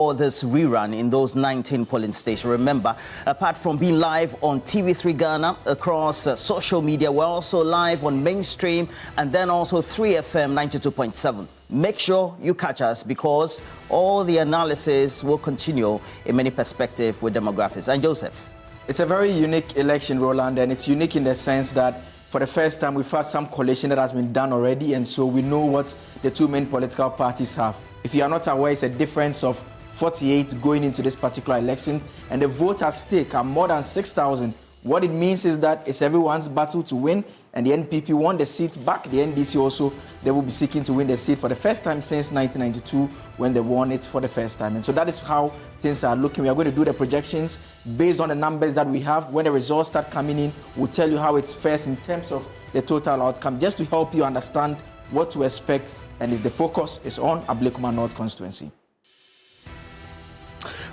for this rerun in those 19 polling stations. Remember, apart from being live on TV3 Ghana across social media, we're also live on mainstream and then also 3FM 92.7. Make sure you catch us because all the analysis will continue in many perspectives with demographics. And Joseph. It's a very unique election, Roland, and it's unique in the sense that for the first time we've had some collation that has been done already, and so we know what the two main political parties have. If you are not aware, it's a difference of 48 going into this particular election, and the votes at stake are more than 6,000. What it means is that it's everyone's battle to win, and the NPP won the seat back. The NDC also, they will be seeking to win the seat for the first time since 1992 when they won it for the first time. And so that is how things are looking. We are going to do the projections based on the numbers that we have. When the results start coming in, we'll tell you how it fares in terms of the total outcome, just to help you understand what to expect. And the focus is on Ablekuma North constituency.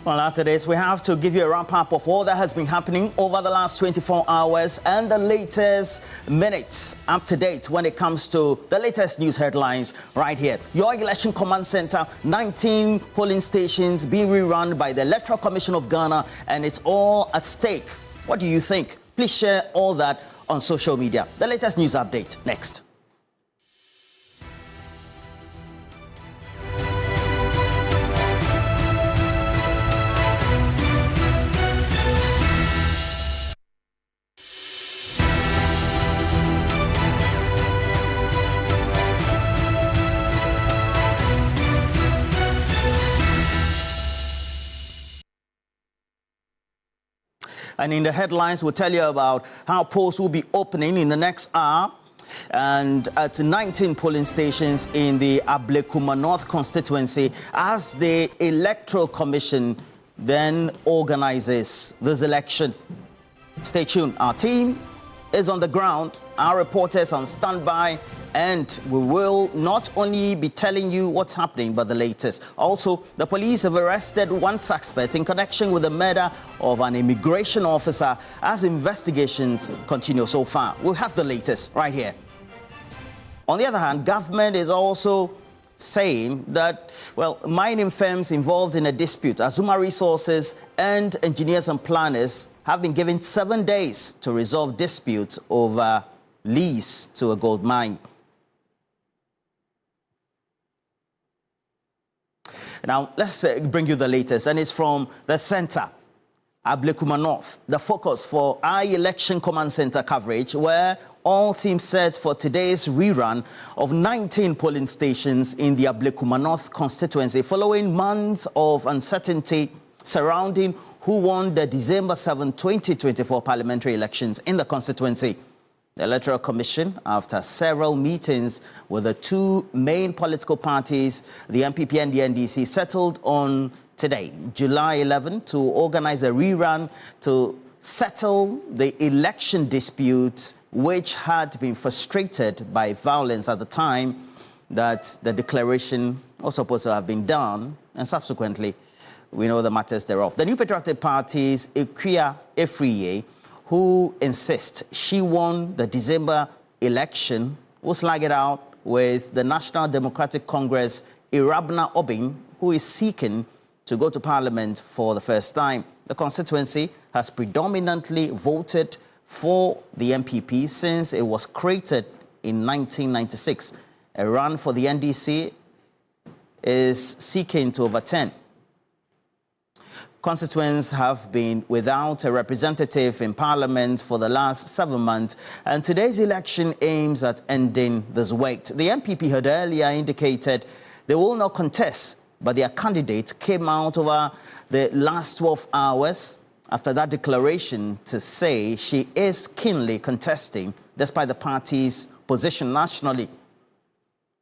Well, after this, we have to give you a wrap-up of all that has been happening over the last 24 hours and the latest minutes up to date when it comes to the latest news headlines right here. Your Election Command Center, 19 polling stations being rerun by the Electoral Commission of Ghana, and it's all at stake. What do you think? Please share all that on social media. The latest news update next. And in the headlines, we'll tell you about how polls will be opening in the next hour and at 19 polling stations in the Ablekuma North constituency as the Electoral Commission then organizes this election. Stay tuned. Our team is on the ground, our reporters on standby, and we will not only be telling you what's happening, but the latest. Also, the police have arrested one suspect in connection with the murder of an immigration officer as investigations continue so far. We'll have the latest right here. On the other hand, government is also saying that, well, mining firms involved in a dispute, Azuma Resources and engineers and planners, have been given 7 days to resolve disputes over lease to a gold mine. Now, let's bring you the latest, and it's from the center, Ablekuma North, the focus for our Election Command Center coverage, where all teams set for today's rerun of 19 polling stations in the Ablekuma North constituency, following months of uncertainty surrounding who won the December 7, 2024 parliamentary elections in the constituency. The Electoral Commission, after several meetings with the two main political parties, the NPP and the NDC, settled on today, July 11, to organize a rerun to settle the election disputes which had been frustrated by violence at the time that the declaration was supposed to have been done, and subsequently we know the matters thereof. The New Patriotic Party's Ikuya Efriye, who insists she won the December election, will slag it out with the National Democratic Congress Irabna Obing, who is seeking to go to Parliament for the first time. The constituency has predominantly voted for the NPP since it was created in 1996. A run for the NDC is seeking to overturn. Constituents have been without a representative in Parliament for the last 7 months, and today's election aims at ending this wait. The NPP had earlier indicated they will not contest, but their candidate came out over the last 12 hours after that declaration to say she is keenly contesting despite the party's position nationally.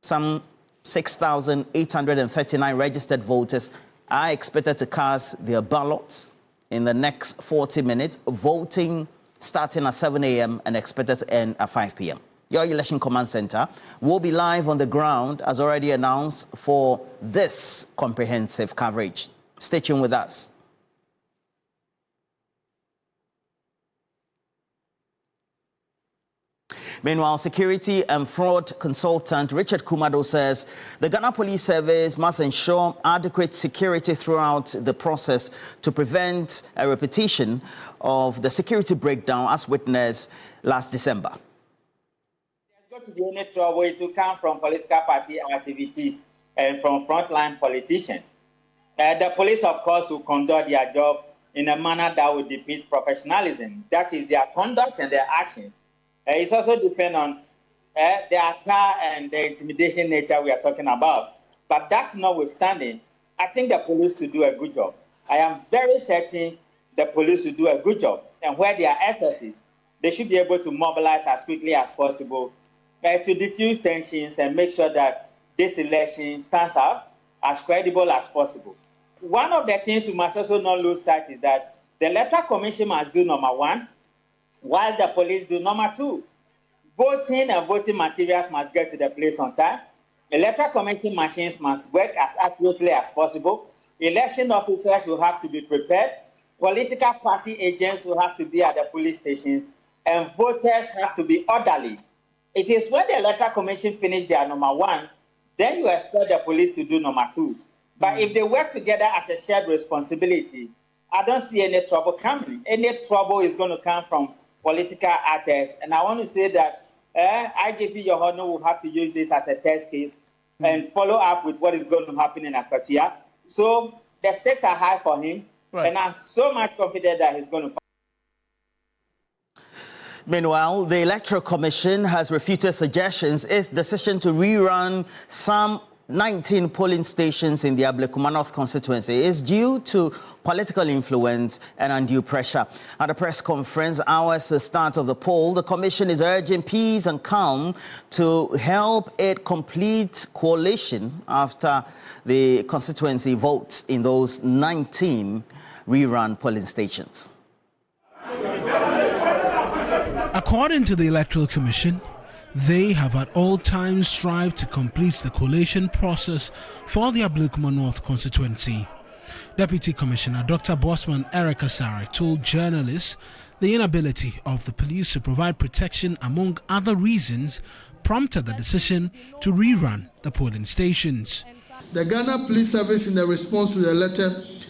Some 6,839 registered voters are expected to cast their ballots in the next 40 minutes, voting starting at 7 a.m. and expected to end at 5 p.m. Your Election Command Center will be live on the ground, as already announced, for this comprehensive coverage. Stay tuned with us. Meanwhile, security and fraud consultant Richard Kumado says the Ghana Police Service must ensure adequate security throughout the process to prevent a repetition of the security breakdown as witnessed last December. There's got to be any trouble. It will come from political party activities and from frontline politicians. The police, of course, will conduct their job in a manner that will depict professionalism. That is their conduct and their actions. It also depends on the attack and the intimidation nature we are talking about. But that notwithstanding, I think the police will do a good job. I am very certain the police will do a good job. And where there are excesses, they should be able to mobilize as quickly as possible to diffuse tensions and make sure that this election stands out as credible as possible. One of the things we must also not lose sight is that the Electoral Commission must do number one, while the police do number two. Voting and voting materials must get to the place on time. Electoral Commission machines must work as accurately as possible. Election officers will have to be prepared. Political party agents will have to be at the police stations. And voters have to be orderly. It is when the Electoral Commission finish their number one, then you expect the police to do number two. But if they work together as a shared responsibility, I don't see any trouble coming. Any trouble is going to come from political actors. And I want to say that IGP Yohono will have to use this as a test case and follow up with what is going to happen in Akatia. So the stakes are high for him. Right. And I'm so much confident that he's going to. Meanwhile, the Electoral Commission has refuted suggestions its decision to rerun some 19 polling stations in the Ablekuma North constituency is due to political influence and undue pressure. At a press conference hours the start of the poll, the Commission is urging peace and calm to help it complete coalition after the constituency votes in those 19 rerun polling stations. According to the Electoral Commission, they have at all times strived to complete the collation process for the Ablekuma North constituency. Deputy Commissioner Dr. Bosman Eric Asare told journalists the inability of the police to provide protection, among other reasons, prompted the decision to rerun the polling stations. The Ghana Police Service, in the response to the letter,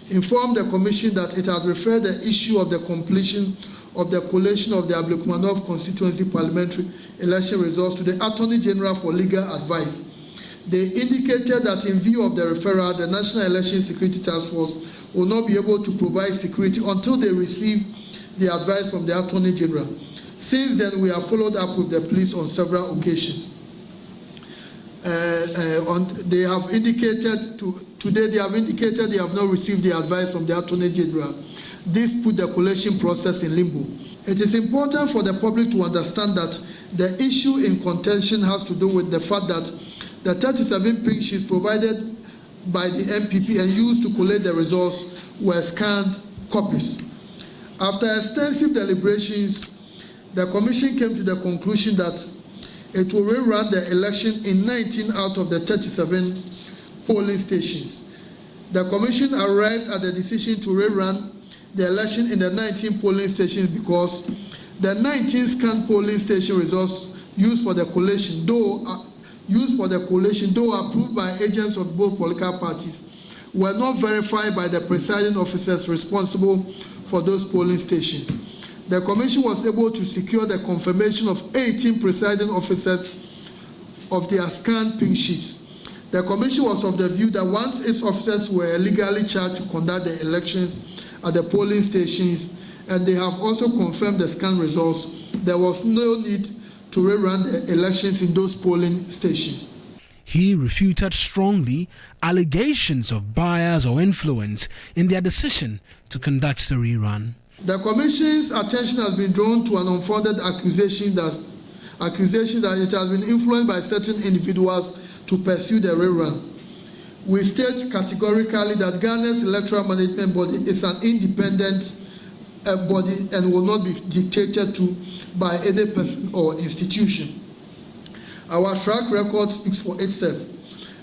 informed the Commission that it had referred the issue of the completion of the collation of the Ablekuma North constituency parliamentary election results to the Attorney General for legal advice. They indicated that in view of the referral, the National Election Security Task Force will not be able to provide security until they receive the advice from the Attorney General. Since then, we have followed up with the police on several occasions. They have indicated today they have indicated they have not received the advice from the Attorney General. This put the collation process in limbo. It is important for the public to understand that the issue in contention has to do with the fact that the 37 pink sheets provided by the MPP and used to collate the results were scanned copies. After extensive deliberations, the Commission came to the conclusion that it will rerun the election in 19 out of the 37 polling stations. The Commission arrived at the decision to rerun the election in the 19 polling stations because the 19 scanned polling station results used for the collation, though approved by agents of both political parties, were not verified by the presiding officers responsible for those polling stations. The Commission was able to secure the confirmation of 18 presiding officers of their scanned pink sheets. The Commission was of the view that once its officers were legally charged to conduct the elections at the polling stations, and they have also confirmed the scan results, there was no need to rerun the elections in those polling stations. He refuted strongly allegations of bias or influence in their decision to conduct the rerun. The Commission's attention has been drawn to an unfounded accusation that it has been influenced by certain individuals to pursue the rerun. We state categorically that Ghana's electoral management body is an independent body and will not be dictated to by any person or institution. Our track record speaks for itself.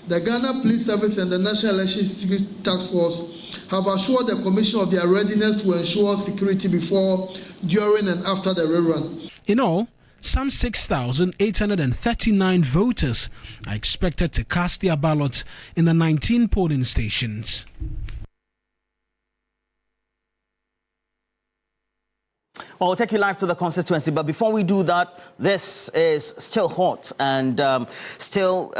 The Ghana Police Service and the National Election Security Task Force have assured the Commission of their readiness to ensure security before, during, and after the rerun. In all, Some 6,839 voters are expected to cast their ballots in the 19 polling stations. Well, we'll take you live to the constituency, but before we do that, this is still hot and still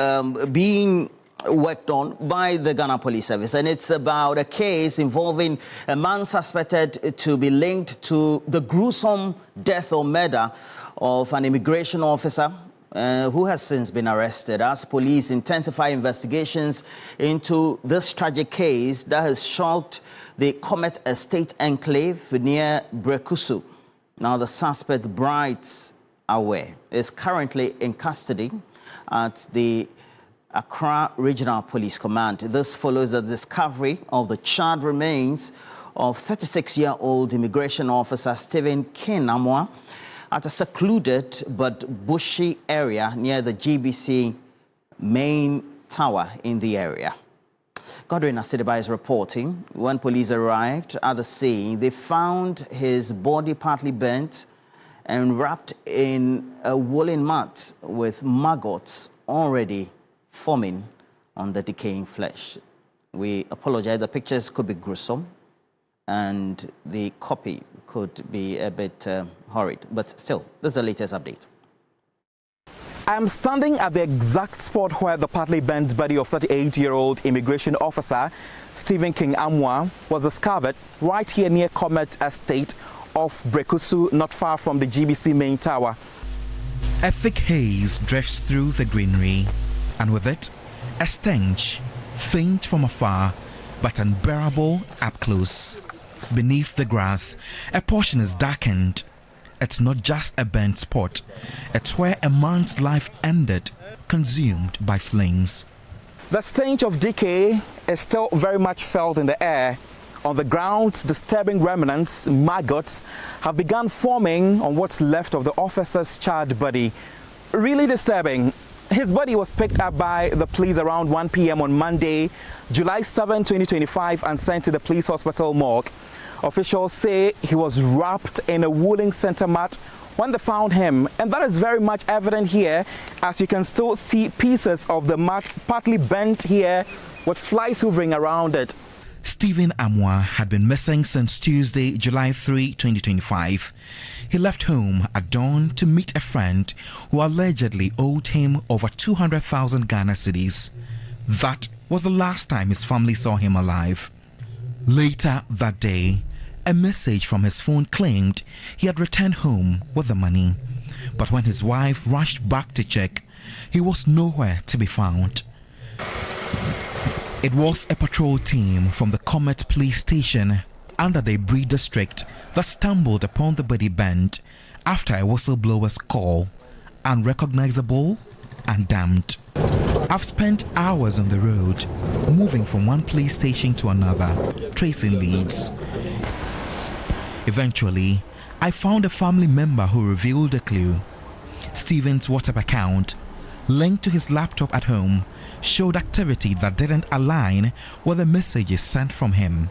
being worked on by the Ghana Police Service, and it's about a case involving a man suspected to be linked to the gruesome death or murder of an immigration officer who has since been arrested as police intensify investigations into this tragic case that has shocked the Comet Estate Enclave near Brekusu. Now, the suspect, Bright Awe, is currently in custody at the Accra Regional Police Command. This follows the discovery of the charred remains of 36-year-old immigration officer Stephen Kinamwa at a secluded but bushy area near the GBC main tower in the area. Godwin Asidiba is reporting when police arrived at the scene, they found his body partly burnt and wrapped in a woolen mat with maggots already forming on the decaying flesh. We apologize, the pictures could be gruesome and the copy could be a bit horrid, but still, this is the latest update. I am standing at the exact spot where the partly burnt body of 38-year-old immigration officer Stephen Kinamwa was discovered right here near Comet Estate off Brekusu, not far from the GBC main tower. A thick haze drifts through the greenery, and with it, a stench, faint from afar, but unbearable up close. Beneath the grass, a portion is darkened. It's not just a burnt spot, it's where a man's life ended, consumed by flames. The stench of decay is still very much felt in the air. On the ground, disturbing remnants, maggots, have begun forming on what's left of the officer's charred body. Really disturbing. His body was picked up by the police around 1 p.m. on Monday, July 7, 2025, and sent to the police hospital morgue. Officials say he was wrapped in a woolen center mat when they found him, and that is very much evident here, as you can still see pieces of the mat partly bent here with flies hovering around it. Stephen Amwa had been missing since Tuesday, July 3, 2025. He left home at dawn to meet a friend who allegedly owed him over 200,000 Ghana cedis. That was the last time his family saw him alive. Later that day, a message from his phone claimed he had returned home with the money. But when his wife rushed back to check, he was nowhere to be found. It was a patrol team from the Comet police station under the Bree district that stumbled upon the body bent after a whistleblower's call, unrecognizable and damned. I've spent hours on the road, moving from one police station to another, tracing leads. Eventually, I found a family member who revealed a clue. Stephen's WhatsApp account, linked to his laptop at home, showed activity that didn't align with the messages sent from him.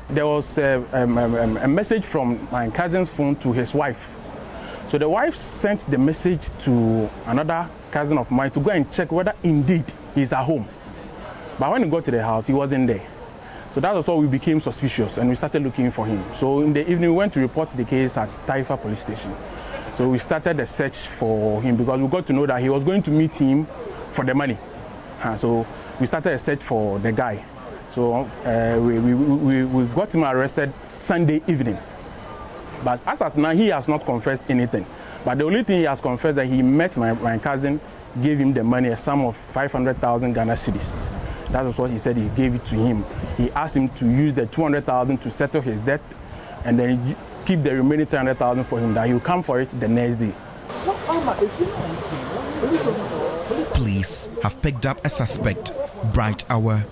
There was a message from my cousin's phone to his wife. So the wife sent the message to another cousin of mine to go and check whether indeed he's at home. But when he got to the house, he wasn't there. So that was why we became suspicious and we started looking for him. So in the evening, we went to report the case at Taifa police station. So we started a search for him because we got to know that he was going to meet him for the money. So we started a search for the guy. So we got him arrested Sunday evening. But as of now, he has not confessed anything. But the only thing he has confessed that he met my cousin, gave him the money, a sum of 500,000 Ghana cedis. That was what he said he gave it to him. He asked him to use the 200,000 to settle his debt and then keep the remaining 300,000 for him, that he will come for it the next day. Police have picked up a suspect, Bright Hour.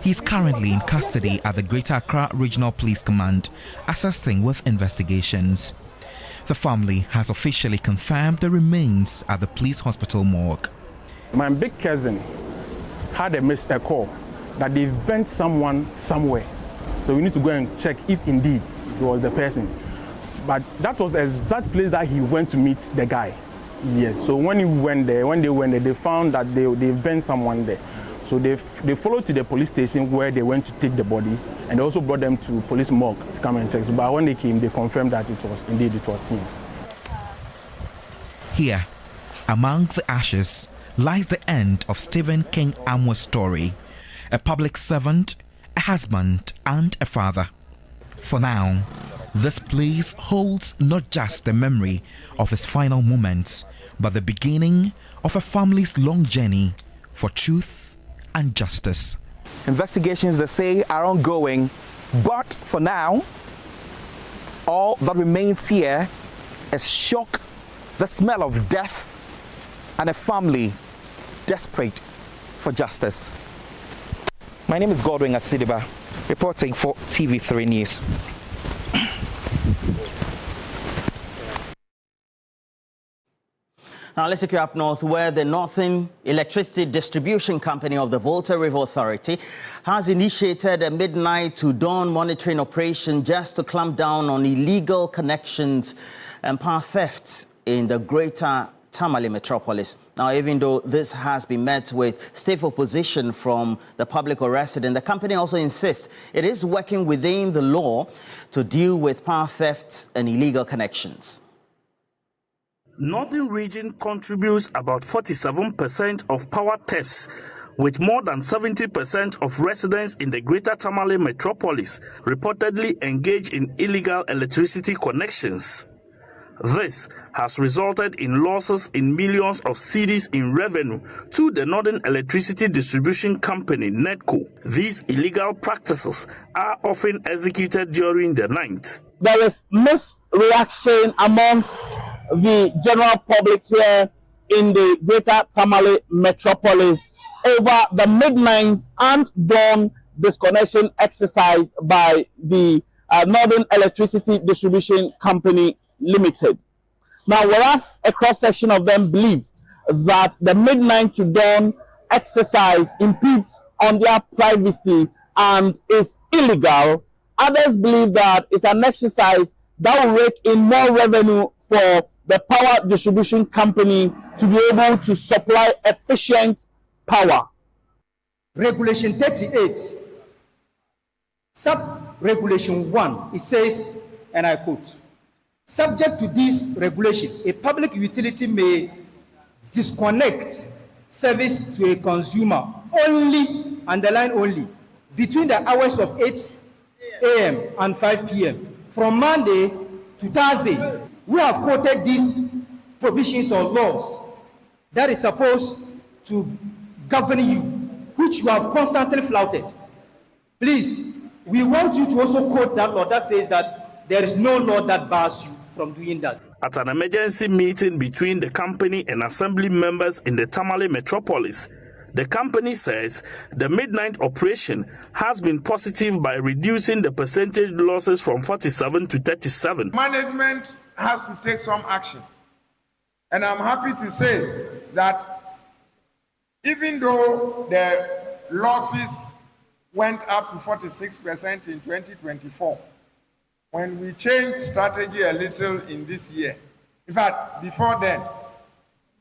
He's currently in custody at the Greater Accra Regional Police Command, assisting with investigations. The family has officially confirmed the remains at the police hospital morgue. My big cousin had a call that they've burnt someone somewhere. So we need to go and check if indeed it was the person. But that was the exact place that he went to meet the guy. Yes. So when they went there, they found that they burned someone there. So they followed to the police station where they went to take the body, and they also brought them to police morgue to come and check. But when they came, they confirmed that it was him. Here, among the ashes, lies the end of Stephen King Amwa's story. A public servant, a husband, and a father. For now, this place holds not just the memory of his final moments, but the beginning of a family's long journey for truth and justice. Investigations, they say, are ongoing, but for now, all that remains here is shock, the smell of death, and a family desperate for justice. My name is Godwin Asidiba, reporting for TV3 News. Now let's take you up north, where the Northern Electricity Distribution Company of the Volta River Authority has initiated a midnight to dawn monitoring operation just to clamp down on illegal connections and power thefts in the greater Tamale metropolis. Now, even though this has been met with stiff opposition from the public or resident, the company also insists it is working within the law to deal with power thefts and illegal connections. Northern region contributes about 47% of power thefts, with more than 70% of residents in the greater Tamale metropolis reportedly engaged in illegal electricity connections. This has resulted in losses in millions of cedis in revenue to the Northern Electricity Distribution Company, NEDCO. These illegal practices are often executed during the night. There is misreaction amongst the general public here in the greater Tamale metropolis over the midnight and dawn disconnection exercise by the Northern Electricity Distribution Company Limited. Now, whereas a cross-section of them believe that the midnight to dawn exercise impedes on their privacy and is illegal, others believe that it's an exercise that will rake in more revenue for the power distribution company to be able to supply efficient power. Regulation 38, sub-regulation 1, it says, and I quote, subject to this regulation, a public utility may disconnect service to a consumer only, underline only, between the hours of 8 a.m. and 5 p.m. from Monday to Thursday. We have quoted these provisions of laws that is supposed to govern you, which you have constantly flouted. Please, we want you to also quote that law that says that there is no law that bars you from doing that. At an emergency meeting between the company and assembly members in the Tamale metropolis, the company says the midnight operation has been positive by reducing the percentage losses from 47 to 37. Management has to take some action. And I'm happy to say that even though the losses went up to 46% in 2024, when we changed strategy a little in this year, in fact, before then,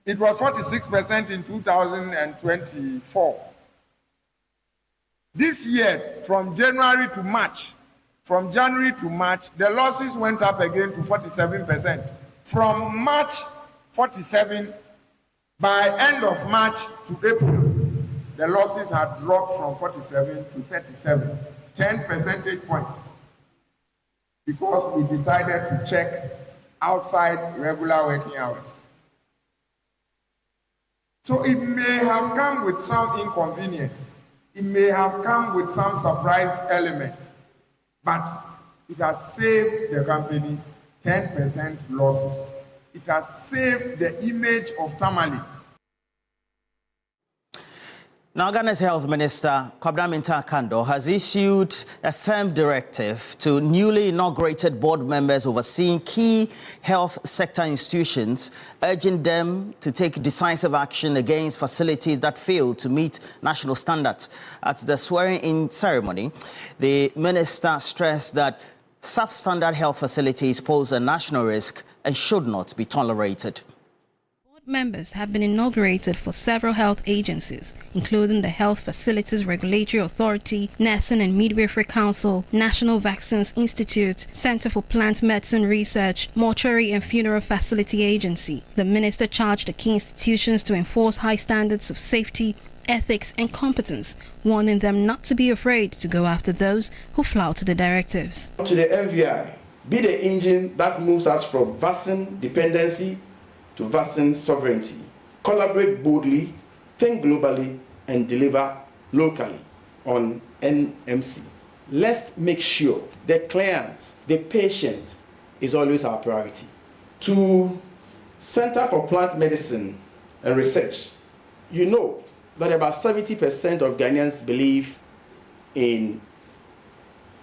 it was 46% in 2024. This year, from January to March, the losses went up again to 47%. From March 47, by end of March to April, the losses had dropped from 47 to 37, 10 percentage points, because we decided to check outside regular working hours. So it may have come with some inconvenience. It may have come with some surprise element, but it has saved the company 10% losses. It has saved the image of Tamale. Now, Ghana's Health Minister, Kwabena Mintah Kando, has issued a firm directive to newly inaugurated board members overseeing key health sector institutions, urging them to take decisive action against facilities that fail to meet national standards. At the swearing-in ceremony, the minister stressed that substandard health facilities pose a national risk and should not be tolerated. Members have been inaugurated for several health agencies, including the Health Facilities Regulatory Authority, Nursing and Midwifery Council, National Vaccines Institute, Center for Plant Medicine Research, Mortuary and Funeral Facility Agency. The minister charged the key institutions to enforce high standards of safety, ethics and competence, warning them not to be afraid to go after those who flout the directives. To the MVI, be the engine that moves us from vaccine dependency to vaccine sovereignty. Collaborate boldly, think globally, and deliver locally on NMC. Let's make sure the client, the patient, is always our priority. To Center for Plant Medicine and Research, you know that about 70% of Ghanaians believe in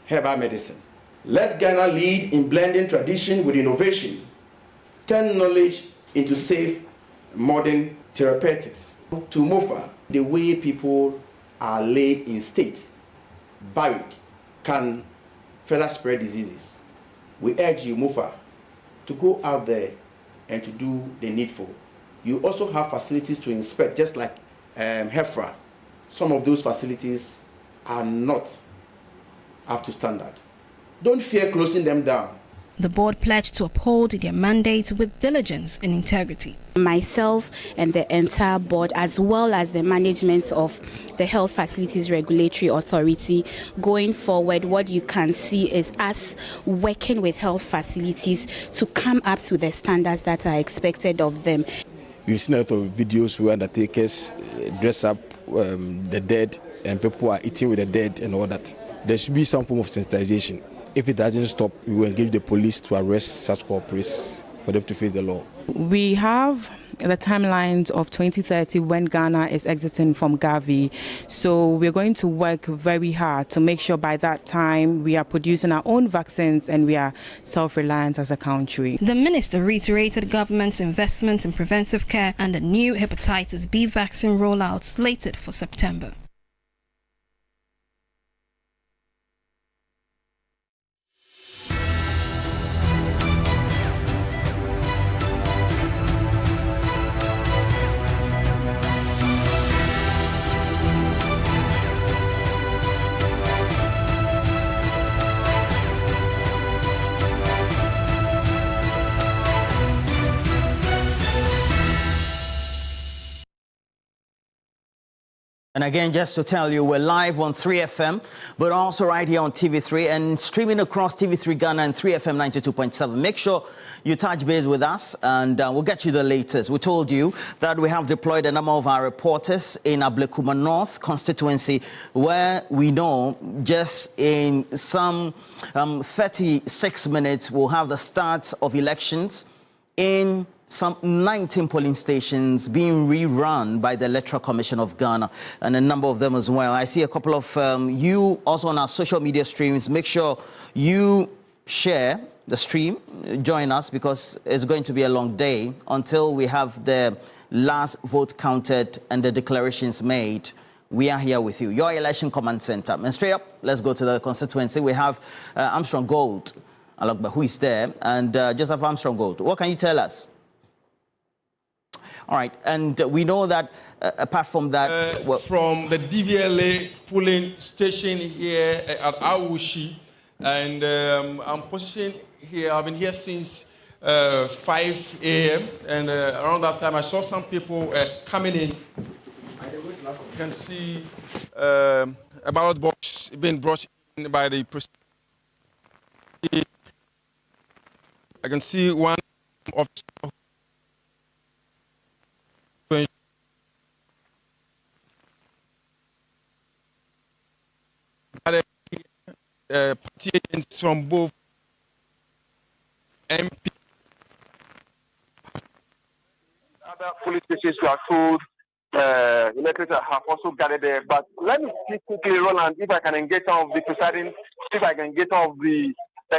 herbal medicine. Let Ghana lead in blending tradition with innovation, turn knowledge into safe modern therapeutics. To MOFA, the way people are laid in states, buried, can further spread diseases. We urge you, MOFA, to go out there and to do the needful. You also have facilities to inspect, just like HEFRA. Some of those facilities are not up to standard. Don't fear closing them down. The board pledged to uphold their mandate with diligence and integrity. Myself and the entire board, as well as the management of the Health Facilities Regulatory Authority, going forward, what you can see is us working with health facilities to come up to the standards that are expected of them. We've seen a lot of videos where undertakers dress up the dead and people are eating with the dead and all that. There should be some form of sensitization. If it doesn't stop, we will engage the police to arrest such culprits for them to face the law. We have the timelines of 2030 when Ghana is exiting from Gavi. So we're going to work very hard to make sure by that time we are producing our own vaccines and we are self-reliant as a country. The minister reiterated government's investment in preventive care and the new hepatitis B vaccine rollout slated for September. And again, just to tell you, we're live on 3FM, but also right here on TV3 and streaming across TV3 Ghana and 3FM 92.7. Make sure you touch base with us and we'll get you the latest. We told you that we have deployed a number of our reporters in Ablekuma North constituency, where we know just in some 36 minutes we'll have the start of elections in some 19 polling stations being rerun by the Electoral Commission of Ghana, and a number of them as well. I see a couple of you also on our social media streams. Make sure you share the stream, join us, because it's going to be a long day until we have the last vote counted and the declarations made. We are here with you, your election command center. And straight up, let's go to the constituency. We have Armstrong Gold, who is there, and Joseph Armstrong Gold. What can you tell us? All right, and we know that apart from that... from the DVLA polling station here at Awushi, and I'm positioned here. I've been here since 5 a.m. and around that time I saw some people coming in. You can see a ballot box being brought in by the president. I can see one officer party agents from both MP. Other police stations were told electors have also gathered there. But let me see quickly, Roland, if I can engage some of the presiding, if I can get some of the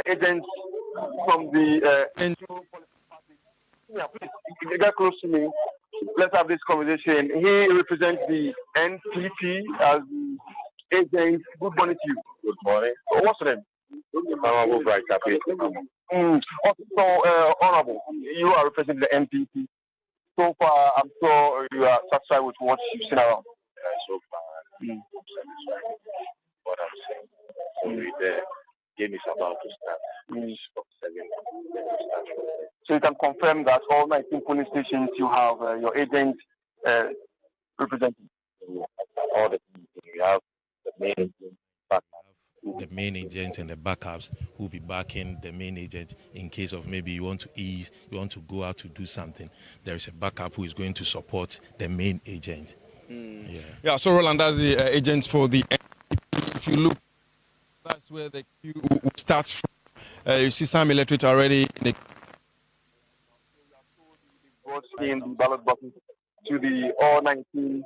agents from the yeah, please get close to me. Let's have this conversation. He represents the NPP as the agent. Good morning to you. Good morning. What's your name? Honorable Bright Cafe. So, Honorable, you are representing the NPP. so far, I'm sure you are satisfied with what you've seen around. So far, I'm satisfied with what I'm saying. So the game is about to start. So you can confirm that all 19 police stations you have your agents representing? All the we have the main agent, the main agents and the backups who will be backing the main agent in case of maybe you want to ease, you want to go out to do something. There is a backup who is going to support the main agent. Yeah, so Roland, that's the agents for the NPP. If you look, that's where the queue starts from. You see some electorate already in the votes in the ballot boxes to the all 19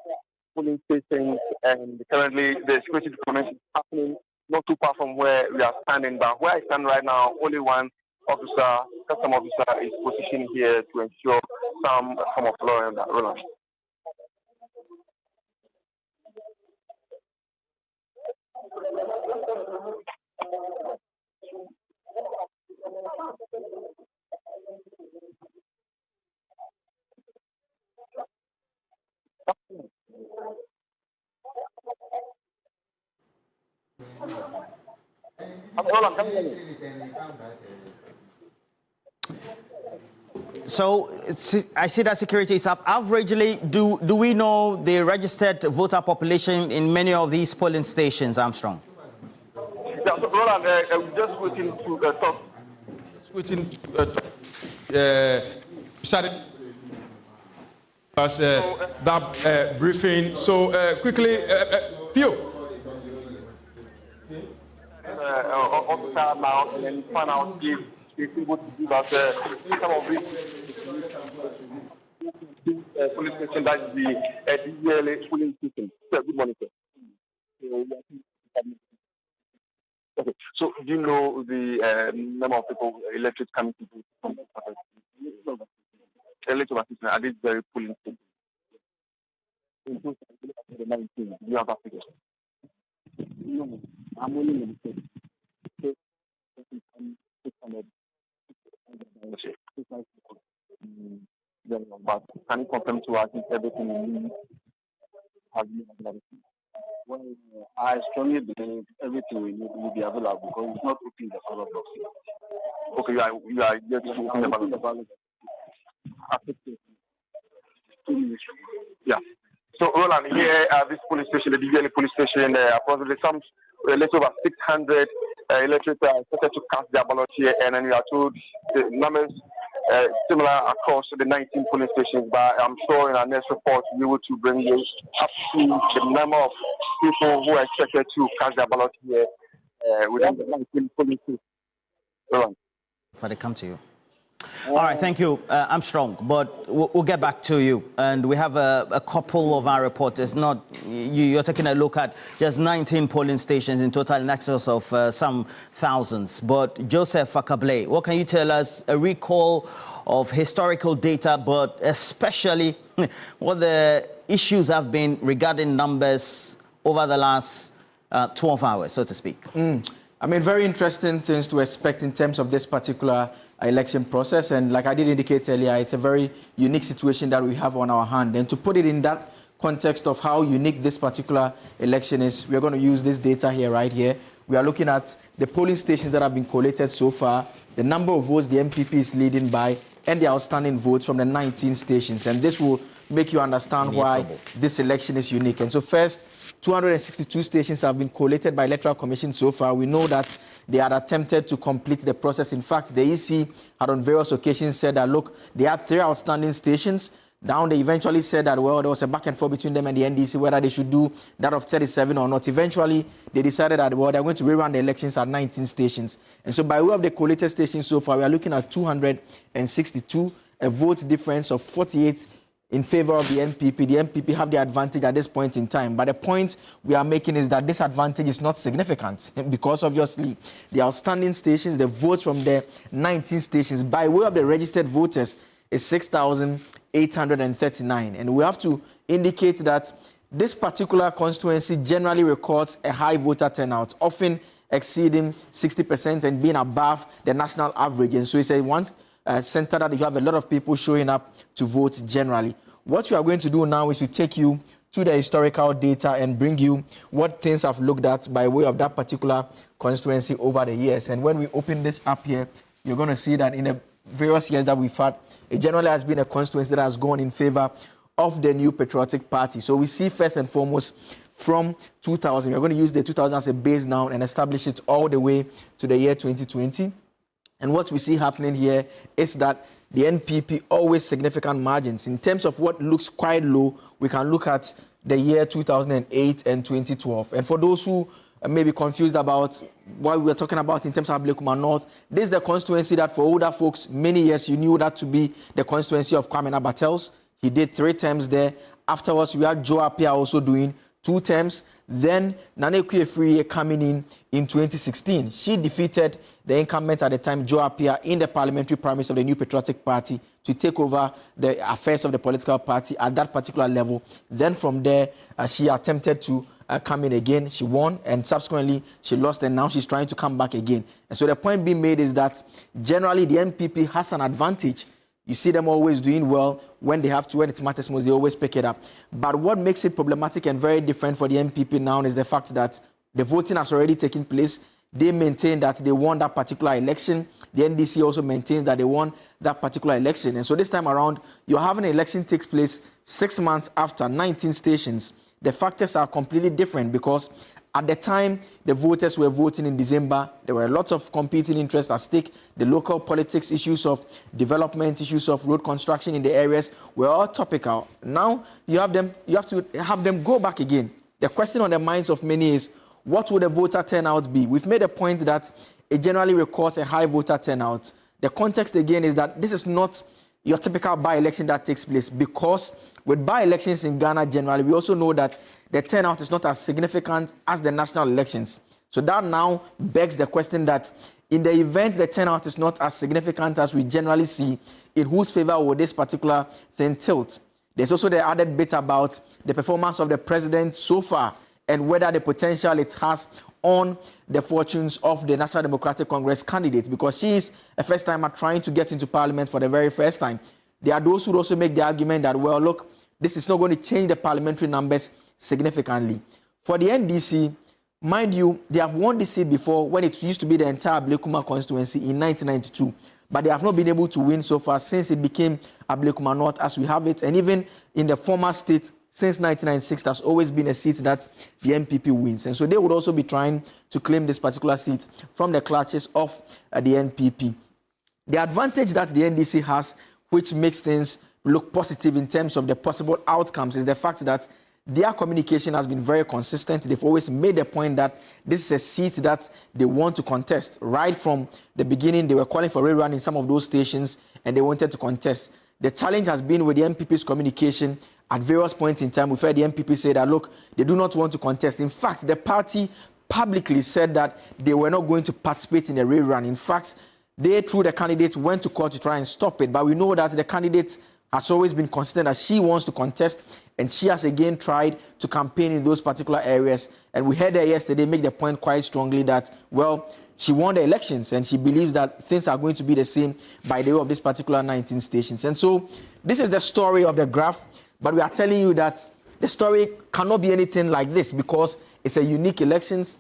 polling stations, and currently the security deployment is happening not too far from where we are standing. But where I stand right now, only one officer, custom officer, is positioned here to ensure some form of law and order. So I see that security is up. Averagely, do we know the registered voter population in many of these polling stations, Armstrong? Yeah, so Roland, we're just waiting to talk. Waiting to start that briefing. So quickly, Pio. Officer now and then find out if he's able to give us some of this police station, that is the DVLA polling station. Sir, good morning, sir. Okay, so do you know the number of people elected coming to do electoral assistance at this very polling station? In 2019, do you have that figure? No, I'm only in the state. But can you confirm to us if everything has been available? Well, I strongly believe everything we need will be available because it's not opening the ballot box. Okay, you are just opening the ballot box. Yeah. So, Roland, here at this police station, the DVLA police station, approximately some little over 600 electors are expected to cast their ballot here, and then you are told the numbers similar across the 19 polling stations. But I'm sure in our next report, we will to bring you up to the number of people who are expected to cast their ballot here within the 19 polling stations. Roland. If I come to you. All right, thank you, Armstrong. But we'll get back to you. And we have a couple of our reporters. You're taking a look at just 19 polling stations in total in excess of some thousands. But Joseph Akable, what can you tell us? A recall of historical data, but especially what the issues have been regarding numbers over the last 12 hours, so to speak. I mean, very interesting things to expect in terms of this particular election process. And like I did indicate earlier, it's a very unique situation that we have on our hand. And to put it in that context of how unique this particular election is, we're going to use this data here, right here. We are looking at the polling stations that have been collated so far, the number of votes the MPP is leading by, and the outstanding votes from the 19 stations. And this will make you understand why this election is unique. And so first, 262 stations have been collated by Electoral Commission so far. We know that they had attempted to complete the process. In fact, the EC had on various occasions said that, look, they had 3 outstanding stations. Down, they eventually said that, well, there was a back and forth between them and the NDC, whether they should do that of 37 or not. Eventually, they decided that, well, they're going to rerun the elections at 19 stations. And so by way of the collated stations so far, we are looking at 262, a vote difference of 48 in favor of the MPP. The MPP have the advantage at this point in time. But the point we are making is that this advantage is not significant because obviously the outstanding stations, the votes from the 19 stations by way of the registered voters is 6,839. And we have to indicate that this particular constituency generally records a high voter turnout, often exceeding 60% and being above the national average. And so it's a center that you have a lot of people showing up to vote generally. What we are going to do now is to take you to the historical data and bring you what things have looked at by way of that particular constituency over the years. And when we open this up here, you're going to see that in the various years that we've had, it generally has been a constituency that has gone in favor of the New Patriotic Party. So we see first and foremost from 2000, we're going to use the 2000 as a base now and establish it all the way to the year 2020. And what we see happening here is that the NPP always significant margins. In terms of what looks quite low, we can look at the year 2008 and 2012. And for those who may be confused about what we're talking about in terms of Ablekuma North, this is the constituency that for older folks, many years you knew that to be the constituency of Kwame Nabatels. He did 3 terms there. Afterwards, we had Joe Appiah also doing 2 terms. Then Nana Akufo-Addo coming in 2016. She defeated the incumbent at the time, Joe Appiah, in the parliamentary primaries of the New Patriotic Party to take over the affairs of the political party at that particular level. Then from there, she attempted to come in again. She won, and subsequently she lost, and now she's trying to come back again. And so the point being made is that generally the NPP has an advantage. You see them always doing well when they have to, when it matters most, they always pick it up. But what makes it problematic and very different for the NPP now is the fact that the voting has already taken place. They maintain that they won that particular election. The NDC also maintains that they won that particular election. And so this time around, you're having an election takes place 6 months after 19 stations. The factors are completely different because at the time the voters were voting in December, there were lots of competing interests at stake. The local politics, issues of development, issues of road construction in the areas were all topical. Now you have to have them go back again. The question on the minds of many is, what would the voter turnout be? We've made a point that it generally records a high voter turnout. The context again is that this is not your typical by-election that takes place, because with by-elections in Ghana generally, we also know that the turnout is not as significant as the national elections. So that now begs the question that in the event the turnout is not as significant as we generally see, in whose favor will this particular thing tilt? There's also the added bit about the performance of the president so far and whether the potential it has on the fortunes of the National Democratic Congress candidate, because she is a first-timer trying to get into parliament for the very first time. There are those who also make the argument that, well, look, this is not going to change the parliamentary numbers significantly. For the NDC, mind you, they have won the seat before when it used to be the entire Ablekuma constituency in 1992. But they have not been able to win so far since it became Ablekuma North as we have it. And even in the former state, since 1996, there's always been a seat that the NPP wins. And so they would also be trying to claim this particular seat from the clutches of the NPP. The advantage that the NDC has, which makes things look positive in terms of the possible outcomes, is the fact that their communication has been very consistent. They've always made the point that this is a seat that they want to contest. Right from the beginning, they were calling for rerun in some of those stations, and they wanted to contest. The challenge has been with the NPP's communication. At various points in time, we've heard the NPP say that, look, they do not want to contest. In fact, the party publicly said that they were not going to participate in the rerun. In fact, they, through the candidate, went to court to try and stop it. But we know that the candidate has always been consistent that she wants to contest, and she has again tried to campaign in those particular areas. And we heard her yesterday make the point quite strongly that, well, she won the elections and she believes that things are going to be the same by the way of this particular 19 stations. And so this is the story of the graph, but we are telling you that the story cannot be anything like this because it's a unique elections,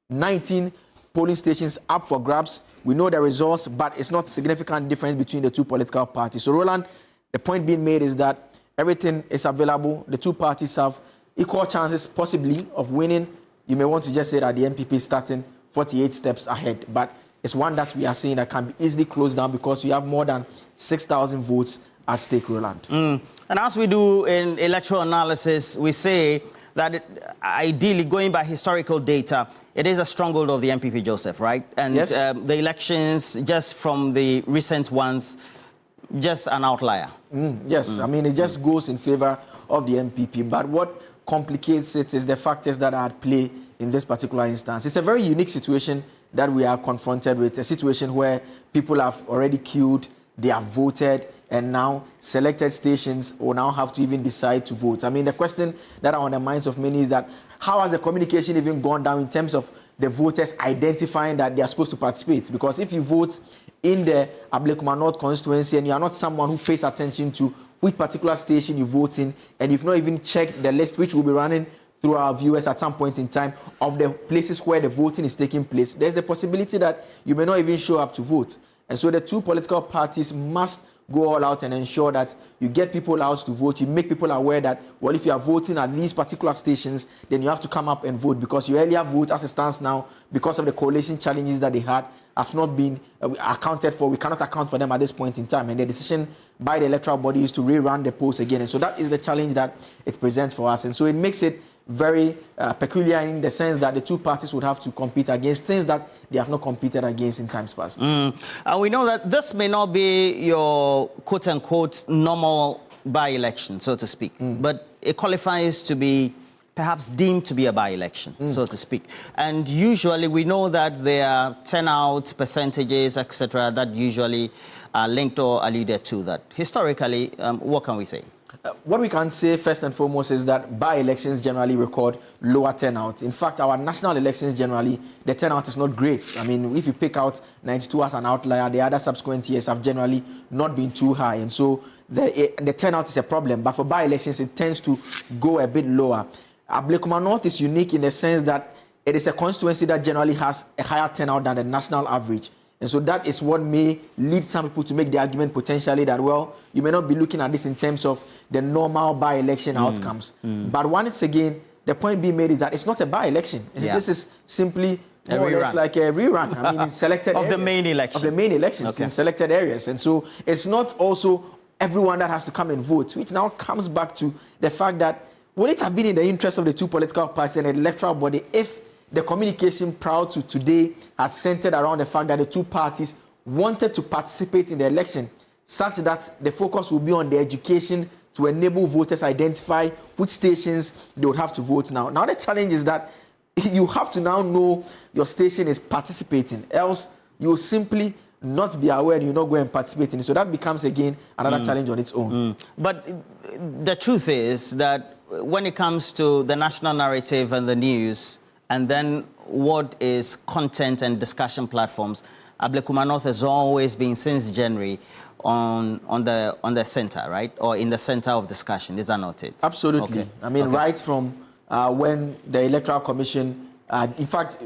19 polling stations up for grabs. We know the results, but it's not significant difference between the two political parties. So Roland, the point being made is that everything is available. The two parties have equal chances possibly of winning. You may want to just say that the NPP is starting 48 steps ahead, but it's one that we are seeing that can be easily closed down because you have more than 6,000 votes at stake, Roland. And as we do in electoral analysis, we say that ideally, going by historical data, it is a stronghold of the NPP, Joseph, right? And yes. The elections, just from the recent ones, just an outlier. Yes, I mean, it just goes in favor of the NPP. But what complicates it is the factors that are at play in this particular instance. It's a very unique situation that we are confronted with, a situation where people have already queued, they have voted, and now selected stations will now have to even decide to vote. I mean, the question that are on the minds of many is that how has the communication even gone down in terms of the voters identifying that they are supposed to participate. Because if you vote in the Ablekuma North constituency and you are not someone who pays attention to which particular station you vote in, and you've not even checked the list, which will be running through our viewers at some point in time, of the places where the voting is taking place, there's the possibility that you may not even show up to vote. And so the two political parties must go all out and ensure that you get people out to vote. You make people aware that, well, if you are voting at these particular stations, then you have to come up and vote, because your earlier vote, as it stands now, because of the coalition challenges that they had, have not been accounted for. We cannot account for them at this point in time. And the decision by the electoral body is to rerun the polls again. And so that is the challenge that it presents for us. And so it makes it very peculiar in the sense that the two parties would have to compete against things that they have not competed against in times past. And we know that this may not be your quote-unquote normal by-election, so to speak, but it qualifies to be perhaps deemed to be a by-election, so to speak. And usually we know that there are turnout percentages, etc., that usually are linked or alluded to that. Historically, what can we say? What we can say first and foremost is that by-elections generally record lower turnout. In fact, our national elections generally, the turnout is not great. I mean, if you pick out 92 as an outlier, the other subsequent years have generally not been too high. And so the turnout is a problem. But for by-elections, it tends to go a bit lower. Ablekuma North is unique in the sense that it is a constituency that generally has a higher turnout than the national average. And so that is what may lead some people to make the argument potentially that, well, you may not be looking at this in terms of the normal by-election outcomes. But once again, the point being made is that it's not a by-election. This is simply more or less like a rerun. I mean, in selected of areas. The main election. Of the main elections in selected areas. And so it's not also everyone that has to come and vote, which now comes back to the fact that would it have been in the interest of the two political parties and the electoral body if the communication prior to today had centered around the fact that the two parties wanted to participate in the election, such that the focus will be on the education to enable voters identify which stations they would have to vote now. Now the challenge is that you have to now know your station is participating, else you will simply not be aware and you not go and participate in it. So that becomes again another challenge on its own. But the truth is that when it comes to the national narrative and the news, and then what is content and discussion platforms, Ablekuma North has always been, since January, on the center, right? Or in the center of discussion. Is that not it? Absolutely. Okay. I mean, right from when the Electoral Commission, in fact,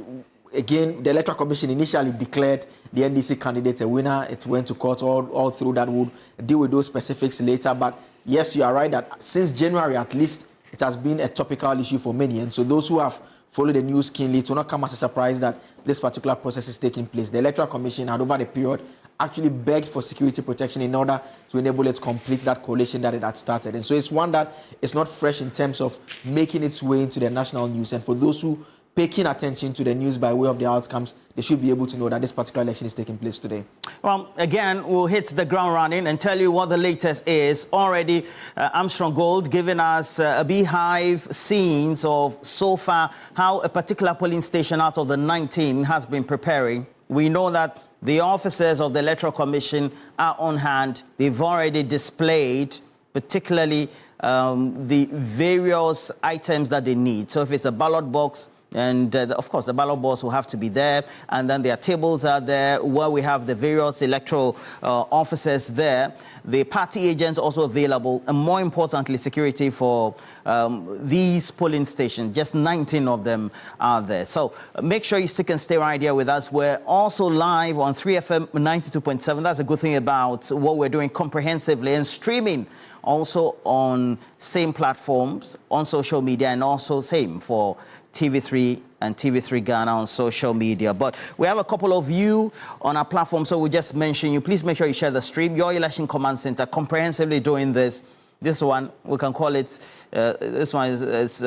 again, the Electoral Commission initially declared the NDC candidate a winner. It went to court all through that. We'll deal with those specifics later. But yes, you are right that since January at least, it has been a topical issue for many. And so those who have follow the news keenly, to not come as a surprise that this particular process is taking place. The Electoral Commission had, over the period, actually begged for security protection in order to enable it to complete that coalition that it had started. And so it's one that is not fresh in terms of making its way into the national news. And for those who pay keen attention to the news by way of the outcomes, they should be able to know that this particular election is taking place today. Well, again, we'll hit the ground running and tell you what the latest is. Already, Armstrong Gold giving us a beehive scenes of so far how a particular polling station out of the 19 has been preparing. We know that the officers of the Electoral Commission are on hand. They've already displayed particularly the various items that they need. So if it's a ballot box, and of course, the ballot box will have to be there. And then their tables are there where we have the various electoral officers there. The party agents also available. And more importantly, security for these polling stations. Just 19 of them are there. So make sure you stick and stay right here with us. We're also live on 3FM 92.7. That's a good thing about what we're doing comprehensively and streaming also on same platforms, on social media, and also same for TV3 and TV3 Ghana on social media. But we have a couple of you on our platform, so we just mention you. Please make sure you share the stream. Your Election Command Center comprehensively doing this. This one, we can call it, this one is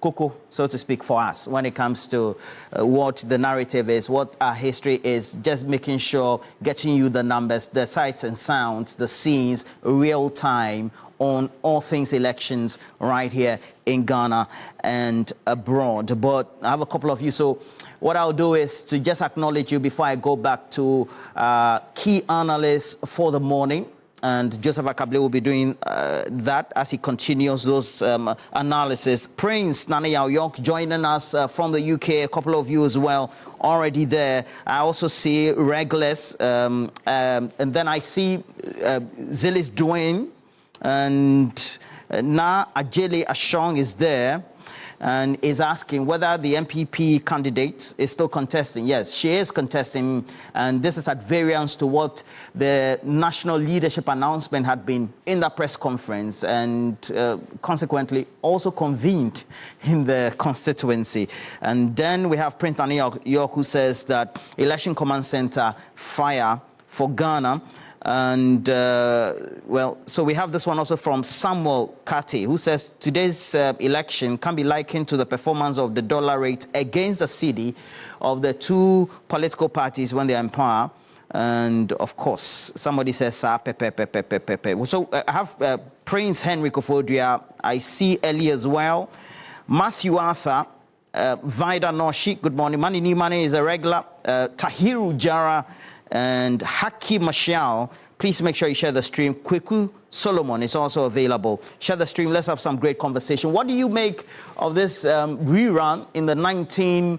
cuckoo, so to speak, for us when it comes to what the narrative is, what our history is, just making sure, getting you the numbers, the sights and sounds, the scenes, real time on all things elections right here in Ghana and abroad. But I have a couple of you, so what I'll do is to just acknowledge you before I go back to key analysts for the morning. and Joseph Akable will be doing that as he continues those analysis. Prince Nana York joining us from the UK, a couple of you as well already there. I also see Regulus, and then I see Zilis Dwayne, and Na Ajele Ashong is there and is asking whether the MPP candidate is still contesting. Yes, she is contesting, and this is at variance to what the national leadership announcement had been in the press conference, and consequently also convened in the constituency. And then we have Prince Daniel York, who says that Election Command Center fire for Ghana. And well, so we have this one also from Samuel Kati, who says today's election can be likened to the performance of the dollar rate against the cedi of the two political parties when they are in power. And of course, somebody says, so I have Prince Henry Kofodia, I see Ellie as well, Matthew Arthur, Vida Noshi, good morning, Mani Nimane is a regular, Tahiru Jara, and Haki Mashal. Please make sure you share the stream. Kweku Solomon is also available. Share the stream. Let's have some great conversation. What do you make of this rerun in the 19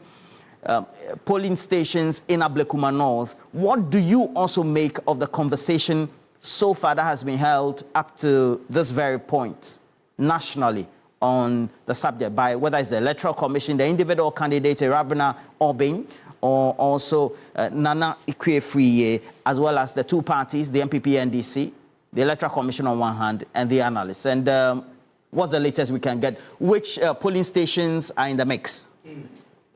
polling stations in Ablekuma North? What do you also make of the conversation so far that has been held up to this very point nationally on the subject by whether it's the Electoral Commission, the individual candidate, Rabina Obin, or also Nana Ikwe-Friye, as well as the two parties, the MPP NDC, the Electoral Commission on one hand, and the analysts. And what's the latest we can get? Which polling stations are in the mix?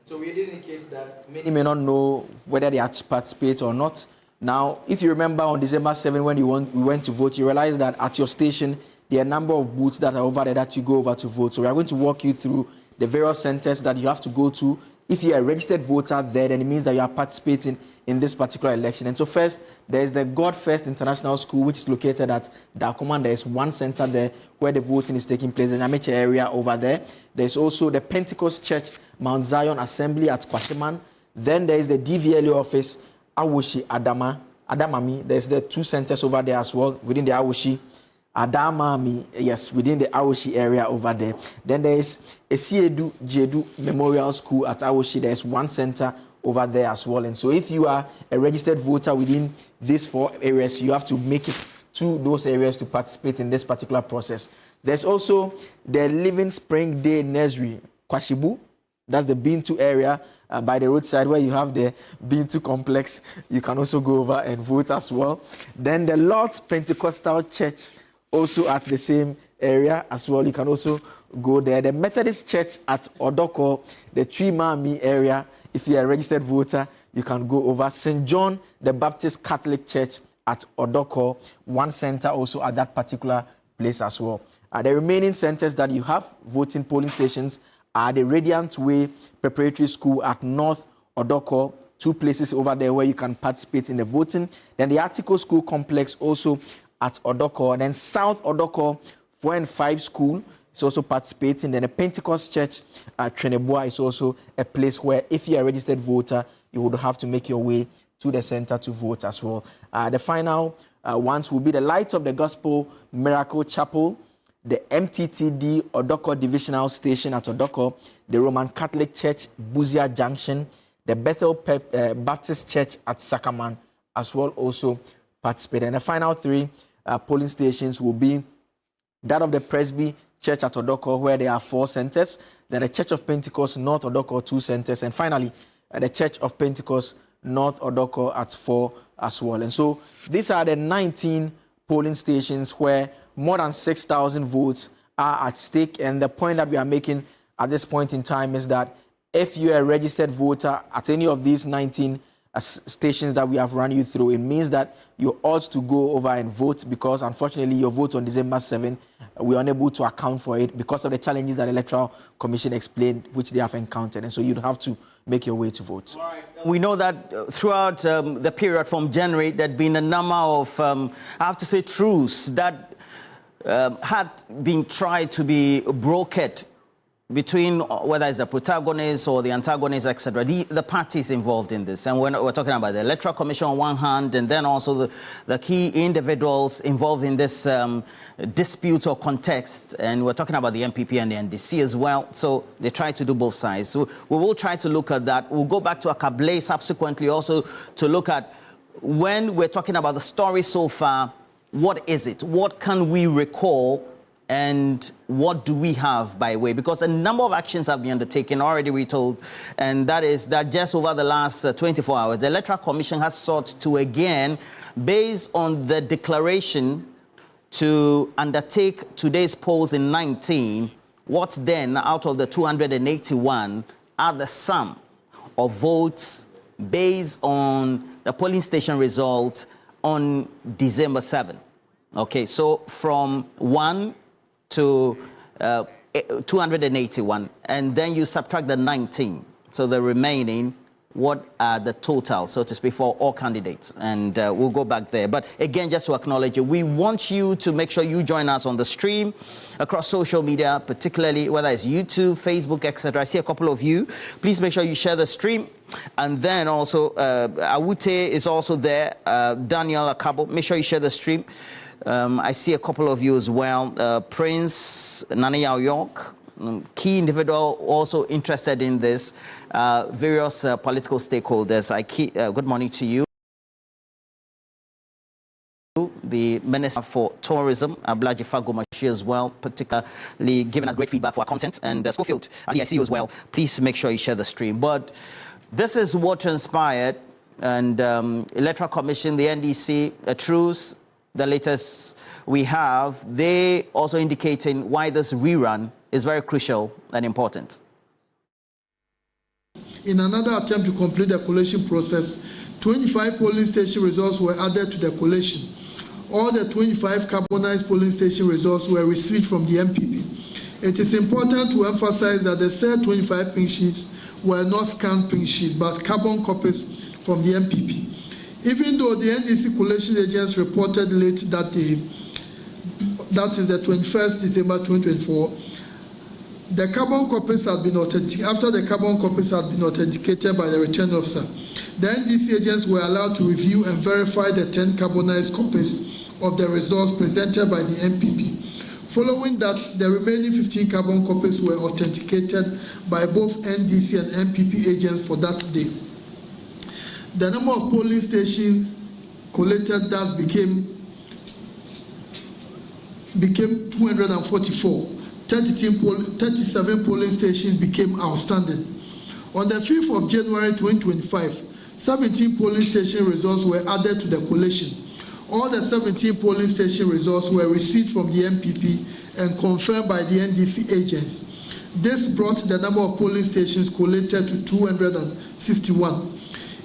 So we did indicate that many may not know whether they have to participate or not. Now, if you remember on December 7, when we went to vote, you realized that at your station, there are a number of booths that are over there that you go over to vote. So we are going to walk you through the various centers that you have to go to. If you are a registered voter there, then it means that you are participating in this particular election. And so first, there is the God First International School, which is located at Dakuma. There is one center there where the voting is taking place, the Nyameche area over there. There's also the Pentecost Church, Mount Zion Assembly at Kwashiman. Then there is the DVLA office, Awushi, Adamami. There's the two centers over there as well, within the Awushi. Adamami, yes, within the Awoshi area over there. Then there is Esiedu Jedu Memorial School at Awoshi. There's one center over there as well. And so if you are a registered voter within these four areas, you have to make it to those areas to participate in this particular process. There's also the Living Spring Day Nursery, Kwashibu. That's the Bintu area by the roadside where you have the Bintu complex. You can also go over and vote as well. Then the Lord's Pentecostal Church, also at the same area as well. You can also go there. The Methodist Church at Odoko, the Trimami area. If you're a registered voter, you can go over. St. John, the Baptist Catholic Church at Odoko, one center also at that particular place as well. The remaining centers that you have, voting polling stations, are the Radiant Way Preparatory School at North Odoko, two places over there where you can participate in the voting. Then the Article School Complex also at Odoko, and then South Odoko 4 and 5 school is also participating. Then the Pentecost Church at Treneboa is also a place where if you are a registered voter, you would have to make your way to the center to vote as well. The final ones will be the Light of the Gospel Miracle Chapel, the MTTD Odoko Divisional Station at Odoko, the Roman Catholic Church Buzia Junction, the Bethel Baptist Church at Sakaman as well also participate. And the final three polling stations will be that of the Presby Church at Odoko, where there are 4 centers, then the Church of Pentecost North Odoko 2 centers, and finally the Church of Pentecost North Odoko at 4 as well. And so these are the 19 polling stations where more than 6,000 votes are at stake. And the point that we are making at this point in time is that if you are a registered voter at any of these 19 stations that we have run you through, it means that you ought to go over and vote, because unfortunately your vote on December 7, we are unable to account for it because of the challenges that the Electoral Commission explained, which they have encountered. And so you'd have to make your way to vote. We know that throughout the period from January, there had been a number of, I have to say, truths that had been tried to be brokered between whether it's the protagonist or the antagonist, etc., the parties involved in this. And we're talking about the Electoral Commission on one hand, and then also the key individuals involved in this dispute or context. And we're talking about the MPP and the NDC as well. So they try to do both sides. So we will try to look at that. We'll go back to Akable subsequently also to look at, when we're talking about the story so far, what is it? What can we recall? And what do we have by way? Because a number of actions have been undertaken, already we told, and that is that just over the last 24 hours, the Electoral Commission has sought to again, based on the declaration to undertake today's polls in 19, what then out of the 281 are the sum of votes based on the polling station result on December 7. Okay, so from 1 to 281, and then you subtract the 19. So the remaining, what are the total, so to speak, for all candidates? And we'll go back there. But again, just to acknowledge you, we want you to make sure you join us on the stream across social media, particularly whether it's YouTube, Facebook, etc. I see a couple of you. Please make sure you share the stream. And then also, Awute is also there, Daniel Akabo. Make sure you share the stream. I see a couple of you as well. Prince Nanayao York, key individual also interested in this. Various political stakeholders. Good morning to you. The Minister for Tourism, Ablaji Fagomashi as well, particularly giving us great feedback for our content. And Schofield, I see you as well. Please make sure you share the stream. But this is what transpired. And Electoral Commission, the NDC, a truce, the latest we have, they also indicating why this rerun is very crucial and important. In another attempt to complete the collation process, 25 polling station results were added to the collation. All the 25 carbonized polling station results were received from the MPP. It is important to emphasize that the said 25 pink sheets were not scanned pink sheets, but carbon copies from the MPP. Even though the NDC collation agents reported late that day, that is the 21st December 2024, the carbon copies had been authenticated. After the carbon copies had been authenticated by the return officer, the NDC agents were allowed to review and verify the 10 carbonized copies of the results presented by the MPP. Following that, the remaining 15 carbon copies were authenticated by both NDC and MPP agents for that day. The number of polling stations collated thus became 244. 37 polling stations became outstanding. On the 5th of January 2025, 17 polling station results were added to the collation. All the 17 polling station results were received from the MPP and confirmed by the NDC agents. This brought the number of polling stations collated to 261.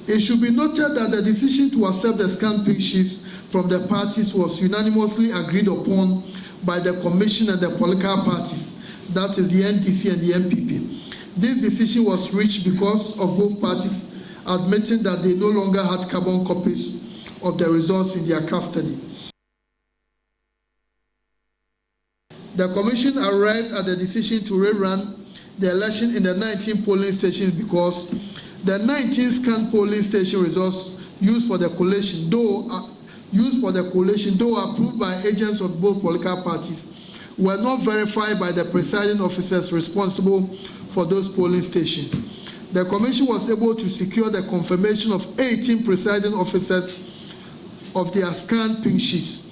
It should be noted that the decision to accept the scanned pink sheets from the parties was unanimously agreed upon by the Commission and the political parties, that is the NDC and the MPP. This decision was reached because of both parties admitting that they no longer had carbon copies of the results in their custody. The Commission arrived at the decision to rerun the election in the 19 polling stations because the 19 scanned polling station results used for the collation, though approved by agents of both political parties, were not verified by the presiding officers responsible for those polling stations. The Commission was able to secure the confirmation of 18 presiding officers of their scanned pink sheets.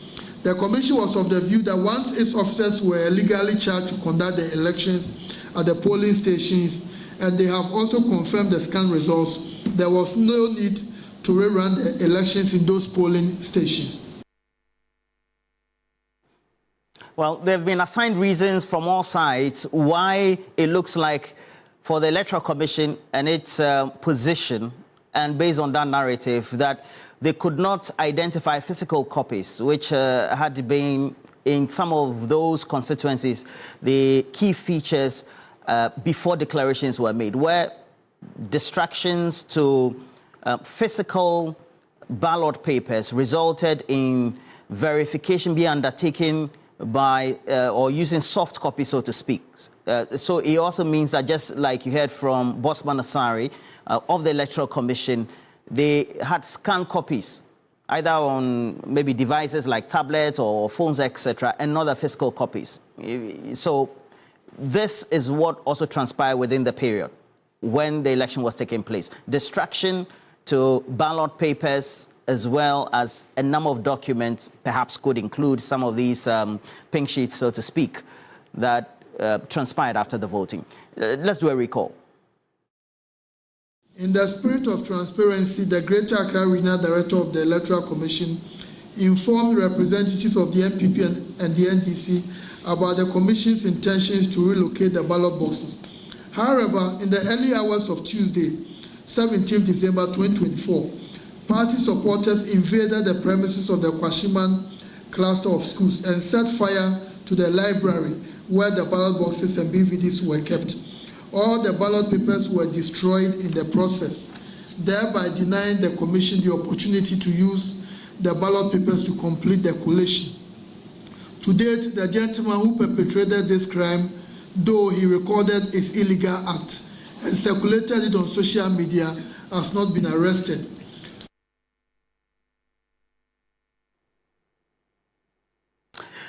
The Commission was of the view that once its officers were legally charged to conduct the elections at the polling stations, and they have also confirmed the scan results, there was no need to rerun the elections in those polling stations. Well, there have been assigned reasons from all sides why it looks like for the Electoral Commission and its position, and based on that narrative, that they could not identify physical copies, which had been in some of those constituencies the key features before declarations were made, where distractions to physical ballot papers resulted in verification being undertaken by or using soft copy, so to speak. So it also means that, just like you heard from Bosman Asari of the Electoral Commission, they had scanned copies, either on maybe devices like tablets or phones, etc., and not the physical copies. So this is what also transpired within the period when the election was taking place. Distraction to ballot papers, as well as a number of documents, perhaps could include some of these pink sheets, so to speak, that transpired after the voting. Let's do a recall. In the spirit of transparency, the Greater Accra Regional Director of the Electoral Commission informed representatives of the MPP and the NDC about the Commission's intentions to relocate the ballot boxes. However, in the early hours of Tuesday, 17 December 2024, party supporters invaded the premises of the Kwashiman cluster of schools and set fire to the library where the ballot boxes and BVDs were kept. All the ballot papers were destroyed in the process, thereby denying the Commission the opportunity to use the ballot papers to complete the collation. To date, the gentleman who perpetrated this crime, though he recorded its illegal act and circulated it on social media, has not been arrested.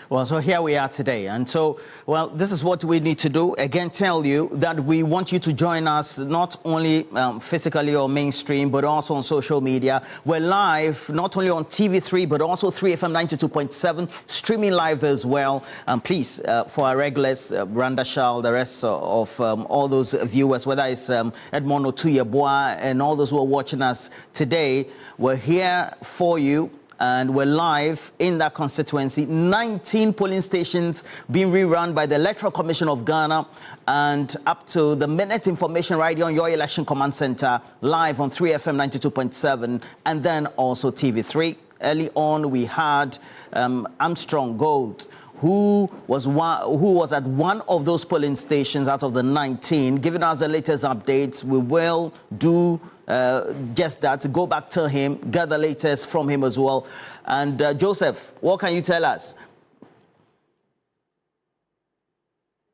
Well, so here we are today. And so, well, this is what we need to do. Again, tell you that we want you to join us not only physically or mainstream, but also on social media. We're live not only on TV3, but also 3FM 92.7, streaming live as well. Please, for our regulars, Branda Shal, the rest of all those viewers, whether it's Edmond Otuyeboa and all those who are watching us today, we're here for you. And we're live in that constituency. 19 polling stations being rerun by the Electoral Commission of Ghana, and up to the minute information right here on your election command center, live on 3FM 92.7, and then also TV3. Early on, we had Armstrong Gold, who was at one of those polling stations out of the 19, giving us the latest updates. We will do just that, go back to him, get the latest from him as well. And Joseph, what can you tell us?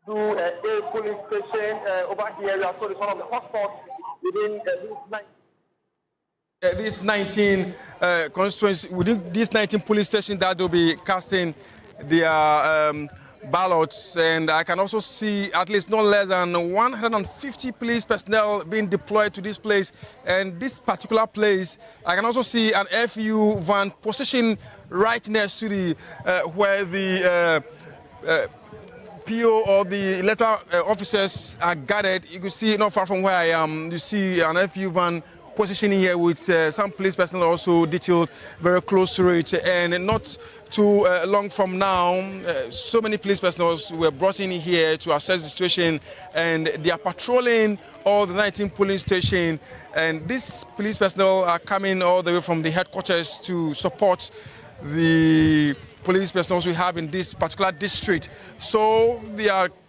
To a police station over here, we are told it's one of the hotspots within these 19 constituencies, within these 19 police stations that will be casting their ballots, and I can also see at least no less than 150 police personnel being deployed to this place. And this particular place, I can also see an FU van positioned right next to the where the PO or the electoral officers are gathered. You can see not far from where I am, you see an FU van positioning here with some police personnel also detailed very close to it. And not too long from now, so many police personnel were brought in here to assess the situation, and they are patrolling all the 19 polling stations. And these police personnel are coming all the way from the headquarters to support the police personnel we have in this particular district. So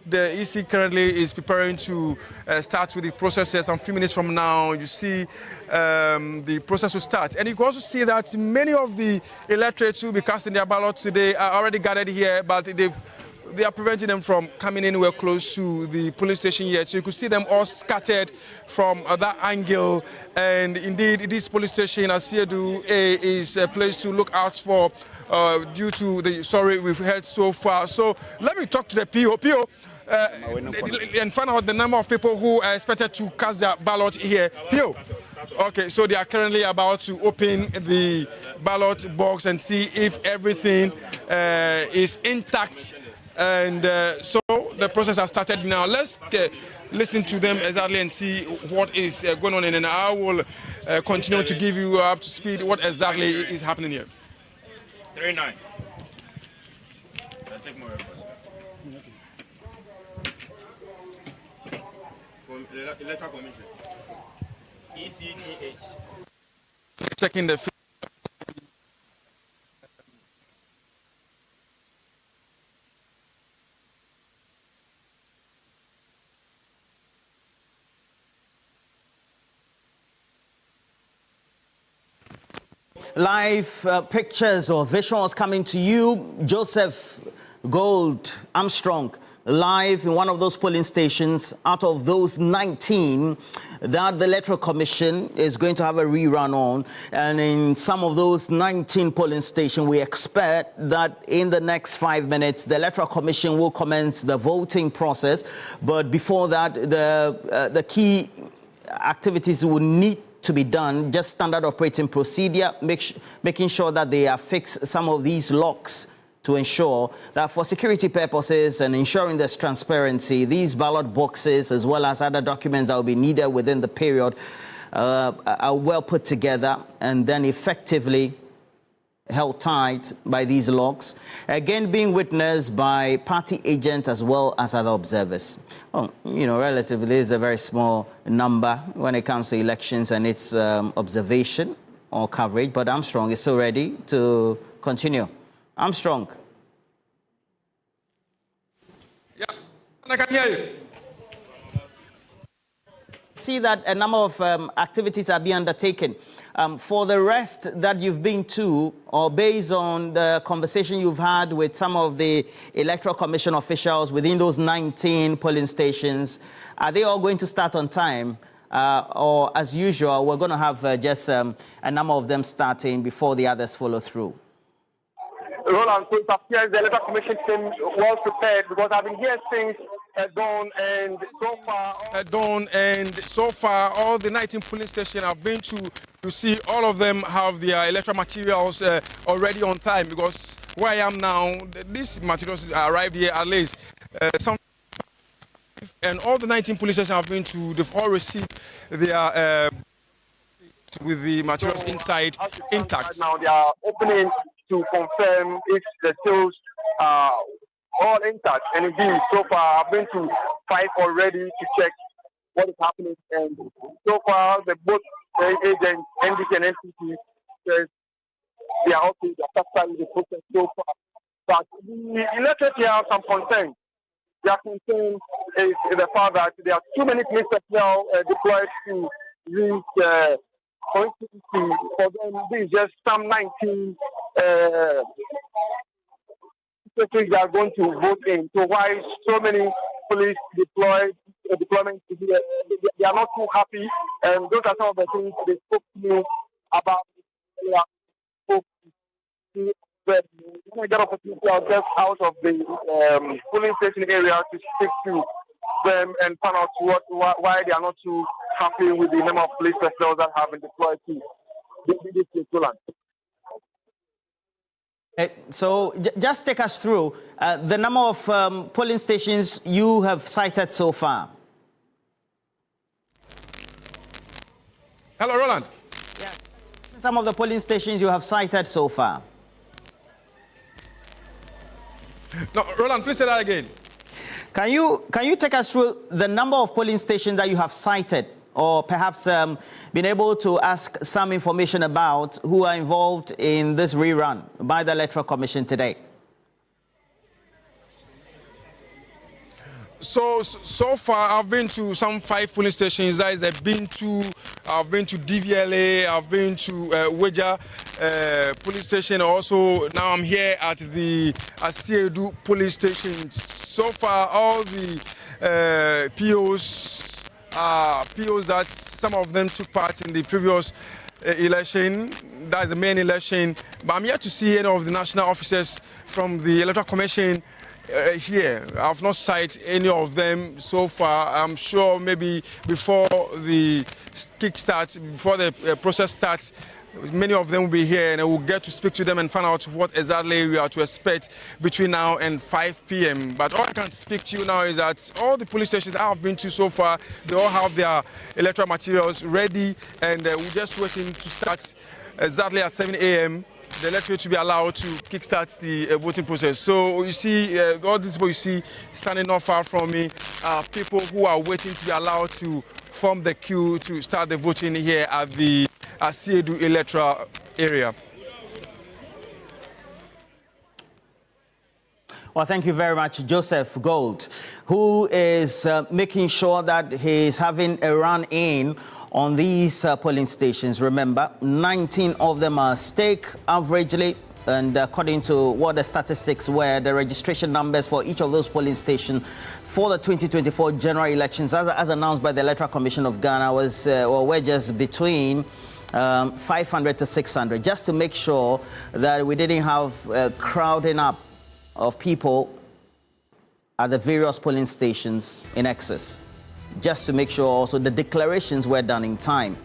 the EC currently is preparing to start with the process. Some few minutes from now, you see the process will start. And you can also see that many of the electorates who will be casting their ballots today are already gathered here, but they are preventing them from coming anywhere close to the police station yet. So you could see them all scattered from that angle. And indeed, this police station, Asiedu A, is a place to look out for due to the story we've heard so far. So let me talk to the PO. And find out the number of people who are expected to cast their ballot here. PO. Okay, so they are currently about to open the ballot box and see if everything is intact. And so the process has started now. Let's listen to them exactly and see what is going on. And then I will continue to give you up to speed what exactly is happening here. 39. Let's take more of us. Electoral Commission. ECEH. Checking the live pictures or visuals coming to you. Joseph, Gold Armstrong, live in one of those polling stations out of those 19 that the Electoral Commission is going to have a rerun on. And in some of those 19 polling stations, we expect that in the next 5 minutes, the Electoral Commission will commence the voting process. But before that, the key activities will need to be done, just standard operating procedure, making sure that they affix some of these locks to ensure that for security purposes and ensuring there's transparency, these ballot boxes as well as other documents that will be needed within the period are well put together and then effectively held tight by these locks, again being witnessed by party agents as well as other observers. Well, you know, relatively is a very small number when it comes to elections and its observation or coverage, but Armstrong is still ready to continue. Armstrong. Yeah, and I can hear you. See that a number of activities are being undertaken. For the rest that you've been to, or based on the conversation you've had with some of the Electoral Commission officials within those 19 polling stations, are they all going to start on time? Or as usual, we're going to have just a number of them starting before the others follow through? Roland, so it appears the Electoral Commission team well prepared because I've been here since dawn, and so far all the 19 polling stations I've been to, you see all of them have their electoral materials already on time, because where I am now, these materials arrived here at least and all the 19 polling stations I've been to, they've all received their with the materials inside intact. Right now they are opening to confirm if the sales are all intact. And indeed, so far I've been to 5 already to check what is happening. And so far, both agents, NDC and NCC, says they are okay, they are satisfied with the process so far. But the electorate here have some concern. Their concern is the fact that there are too many police personnel deployed to reach constituency. For them, this is just some 19 they are going to vote in. So why so many police deployment? They are not too happy, and those are some of the things they spoke to me about. When I get opportunity, I'll get out of the polling station area to speak to them and find out why they are not too happy with the number of police personnel that have been deployed to this Poland. So just take us through the number of polling stations you have cited so far. Hello, Roland. Yes. Some of the polling stations you have cited so far. No, Roland, please say that again. Can you take us through the number of polling stations that you have cited, or perhaps been able to ask some information about who are involved in this rerun by the Electoral Commission today? So far, I've been to some 5 polling stations. That is, I've been to DVLA, I've been to Weja police station. Also, now I'm here at the Asiedu police station. So far, all the POs that some of them took part in the previous election. That is the main election. But I'm yet to see any of the national officers from the Electoral Commission here. I've not sighted any of them so far. I'm sure maybe before the before the process starts, many of them will be here, and I will get to speak to them and find out what exactly we are to expect between now and 5 p.m. But all I can speak to you now is that all the police stations I have been to so far, they all have their electoral materials ready, and we're just waiting to start exactly at 7 a.m. the electorate to be allowed to kickstart the voting process. So you see, all these people you see standing not far from me are people who are waiting to be allowed to form the queue to start the voting here at the Asiedu electoral area. Well, thank you very much, Joseph Gold, who is making sure that he's having a run-in on these polling stations. Remember, 19 of them are stake, averagely And according to what the statistics were, the registration numbers for each of those polling stations for the 2024 general elections, as announced by the Electoral Commission of Ghana, was were just between 500 to 600, just to make sure that we didn't have crowding up of people at the various polling stations in excess, just to make sure also the declarations were done in time.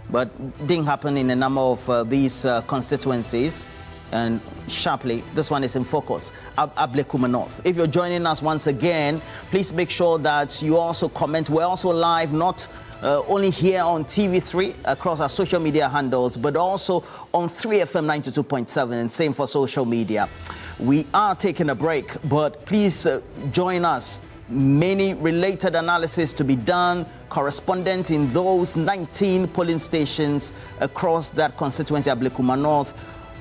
But didn't happen in a number of these constituencies. And sharply, this one is in focus, Ablekuma North. If you're joining us once again, please make sure that you also comment. We're also live, not only here on TV3 across our social media handles, but also on 3FM 92.7, and same for social media. We are taking a break, but please join us. Many related analysis to be done, correspondent in those 19 polling stations across that constituency, Ablekuma North,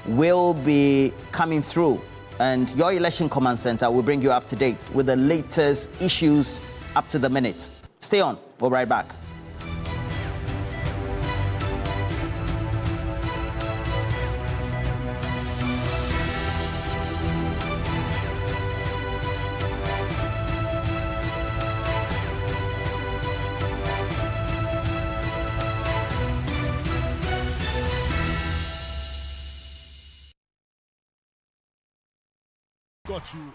will be coming through, and your election command center will bring you up to date with the latest issues up to the minute. Stay on, we'll be right back. Got you.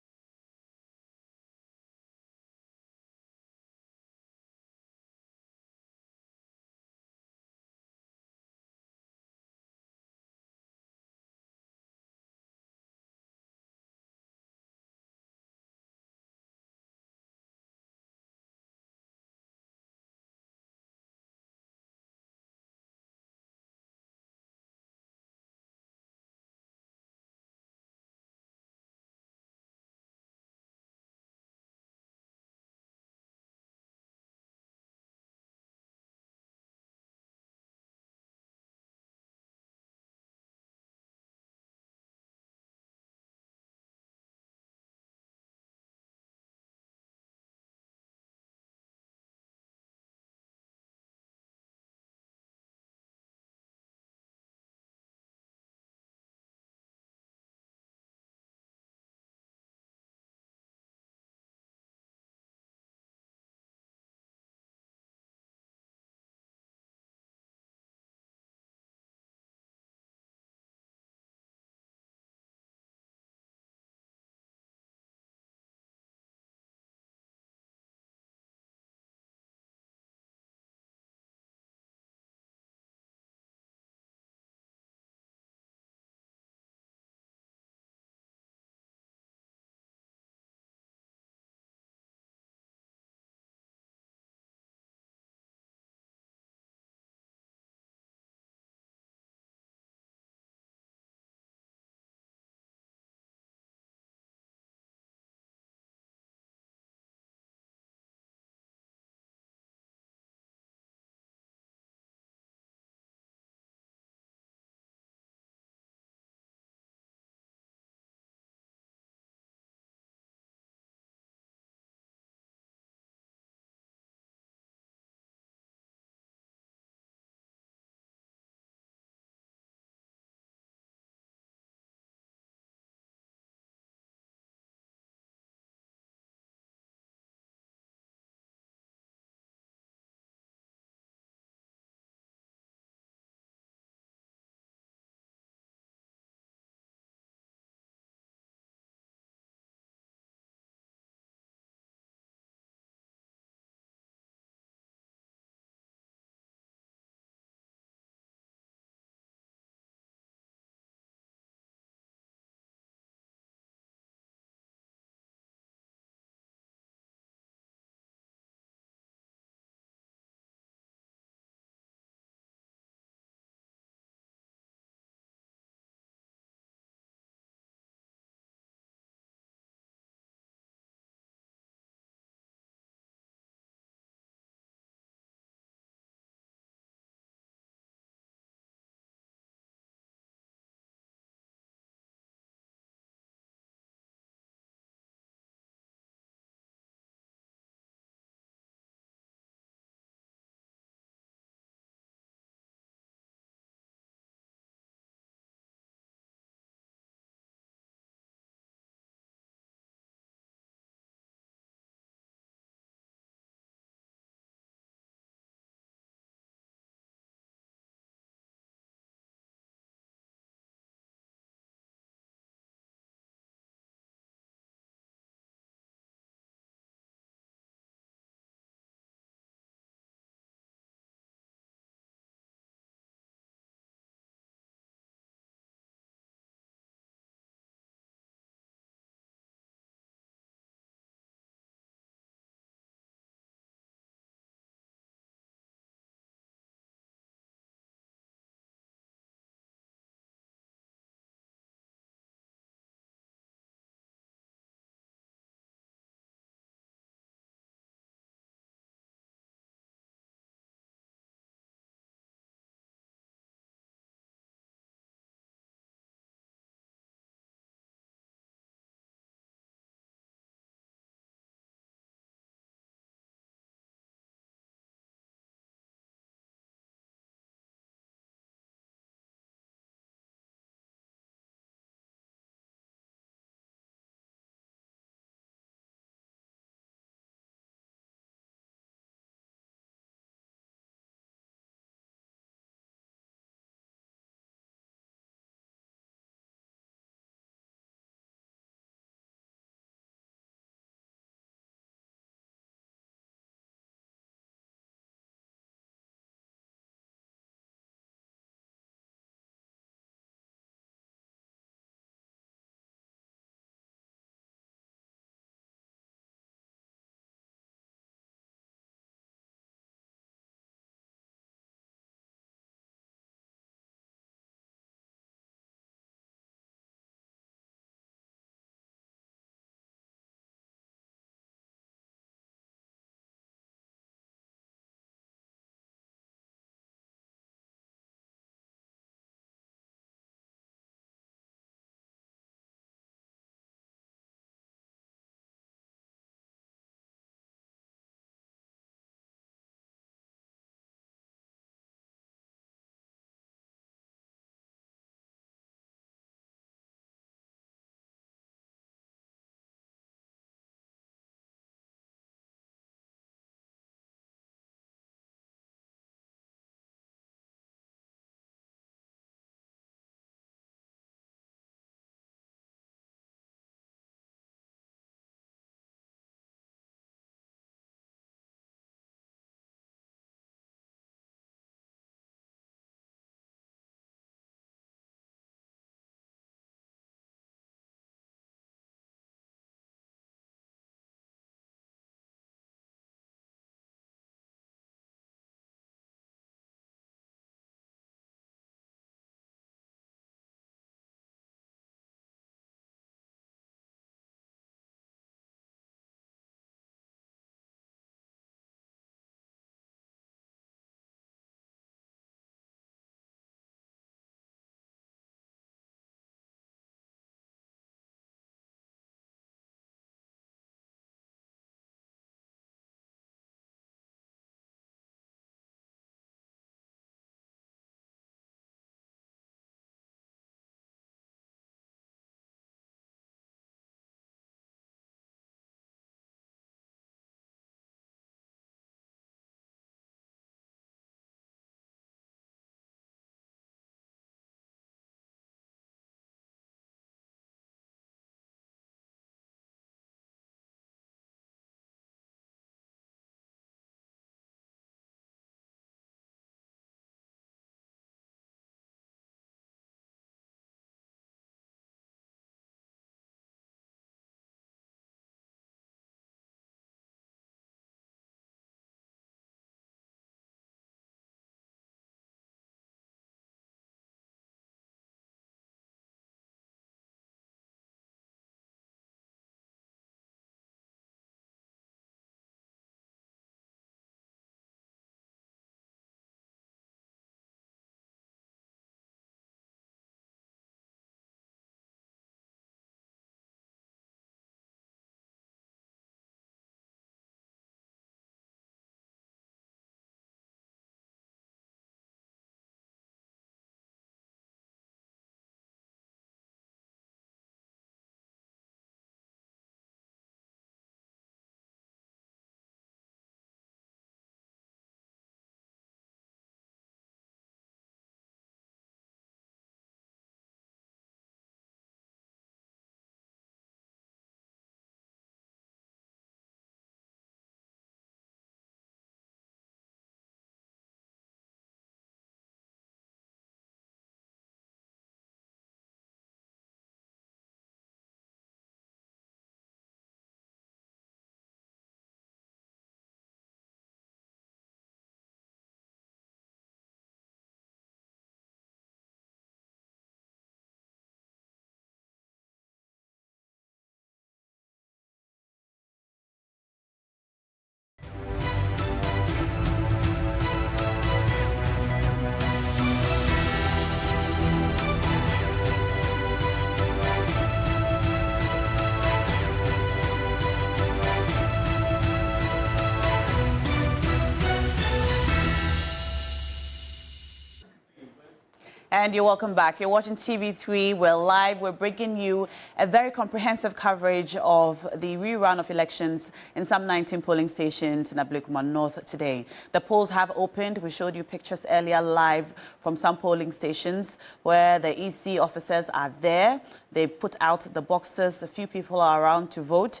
And you're welcome back. You're watching TV3. We're live. We're bringing you a very comprehensive coverage of the rerun of elections in some 19 polling stations in Ablekuma North today. The polls have opened. We showed you pictures earlier live from some polling stations where the EC officers are there. They put out the boxes. A few people are around to vote.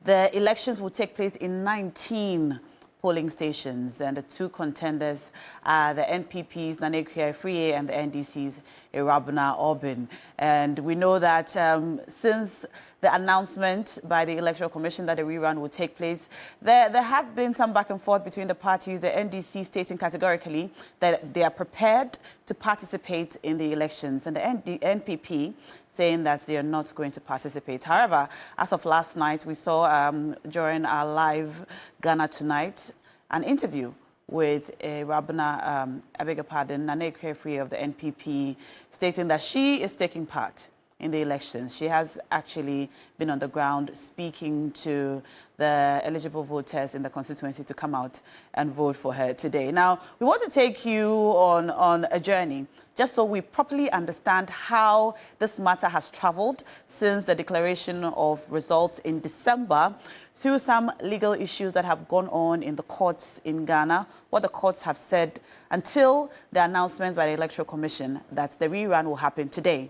The elections will take place in 19 polling stations, and the two contenders are the NPP's Nane Kufuor and the NDC's Irabuna Obin. And we know that since the announcement by the Electoral Commission that the rerun will take place, there have been some back and forth between the parties, the NDC stating categorically that they are prepared to participate in the elections, and the NPP saying that they are not going to participate. However, as of last night, we saw during our live Ghana Tonight an interview with Rabana, Nane Kufuor of the NPP, stating that she is taking part in the elections. She has actually been on the ground speaking to the eligible voters in the constituency to come out and vote for her today. Now, we want to take you on a journey just so we properly understand how this matter has traveled since the declaration of results in December, through some legal issues that have gone on in the courts in Ghana, what the courts have said, until the announcements by the Electoral Commission that the rerun will happen today,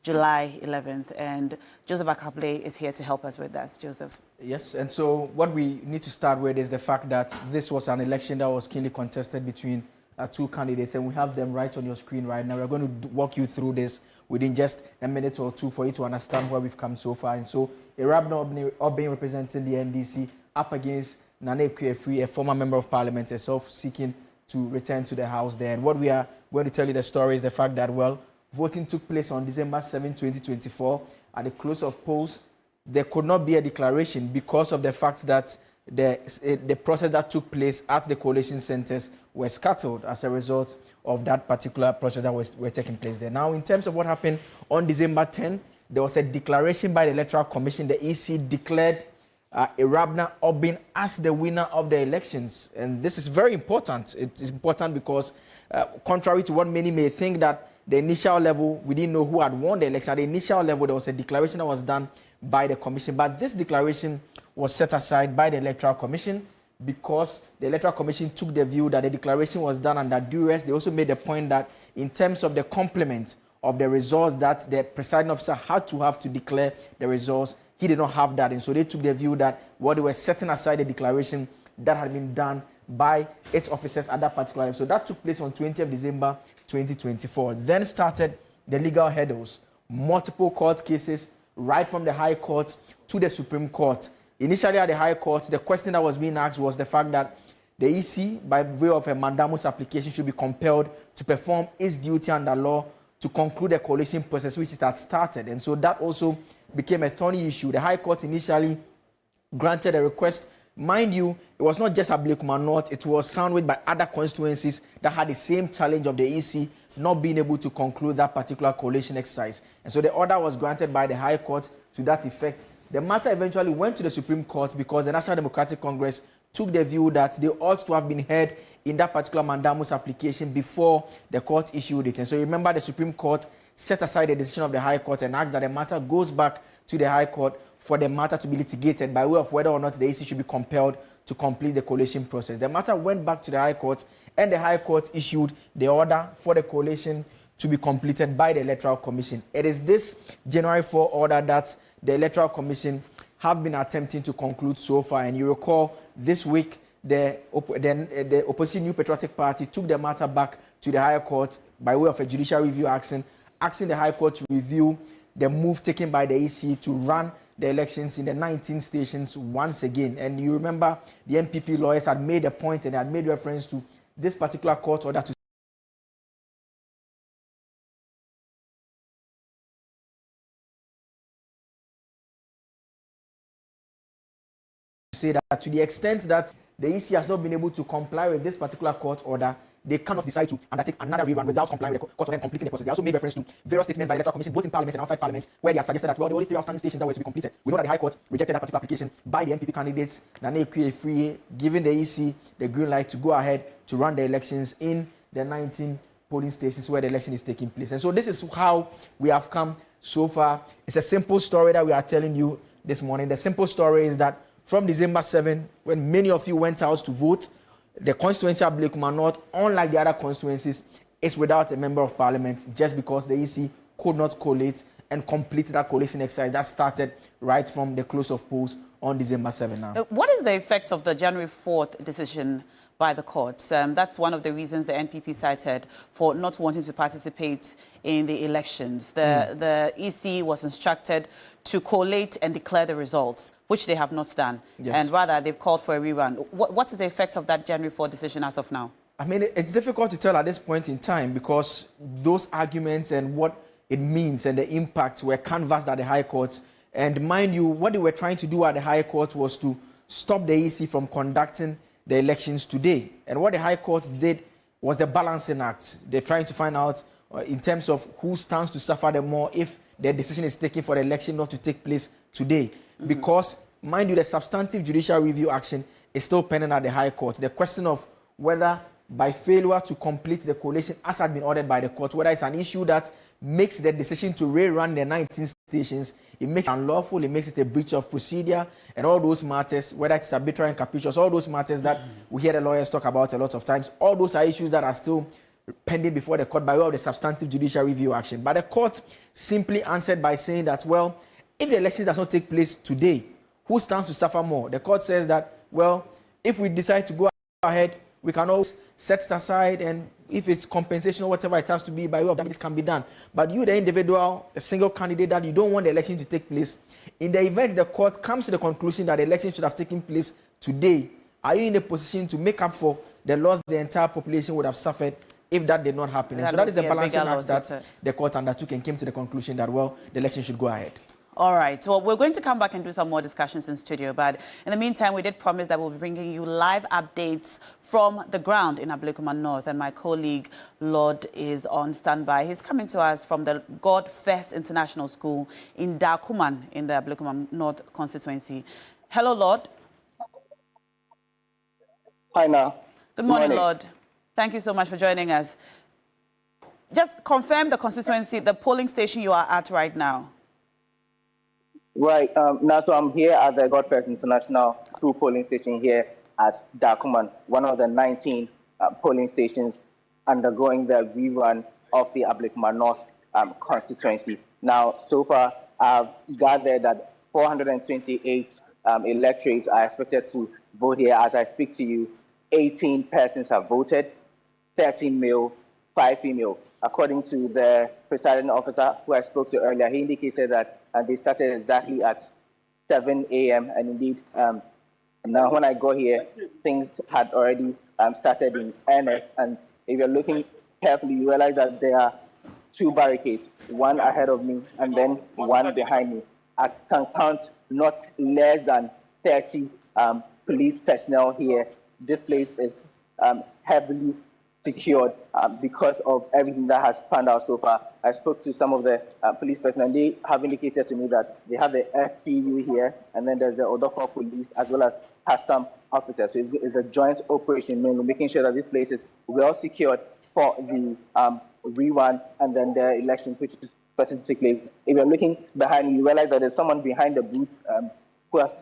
July 11th. And Joseph Akable is here to help us with that. Joseph. Yes, and so what we need to start with is the fact that this was an election that was keenly contested between two candidates, and we have them right on your screen right now. We're going to walk you through this within just a minute or two for you to understand where we've come so far. And so, Irabuna Obin representing the NDC up against Nane Kufuor, a former member of parliament, herself seeking to return to the house there. And what we are going to tell you the story is the fact that, well, voting took place on December 7, 2024. At the close of polls, there could not be a declaration because of the fact that the process that took place at the coalition centers were scattered as a result of that particular process that were taking place there. Now, in terms of what happened on December 10, there was a declaration by the Electoral Commission. The EC declared Irabuna Obin as the winner of the elections. And this is very important. It is important because contrary to what many may think, that the initial level, we didn't know who had won the election. At the initial level, there was a declaration that was done by the commission. But this declaration was set aside by the Electoral Commission because the Electoral Commission took the view that the declaration was done under duress. They also made the point that in terms of the complement of the results that the presiding officer had to have to declare the results, he did not have that. And so they took the view that what they were setting aside the declaration that had been done by its officers at that particular level. So that took place on 20th December 2024. Then started the legal hurdles, multiple court cases, right from the High Court to the Supreme Court. Initially at the High Court, the question that was being asked was the fact that the EC, by way of a mandamus application, should be compelled to perform its duty under law to conclude the coalition process, which it had started. And so that also became a thorny issue. The High Court initially granted a request. Mind you, it was not just Ablekuma North, it was sounded by other constituencies that had the same challenge of the EC not being able to conclude that particular coalition exercise. And so the order was granted by the High Court to that effect. The matter eventually went to the Supreme Court because the National Democratic Congress took the view that they ought to have been heard in that particular mandamus application before the court issued it. And so remember, the Supreme Court set aside the decision of the High Court and asked that the matter goes back to the High Court for the matter to be litigated by way of whether or not the EC should be compelled to complete the coalition process. The matter went back to the High Court, and the High Court issued the order for the coalition to be completed by the Electoral Commission. It is this January 4 order that the Electoral Commission have been attempting to conclude so far. And you recall this week, the opposition New Patriotic Party took the matter back to the High Court by way of a judicial review asking the High Court to review the move taken by the EC to run the elections in the 19 stations once again. And you remember the NPP lawyers had made a point and had made reference to this particular court order to say that to the extent that the EC has not been able to comply with this particular court order, they cannot decide to undertake another rerun without complying with the court order and completing the process. They also made reference to various statements by the Electoral Commission, both in Parliament and outside Parliament, where they had suggested that, well, the only 3 outstanding stations that were to be completed. We know that the High Court rejected that particular application by the NPP candidates, Nane Kufuor, giving the EC the green light to go ahead to run the elections in the 19 polling stations where the election is taking place. And so this is how we have come so far. It's a simple story that we are telling you this morning. The simple story is that from December 7, when many of you went out to vote, the constituency of Ablekuma North, unlike the other constituencies, is without a member of parliament just because the EC could not collate and complete that coalition exercise that started right from the close of polls on December 7 now. What is the effect of the January 4th decision by the courts? That's one of the reasons the NPP cited for not wanting to participate in the elections. The EC was instructed to collate and declare the results, which they have not done. Yes. And rather, they've called for a rerun. What is the effect of that January 4th decision as of now? I mean, it's difficult to tell at this point in time because those arguments and what it means and the impacts were canvassed at the High Court. And mind you, what they were trying to do at the High Court was to stop the EC from conducting the elections today. And what the High Court did was the balancing act. They're trying to find out in terms of who stands to suffer the more if their decision is taken for the election not to take place today. Because, mind you, the substantive judicial review action is still pending at the High Court. The question of whether by failure to complete the coalition as had been ordered by the court, whether it's an issue that makes the decision to rerun the 19 stations, it makes it unlawful, it makes it a breach of procedure, and all those matters, whether it's arbitrary and capricious, all those matters that we hear the lawyers talk about a lot of times, all those are issues that are still pending before the court by way of the substantive judicial review action. But the court simply answered by saying that, well, if the election does not take place today, who stands to suffer more? The court says that, well, if we decide to go ahead, we can always set it aside, and if it's compensation or whatever it has to be by way of that, this can be done. But you, the individual, a single candidate that you don't want the election to take place, in the event the court comes to the conclusion that the election should have taken place today, are you in a position to make up for the loss the entire population would have suffered if that did not happen? And so that is the balancing act that the court undertook and came to the conclusion that, well, the election should go ahead. All right. Well, we're going to come back and do some more discussions in studio. But in the meantime, we did promise that we'll be bringing you live updates from the ground in Ablekuma North. And my colleague, Lord, is on standby. He's coming to us from the God First International School in Dakuman in the Ablekuma North constituency. Hello, Lord. Hi, now. Good morning, Lord. Thank you so much for joining us. Just confirm the constituency, the polling station you are at right now. Right. Now, so I'm here at the God First International School polling station here at Dakuman, one of the 19 polling stations undergoing the rerun of the Ablekuma North constituency. Now, so far, I've gathered that 428 electorates are expected to vote here. As I speak to you, 18 persons have voted, 13 male, 5 female. According to the presiding officer who I spoke to earlier, he indicated that they started exactly at 7 a.m. And indeed, now when I got here, things had already started in earnest. And if you're looking carefully, you realize that there are 2 barricades, one ahead of me and then one behind me. I can count not less than 30 police personnel here. This place is heavily secured because of everything that has panned out so far. I spoke to some of the police personnel, and they have indicated to me that they have the FPU here, and then there's the Odofo police as well as custom officers. So it's a joint operation, mainly making sure that this place is well secured for the rerun and then the elections, which is expected to take place. If you're looking behind you, you realize that there's someone behind the booth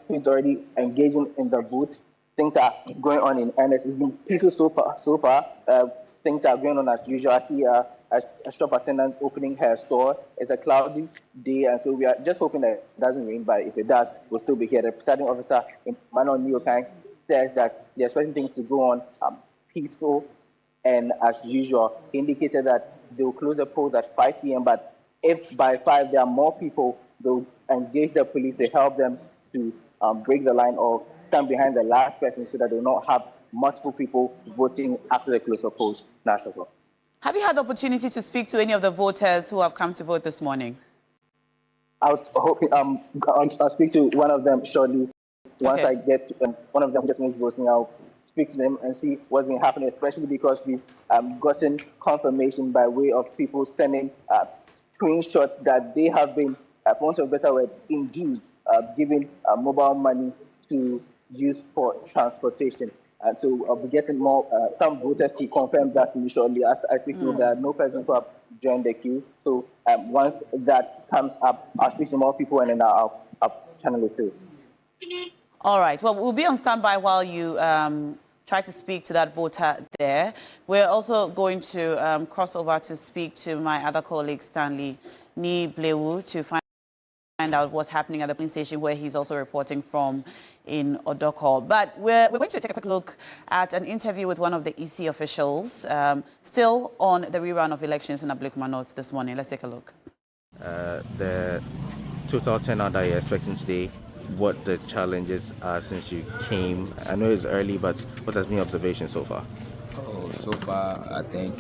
who's already engaging in the booth. Things are going on in earnest. It's been peaceful so far. Things are going on as usual. I see a shop attendant opening her store. It's a cloudy day, and so we are just hoping that it doesn't rain, but if it does, we'll still be here. The presiding officer in Manuel Neokai says that they're expecting things to go on peaceful and as usual. He indicated that they will close the polls at 5 p.m., but if by 5 there are more people, they'll engage the police to help them to break the line or stand behind the last person so that they will not have multiple people voting after the close of polls. Have you had the opportunity to speak to any of the voters who have come to vote this morning? I was hoping I'll speak to one of them shortly. Once I get one of them just moved voting, I'll speak to them and see what's been happening, especially because we've gotten confirmation by way of people sending screenshots that they have been, for want of a better word, induced, giving mobile money to use for transportation. So I'll be getting more some voters to confirm that initially. As I speak to you, there are no persons who have joined the queue. So once that comes up, I'll speak to more people and then I'll channel it through. All right. Well, we'll be on standby while you try to speak to that voter there. We're also going to cross over to speak to my other colleague, Stanley Niblewu, to find out what's happening at the police station where he's also reporting from in Odoko. But we're going to take a quick look at an interview with one of the EC officials, still on the rerun of elections in Ablekuma North this morning. Let's take a look. The total turnout that you're expecting today, what the challenges are since you came. I know it's early, but what has been your observation so far? Oh, so far, I think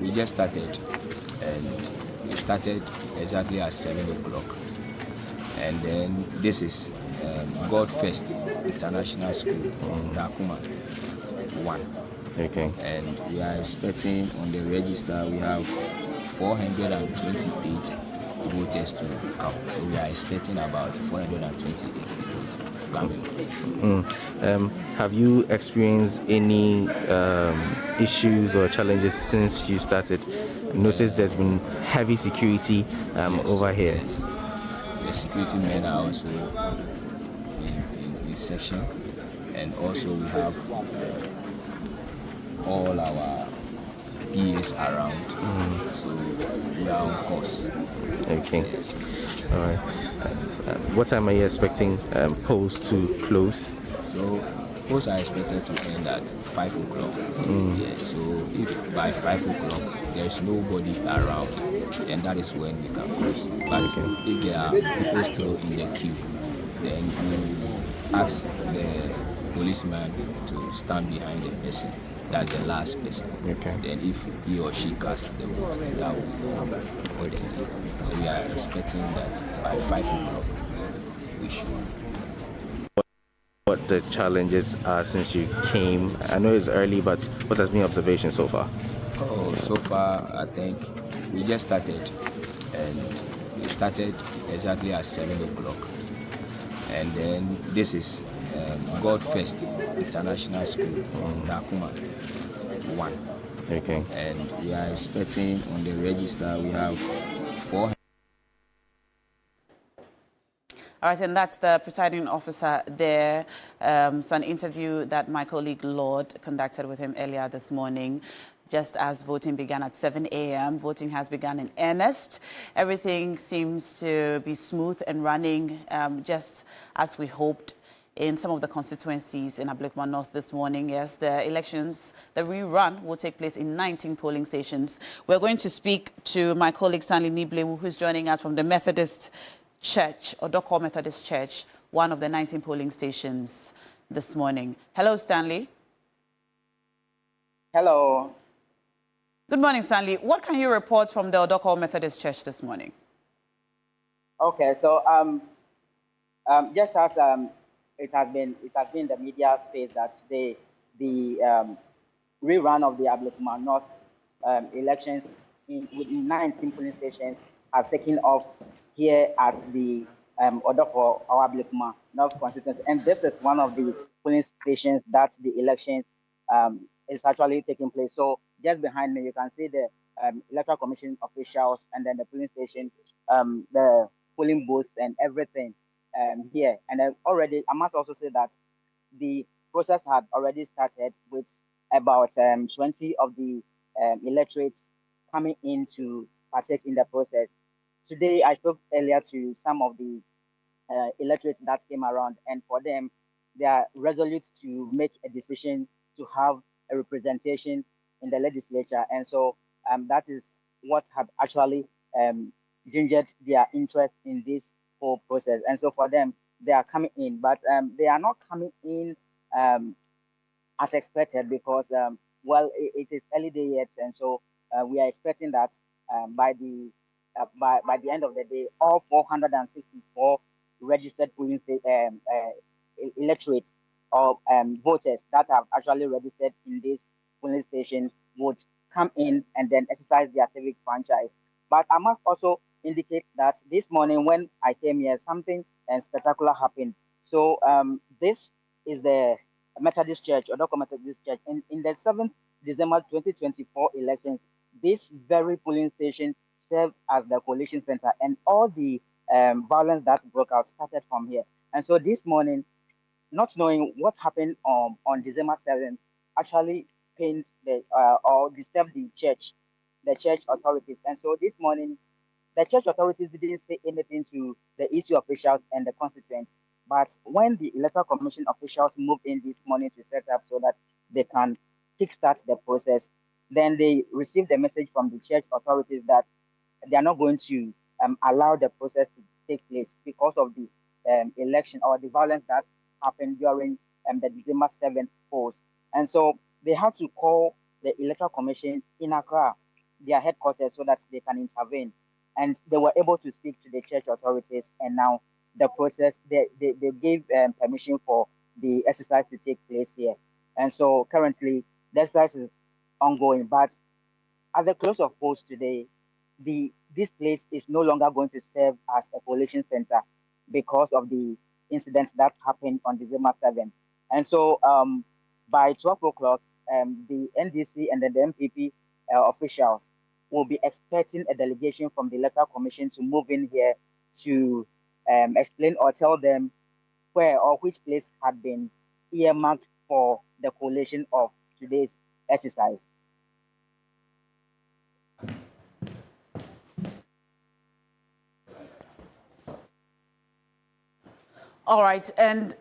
we just started, and we started exactly at 7 o'clock. And then this is God First International School in Dakuma 1. Okay. And we are expecting on the register, we have 428 voters to count. So we are expecting about 428 people to come in. Have you experienced any issues or challenges since you started? Notice there's been heavy security over here. The security men are also in this section, and also we have all our PAs around, so we are on course. Okay. All right. What time are you expecting polls to close? So polls are expected to end at 5 o'clock. Yeah, so if by 5 o'clock there's nobody around, and that is when we can close. But if there are people still in the queue, then we ask the policeman to stand behind the person. That's the last person. Okay. Then if he or she casts the vote, that will come back for them. So we are expecting that by 5 o'clock we should. What the challenges are since you came. I know it's early, but what has been your observation so far? Oh, so far I think we just started, and we started exactly at 7 o'clock. And then this is God First International School in Dakuma 1. Okay. And we are expecting on the register, we have 4. All right, and that's the presiding officer there. It's an interview that my colleague Lord conducted with him earlier this morning. Just as voting began at 7 a.m., voting has begun in earnest. Everything seems to be smooth and running just as we hoped in some of the constituencies in Ablekuma North this morning. Yes, the elections, the rerun, will take place in 19 polling stations. We're going to speak to my colleague Stanley Niblewu, who's joining us from the Methodist Church, Odoko Methodist Church, one of the 19 polling stations this morning. Hello, Stanley. Hello. Good morning, Stanley. What can you report from the Odoko Methodist Church this morning? Okay, so just as it has been in the media space that today the rerun of the Ablekuma North elections in 19 polling stations have taken off here at the Odoko or Ablekuma North constituency, and this is one of the polling stations that the elections is actually taking place. So just behind me, you can see the Electoral Commission officials and then the polling station, the polling booths and everything here. And then already, I must also say that the process had already started with about 20 of the electorates coming in to partake in the process. Today, I spoke earlier to some of the electorates that came around, and for them, they are resolute to make a decision to have a representation in the legislature, and so that is what have actually gingered their interest in this whole process. And so for them, they are coming in, but they are not coming in as expected because, well, it is early day yet, and so we are expecting that by the end of the day, all 464 registered polling electorates or voters that have actually registered in this polling station would come in and then exercise their civic franchise. But I must also indicate that this morning when I came here, something spectacular happened. So this is the Methodist Church, Odoko Methodist Church. And in the 7th December 2024 elections, this very polling station served as the coalition center, and all the violence that broke out started from here. And so this morning, not knowing what happened on December 7th, actually pained or disturbed the church authorities. And so this morning, the church authorities didn't say anything to the issue officials and the constituents. But when the Electoral Commission officials moved in this morning to set up so that they can kickstart the process, then they received a message from the church authorities that they are not going to allow the process to take place because of the election or the violence that happened during the December 7th polls. And so they had to call the Electoral Commission in Accra, their headquarters, so that they can intervene. And they were able to speak to the church authorities, and now the process, they gave permission for the exercise to take place here. And so currently, the exercise is ongoing. But at the close of polls today, this place is no longer going to serve as a coalition center because of the incident that happened on December 7th. And so by 12 o'clock, the NDC and then the MPP officials will be expecting a delegation from the Electoral Commission to move in here to explain or tell them where or which place had been earmarked for the collation of today's exercise. All right, and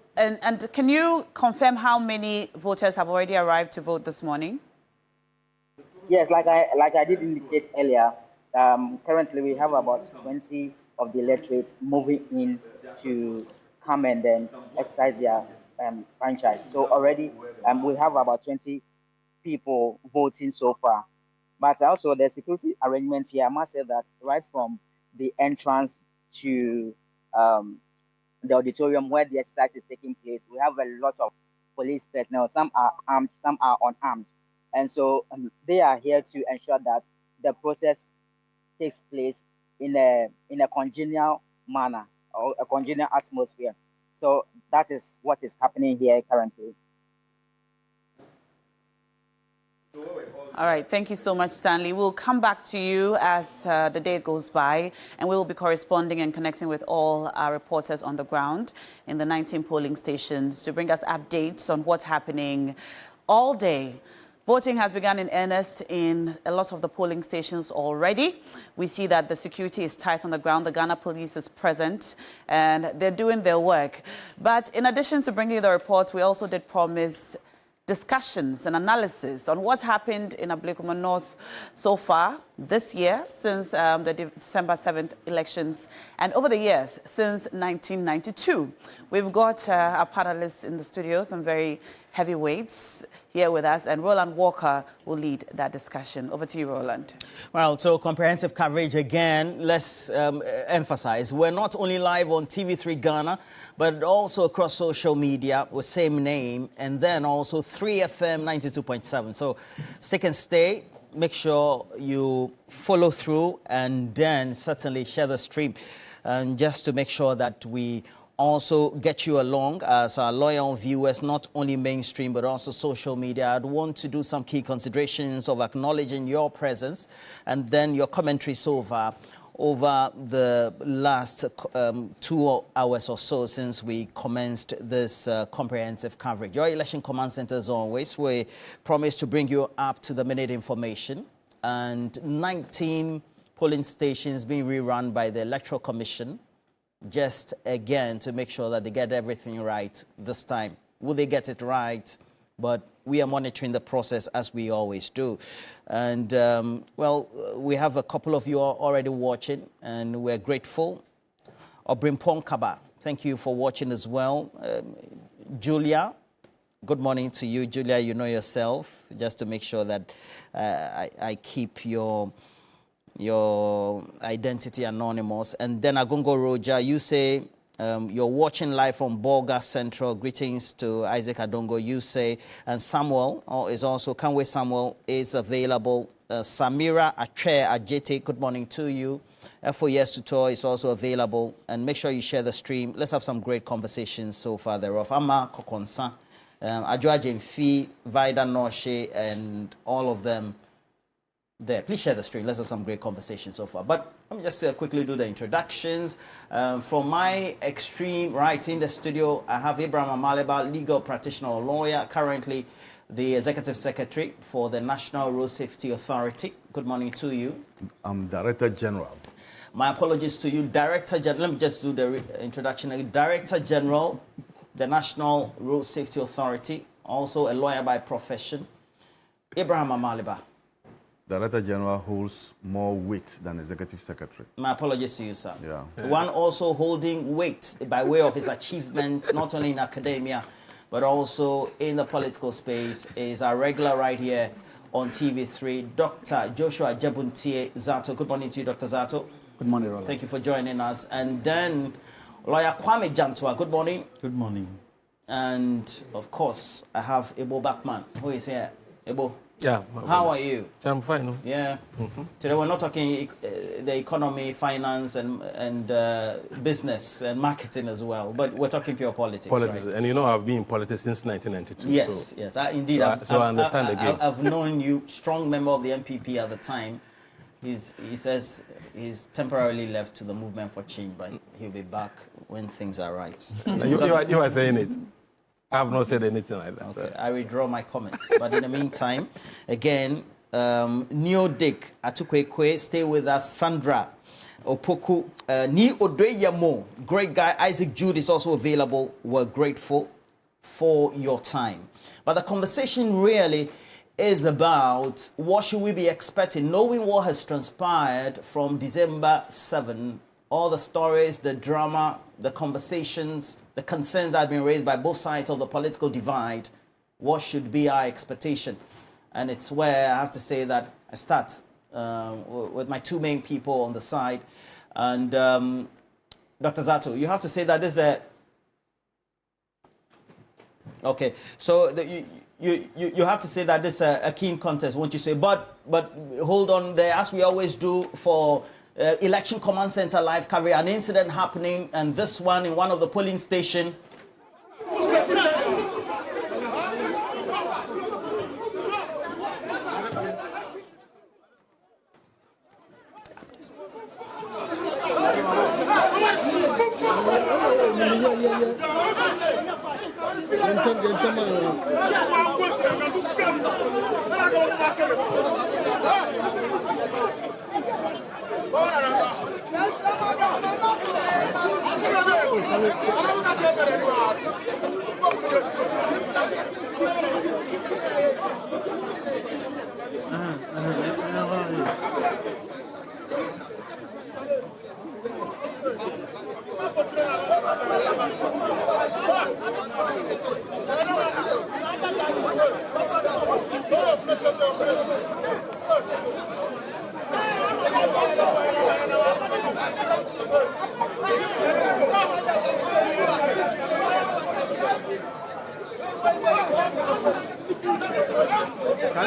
can you confirm how many voters have already arrived to vote this morning? Yes, like I did indicate earlier, currently we have about 20 of the electorate moving in to come and then exercise their franchise. So already we have about 20 people voting so far. But also the security arrangements here, I must say that right from the entrance to the auditorium where the exercise is taking place, we have a lot of police personnel. Some are armed, some are unarmed. And so they are here to ensure that the process takes place in a congenial manner or a congenial atmosphere. So that is what is happening here currently. All right, thank you so much, Stanley. We'll come back to you as the day goes by, and we will be corresponding and connecting with all our reporters on the ground in the 19 polling stations to bring us updates on what's happening all day. Voting has begun in earnest in a lot of the polling stations already. We see that the security is tight on the ground. The Ghana police is present, and they're doing their work. But in addition to bringing you the report, we also did promise discussions and analysis on what's happened in Ablekuma North so far this year since the December 7th elections and over the years since 1992. We've got our panelists in the studio, some very heavyweights here with us, and Roland Walker will lead that discussion. Over to you, Roland. Well, so comprehensive coverage again. Let's emphasize, we're not only live on TV3 Ghana, but also across social media with same name, and then also 3FM 92.7. So stick and stay. Make sure you follow through, and then certainly share the stream, and just to make sure that we also get you along as our loyal viewers, not only mainstream but also social media. I'd want to do some key considerations of acknowledging your presence and then your commentaries over the last 2 hours or so since we commenced this comprehensive coverage. Your election command center, as always, we promise to bring you up to the minute information, and 19 polling stations being rerun by the Electoral Commission, just again to make sure that they get everything right this time. Will they get it right? But we are monitoring the process as we always do. And well, we have a couple of you already watching, and we're grateful. Obrimpong Kaba, thank you for watching as well. Julia, good morning to you. Julia, you know yourself, just to make sure that I keep your identity anonymous. And then Agongo Roja, you say you're watching live from Bolga Central. Greetings to Isaac Adongo, you say. And Samuel is also, Kanwe Samuel is available. Samira Ache Ajete, good morning to you. FOS Tutor is also available. And make sure you share the stream. Let's have some great conversations so far thereof. Ama Kokonsa, Adjoa Jemfi, Vida Noshe, and all of them there. Please share the screen. Let's have some great conversation so far. But let me just quickly do the introductions. From my extreme right in the studio, I have Abraham Amaleba, legal practitioner or lawyer, currently the Executive Secretary for the National Road Safety Authority. Good morning to you. I'm Director General. My apologies to you, Director General. Let me just do the introduction again. Director General, the National Road Safety Authority, also a lawyer by profession, Abraham Amaleba. Director General holds more weight than Executive Secretary. My apologies to you, sir. Yeah. One also holding weight by way of his achievement, not only in academia, but also in the political space, is our regular right here on TV3, Dr. Joshua Jebuntie Zato. Good morning to you, Dr. Zato. Good morning, Roland. Thank you for joining us. And then Lawyer Kwame Jantua. Good morning. Good morning. And of course, I have Ebo Backman, who is here. Ebo. Yeah. How are you? I'm fine. No? Yeah. Today we're not talking the economy, finance, and business and marketing as well, but we're talking pure politics. Politics, right? And you know I've been in politics since 1992. Yes, so, yes, indeed. So I understand the game. I've known you, strong member of the MPP at the time. He says he's temporarily left to the movement for change, but he'll be back when things are right. you are saying it. I have not said anything like that. Okay, I withdraw my comments. But in the meantime, again, Neo Dick, Atukwekwe, stay with us. Sandra Opoku, Ni Odeyamo, great guy. Isaac Jude is also available. We're grateful for your time. But the conversation really is about what should we be expecting, knowing what has transpired from December 7, all the stories, the drama, the conversations, the concerns that have been raised by both sides of the political divide. What should be our expectation? And it's where I have to say that I start with my two main people on the side. And Dr. Zato, you have to say that this is a... Okay, so you have to say that this is a keen contest, won't you say? But hold on there, as we always do for Election Command Center live coverage, an incident happening, and this one in one of the polling stations.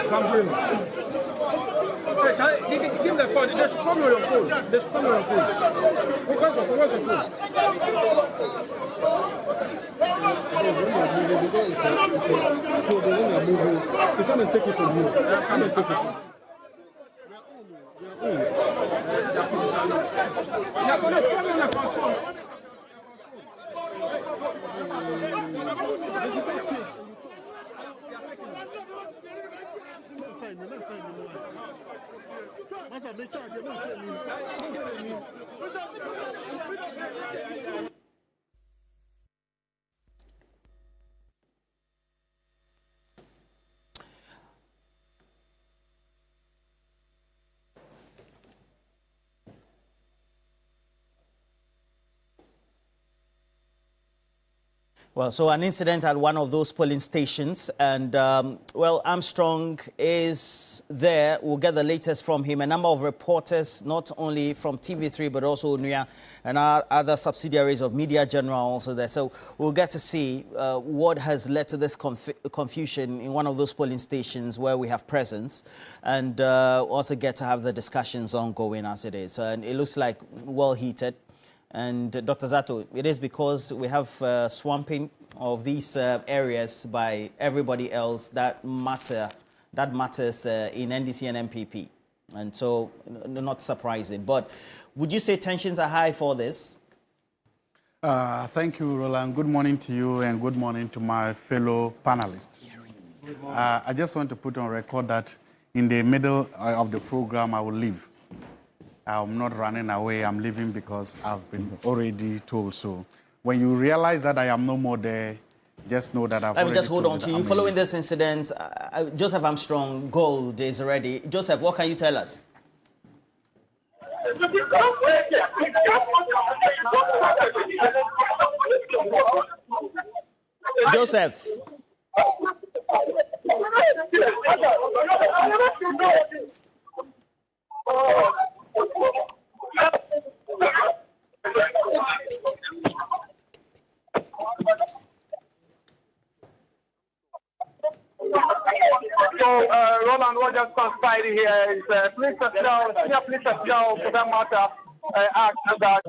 Come bring me. Give them the phone. They should come on your phone. They should come on your phone. What's your phone? Come and take it from you. Come and take it. Well, so an incident at one of those polling stations, and well, Armstrong is there. We'll get the latest from him. A number of reporters, not only from TV3, but also NUA and other subsidiaries of Media General also there. So we'll get to see what has led to this confusion in one of those polling stations where we have presence, and also get to have the discussions ongoing as it is. And it looks like well heated. And Dr. Zato, it is because we have swamping of these areas by everybody else that matters in NDC and MPP. And so, not surprising. But would you say tensions are high for this? Thank you, Roland. Good morning to you and good morning to my fellow panelists. I just want to put on record that in the middle of the program, I will leave. I'm not running away. I'm leaving because I've been already told so. When you realize that I am no more there, just know that I've Let me just already hold on to you. Following this incident, Joseph Armstrong, gold is ready. Joseph, what can you tell us? Joseph. So, Roland, what just transpired here is police official, for that matter, asked that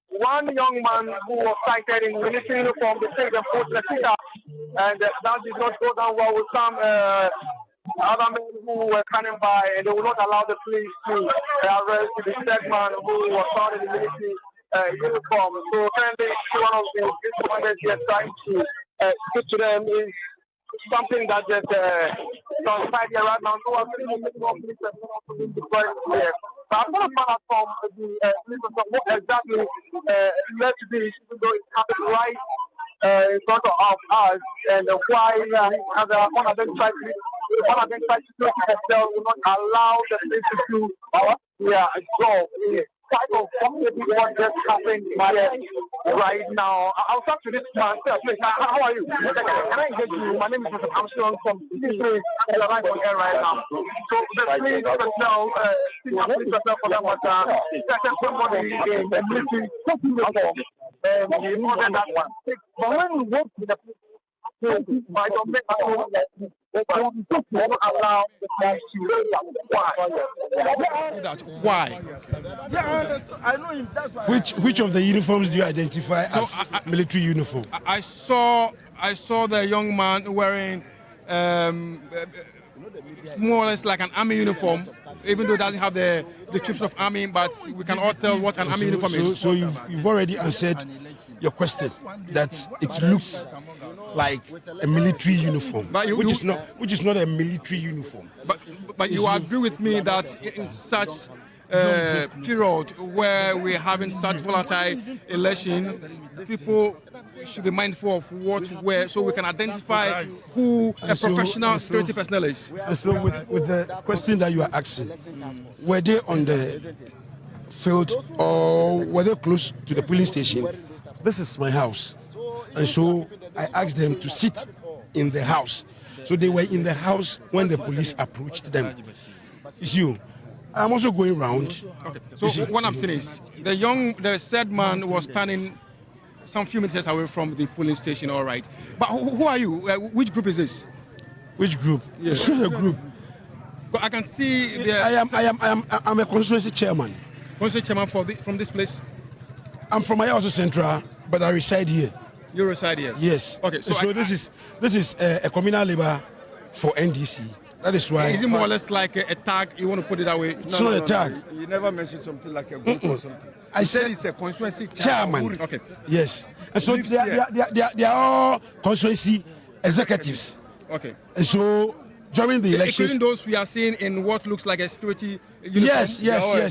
one young man who was cited in military uniform, the state and put the Twitter, and that did not go down well with some other men who were standing by, and they would not allow the police to arrest the third man who was found in the military uniform. So currently, one of the commanders here trying to speak to them is something that just transpired here right now. So I'm going to police here. But I'm going to find out from the police what exactly led to this, even though it happened right in front of us, and why unidentified security personnel will not allow the police to do their job. Type of what just happened right now. I'll talk to this man. Please, how are you? Can I engage you? My name is Mr. Armstrong from C3 and I'm on air right now. So the police personnel, for that matter, started somebody in the military uniform and he ordered that one. But when we went to the police, I don't make my own allow the police to why? Yeah, I know him. That's why. Which of the uniforms do you identify as military uniform? I saw the young man wearing more or less like an army uniform, even though it doesn't have the troops of army, but we can all tell what an army uniform is. So you've already answered your question that it looks like a military uniform, which is not a military uniform. But you agree with me that in such period where we're having such volatile election, people should be mindful of what where, so we can identify who a professional security personnel is. And so with the question that you are asking, were they on the field or were they close to the polling station? This is my house. And so I asked them to sit in the house. So they were in the house when the police approached them. It's you. I'm also going round. Okay. So what I'm saying is, the said man was standing some few meters away from the polling station, all right. But who are you? Which group is this? Which group? Yes. The group. But I can see the... I'm a constituency chairman. Constituency chairman from this place? I'm from Ayawaso Central, but I reside here. You reside here? Yes. Okay. So this is a communal labor for NDC. That is why. Is it more or less like a tag? You want to put it that way? It's not a tag. You never mentioned something like a group or something. I said it's a constituency chairman. Okay. Yes. And so they are all constituency executives. Okay. And so during the elections, including those we are seeing in what looks like a security uniform. Yes. They are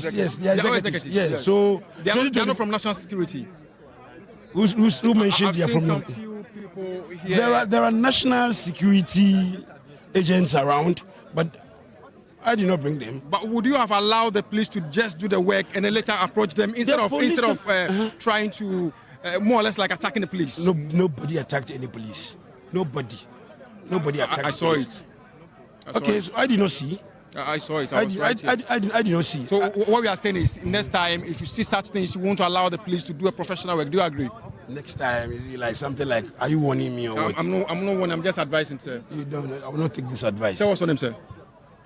executives. Yes. So they are not from national security. Who mentioned they are from? Some few people here. There are national security agents around, but I did not bring them. But would you have allowed the police to just do the work and then later approach them instead of trying to more or less like attacking the police? No, nobody attacked any police. Nobody attacked. I saw it. Okay, so I did not see. I saw it. I did not see. So what we are saying is, next time, if you see such things, you want to allow the police to do a professional work. Do you agree? Next time, is it like something like, are you warning me or what? I'm not warning. I'm just advising, sir. You don't. I will not take this advice. Tell us your name, sir.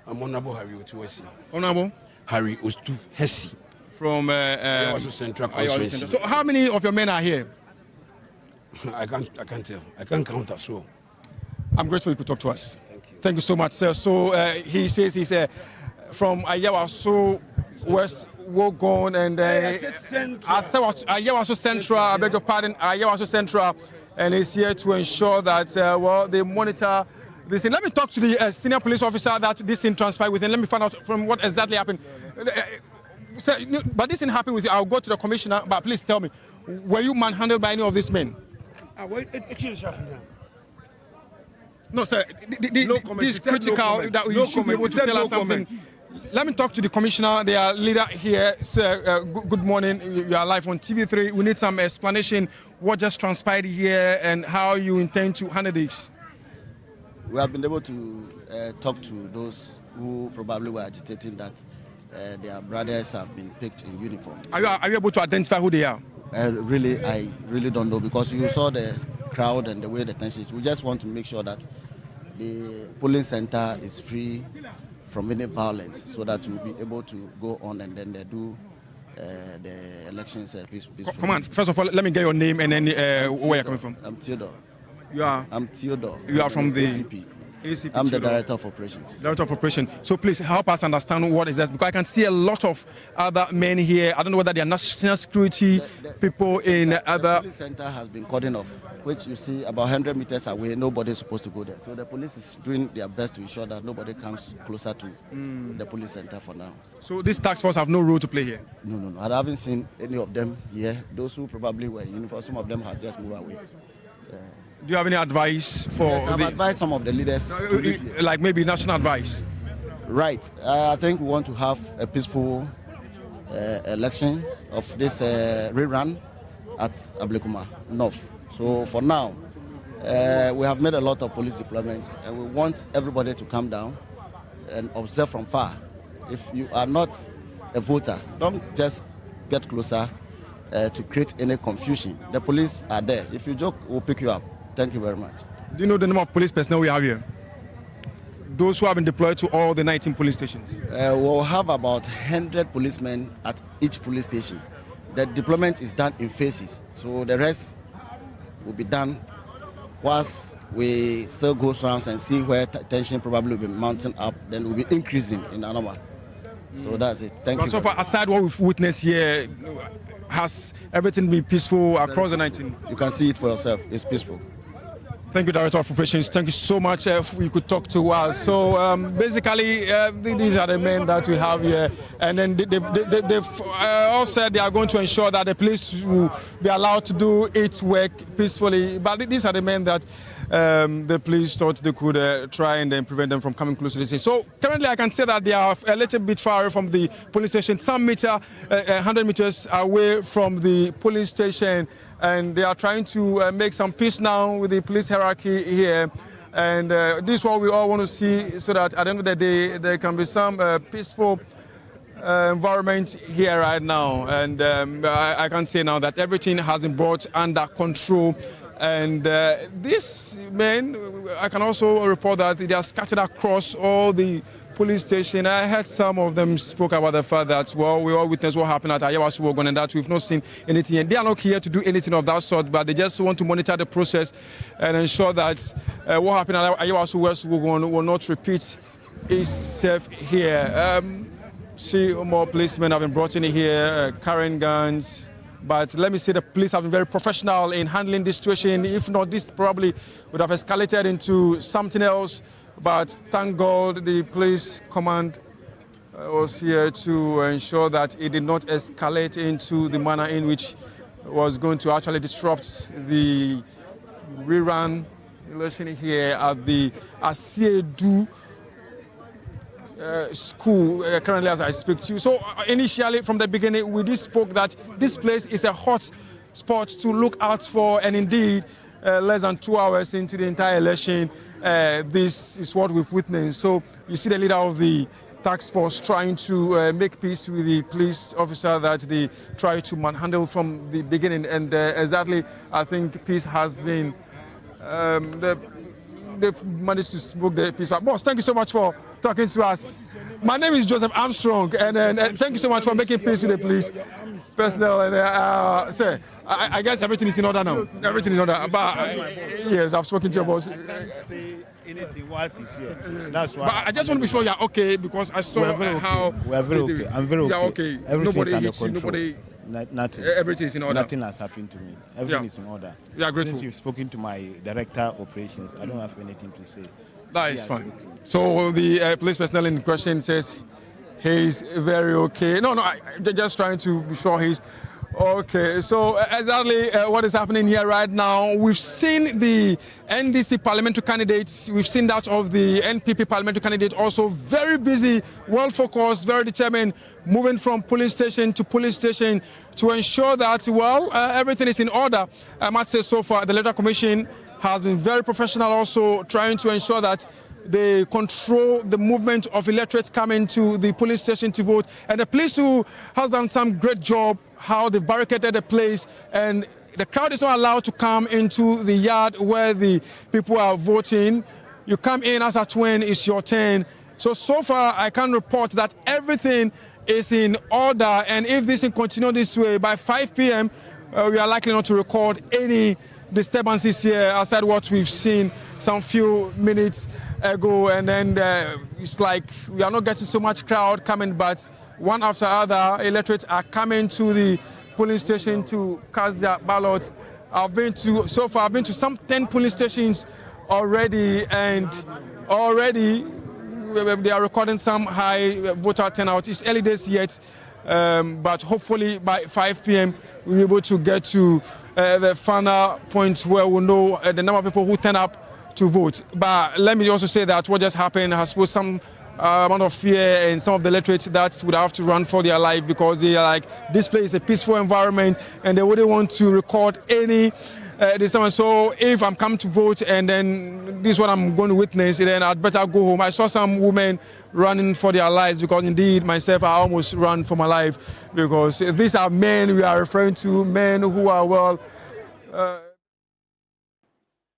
I'm Honorable Harry Otuhesi. Honorable Harry Otuhesi. From Ayawaso Central Constituency. So how many of your men are here? I can't tell. I can't count as well. I'm grateful you could talk to us. Thank you so much, sir. So he says he's from Ayawaso West Wogon and Ayawaso Central, I beg your pardon, Ayawaso Central, and he's here to ensure that, well, they monitor this thing. Let me talk to the senior police officer that this thing transpired with, and let me find out from what exactly happened. Sir, but this thing happened with you. I'll go to the commissioner, but please tell me, were you manhandled by any of these men? No, sir. This is critical that you should be able to tell us something. Let me talk to the commissioner, their leader here. Sir, good morning. You are live on TV3. We need some explanation what just transpired here and how you intend to handle this. We have been able to talk to those who probably were agitating that their brothers have been picked in uniform. Are you able to identify who they are? I really don't know, because you saw the crowd and the way the tension is. We just want to make sure that the polling center is free from any violence, so that we'll be able to go on and then they do the elections peacefully. Come on, first of all, let me get your name and then where you're coming from. I'm Theodore. You are? I'm Theodore. You are from the ACP. ACP. I'm the Director of Operations. Director of Operations. So please help us understand what is that, because I can see a lot of other men here. I don't know whether they are national security people in other. The police center has been cordoned off, which you see about 100 meters away. Nobody is supposed to go there. So the police is doing their best to ensure that nobody comes closer to the police center for now. So this task force have no role to play here? No. I haven't seen any of them here. Those who probably were in uniform, some of them have just moved away. Do you have any advice for? Yes, I've advised some of the leaders to leave here. Like maybe national advice? Right. I think we want to have a peaceful elections of this rerun at Ablekuma North. So for now, we have made a lot of police deployment, and we want everybody to come down and observe from far. If you are not a voter, don't just get closer to create any confusion. The police are there. If you joke, we'll pick you up. Thank you very much. Do you know the number of police personnel we have here? Those who have been deployed to all the 19 police stations? We'll have about 100 policemen at each police station. The deployment is done in phases, so the rest will be done whilst we still go rounds and see where tension probably will be mounting up, then we'll be increasing in Anama. So that's it. Thank you. So far, aside what we've witnessed here, has everything been peaceful across the 19? You can see it for yourself. It's peaceful. Thank you, Director of Operations. Thank you so much. If we could talk to us. So basically, these are the men that we have here. And then they've all said they are going to ensure that the police will be allowed to do its work peacefully. But these are the men that the police thought they could try and then prevent them from coming close to the scene. So currently, I can say that they are a little bit far away from the police station, some 100 meters away from the police station. And they are trying to make some peace now with the police hierarchy here. And this is what we all want to see, so that at the end of the day, there can be some peaceful environment here right now. And I can say now that everything has been brought under control. And these men, I can also report that they are scattered across all the police station. I heard some of them spoke about the fact that, well, we all witnessed what happened at Ayawaso Wogon and that we've not seen anything. And they are not here to do anything of that sort, but they just want to monitor the process and ensure that what happened at Ayawaso West Wogon will not repeat itself here. See, more policemen have been brought in here, carrying guns. But let me say the police have been very professional in handling this situation. If not, this probably would have escalated into something else. But thank God the police command was here to ensure that it did not escalate into the manner in which it was going to actually disrupt the rerun election here at the Asiedu school currently as I speak to you. So initially from the beginning we did spoke that this place is a hot spot to look out for, and indeed less than 2 hours into the entire election, this is what we've witnessed. So you see the leader of the task force trying to make peace with the police officer that they tried to manhandle from the beginning, and exactly I think peace has been they've managed to book the peace park. Boss, thank you so much for talking to us. My name is Joseph Armstrong, and thank you so much for making peace with the police personnel. And sir, I guess everything is in order now. Everything is in order. But yes, I've spoken to your boss. Anything whilst he's here. That's why. But I just want to be sure you're okay because I saw how we're very okay. I'm very okay. You're okay. Nobody hits you. Nobody. Nothing. Everything is in order. Nothing has happened to me. Everything is in order. We are grateful. Since you've spoken to my director operations, I don't have anything to say. That is fine. So the police personnel in question says he's very okay. No, I'm just trying to be sure he's okay. So exactly what is happening here right now, we've seen the NDC parliamentary candidates, we've seen that of the NPP parliamentary candidate also very busy, well focused, very determined, moving from police station to police station to ensure that, well, everything is in order. I might say so far the Electoral Commission has been very professional also trying to ensure that they control the movement of electorates coming to the police station to vote. And the police too has done some great job, how they barricaded the place, and the crowd is not allowed to come into the yard where the people are voting. You come in as at when it's your turn. So far I can report that everything is in order, and if this continue this way, by 5 p.m. We are likely not to record any disturbances here outside what we've seen some few minutes ago, and then it's like we are not getting so much crowd coming, but one after other electorates are coming to the polling station to cast their ballots. I've been to some 10 polling stations already, and already they are recording some high voter turnout. It's early days yet, but hopefully by 5 p.m. we'll be able to get to the final point where we'll know the number of people who turn up to vote. But let me also say that what just happened has put some amount of fear in some of the electorates that would have to run for their life, because they are like, this place is a peaceful environment and they wouldn't want to record any disturbance. So if I'm coming to vote and then this is what I'm going to witness, then I'd better go home. I saw some women running for their lives, because indeed myself, I almost ran for my life, because these are men we are referring to, men who are well.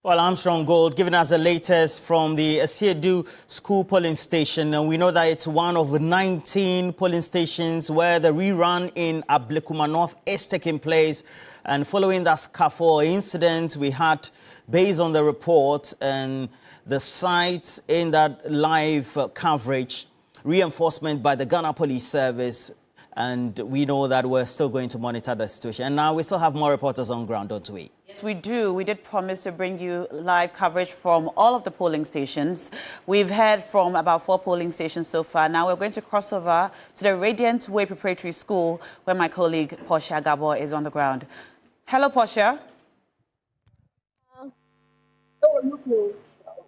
Well, Armstrong Gold giving us the latest from the Asiedu school polling station. And we know that it's one of the 19 polling stations where the rerun in Ablekuma North is taking place. And following that scuffle incident we had, based on the report and the sites in that live coverage, reinforcement by the Ghana Police Service. And we know that we're still going to monitor the situation. And now we still have more reporters on ground, don't we? Yes, we do. We did promise to bring you live coverage from all of the polling stations. We've heard from about 4 polling stations so far. Now we're going to cross over to the Radiant Way Preparatory School, where my colleague Portia Gabor is on the ground. Hello, Portia.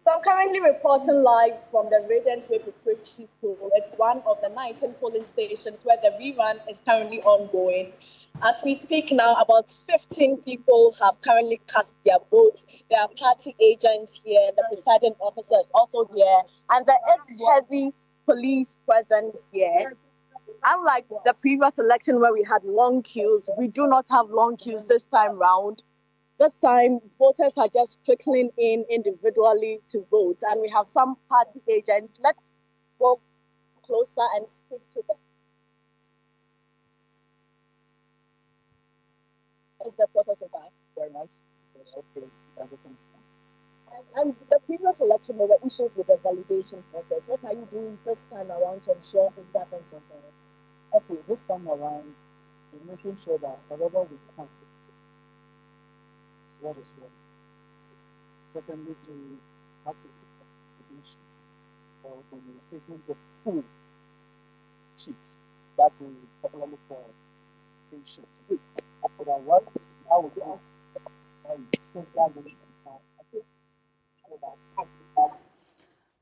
So I'm currently reporting live from the Radiant Way Preparatory School. It's one of the 19 polling stations where the rerun is currently ongoing. As we speak now, about 15 people have currently cast their votes. There are party agents here, the presiding officer is also here, and there is heavy police presence here. Unlike the previous election where we had long queues, we do not have long queues this time round. This time, voters are just trickling in individually to vote, and we have some party agents. Let's go closer and speak to them. Is the process of that? Very much. Okay, everything's fine. And the previous election, there were issues with the validation process. What are you doing this time around to ensure it doesn't occur? Okay, this time around, we're making sure that whatever we can, what is what. Secondly, to have to information or the statement of full sheets that we popularly call sheet. After that, what I will do,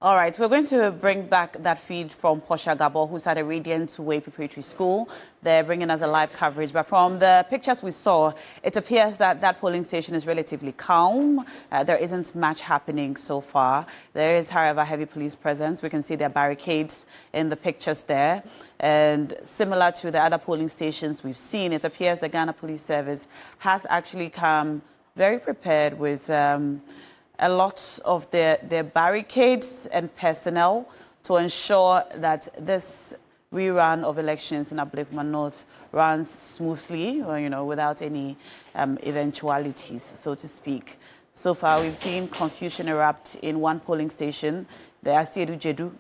All right, we're going to bring back that feed from Portia Gabor, who's at a Radiant Way Preparatory School. They're bringing us a live coverage. But from the pictures we saw, it appears that that polling station is relatively calm. There isn't much happening so far. There is, however, heavy police presence. We can see their barricades in the pictures there. And similar to the other polling stations we've seen, it appears the Ghana Police Service has actually come very prepared with a lot of their barricades and personnel to ensure that this rerun of elections in Ablekuma North runs smoothly, or, without any eventualities, so to speak. So far, we've seen confusion erupt in one polling station, the Asiedu Jedu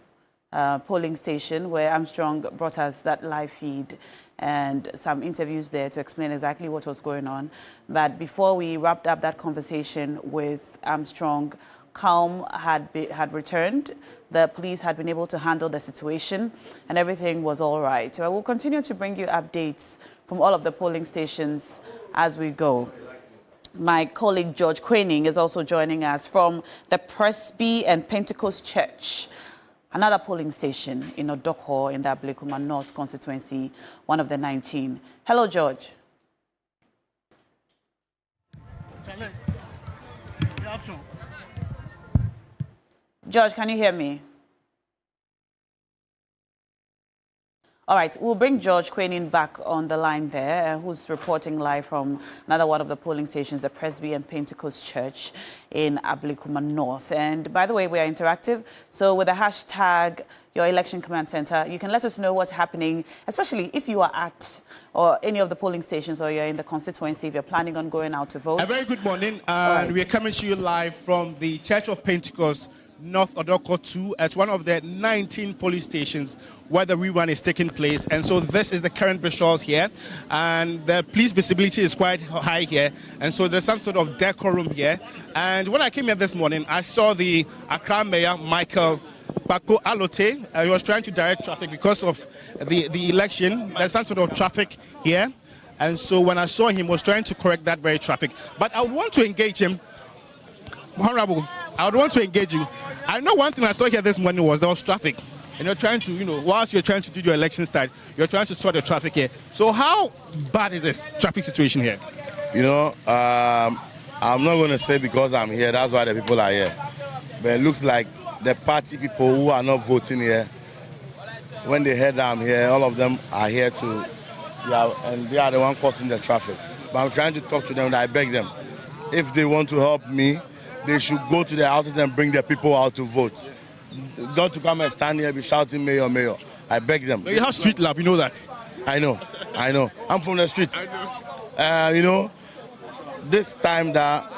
polling station, where Armstrong brought us that live feed and some interviews there to explain exactly what was going on. But before we wrapped up that conversation with Armstrong, calm had returned. The police had been able to handle the situation and everything was all right. So I will continue to bring you updates from all of the polling stations as we go. My colleague George Quaining is also joining us from the Presby and Pentecost Church, another polling station in Odoko in the Ablekuma North constituency, one of the 19. Hello, George. George, can you hear me? All right, we'll bring George Quaining back on the line there, who's reporting live from another one of the polling stations, the Presby and Pentecost Church in Ablekuma North. And by the way, we are interactive, so with the hashtag Your Election Command Center, you can let us know what's happening, especially if you are at or any of the polling stations or you're in the constituency, if you're planning on going out to vote. A very good morning, and we're coming to you live from the Church of Pentecost, North Odoko 2, at one of the 19 police stations where the rerun is taking place. And so this is the current visuals here, and the police visibility is quite high here, and so there's some sort of decorum here. And when I came here this morning, I saw the Accra Mayor, Michael Bako Alote. He was trying to direct traffic because of the election. There's some sort of traffic here, and so when I saw him, he was trying to correct that very traffic. But I would want to engage him. Honorable, I would want to engage you. I know one thing I saw here this morning was there was traffic. And you're trying to, whilst you're trying to do your election start, you're trying to sort the traffic here. So how bad is this traffic situation here? I'm not going to say because I'm here, that's why the people are here. But it looks like the party people who are not voting here, when they heard I'm here, all of them are here to, and they are the one causing the traffic. But I'm trying to talk to them and I beg them, if they want to help me, they should go to their houses and bring their people out to vote. Not to come and stand here and be shouting mayor, mayor. I beg them. You have street love, you know that. I know. I'm from the streets. This time that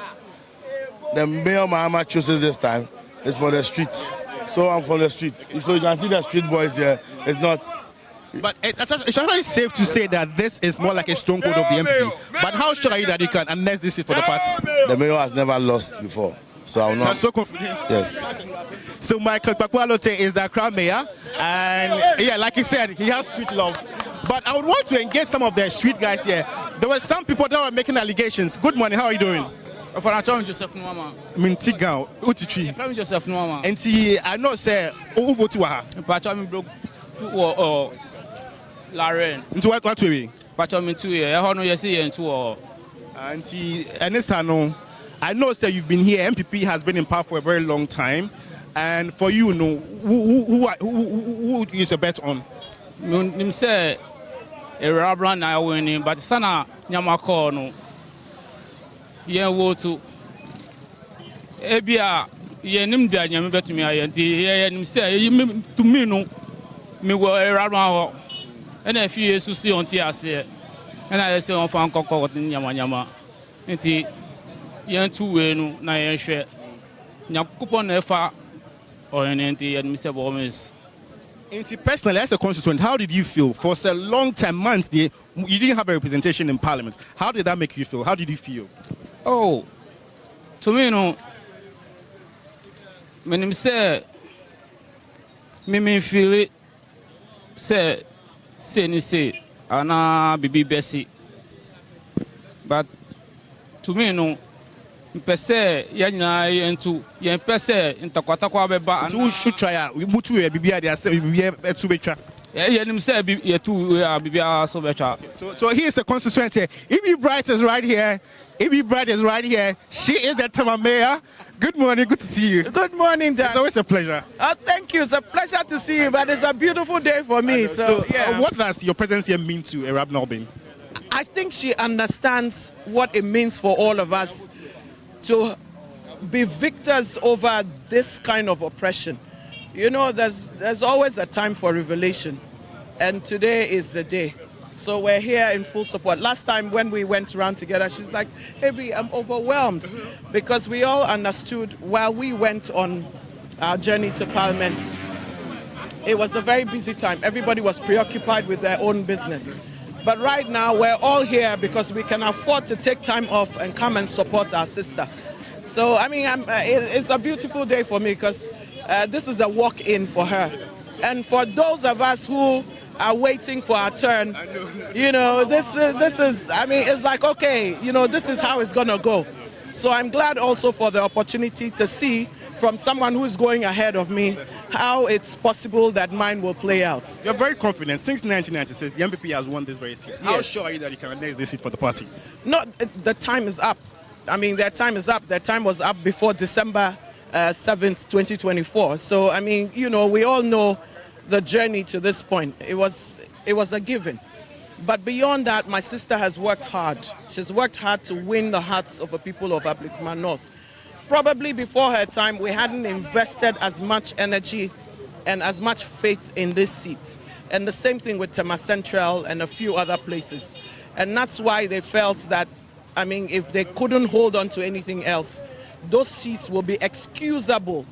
the mayor Mahama chooses this time is for the streets. So I'm from the streets. So you can see the street boys here. It's not. But it's actually safe to say that this is more like a stronghold of the MPP. But how sure are you that you can unless this is for the party? The mayor has never lost before. So I will not. You're so confident? Yes. So Michael Bakwalote is the Accra mayor. And yeah, like he said, he has street love. But I would want to engage some of the street guys here. There were some people that were making allegations. Good morning, how are you doing? Joseph Nwama. Mintiga, Utitri. From Joseph Nwama. And I know, say, who vote to her? Pacho broke to Laren. Into what way? Pacho me 2 years. I don't know you see into and this I know, sir, you've been here. MPP has been in power for a very long time, and for you, who is a bet on? Him say a Rabran I winning, but sana nyamako no. Yen wo to. Ebia yenim da nyame betumi ayenti yenim say to me no me wo a Rabran ho. And if you see on TSA, and I say on fan kokko nyama. Nti yen 2 way no na yen hwe nyakopon na fa or nti admissible miss. Nti personally as a constituent, how did you feel for a long time, months you didn't have a representation in parliament? How did that make you feel? How did you feel? Oh, to me no when him say me feel it say ni say ana bibi besi, but to me no pese yanyina yentu yen pese ntakwatakwa beba and we should try we mutu we bibia dey say bibia etu betwa yenim say yetu bibia so betwa. So here's the constituent here. Ibi Bright is right here. She is the Tama mayor. Good morning, good to see you. Good morning, Dan. It's always a pleasure. Thank you. It's a pleasure to see you, but it's a beautiful day for me. What does your presence here mean to Arab Norbin? I think she understands what it means for all of us to be victors over this kind of oppression. You know, there's always a time for revelation, and today is the day. So we're here in full support. Last time when we went around together, she's like, "Hey, I'm overwhelmed," because we all understood while we went on our journey to Parliament, it was a very busy time. Everybody was preoccupied with their own business. But right now, we're all here because we can afford to take time off and come and support our sister. So, I mean, it's a beautiful day for me because this is a walk-in for her. And for those of us who are waiting for our turn, you know, this is, I mean, it's like, okay, you know, this is how it's going to go. So I'm glad also for the opportunity to see from someone who's going ahead of me how it's possible that mine will play out. You're very confident. Since 1996, the MPP has won this very seat. How sure are you that you can annex this seat for the party? No, the time is up. I mean, their time is up. Their time was up before December 7th, 2024. So, I mean, you know, we all know the journey to this point. It was a given. But beyond that, my sister has worked hard. She's worked hard to win the hearts of the people of Ablekuma North. Probably before her time, we hadn't invested as much energy and as much faith in this seat. And the same thing with Tema Central and a few other places. And that's why they felt that, I mean, if they couldn't hold on to anything else, those seats will be excusable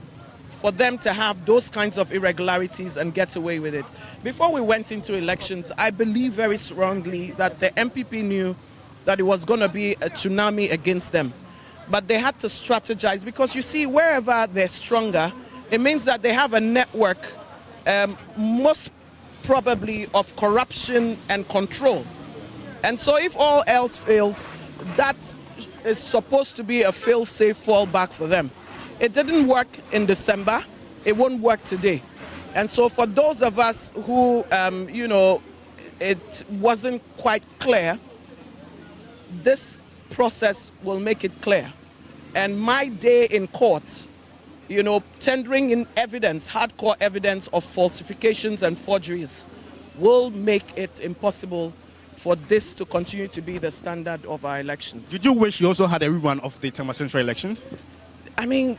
for them to have those kinds of irregularities and get away with it. Before we went into elections, I believe very strongly that the MPP knew that it was going to be a tsunami against them. But they had to strategize because, you see, wherever they're stronger, it means that they have a network, most probably of corruption and control. And so if all else fails, that is supposed to be a fail-safe fallback for them. It didn't work in December. It won't work today. And so for those of us who, you know, it wasn't quite clear, this process will make it clear. And my day in court, you know, tendering in evidence, hardcore evidence of falsifications and forgeries, will make it impossible for this to continue to be the standard of our elections. Did you wish you also had a rerun of the Tema Central elections? I mean,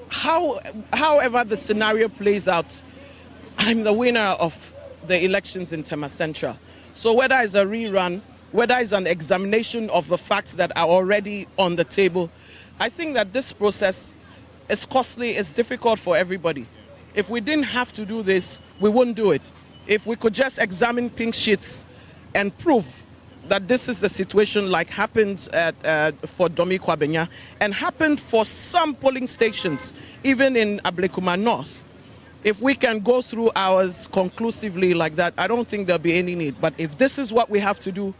however the scenario plays out, I'm the winner of the elections in Tema Central. So whether it's a rerun, whether it's an examination of the facts that are already on the table, I think that this process is costly, it's difficult for everybody. If we didn't have to do this, we wouldn't do it. If we could just examine pink sheets and prove that this is the situation like happened for Domi Kwabenya and happened for some polling stations, even in Ablekuma North. If we can go through ours conclusively like that, I don't think there'll be any need. But if this is what we have to do,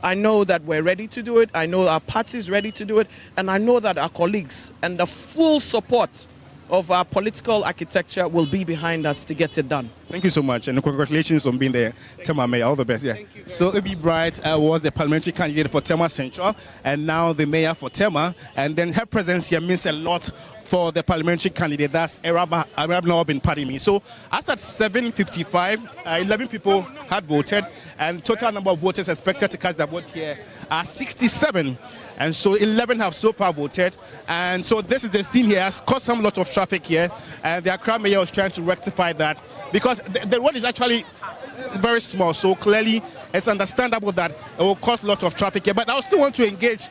I know that we're ready to do it. I know our party is ready to do it. And I know that our colleagues and the full support of our political architecture will be behind us to get it done. Thank you so much, and congratulations on being the Tema Mayor. All the best. Yeah. So Obi Bright was the parliamentary candidate for Tema Central, and now the mayor for Tema. And then her presence here means a lot for the parliamentary candidate. That's Arab Nawab Padimi. So as at 7:55, 11 people had voted, and total number of voters expected to cast their vote here are 67. And so 11 have so far voted. And so this is the scene here. Has caused some lot of traffic here. And the Accra mayor is trying to rectify that because the road is actually very small. So clearly it's understandable that it will cause a lot of traffic here. But I still want to engage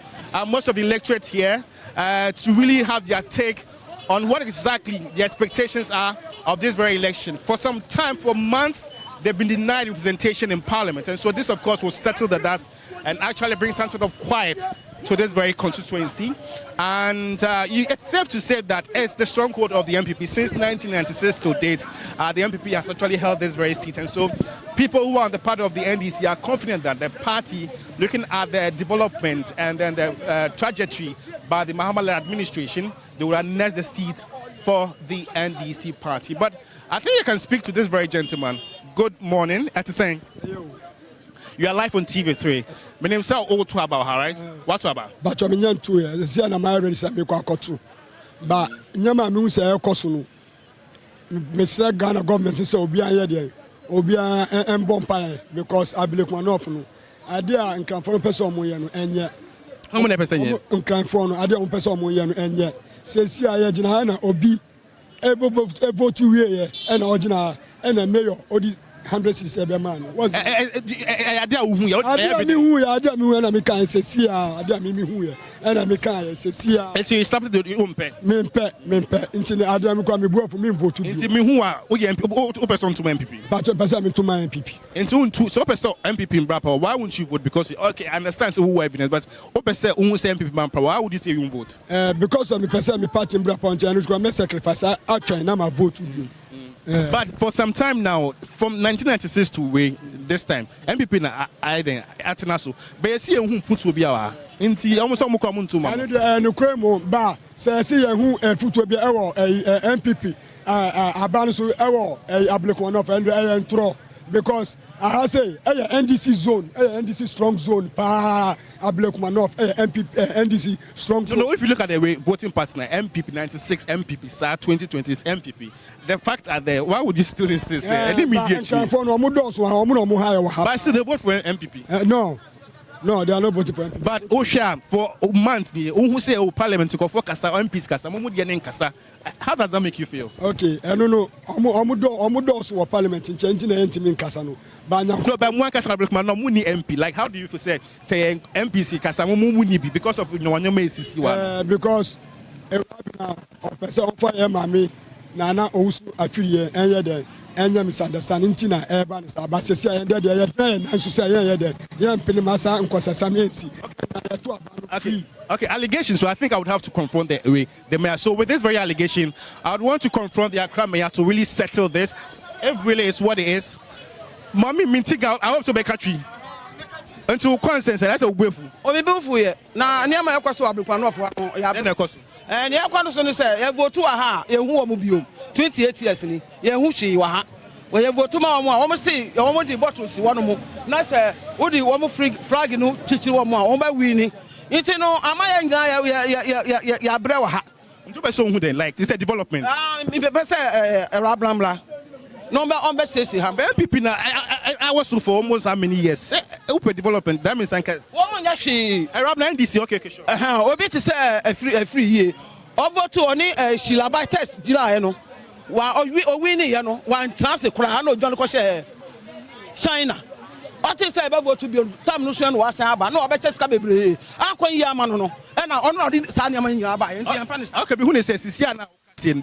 most of the electorate here to really have their take on what exactly the expectations are of this very election. For some time, for months, they've been denied representation in Parliament. And so this, of course, will settle the dust and actually bring some sort of quiet to this very constituency. And it's safe to say that it's the stronghold of the MPP. Since 1996 to date, the MPP has actually held this very seat. And so people who are on the part of the NDC are confident that the party, looking at the development and then the trajectory by the Mahama administration, they will annex the seat for the NDC party. But I think you can speak to this very gentleman. Good morning. Atiseng. You are live on TV3. My name is all to about her, right? What about? But I'm young too. The Siena married some me kwako. But nyama me say ekosunu. Mr. Ghana government say obi anya dey. Obi embompa because Ablekuma North no. Ade a nkan for person mo ye no enye. How many percent ye? Nkan for no ade on person mo ye no enye. sesi a yɛgyina ha na obi vote wie and original and a mayor odi 100 cities every man. Was Adia who ya Adia me when I make an sesi a Adia me who and I make an sesi a. So you started the umpe. Mempe into the Adia me kwa me boy for me vote to. Into me who are o person to MPP. But person to my MPP. Into so person MPP in Brapa. Why won't you vote? Because okay, I understand so who evidence, but o person who say MPP man why would you say you won't vote? Because of me person me party in Brapa and I was going to sacrifice I try now my vote to you. But for some time now, from 1996 to this time, MPP na Atenaso, but you see who put to be our into almost some common to man. No cremo, ba say see who foot will be our MPP, Abanso, our Ablekuma and throw because I say NDC zone, NDC strong zone, pa Ablekuma North, MPP, NDC strong zone. No, if you look at the voting partner, MPP 96, MPP, SAR 2020 is MPP. The facts are there. Why would you still insist? But still they vote for MPP. No, they are not voting for MPP. But Osha for months, who say Parliament to go for Kasa, MPs Kasa, how does that make you feel? Okay, I don't know. Omudos were Parliament in changing the entity in Kasano. But now, MP. Like, how do you feel? Say MPC Kasa Muni because of because person for Mami. Nana also affiliate and misunderstanding Tina Evan is about to say and so say young Penimasa and Kwasasamiensi. Okay, allegations. So I think I would have to confront the mayor. So with this very allegation, I would want to confront the Accra mayor to really settle this. If really is what it is. Mommy minting out, I hope to be country. Until consensus, that's a willful. Oh, we both here. Now, near my question, I'll be one of and ya kwano so no say e vote aha e hu omo biom 28 years ni ye hu hwe wa ha we ye vote ma omo say omo di bottle si wono mo na say wo di omo flag no chichiri omo a omo ba wi ni nti no amaya nya ya bre wa ha nto be so hu den like this development me be say rablamla no be on be say ha MPP na I was so for almost how many years open development that means anka womo nya hwe rabla NDC okay sure obi to say a free year over to oni shilaba test jira no wa owi ni ye no wa trans kura na ojo no ko she China oti say be vote bi tam no so no wa san aba na obe cheska bebre akwan yi ama no e na ono odi sa ne ama nyi aba enti empa ni okay be hu ne say sisia na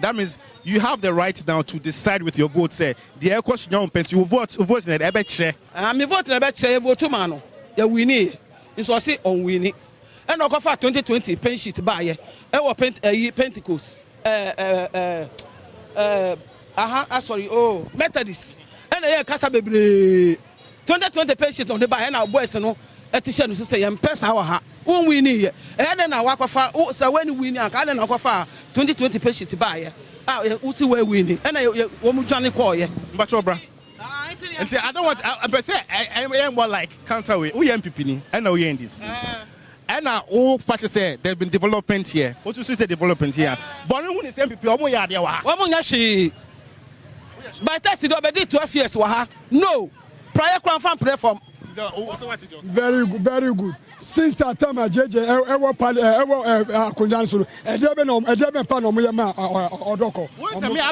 that means you have the right now to decide with your vote say the question young pent you vote in the ebe chere me vote na ebe chere vote ma no ya wini so say on wini and no for 2020 pen sheet ba ye e wo Pentecost sorry Methodist and e kasa bebre 2020 pen sheet no de ba na boys no etisha no say yem pesa wa ha won wini ye e na wakofa say when wini aka na wakofa 2020 pen sheet ba ye uti we wini and wo mu dwane call ye mbacho bra I don't want I say I am more like counterweight who MPP ni and now you this and now all party say there's been development here what you see the development here but who is MPP omo ya there wa omo nya hwe by 30 do be 12 years wa ha no prior confirm platform very good since that time JJ Akunjan I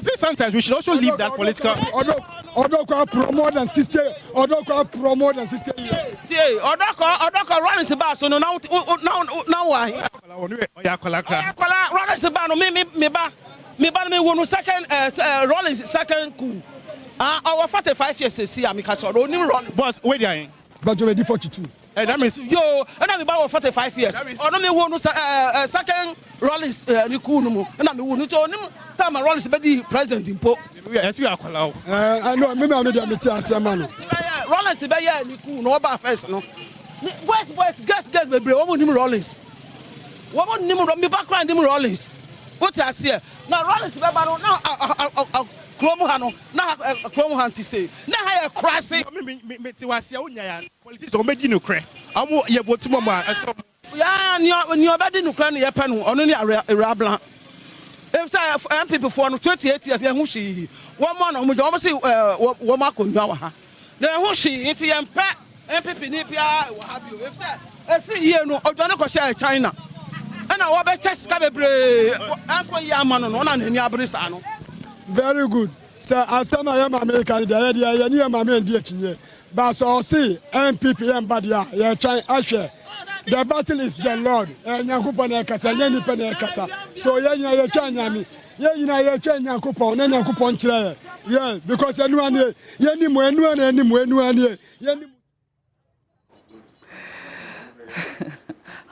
think sometimes we should also leave that political Odoko promote than 60 years. See, Odoko running the bar so now why? Running the bar no me won second rolling second coup. Our 45 years to see am catch on run. Boss, where they are? But you already 42. That means yo, and I'm about 45 years. Or no me won second rolling ni coup no mo. And me won to nim time rolling be president impo. Yes, we are call. I know me me tell man. Rolling be ya ni coup no ba first no. Boys guess bebre wo nim rollings. Wo nim me background nim rollings. What I see now rollings be ba no now Kromu hano na kromu hanti say na ha ya krase me ti wase ya unya ya politics o medi no kre amo ye vote mo ma ya ni obedi no kre no ye pe no ono ni Arablan if say MPP for no 28 years ye hu hwi wo mo na mo je wo say wo ma konwa wa ha na hu hwi nti ye mpe MPP ni bia wa ha bio if say every year no ojo no ko share China and na wo be test ka bebre akwa ya ma no na nani abresa no. Very good. So asema ya American dia ya ni mama ndi achinye. But so see MPP embadia ya chan ashe. The battle is the Lord. Nyankopon na kasa nyani pe na kasa. So ya chan nyami. Ya chan Nyankopon na Nyankopon kire. Yeah, because enu ane yani mo enu ane.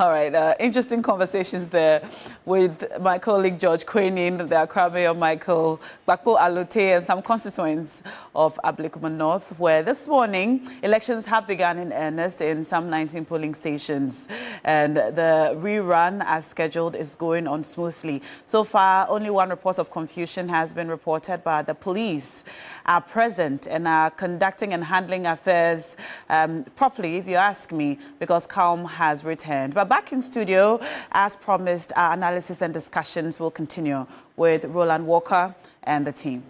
All right, interesting conversations there with my colleague George Quenin, the Accra Mayor Michael Bakpo Alote, and some constituents of Ablekuma North, where this morning elections have begun in earnest in some 19 polling stations, and the rerun as scheduled is going on smoothly. So far, only one report of confusion has been reported, but the police are present and are conducting and handling affairs properly, if you ask me, because calm has returned. But back in studio, as promised, our analysis and discussions will continue with Roland Walker and the team.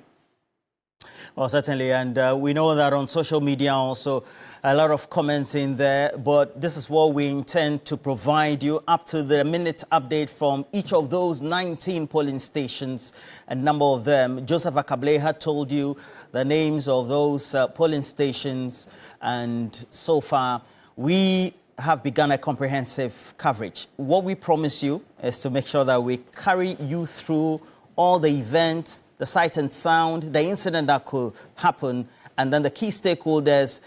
Well, certainly, and we know that on social media also a lot of comments in there, but this is what we intend to provide you, up to the minute update from each of those 19 polling stations, a number of them. Joseph Akable had told you the names of those polling stations, and so far we have begun a comprehensive coverage. What we promise you is to make sure that we carry you through all the events, the sight and sound, the incident that could happen, and then the key stakeholders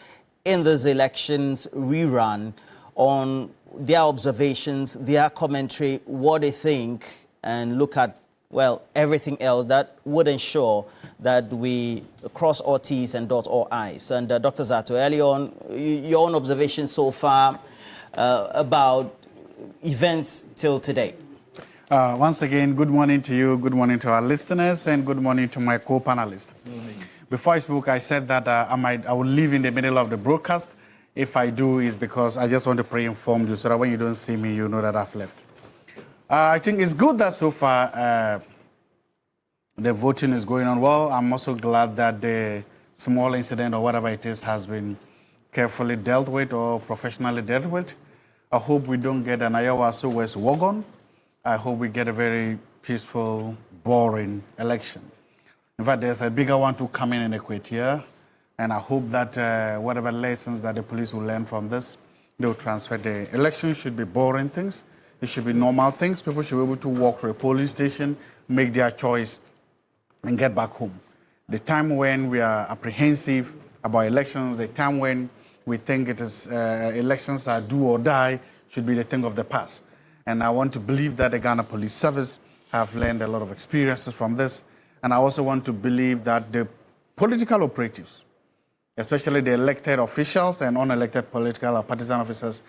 in these elections rerun on their observations, their commentary, what they think, and look at, well, everything else that would ensure that we cross all T's and dot all I's. And Dr. Zato, early on, your own observations so far about events till today. Once again, good morning to you, good morning to our listeners, and good morning to my co-panelists. Before I spoke, I said that I will leave in the middle of the broadcast. If I do, it's because I just want to pre-inform you so that when you don't see me, you know that I've left. I think it's good that so far the voting is going on well. I'm also glad that the small incident or whatever it is has been carefully dealt with or professionally dealt with. I hope we don't get an Iowa West wagon. I hope we get a very peaceful, boring election. In fact, there's a bigger one to come in Equator, and I hope that whatever lessons that the police will learn from this, they'll transfer. The election should be boring things. It should be normal things. People should be able to walk to a polling station, make their choice, and get back home. The time when we are apprehensive about elections, the time when we think it is elections are do or die, should be the thing of the past. And I want to believe that the Ghana Police Service have learned a lot of experiences from this. And I also want to believe that the political operatives, especially the elected officials and unelected political or partisan officers,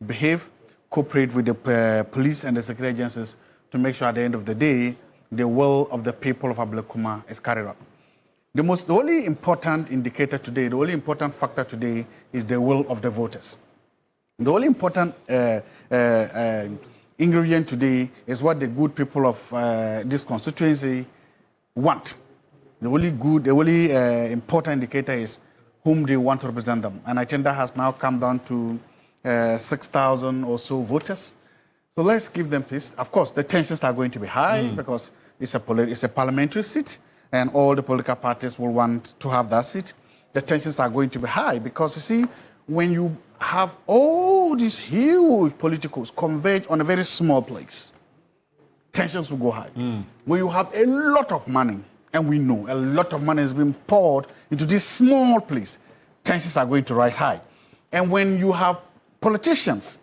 behave, cooperate with the police and the security agencies to make sure at the end of the day, the will of the people of Ablekuma is carried out. The only important indicator today, the only important factor today is the will of the voters. The only important ingredient today is what the good people of this constituency want. The only important indicator is whom they want to represent them. And I think that has now come down to 6,000 or so voters. So let's give them peace. Of course, the tensions are going to be high because it's a parliamentary seat and all the political parties will want to have that seat. The tensions are going to be high because, you see, when you have all these huge politicals converge on a very small place, tensions will go high. When you have a lot of money, and we know a lot of money has been poured into this small place, tensions are going to rise high. And when you have politicians,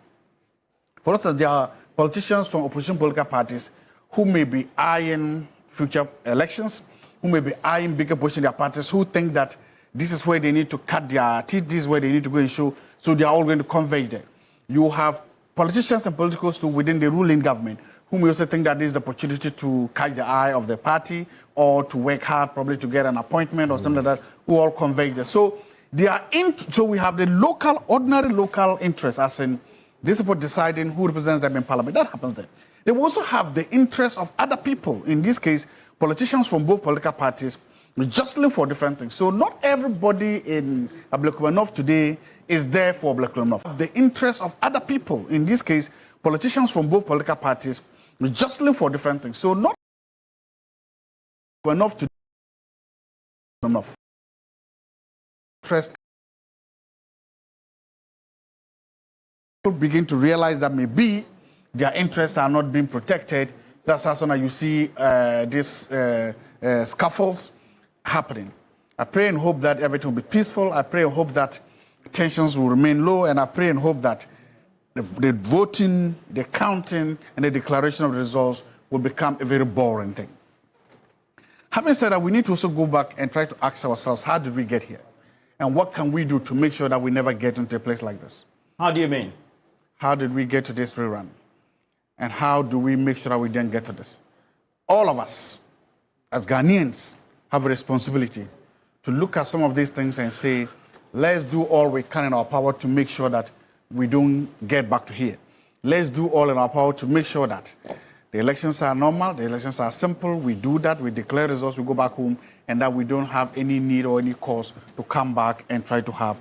for instance, there are politicians from opposition political parties who may be eyeing future elections, who may be eyeing bigger positions in their parties, who think that this is where they need to cut their teeth, this is where they need to go and show, so they are all going to converge there. You have politicians and politicals too within the ruling government who may also think that this is the opportunity to catch the eye of the party or to work hard probably to get an appointment or something like that, who all converge there. So they are so we have the local, ordinary local interests, as in these people deciding who represents them in parliament. That happens there. They will also have the interests of other people, in this case, politicians from both political parties, jostling for different things. So not everybody in Ablekuma North today is there for Ablekuma North. The interests of other people, in this case, politicians from both political parties, We're jostling for different things. So not enough to enough. First, people begin to realize that maybe their interests are not being protected. That's how soon as you see these scuffles happening. I pray and hope that everything will be peaceful. I pray and hope that tensions will remain low, and I pray and hope that the voting, the counting, and the declaration of the results will become a very boring thing. Having said that, we need to also go back and try to ask ourselves, how did we get here? And what can we do to make sure that we never get into a place like this? How do you mean? How did we get to this rerun? And how do we make sure that we didn't get to this? All of us, as Ghanaians, have a responsibility to look at some of these things and say, let's do all we can in our power to make sure that we don't get back to here. Let's do all in our power to make sure that the elections are normal, the elections are simple, we do that, we declare results, we go back home, and that we don't have any need or any cause to come back and try to have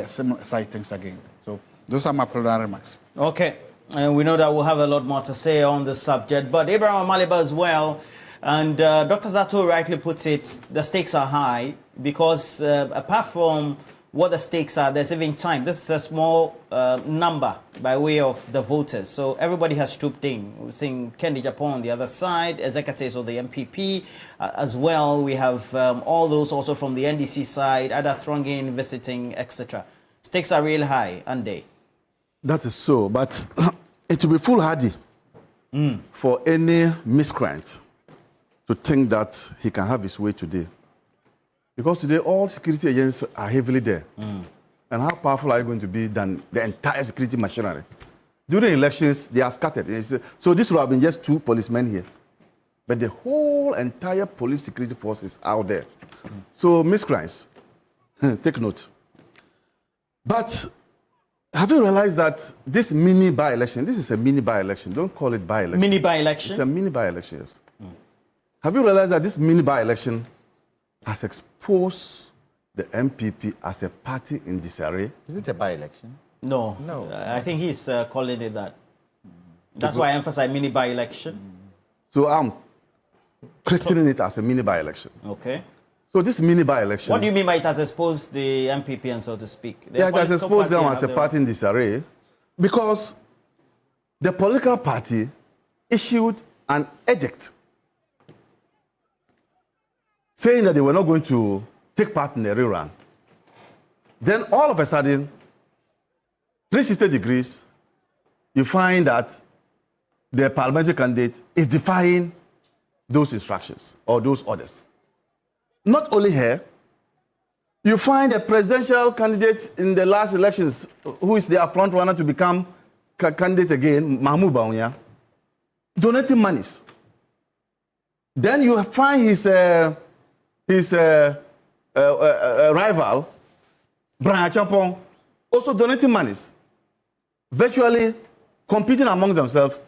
similar side things again. So those are my preliminary remarks. Okay, and we know that we'll have a lot more to say on this subject, but Abraham Amaliba as well, and Dr. Zato rightly puts it, the stakes are high because apart from what the stakes are, there's even time. This is a small number by way of the voters. So everybody has trooped in. We're seeing Kendi Japan on the other side, executives of the MPP as well. We have all those also from the NDC side, either thronging, visiting, etc. Stakes are real high, aren't they? That is so, but it will be foolhardy for any miscreant to think that he can have his way today. Because today, all security agents are heavily there. And how powerful are you going to be than the entire security machinery? During elections, they are scattered. So this would have been just 2 policemen here. But the whole entire police security force is out there. So miscreants, take note. But have you realized that this mini by-election, this is a mini by-election. Don't call it by-election. Mini by-election? It's a mini by-election, yes. Have you realized that this mini by-election has exposed the MPP as a party in disarray? Is it a by-election? No. I think he's calling it that. That's why I emphasize mini by-election. So I'm christening it as a mini by-election. Okay. So this mini by-election... What do you mean by it has exposed the MPP and so to speak? Yeah, it has exposed them as a party in disarray because the political party issued an edict saying that they were not going to take part in the rerun. Then all of a sudden, 360 degrees, you find that the parliamentary candidate is defying those instructions or those orders. Not only here, you find a presidential candidate in the last elections who is their front runner to become candidate again, Mahmoud Bawumia, donating monies. Then you find his rival, Brian Champong, also donating monies, virtually competing amongst themselves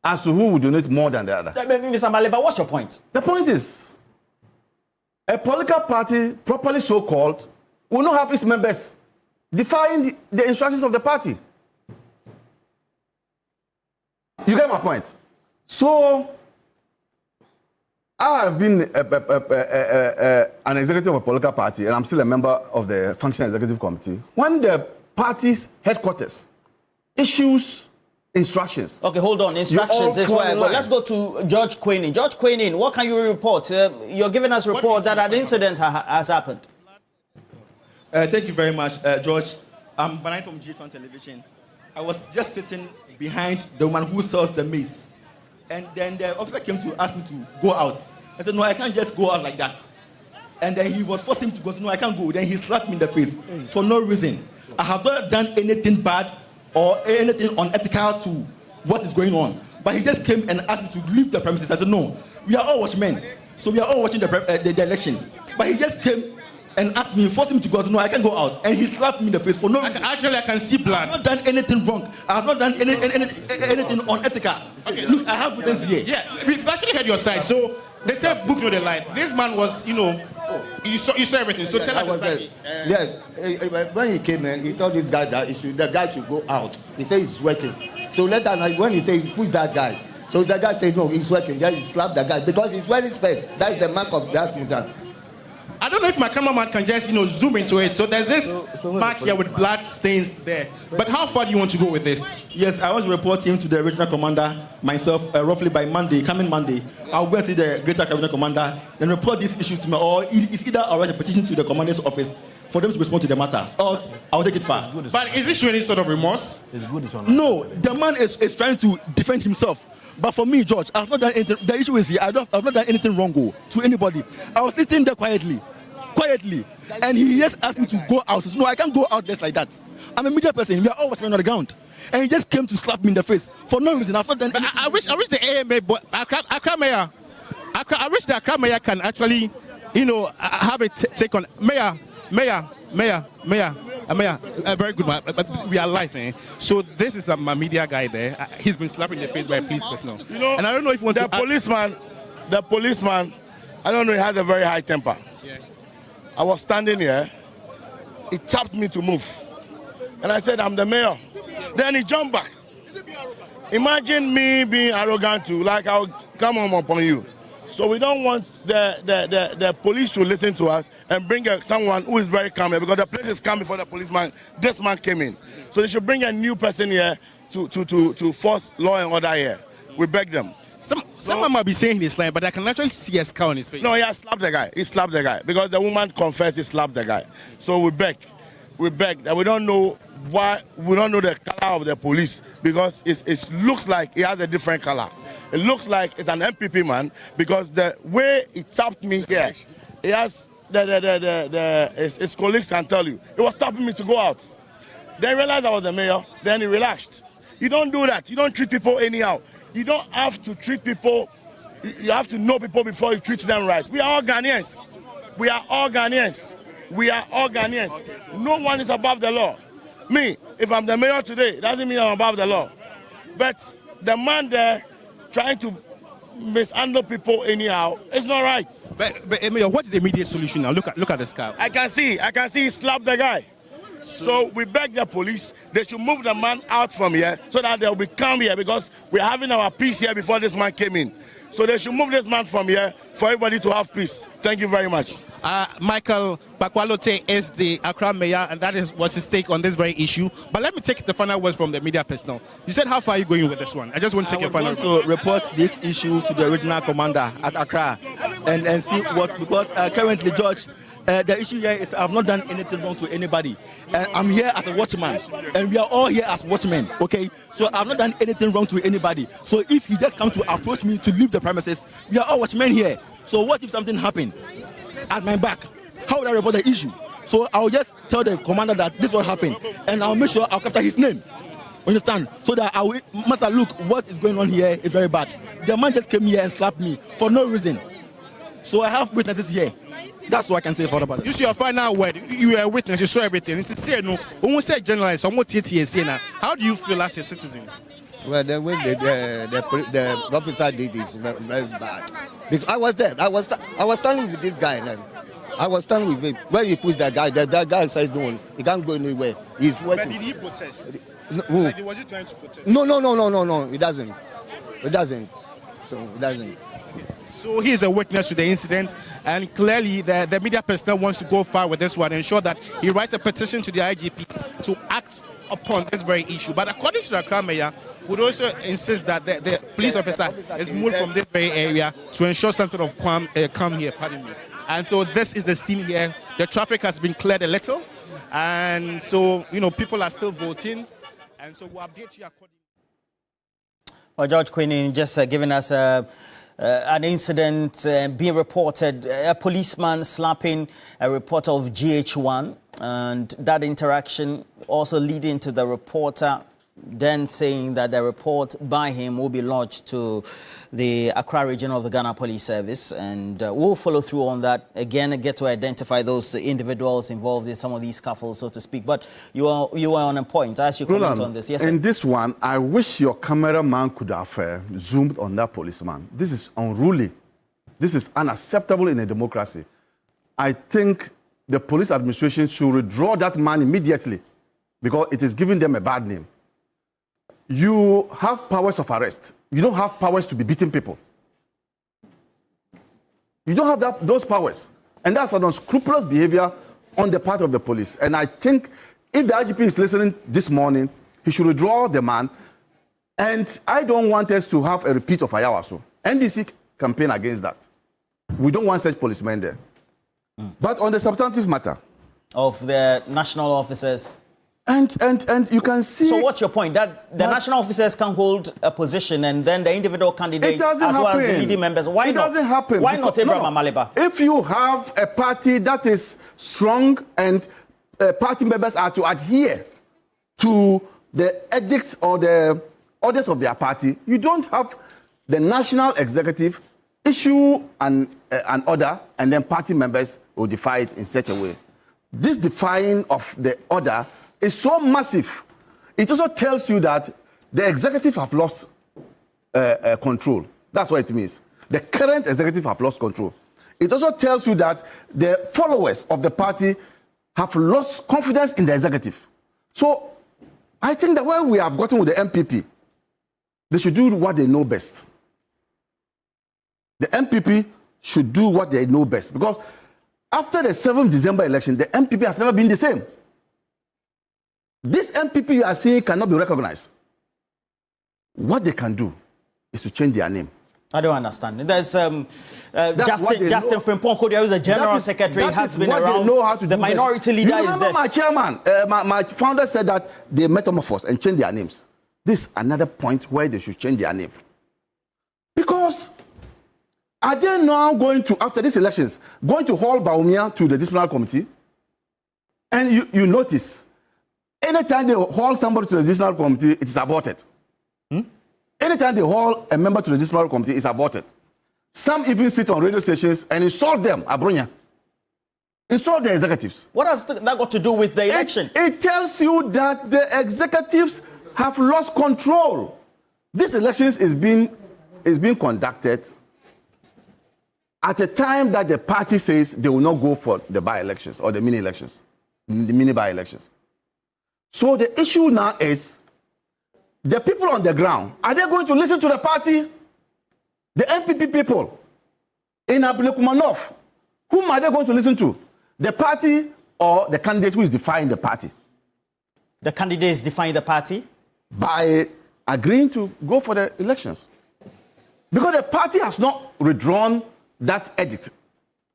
as to who would donate more than the other. Mr. Maleba, what's your point? The point is, a political party, properly so-called, will not have its members defying the instructions of the party. You get my point? So, I have been an executive of a political party, and I'm still a member of the functional executive committee. When the party's headquarters issues instructions. Okay, hold on. Instructions is where I go. Let's go to George Queening. George Queening, what can you report? You're giving us a report that an incident has happened. Thank you very much, George. I'm Banai from G1 Television. I was just sitting behind the woman who sells the maize. And then the officer came to ask me to go out. I said, no, I can't just go out like that. And then he was forcing me to go. No, I can't go. Then he slapped me in the face for no reason. I have not done anything bad or anything unethical to what is going on. But he just came and asked me to leave the premises. I said, no, we are all watchmen. So we are all watching the election. But he just came and asked me, forced me to go. I said, no, I can't go out. And he slapped me in the face for no reason. Actually, I can see blood. I have not done anything wrong. I have not done anything unethical. Okay, look, I have evidence here. Yeah, we've actually heard your side. So they said book no the light. This man was, you saw everything. So tell us exactly. Yes, when he came in, he told this guy that the guy should go out. He said he's working. So later, when he said, who's that guy? So the guy said, no, he's working. Then he slapped the guy because he's wearing specs. That's the mark of that mutant. I don't know if my cameraman can just, zoom into it. So there's this mark here with blood stains there. But how far do you want to go with this? Yes, I was reporting to the regional commander myself roughly by Monday, coming Monday. I'll go and see the greater regional commander, then report this issue to me, or it's either I'll write a petition to the commander's office for them to respond to the matter, or I'll take it far. But is this showing any sort of remorse? It's good, it's no, the man is trying to defend himself. But for me, George, I've not done anything. The issue is here, I've not done anything wrong to anybody. I was sitting there quietly, and he just asked me to go out. So, no, I can't go out just like that. I'm a media person. We are all watching on the ground. And he just came to slap me in the face for no reason. I've not done anything. I wish the AMA, but Accra Mayor, I wish the Accra Mayor can actually, have a take on Mayor, very good man, but we are live, man. So this is my media guy there. He's been slapped in the face by a police personnel. And I don't know if you want the policeman, I don't know, he has a very high temper. Yeah. I was standing here, he tapped me to move. And I said, I'm the mayor. Then he jumped back. Imagine me being arrogant too, like I'll come home upon you. So we don't want the police to listen to us and bring someone who is very calm here, because the place is calm before the policeman. This man came in. So they should bring a new person here to force law and order here. We beg them. Someone might be saying this line, but I can actually see a scowl on his face. No, he has slapped the guy. He slapped the guy because the woman confessed he slapped the guy. So we beg that we don't know why, we don't know the color of the police, because it looks like he has a different color. It looks like it's an MPP man, because the way he tapped me here, he has his colleagues can tell you. He was tapping me to go out. Then he realized I was the mayor. Then he relaxed. You don't do that. You don't treat people anyhow. You don't have to treat people. You have to know people before you treat them right. We are all Ghanaians. We are all Ghanaians. We are all Ghanaians. No one is above the law. Me, if I'm the mayor today, it doesn't mean I'm above the law. But the man there trying to mishandle people anyhow, it's not right. But Mayor, what is the immediate solution now? Look at this car. I can see he slapped the guy. So we beg the police, they should move the man out from here so that they'll be calm here, because we're having our peace here before this man came in. So they should move this man from here for everybody to have peace. Thank you very much. Michael Bakwalote is the Accra mayor, and that was his take on this very issue. But let me take the final words from the media personnel. You said, how far are you going with this one? I just want to take your final words. I want to report this issue to the regional commander at Accra and see what, because currently, George, the issue here is I've not done anything wrong to anybody. And I'm here as a watchman, and we are all here as watchmen, okay? So I've not done anything wrong to anybody. So if he just comes to approach me to leave the premises, we are all watchmen here. So what if something happened at my back? How would I report the issue? So I'll just tell the commander that this is what happened, and I'll make sure I'll capture his name. Understand? So that I will, master, look, what is going on here is very bad. The man just came here and slapped me for no reason. So I have witnesses here. That's what I can say for about it. You see your final word. You are a witness. You saw everything. It's say no. When say journalist, how do you feel as a citizen? Well, the way the officer did is very, very bad. Because I was there. I was standing with this guy. And I was standing with him. When he pushed that guy said no, he can't go anywhere. He's working. But did he protest? Who? Like, was he trying to protest? No. He doesn't. So it doesn't. So he is a witness to the incident, and clearly the media personnel wants to go far with this one and ensure that he writes a petition to the IGP to act upon this very issue. But according to the Accra mayor, would also insist that the police officer is moved from this very area to ensure some sort of calm here, pardon me. And so this is the scene here. The traffic has been cleared a little, and so people are still voting, and so we'll update you accordingly. Well, George Quinn just giving us an incident being reported, a policeman slapping a reporter of GH1, and that interaction also leading to the reporter then saying that the report by him will be lodged to the Accra region of the Ghana Police Service, and we'll follow through on that again and get to identify those individuals involved in some of these scuffles, so to speak. But you are on a point as you comment on this. Yes, sir. In this one, I wish your cameraman could have zoomed on that policeman. This is unruly. This is unacceptable in a democracy. I think the police administration should withdraw that man immediately, because it is giving them a bad name. you have powers of arrest. You don't have powers to be beating people. You don't have those powers. And that's an unscrupulous behavior on the part of the police. And I think if the IGP is listening this morning, he should withdraw the man. And I don't want us to have a repeat of Ayawaso. NDC campaign against that. We don't want such policemen there. But on the substantive matter of the national officers. And you can see... So what's your point? That the national officers can hold a position and then the individual candidates as well as the leading members. Why not? It doesn't happen. Why not Abraham Amaliba? If you have a party that is strong and party members are to adhere to the edicts or the orders of their party, you don't have the national executive issue an order and then party members will defy it in such a way. This defying of the order is so massive. It also tells you that the executive have lost control. That's what it means. The current executive have lost control. It also tells you that the followers of the party have lost confidence in the executive. So I think that where we have gotten with the MPP, they should do what they know best. The MPP should do what they know best. Because after the 7th December election, the MPP has never been the same. This MPP you are seeing cannot be recognized. What they can do is to change their name. I don't understand. There's Justin Frimpong, who is the general secretary, has been around. The minority leader is there. My chairman, my founder said that they metamorphose and change their names. This is another point where they should change their name. Because are they now going to, after these elections, going to haul Baumia to the disciplinary committee? And you notice, anytime they haul somebody to the disciplinary committee, it is aborted. Anytime they haul a member to the disciplinary committee, it's aborted. Some even sit on radio stations and insult them, Abronya. Insult the executives. What has that got to do with the election? It tells you that the executives have lost control. This election is being conducted at a time that the party says they will not go for the by-elections or the mini-elections, the mini-by-elections. So the issue now is, the people on the ground, are they going to listen to the party? The MPP people in Ablekuma North, whom are they going to listen to? The party or the candidate who is defying the party? The candidate is defying the party? By agreeing to go for the elections. Because the party has not withdrawn that edict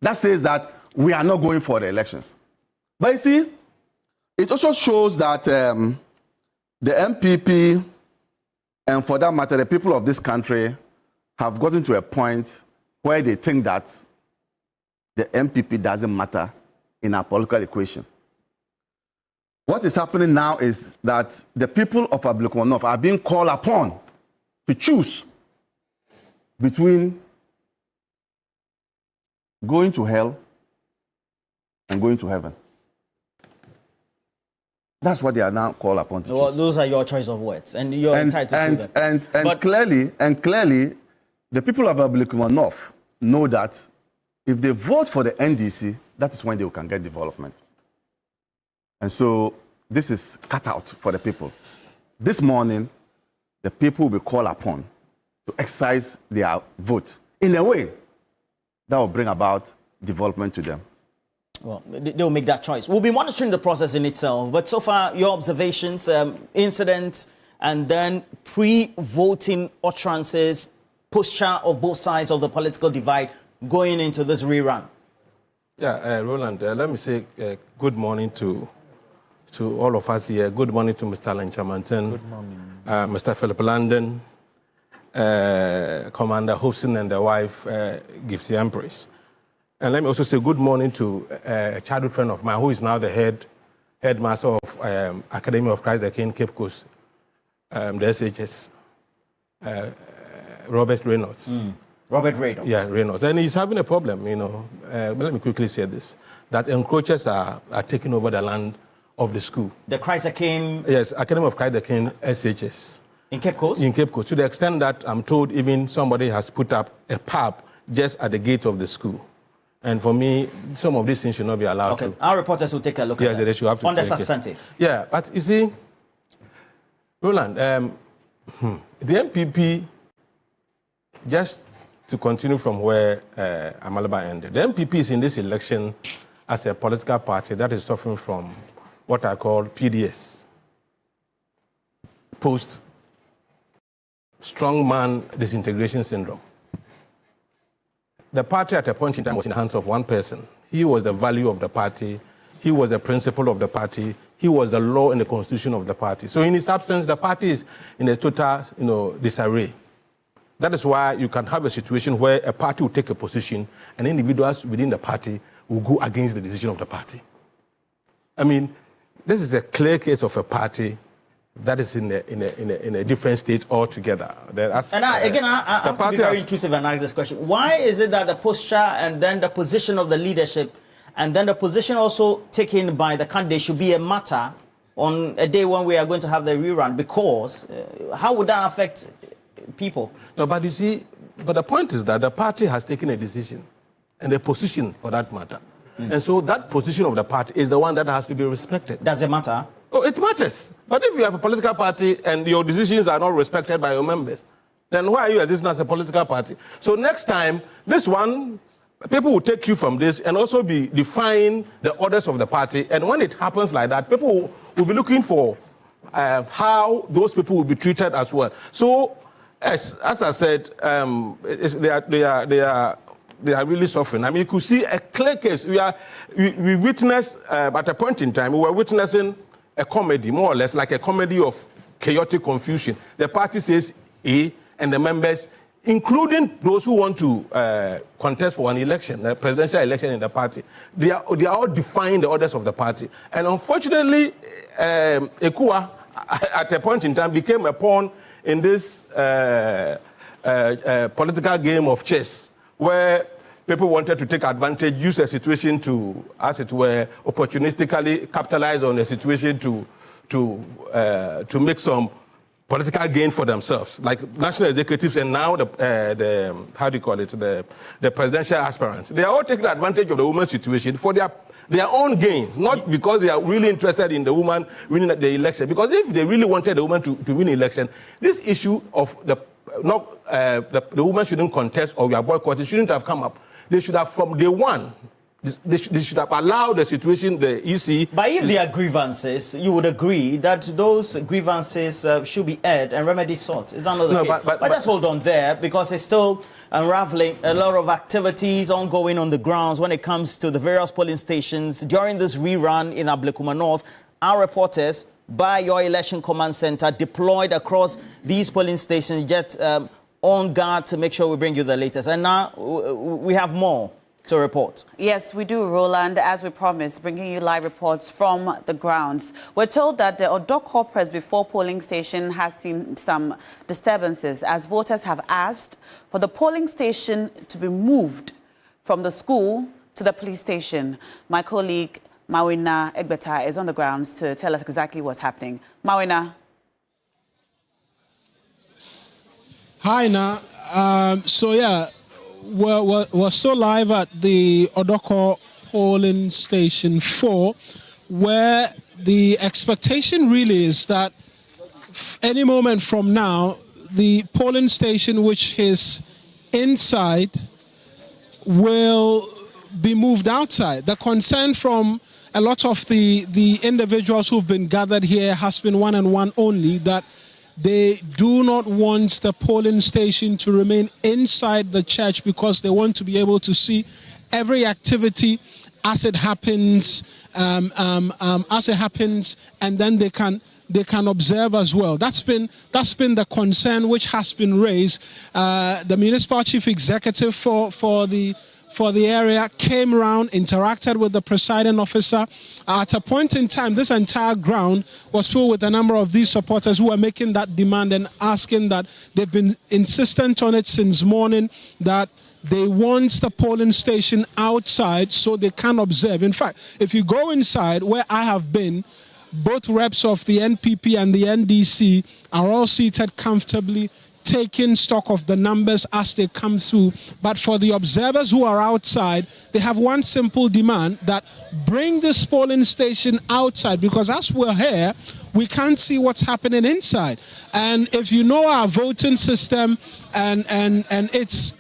that says that we are not going for the elections. But you see, it also shows that the MPP, and for that matter, the people of this country have gotten to a point where they think that the MPP doesn't matter in our political equation. What is happening now is that the people of Ablekuma North are being called upon to choose between going to hell and going to heaven. That's what they are now called upon to choose. Those are your choice of words, and you're entitled to them. And clearly, the people of Ablekuma North know that if they vote for the NDC, that is when they can get development. And so this is cut out for the people. This morning, the people will be called upon to exercise their vote in a way that will bring about development to them. Well, they'll make that choice. We'll be monitoring the process in itself, but so far, your observations, incidents, and then pre-voting utterances, posture of both sides of the political divide going into this rerun. Yeah, Roland, let me say good morning to all of us here. Good morning to Mr. Alan Chamanton. Good morning. Mr. Philip London, Commander Hobson and the wife, Gifty Empress. And let me also say good morning to a childhood friend of mine who is now the headmaster of Academy of Christ the King, Cape Coast, the SHS, Robert Reynolds. Robert Reynolds. Yeah, Reynolds. And he's having a problem, you know. Let me quickly say this, that encroachers are taking over the land of the school. The Christ the King? Yes, Academy of Christ the King, SHS. In Cape Coast? In Cape Coast, to the extent that I'm told even somebody has put up a pub just at the gate of the school. And for me, some of these things should not be allowed to. Our reporters will take a look at that. They should have to on the take substantive. Yeah, but you see, Roland, The MPP, just to continue from where Amalaba ended, the MPP is in this election as a political party that is suffering from what I call PDS, post-strongman disintegration syndrome. The party at a point in time was in the hands of one person. He was the value of the party. He was the principle of the party. He was the law and the constitution of the party. So in his absence, the party is in a total, disarray. That is why you can have a situation where a party will take a position and individuals within the party will go against the decision of the party. I mean, this is a clear case of a party that is in a different state altogether. I have to be very intrusive and ask this question. Why is it that the posture and then the position of the leadership and then the position also taken by the candidate should be a matter on a day when we are going to have the rerun? Because how would that affect people? No, but you see, but the point is that the party has taken a decision and a position for that matter. And so that position of the party is the one that has to be respected. Does it matter? Oh, it matters. But if you have a political party and your decisions are not respected by your members, then why are you existing as a political party? So next time, this one, people will take you from this and also be defying the orders of the party. And when it happens like that, people will be looking for how those people will be treated as well. So, as I said, they are really suffering. I mean, you could see a clear case. We witnessed, at a point in time, we were witnessing a comedy, more or less, like a comedy of chaotic confusion. The party says A, and the members, including those who want to contest for an election, a presidential election in the party, they are all defying the orders of the party. And unfortunately, Ekua, at a point in time, became a pawn in this political game of chess, where people wanted to take advantage, use a situation to, as it were, opportunistically capitalize on a situation to make some political gain for themselves, like national executives and now the presidential aspirants. They are all taking advantage of the women's situation for their own gains, not because they are really interested in the woman winning the election. Because if they really wanted the woman to win the election, this issue of the woman shouldn't contest or we are boycotted shouldn't have come up. They should have, from day one, they should have allowed the situation, the EC... But if there are grievances, you would agree that those grievances should be aired and remedies sought. Is that not the case? But just hold on there, because it's still unraveling a lot of activities ongoing on the grounds when it comes to the various polling stations. During this rerun in Ablekuma North, our reporters by your election command center deployed across these polling stations, yet on guard to make sure we bring you the latest. And now we have more to report. Yes, we do, Roland, as we promised, bringing you live reports from the grounds. We're told that the Odoko Presby-4 polling station has seen some disturbances as voters have asked for the polling station to be moved from the school to the police station. My colleague, Mawina Egbeta, is on the grounds to tell us exactly what's happening. Mawina. Hi, Na. We're so live at the Odoko polling station 4, where the expectation really is that any moment from now, the polling station, which is inside, will be moved outside. The concern from a lot of the individuals who've been gathered here has been one and one only, that they do not want the polling station to remain inside the church because they want to be able to see every activity as it happens, and then they can observe as well. That's been the concern which has been raised. The municipal chief executive for the area came around, interacted with the presiding officer. At a point in time, this entire ground was filled with a number of these supporters who are making that demand and asking that. They've been insistent on it since morning, that they want the polling station outside so they can observe. In fact, if you go inside, where I have been, both reps of the NPP and the NDC are all seated comfortably taking stock of the numbers as they come through. But for the observers who are outside, they have one simple demand, that bring this polling station outside, because as we're here, we can't see what's happening inside. And if you know our voting system and its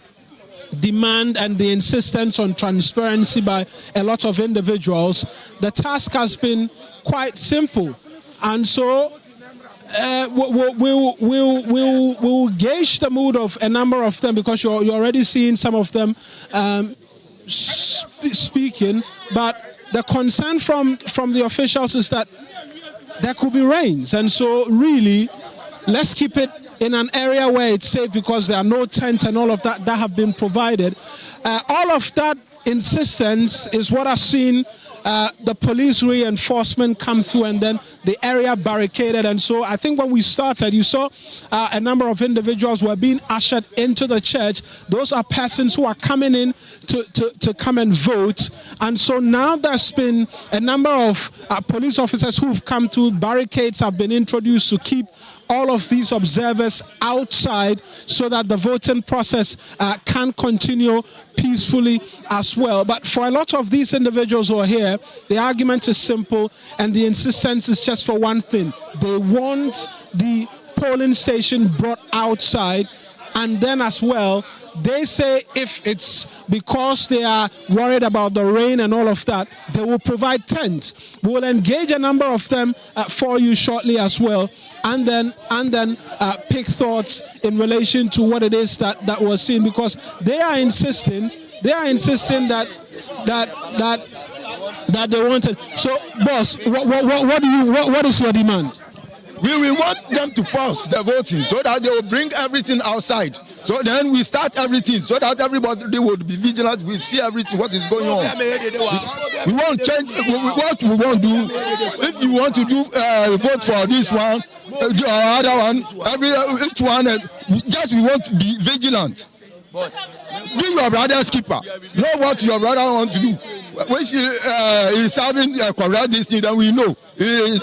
demand and the insistence on transparency by a lot of individuals, the task has been quite simple. And so we'll gauge the mood of a number of them, because you're already seeing some of them speaking. But the concern from the officials is that there could be rains. And so really, let's keep it in an area where it's safe, because there are no tents and all of that have been provided. All of that insistence is what I've seen the police reinforcement come through, and then the area barricaded. And so I think when we started, you saw a number of individuals were being ushered into the church. Those are persons who are coming in to come and vote. And so now there's been a number of police officers who've come to, barricades have been introduced to keep all of these observers outside, so that the voting process can continue peacefully as well. But for a lot of these individuals who are here, the argument is simple, and the insistence is just for one thing. They want the polling station brought outside, and then as well, they say if it's because they are worried about the rain and all of that, they will provide tents. We'll engage a number of them for you shortly as well, and then pick thoughts in relation to what it is that we're seeing, because they are insisting that they wanted. So, boss, what is your demand? We want them to pause the voting so that they will bring everything outside. So then we start everything so that everybody would be vigilant. We see everything, what is going on. We won't change what we won't do. If you want to do vote for this one, the other one, each one, just we want to be vigilant. Be your brother's keeper. Know what your brother wants to do. If he is having correct this thing, then we know he is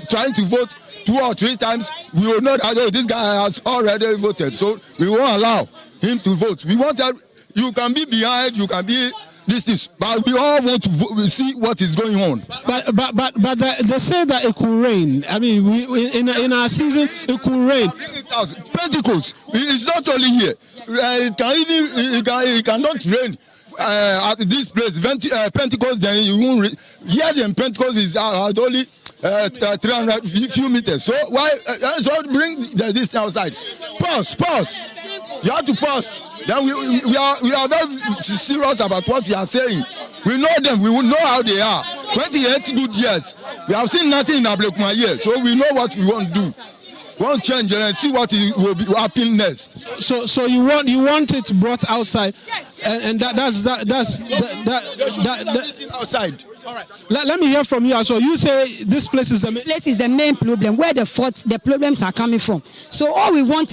trying to vote 2 or 3 times. We will know that this guy has already voted, so we won't allow him to vote. We want that you can be behind, you can be this is, but we all want to vote, we see what is going on. But they say that it could rain. I mean, in our season it could rain. Pentecost, it's not only here. It cannot rain. At this place, Pentecost, then you won't. Here, then Pentecost is only 300 few meters. So why? So bring this outside. Pause. You have to pause. Then we are very serious about what we are saying. We know them. We will know how they are. 28 good years. We have seen nothing in Ablekuma here, so we know what we want to do. Won't change and see what will be happening next. So you want it brought outside, and that's outside. All right. Let me hear from you. So you say this place is the main problem, where the problems are coming from. So all we want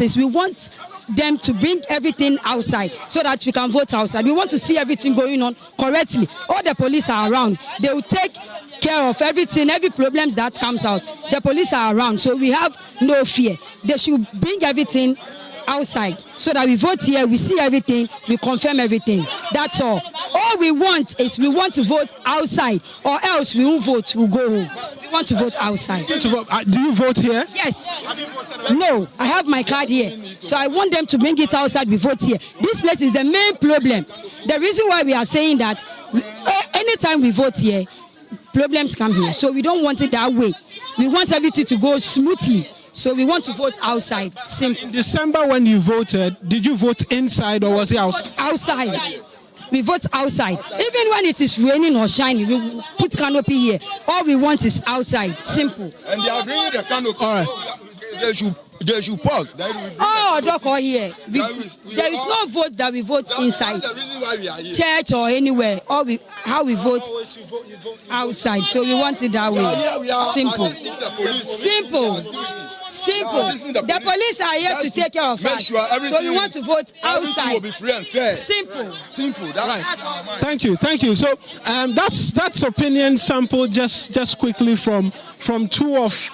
them to bring everything outside so that we can vote outside. We want to see everything going on correctly. All the police are around. They will take care of everything, every problem that comes out. The police are around, so we have no fear. They should bring everything outside so that we vote here, we see everything, we confirm everything. That's all. All we want is we want to vote outside, or else we won't vote, we'll go home. We want to vote outside. Do you vote here? Yes. No, I have my card here. So I want them to bring it outside, we vote here. This place is the main problem. The reason why we are saying that anytime we vote here, problems come here. So we don't want it that way. We want everything to go smoothly. So we want to vote outside. Simple. In December when you voted, did you vote inside or was it outside? Outside. We vote outside. Even when it is raining or shining, we put canopy here. All we want is outside. Simple. And they are bringing the canopy. All right. They should pause. Here. There is no vote that we vote inside. That's the reason why we are here. Church or anywhere. How we vote outside. So we want it that way. Simple. Simple. The police are here to take care of us. So we want to vote outside. Will be free and fair. Simple. Simple. That's right. Thank you. So that's opinion sample just quickly from two of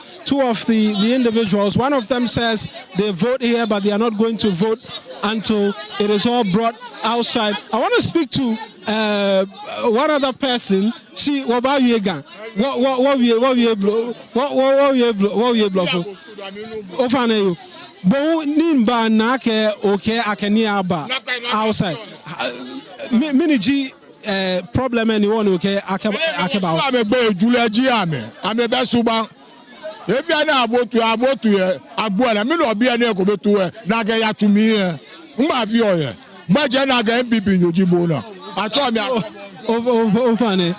the individuals. One of them says they vote here, but they are not going to vote until it is all brought outside. I want to speak to one other person. She what about you again? What Bo nimba nake okay akani aba outside. Miniji problem anyone okay akeba. I'm a boy Julia Giame. I'm a best suba. If you are vote here, Abuana, me no be an echo to Nagaya to me. Mafia. Majana MPP Yojibona. I told me Ofane.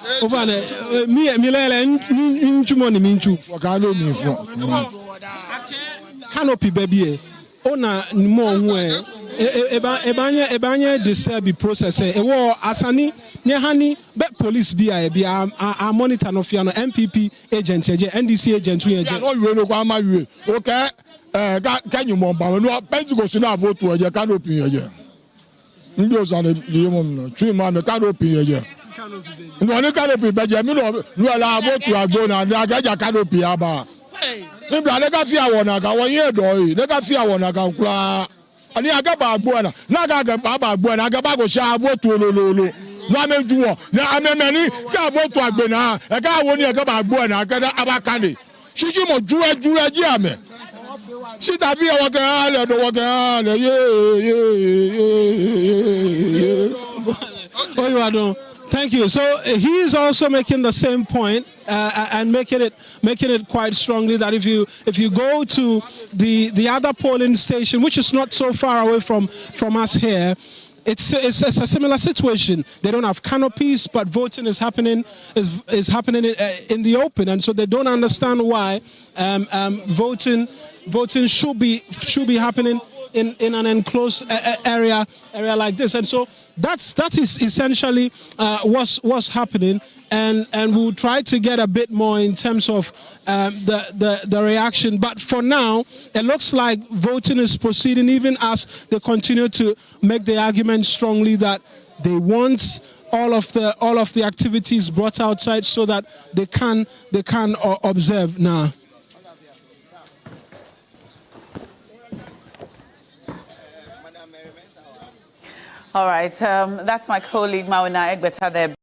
Milele nchumoni minchu. Wakalo me for. Canopy baby. Ona mo hwe ebanye disturb process e wo asani ne hani be police bia a monitor no fia no MPP agent eje NDC agent we eje no we no kwa ma we okay can you momba no Pentecost na vote eje Canopy eje ndo zane le mom no three man Canopy eje no ne Canopy beje mi no la vote agbo na agaja Canopy aba Nibla nega fia wona ka wonye do nega fia wona ka nkura ani aga ba agbo na ga ba agbo na aga ba go sha vote olololo no amejuwo na amemeni ka vote agbe na e ka woni aga ba agbo na aga abakande shiji mo juwe ji ame sita bi wo kan le do wo kan le ye Oh, you are doing. Thank you. So he is also making the same point and making it quite strongly that if you go to the other polling station, which is not so far away from us here, it's a similar situation. They don't have canopies, but voting is happening in the open, and so they don't understand why voting should be happening in an enclosed area like this. And so that is essentially what's happening, and we'll try to get a bit more in terms of the reaction. But for now, it looks like voting is proceeding, even as they continue to make the argument strongly that they want all of the activities brought outside so that they can observe now. All right, that's my colleague Mawina Egbeta there.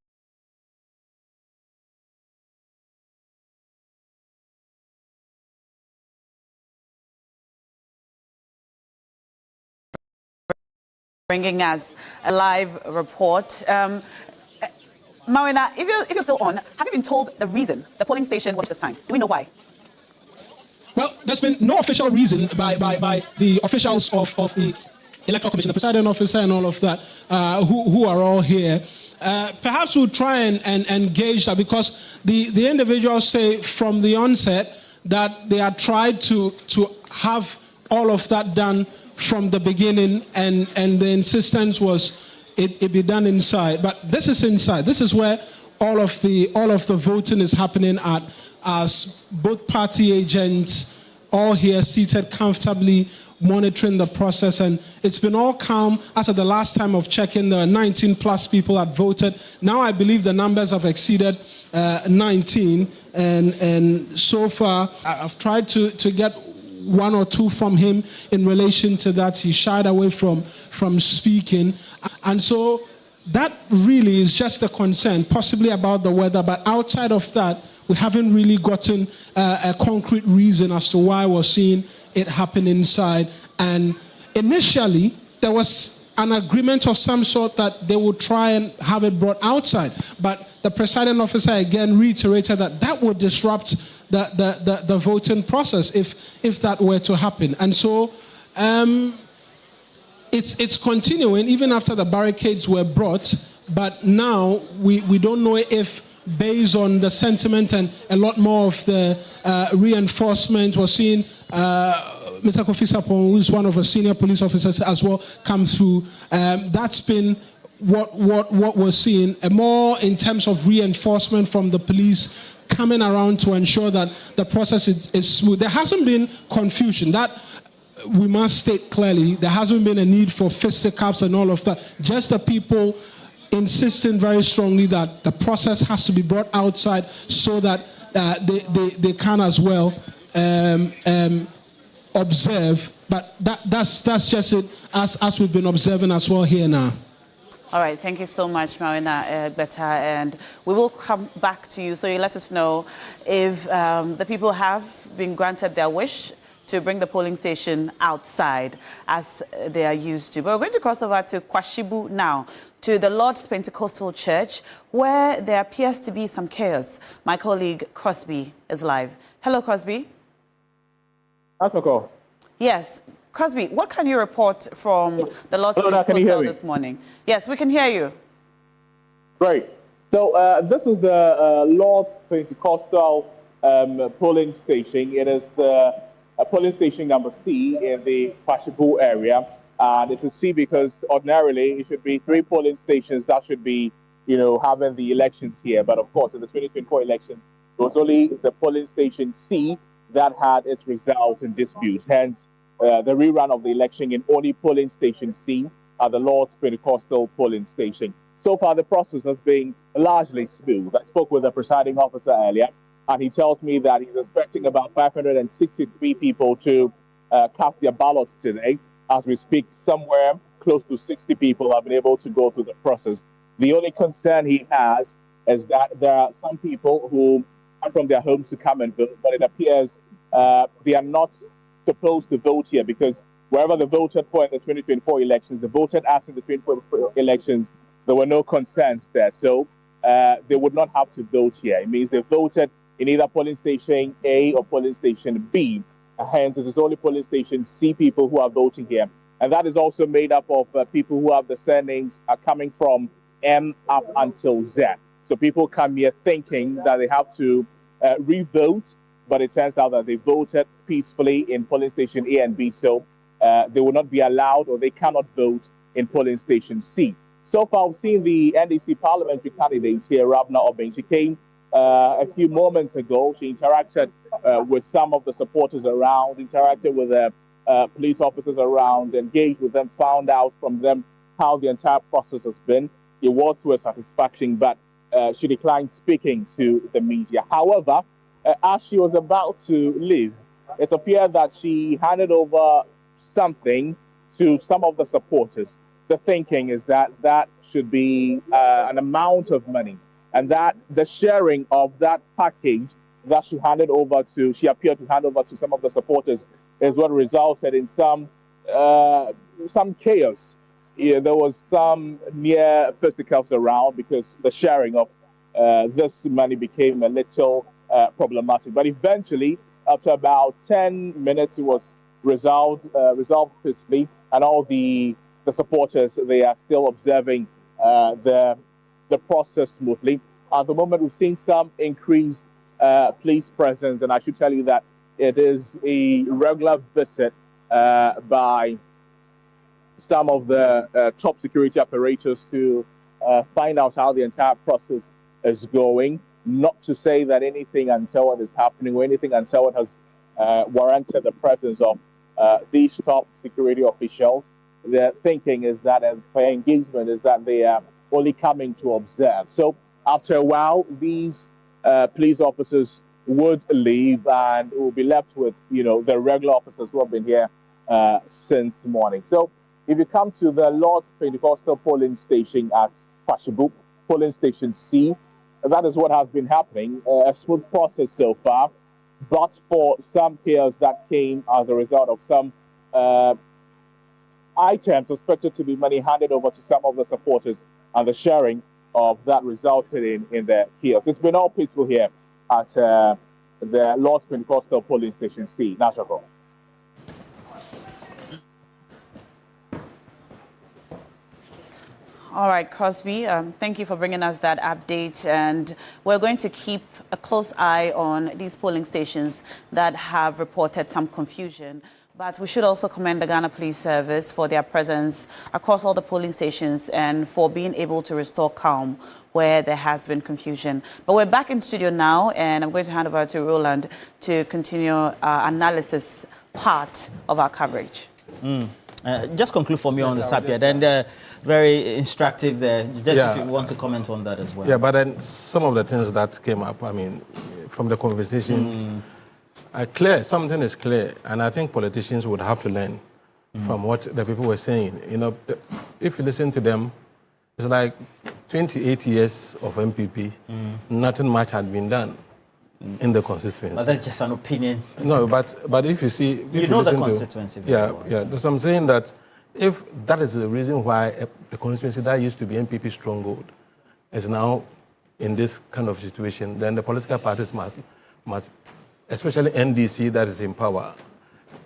Bringing us a live report. Mawina, if you're still on, have you been told the reason the polling station was this time? Do we know why? Well, there's been no official reason by the officials of the Electoral Commission, the presiding officer and all of that, who are all here. Perhaps we'll try and gauge that, because the individuals say from the onset that they had tried to have all of that done from the beginning, and the insistence was it be done inside. But this is inside. This is where all of the voting is happening at, as both party agents all here seated comfortably, monitoring the process, and it's been all calm. As of the last time of checking, there were 19 plus people had voted. Now I believe the numbers have exceeded 19, and so far I've tried to get one or two from him in relation to that. He shied away from speaking, and so that really is just a concern, possibly about the weather, but outside of that, we haven't really gotten a concrete reason as to why we're seeing it happen inside. And initially, there was an agreement of some sort that they would try and have it brought outside. But the presiding officer again reiterated that would disrupt the voting process if that were to happen. And so it's continuing even after the barricades were brought. But now we don't know if, based on the sentiment and a lot more of the reinforcement, we're seeing Mr. Kofi Sapon, who is one of the senior police officers as well, come through. That's been what we're seeing, more in terms of reinforcement from the police coming around to ensure that the process is smooth. There hasn't been confusion. That we must state clearly. There hasn't been a need for fisticuffs and all of that. Just the people insisting very strongly that the process has to be brought outside so that they can as well observe. But that's just it as we've been observing as well here now. All right, thank you so much, Marina Beta, and we will come back to you so you let us know if the people have been granted their wish to bring the polling station outside as they are used to. But we're going to cross over to Kwashibu now, to the Lord's Pentecostal Church, where there appears to be some chaos. My colleague Crosby is live. Hello, Crosby. That's Yes. Crosby, what can you report from the Lord's Pentecostal this morning? Yes, we can hear you. Great. So this was the Lord's Pentecostal polling station. It is the polling station number C in the Kwashibu area. And it's a C because ordinarily it should be 3 polling stations that should be, having the elections here. But of course, in the 2024 elections, it was only the polling station C that had its results in dispute. Hence, the rerun of the election in only polling station C at the Lord's Pentecostal polling station. So far, the process has been largely smooth. I spoke with the presiding officer earlier, and he tells me that he's expecting about 563 people to cast their ballots today. As we speak, somewhere close to 60 people have been able to go through the process. The only concern he has is that there are some people who come from their homes to come and vote, but it appears they are not supposed to vote here because wherever they voted for in the 2024 elections, they voted after the 2024 elections, there were no concerns there. So they would not have to vote here. It means they voted in either polling station A or polling station B. Hence, it is only polling station C people who are voting here. And that is also made up of people who have the surnames coming from M up until Z. So people come here thinking that they have to re-vote, but it turns out that they voted peacefully in polling station A and B, so they will not be allowed or they cannot vote in polling station C. So far, we've seen the NDC parliamentary candidate here, Rabna Obeng. She came a few moments ago. She interacted with some of the supporters around, interacted with the police officers around, engaged with them, found out from them how the entire process has been. It was to her satisfaction, but she declined speaking to the media. However, as she was about to leave, it appeared that she handed over something to some of the supporters. The thinking is that that should be an amount of money, and that the sharing of that package that she appeared to hand over to some of the supporters is what resulted in some chaos. Yeah, there was some near fisticuffs around because the sharing of this money became a little problematic. But eventually, after about 10 minutes, it was resolved peacefully, and all the supporters, they are still observing the process smoothly. At the moment, we've seen some increased police presence, and I should tell you that it is a regular visit by some of the top security apparatus to find out how the entire process is going. Not to say that anything untoward is happening or anything untoward has warranted the presence of these top security officials. Their thinking is that, and their engagement is that they are only coming to observe. So after a while, these police officers would leave and will be left with, the regular officers who have been here since morning. So if you come to the Lord's Pentecostal polling station at Kwashibu, polling station C, that is what has been happening. A smooth process so far, but for some chaos that came as a result of some items suspected to be money handed over to some of the supporters, and the sharing of that resulted in the chaos. It's been all peaceful here at the Lord's Pentecostal polling station C. Nashako. All right, Crosby, thank you for bringing us that update. And we're going to keep a close eye on these polling stations that have reported some confusion. But we should also commend the Ghana Police Service for their presence across all the polling stations and for being able to restore calm where there has been confusion. But we're back in studio now, and I'm going to hand over to Roland to continue our analysis part of our coverage. Just conclude for me on the subject, and very instructive there. Just if you want to comment on that as well. Yeah, but then some of the things that came up, I mean, from the conversation, clear, something is clear, and I think politicians would have to learn from what the people were saying. You know, if you listen to them, it's like 28 years of MPP, nothing much had been done in the constituency. But that's just an opinion. No, but if you see... If you know the constituency very well. Yeah. So I'm saying that if that is the reason why the constituency that used to be MPP stronghold is now in this kind of situation, then the political parties must especially NDC that is in power,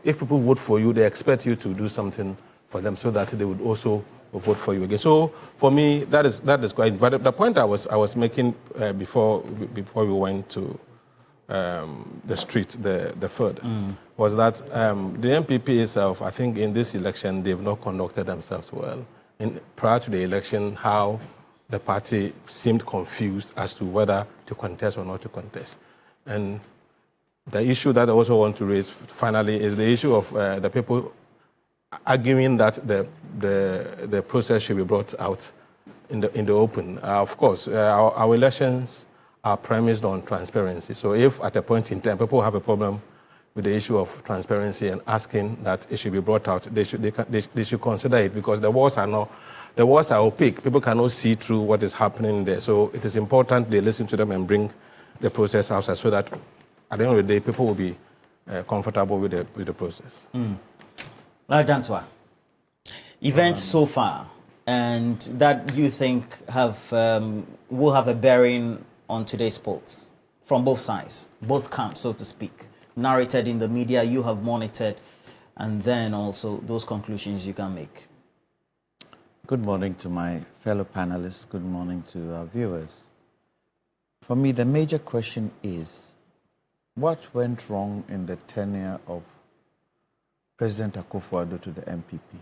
if people vote for you, they expect you to do something for them so that they would also vote for you again. So for me, that is quite. But the point I was making before we went to the street, the third, was that the MPP itself, I think in this election, they've not conducted themselves well. Prior to the election, how the party seemed confused as to whether to contest or not to contest. And the issue that I also want to raise finally is the issue of the people arguing that the process should be brought out in the open. Of course, our elections are premised on transparency. So if at a point in time people have a problem with the issue of transparency and asking that it should be brought out, they should consider it, because the walls are opaque. People cannot see through what is happening there. So it is important they listen to them and bring the process outside so that at the end of the day, people will be comfortable with the process. Rajantwa, events so far, and that you think will have a bearing on today's polls from both sides, both camps, so to speak, narrated in the media, you have monitored, and then also those conclusions you can make. Good morning to my fellow panelists. Good morning to our viewers. For me, the major question is, what went wrong in the tenure of President Akufo-Addo to the MPP?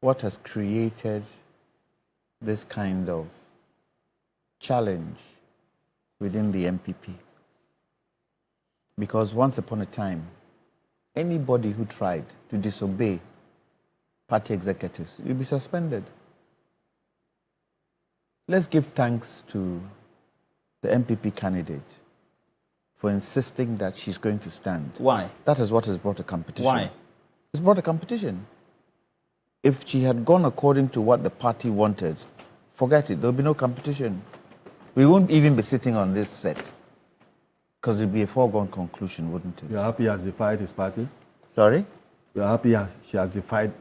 What has created this kind of challenge within the MPP? Because once upon a time, anybody who tried to disobey party executives will be suspended. Let's give thanks to the MPP candidate for insisting that she's going to stand. Why? That is what has brought a competition. Why? It's brought a competition. If she had gone according to what the party wanted, forget it, there'll be no competition. We won't even be sitting on this set, because it'd be a foregone conclusion, wouldn't it? You're happy he has defied his party? Sorry? You're happy she has defied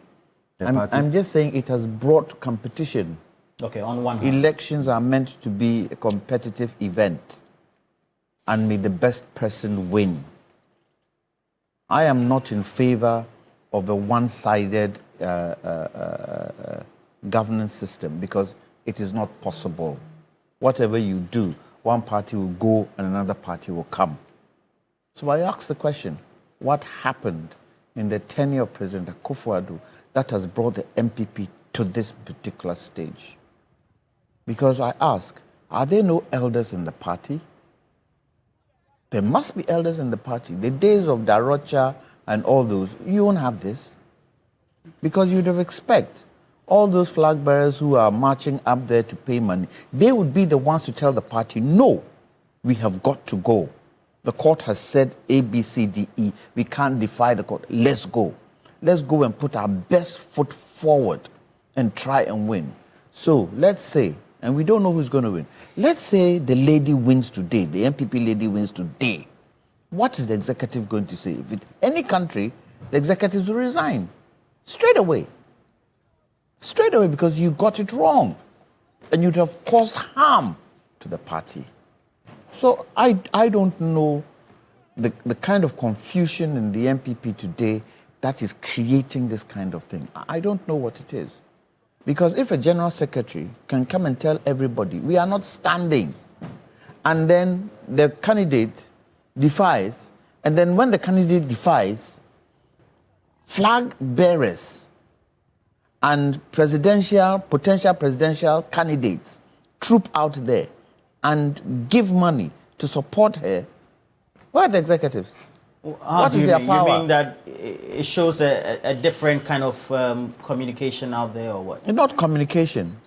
the party? I'm just saying it has brought competition. Okay, on one hand. Elections are meant to be a competitive event, and may the best person win. I am not in favor of a one-sided governance system, because it is not possible. Whatever you do, one party will go and another party will come. So I ask the question, what happened in the tenure of President Akufo-Addo that has brought the MPP to this particular stage? Because I ask, are there no elders in the party? There must be elders in the party. The days of Darocha and all those, you won't have this. Because you'd have expect all those flag bearers who are marching up there to pay money, they would be the ones to tell the party, no, we have got to go. The court has said A, B, C, D, E. We can't defy the court. Let's go. Let's go and put our best foot forward and try and win. So let's say, and we don't know who's going to win, let's say the lady wins today, the MPP lady wins today. What is the executive going to say? If any country, the executives will resign. Straight away. Straight away, because you got it wrong. And you'd have caused harm to the party. So I don't know the kind of confusion in the MPP today that is creating this kind of thing. I don't know what it is. Because if a general secretary can come and tell everybody, we are not standing, and then the candidate defies, And then when the candidate defies, flag bearers and potential presidential candidates troop out there and give money to support her. Where are the executives? What is their power? You mean that it shows a different kind of communication out there, or what? Not communication.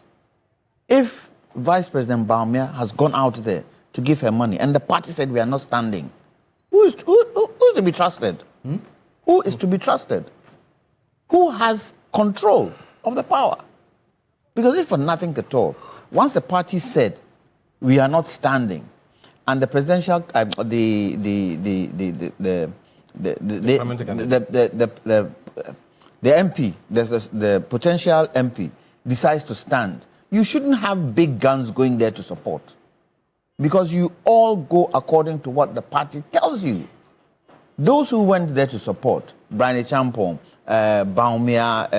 If Vice President Baumia has gone out there to give her money and the party said we are not standing, who is to be trusted? Who is to be trusted? Who has control of the power? Because if for nothing at all, once the party said we are not standing, and the presidential, the MP, the potential MP decides to stand, you shouldn't have big guns going there to support, because you all go according to what the party tells you. Those who went there to support, Brian Champon, Baumia,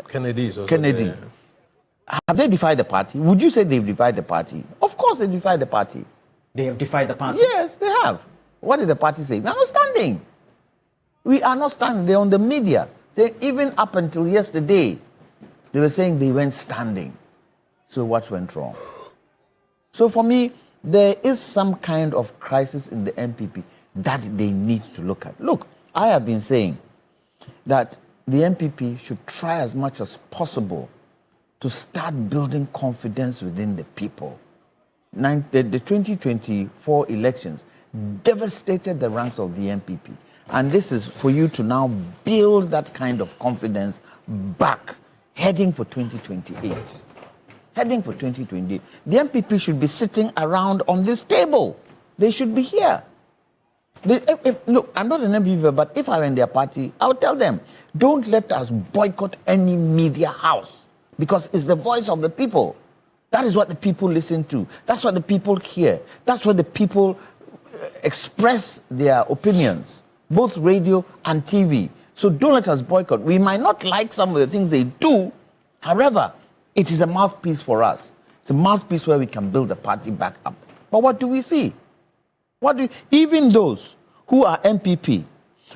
Kennedy, have they defied the party? Would you say they've defied the party? Of course they defied the party. They have defied the party? Yes, they have. What did the party say? We are not standing. We are not standing. They're on the media. Even up until yesterday, they were saying they weren't standing. So what went wrong? So for me, there is some kind of crisis in the MPP that they need to look at. Look, I have been saying that the MPP should try as much as possible to start building confidence within the people. The 2024 elections devastated the ranks of the MPP. And this is for you to now build that kind of confidence back, heading for 2028. Heading for 2028. The MPP should be sitting around on this table. They should be here. Look, I'm not an MPP, but if I were in their party, I would tell them, don't let us boycott any media house, because it's the voice of the people. That is what the people listen to. That's what the people hear. That's what the people express their opinions, both radio and TV. So don't let us boycott. We might not like some of the things they do. However, it is a mouthpiece for us. It's a mouthpiece where we can build the party back up. But what do we see? Even those who are MPP,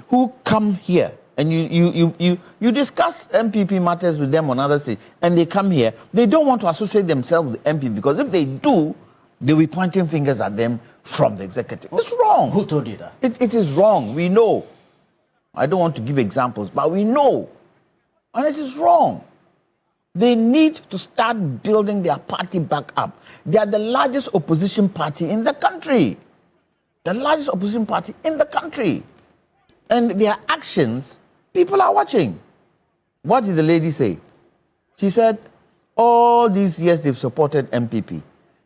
who come here, and you discuss MPP matters with them on other states, and they come here, they don't want to associate themselves with MPP, because if they do, they'll be pointing fingers at them from the executive. It's wrong. Who told you that? It is wrong. We know. I don't want to give examples, but we know. And it is wrong. They need to start building their party back up. They are the largest opposition party in the country. The largest opposition party in the country. And their actions, people are watching. What did the lady say? She said, all these years they've supported MPP.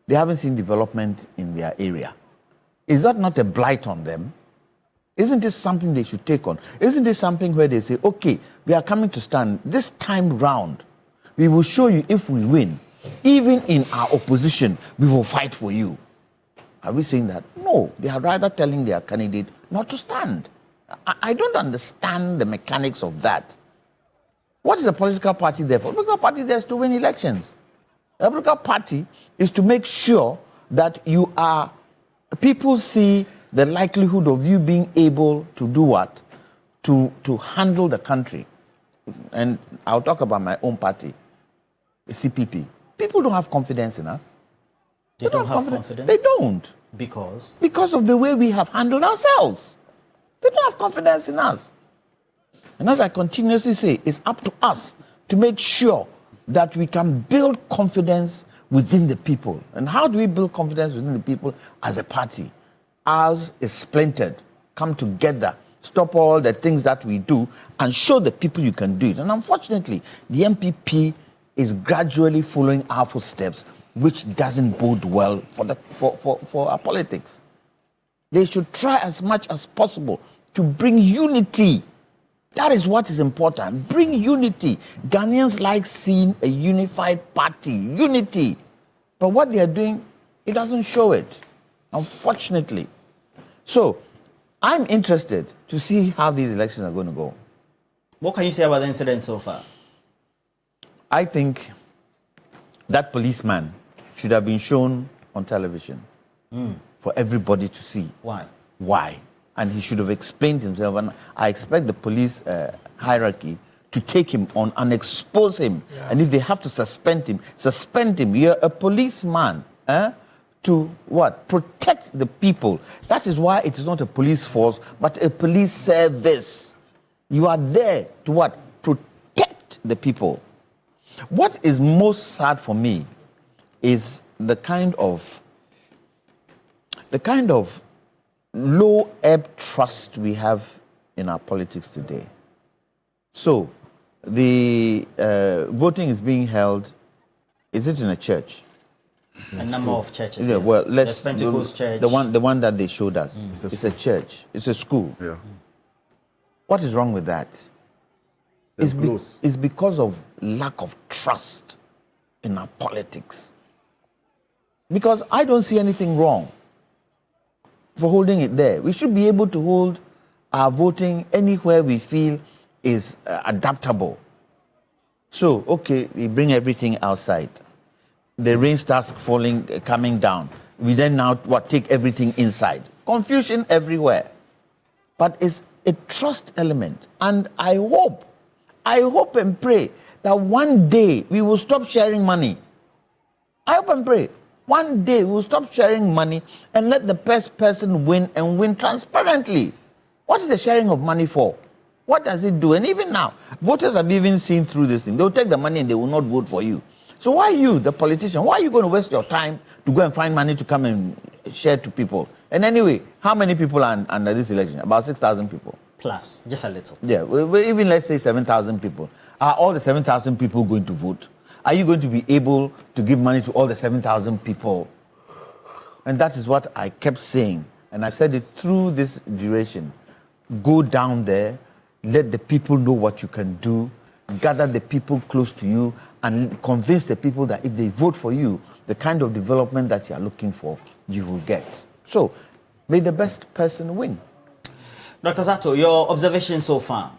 They haven't seen development in their area. Is that not a blight on them? Isn't this something they should take on? Isn't this something where they say, okay, we are coming to stand this time round. We will show you if we win. Even in our opposition, we will fight for you. Are we saying that? No, they are rather telling their candidate not to stand. I don't understand the mechanics of that. What is a political party there for? A political party is there to win elections. A political party is to make sure that people see the likelihood of you being able to do what? To handle the country. And I'll talk about my own party, the CPP. People don't have confidence in us. They don't have confidence? They don't. Because? Because of the way we have handled ourselves. They don't have confidence in us. And as I continuously say, it's up to us to make sure that we can build confidence within the people. And how do we build confidence within the people? As a party. Ours is splintered. Come together. Stop all the things that we do and show the people you can do it. And unfortunately, the MPP is gradually following our footsteps, which doesn't bode well for our politics. They should try as much as possible to bring unity. That is what is important. Bring unity. Ghanaians like seeing a unified party. Unity. But what they are doing, it doesn't show it, unfortunately. So, I'm interested to see how these elections are going to go. What can you say about the incident so far? I think that policeman should have been shown on television for everybody to see. Why? why. And he should have explained himself. And I expect the police hierarchy to take him on and expose him. Yeah. And if they have to suspend him, suspend him. You're a policeman to what? Protect the people. That is why it is not a police force, but a police service. You are there to what? Protect the people. What is most sad for me is the kind of low ebb trust we have in our politics today. So, the voting is being held, is it in a church? A number of churches. Yeah, yes. well, let's the Pentecost church. the one that they showed us. It's a church. It's a school. Yeah. What is wrong with that? It's because of lack of trust in our politics. Because I don't see anything wrong for holding it there. We should be able to hold our voting anywhere we feel is adaptable. So, okay, we bring everything outside. The rain starts falling, coming down. We then now take everything inside. Confusion everywhere. But it's a trust element. And I hope and pray that one day we will stop sharing money. I hope and pray. One day we'll stop sharing money and let the best person win and win transparently. What is the sharing of money for? What does it do? And even now, voters have even seen through this thing. They'll take the money and they will not vote for you. So why you, the politician, why are you going to waste your time to go and find money to come and share to people? And anyway, how many people are under this election? About 6,000 people. Plus, just a little. Yeah, even let's say 7,000 people. Are all the 7,000 people going to vote? Are you going to be able to give money to all the 7,000 people? And that is what I kept saying. And I said it through this duration. Go down there, let the people know what you can do, gather the people close to you, and convince the people that if they vote for you, the kind of development that you are looking for, you will get. So, may the best person win. Dr. Zato, your observation so far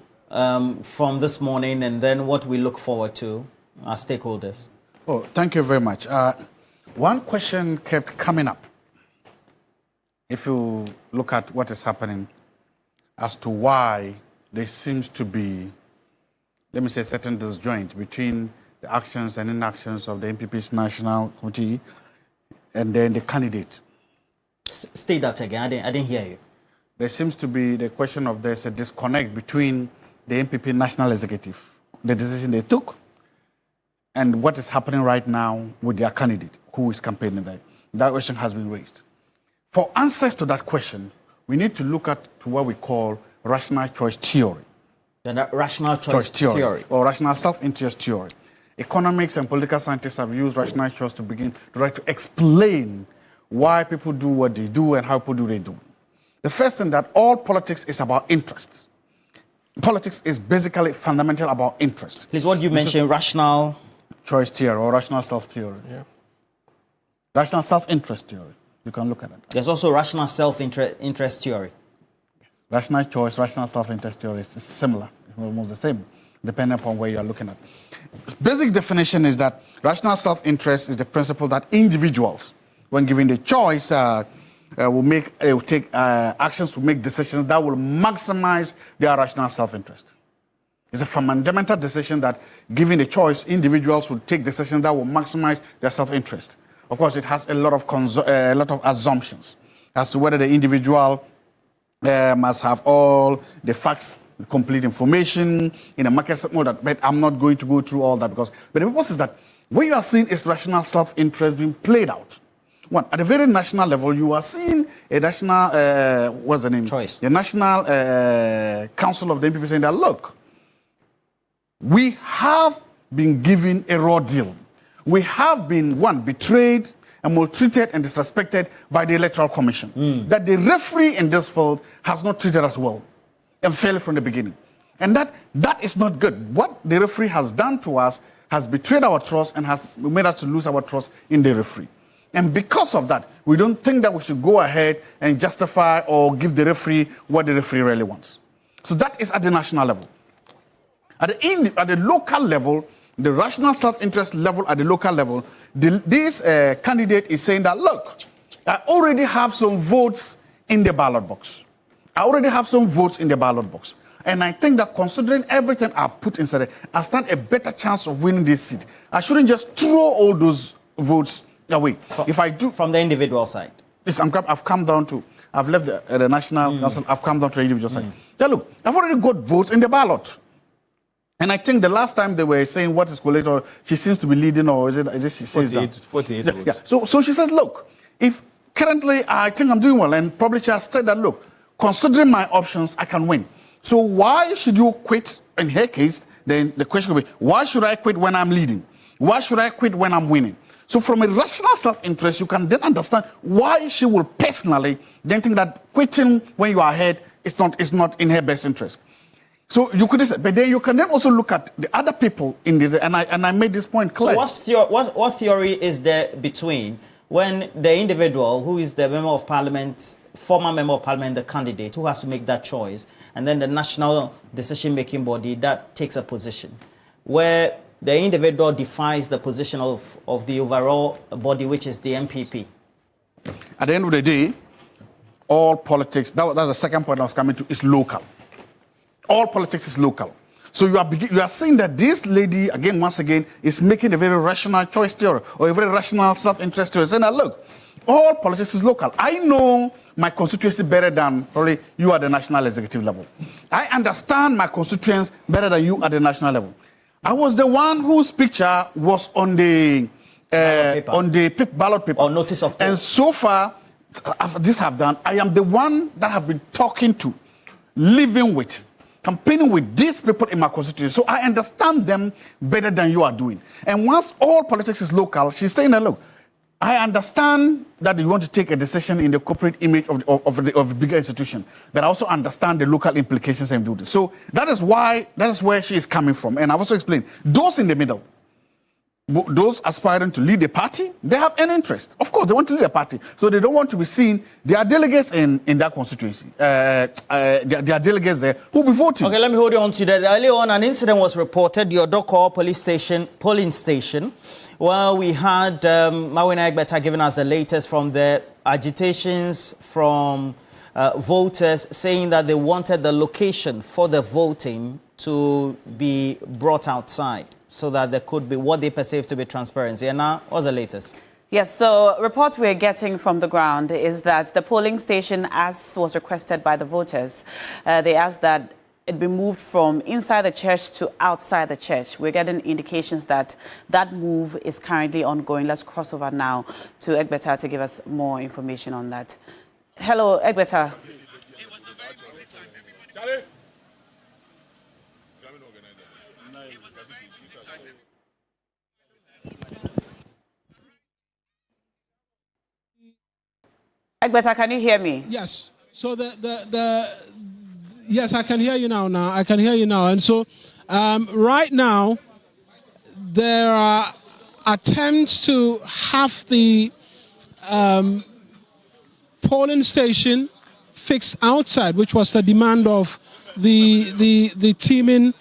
from this morning and then what we look forward to as stakeholders. Oh, thank you very much. One question kept coming up. If you look at what is happening as to why there seems to be, let me say, a certain disjoint between the actions and inactions of the NPP's National Committee and then the candidate. State that again. I didn't hear you. There seems to be the question of there's a disconnect between the NPP National Executive, the decision they took, and what is happening right now with their candidate who is campaigning there. That question has been raised. For answers to that question, we need to look at what we call rational choice theory. The rational choice theory. Or rational self-interest theory. Economics and political scientists have used rational choice to try to explain why people do what they do and how people do they do. The first thing that all politics is about interest. Politics is basically fundamental about interest. Please, what do you mention? Rational choice theory or rational self-theory. Yeah. Rational self-interest theory. You can look at it. There's also rational self-interest theory. Yes. Rational choice, rational self-interest theory is similar. It's almost the same, depending upon where you are looking at. Its basic definition is that rational self-interest is the principle that individuals, when given the choice, will take actions to make decisions that will maximize their rational self-interest. It's a fundamental decision that, given the choice, individuals will take decisions that will maximize their self-interest. Of course, it has a lot of assumptions as to whether the individual must have all the facts, the complete information in a market mode. But I'm not going to go through all that but the purpose is that when you are seeing is rational self-interest being played out. One, at a very national level, you are seeing a national, what's the name? Choice. The National Council of the NPP saying that, look, we have been given a raw deal. We have been, one, betrayed and maltreated and disrespected by the Electoral Commission. That the referee in this field has not treated us well and failed from the beginning. And that is not good. What the referee has done to us has betrayed our trust and has made us to lose our trust in the referee. And because of that, we don't think that we should go ahead and justify or give the referee what the referee really wants. So that is at the national level. At the local level, the rational self-interest level at the local level, this candidate is saying that, look, I already have some votes in the ballot box. I already have some votes in the ballot box. And I think that considering everything I've put inside it, I stand a better chance of winning this seat. I shouldn't just throw all those votes away. If I do... From the individual side? Yes, I've come down to... I've left the National Council. I've come down to the individual side. Yeah, look, I've already got votes in the ballot. And I think the last time they were saying what is collateral, she seems to be leading, or is it she says 48 that? Yeah. So she said, look, if currently I think I'm doing well, and probably she has said that, look, considering my options, I can win. So why should you quit? In her case, then the question could be, why should I quit when I'm leading? Why should I quit when I'm winning? So from a rational self-interest, you can then understand why she will personally then think that quitting when you are ahead is not in her best interest. So you could say, but then you can then also look at the other people in this, and I made this point clear. So what theory is there between when the individual who is the member of parliament, former member of parliament, the candidate who has to make that choice, and then the national decision-making body that takes a position, where the individual defies the position of the overall body, which is the MPP? At the end of the day, all politics, that's the second point I was coming to, is local. All politics is local. So you are saying that this lady, again, once again, is making a very rational choice theory, or a very rational self-interest theory. Saying that, look, all politics is local. I know my constituency better than probably you at the national executive level. I understand my constituents better than you at the national level. I was the one whose picture was on the ballot paper. Or notice of poll. And so far, after this have done, I am the one that have been talking to, living with, campaigning with these people in my constituency. So I understand them better than you are doing. And once all politics is local, she's saying that, look, I understand that you want to take a decision in the corporate image of the bigger institution, but I also understand the local implications and do this. So that is where she is coming from. And I've also explained, those in the middle, those aspiring to lead the party, they have an interest. Of course, they want to lead a party, so they don't want to be seen. There are delegates in that constituency. There are delegates there who will be voting. Okay, let me hold you on to that. Earlier on, an incident was reported, the Odoko polling station, where we had Mawina Egbeta giving us the latest from the agitations from voters saying that they wanted the location for the voting to be brought outside so that there could be what they perceive to be transparency. And now, what's the latest? Yes, so reports we're getting from the ground is that the polling station, as was requested by the voters, they asked that it be moved from inside the church to outside the church. We're getting indications that that move is currently ongoing. Let's cross over now to Egbeta to give us more information on that. Hello, Egbeta. Egbeta, can you hear me? Yes. So yes, I can hear you now. I can hear you now. And so right now, there are attempts to have the polling station fixed outside, which was the demand of the teaming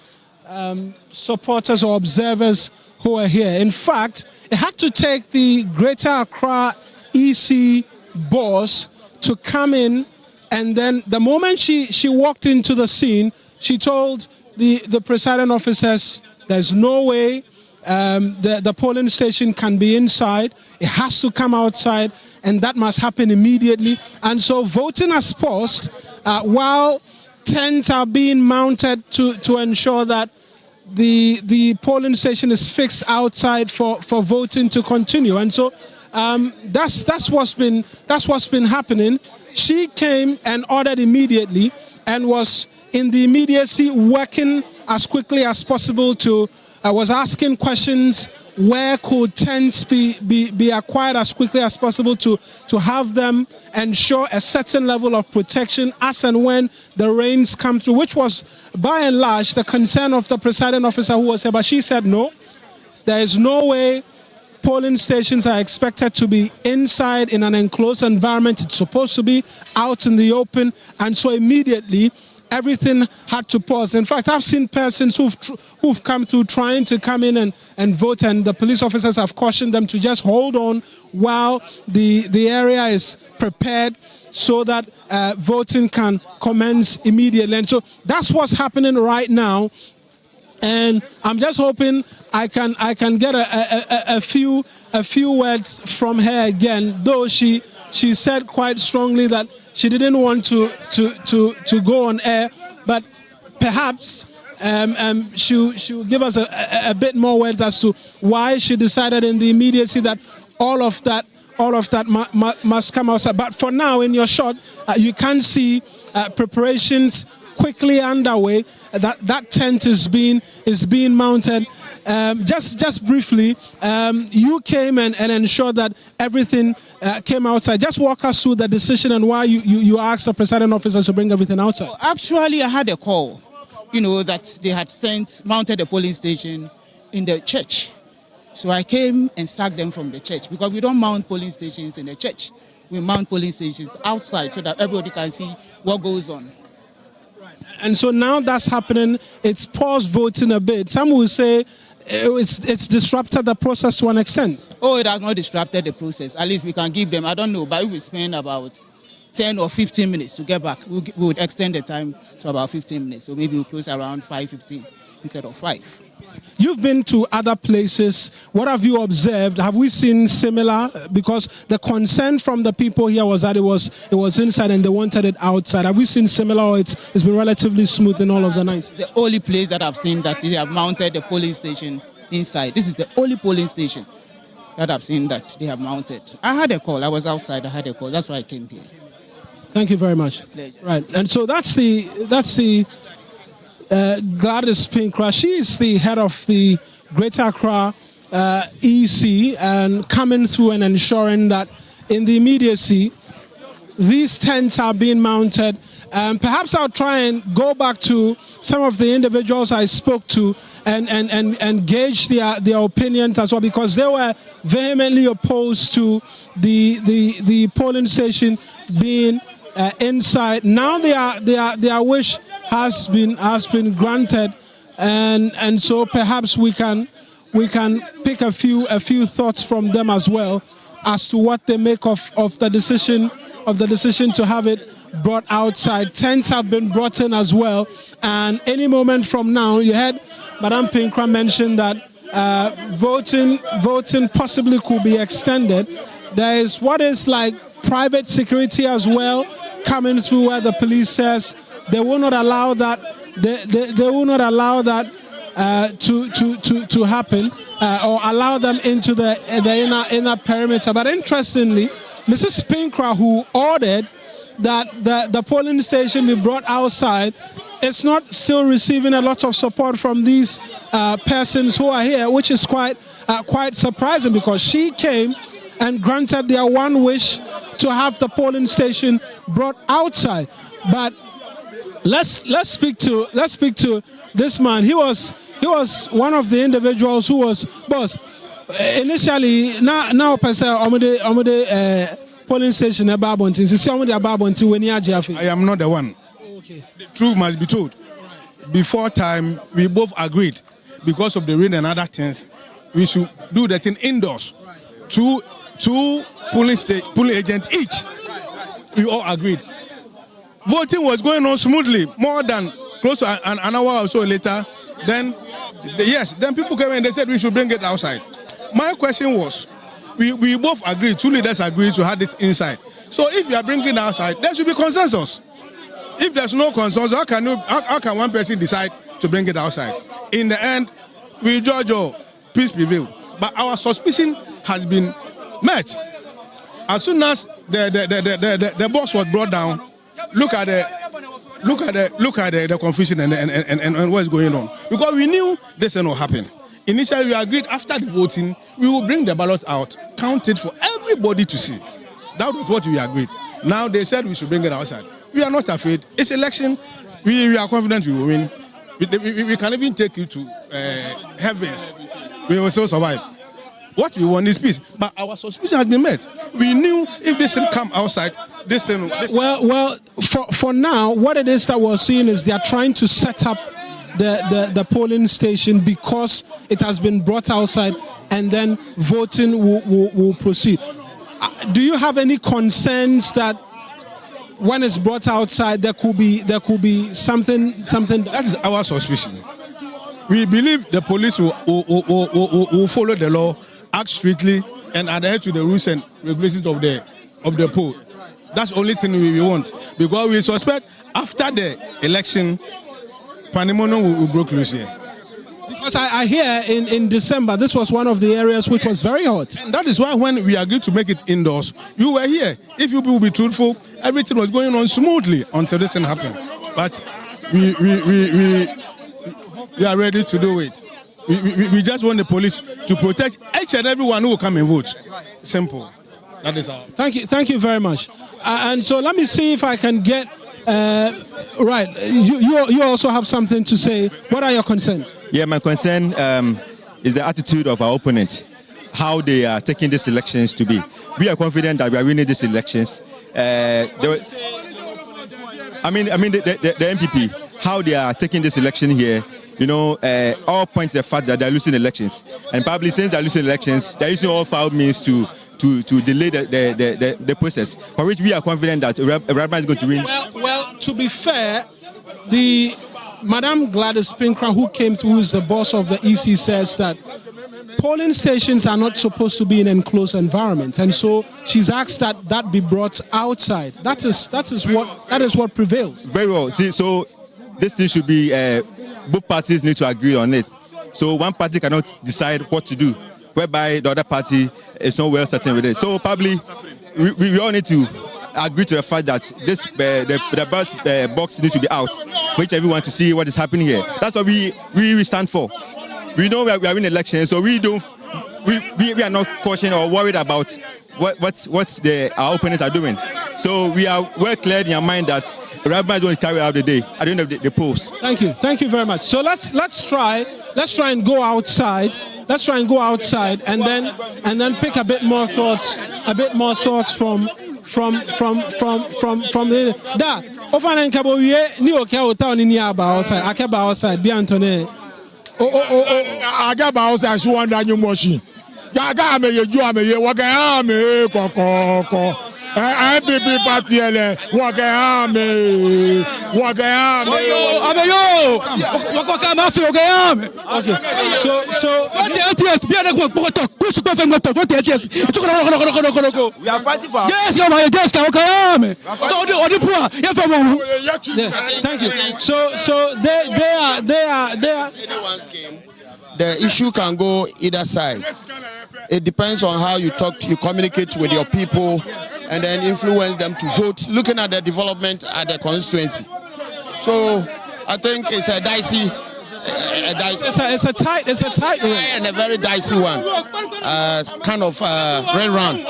supporters or observers who are here. In fact, it had to take the Greater Accra EC boss to come in, and then the moment she walked into the scene, she told the presiding officers there's no way the polling station can be inside. It has to come outside, and that must happen immediately. And so voting has paused while tents are being mounted to ensure that the polling station is fixed outside for voting to continue. And so that's what's been happening. She came and ordered immediately and was in the immediacy working as quickly as possible to was asking questions, where could tents be acquired as quickly as possible to have them ensure a certain level of protection as and when the rains come through, which was by and large the concern of the presiding officer who was here. But she said no, there is no way polling stations are expected to be inside in an enclosed environment. It's supposed to be out in the open. And so immediately everything had to pause. In fact, I've seen persons who've come through trying to come in and vote, and the police officers have cautioned them to just hold on while the area is prepared so that voting can commence immediately. And so that's what's happening right now. And I'm just hoping I can get a few words from her again, though she said quite strongly that she didn't want to go on air, but perhaps she'll give us a bit more words as to why she decided in the immediacy that all of that must come outside. But for now, in your shot, you can see preparations quickly underway. That tent is being mounted. Just briefly, you came and ensured that everything came outside. Just walk us through the decision and why you asked the presiding officer to bring everything outside. Well, actually, I had a call, that they had mounted a polling station in the church. So I came and sacked them from the church, because we don't mount polling stations in the church. We mount polling stations outside so that everybody can see what goes on. And so now that's happening. It's paused voting a bit. Some will say it's disrupted the process to an extent. Oh, it has not disrupted the process. At least we can give them, I don't know, but if we spend about 10 or 15 minutes to get back, we would extend the time to about 15 minutes. So maybe we'll close around 5:15 instead of 5. You've been to other places. What have you observed? Have we seen similar? Because the concern from the people here was that it was inside and they wanted it outside. Have we seen similar, or it's been relatively smooth in all of the night? The only place that I've seen that they have mounted the polling station inside. This is the only polling station that I've seen that they have mounted. I had a call. I was outside. I had a call. That's why I came here. Thank you very much. Right, and so that's the Gladys Pinkra. She is the head of the Greater Accra EC, and coming through and ensuring that in the immediacy these tents are being mounted. Perhaps I'll try and go back to some of the individuals I spoke to and gauge their opinions as well, because they were vehemently opposed to the polling station being inside. Now their wish has been granted, and so perhaps we can pick a few thoughts from them as well as to what they make of the decision to have it brought outside. Tents have been brought in as well, and any moment from now, you heard Madam Pinkra mention that voting possibly could be extended. There is what is like private security as well coming through, where the police says they will not allow that. They will not allow that to happen, or allow them into the inner perimeter. But interestingly, Mrs. Pinkra, who ordered that the polling station be brought outside, is not still receiving a lot of support from these persons who are here, which is quite surprising, because she came and granted their one wish to have the polling station brought outside. But let's speak to this man. He was one of the individuals who was boss initially. Now per se polling station about Bontin. I am not the one. Okay. The truth must be told. Before time, we both agreed, because of the rain and other things, we should do the thing indoors. Two polling agents each. We all agreed. Voting was going on smoothly, more than close to an hour or so later. Then people came and they said we should bring it outside. My question was, we both agreed, two leaders agreed to have it inside. So if you are bringing it outside, there should be consensus. If there's no consensus, how can one person decide to bring it outside? In the end, we judge peace prevailed. But our suspicion has been met. As soon as the box was brought down, look at the confusion and what's going on. Because we knew this will not happen. Initially, we agreed after the voting, we will bring the ballot out, count it for everybody to see. That was what we agreed. Now they said we should bring it outside. We are not afraid. It's election. We are confident we will win. We can even take it to heavens. We will still survive. What we want is peace. But our suspicion has been met. We knew if this will come outside, Well, for now, what it is that we're seeing is they are trying to set up the polling station because it has been brought outside, and then voting will proceed. Do you have any concerns that when it's brought outside there could be something? That is our suspicion. We believe the police will follow the law, act strictly, and adhere to the rules and regulations of the poll. That's the only thing we want, because we suspect after the election, pandemonium will break loose here. Because I hear in December, this was one of the areas which was very hot. And that is why when we agreed to make it indoors, you were here. If you people be truthful, everything was going on smoothly until this thing happened. But we are ready to do it. We just want the police to protect each and everyone who will come and vote. Simple. That is all. Thank you very much. And so let me see if I can get right. You also have something to say. What are your concerns? Yeah, my concern is the attitude of our opponent, how they are taking these elections to be. We are confident that we are winning these elections. The MPP, how they are taking this election here. All point to the fact that they are losing elections, and probably since they are losing elections, they are using all foul means to delay the process, for which we are confident that Rabban is going to win. Well, to be fair, the Madam Gladys Pinkra, who is the boss of the EC, says that polling stations are not supposed to be in an enclosed environment, and so she's asked that be brought outside. That is what prevails. Very well. See, so this thing should be both parties need to agree on it. So one party cannot decide what to do, whereby the other party is not well certain with it. So probably we all need to agree to the fact that this the ballot box needs to be out for each everyone to see what is happening here. That's what we stand for. We know we are winning elections, so we are not cautioned or worried about what our opponents are doing. So we are well clear in our mind that Rabbi is going to carry out the day at the end of the polls. Thank you very much. So let's try and go outside. Let's try and go outside and then pick a bit more thoughts from the da. Ofana nkabo ye ni oke ota ni aba outside. Akeba outside bi Antone. Agaba outside so wonder new machine. Gaga me ye ju ame ye waka ame kokoko. MPP party ele waka ame abeyo waka ma fi oga ame. Okay. So what the ATS bi na ko to kusu ko fe moto what the ATS we are fighting for yes go my desk waka ame so the poor ye fe mo. Thank you. So they are the issue can go either side. It depends on how you communicate with your people and then influence them to vote, looking at the development at the constituency. So I think it's a dicey. It's a tight race. And a very dicey one, kind of rerun.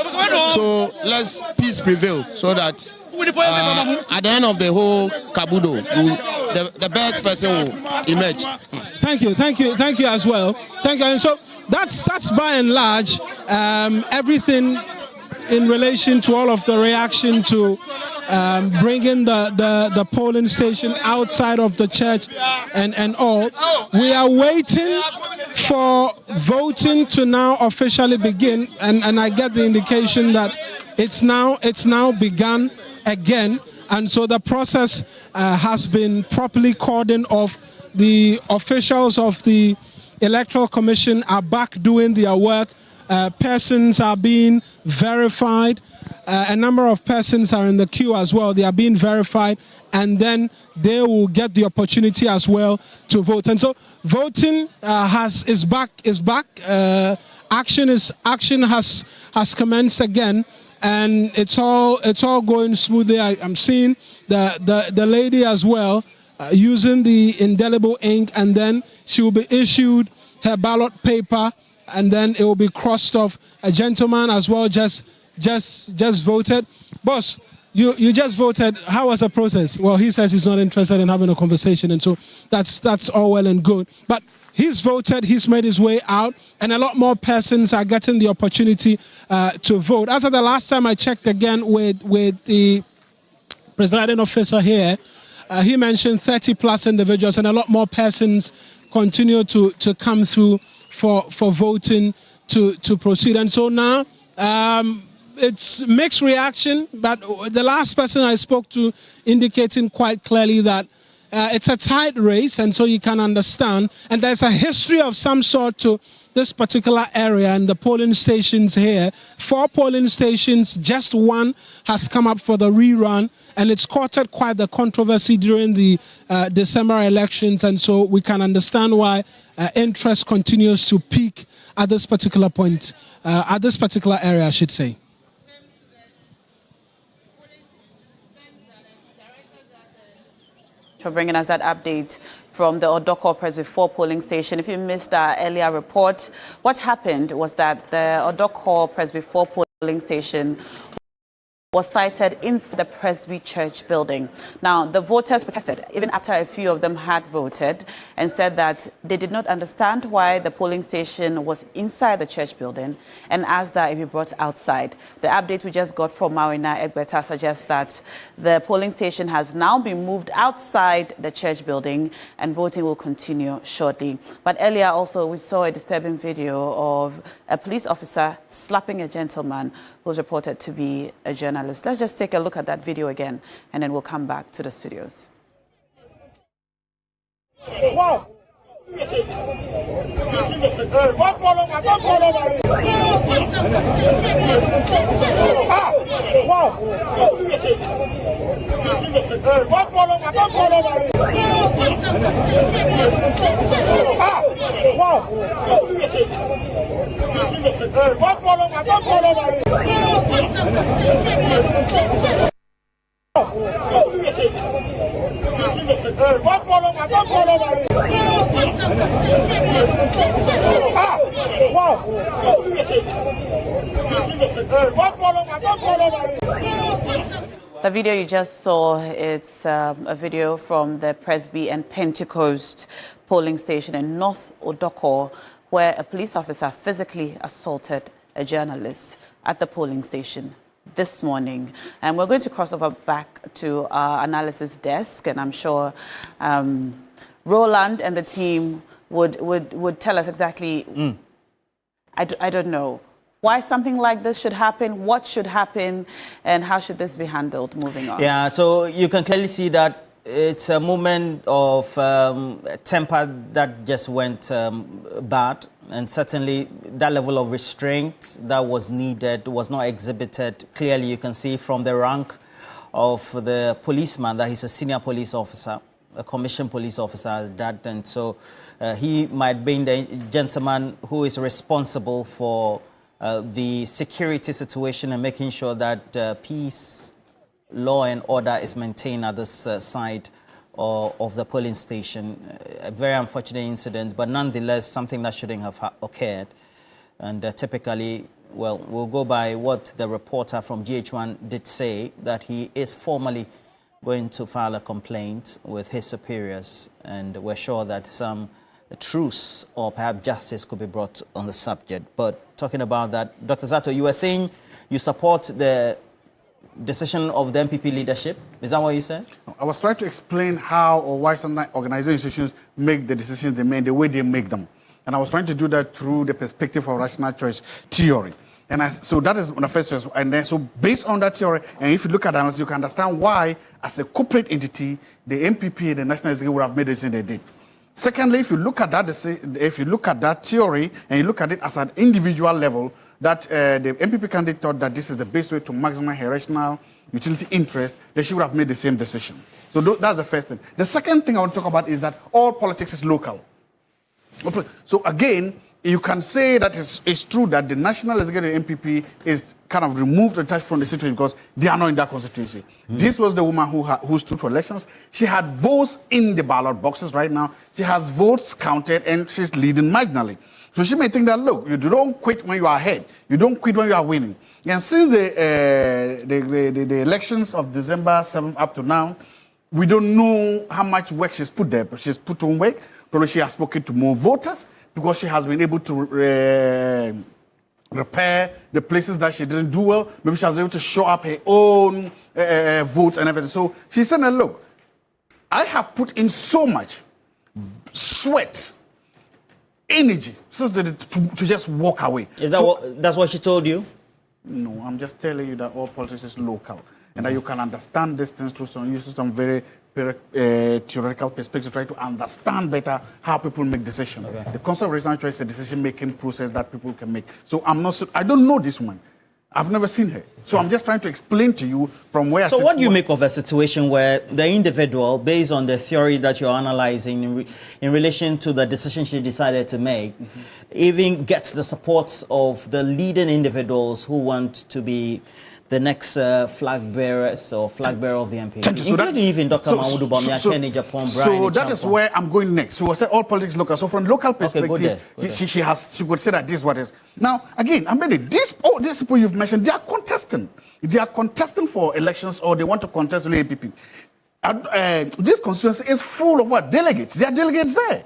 So let's peace prevail so that at the end of the whole kabudo, the best person will emerge. Thank you as well. Thank you. And so that's by and large everything in relation to all of the reaction to bringing the polling station outside of the church and all. We are waiting for voting to now officially begin, and I get the indication that it's now begun again, and so the process has been properly cordoned off. The officials of the Electoral Commission are back doing their work. Persons are being verified. A number of persons are in the queue as well. They are being verified, and then they will get the opportunity as well to vote. And so voting is back. Action has commenced again, and it's all going smoothly. I'm seeing the lady as well using the indelible ink, and then she will be issued her ballot paper, and then it will be crossed off. A gentleman as well just voted. Boss, you just voted. How was the process? Well, he says he's not interested in having a conversation, and so that's all well and good. But he's voted, he's made his way out, and a lot more persons are getting the opportunity to vote. As of the last time I checked again with the presiding officer here, he mentioned 30 plus individuals, and a lot more persons continue to come through for voting to proceed. And so now it's mixed reaction, but the last person I spoke to indicating quite clearly that it's a tight race, and so you can understand. And there's a history of some sort to this particular area and the polling stations here. 4 polling stations, just one has come up for the rerun, and it's courted quite the controversy during the December elections. And so we can understand why interest continues to peak at this particular point, at this particular area, I should say. For bringing us that update from the Odoko Presby 4 polling station. If you missed our earlier report, what happened was that the Odoko Presby 4 polling station was sited inside the Presby Church building. Now, the voters protested, even after a few of them had voted, and said that they did not understand why the polling station was inside the church building, and asked that it be brought outside. The update we just got from Mawina Egbeta suggests that the polling station has now been moved outside the church building, and voting will continue shortly. But earlier also, we saw a disturbing video of a police officer slapping a gentleman who was reported to be a journalist. Let's just take a look at that video again, and then we'll come back to the studios. Wow. The video you just saw, it's a video from the Presby and Pentecost polling station in North Odoko, where a police officer physically assaulted a journalist at the polling station this morning. And we're going to cross over back to our analysis desk, and I'm sure Roland and the team would tell us exactly, I don't know, why something like this should happen, what should happen, and how should this be handled moving on. Yeah, so you can clearly see that it's a moment of temper that just went bad, and certainly that level of restraint that was needed was not exhibited. Clearly, you can see from the rank of the policeman that he's a senior police officer, a commissioned police officer at that, and so he might be the gentleman who is responsible for the security situation and making sure that peace, law and order is maintained at this side of the polling station. A very unfortunate incident, but nonetheless something that shouldn't have occurred. And typically, well, we'll go by what the reporter from GH1 did say, that he is formally going to file a complaint with his superiors, and we're sure that some truce or perhaps justice could be brought on the subject. But talking about that, Dr. Zato, you were saying you support the decision of the MPP leadership. Is that what you said? I was trying to explain how or why some organizations make the decisions they make the way they make them. And I was trying to do that through the perspective of rational choice theory. And so that is the first choice. And then, so based on that theory, and if you look at analysis, you can understand why, as a corporate entity, the MPP, the National Executive, would have made the decision they did. Secondly, if you look at that theory and you look at it as an individual level, that the MPP candidate thought that this is the best way to maximize her rational utility interest, they should have made the same decision. So that's the first thing. The second thing I want to talk about is that all politics is local. So again, you can say that it's true that the National Executive MPP is kind of removed and touched from the situation because they are not in that constituency. This was the woman who stood for elections. She had votes in the ballot boxes right now. She has votes counted, and she's leading marginally. So she may think that, look, you don't quit when you are ahead. You don't quit when you are winning. And since the elections of December 7th up to now, we don't know how much work she's put there. But she's put on work. Probably she has spoken to more voters because she has been able to repair the places that she didn't do well. Maybe she has been able to show up her own votes and everything. So she said, look, I have put in so much sweat, energy, to just walk away. Is that that's what she told you? No, I'm just telling you that all politics is local and that you can understand these things through some very theoretical perspective, try to understand better how people make decisions. Okay. The concept of rational choice is a decision-making process that people can make. So I don't know this woman. I've never seen her. So I'm just trying to explain to you from where. So what do you make of a situation where the individual, based on the theory that you're analyzing in relation to the decision she decided to make, even gets the support of the leading individuals who want to be the next flag bearers or flag bearer of the MPP, including even Dr. Mahmoud Bawumia, Kenny Japan, Brian. So that is where I'm going next. So I said all politics local. So from local perspective, go she would say that this is what is. Now, again, I mean, these people you've mentioned, they are contesting. They are contesting for elections or they want to contest with the APP. This constituency is full of what? Delegates. There are delegates there.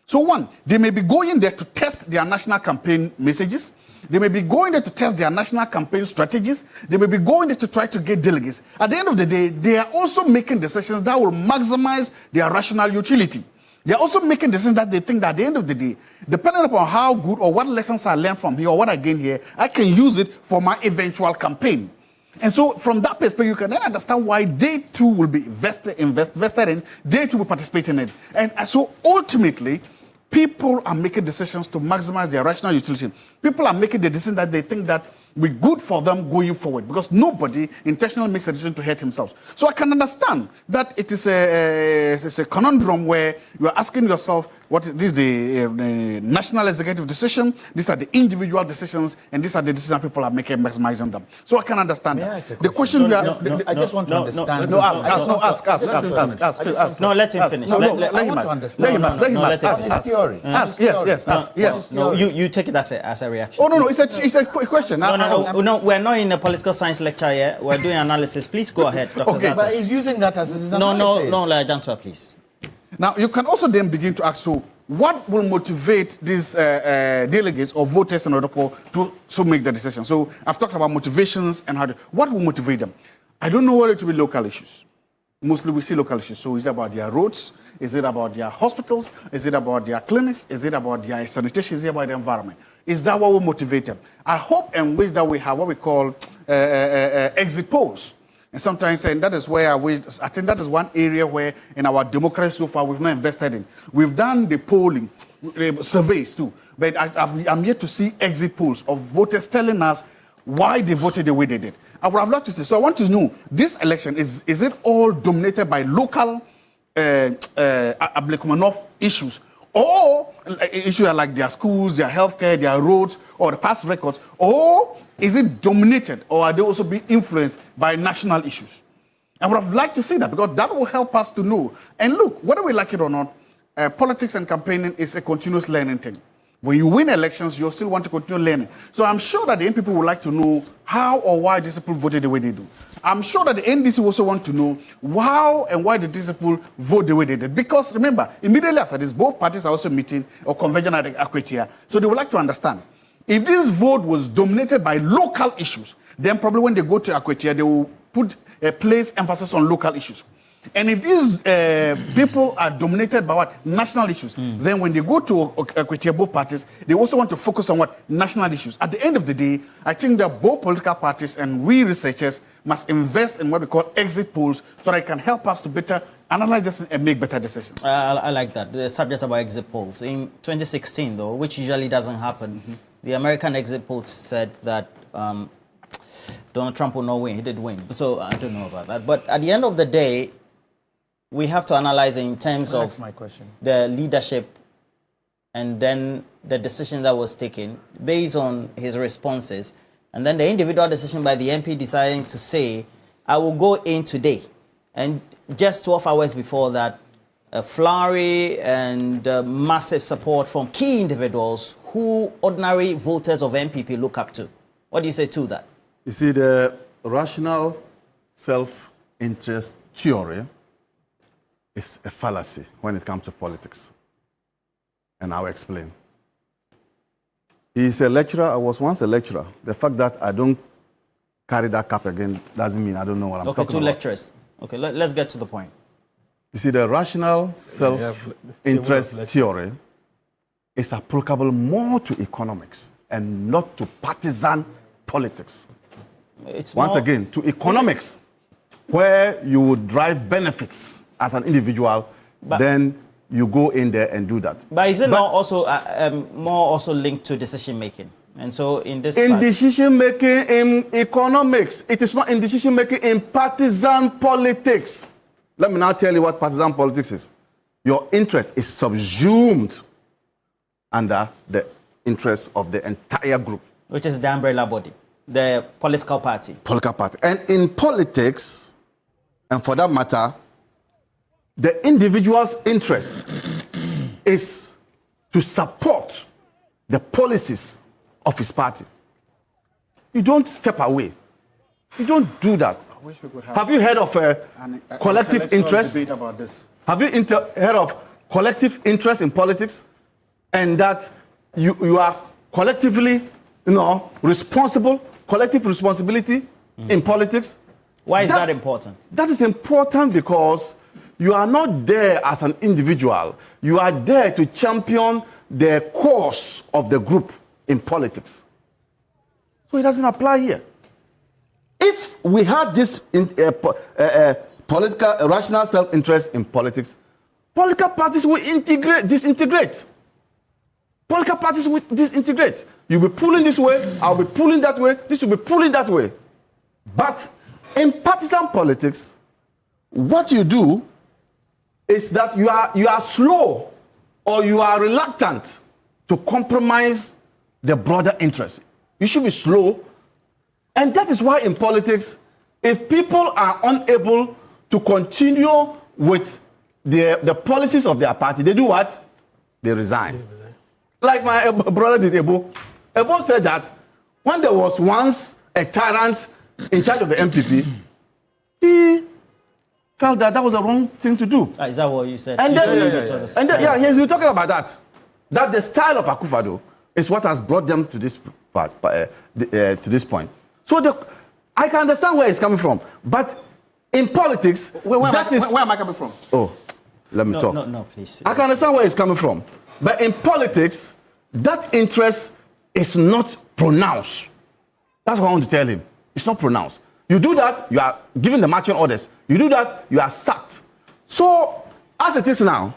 So one, they may be going there to test their national campaign messages. They may be going there to test their national campaign strategies. They may be going there to try to get delegates. At the end of the day, they are also making decisions that will maximize their rational utility. They are also making decisions that they think that at the end of the day, depending upon how good or what lessons I learned from here or what I gain here, I can use it for my eventual campaign. And so from that perspective, you can then understand why they too will be invested in, they too will participate in it. And so ultimately, people are making decisions to maximize their rational utility. People are making the decision that they think that will be good for them going forward because nobody intentionally makes a decision to hurt himself. So I can understand that it is a conundrum where you are asking yourself, what is the national executive decision? These are the individual decisions, and these are the decisions people are making, maximizing them. So I can understand that. The question we are... I just want to understand. Ask. No, let him finish. Let him ask. Yes. No, you take it as a reaction. Oh, no, it's a question. No, we're not in a political science lecture here. We're doing analysis. Please go ahead, Dr. Okay, Zato. but he's using that as his analysis. No, Jantua, please. Now, you can also then begin to ask, so what will motivate these delegates or voters in Odoko to make the decision? So I've talked about motivations and what will motivate them? I don't know whether it will be local issues. Mostly we see local issues. So is it about their roads? Is it about their hospitals? Is it about their clinics? Is it about their sanitation? Is it about the environment? Is that what will motivate them? I hope and wish that we have what we call exit polls. And sometimes, and that is where I think that is one area where in our democracy so far we've not invested in. We've done the polling, surveys too, but I'm yet to see exit polls of voters telling us why they voted the way they did. I would have loved to see. So I want to know, this election, is it all dominated by local Ablekuma North issues? Or issues like their schools, their healthcare, their roads, or the past records? Or is it dominated, or are they also being influenced by national issues? I would have liked to see that because that will help us to know. And look, whether we like it or not, politics and campaigning is a continuous learning thing. When you win elections, you still want to continue learning. So I'm sure that the NPP would like to know how or why these people voted the way they do. I'm sure that the NDC also want to know how and why did these people vote the way they did. Because remember, immediately after this, both parties are also meeting or converging at Akwetia. So they would like to understand. If this vote was dominated by local issues, then probably when they go to Akwetia, they will place emphasis on local issues. And if these people are dominated by what? National issues, then when they go to Akwetia, both parties, they also want to focus on what? National issues. At the end of the day, I think that both political parties and we researchers must invest in what we call exit polls so that it can help us to better analyze this and make better decisions. I like that, the subject about exit polls. In 2016, though, which usually doesn't happen, the American exit polls said that Donald Trump will not win. He did win. So I don't know about that. But at the end of the day, we have to analyze it in terms of the leadership and then the decision that was taken based on his responses. And then the individual decision by the MP deciding to say, I will go in today. And just 12 hours before that, a flurry and massive support from key individuals who ordinary voters of MPP look up to. What do you say to that? You see, the rational self-interest theory is a fallacy when it comes to politics. and I'll explain. He's a lecturer. I was once a lecturer. The fact that I don't carry that cap again doesn't mean I don't know what I'm talking about. Okay, two lecturers. Okay, let's get to the point. You see, the rational self-interest theory is applicable more to economics and not to partisan politics. It's Once again, to economics, where you would drive benefits as an individual, then you go in there and do that. But is it not also more also linked to decision making? And so in this decision making in economics, it is not in decision making in partisan politics. Let me now tell you what partisan politics is. Your interest is subsumed under the interest of the entire group, which is the umbrella body, the political party. Political party. And in politics, and for that matter, the individual's interest is to support the policies of his party. You don't step away. You don't do that. I wish we could have you heard of a collective interest? Debate about this. Have you heard of collective interest in politics? And that you are collectively, responsible, collective responsibility in politics? Why is that important? That is important because you are not there as an individual. You are there to champion the cause of the group in politics. So it doesn't apply here. If we had this political, rational self-interest in politics, political parties will disintegrate. Political parties will disintegrate. You'll be pulling this way, I'll be pulling that way, this will be pulling that way. But in partisan politics, what you do is that you are slow or you are reluctant to compromise the broader interest. You should be slow. And that is why in politics, if people are unable to continue with the policies of their party, they do what? They resign. Like my brother did, Ebo. Ebo said that when there was once a tyrant in charge of the MPP, he felt that that was the wrong thing to do. Is that what you said? And then, he's been talking about that. That the style of Akufo-Addo is what has brought them to this point. So I can understand where he's coming from, but in politics, where am I coming from? Oh, let me talk. No, please. I can understand where he's coming from, but in politics, that interest is not pronounced. That's what I want to tell him. It's not pronounced. You do that, you are giving the marching orders. You do that, you are sacked. So, as it is now,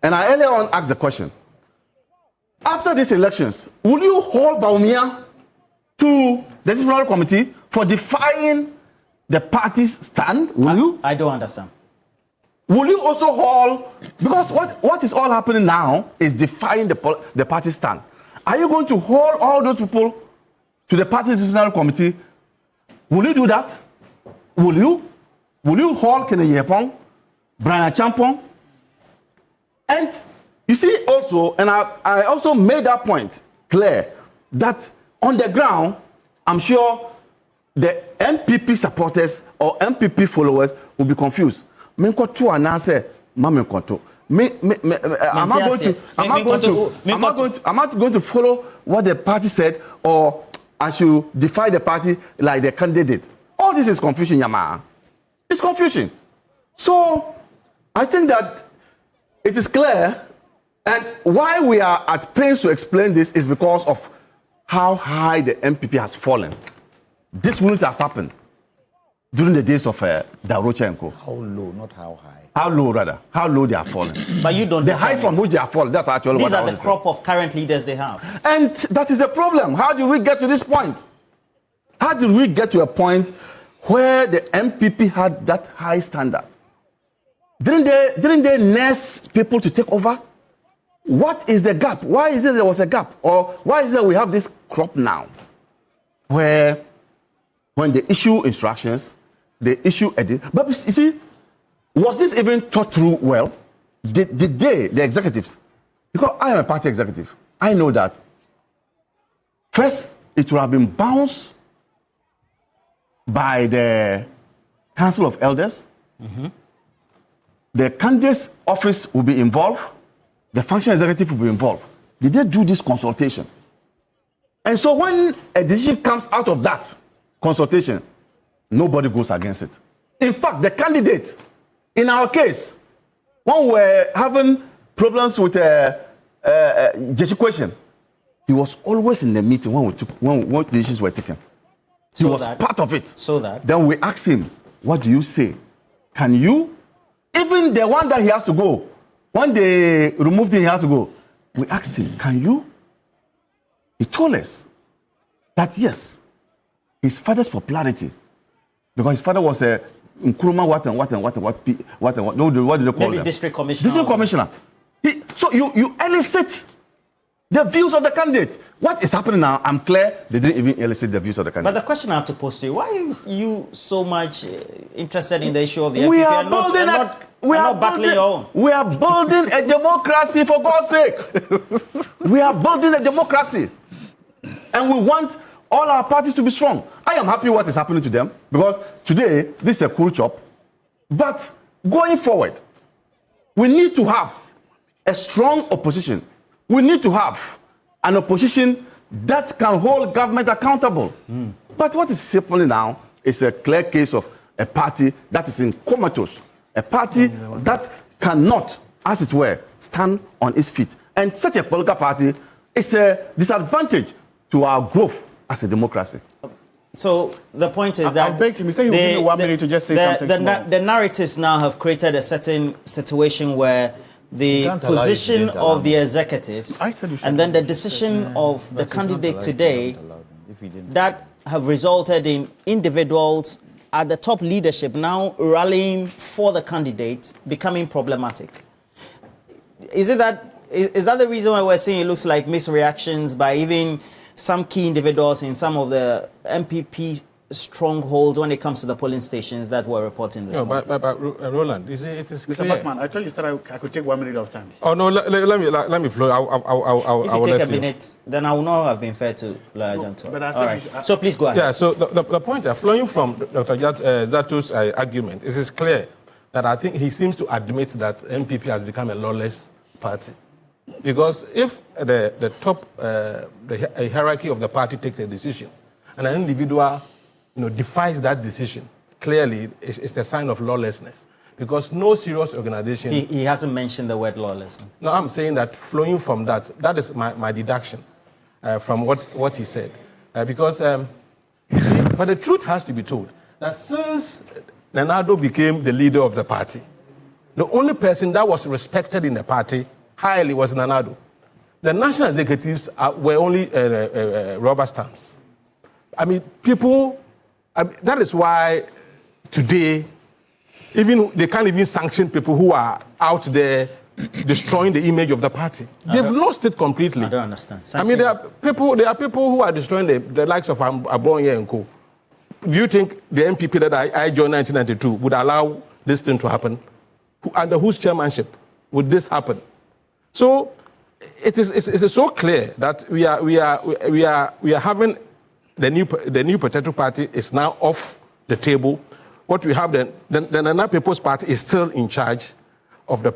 and I earlier on asked the question, after these elections, will you hold Bawumia to the disciplinary committee for defying the party's stand? Will you? I don't understand. Will you also hold, because what is all happening now is defying the party's stand. Are you going to hold all those people to the party's disciplinary committee? Will you do that? Will you? Will you hold Kene Yepong, Brian Champong? And you see also, and I also made that point clear, that on the ground, I'm sure the MPP supporters or MPP followers will be confused. I'm not going to follow what the party said, or I should defy the party like the candidate. All this is confusion, Yama. It's confusion. So I think that it is clear, and why we are at pains to explain this is because of how high the MPP has fallen. This wouldn't have happened during the days of Darochenko. How low, not how high. How low, rather. How low they are falling. But you don't. The height from which they are falling, that's actually These what I are want the to crop say. of current leaders they have. And that is the problem. How did we get to this point? How did we get to a point where the MPP had that high standard? Didn't they nurse people to take over? What is the gap? Why is it there was a gap? Or why is it we have this crop now? Where when they issue instructions, they issue edit. But you see, was this even thought through well? Did they, the executives, because I am a party executive, I know that first it would have been bounced by the Council of Elders. The candidate's office will be involved. The functional executive will be involved. Did they do this consultation? And so when a decision comes out of that consultation, nobody goes against it. In fact, the candidate, in our case, when we were having problems with Jechi question, he was always in the meeting when decisions were taken. He was part of it. So that. Then we asked him, what do you say? Can you? Even the one that he has to go, when they removed him, he has to go. We asked him, can you? He told us that yes, his father's popularity, because his father was a Nkrumah what do they call Maybe them? district commissioner. District commissioner. So you elicit the views of the candidate. What is happening now? I'm clear they didn't even elicit the views of the candidate. But the question I have to pose to you, why is you so much interested in the issue of the We MPP are and not battling your own? We are building a democracy, for God's sake. We are building a democracy. And we want all our parties to be strong. I am happy what is happening to them because today, this is a cool chop. But going forward, we need to have a strong opposition. We need to have an opposition that can hold government accountable. But what is happening now is a clear case of a party that is in comatose, a party that cannot, as it were, stand on its feet. And such a political party is a disadvantage to our growth as a democracy. So the point is that I'll beg you, Mr. You give me 1 minute to just say something small. The narratives now have created a certain situation where the position of the executives and then the decision of the candidate today that have resulted in individuals at the top leadership now rallying for the candidate becoming problematic. Is that the reason why we're seeing it looks like misreactions by even some key individuals in some of the MPP strongholds when it comes to the polling stations that were reporting this morning? But Roland, it is Mr. clear. Bachman, I told you that I could take 1 minute of time. Oh no, let me flow. If you take a minute, then I will not have been fair to Lawyer Janto. But I All said right. So please go ahead. Yeah, so the point flowing from Dr. Zatu's argument, it is clear that I think he seems to admit that MPP has become a lawless party. Because if the top, the hierarchy of the party takes a decision, and an individual defies that decision, clearly it's a sign of lawlessness. Because no serious organization... He hasn't mentioned the word lawlessness. No, I'm saying that flowing from that is my deduction from what he said. Because, you see, but the truth has to be told, that since Nanado became the leader of the party, the only person that was respected in the party highly was Nanado. The national executives were only rubber stamps. I mean, that is why today, they can't even sanction people who are out there destroying the image of the party. They've lost it completely. I don't understand. I mean, there are people who are destroying the likes of Abonye and co. Do you think the MPP that I joined in 1992 would allow this thing to happen? Under whose chairmanship would this happen? So it's so clear that we are having the new potato party is now off the table. What we have then the Nana People's Party is still in charge of the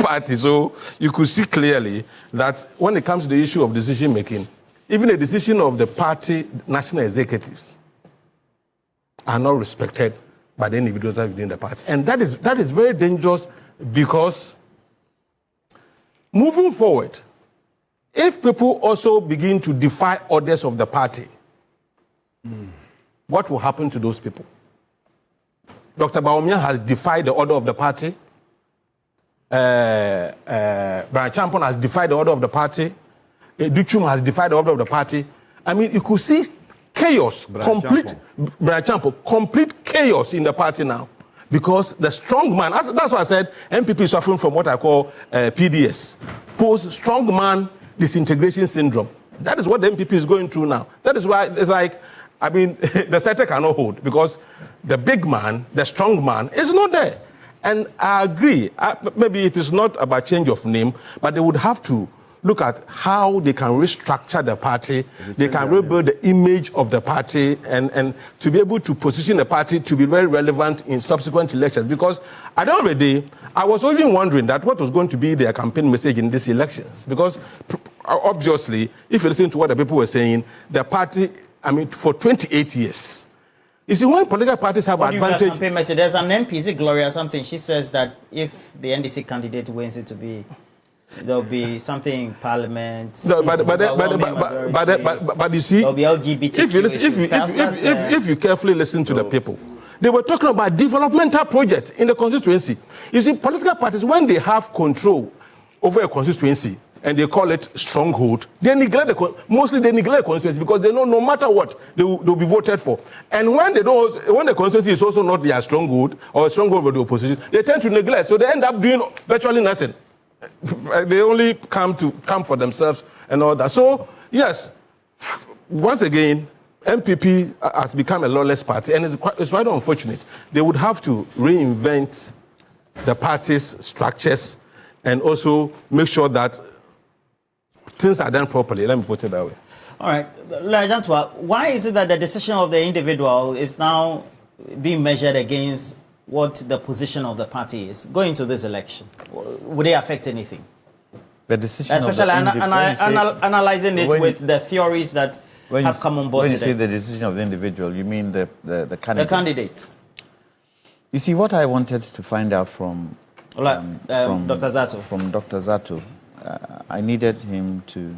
party. So you could see clearly that when it comes to the issue of decision making, even the decision of the party national executives are not respected by the individuals within the party. And that is very dangerous because moving forward, if people also begin to defy orders of the party, what will happen to those people? Dr. Bawumia has defied the order of the party. Brian Champon has defied the order of the party. Duchum has defied the order of the party. I mean, you could see chaos, complete chaos in the party now. Because the strong man, that's why I said MPP is suffering from what I call PDS, post-strong man disintegration syndrome. That is what the MPP is going through now. That is why it's like, I mean, the sector cannot hold because the big man, the strong man, is not there. And I agree, maybe it is not about change of name, but they would have to, look at how they can restructure the party, they can rebuild the image of the party, and to be able to position the party to be very relevant in subsequent elections. Because at the end of the day, I was even wondering that what was going to be their campaign message in these elections. Because obviously, if you listen to what the people were saying, the party, I mean, for 28 years. You see, when political parties have advantage... Campaign message? There's an MP, is it Gloria something? She says that if the NDC candidate wins it to be... There'll be something in Parliament. No, but you see, there'll be LGBT. If you carefully listen to the people, they were talking about developmental projects in the constituency. You see, political parties, when they have control over a constituency and they call it stronghold, they neglect the constituency because they know no matter what they'll be voted for. And when the constituency is also not their stronghold or a stronghold of the opposition, they tend to neglect. So they end up doing virtually nothing. They only come for themselves and all that. So, yes, once again, MPP has become a lawless party, and it's rather unfortunate. They would have to reinvent the party's structures and also make sure that things are done properly. Let me put it that way. All right. Lajantwa, why is it that the decision of the individual is now being measured against what the position of the party is going to this election? Would it affect anything? The decision especially of the analyzing it with the theories that have come on board when today. You say the decision of the individual, you mean the candidate? The candidate. You see, what I wanted to find out from Dr. Zato. From Dr. Zato, I needed him to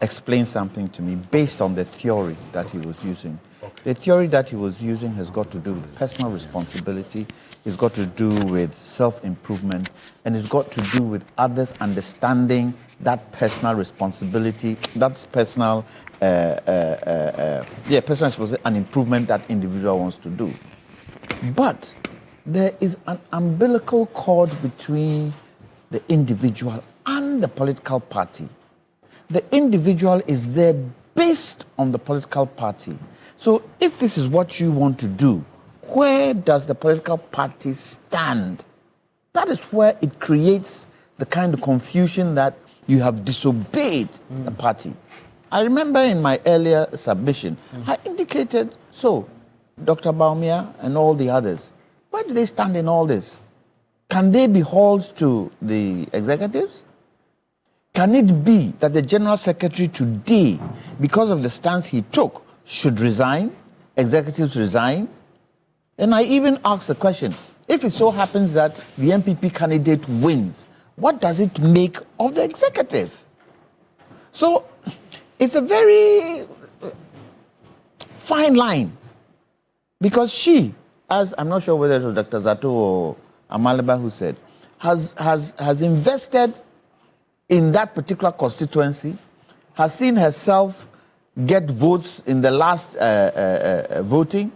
explain something to me based on the theory that he was using. The theory that he was using has got to do with personal responsibility, it's got to do with self-improvement, and it's got to do with others understanding that personal responsibility, that's personal responsibility and improvement that individual wants to do. But there is an umbilical cord between the individual and the political party. The individual is there based on the political party. So if this is what you want to do, where does the political party stand? That is where it creates the kind of confusion that you have disobeyed the party. I remember in my earlier submission, I indicated, so Dr. Baumia and all the others, where do they stand in all this? Can they be hauled to the executives? Can it be that the General Secretary today, because of the stance he took, should resign, executives resign? And I even asked the question, if it so happens that the MPP candidate wins, what does it make of the executive? So it's a very fine line, because she, as I'm not sure whether it was Dr. Zato or Amaleba who said, has invested in that particular constituency, has seen herself get votes in the last voting,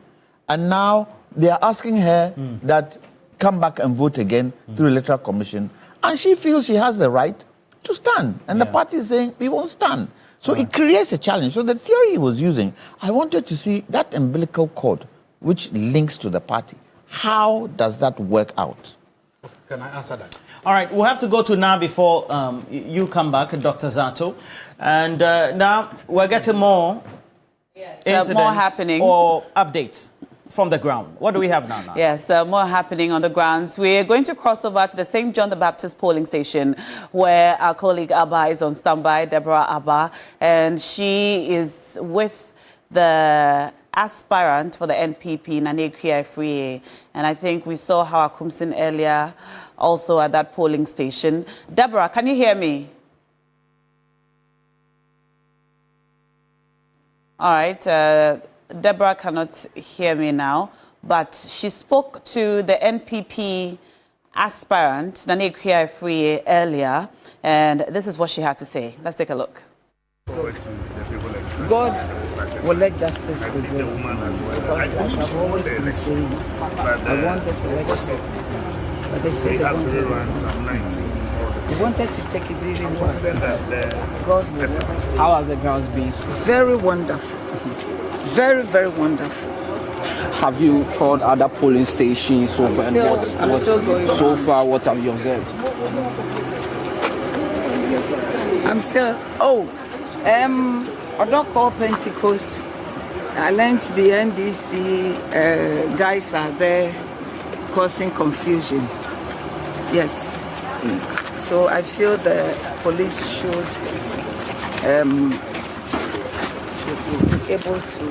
and now they are asking her that come back and vote again through Electoral Commission, and she feels she has the right to stand, and the party is saying we won't stand. So it creates a challenge. So the theory he was using, I wanted to see that umbilical cord which links to the party. How does that work out? Can I answer that? All right, we'll have to go to now before you come back, Dr. Zato. And now we're getting more incidents more happening. Or updates from the ground. What do we have now? Yes, more happening on the grounds. We're going to cross over to the St. John the Baptist polling station, where our colleague Abba is on standby, Deborah Abba, and she is with the aspirant for the NPP, Nane Kuai-Afriye. And I think we saw how Akumsin earlier, also at that polling station. Deborah, can you hear me? All right, Deborah cannot hear me now, but she spoke to the NPP aspirant, Nane Kuai-Afriye, earlier, and this is what she had to say. Let's take a look. God will let justice prevail. Because as I've always been saying, I want this election. But they say they wanted to take it really well. God will. How has the grounds been? Very wonderful. Very, very wonderful. Have you toured other polling stations so far? I'm still going so far, what have you observed? I'm still. Odoko Pentecost. I learned the NDC guys are there causing confusion. Yes. So I feel the police should be able to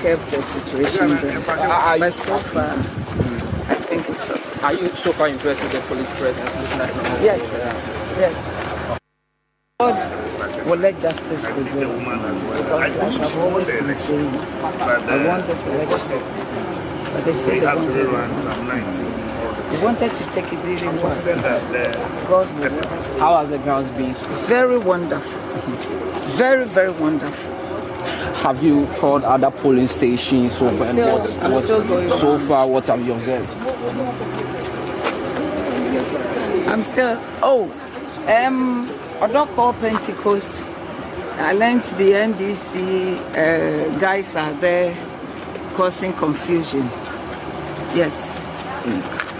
curb the situation. But so far, I think it's okay. Are you so far impressed with the police presence? Looking at Yes. Yes. God will let justice prevail. Because like I've always been saying, I want this election. But they say they wanted to take it really well. God will. How has the grounds been? Very wonderful. Very, very wonderful. Have you toured other polling stations so far? Still going so far, what have you observed? I'm still. Odoko Pentecost. I learned the NDC guys are there causing confusion. Yes.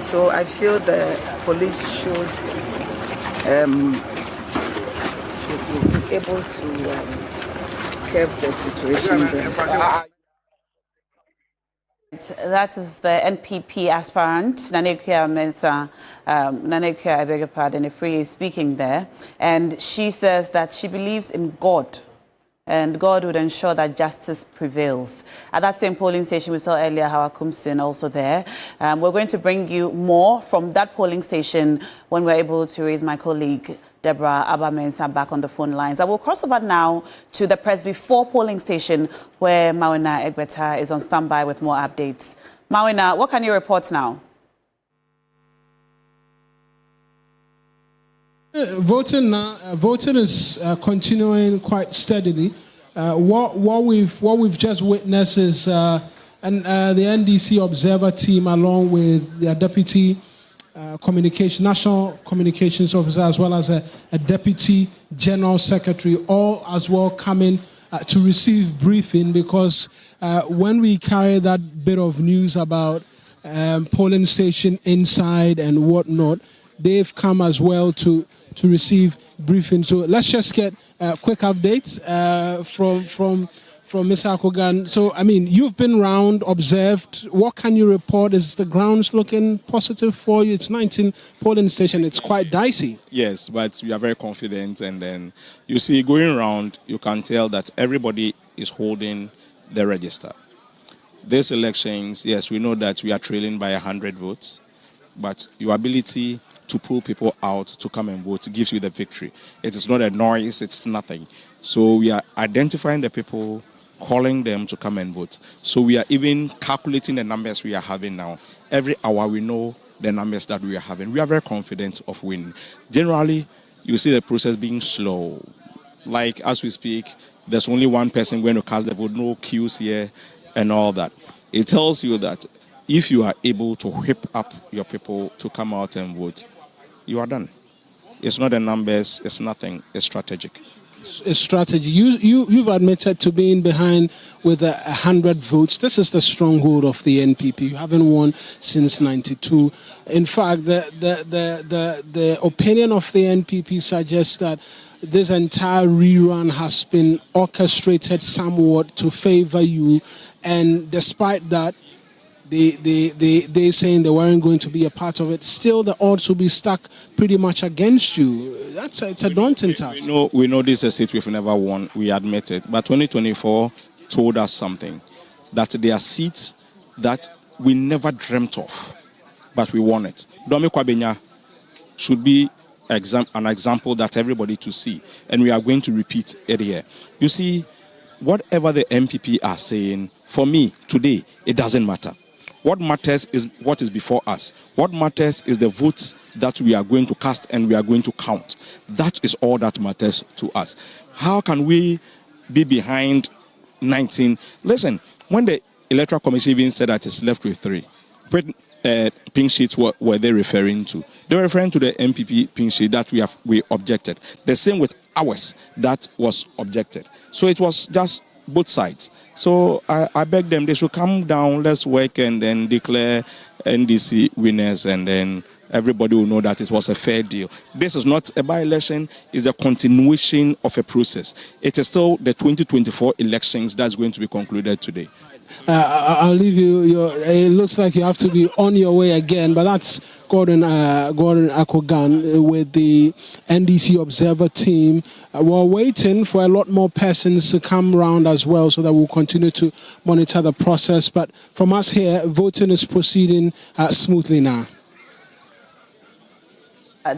So I feel the police should be able to curb the situation. That is the NPP aspirant, Nanekia Mensah, Nanekia, I beg your pardon, Free is speaking there. And she says that she believes in God, and God would ensure that justice prevails. At that same polling station, we saw earlier Hawa Kumsin also there. We're going to bring you more from that polling station when we're able to raise my colleague, Deborah Abba-Mensah, back on the phone lines. I will cross over now to the Presby 4 polling station where Mawina Egbeta is on standby with more updates. Mawina, what can you report now? Voting is continuing quite steadily. What we've just witnessed is the NDC Observer team, along with their deputy national communications officer, as well as a deputy general secretary, all as well coming to receive briefing, because when we carry that bit of news about polling station inside and whatnot, they've come as well to receive briefing. So let's just get quick updates from Mr. Akogan. So, I mean, you've been round, observed. What can you report? Is the grounds looking positive for you? It's 19 polling station. It's quite dicey. Yes, but we are very confident. And then you see, going around, you can tell that everybody is holding the register. These elections, yes, we know that we are trailing by 100 votes, but your ability to pull people out to come and vote gives you the victory. It is not a noise, it's nothing. So we are identifying the people, calling them to come and vote. So we are even calculating the numbers we are having now. Every hour we know the numbers that we are having. We are very confident of winning. Generally, you see the process being slow. Like as we speak, there's only one person going to cast the vote, no queues here and all that. It tells you that if you are able to whip up your people to come out and vote, you are done. It's not the numbers, it's nothing, it's strategic. It's strategy. You've admitted to being behind with 100 votes. This is the stronghold of the NPP. You haven't won since '92. In fact, the opinion of the NPP suggests that this entire rerun has been orchestrated somewhat to favor you, and despite that, they saying they weren't going to be a part of it. Still, the odds will be stuck pretty much against you. It's a daunting task. We know this is a seat we've never won. We admit it. But 2024 told us something, that there are seats that we never dreamt of, but we won it. Dome Kwabenya should be an example that everybody to see, and we are going to repeat it here. You see, whatever the MPP are saying, for me today, it doesn't matter. What matters is what is before us. What matters is the votes that we are going to cast and we are going to count. That is all that matters to us. How can we be behind 19? Listen, when the Electoral Commission even said that it's left with 3, pink sheets were they referring to? They were referring to the MPP pink sheet that we objected. The same with ours that was objected. So it was just both sides. So I beg them, they should come down, let's work and then declare NDC winners and then everybody will know that it was a fair deal. This is not a by-election, it's a continuation of a process. It is still the 2024 elections that's going to be concluded today. I'll leave you. It looks like you have to be on your way again, but that's Gordon Akogan with the NDC Observer team. We're waiting for a lot more persons to come round as well, so that we'll continue to monitor the process. But from us here, voting is proceeding smoothly now.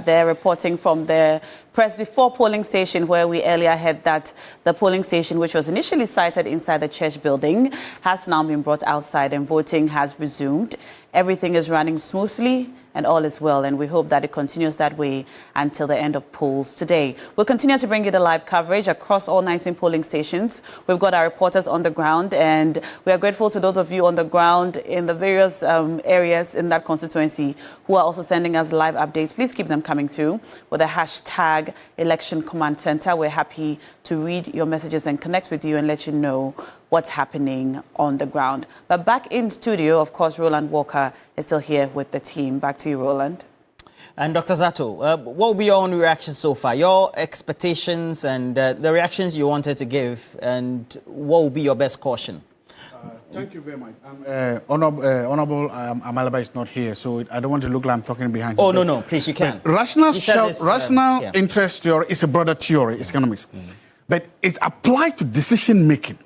They're reporting from the Presby 4 polling station, where we earlier heard that the polling station, which was initially sited inside the church building, has now been brought outside and voting has resumed. Everything is running smoothly and all is well, and we hope that it continues that way until the end of polls today. We'll continue to bring you the live coverage across all 19 polling stations. We've got our reporters on the ground, and we are grateful to those of you on the ground in the various areas in that constituency who are also sending us live updates. Please keep them coming through with the hashtag Election Command Center. We're happy to read your messages and connect with you and let you know what's happening on the ground. But back in studio, of course, Roland Walker is still here with the team. Back to you, Roland. And Dr. Zato, what will be your own reactions so far? Your expectations and the reactions you wanted to give, and what will be your best caution? Thank you very much. Honorable Amalaba is not here, so I don't want to look like I'm talking behind him. Oh, no, please, you can. Rational interest theory is a broader theory, it's economics. But it's applied to decision-making.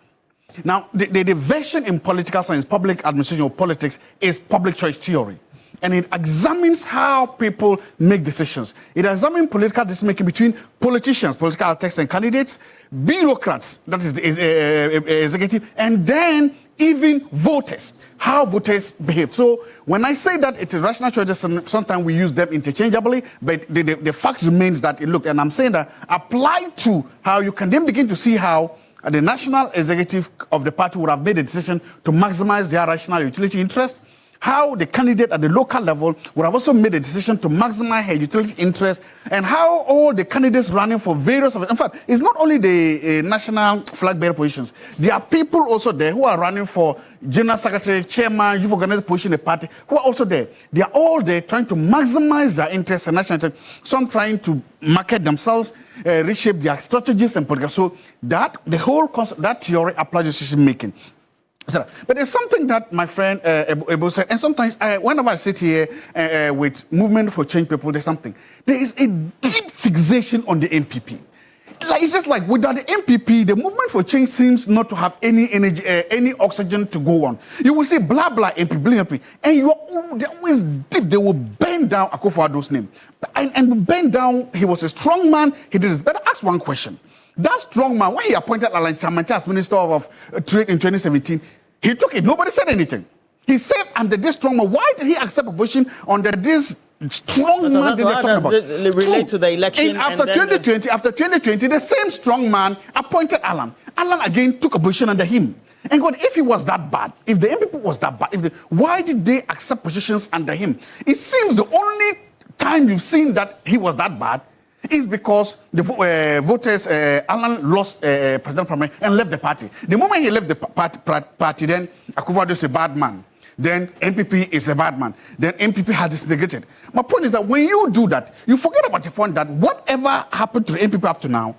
Now, the version in political science, public administration or politics, is public choice theory. And it examines how people make decisions. It examines political decision-making between politicians, political architects and candidates, bureaucrats, that is the executive, and then even voters, how voters behave. So when I say that it's a rational choice, sometimes we use them interchangeably, but the fact remains that, look, and I'm saying that applied to how you can then begin to see how the national executive of the party would have made a decision to maximize their rational utility interest, how the candidate at the local level would have also made a decision to maximize her utility interest, and how all the candidates running for various in fact, it's not only the national flag bearer positions. There are people also there who are running for general secretary, chairman, youth organizing position in the party, who are also there. They are all there trying to maximize their interests and national interest, some trying to market themselves, reshape their strategies and politics. So that the whole concept, that theory applies to decision making. But there's something that my friend Ebo said, and sometimes whenever I sit here with Movement for Change people, there's something. There is a deep fixation on the MPP. Like, it's just like without the MPP, the Movement for Change seems not to have any energy, any oxygen to go on. You will say blah blah MP, blah MP, and they're always deep. They will bend down Akufo-Addo's name, and bend down. He was a strong man. He did this. But ask one question: that strong man, when he appointed Alan Chamante as Minister of Trade in 2017. He took it. Nobody said anything. He said, under this strong man, why did he accept a position under this strong man that they're talking about? This relate to the election? After 2020, the same strong man appointed Alan. Alan again took a position under him. And God, if he was that bad, if the MPP was that bad, why did they accept positions under him? It seems the only time you've seen that he was that bad is because the voters, Alan lost President Primary and left the party. The moment he left the party, then Akufo-Addo is a bad man. Then MPP is a bad man. Then MPP has disintegrated. My point is that when you do that, you forget about the point that whatever happened to the MPP up to now,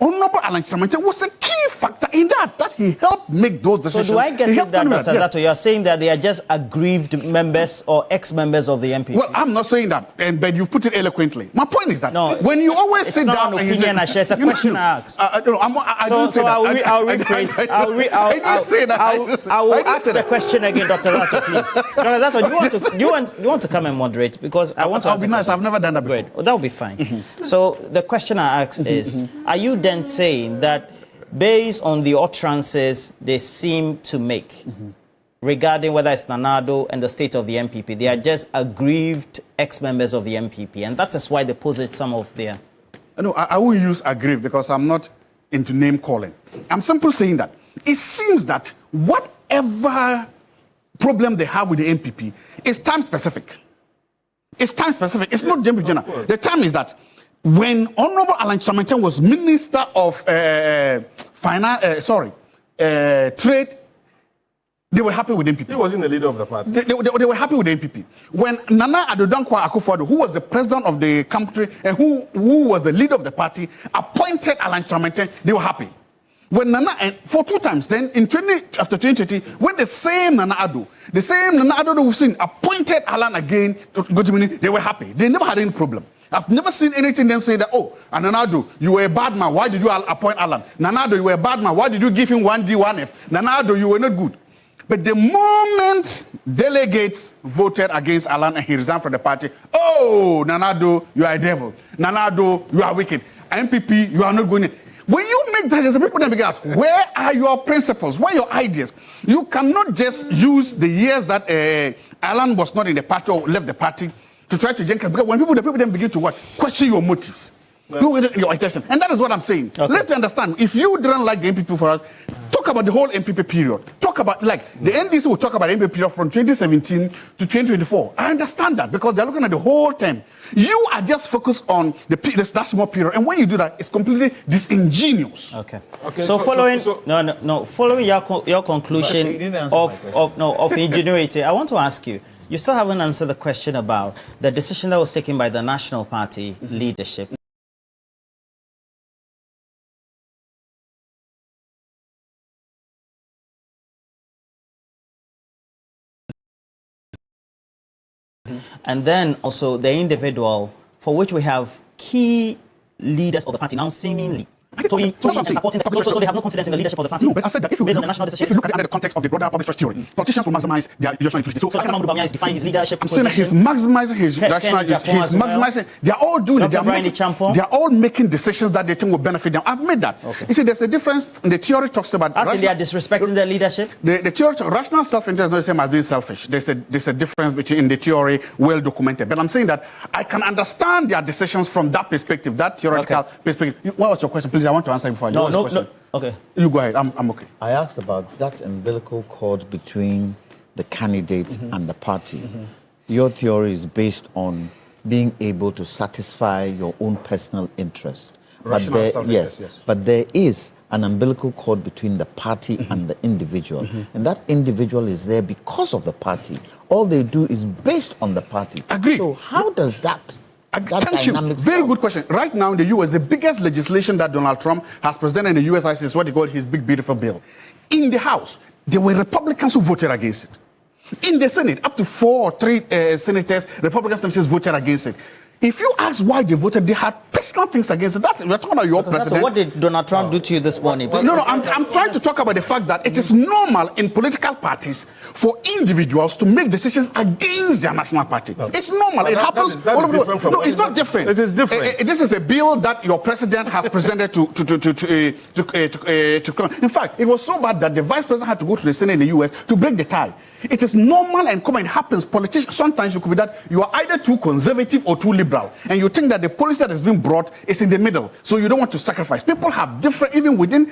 Honorable Alan Chamante was a key factor in that he helped make those decisions. So do I get it that, Dr. Zato, you're saying that they are just aggrieved members or ex-members of the MPP? Well, I'm not saying that, but you've put it eloquently. My point is that when you always sit down... It's not an opinion I share, it's a question I ask. I didn't say that. I'll rephrase. I will ask the question again, Dr. Zato, please. Dr. Zato, do you want to come and moderate? Because I want to I'll be nice. I've never done that before. Great. Well, that will be fine. So the question I ask is, are you then saying that based on the utterances they seem to make regarding whether it's Nanado and the state of the MPP, they are just aggrieved ex-members of the MPP, and that is why they posit some of their... No, I will use aggrieved because I'm not into name calling. I'm simply saying that it seems that whatever problem they have with the MPP is time specific. It's time specific. It's not general. The time is that when Honorable Alan Chamante was Minister of Trade, They were happy with NPP. He wasn't the leader of the party. They were happy with NPP. When Nana Addo Dankwa Akufo-Addo, who was the president of the country and who was the leader of the party, appointed Alan Tramenten, they were happy. When Nana, and for 2 times, then after 2020, when the same Nana Addo we've seen, appointed Alan again to go to Mini, they were happy. They never had any problem. I've never seen anything them saying that, oh, Nana Addo, you were a bad man. Why did you appoint Alan? Nana Addo, you were a bad man. Why did you give him 1D, 1F? Nana Addo, you were not good. But the moment delegates voted against Alan and he resigned from the party, oh, Nana Addo, you are a devil. Nana Addo, you are wicked. MPP, you are not going in. When you make that, people then begin to ask, where are your principles? Where are your ideas? You cannot just use the years that Alan was not in the party or left the party to try to because when the people then begin to what? Question your motives. Your intention. And that is what I'm saying. Okay. Let's understand. If you didn't like the MPP for us, talk about the whole MPP period. Talk about, like, the NDC will talk about the MPP period from 2017 to 2024. I understand that because they're looking at the whole time. You are just focused on that small period. And when you do that, it's completely disingenuous. Okay. Following following your conclusion of ingenuity, I want to ask you, you still haven't answered the question about the decision that was taken by the National Party leadership. And then also the individual for which we have key leaders of the party now seemingly supporting the party, so they have no confidence in the leadership of the party. No, but I said that if you look at the context of the broader public trust theory, politicians will maximize their national interest. So Ablekuma is defining his leadership. I'm saying that he's maximizing his national interest. He's maximizing. They're all doing it. They're all making decisions that they think will benefit them. I've made that. Okay. You see, there's a difference. The theory talks about. As in they are disrespecting their leadership. The theory, rational self-interest is not the same as being selfish. There's a difference between the theory, well documented. But I'm saying that I can understand their decisions from that perspective, that theoretical perspective. What was your question, please? I want to answer before you. No. Okay. You go ahead. I'm okay. I asked about that umbilical cord between the candidates and the party. Your theory is based on being able to satisfy your own personal interest. Rational self-interest, yes. But there is an umbilical cord between the party and the individual. And that individual is there because of the party. All they do is based on the party. Agreed. So how does that... Thank you. Very good question. Right now in the U.S., the biggest legislation that Donald Trump has presented in the U.S. is what he called his big, beautiful bill. In the House, there were Republicans who voted against it. In the Senate, up to 4 or 3 senators, Republicans themselves voted against it. If you ask why they voted, they had personal things against it. We're talking about your president. What did Donald Trump do to you this morning? No, I'm trying to talk about the fact that it is normal in political parties for individuals to make decisions against their national party. It's normal. It happens all over the world. No, it's not different. It is different. This is a bill that your president has presented to in fact, it was so bad that the vice president had to go to the Senate in the U.S. to break the tie. It is normal and common. It happens. Politicians, sometimes you could be that you are either too conservative or too liberal. And you think that the policy that has been brought is in the middle. So you don't want to sacrifice. People have different, even within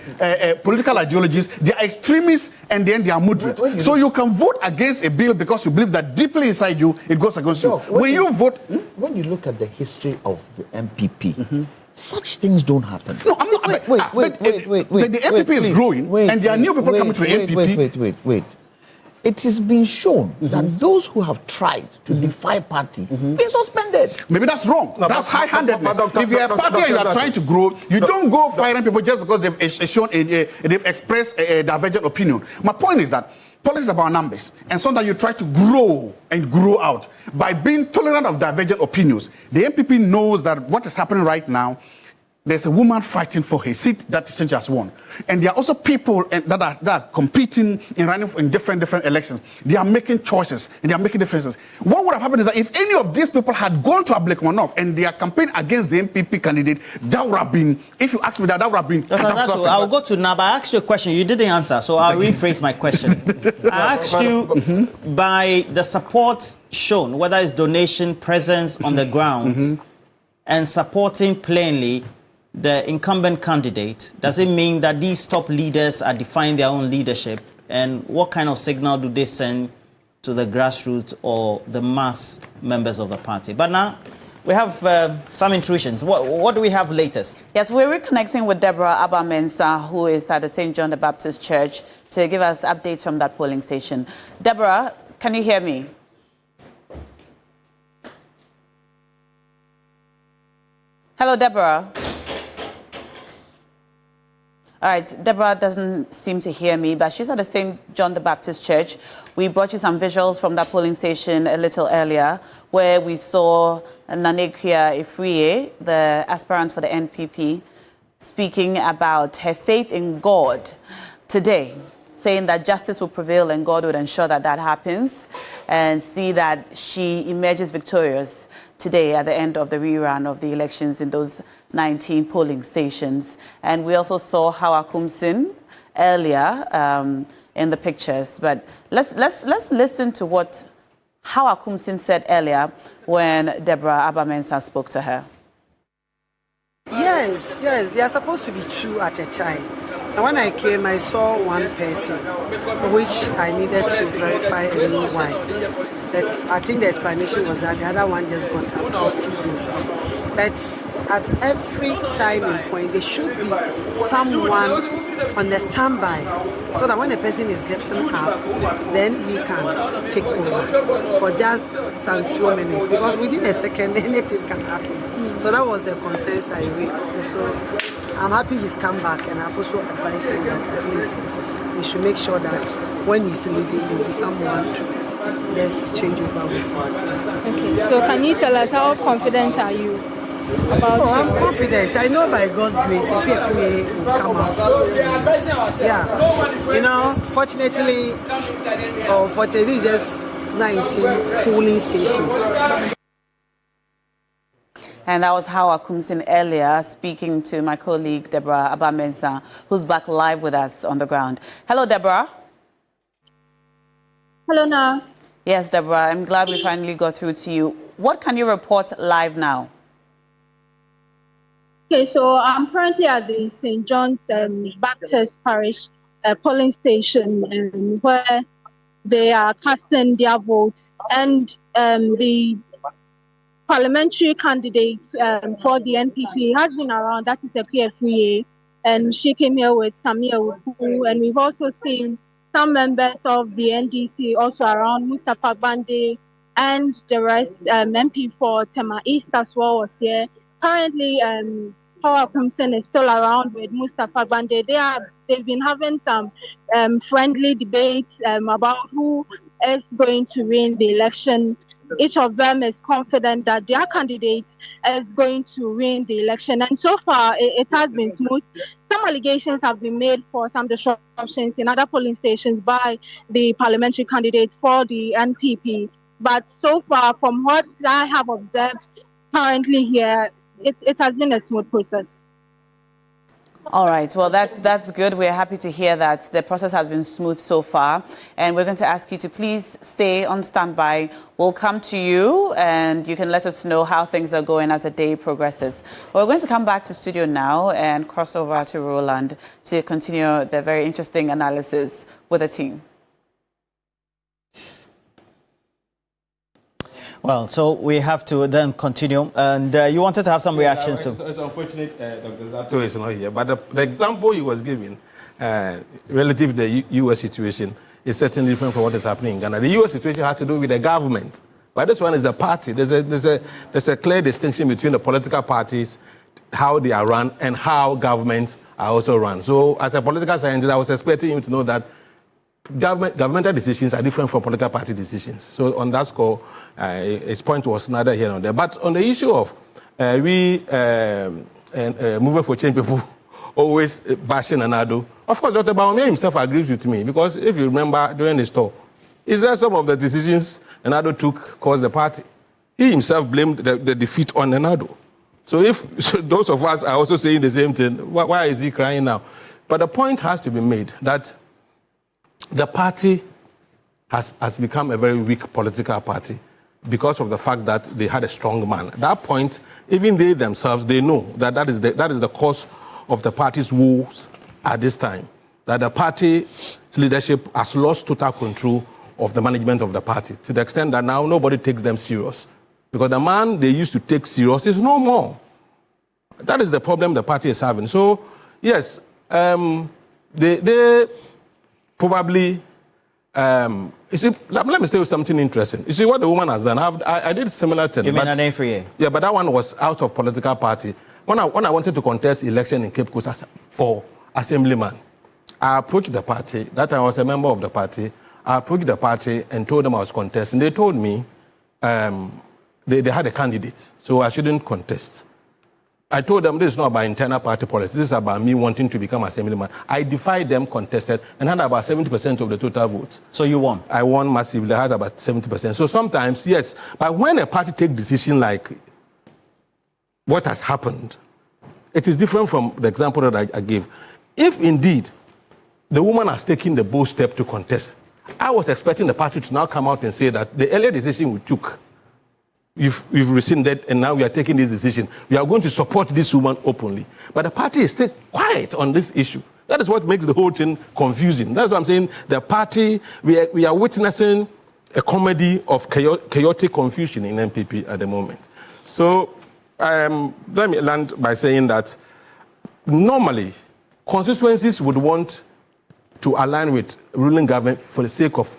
political ideologies, they are extremists and then they are moderate. So you can vote against a bill because you believe that deeply inside you, it goes against you. When you vote... When you look at the history of the MPP, such things don't happen. No, I'm not... Wait. The MPP is growing and there are new people coming to the MPP. Wait. It has been shown that those who have tried to defy party been suspended. Maybe that's wrong. That's high-handedness. If you're a party and you are trying to grow, you don't go firing people just because they've expressed a divergent opinion. My point is that politics is about numbers, and sometimes you try to grow and grow out by being tolerant of divergent opinions. The MPP knows that what is happening right now, there's a woman fighting for her seat that she has won. And there are also people that are competing in running in different elections. They are making choices and they are making differences. What would have happened is that if any of these people had gone to Ablekuma North and they are campaigning against the MPP candidate, that would have been, if you ask me that would have been... I'll go to Naba. I asked you a question. You didn't answer, so I'll rephrase my question. I asked you by the support shown, whether it's donation, presence on the grounds, and supporting plainly the incumbent candidate, does it mean that these top leaders are defining their own leadership? And what kind of signal do they send to the grassroots or the mass members of the party? But now, we have some intrusions. What do we have latest? Yes, we're reconnecting with Deborah Abba-Mensah, who is at the St. John the Baptist Church, to give us updates from that polling station. Deborah, can you hear me? Hello, Deborah. All right, Deborah doesn't seem to hear me, but she's at the St. John the Baptist Church. We brought you some visuals from that polling station a little earlier, where we saw Nanekia Ifrie, the aspirant for the NPP, speaking about her faith in God today, saying that justice will prevail and God would ensure that that happens, and see that she emerges victorious today at the end of the rerun of the elections in those 19 polling stations. And we also saw Hawa Kumsin earlier in the pictures. But let's listen to what Hawa Kumsin said earlier when Deborah Abba-Mensah spoke to her. Yes, they are supposed to be two at a time. And when I came, I saw one person, which I needed to verify and know why. But I think the explanation was that the other one just got up to excuse himself. But at every time and point, there should be someone on the standby, so that when a person is getting up, then he can take over for just some few minutes. Because within a second, anything can happen. So that was the concerns I raised. So I'm happy he's come back, and I've also advised him that at least he should make sure that when he's leaving, there will be someone to just change over with him. Okay, so can you tell us how confident are you about I'm confident. I know by God's grace, if will come out. Yeah. You know, fortunately, or unfortunately, it's just 19 polling stations. And that was Hawa Kumsin earlier speaking to my colleague Deborah Abba-Mensah, who's back live with us on the ground. Hello, Deborah. Hello, Na. Yes, Deborah, I'm glad we finally got through to you. What can you report live now? Okay, so I'm currently at the St. John's Baptist Parish polling station where they are casting their votes, and the parliamentary candidate for the NPP has been around. That is a PFEA, and she came here with Samia Wuku, and we've also seen some members of the NDC also around. Mustapha Bande and the rest, MP for Tema East as well was here. Currently, Hawa Kumsin is still around with Mustapha Bande. They've been having some friendly debates about who is going to win the election. Each of them is confident that their candidate is going to win the election. And so far, it has been smooth. Some allegations have been made for some disruptions in other polling stations by the parliamentary candidate for the NPP. But so far, from what I have observed currently here, it has been a smooth process. All right. Well, that's good. We're happy to hear that the process has been smooth so far. And we're going to ask you to please stay on standby. We'll come to you and you can let us know how things are going as the day progresses. We're going to come back to studio now and cross over to Roland to continue the very interesting analysis with the team. Well, so we have to then continue. And you wanted to have some reactions. It's unfortunate Dr. Zato is not here. But the example he was giving relative to the U.S. situation is certainly different from what is happening in Ghana. The U.S. situation has to do with the government. But this one is the party. There's a clear distinction between the political parties, how they are run, and how governments are also run. So as a political scientist, I was expecting him to know that governmental decisions are different from political party decisions. So on that score, his point was neither here nor there. But on the issue of movement for change people always bashing Anado, of course, Dr. Bawumia himself agrees with me, because if you remember during the store, he said some of the decisions Anado took caused the party. He himself blamed the defeat on Anado. So if those of us are also saying the same thing, why is he crying now? But the point has to be made that the party has become a very weak political party because of the fact that they had a strong man. At that point, even they themselves, they know that that is the cause of the party's woes at this time, that the party's leadership has lost total control of the management of the party, to the extent that now nobody takes them serious. Because the man they used to take serious is no more. That is the problem the party is having. So, yes, they probably, you see, let me tell you something interesting. You see what the woman has done. I did a similar thing. You mean an A3A? Yeah, but that one was out of political party. When I wanted to contest election in Cape Coast for assemblyman, I approached the party. That time I was a member of the party. I approached the party and told them I was contesting. They told me they had a candidate, so I shouldn't contest. I told them this is not about internal party politics. This is about me wanting to become assemblyman. I defied them, contested, and had about 70% of the total votes. So you won? I won massively. I had about 70%. So sometimes, yes, but when a party takes decision like what has happened, it is different from the example that I gave. If indeed the woman has taken the bold step to contest, I was expecting the party to now come out and say that the earlier decision we took, we've rescinded and now we are taking this decision. We are going to support this woman openly. But the party is still quiet on this issue. That is what makes the whole thing confusing. That's what I'm saying. The party, we are witnessing a comedy of chaotic confusion in MPP at the moment. So let me land by saying that normally constituencies would want to align with ruling government for the sake of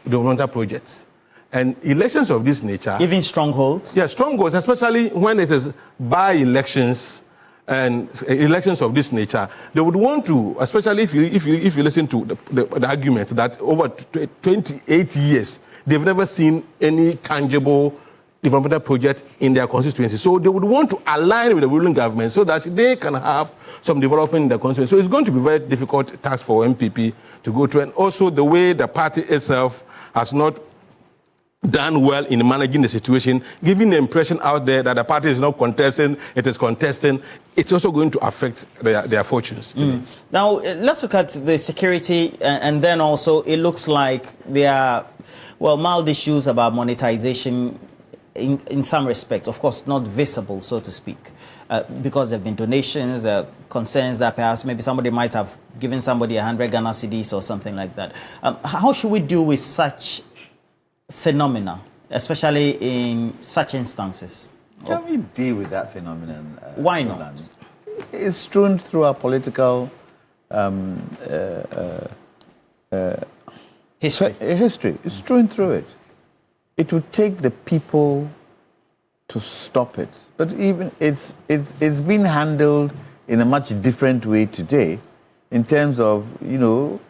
developmental projects. And elections of this nature... Even strongholds? Yeah, strongholds, especially when it is by-elections and elections of this nature. They would want to, especially if you listen to the argument that over 28 years, they've never seen any tangible developmental project in their constituency. So they would want to align with the ruling government so that they can have some development in their constituency. So it's going to be a very difficult task for MPP to go through. And also the way the party itself has not done well in managing the situation, giving the impression out there that the party is not contesting, it is contesting, it's also going to affect their fortunes today. Now, let's look at the security, and then also it looks like there are, well, mild issues about monetization in some respect, of course, not visible, so to speak, because there have been donations, concerns that perhaps maybe somebody might have given somebody 100 Ghana cedis or something like that. How should we deal with such phenomena, especially in such instances? Can we deal with that phenomenon? Why not? It's strewn through our political history. It's strewn through it. It would take the people to stop it. But even it's been handled in a much different way today in terms of,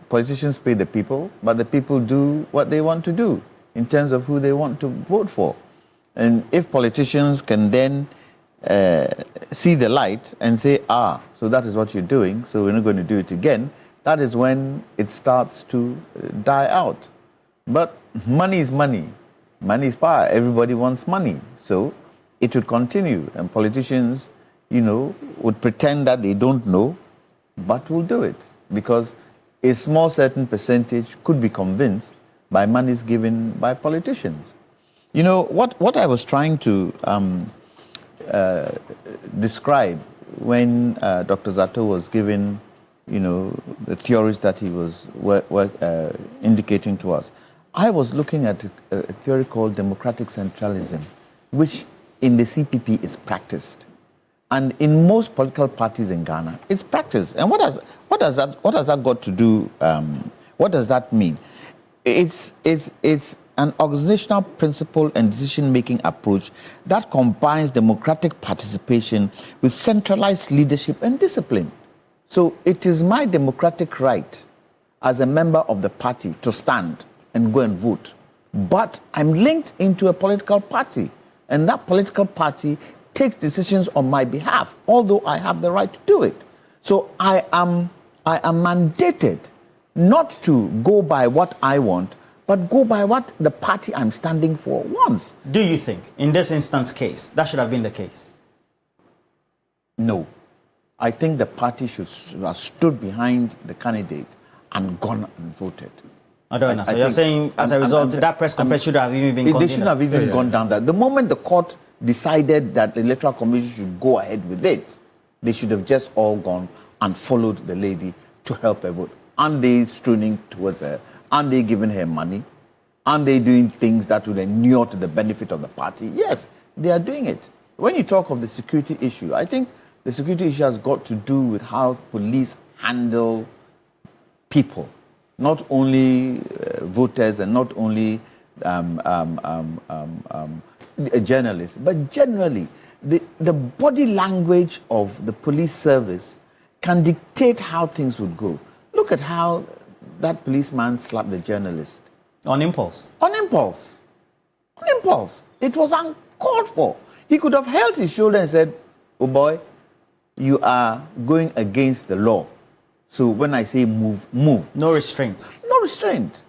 politicians pay the people, but the people do what they want to do in terms of who they want to vote for. And if politicians can then see the light and say, so that is what you're doing, so we're not going to do it again, that is when it starts to die out. But money is money. Money is power. Everybody wants money. So it would continue. And politicians, would pretend that they don't know, but will do it. Because a small certain percentage could be convinced by monies given by politicians. What I was trying to describe when Dr. Zato was given, the theories that he was indicating to us, I was looking at a theory called democratic centralism, which in the CPP is practiced. And in most political parties in Ghana, it's practiced. And what has that got to do, what does that mean? It's an organizational principle and decision-making approach that combines democratic participation with centralized leadership and discipline. So it is my democratic right as a member of the party to stand and go and vote. But I'm linked into a political party, and that political party takes decisions on my behalf, although I have the right to do it. So I am mandated not to go by what I want, but go by what the party I'm standing for wants. Do you think, in this instance case, that should have been the case? No. I think the party should have stood behind the candidate and gone and voted. So you're saying, as a result, that press conference should have even been convened? They shouldn't have even gone down that. The moment the court decided that the Electoral Commission should go ahead with it, they should have just all gone and followed the lady to help her vote. Aren't they stooning towards her? Aren't they giving her money? Aren't they doing things that would inure to the benefit of the party? Yes, they are doing it. When you talk of the security issue, I think the security issue has got to do with how police handle people, not only voters and not only journalists, but generally. The body language of the police service can dictate how things would go. Look at how that policeman slapped the journalist. On impulse? On impulse. On impulse. It was uncalled for. He could have held his shoulder and said, oh boy, you are going against the law. So when I say move, move. No restraint. No restraint.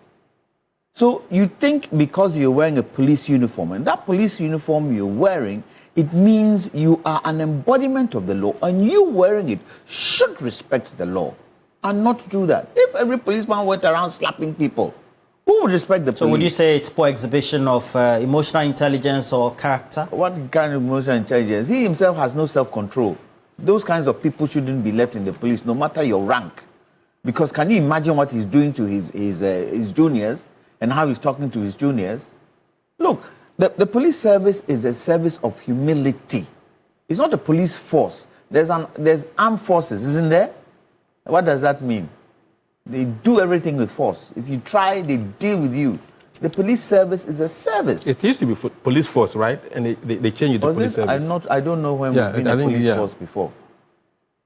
So you think because you're wearing a police uniform, and that police uniform you're wearing, it means you are an embodiment of the law, and you wearing it should respect the law and not do that. If every policeman went around slapping people, who would respect the police? So would you say it's poor exhibition of emotional intelligence or character? What kind of emotional intelligence? He himself has no self-control. Those kinds of people shouldn't be left in the police, no matter your rank. Because can you imagine what he's doing to his juniors and how he's talking to his juniors? Look, the police service is a service of humility. It's not a police force. There's armed forces, isn't there? What does that mean? They do everything with force. If you try, they deal with you. The police service is a service. It used to be police force, right? And they changed it to police service. I don't know when we've been a police force before.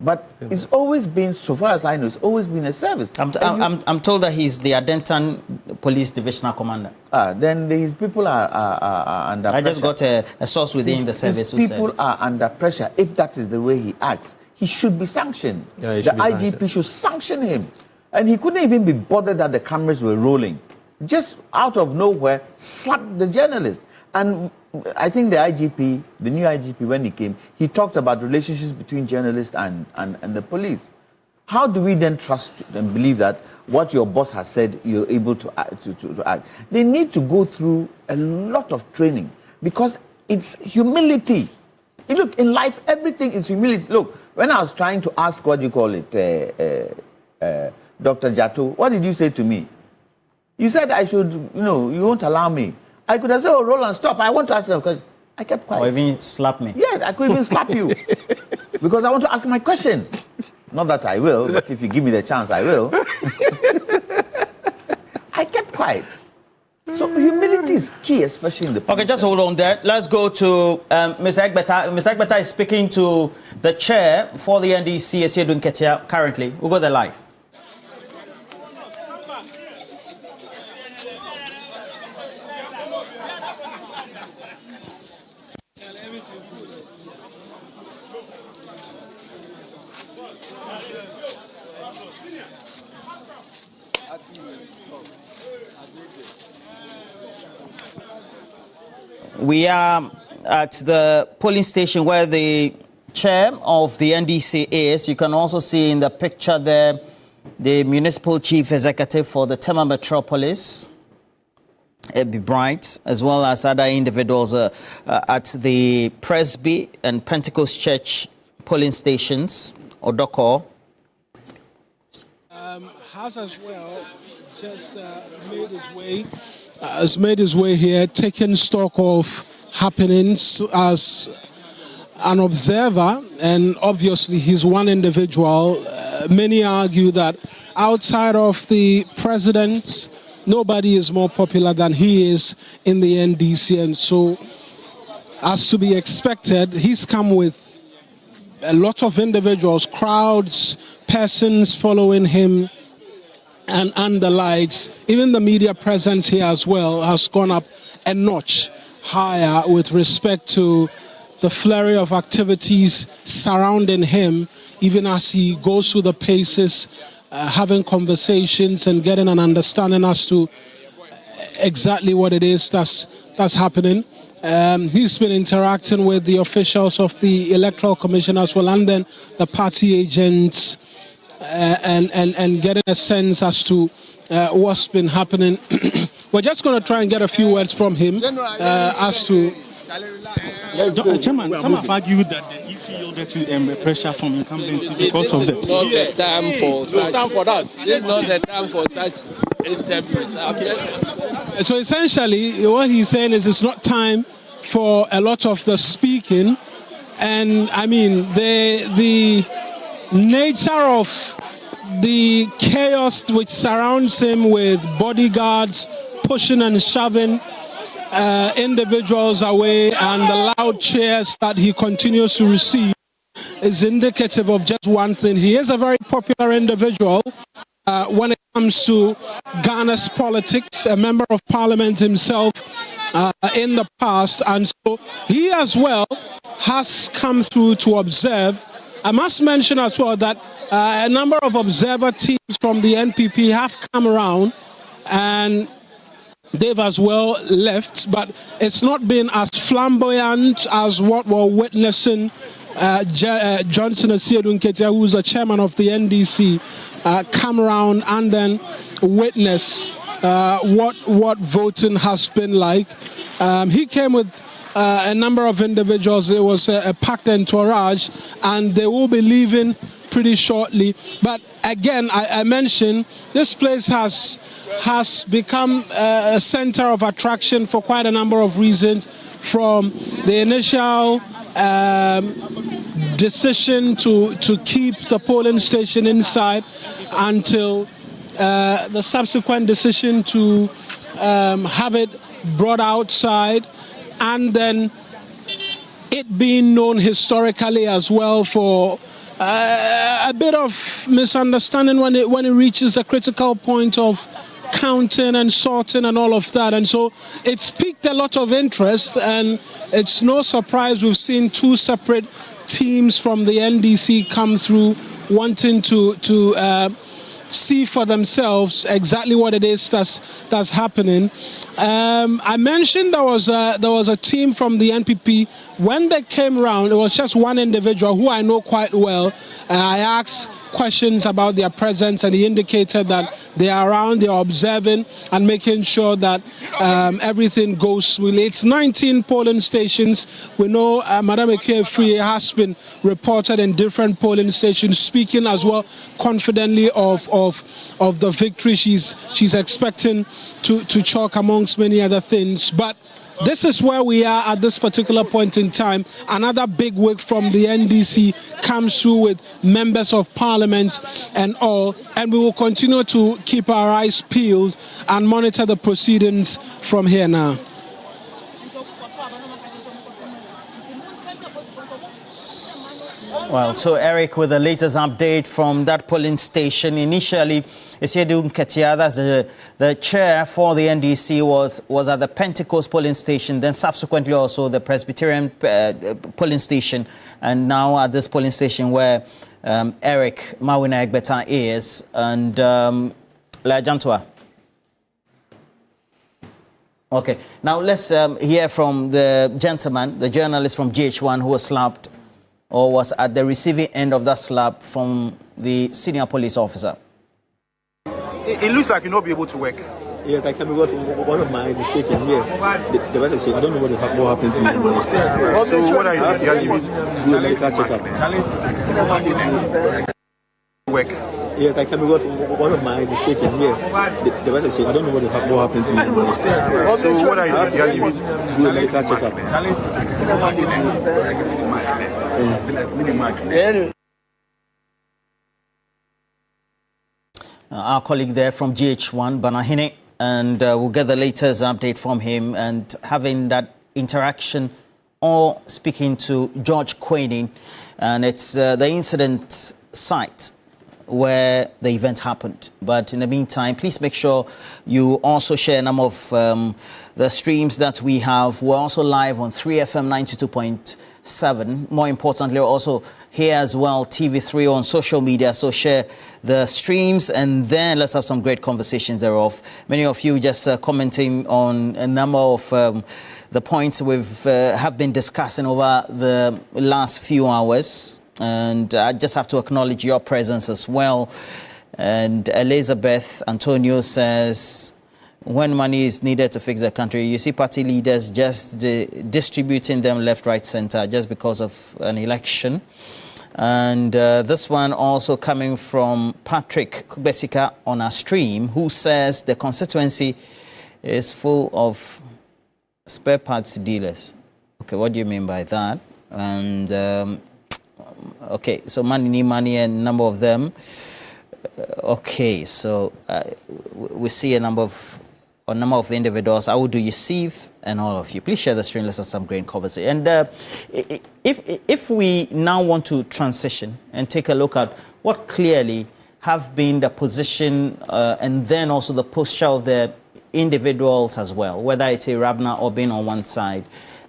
But it's always been, so far as I know, it's always been a service. I'm told that he's the Adentan Police Divisional Commander. Then his people are under pressure. I just got a source within the service who said people are under pressure. If that is the way he acts, he should be sanctioned. Yeah, the IGP should sanction him. And he couldn't even be bothered that the cameras were rolling. Just out of nowhere, slapped the journalist. And I think the IGP, the new IGP, when he came, he talked about relationships between journalists and the police. How do we then trust and believe that what your boss has said, you're able to act? They need to go through a lot of training because it's humility. Look, in life, everything is humility. Look, when I was trying to ask, what do you call it, Dr. Jato, what did you say to me? You said I should, you won't allow me. I could have said, oh, Roland, stop. I want to ask you because I kept quiet. Or even slap me. Yes, I could even slap you because I want to ask my question. Not that I will, but if you give me the chance, I will. I kept quiet. So humility is key, especially in the... Okay, just hold on there. Let's go to Ms. Egbeta. Ms. Egbeta is speaking to the chair for the NDC, Esiedun Ketia, currently. We'll go there live. We are at the polling station where the chair of the NDC is. You can also see in the picture there the municipal chief executive for the Tema Metropolis, Ebi Bright, as well as other individuals at the Presby and Pentecost Church polling stations, Odoko. Has as well just made his way here, taking stock of happenings as an observer, and obviously he's one individual. Many argue that outside of the president, nobody is more popular than he is in the NDC, and so, as to be expected, he's come with a lot of individuals, crowds, persons following him, and the likes. Even the media presence here as well has gone up a notch higher with respect to the flurry of activities surrounding him, even as he goes through the paces, having conversations and getting an understanding as to exactly what it is that's happening. He's been interacting with the officials of the Electoral Commission as well, and then the party agents, and getting a sense as to what's been happening. We're just going to try and get a few words from him as to... Chairman, some have argued that the EC yielded pressure from incumbents because of the... This is not the time for such... time for that. This is not the time for such interviews. So essentially, what he's saying is it's not time for a lot of the speaking. And I mean, the nature of the chaos which surrounds him, with bodyguards pushing and shoving individuals away, and the loud cheers that he continues to receive, is indicative of just one thing. He is a very popular individual when it comes to Ghana's politics, a member of parliament himself in the past, and so he as well has come through to observe. I must mention as well that a number of observer teams from the NPP have come around, and they've as well left, but it's not been as flamboyant as what we're witnessing. Johnson Asiedu Nketia, who's the chairman of the NDC, come around and then witness what voting has been like. He came with a number of individuals. It was a packed entourage, and they will be leaving pretty shortly. But again, I mentioned this place has become a center of attraction for quite a number of reasons, from the initial decision to keep the polling station inside, until the subsequent decision to have it brought outside, and then it being known historically as well for a bit of misunderstanding when it reaches a critical point of counting and sorting and all of that. And so it's piqued a lot of interest, and it's no surprise we've seen two separate teams from the NDC come through wanting to see for themselves exactly what it is that's happening. I mentioned there was a team from the NPP. When they came around, it was just one individual who I know quite well. I asked questions about their presence, and he indicated that they are around, they are observing and making sure that everything goes smoothly. It's 19 polling stations. We know Madame Ekefri has been reported in different polling stations, speaking as well confidently of the victory she's expecting to chalk, amongst many other things. But this is where we are at this particular point in time. Another big wig from the NDC comes through with members of parliament and all, and we will continue to keep our eyes peeled and monitor the proceedings from here now. Well, so Eric, with the latest update from that polling station, initially, Asiedu Nketia, that's the chair for the NDC, was at the Pentecost polling station, then subsequently also the Presbyterian polling station, and now at this polling station where Eric Mawina Egbeta is, and Lajantua. Okay, now let's hear from the gentleman, the journalist from GH1 who was slapped, or was at the receiving end of that slap from the senior police officer. It looks like you'll not be able to work. Yes, I can, because one of my eyes is shaking here. The rest is shaking. I don't know what happened to me. So what are you doing? Are you do a medical checkup. Work. Yes, I can, because one of my eyes is shaking here. The rest is shaking. I don't know what happened to me. So what are you doing? Do a medical checkup. Our colleague there from GH1, Banahine, and we'll get the latest update from him, and having that interaction or speaking to George Quaining, and it's the incident site where the event happened. But in the meantime, please make sure you also share a number of the streams that we have. We're also live on 3FM 92.7. More importantly, we're also here as well, TV3 on social media. So share the streams, and then let's have some great conversations thereof. Many of you just commenting on a number of the points we've have been discussing over the last few hours. And I just have to acknowledge your presence as well. And Elizabeth Antonio says, when money is needed to fix the country, you see party leaders just distributing them left, right, center just because of an election. And this one also coming from Patrick Kubesika on our stream, who says the constituency is full of spare parts dealers. Okay, what do you mean by that? And okay, so money, and number of them. Okay, so we see a number of individuals. How do you see and all of you? Please share the screen. Let's have some great conversation. And if we now want to transition and take a look at what clearly have been the position and then also the posture of the individuals as well, whether it's a Rabna or being on one side,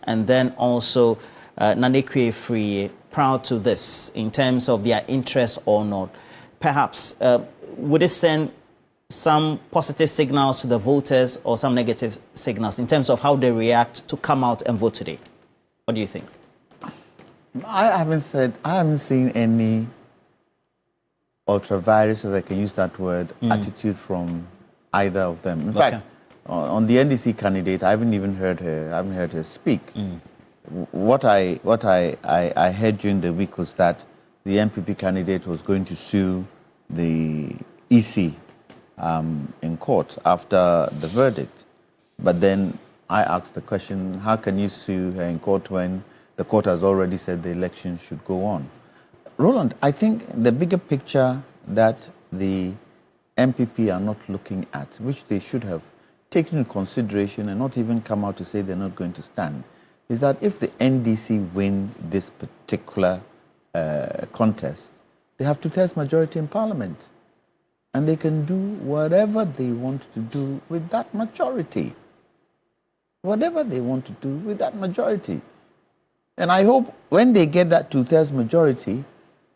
and then also Nanekwe Free proud to this in terms of their interest or not. Perhaps would it send some positive signals to the voters or some negative signals in terms of how they react to come out and vote today? What do you think? I haven't seen any ultra-virus, if I can use that word, attitude from either of them. In fact, on the NDC candidate, I haven't even heard her speak. What I heard during the week was that the MPP candidate was going to sue the EC in court after the verdict. But then I asked the question, how can you sue her in court when the court has already said the election should go on? Roland, I think the bigger picture that the MPP are not looking at, which they should have taken into consideration and not even come out to say they're not going to stand, is that if the NDC win this particular contest, they have 2/3 majority in Parliament. And they can do whatever they want to do with that majority. Whatever they want to do with that majority. And I hope when they get that 2/3 majority,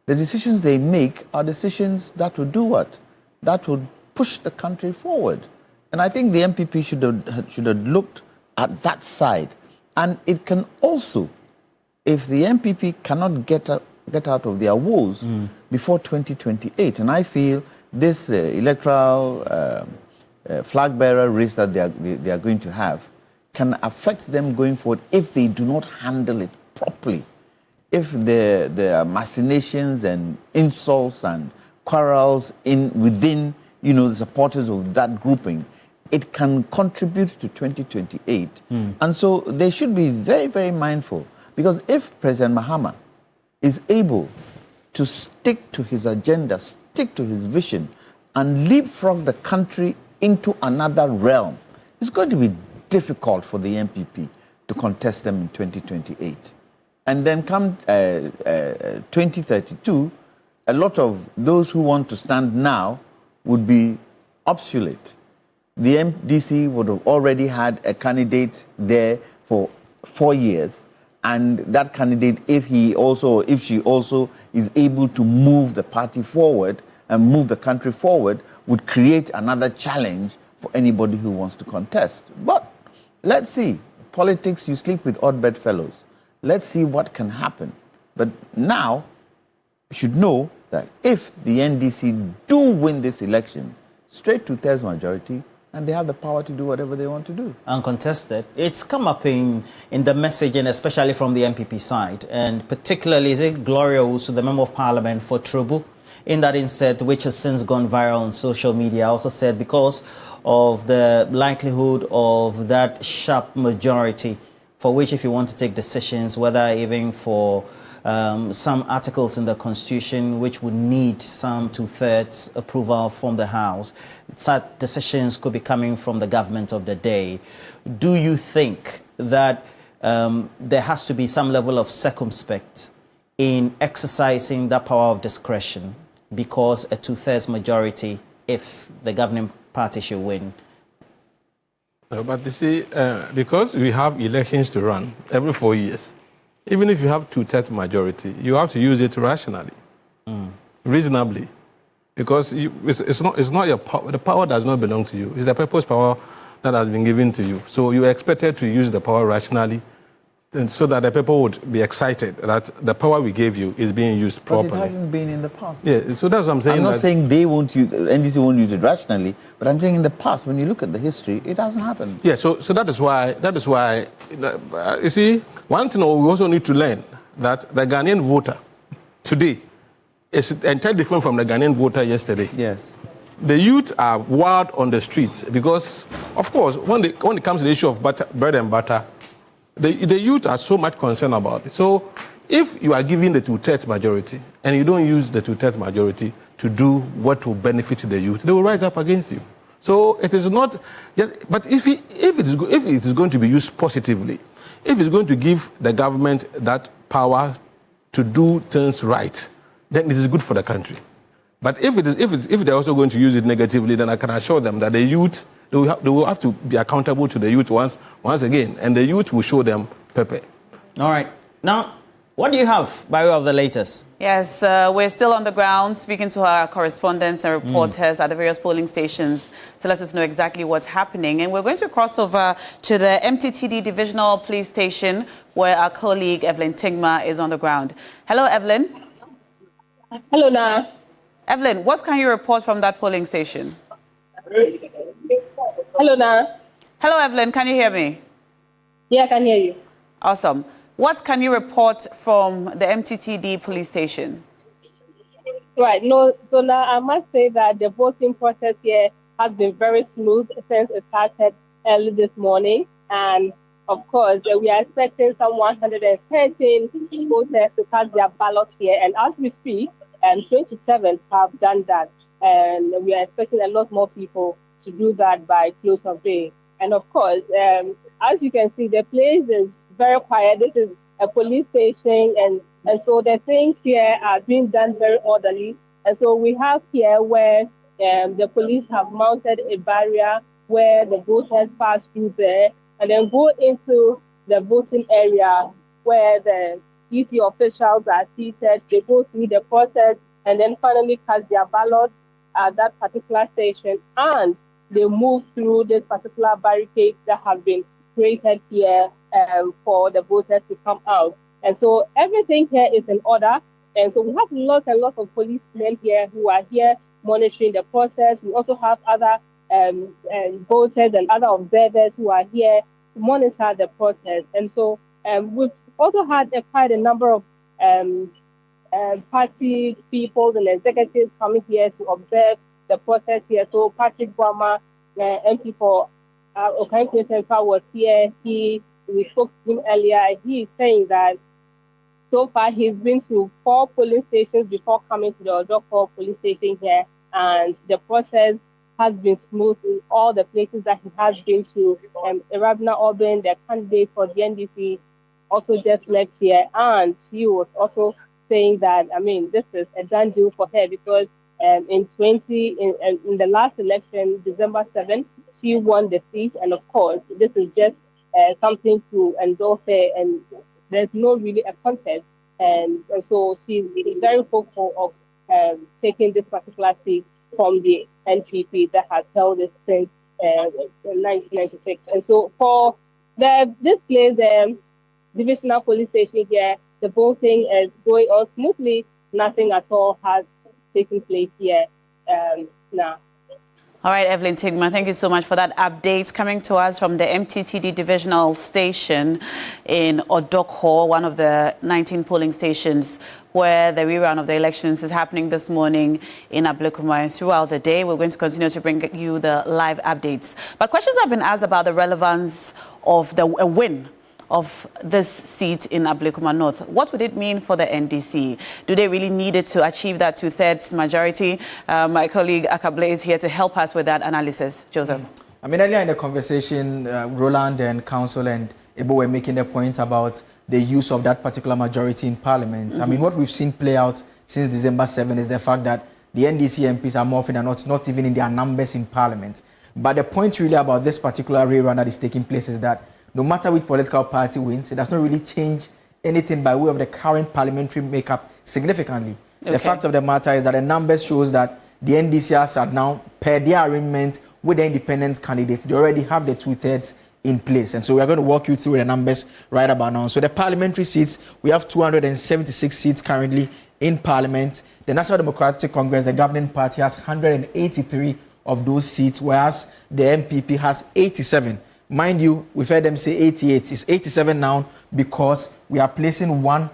the decisions they make are decisions that will do what? That will push the country forward. And I think the MPP should have looked at that side. And it can also, if the MPP cannot get out of their woes before 2028, and I feel this electoral flag bearer race that they are going to have can affect them going forward if they do not handle it properly. If there are machinations and insults and quarrels within the supporters of that grouping, it can contribute to 2028. And so they should be very, very mindful, because if President Mahama is able to stick to his agenda, stick to his vision, and leapfrog the country into another realm, it's going to be difficult for the MPP to contest them in 2028. And then come 2032, a lot of those who want to stand now would be obsolete. The MDC would have already had a candidate there for 4 years, and that candidate, if she also is able to move the party forward and move the country forward, would create another challenge for anybody who wants to contest. But let's see. Politics, you sleep with odd bedfellows. Let's see what can happen. But now, you should know that if the NDC do win this election, straight 2/3 majority, and they have the power to do whatever they want to do. Uncontested. It's come up in the messaging, especially from the MPP side, and particularly, is it Gloria Usu, the Member of Parliament for Trubu, in that inset, which has since gone viral on social media, also said because of the likelihood of that sharp majority, for which if you want to take decisions, whether even for some articles in the Constitution which would need some 2/3 approval from the House, such decisions could be coming from the government of the day. Do you think that there has to be some level of circumspect in exercising that power of discretion, because a 2/3 majority, if the governing party should win? But you see, because we have elections to run every 4 years, even if you have 2/3 majority, you have to use it rationally, reasonably, because it's not your power. The power does not belong to you. It's the purpose power that has been given to you. So you are expected to use the power rationally, and so that the people would be excited that the power we gave you is being used properly. But it hasn't been in the past. Yeah, so that's what I'm saying. I'm not saying they won't use, NDC won't use it rationally, but I'm saying in the past, when you look at the history, it hasn't happened. Yeah, so that is why, you see, one thing we also need to learn, that the Ghanaian voter today is entirely different from the Ghanaian voter yesterday. Yes. The youth are wild on the streets because, of course, when it comes to the issue of bread and butter, The youth are so much concerned about it. So if you are given the 2/3 majority and you don't use the 2/3 majority to do what will benefit the youth, they will rise up against you. So it is not just, but if it is going to be used positively, if it's going to give the government that power to do things right, then it is good for the country. But if they're also going to use it negatively, then I can assure them that the youth, they will have to be accountable to the youth once again, and the youth will show them pepper. All right. Now, what do you have by way of the latest? Yes, we're still on the ground speaking to our correspondents and reporters at the various polling stations to let us know exactly what's happening. And we're going to cross over to the MTTD Divisional Police Station where our colleague Evelyn Tigma is on the ground. Hello, Evelyn. Hello, Na. Evelyn, what can you report from that polling station? Hello, Na. Hello, Evelyn. Can you hear me? Yeah, I can hear you. Awesome. What can you report from the MTTD police station? Right. No, so now I must say that the voting process here has been very smooth since it started early this morning. And of course, we are expecting some 113 voters to cast their ballots here. And as we speak, 27 have done that. And we are expecting a lot more people to do that by close of day. And of course, as you can see, the place is very quiet. This is a police station, and so the things here are being done very orderly. And so we have here where the police have mounted a barrier where the voters pass through there and then go into the voting area where the EC officials are seated. They go through the process and then finally cast their ballots at that particular station, and they move through this particular barricade that have been created here for the voters to come out. And so everything here is in order. And so we have lots and lots of policemen here who are here monitoring the process. We also have other voters and other observers who are here to monitor the process. And so we've also had quite a number of party people and executives coming here to observe the process here. So Patrick Boama, MP for Okanko was here. We spoke to him earlier. He is saying that so far he's been to 4 polling stations before coming to the Odoko police station here, and the process has been smooth in all the places that he has been to. Irabna Oben, the candidate for the NDC, also just left here, and she was also saying that, I mean, this is a done deal for her because in the last election, December 7th, she won the seat, and of course, this is just something to endorse her, and there's no really a contest, and so she's very hopeful of taking this particular seat from the NPP that has held it since 1996. And so for this place, divisional police station here, the voting is going on smoothly. Nothing at all has taken place here now. All right, Evelyn Tigma, thank you so much for that update coming to us from the MTTD divisional station in Odokho, one of the 19 polling stations where the rerun of the elections is happening this morning in Ablekuma. Throughout the day, we're going to continue to bring you the live updates. But questions have been asked about the relevance of a win of this seat in Ablekuma North. What would it mean for the NDC? Do they really need it to achieve that 2/3 majority? My colleague Akable is here to help us with that analysis. Joseph. I mean, earlier in the conversation, Roland and Council and Ebo were making the point about the use of that particular majority in Parliament. I mean, what we've seen play out since December 7 is the fact that the NDC MPs are more often than not even in their numbers in Parliament. But the point really about this particular rerun that is taking place is that no matter which political party wins, it does not really change anything by way of the current parliamentary makeup significantly. Okay. The fact of the matter is that the numbers shows that the NDCs are now, per their arrangement with the independent candidates, they already have the 2/3 in place. And so we are going to walk you through the numbers right about now. So the parliamentary seats, we have 276 seats currently in Parliament. The National Democratic Congress, the governing party, has 183 of those seats, whereas the MPP has 87. Mind you, we've heard them say 88. It's 87 now because we are placing one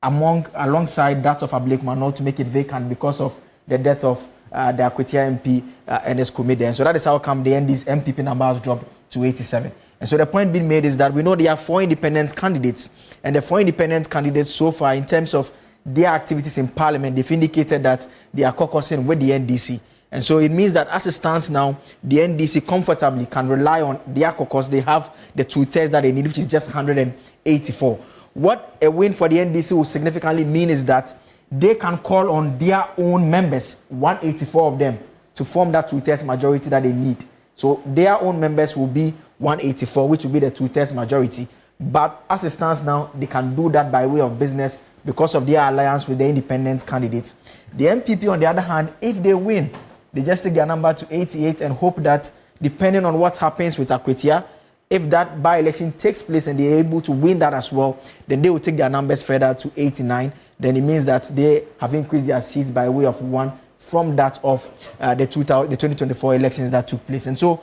alongside that of Ablekuma North to make it vacant because of the death of the Akwetia MP Ernest Kumide. And so that is how come the MPP number has dropped to 87. And so the point being made is that we know there are 4 independent candidates, and the 4 independent candidates so far, in terms of their activities in Parliament, they've indicated that they are caucusing with the NDC. And so it means that as it stands now, the NDC comfortably can rely on their caucus. They have the 2/3 that they need, which is just 184. What a win for the NDC will significantly mean is that they can call on their own members, 184 of them, to form that 2/3 majority that they need. So their own members will be 184, which will be the 2/3 majority. But as it stands now, they can do that by way of business because of their alliance with the independent candidates. The MPP, on the other hand, if they win, they just take their number to 88 and hope that, depending on what happens with Akwetia, if that by-election takes place and they're able to win that as well, then they will take their numbers further to 89. Then it means that they have increased their seats by way of 1 from that of the 2024 elections that took place. And so,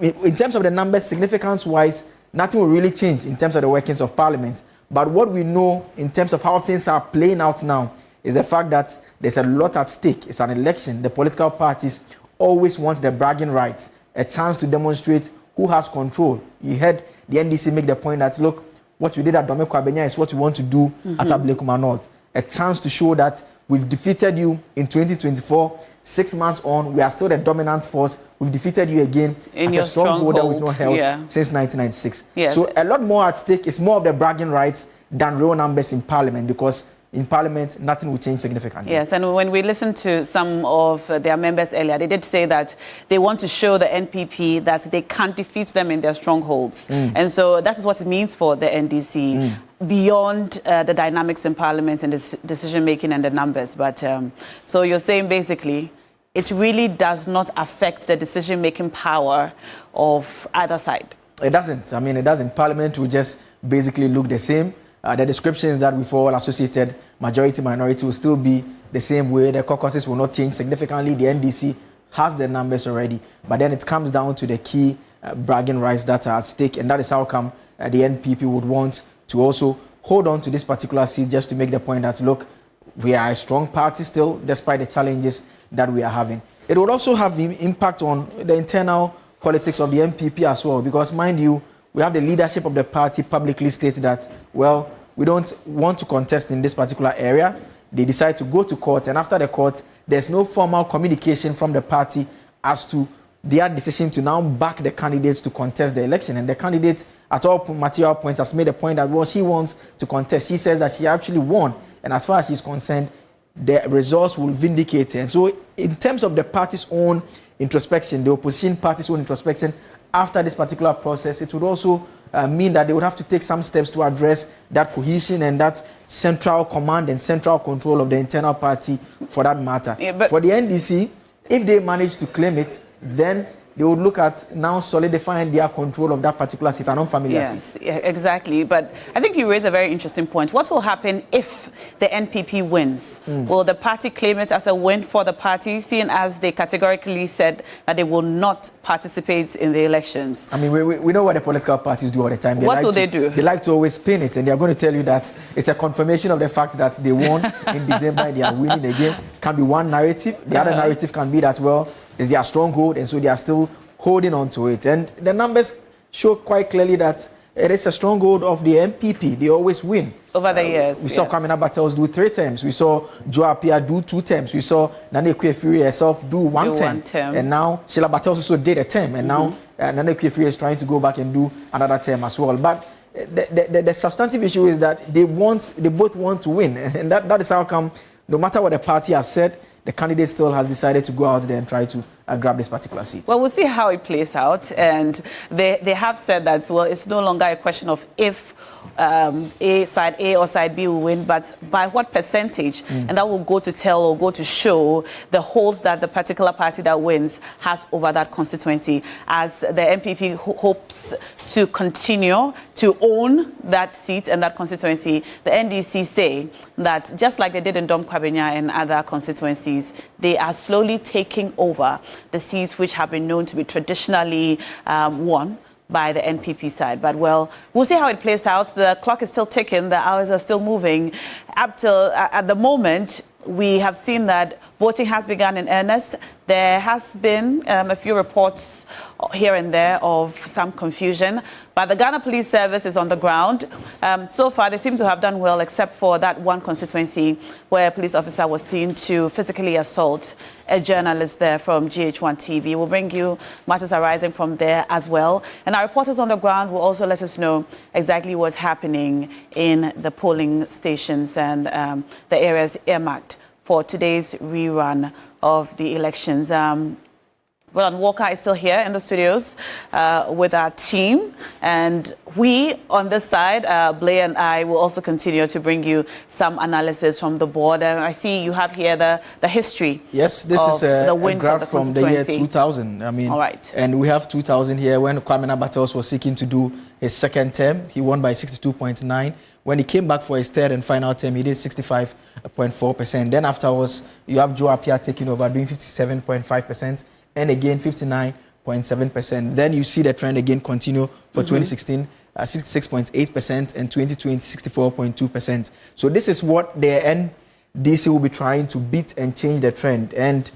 in terms of the numbers, significance-wise, nothing will really change in terms of the workings of Parliament. But what we know in terms of how things are playing out now is the fact that there's a lot at stake. It's an election. The political parties always want the bragging rights, a chance to demonstrate who has control. You heard the NDC make the point that, look, what we did at Dome Kwabenya is what we want to do at Ablekuma North. A chance to show that we've defeated you in 2024. 6 months on, we are still the dominant force. We've defeated you again in at your a stronghold that we've not held since 1996. Yes. So a lot more at stake. It's more of the bragging rights than real numbers in Parliament, because in Parliament, nothing will change significantly. Yes, and when we listened to some of their members earlier, they did say that they want to show the NPP that they can't defeat them in their strongholds. And so that is what it means for the NDC, beyond the dynamics in Parliament and the decision-making and the numbers. But so you're saying basically, it really does not affect the decision-making power of either side. It doesn't. I mean, it doesn't. Parliament will just basically look the same. The descriptions that we've all associated, majority, minority, will still be the same way. The caucuses will not change significantly. The NDC has the numbers already. But then it comes down to the key bragging rights that are at stake. And that is how come the NPP would want to also hold on to this particular seat, just to make the point that, look, we are a strong party still, despite the challenges that we are having. It would also have an impact on the internal politics of the NPP as well, because, mind you, we have the leadership of the party publicly state that, well, we don't want to contest in this particular area. They decide to go to court, and after the court, there's no formal communication from the party as to their decision to now back the candidates to contest the election. And the candidate, at all material points, has made a point that, well, she wants to contest. She says that she actually won, and as far as she's concerned, the results will vindicate her. And so, in terms of the party's own introspection, the opposition party's own introspection, after this particular process, it would also mean that they would have to take some steps to address that cohesion and that central command and central control of the internal party, for that matter. Yeah, for the NDC, if they manage to claim it, then they would look at now solidifying their control of that particular seat, an unfamiliar seat. Yeah, exactly. But I think you raise a very interesting point. What will happen if the NPP wins? Will the party claim it as a win for the party, seeing as they categorically said that they will not participate in the elections? I mean, we know what the political parties do all the time. What will they do? They like to always spin it, and they're going to tell you that it's a confirmation of the fact that they won in December and they are winning again. Can be one narrative. The other narrative can be that, well, it's their stronghold, and so they are still holding on to it. And the numbers show quite clearly that it is a stronghold of the MPP. They always win. Over the years. We saw Kwame Battles do 3 terms. We saw Joe Appiah do 2 terms. We saw Nana Akua-Fury herself do one term. And now Sheila Battles also did a term. And now Nana Akua-Fury is trying to go back and do another term as well. But the substantive issue is that they both want to win. And that is how come, no matter what the party has said, the candidate still has decided to go out there and try to grab this particular seat. Well, we'll see how it plays out. And they have said that, well, it's no longer a question of if side A or side B will win, but by what percentage. And that will go to tell or go to show the hold that the particular party that wins has over that constituency, as the MPP hopes to continue to own that seat and that constituency. The NDC say that just like they did in Dom Kwabenya and other constituencies, they are slowly taking over the seats which have been known to be traditionally won by the NPP side. But, well, we'll see how it plays out. The clock is still ticking. The hours are still moving. Up till, at the moment, we have seen that voting has begun in earnest. There has been a few reports here and there of some confusion, but the Ghana Police Service is on the ground. So far, they seem to have done well, except for that one constituency where a police officer was seen to physically assault a journalist there from GH1 TV. We'll bring you matters arising from there as well. And our reporters on the ground will also let us know exactly what's happening in the polling stations and the areas earmarked for today's rerun of the elections. Roland Walker is still here in the studios with our team. And we, on this side, Blair and I, will also continue to bring you some analysis from the board. I see you have here the history. Yes, this is the a wins graph of the from the year 2000. I mean, all right. And we have 2000 here when Kwame Nabatos was seeking to do his second term. He won by 62.9%. When he came back for his third and final term, he did 65.4%. Then afterwards, you have Joe Appiah taking over, doing 57.5%, and again 59.7%. Then you see the trend again continue for 2016, 66.8%, and 2020, 64.2%. So this is what the NDC will be trying to beat and change the trend. And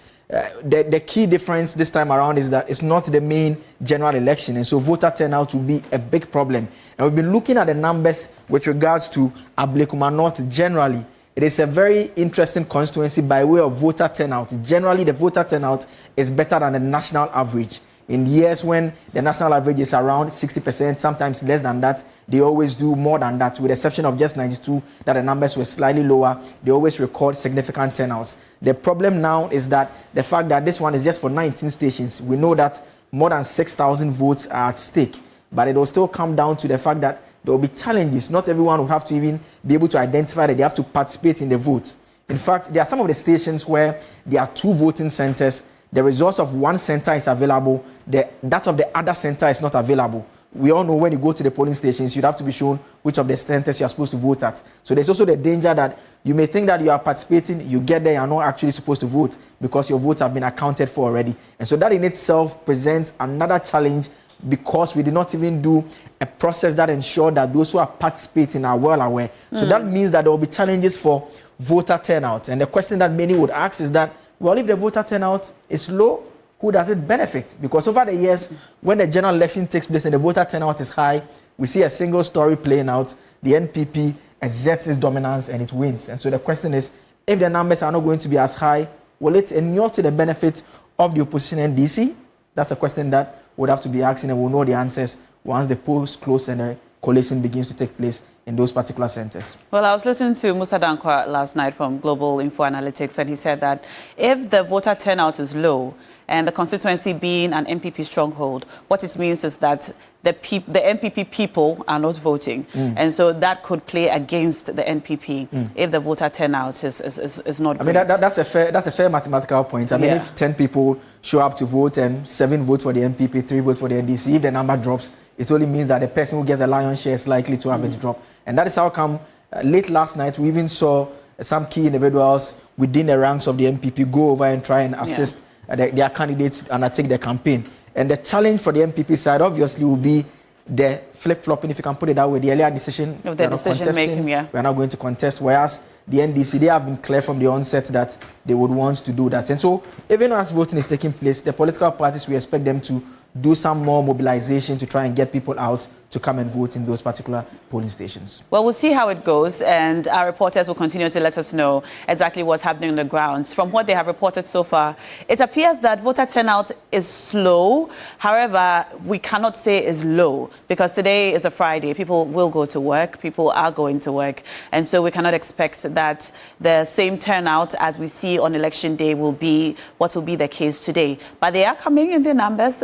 the key difference this time around is that it's not the main general election, and so voter turnout will be a big problem. And we've been looking at the numbers with regards to Ablekuma North generally. It is a very interesting constituency by way of voter turnout. Generally, the voter turnout is better than the national average. In years when the national average is around 60%, sometimes less than that, they always do more than that, with the exception of just 92, that the numbers were slightly lower. They always record significant turnouts. The problem now is that the fact that this one is just for 19 stations, we know that more than 6,000 votes are at stake, but it will still come down to the fact that there will be challenges. Not everyone will have to even be able to identify that they have to participate in the vote. In fact, there are some of the stations where there are 2 voting centers. The results of one center is available, that of the other center is not available. We all know when you go to the polling stations, you'd have to be shown which of the centers you're supposed to vote at. So there's also the danger that you may think that you are participating, you get there, you're not actually supposed to vote because your votes have been accounted for already. And so that in itself presents another challenge, because we did not even do a process that ensured that those who are participating are well aware. So that means that there will be challenges for voter turnout. And the question that many would ask is that, well, if the voter turnout is low, who does it benefit? Because over the years, when the general election takes place and the voter turnout is high, we see a single story playing out. The NPP exerts its dominance and it wins. And so the question is, if the numbers are not going to be as high, will it inure to the benefit of the opposition NDC? That's a question that would have to be asked, and we'll know the answers once the polls close and the collation begins to take place in those particular centers. Well, I was listening to Musa Dankwa last night from Global Info Analytics, and he said that if the voter turnout is low and the constituency being an NPP stronghold, what it means is that the NPP people are not voting. And so that could play against the NPP if the voter turnout is not great. I mean, that's a fair mathematical point. I mean, if 10 people show up to vote and 7 vote for the NPP, 3 vote for the NDC, if the number drops, it only means that the person who gets the lion's share is likely to have it drop. And that is how come late last night we even saw some key individuals within the ranks of the NPP go over and try and assist their candidates and undertake their campaign. And the challenge for the NPP side obviously will be the flip-flopping, if you can put it that way, the earlier decision. Of the decision-making, we're not going to contest, whereas the NDC, they have been clear from the onset that they would want to do that. And so even as voting is taking place, the political parties, we expect them to do some more mobilization to try and get people out to come and vote in those particular polling stations. Well, we'll see how it goes, and our reporters will continue to let us know exactly what's happening on the grounds. From what they have reported so far, it appears that voter turnout is slow. However, we cannot say it's low because today is a Friday. People will go to work. People are going to work. And so we cannot expect that the same turnout as we see on election day will be what will be the case today. But they are coming in their numbers,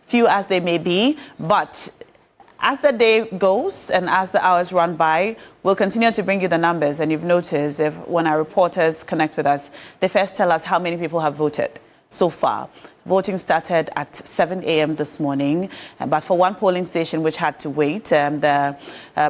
few as they may be, but as the day goes and as the hours run by, we'll continue to bring you the numbers. And you've noticed when our reporters connect with us, they first tell us how many people have voted so far. Voting started at 7 a.m. this morning, but for one polling station which had to wait, the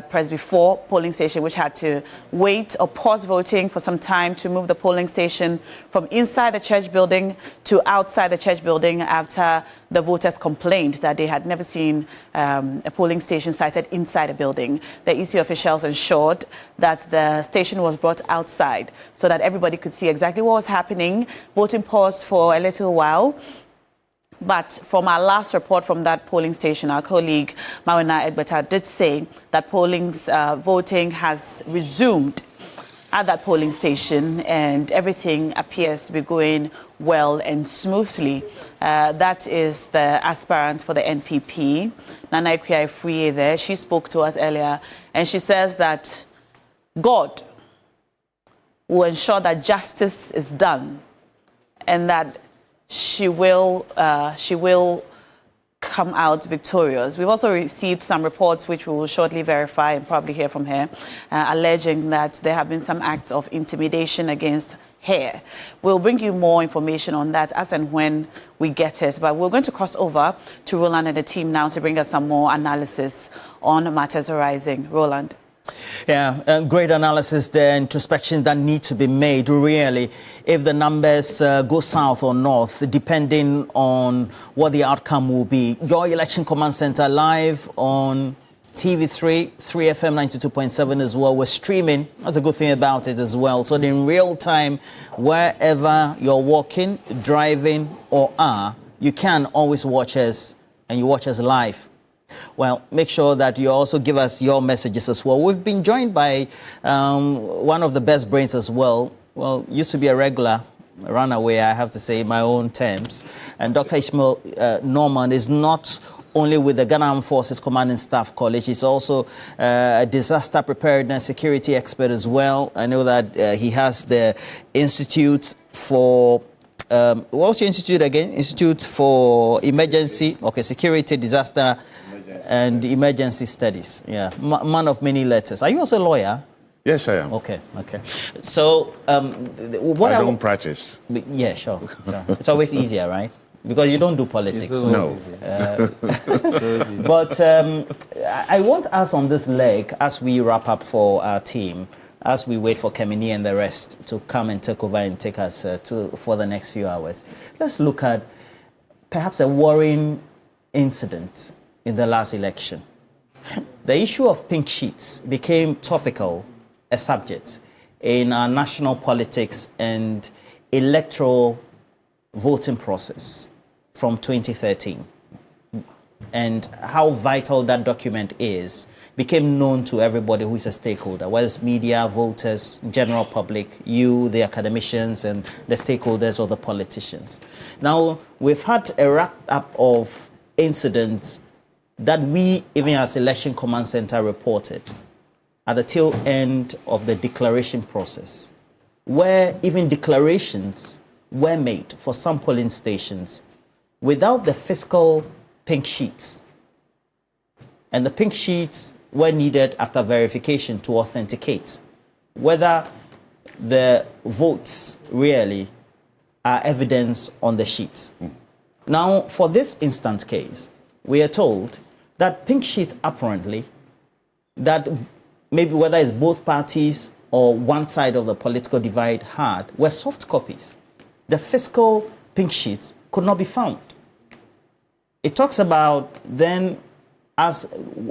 Presby 4 polling station which had to wait or pause voting for some time to move the polling station from inside the church building to outside the church building after the voters complained that they had never seen a polling station sited inside a building. The EC officials ensured that the station was brought outside so that everybody could see exactly what was happening. Voting paused for a little while. But from our last report from that polling station, our colleague Mawina Egbeta did say that voting has resumed at that polling station and everything appears to be going well and smoothly. That is the aspirant for the NPP, Nana Ikuya there. She spoke to us earlier and she says that God will ensure that justice is done and that she will come out victorious. We've also received some reports which we will shortly verify and probably hear from her, alleging that there have been some acts of intimidation against her. We'll bring you more information on that as and when we get it. But we're going to cross over to Roland and the team now to bring us some more analysis on matters arising. Roland. Yeah, great analysis there, introspection that need to be made, really, if the numbers go south or north, depending on what the outcome will be. Your Election Command Center live on TV3, 3FM 92.7 as well. We're streaming. That's a good thing about it as well. So in real time, wherever you're walking, driving, or are, you can always watch us, and you watch us live. Well, make sure that you also give us your messages as well. We've been joined by one of the best brains as well. Well, used to be a regular runaway, I have to say, in my own terms. And Dr. Ishmael Norman is not only with the Ghana Armed Forces Command and Staff College, he's also a disaster preparedness security expert as well. I know that he has the Institute for what's your institute again? Institute for Emergency, Security, Disaster and Emergency Studies. Yeah, man of many letters. Are you also a lawyer? Yes, I am. Okay. So, what I don't practice. Yeah, sure. It's always easier, right? Because you don't do politics. No. But I want us on this leg, as we wrap up for our team, as we wait for Kemini and the rest to come and take over and take us for the next few hours, let's look at perhaps a worrying incident in the last election. The issue of pink sheets became topical, a subject in our national politics and electoral voting process from 2013. And how vital that document is became known to everybody who is a stakeholder, whether it's media, voters, general public, you, the academicians, and the stakeholders or the politicians. Now, we've had a wrap-up of incidents that we, even as Election Command Center, reported at the tail end of the declaration process, where even declarations were made for some polling stations without the fiscal pink sheets. And the pink sheets were needed after verification to authenticate whether the votes really are evidence on the sheets. Now, for this instant case, we are told that pink sheets apparently, that maybe whether it's both parties or one side of the political divide had, were soft copies. The fiscal pink sheets could not be found. It talks about then us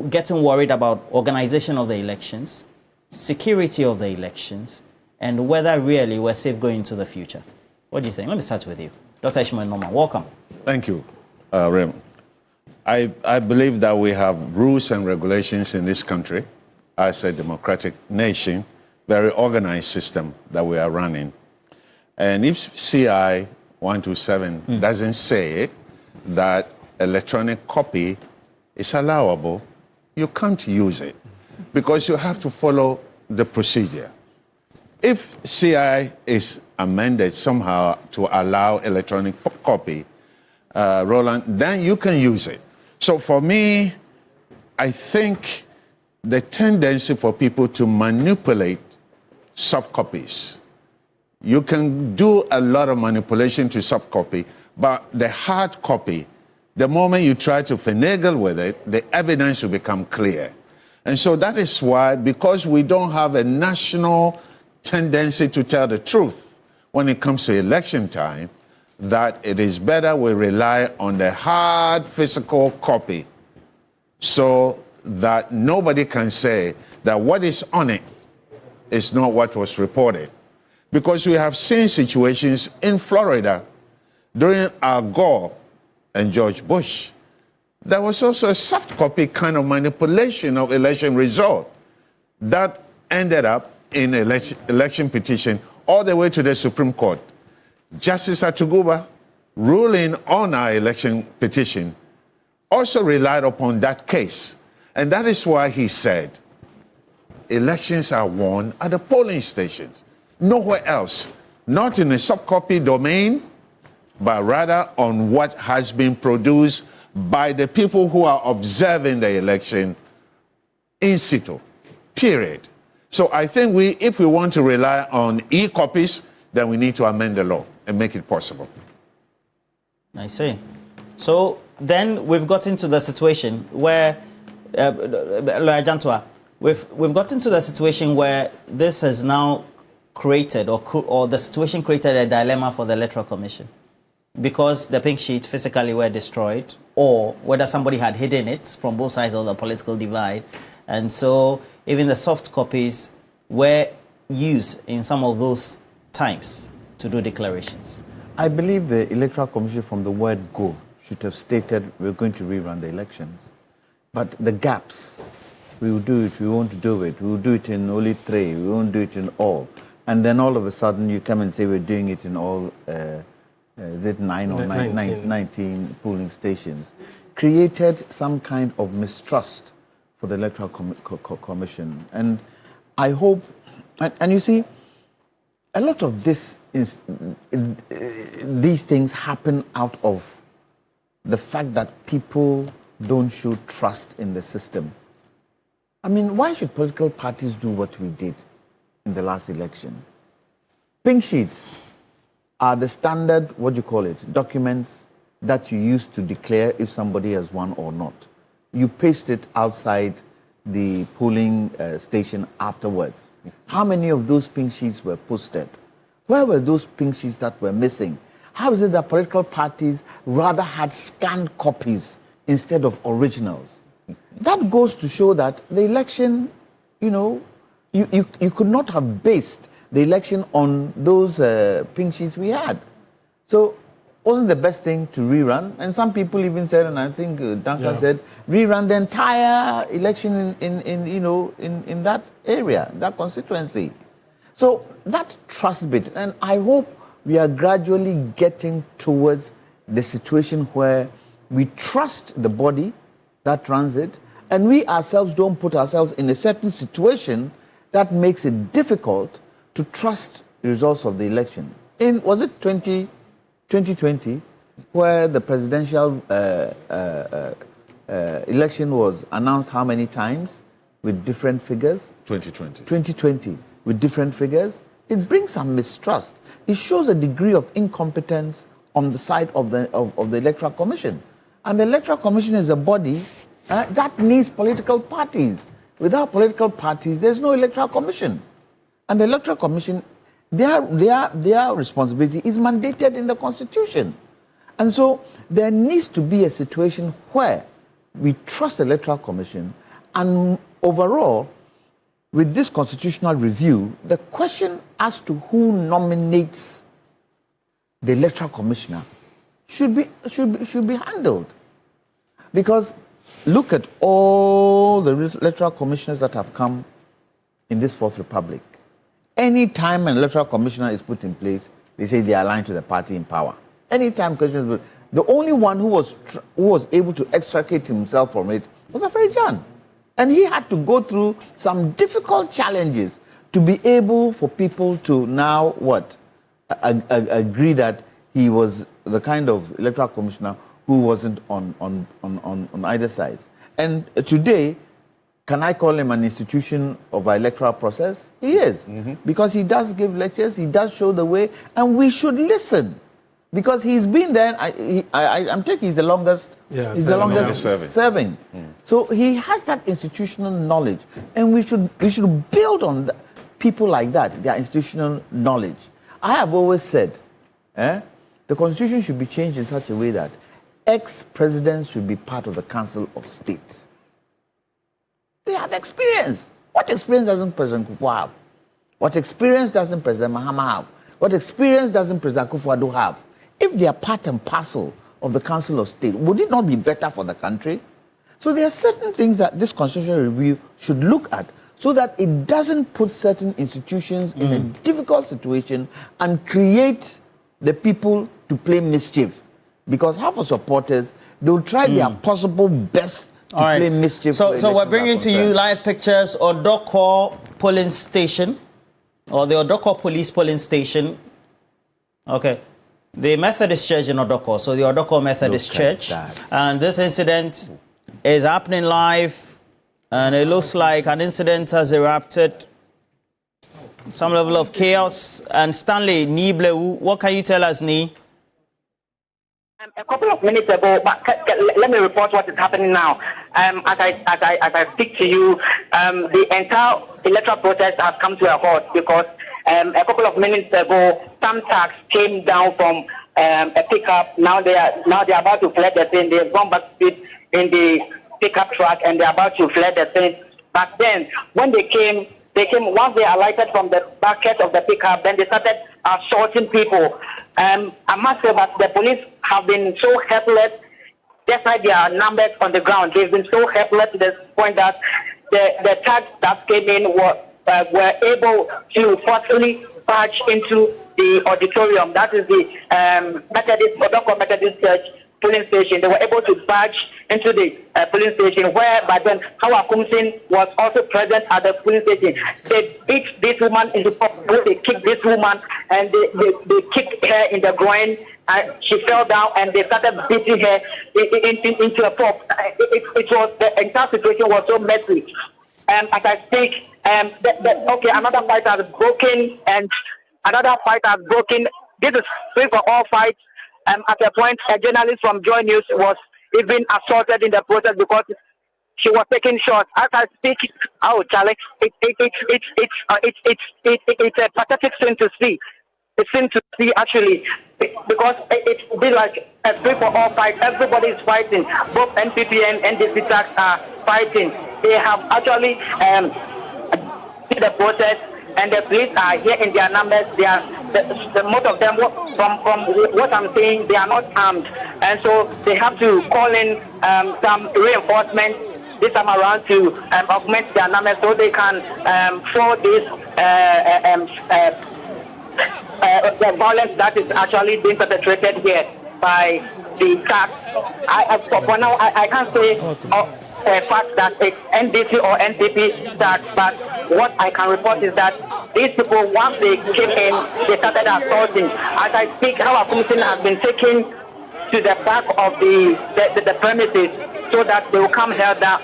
getting worried about organization of the elections, security of the elections, and whether really we're safe going into the future. What do you think? Let me start with you. Dr. Ishmael Norman, welcome. Thank you, Rem. I believe that we have rules and regulations in this country as a democratic nation, very organized system that we are running. And if CI 127 doesn't say that electronic copy is allowable, you can't use it because you have to follow the procedure. If CI is amended somehow to allow electronic copy, Roland, then you can use it. So for me, I think the tendency for people to manipulate soft copies, you can do a lot of manipulation to soft copy, but the hard copy, the moment you try to finagle with it, the evidence will become clear. And so that is why, because we don't have a national tendency to tell the truth when it comes to election time, that it is better we rely on the hard physical copy so that nobody can say that what is on it is not what was reported. Because we have seen situations in Florida during Al Gore and George Bush. There was also a soft copy kind of manipulation of election result that ended up in election petition all the way to the Supreme Court. Justice Atuguba, ruling on our election petition, also relied upon that case. And that is why he said, elections are won at the polling stations, nowhere else, not in a soft copy domain, but rather on what has been produced by the people who are observing the election in situ, period. So I think if we want to rely on e-copies, then we need to amend the law and make it possible. I see. So then we've got into the situation where, Jantua, we've got into the situation where this has now created, or the situation created a dilemma for the Electoral Commission, because the pink sheet physically were destroyed, or whether somebody had hidden it from both sides of the political divide. And so even the soft copies were used in some of those times to do declarations. I believe the Electoral Commission from the word go should have stated we're going to rerun the elections. But the gaps, we will do it, we won't do it, we will do it in only 3, we won't do it in all. And then all of a sudden you come and say we're doing it in all, is it 9 or 19 polling stations, created some kind of mistrust for the Electoral Commission. And I hope, and you see, a lot of these things happen out of the fact that people don't show trust in the system. I mean, why should political parties do what we did in the last election? Pink sheets are the standard, documents that you use to declare if somebody has won or not. You paste it outside the polling station afterwards. How many of those pink sheets were posted? Where were those pink sheets that were missing? How is it that political parties rather had scanned copies instead of originals? That goes to show that the election, you could not have based the election on those pink sheets we had. So wasn't the best thing to rerun? And some people even said, and I think Duncan said, rerun the entire election in that area, that constituency. So that trust bit, and I hope we are gradually getting towards the situation where we trust the body that runs it, and we ourselves don't put ourselves in a certain situation that makes it difficult to trust the results of the election. Was it 2020, where the presidential election was announced how many times with different figures? 2020. 2020 with different figures. It brings some mistrust. It shows a degree of incompetence on the side of the Electoral Commission. And the Electoral Commission is a body that needs political parties. Without political parties, there's no Electoral Commission. And the Electoral Commission, their responsibility is mandated in the Constitution. And so there needs to be a situation where we trust the Electoral Commission, and overall, with this constitutional review, the question as to who nominates the Electoral Commissioner should be handled. Because look at all the Electoral Commissioners that have come in this Fourth Republic. Any time an Electoral Commissioner is put in place, they say they are aligned to the party in power. Anytime the only one who was able to extricate himself from it was Aferi-Jan. And he had to go through some difficult challenges to be able for people to now agree that he was the kind of Electoral Commissioner who wasn't on either side. And today, can I call him an institution of our electoral process? He is, because he does give lectures, he does show the way, and we should listen. Because he's been there, I'm taking he's the longest, serving. So he has that institutional knowledge, and we should build on people like that, their institutional knowledge. I have always said, The constitution should be changed in such a way that ex-presidents should be part of the Council of State. They have experience. What experience doesn't President Kufuor have? What experience doesn't President Mahama have? What experience doesn't President Kufuor have? If they are part and parcel of the Council of State, would it not be better for the country? So there are certain things that this constitutional review should look at so that it doesn't put certain institutions in a difficult situation and create the people to play mischief. Because half of supporters, they will try their possible best to play mischief. So we're bringing to you live pictures of Odoko polling station, or the Odoko police polling station. Okay. The Methodist Church in Odoko, so the Odoko Methodist Church. And this incident is happening live, and it looks like an incident has erupted. Some level of chaos. And Stanley Niblewu, what can you tell us, Ni? A couple of minutes ago, but let me report what is happening now. As I speak to you, the entire electoral process has come to a halt because a couple of minutes ago, some tax came down from a pickup. Now they are about to fled the scene. They've gone back in the pickup truck and they're about to fled the scene. But then, when they came once they alighted from the bucket of the pickup, then they started assaulting people. I must say that the police have been so helpless, despite their numbers on the ground. They've been so helpless to the point that the tags that came in were able to forcefully barge into the auditorium. That is the Odoko Methodist Church polling station. They were able to barge into the polling station, where by then Hawa Kumsin was also present at the polling station. They beat this woman in the pop. They kicked this woman and they kicked her in the groin. She fell down and they started beating her into a pop. It was, the entire situation was so messy. As I speak, another fight has broken and another fight has broken. This is free for all fights. At a point, a journalist from Joy News was even assaulted in the process because she was taking shots. As I speak, Charlie, it's a pathetic thing to see. It's thing to see actually, because it's be like a free for all fight. Everybody is fighting. Both NPP and NDC tax are fighting. They have actually the process, and the police are here in their numbers. They are most of them, from what I'm saying, they are not armed, and so they have to call in some reinforcement this time around to augment their numbers so they can show this the violence that is actually being perpetrated here by the tax. For now, I can't say a fact that it's NDC or NPP tax, but what I can report is that these people, once they came in, they started assaulting. As I speak, our commission has been taken to the back of the premises so that they will come here down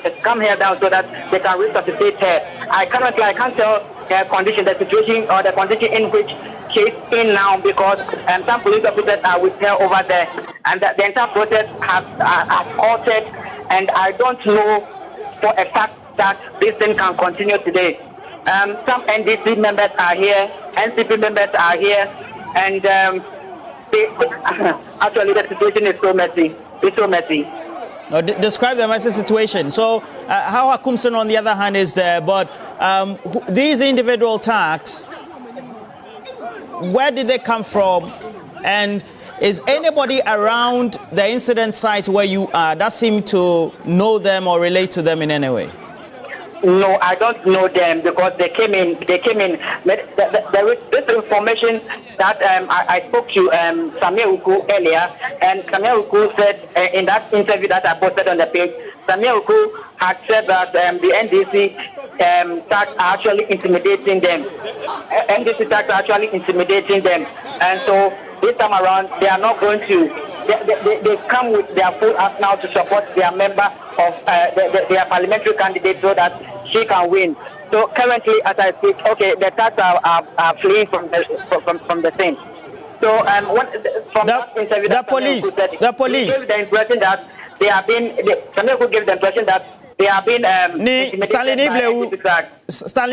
so that they can resuscitate her. I can't tell her condition, the situation or the condition in which she's in now, because some police officers are with her over there, and the entire process has halted, and I don't know for a fact that this thing can continue today. Some NDC members are here, NCP members are here, and actually the situation is so messy. It's so messy. Describe the messy situation. So, Hawa Kumsin, on the other hand, is there, but these individual tags, where did they come from? And is anybody around the incident site where you are that seem to know them or relate to them in any way? No, I don't know them because they came in. There is this information that I spoke to Samir Uku earlier, and Samir Uku said in that interview that I posted on the page, Samir Uku had said that the NDC tax are actually intimidating them. NDC tax are actually intimidating them, and so this time around they are not going to. They come with their full act now to support their member of their parliamentary candidate so that she can win. So currently, as I speak, the tax are fleeing from the scene. So from that interview, the police gave the impression that they have been. Samir gave the impression that They have been Stanley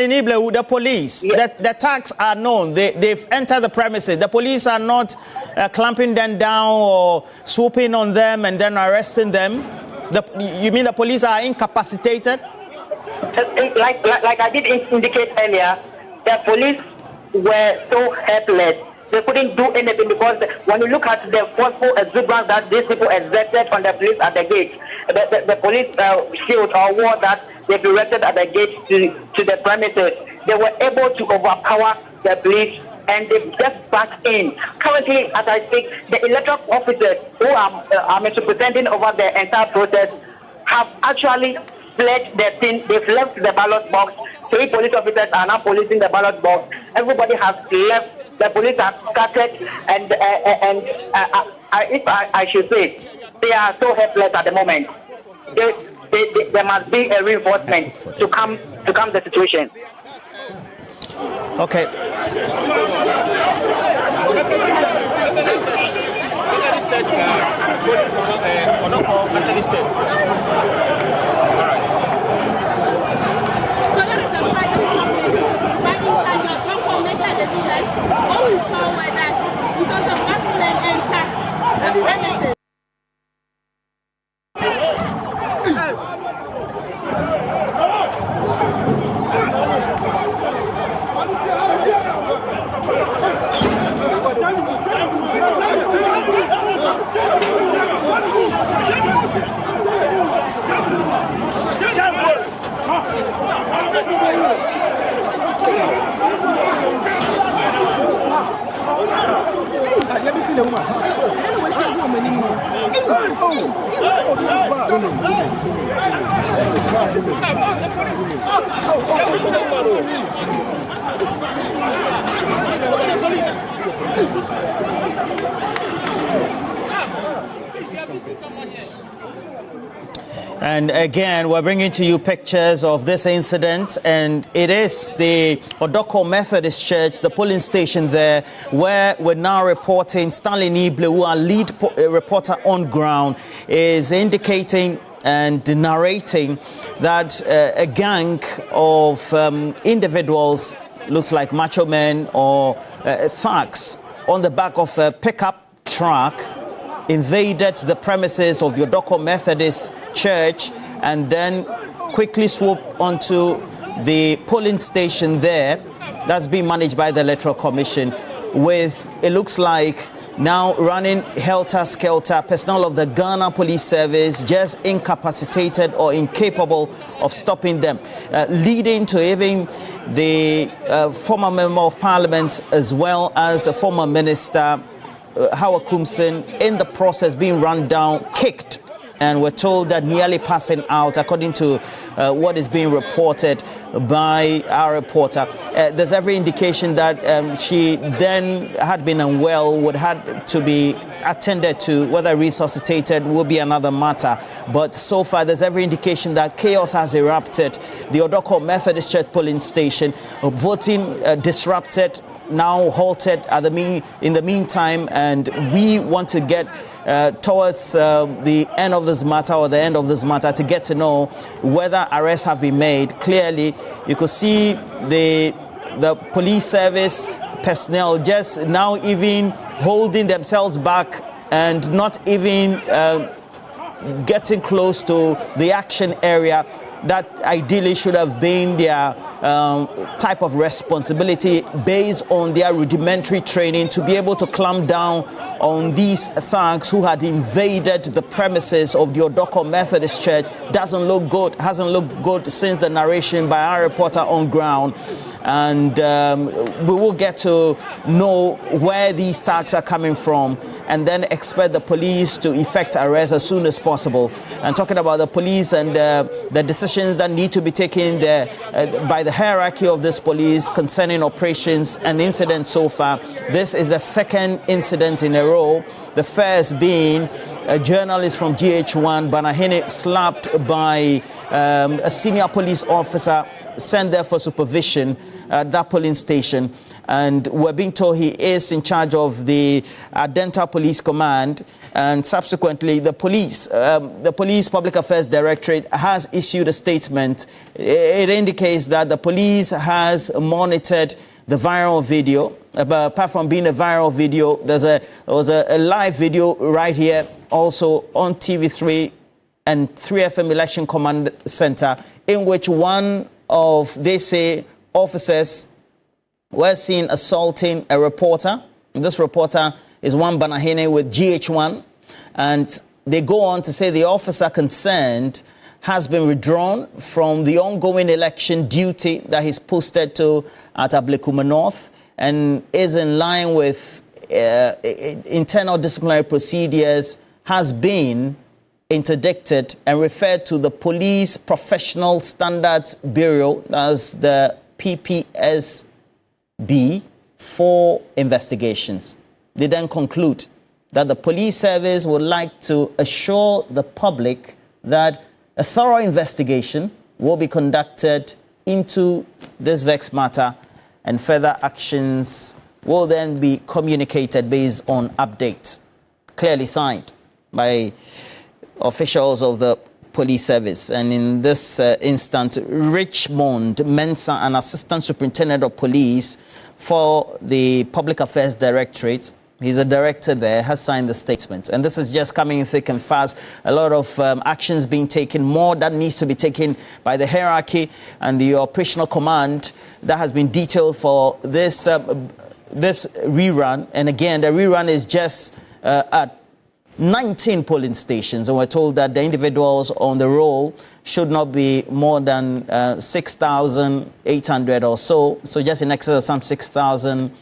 Niblewu, the police, the tags are known. They've entered the premises. The police are not clamping them down or swooping on them and then arresting them. You mean the police are incapacitated? Like I did indicate earlier, the police were so helpless. They couldn't do anything because when you look at the forceful exuberance that these people exerted on the police at the gate, the police shield or wall that they've erected at the gate to the premises, they were able to overpower the police and they just backed in. Currently, as I speak, the electoral officers who are representing over the entire process have actually fled the scene. They've left the ballot box. 3 police officers are now policing the ballot box. Everybody has left. The police are scattered, and if I should say, they are so helpless at the moment. There must be a reinforcement to calm the situation. Okay. What we saw was that we saw some businessmen enter the premises. And again, we're bringing to you pictures of this incident, and it is the Odoko Methodist Church, the polling station there, where we're now reporting Stanley Niblewu, our lead reporter on ground, is indicating and narrating that a gang of individuals, looks like macho men or thugs, on the back of a pickup truck, invaded the premises of the Odoko Methodist Church and then quickly swooped onto the polling station there that's being managed by the Electoral Commission, with, it looks like, now running helter-skelter, personnel of the Ghana Police Service just incapacitated or incapable of stopping them, leading to even the former Member of Parliament as well as a former Minister, Howard Kumsin, in the process being run down, kicked, and we're told that nearly passing out, according to what is being reported by our reporter. There's every indication that she then had been unwell, would have to be attended to. Whether resuscitated will be another matter. But so far, there's every indication that chaos has erupted. The Odoko Methodist Church polling station, voting disrupted, now halted in the meantime, and we want to get towards the end of this matter, or the end of this matter, to get to know whether arrests have been made. Clearly, you could see the police service personnel just now even holding themselves back and not even getting close to the action area that ideally should have been their type of responsibility based on their rudimentary training, to be able to clamp down on these thugs who had invaded the premises of the Odoko Methodist Church. Doesn't look good, hasn't looked good since the narration by our reporter on ground. And we will get to know where these thugs are coming from and then expect the police to effect arrests as soon as possible. And talking about the police and the decisions that need to be taken there by the hierarchy of this police concerning operations and the incident so far. This is the second incident in a row. The first being a journalist from GH1, Banahene, slapped by a senior police officer sent there for supervision, that polling station. And we're being told he is in charge of the Adenta Police Command. And subsequently, the police Public Affairs Directorate has issued a statement. It indicates that the police has monitored the viral video. But apart from being a viral video, there was a live video right here, also on TV3 and 3FM Election Command Center, in which one of, they say, officers were seen assaulting a reporter. This reporter is one Banahene with GH1, and they go on to say the officer concerned has been withdrawn from the ongoing election duty that he's posted to at Ablekuma North, and is in line with internal disciplinary procedures, has been interdicted and referred to the Police Professional Standards Bureau, as the PPSB, for investigations. They then conclude that the police service would like to assure the public that a thorough investigation will be conducted into this vexed matter, and further actions will then be communicated based on updates clearly signed by officials of the police service. And in this instance, Richmond Mensah, an assistant superintendent of police for the Public Affairs Directorate, he's a director there, has signed the statement. And this is just coming in thick and fast. A lot of actions being taken, more that needs to be taken by the hierarchy and the operational command that has been detailed for this rerun. And again, the rerun is just at 19 polling stations, and we're told that the individuals on the roll should not be more than 6,800 or so. So just in excess of some 6,000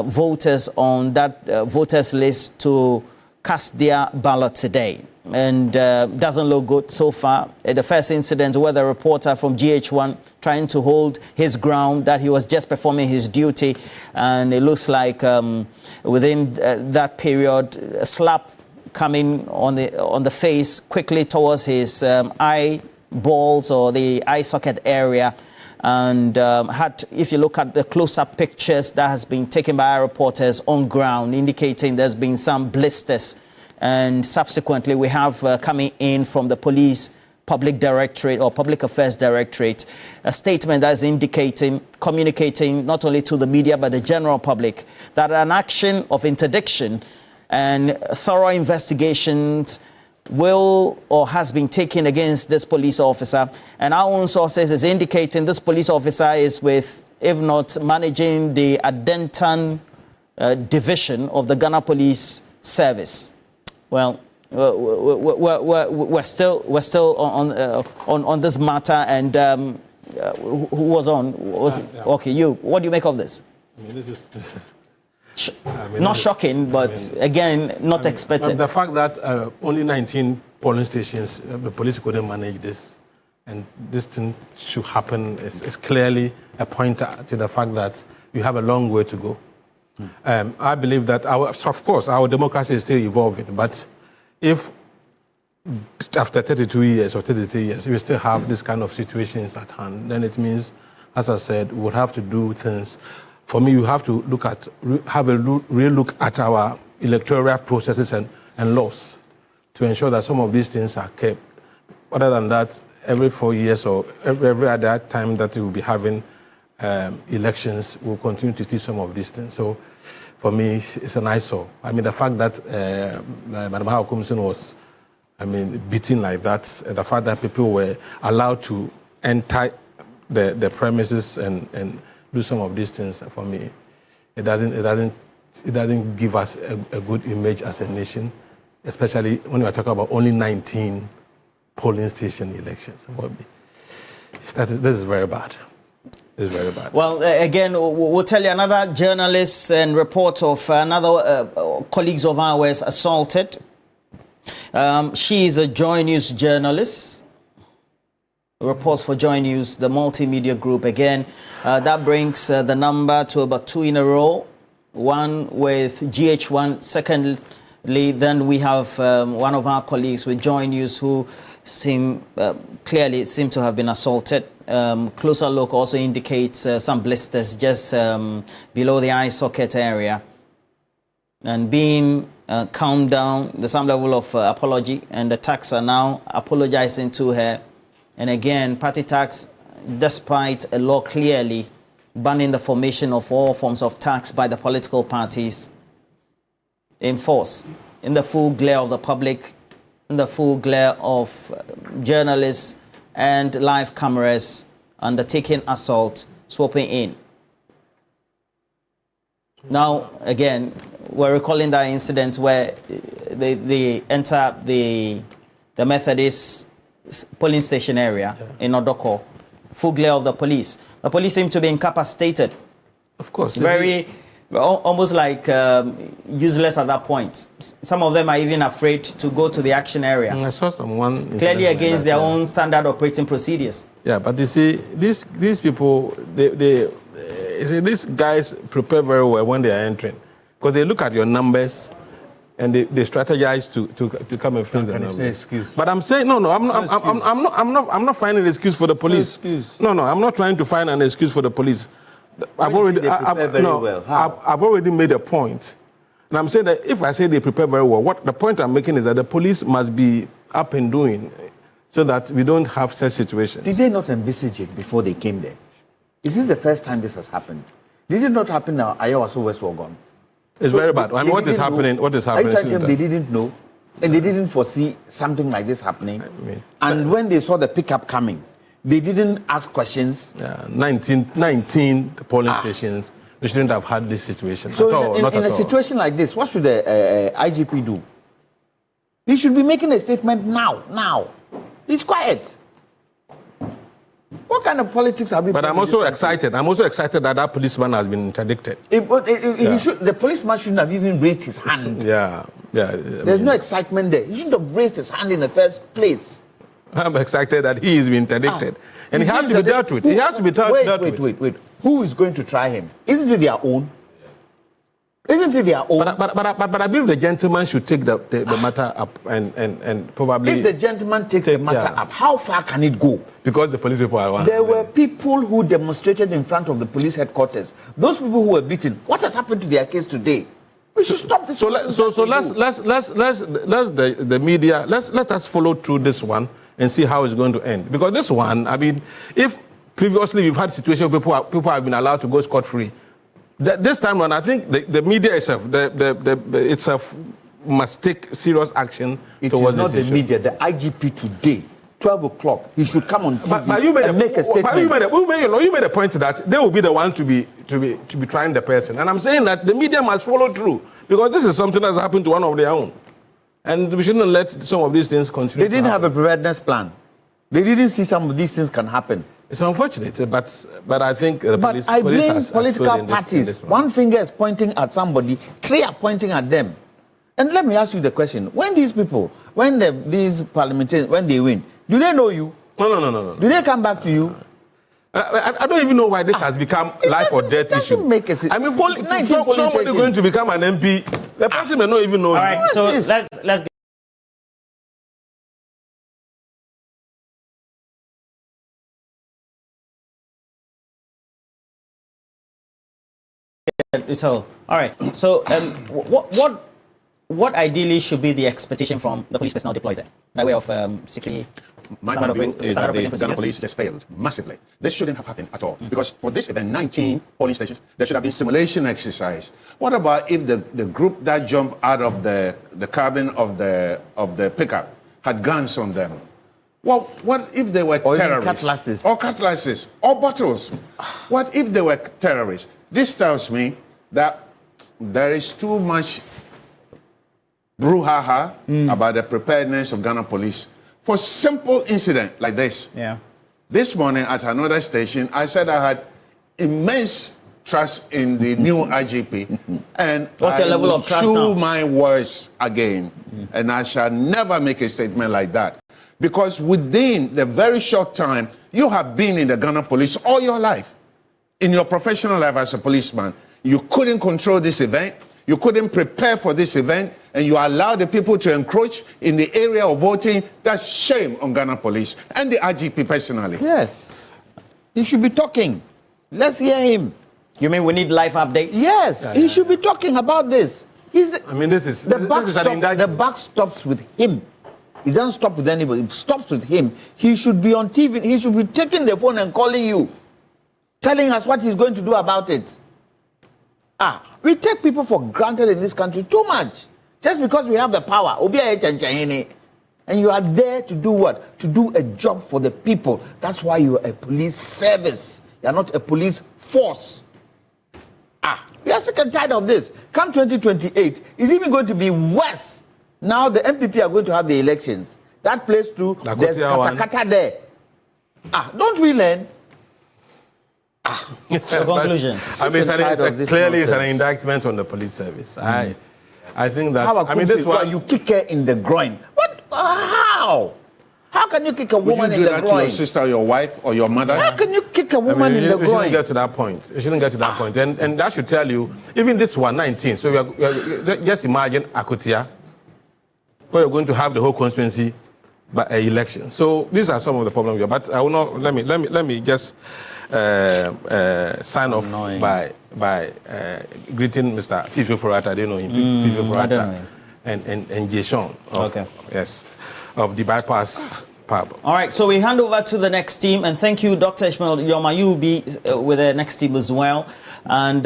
voters on that voters list to cast their ballot today. And doesn't look good so far. The first incident where the reporter from GH1 trying to hold his ground, that he was just performing his duty, and it looks like within that period, a slap coming on the face quickly towards his eyeballs or the eye socket area. And if you look at the close-up pictures that has been taken by our reporters on ground, indicating there's been some blisters. And subsequently, we have coming in from the police Public Directorate or Public Affairs Directorate, a statement that is indicating, communicating not only to the media but the general public, that an action of interdiction and thorough investigations will or has been taken against this police officer. And our own sources is indicating this police officer is with, if not managing the Adentan division of the Ghana Police Service. Well, we're still on this matter. And who was on? Okay, you. What do you make of this? I mean, this is not shocking, but again, not expected. The fact that only 19 polling stations, the police couldn't manage this, and this thing should happen is clearly a pointer to the fact that we have a long way to go. I believe that, of course, our democracy is still evolving, but if after 32 years or 33 years, we still have this kind of situations at hand, then it means, as I said, we would have to do things. For me, you have to have a real look at our electoral processes and laws to ensure that some of these things are kept. Other than that, every 4 years or every other time that we will be having elections, we'll continue to see some of these things. So for me, it's an eyesore. I mean, the fact that Madam Hakumsin was, beaten like that, the fact that people were allowed to enter the premises and do some of these things, for me, it doesn't give us a good image as a nation, especially when we are talking about only 19 polling station elections. This is very bad. It's very bad. Well, again, we'll tell you another journalist and report of another colleagues of ours assaulted. She is a Joy News journalist. Reports for Joy News, the multimedia group. Again, that brings the number to about 2 in a row. One with GH1, second Then we have one of our colleagues with Joy News who clearly seem to have been assaulted. Closer look also indicates some blisters just below the eye socket area. And being calmed down, there's some level of apology, and the tax are now apologizing to her. And again, party tax, despite a law clearly banning the formation of all forms of tax by the political parties, in force, in the full glare of the public, in the full glare of journalists and live cameras, undertaking assault, swooping in. Now, again, we're recalling that incident where they enter the Methodist polling station area in Odoko, full glare of the police. The police seem to be incapacitated. Of course. Almost like useless at that point. Some of them are even afraid to go to the action area. I saw someone clearly against their own standard operating procedures. Yeah, but you see, these people, you see, these guys prepare very well when they are entering, because they look at your numbers and they strategize to come and fill the numbers. But I'm saying I'm not finding an excuse for the police. No, I'm not trying to find an excuse for the police. I've already made a point. And I'm saying that if I say they prepare very well, the point I'm making is that the police must be up and doing so that we don't have such situations. Did they not envisage it before they came there? Is this the first time this has happened? Did it not happen now? Ayawaso West Wagon. It's very bad. I mean, what is happening? What is happening? I tell them they didn't know, and they didn't foresee something like this happening. And when they saw the pickup coming, they didn't ask questions. 19 polling stations. We shouldn't have had this situation. So in a situation like this, what should the IGP do? He should be making a statement now. He's quiet. What kind of politics are we? But I'm also excited. I'm also excited that that policeman has been interdicted. The policeman shouldn't have even raised his hand. There's no excitement there. He shouldn't have raised his hand in the first place. I'm excited that he is being interdicted. And he has to be dealt with. He has to be dealt with. Wait. Who is going to try him? Isn't it their own? Isn't it their own? But I believe the gentleman should take the matter up and probably... If the gentleman takes the matter up, how far can it go? Because the police people are one. There were people who demonstrated in front of the police headquarters. Those people who were beaten, what has happened to their case today? We should stop this. Let the media, let us follow through this one and see how it's going to end. Because this one, I mean, if previously we've had situations where people have been allowed to go scot-free, this time on, I think the media itself must take serious action towards this issue. It is not the media. The IGP today, 12 o'clock, he should come on TV and make a statement. You made a point that they will be the one to be trying the person. And I'm saying that the media must follow through, because this is something that's happened to one of their own. And we shouldn't let some of these things continue. They didn't have a preparedness plan. They didn't see some of these things can happen. It's unfortunate, but I think the police... But I blame political parties. One finger is pointing at somebody, three are pointing at them. And let me ask you the question. When these people, these parliamentarians, when they win, do they know you? No. Do they come back to you? I don't even know why this has become life or death issue. I mean, somebody going to become an MP, the person may not even know. All right, so let's So, all right. So, what ideally should be the expectation from the police personnel deployed there by way of security? My view is that the Ghana police just failed massively. This shouldn't have happened at all, because for this event, 19 polling stations, there should have been simulation exercise. What about if the group that jumped out of the cabin of the pickup had guns on them? Well, what if they were terrorists? Or cutlasses, or bottles? What if they were terrorists? This tells me that there is too much brouhaha about the preparedness of Ghana police for simple incident like this. This morning at another station, I said I had immense trust in the new IGP, and what's your level of trust now? My words again, and I shall never make a statement like that, because within the very short time you have been in the Ghana police all your life. In your professional life as a policeman, you couldn't control this event. You couldn't prepare for this event. and you allow the people to encroach in the area of voting, that's shame on Ghana Police and the IGP personally. Yes. He should be talking. Let's hear him. You mean we need live updates? Yes, he should be talking about this. I mean, this is the buck stops with him. It doesn't stop with anybody. It stops with him. He should be on TV. He should be taking the phone and calling you, telling us what he's going to do about it. We take people for granted in this country too much. Just because we have the power. And you are there to do what? To do a job for the people. That's why you are a police service. You are not a police force. We are sick and tired of this. Come 2028, it's even going to be worse. Now the MPP are going to have the elections. That place too, there's kata there. Don't we learn? Conclusions. I mean, clearly it's an indictment on the police service. I think that. I mean, this one you kick her in the groin. What? How? How can you kick a woman in the groin? Would you do that to your sister, your wife, or your mother? How can you kick a woman in the groin? We shouldn't get to that point. We shouldn't get to that point. And that should tell you, even this one, 19. So we are just imagine Akutia, where you're going to have the whole constituency by election. So these are some of the problems here. But I will not. Let me just sign off by greeting Mr. Fifi Forata. I don't know him. Fifi Forata and Jason. Yes. Of the bypass pub. All right, so we hand over to the next team, and thank you, Dr. Ishmael Yoma. You will be with the next team as well, and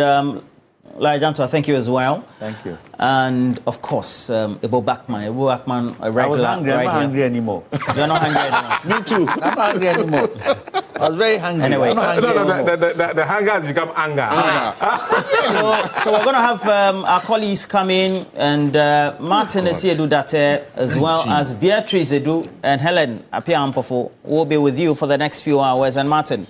Lajanto, thank you as well. Thank you. And of course, Ebo Backman, a regular. I was hungry. I'm not hungry anymore. You're not hungry anymore. Me too. I'm not hungry anymore. I was very hungry. Anyway, the hunger has become anger. So we're going to have our colleagues come in, and Martin Esiedu Date, as well as Beatrice Edu and Helen Apia Ampofo will be with you for the next few hours. And Martin.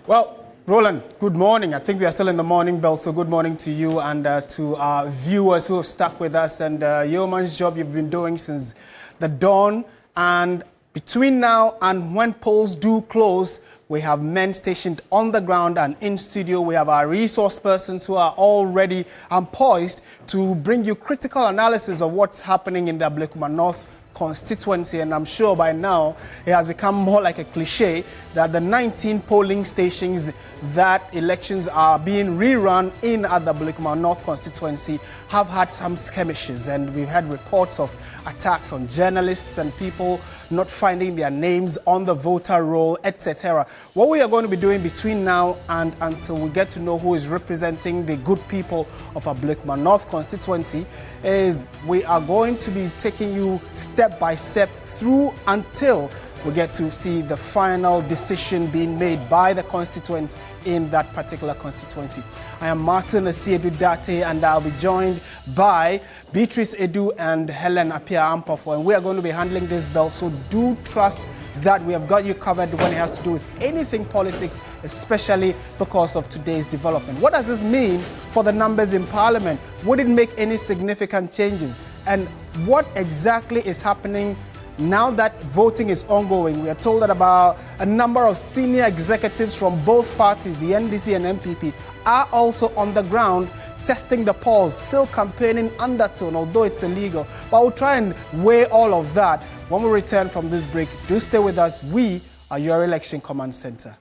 Well, Roland, good morning. I think we are still in the morning bell, so good morning to you and to our viewers who have stuck with us. And Yeoman's job you've been doing since the dawn. And between now and when polls do close, we have men stationed on the ground and in studio. We have our resource persons who are all ready and poised to bring you critical analysis of what's happening in the Ablekuma North constituency. And I'm sure by now it has become more like a cliche that the 19 polling stations that elections are being rerun in at the Ablekuma North constituency have had some skirmishes, and we've had reports of attacks on journalists and people not finding their names on the voter roll, etc. What we are going to be doing between now and until we get to know who is representing the good people of Ablekuma North constituency is we are going to be taking you step by step through until we get to see the final decision being made by the constituents in that particular constituency. I am Martin Esiedu Date, and I'll be joined by Beatrice Edu and Helen Apia Ampofo, and we are going to be handling this bell, so do trust that we have got you covered when it has to do with anything politics, especially because of today's development. What does this mean for the numbers in Parliament? Would it make any significant changes? And what exactly is happening now that voting is ongoing? We are told that about a number of senior executives from both parties, the NDC and MPP, are also on the ground testing the polls, still campaigning undertone, although it's illegal. But we'll try and weigh all of that when we return from this break. Do stay with us. We are your Election Command Center.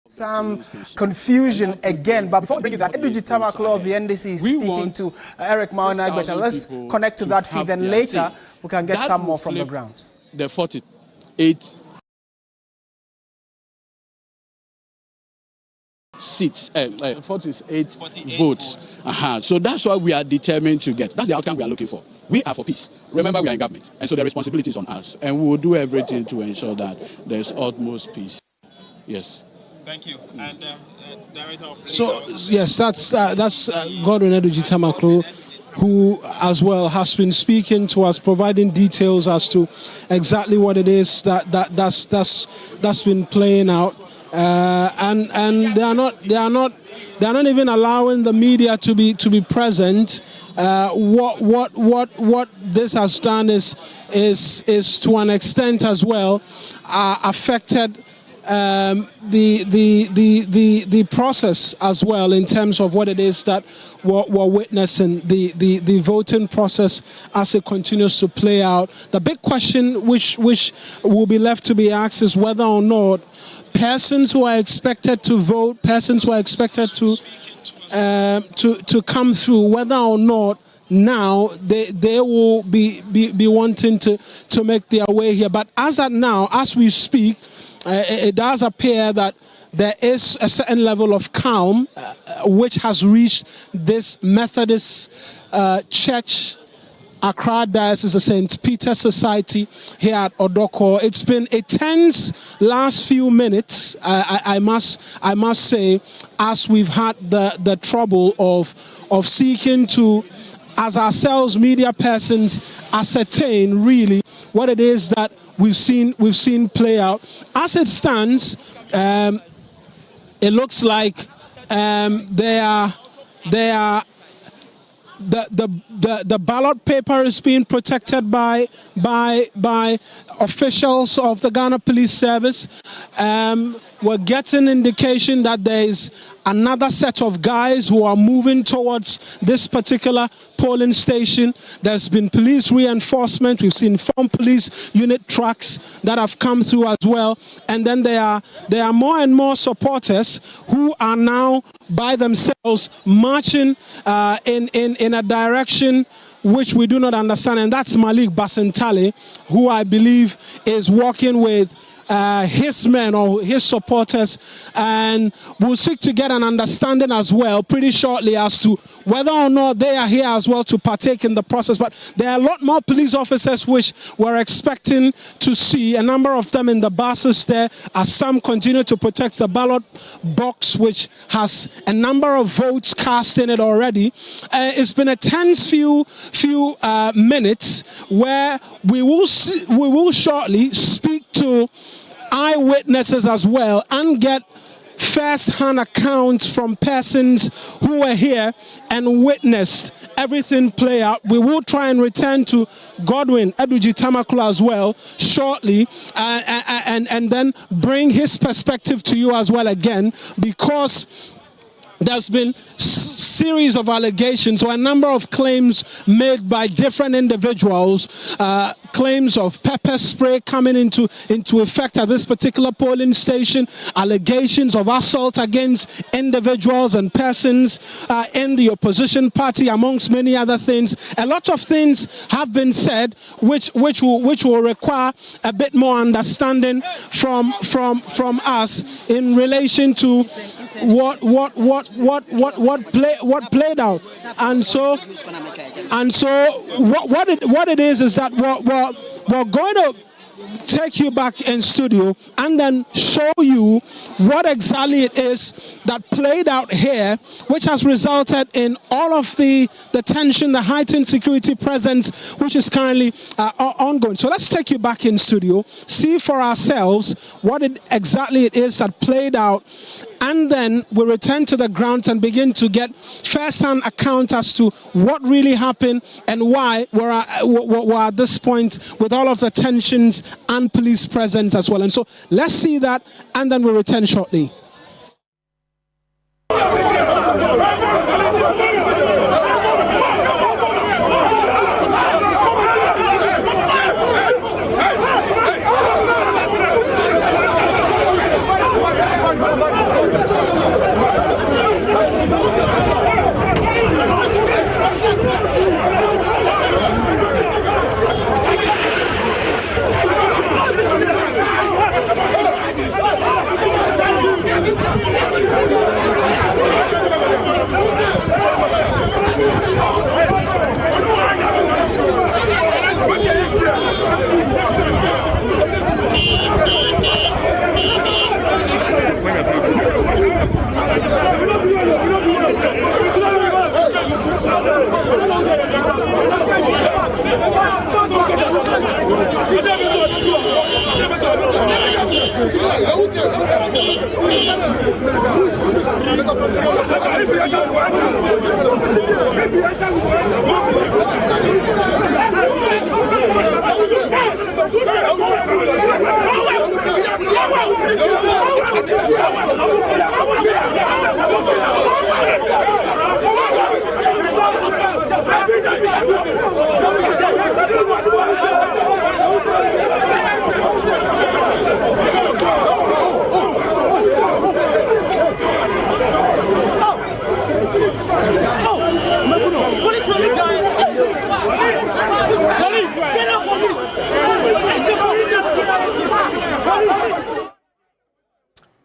Some confusion again, but before we bring you that, Eduji Tamaklo of the NDC is speaking to Eric Maunag, but let's connect to that feed, then later we can get some more from the grounds. The 48 seats, 48 votes. So that's what we are determined to get. That's the outcome we are looking for. We are for peace. Remember, we are in government, and so the responsibility is on us, and we will do everything to ensure that there's utmost peace. Yes. Thank you. And Director of... So, yes, that's Godwin Eduji Tamaklo, who as well has been speaking to us, providing details as to exactly what it is that's been playing out. And they are not even allowing the media to be present. What this has done is to an extent as well affected the process as well, in terms of what it is that we're witnessing, the voting process as it continues to play out. The big question which will be left to be asked is whether or not persons who are expected to vote, persons who are expected to come through, whether or not now they will be wanting to make their way here. But as at now, as we speak, it does appear that there is a certain level of calm which has reached this Methodist Church, Accra Diocese of St. Peter's Society here at Odoko. It's been a tense last few minutes, I must say, as we've had the trouble of seeking to, as ourselves media persons, ascertain really what it is that we've seen play out. As it stands, it looks like the ballot paper is being protected by officials of the Ghana Police Service. We're getting indication that there is another set of guys who are moving towards this particular polling station. There's been police reinforcement. We've seen 4 police unit trucks that have come through as well. And then there are more and more supporters who are now by themselves marching in a direction which we do not understand. And that's Malik Basentale, who I believe is walking with his men or his supporters, and we'll seek to get an understanding as well pretty shortly as to whether or not they are here as well to partake in the process. But there are a lot more police officers which we're expecting to see, a number of them in the buses there, as some continue to protect the ballot box, which has a number of votes cast in it already. It's been a tense few minutes where we will shortly speak to eyewitnesses as well and get first-hand accounts from persons who were here and witnessed everything play out. We will try and return to Godwin Eduji Tamaklo as well shortly, and then bring his perspective to you as well again, because there's been series of allegations or a number of claims made by different individuals, claims of pepper spray coming into effect at this particular polling station, allegations of assault against individuals and persons in the opposition party, amongst many other things. A lot of things have been said which will require a bit more understanding from us in relation to what played out. And so what it is that we're going to take you back in studio and then show you what exactly it is that played out here, which has resulted in all of the tension, the heightened security presence, which is currently ongoing. So let's take you back in studio, see for ourselves what exactly it is that played out, and then we return to the grounds and begin to get first-hand account as to what really happened and why we're at this point with all of the tensions and police presence as well. And so let's see that, and then we'll return shortly.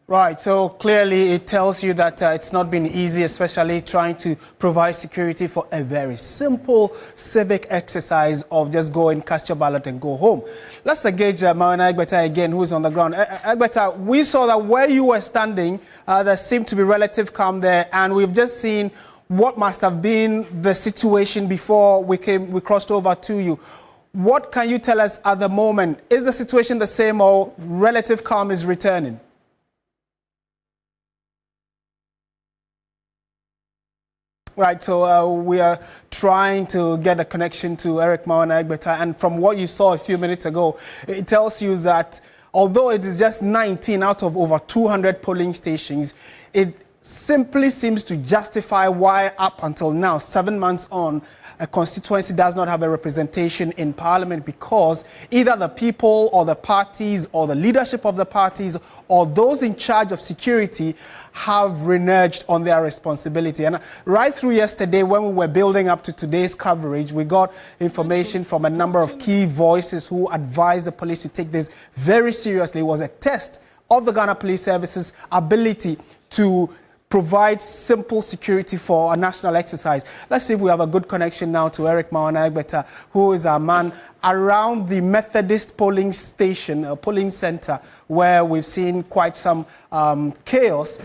Right, so clearly it tells you that it's not been easy, especially trying to provide security for a very simple civic exercise of just go and cast your ballot and go home. Let's engage Mawana Agbeta again, who is on the ground. Agbeta, we saw that where you were standing, there seemed to be relative calm there, and we've just seen what must have been the situation before we crossed over to you. What can you tell us at the moment? Is the situation the same or relative calm is returning? Right, so we are trying to get a connection to Eric Mawana Agbeta, and from what you saw a few minutes ago, it tells you that although it is just 19 out of over 200 polling stations, it simply seems to justify why up until now, 7 months on, a constituency does not have a representation in parliament, because either the people or the parties or the leadership of the parties or those in charge of security have reneged on their responsibility. And right through yesterday, when we were building up to today's coverage, we got information from a number of key voices who advised the police to take this very seriously. It was a test of the Ghana Police Service's ability to provide simple security for a national exercise. Let's see if we have a good connection now to Eric Mawana Agbeta, who is our man around the Methodist polling station, polling center, where we've seen quite some chaos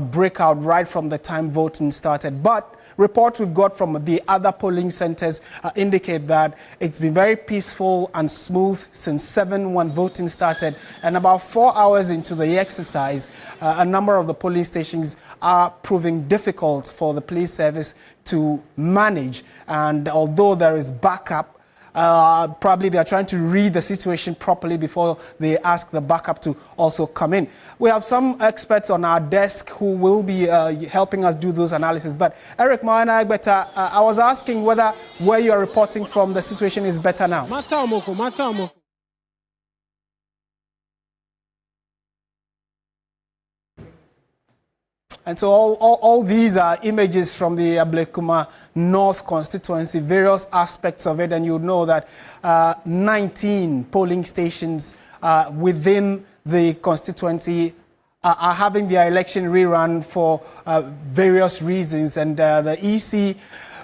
break out right from the time voting started. But reports we've got from the other polling centers indicate that it's been very peaceful and smooth since 7 when voting started. And about 4 hours into the exercise, a number of the polling stations are proving difficult for the police service to manage. And although there is backup, probably they are trying to read the situation properly before they ask the backup to also come in. We have some experts on our desk who will be helping us do those analysis. But Eric Mawana Agbeta, I was asking whether where you are reporting from the situation is better now. And so all these are images from the Ablekuma North constituency, various aspects of it, and you know that 19 polling stations within the constituency are having their election rerun for various reasons, and the EC,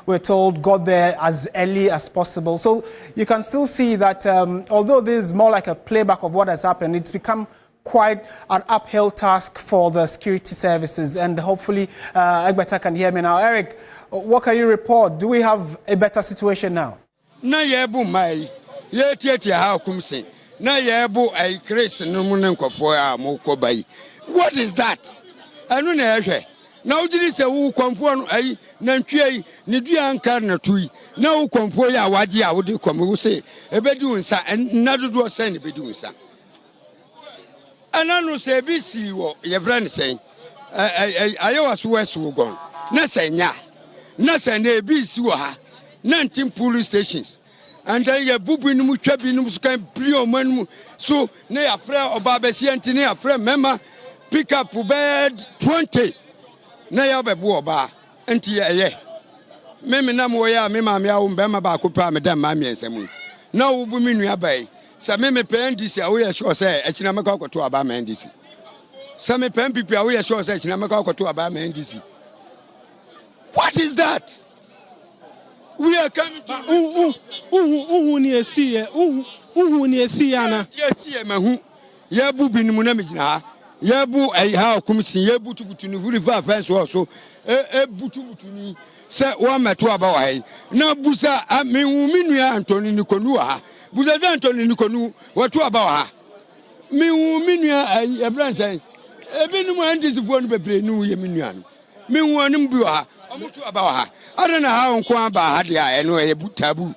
we're told, got there as early as possible. So you can still see that although this is more like a playback of what has happened, it's become quite an uphill task for the security services, and hopefully Agbeta can hear me now. Eric, what can you report? Do we have a better situation now? Na yebu mai ye tietia ha kumse na yebu ai Chris no mu nkofo a mo kobai. What is that? Anu na ehwe na ugiri se wu komfo no ai na ntwe ne dua ankar na tui na wu komfo ya waje a wode komu se ebedu nsa na dodo se ne bedu nsa. Ananu se bisi wo ye friend say ayewa so wesu gon na senya na senya bisi wo ha 19 police stations and then ye bubu ni mu twa bi ni so kan brio manu so na ya frɛ oba besi antini ya frɛ mema pick up bed 20 na ya bebu oba anti ye meme na mo ya me ma me awo mbema ba ko pa me dem ma me ensam na wo bu mi nua bai sa me pen DC a wo ye sure say akina me ka koto aba ma NDC sa me pen PP a wo ye sure say akina me ka koto aba ma NDC. What is that? We are coming to ni esi ana yes mahu ya bu binimu na mejina ya bu ha okumsin ya butubutu ni huri fa fence so butubutu ni se wa meto aba wa hai na busa me nua Anthony Nikonu ha busa Anthony Nikonu watu aba wa ha Me nua a brand say ebi no man disappoint bebre no ye me nua no. Me wonu bi ha. Omutu aba ha. I don't know how nko aba ha dia eno e tabu.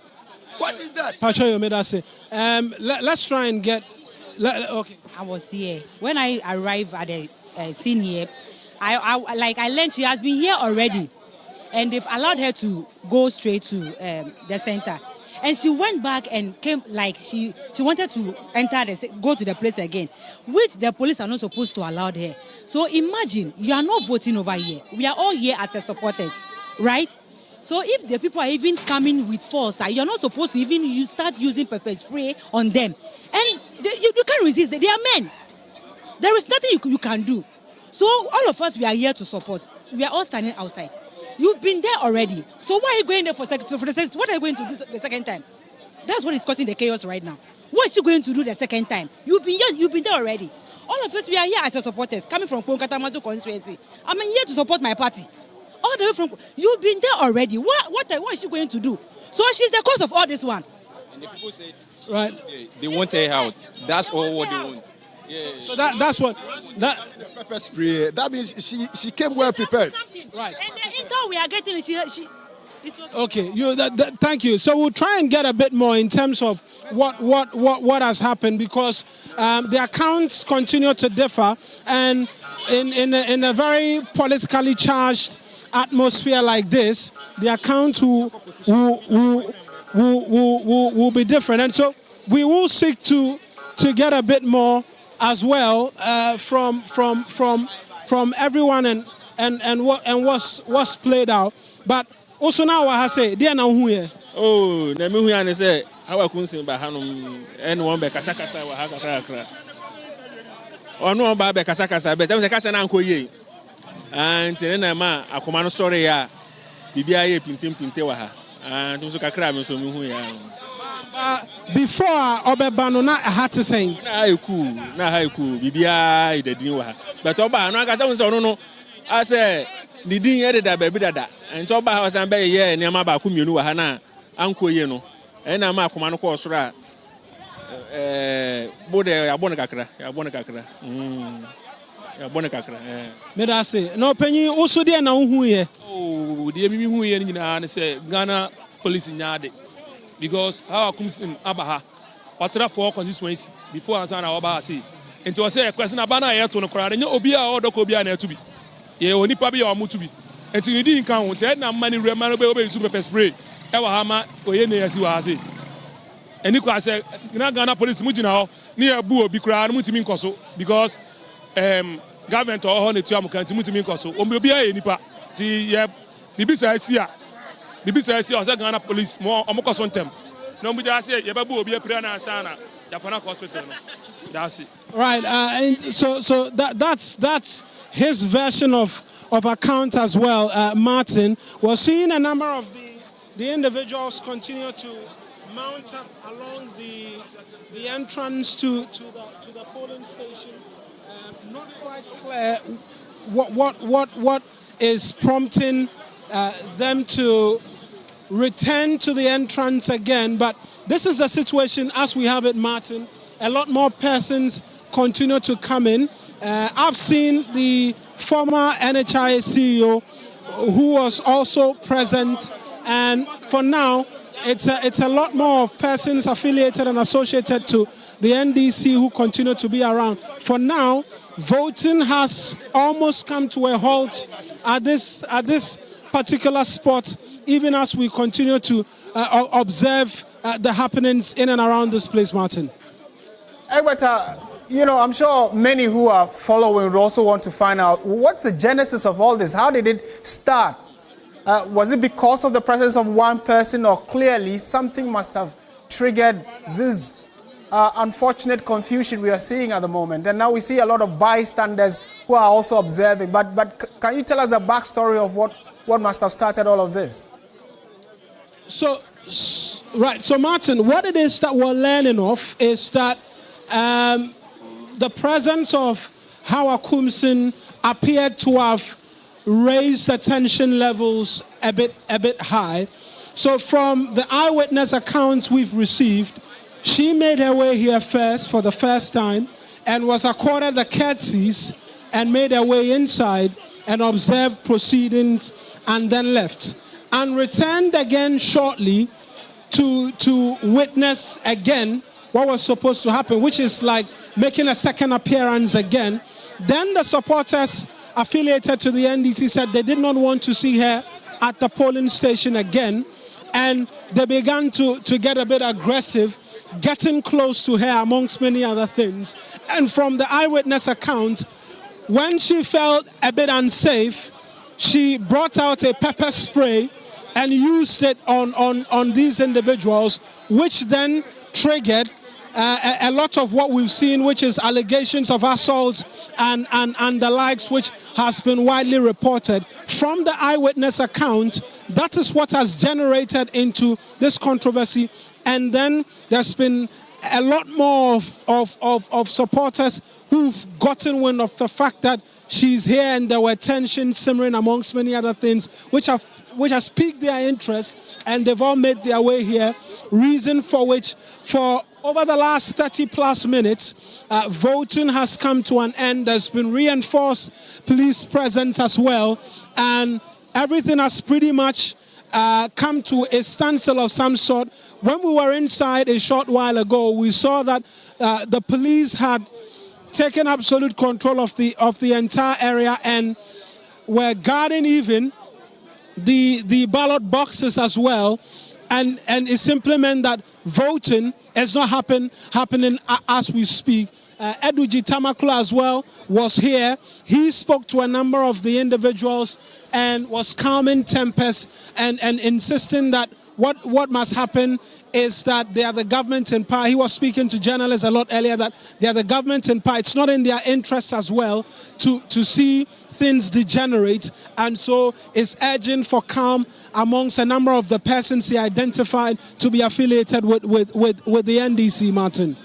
What is that? Pacho, you made us say. Let's try and get. Okay. I was here when I arrived at the scene here. I learned she has been here already, and they've allowed her to go straight to the center. And she went back and came like she wanted to go to the place again, which the police are not supposed to allow her. So imagine you are not voting over here. We are all here as supporters, right? So if the people are even coming with force, you're not supposed to even start using pepper spray on them. And you can't resist. They are men. There is nothing you can do. So all of us, we are here to support. We are all standing outside. You've been there already. So why are you going there for the second? What are you going to do the second time? That's what is causing the chaos right now. What is she going to do the second time? You've been there already. All of us, we are here as supporters, coming from Konkatamazu constituency. I'm here to support my party. All the way from you've been there already. What is she going to do? So she's the cause of all this one. And the people said, right? They want her out. That's all what they want. Yeah. So that's what that pepper spray. That means she came well prepared. Right. And the intel we are getting, okay. Thank you. So we'll try and get a bit more in terms of what has happened, because the accounts continue to differ, and in a very politically charged atmosphere like this, the accounts will be different, and so we will seek to get a bit more as well from everyone and what's played out. But also now I say they are now here. Oh, na me hu ya ne say hawa kunsin ba hanom en won be kasa wa ha kakra. Onu ba be kasa be dem se kasa na anko ye. And na ma akoma no story ya bibia ye pintim wa ha. And so kakra me so me hu ya. Before Obebano na had to say na haiku bibia idadin wa ha. But oba no aka say no I say the din ye da baby dada. And oba ha san be ye niam ba ku mienu wa ha na anko ye no. Na ma akoma no ko soro a bode ya bon kakra. Ya bon kakra. Me da say no panyi uso de na hu ye. Oh, the me hu ye nyina na say Ghana police nyaade. Because how comes in Abaha, or for constituency before Ansana Oba say. And to say a question about a to no crowd, and Obia or Docobia to be. Ye only Pabi or Mutubi. And to didn't count, and now money remarkable super spray. Ever Hama, or Yene as you are say. And you can say, Ghana police Mujina near Boo be crowd Mutimin Coso because government or Honey Tiamu can Mutimin Coso, or maybe a nipa. The Bibisa here. Bibi says you Ghana police more almost on them. No, we just say Yababu be a prayer and sana. Yafana hospital. That's it. Right, and so that's his version of account as well. Martin was seeing a number of the individuals continue to mount up along the entrance to the polling station. Not quite clear what is prompting them to return to the entrance again, but this is the situation as we have it, Martin. A lot more persons continue to come in. I've seen the former NHIA CEO who was also present, and for now it's a lot more of persons affiliated and associated to the NDC who continue to be around. For now, voting has almost come to a halt at this particular spot, even as we continue to observe the happenings in and around this place, Martin. Egbert, I'm sure many who are following also want to find out what's the genesis of all this. How did it start? Was it because of the presence of one person, or clearly something must have triggered this unfortunate confusion we are seeing at the moment? And now we see a lot of bystanders who are also observing. But can you tell us the backstory of what must have started all of this? So Martin, what it is that we're learning of is that the presence of Hawa Kumsin appeared to have raised the tension levels a bit high. So from the eyewitness accounts we've received, she made her way here first for the first time, and was accorded the courtesies and made their way inside and observed proceedings and then left, and returned again shortly to witness again what was supposed to happen, which is like making a second appearance again. Then the supporters affiliated to the NDC said they did not want to see her at the polling station again, and they began to get a bit aggressive, getting close to her amongst many other things. And from the eyewitness account, when she felt a bit unsafe, she brought out a pepper spray and used it on these individuals, which then triggered a lot of what we've seen, which is allegations of assault and the likes, which has been widely reported. From the eyewitness account, that is what has generated into this controversy. And then there's been a lot more of supporters who've gotten wind of the fact that she's here, and there were tensions simmering amongst many other things, which has piqued their interest, and they've all made their way here. Reason for which, for over the last 30 plus minutes, voting has come to an end. There's been reinforced police presence as well, and everything has pretty much come to a standstill of some sort. When we were inside a short while ago, we saw that the police had taken absolute control of the entire area and were guarding even the ballot boxes as well, and it simply meant that voting is not happening as we speak. Eduji Tamakula as well was here. He spoke to a number of the individuals and was calming tempers and insisting that what must happen is that they are the government in power. He was speaking to journalists a lot earlier that they are the government in power. It's not in their interest as well to see things degenerate, and so it's urgent for calm amongst a number of the persons he identified to be affiliated with the NDC, Martin.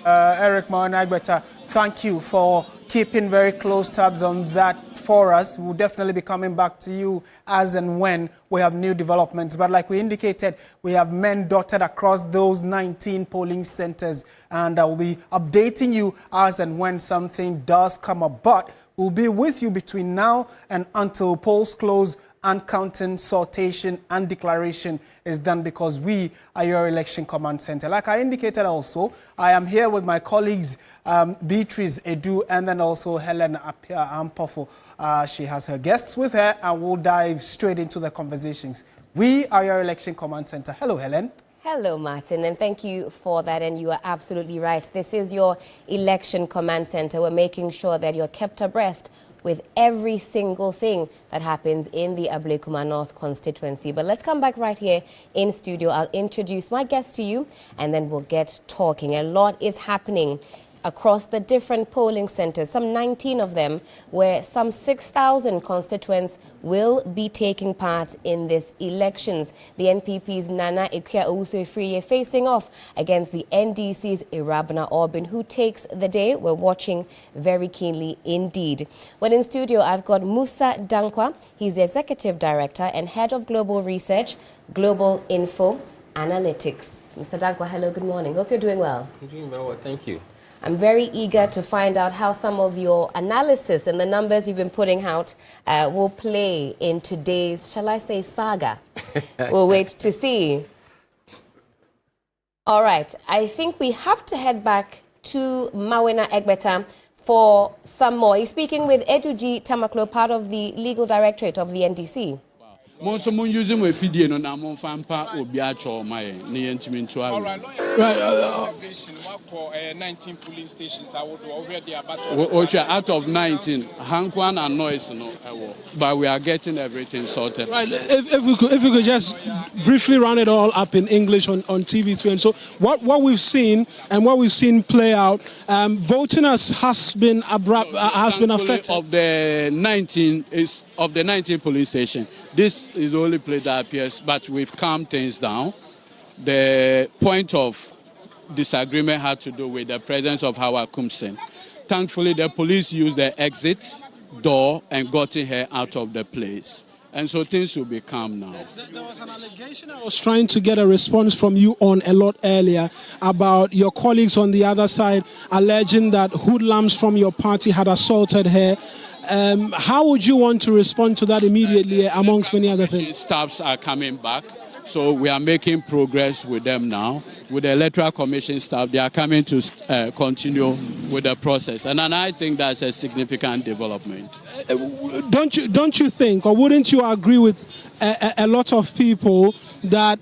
Eric Maanagbeta, thank you for keeping very close tabs on that for us. We'll definitely be coming back to you as and when we have new developments. But like we indicated, we have men dotted across those 19 polling centers, and I will be updating you as and when something does come up. But we'll be with you between now and until polls close and counting, sortation and declaration is done, because we are your election command center. Like I indicated also, I am here with my colleagues Beatrice Edu and then also Helen Ampofo. She has her guests with her, and we'll dive straight into the conversations. We are your election command center. Hello, Helen. Hello, Martin, and thank you for that. And you are absolutely right. This is your election command center. We're making sure that you're kept abreast with every single thing that happens in the Ablekuma North constituency. But let's come back right here in studio. I'll introduce my guest to you, and then we'll get talking. A lot is happening across the different polling centers, some 19 of them, where some 6,000 constituents will be taking part in this elections. The NPP's Nana Ikuya Owusu-Efriye facing off against the NDC's Irabna Orbin, who takes the day. We're watching very keenly indeed. Well, in studio, I've got Musa Dankwa. He's the Executive Director and Head of Global Research, Global Info Analytics. Mr. Dankwa, hello, good morning. Hope you're doing well. I'm doing very well, thank you. I'm very eager to find out how some of your analysis and the numbers you've been putting out will play in today's, shall I say, saga. We'll wait to see. All right, I think we have to head back to Mawena Egbeta for some more. He's speaking with Eduji Tamaklo, part of the legal directorate of the NDC. Right. Observation, 19 polling stations. I would already about out of 19, Hankwan and noise, but we are getting everything sorted. Right. If we could just briefly run it all up in English on TV3. And so what we've seen and what we've seen play out, voting has been affected. Of the 19 police stations, this is the only place that appears, but we've calmed things down. The point of disagreement had to do with the presence of Hawa Kumsen. Thankfully, the police used the exit door and got her out of the place. And so things will be calm now. There was an allegation I was trying to get a response from you on a lot earlier about your colleagues on the other side alleging that hoodlums from your party had assaulted her. How would you want to respond to that immediately, amongst many other things? Staffs are coming back, so we are making progress with them now. With the Electoral Commission staff, they are coming to continue with the process, and I think that's a significant development. Don't you think, or wouldn't you agree with a lot of people that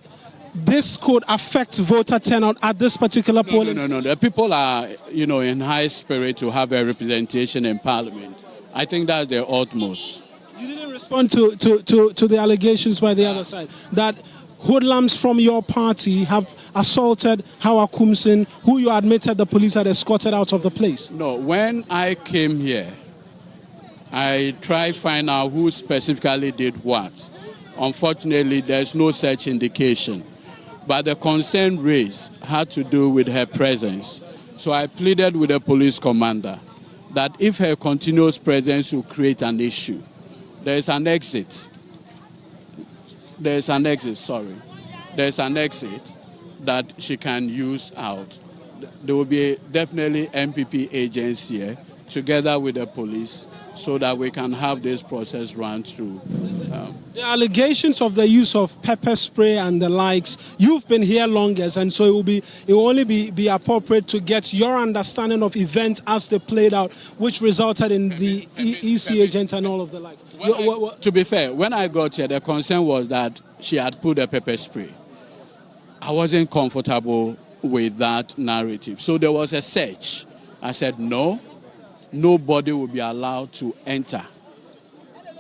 this could affect voter turnout at this particular polling? No. The people are, in high spirit to have a representation in Parliament. I think that's the utmost. You didn't respond to the allegations by the other side that hoodlums from your party have assaulted Hawa Kumsin, who you admitted the police had escorted out of the place. No, when I came here, I tried to find out who specifically did what. Unfortunately, there's no such indication. But the concern raised had to do with her presence. So I pleaded with the police commander that if her continuous presence will create an issue, there's an exit. There's an exit that she can use out. There will be definitely MPP agents here together with the police so that we can have this process run through. The allegations of the use of pepper spray and the likes, you've been here longest, and so it will only be appropriate to get your understanding of events as they played out, which resulted in the EC agents and all of the likes. To be fair, when I got here, the concern was that she had put a pepper spray. I wasn't comfortable with that narrative. So there was a search. I said, no, nobody will be allowed to enter.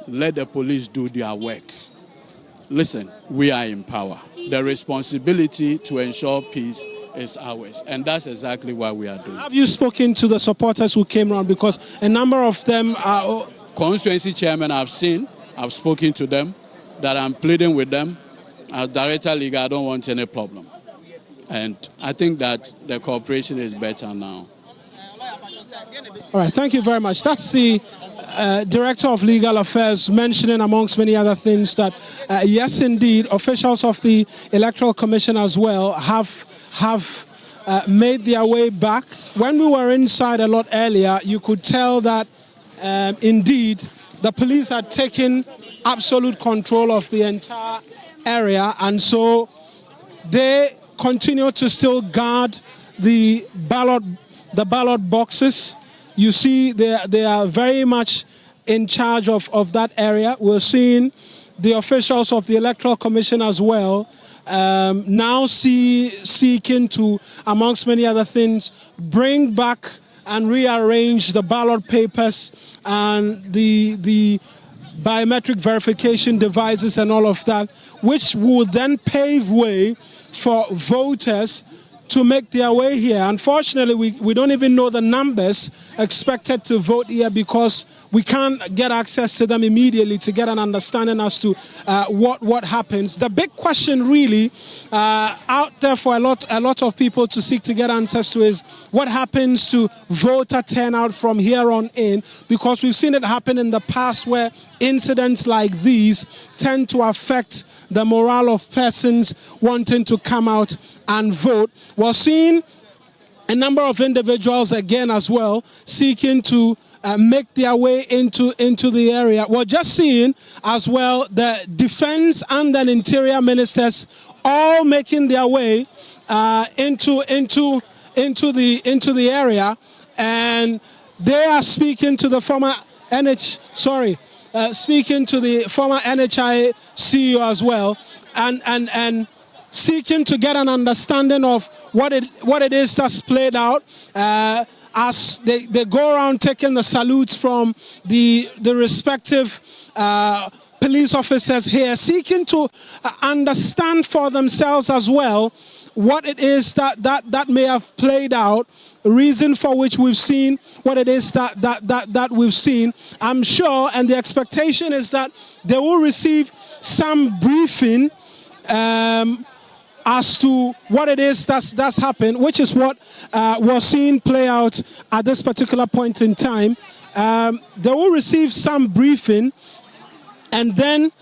Let the police do their work. Listen, we are in power. The responsibility to ensure peace is ours, and that's exactly what we are doing. Have you spoken to the supporters who came around? Because a number of them are... Constituency chairman I've spoken to them, that I'm pleading with them. As director league, I don't want any problem. And I think that the cooperation is better now. All right, thank you very much. That's the Director of Legal Affairs mentioning, amongst many other things, that yes, indeed, officials of the Electoral Commission as well have made their way back. When we were inside a lot earlier, you could tell that indeed the police had taken absolute control of the entire area, and so they continue to still guard the ballot boxes. You see, they are very much in charge of that area. We're seeing the officials of the Electoral Commission as well now seeking to, amongst many other things, bring back and rearrange the ballot papers and the biometric verification devices and all of that, which will then pave way for voters to make their way here. Unfortunately, we don't even know the numbers expected to vote here because we can't get access to them immediately to get an understanding as to what happens. The big question really out there for a lot of people to seek to get answers to is what happens to voter turnout from here on in, because we've seen it happen in the past where incidents like these tend to affect the morale of persons wanting to come out and vote. We're seeing a number of individuals again as well seeking to make their way into the area. We're just seeing as well the defense and then interior ministers all making their way into the area, and they are speaking to the former speaking to the former NHI CEO as well, and seeking to get an understanding of what it is that's played out as they go around taking the salutes from the respective police officers here, seeking to understand for themselves as well what it is that may have played out, reason for which we've seen what it is that we've seen. I'm sure, and the expectation is that they will receive some briefing as to what it is that's happened, which is what we're seeing play out at this particular point in time. They will receive some briefing, and then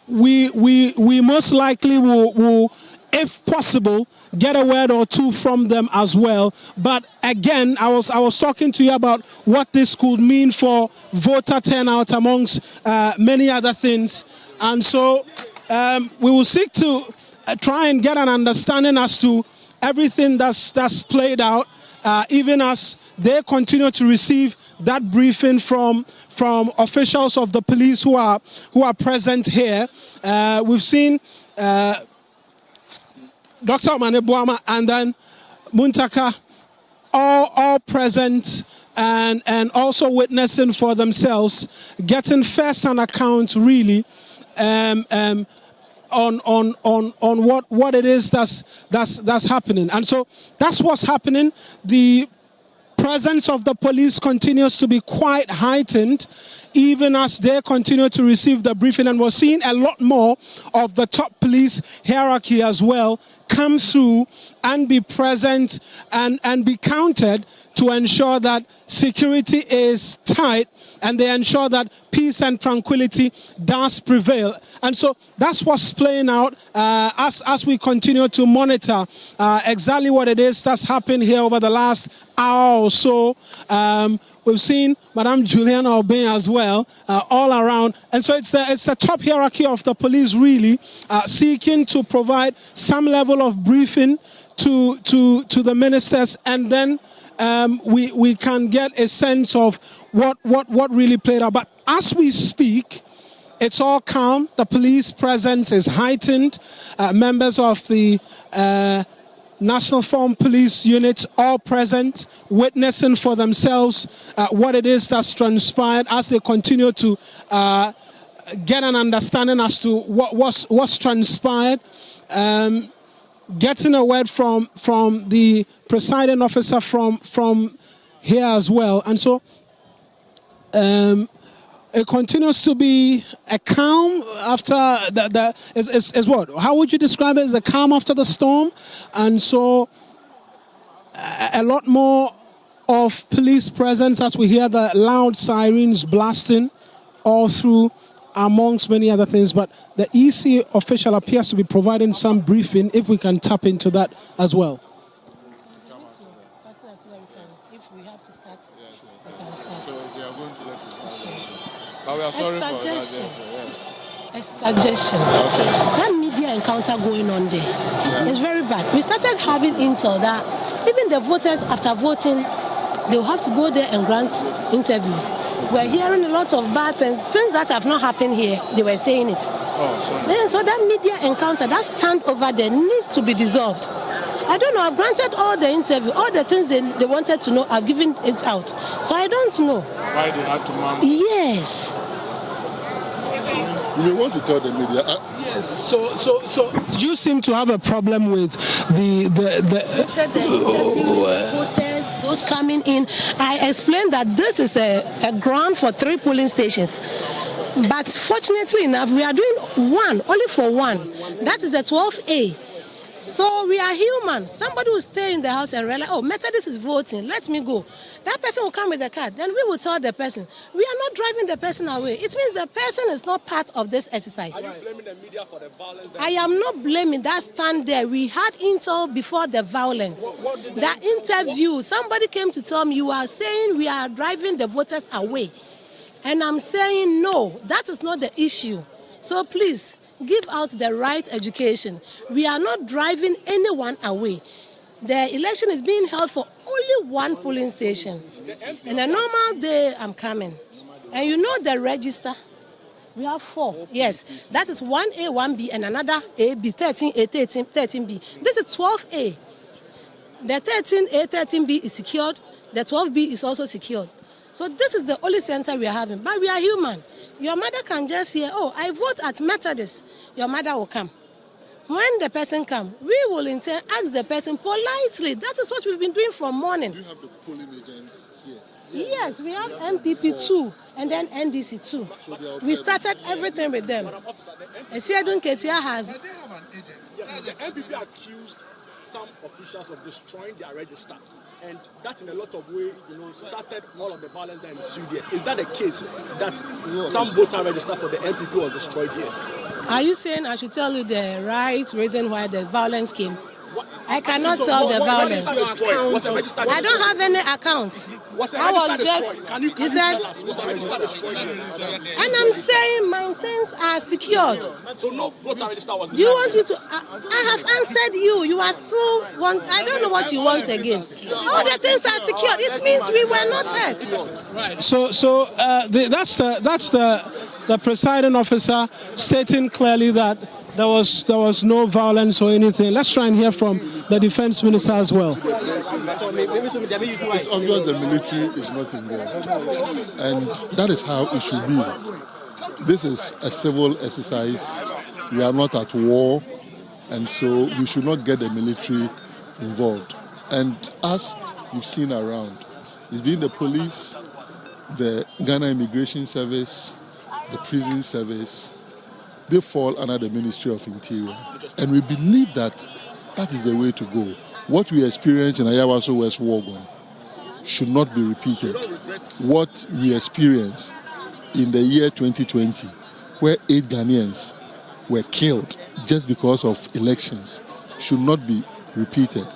we most likely will, if possible, get a word or two from them as well. But again, I was talking to you about what this could mean for voter turnout amongst many other things. And so we will seek to try and get an understanding as to everything that's played out, even as they continue to receive that briefing from officials of the police who are present here. We've seen Dr. Omanebuama and then Muntaka all present and also witnessing for themselves, getting first-hand account really on what it is that's happening. And so that's what's happening. The presence of the police continues to be quite heightened, even as they continue to receive the briefing. And we're seeing a lot more of the top police hierarchy as well come through and be present and be counted to ensure that security is tight and they ensure that peace and tranquility does prevail. And so that's what's playing out as we continue to monitor exactly what it is that's happened here over the last hour or so. We've seen Madame Juliana Obey as well, all around. And so it's the top hierarchy of the police really seeking to provide some level of briefing to the ministers, and then we can get a sense of what really played out. But as we speak, it's all calm. The police presence is heightened. Members of the National Form Police units all present, witnessing for themselves what it is that's transpired as they continue to get an understanding as to what's transpired. Getting a word from the presiding officer from here as well. And so it continues to be a calm after is what? How would you describe it? As the calm after the storm? And so a lot more of police presence as we hear the loud sirens blasting all through, amongst many other things. But the EC official appears to be providing some briefing, if we can tap into that as well. A suggestion. That media encounter going on there is very bad. We started having intel that even the voters, after voting, they'll have to go there and grant interview. We're hearing a lot of bad things that have not happened here. They were saying it. So that media encounter, that stand over there needs to be dissolved. I don't know. I've granted all the interview, all the things they wanted to know. I've given it out. So I don't know. Why they had to mount? Yes. You want to tell the media? Yes. So you seem to have a problem with the voters, those coming in. I explained that this is a ground for 3 polling stations. But fortunately enough, we are doing one, only for one. That is the 12A. So we are human. Somebody will stay in the house and realize, oh, Methodist is voting, let me go. That person will come with the card. Then we will tell the person, we are not driving the person away. It means the person is not part of this exercise. Are you blaming the media for the violence? I am not blaming that stand there. We had intel before the violence. That interview, somebody came to tell me, you are saying we are driving the voters away. And I'm saying, no, that is not the issue. So please, give out the right education. We are not driving anyone away. The election is being held for only one polling station. In a normal day, I'm coming. And you know the register? We have 4. Yes, that is 1A, 1B, and another AB, 13A, 13B. This is 12A. The 13A, 13B is secured. The 12B is also secured. So this is the only center we are having. But we are human. Your mother can just hear, oh, I vote at Methodist. Your mother will come. When the person comes, we will in turn ask the person politely. That is what we've been doing from morning. Do you have the polling agents here? Yes, we have MPP 2 and then NDC 2. So we started everything with them. Esiedun Ketia has. But they have an agent. Yes, the MPP accused some officials of destroying their register. And that in a lot of ways, started all of the violence that ensued here. Is that the case that some voter register for the NPP was destroyed here? Are you saying I should tell you the right reason why the violence came? I cannot tell the violence. I don't have any account. I was just, you said, and I'm saying my things are secured. So no voter register was Do you want me to, I have answered you. You are still want, I don't know what you want again. All the things are secured. It means we were not hurt. Right. So that's the presiding officer stating clearly that there was no violence or anything. Let's try and hear from the defense minister as well. It's obvious the military is not involved, and that is how it should be. This is a civil exercise. We are not at war, and so we should not get the military involved. And as you've seen around, it's been the police, the Ghana Immigration Service, the prison service. They fall under the Ministry of Interior. And we believe that that is the way to go. What we experienced in Ayawaso West Wogon should not be repeated. What we experienced in the year 2020, where 8 Ghanaians were killed just because of elections, should not be repeated.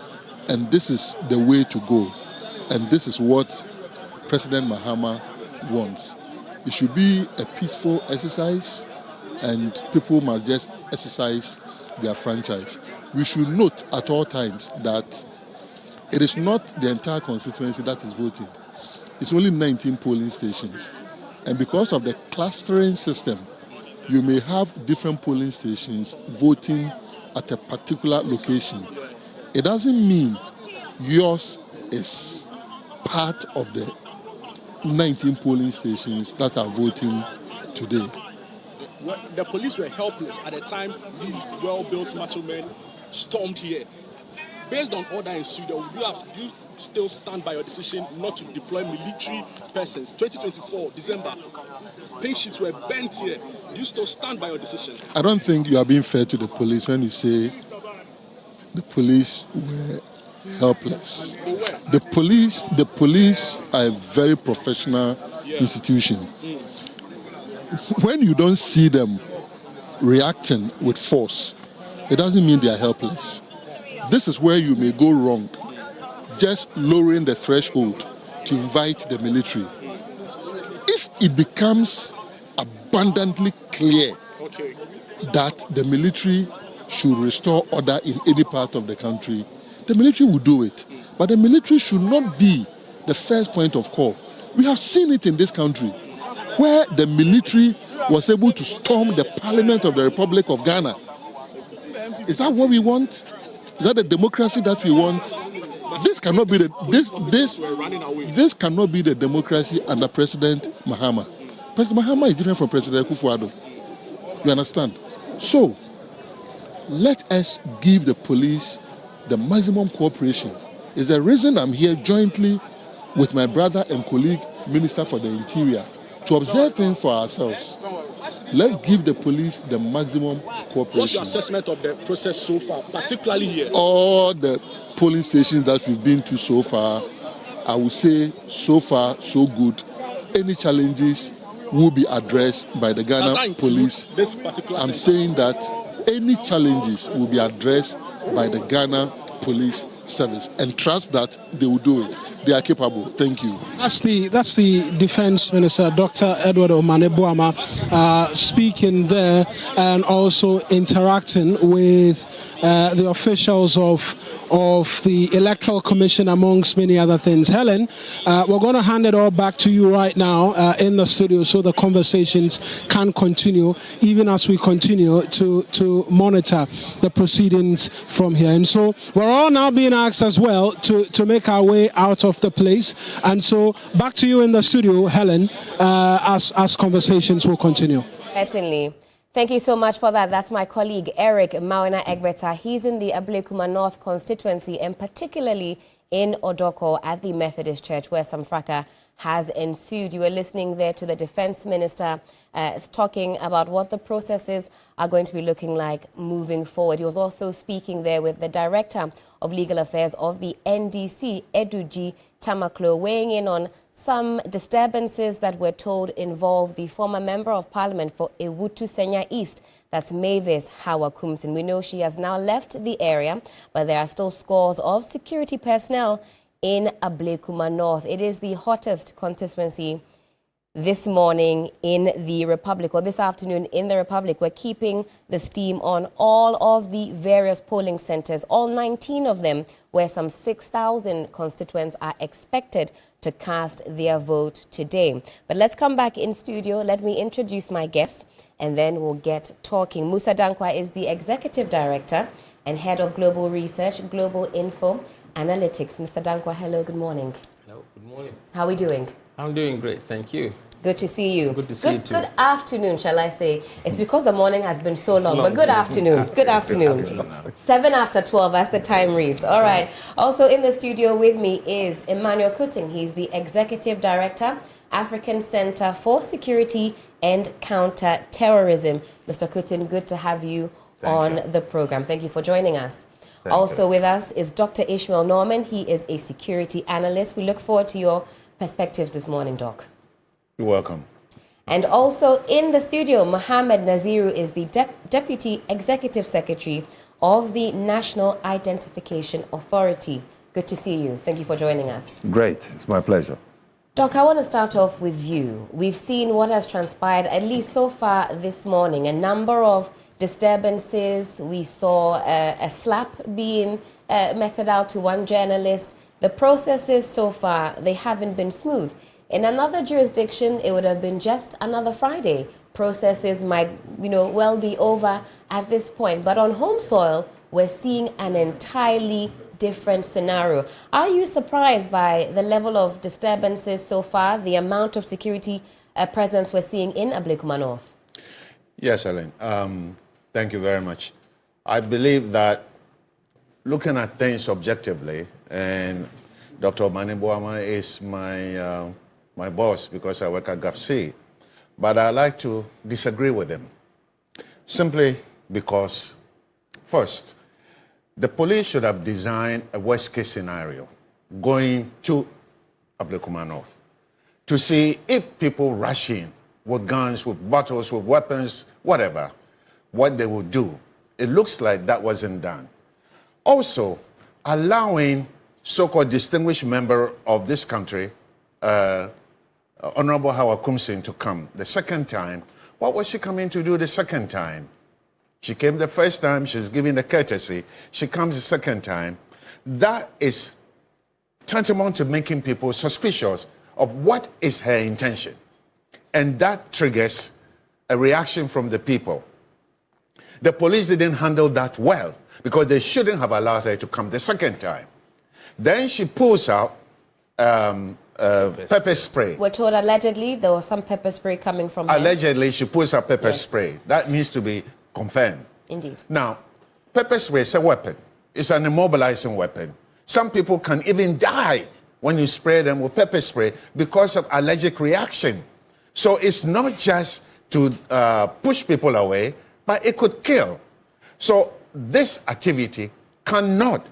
And this is the way to go. And this is what President Mahama wants. It should be a peaceful exercise, and people must just exercise their franchise. We should note at all times that it is not the entire constituency that is voting. It's only 19 polling stations. And because of the clustering system, you may have different polling stations voting at a particular location. It doesn't mean yours is part of the 19 polling stations that are voting today. The police were helpless at the time these well-built macho men stormed here. Based on order in Sudan, do you still stand by your decision not to deploy military persons? 2024, December, pink sheets were bent here. Do you still stand by your decision? I don't think you are being fair to the police when you say the police were helpless. The police are a very professional institution. When you don't see them reacting with force, it doesn't mean they are helpless. This is where you may go wrong, just lowering the threshold to invite the military. If it becomes abundantly clear that the military should restore order in any part of the country, the military will do it. But the military should not be the first point of call. We have seen it in this country, where the military was able to storm the Parliament of the Republic of Ghana. Is that what we want? Is that the democracy that we want? This cannot be this cannot be the democracy under President Mahama. President Mahama is different from President Kufuor. You understand? So let us give the police the maximum cooperation. Is the reason I'm here jointly with my brother and colleague, Minister for the Interior, to observe things for ourselves. Let's give the police the maximum cooperation. What's your assessment of the process so far, particularly here? All the polling stations that we've been to so far, I would say so far, so good. Any challenges will be addressed by the Ghana police. I'm saying that any challenges will be addressed by the Ghana police service, and trust that they will do it. They are capable. Thank you. That's the Defense Minister, Dr. Edward Omane-Boamah, speaking there and also interacting with the officials of the Electoral Commission, amongst many other things. Helen, we're going to hand it all back to you right now in the studio so the conversations can continue, even as we continue to monitor the proceedings from here. And so we're all now being asked as well to make our way out of the place. And so back to you in the studio, Helen, as conversations will continue. Certainly. Thank you so much for that. That's my colleague, Eric Mawena Egbeta. He's in the Ablekuma North constituency and particularly in Odoko at the Methodist Church, where some fracas has ensued. You were listening there to the Defense Minister talking about what the processes are going to be looking like moving forward. He was also speaking there with the Director of Legal Affairs of the NDC, Eduji Tamaklo, weighing in on some disturbances that we're told involve the former Member of Parliament for Ewutu Senya East, that's Mavis Hawa-Kumsin. We know she has now left the area, but there are still scores of security personnel in Ablekuma North. It is the hottest constituency this morning in the Republic, or this afternoon in the Republic. We're keeping the steam on all of the various polling centers, all 19 of them, where some 6,000 constituents are expected to cast their vote today. But let's come back in studio. Let me introduce my guests, and then we'll get talking. Musa Dankwa is the Executive Director and Head of Global Research, Global Info Analytics. Mr. Dankwa, hello, good morning. Hello, good morning. How are we doing? I'm doing great, thank you. Good to see you. Good to see you too. Good afternoon, shall I say. It's because the morning has been so long, but good afternoon. Good afternoon. 7 after 12, as the time reads. All right. Also in the studio with me is Emmanuel Kuting. He's the Executive Director, African Center for Security and Counter-Terrorism. Mr. Kuting, good to have you on the program. Thank you for joining us. Also with us is Dr. Ishmael Norman. He is a security analyst. We look forward to your perspectives this morning, Doc. You're welcome. And also in the studio, Mohammed Naziru is the Deputy Executive Secretary of the National Identification Authority. Good to see you. Thank you for joining us. Great. It's my pleasure. Doc, I want to start off with you. We've seen what has transpired, at least so far this morning, a number of disturbances. We saw a slap being meted out to one journalist. The processes so far, they haven't been smooth. In another jurisdiction, it would have been just another Friday. Processes might, well be over at this point. But on home soil, we're seeing an entirely different scenario. Are you surprised by the level of disturbances so far, the amount of security presence we're seeing in Ablekuma North? Yes, Ellen. Thank you very much. I believe that looking at things objectively, and Dr. Manibuama is my boss because I work at GAFC, but I like to disagree with him simply because, first, the police should have designed a worst-case scenario going to Ablekuma North to see if people rush in with guns, with bottles, with weapons, whatever, what they would do. It looks like that wasn't done. Also, allowing so-called distinguished member of this country, Honorable Hawa-Kumsin, to come the second time. What was she coming to do the second time? She came the first time, she's giving the courtesy. She comes the second time. That is tantamount to making people suspicious of what is her intention. And that triggers a reaction from the people. The police didn't handle that well because they shouldn't have allowed her to come the second time. Then she pulls out pepper spray. We're told allegedly there was some pepper spray coming from her. Allegedly, she pulls out pepper spray. That needs to be confirmed. Indeed. Now, pepper spray is a weapon. It's an immobilizing weapon. Some people can even die when you spray them with pepper spray because of allergic reaction. So it's not just to push people away, but it could kill. So this activity cannot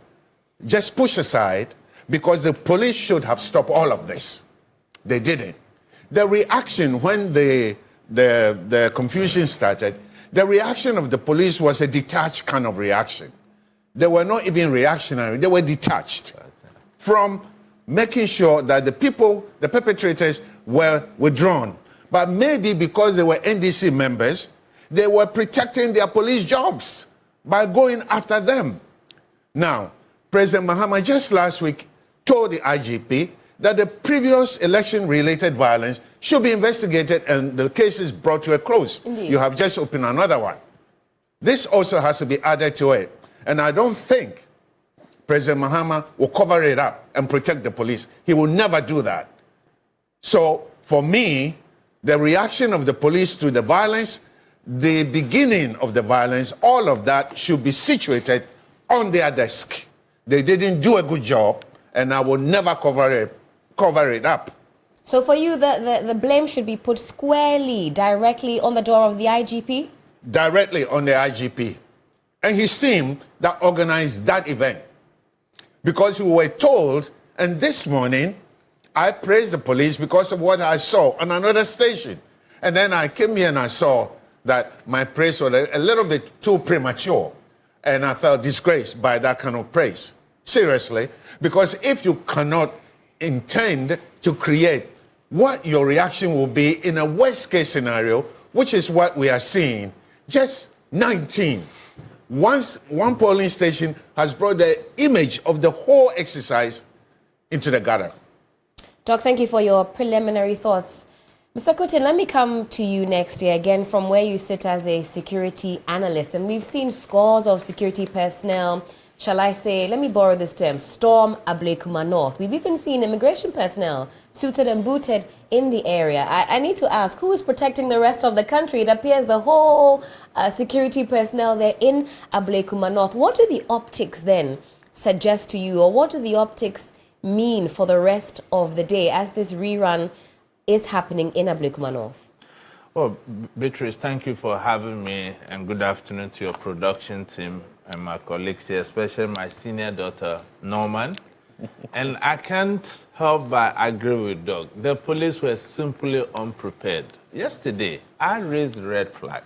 just push aside because the police should have stopped all of this. They didn't. The reaction when the confusion started, the reaction of the police was a detached kind of reaction. They were not even reactionary, they were detached from making sure that the people, the perpetrators, were withdrawn. But maybe because they were NDC members, they were protecting their police jobs by going after them. Now, President Mahama just last week told the IGP that the previous election-related violence should be investigated and the cases brought to a close. Indeed. You have just opened another one. This also has to be added to it. And I don't think President Mahama will cover it up and protect the police. He will never do that. So, for me, the reaction of the police to the violence, the beginning of the violence, all of that should be situated on their desk. They didn't do a good job, and I will never cover it up. So for you, the blame should be put squarely, directly on the door of the IGP? Directly on the IGP and his team that organized that event. Because we were told, and this morning, I praised the police because of what I saw on another station. And then I came here and I saw that my praise was a little bit too premature. And I felt disgraced by that kind of praise. Seriously. Because if you cannot intend to create what your reaction will be in a worst case scenario, which is what we are seeing, just 19. Once one polling station has brought the image of the whole exercise into the gutter. Doc, thank you for your preliminary thoughts. Mr. Kutin, let me come to you next year again from where you sit as a security analyst. And we've seen scores of security personnel, shall I say, let me borrow this term, storm Ablekuma North. We've even seen immigration personnel suited and booted in the area. I need to ask, who is protecting the rest of the country? It appears the whole security personnel there in Ablekuma North. What do the optics then suggest to you, or what do the optics mean for the rest of the day as this rerun is happening in Ablekuma North? Well, Beatrice, thank you for having me, and good afternoon to your production team and my colleagues here, especially my senior daughter, Norman. And I can't help but agree with Doug. The police were simply unprepared. Yesterday, I raised the red flag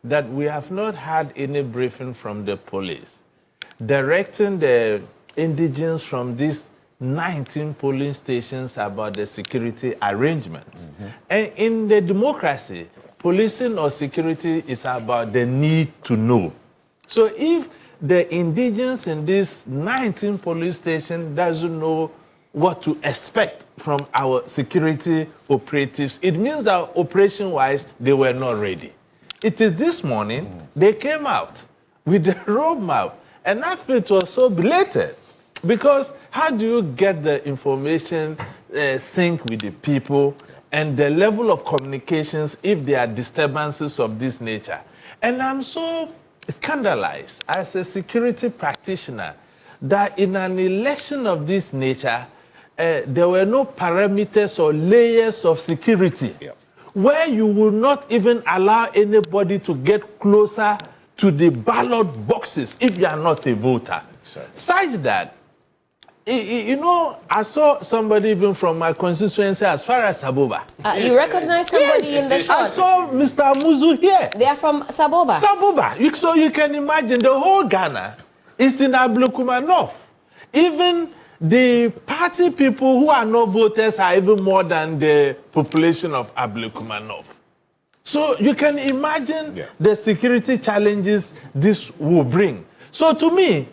that we have not had any briefing from the police directing the indigents from these 19 polling stations about the security arrangements. And in the democracy, policing or security is about the need to know. So if the indigents in this 19 police station doesn't know what to expect from our security operatives, it means that operation-wise, they were not ready. It is this morning, they came out with the roadmap, and I feel it was so belated. Because how do you get the information sync with the people and the level of communications if there are disturbances of this nature? And I'm so scandalized as a security practitioner that in an election of this nature, there were no parameters or layers of security where you will not even allow anybody to get closer to the ballot boxes if you are not a voter. Such that, you know, I saw somebody even from my constituency as far as Saboba. You recognize somebody in the shot? I saw Mr. Muzu here. They are from Saboba? Saboba. So you can imagine the whole Ghana is in Ablekuma North. Even the party people who are not voters are even more than the population of Ablekuma North. So you can imagine the security challenges this will bring. So to me,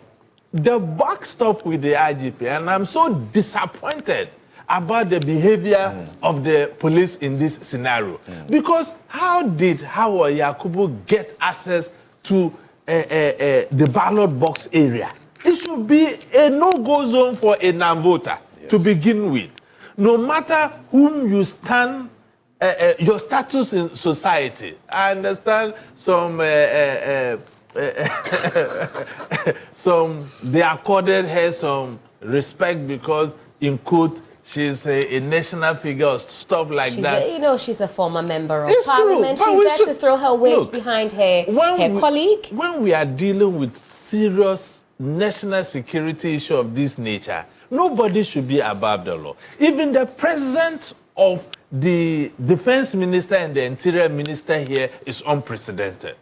the buck stopped with the IGP, and I'm so disappointed about the behavior of the police in this scenario. Because how did Howard Yakubu get access to the ballot box area? It should be a no-go zone for a non-voter to begin with. No matter whom you stand, your status in society. I understand they accorded her some respect because, in quote, she's a national figure or stuff like that. She's a former member of parliament. She's there to throw her weight behind her colleague. When we are dealing with serious national security issue of this nature, nobody should be above the law. Even the president of the defense minister and the interior minister here is unprecedented.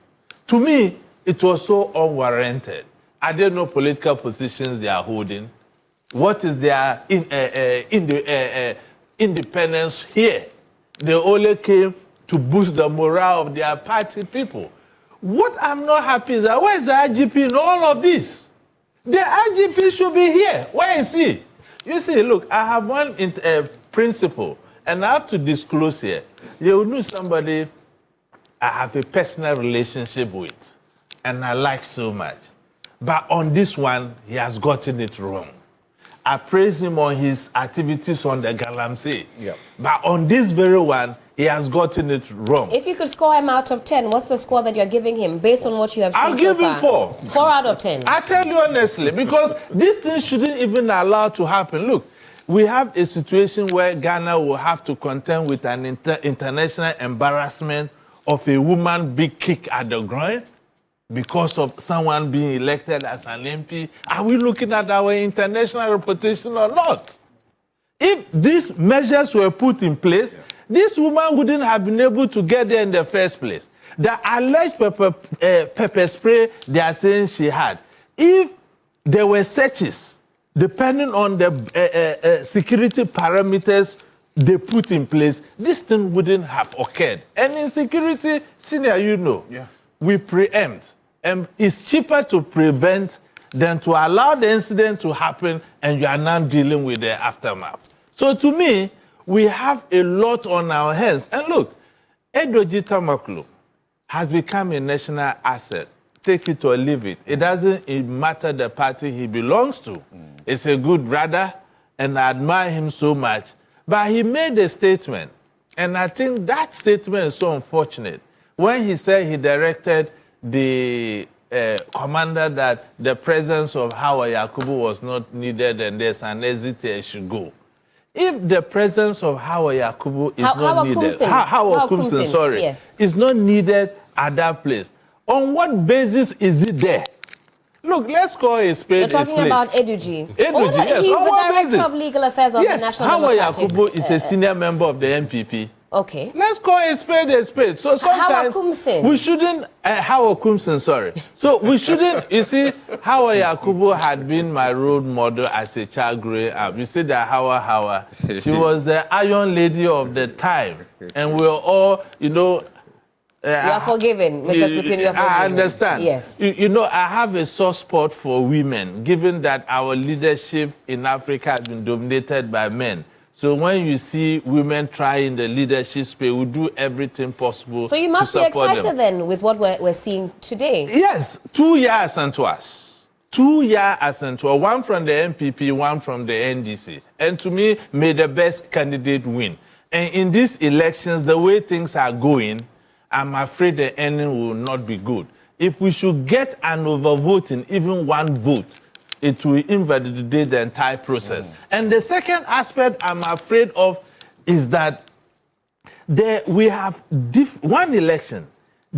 To me, it was so unwarranted. I don't know political positions they are holding. What is their independence here? They only came to boost the morale of their party people. What I'm not happy is that where is the IGP in all of this? The IGP should be here. Where is he? You see, look, I have one principle, and I have to disclose here. You know somebody I have a personal relationship with, and I like so much. But on this one, he has gotten it wrong. I praise him on his activities on the Galamsey. Yeah. But on this very one, he has gotten it wrong. If you could score him out of 10, what's the score that you're giving him based on what you have seen I'll so give him far? 4. 4 out of 10. I tell you honestly, because this thing shouldn't even allow to happen. Look, we have a situation where Ghana will have to contend with an international embarrassment of a woman big kick at the groin because of someone being elected as an MP. Are we looking at our international reputation or not? If these measures were put in place, this woman wouldn't have been able to get there in the first place. The alleged pepper spray they are saying she had, if there were searches, depending on the security parameters they put in place, this thing wouldn't have occurred. And in security, senior, you know, we preempt. And it's cheaper to prevent than to allow the incident to happen and you are now dealing with the aftermath. So to me, we have a lot on our hands. And look, Edoji Tamaklo has become a national asset. Take it or leave it. It doesn't matter the party he belongs to. It's a good brother, and I admire him so much. But he made a statement, and I think that statement is so unfortunate. When he said he directed the commander that the presence of Hawa Yakubu was not needed and there's an exit, he should go. If the presence of Hawa Yakubu is not needed, Hawa Kumsin, sorry, is not needed at that place, on what basis is it there? Look, let's call a spade. You're talking about Eduji. Eduji, yes. He's the Director of Legal Affairs of the National Hawa Democratic... Yakubu is a senior member of the NPP. Okay. Let's call a spade a spade. So sometimes we shouldn't... Hawa Kumsin, sorry. So we shouldn't... You see, Hawa Yakubu had been my role model as a child growing up. You see that Hawa, she was the iron lady of the time. And we were all, you know... you are forgiven, Mr. Putin, you are forgiven. I understand. Yes. You know, I have a soft spot for women, given that our leadership in Africa has been dominated by men. So when you see women trying the leadership space, we do everything possible. So you must to be support excited them. then with what we're seeing today. Yes, 2 years and to us. 2 years and to us. One from the MPP, one from the NDC. And to me, may the best candidate win. And in these elections, the way things are going, I'm afraid the ending will not be good. If we should get an overvoting, even one vote, it will invalidate the entire process. And the second aspect I'm afraid of is that we have one election,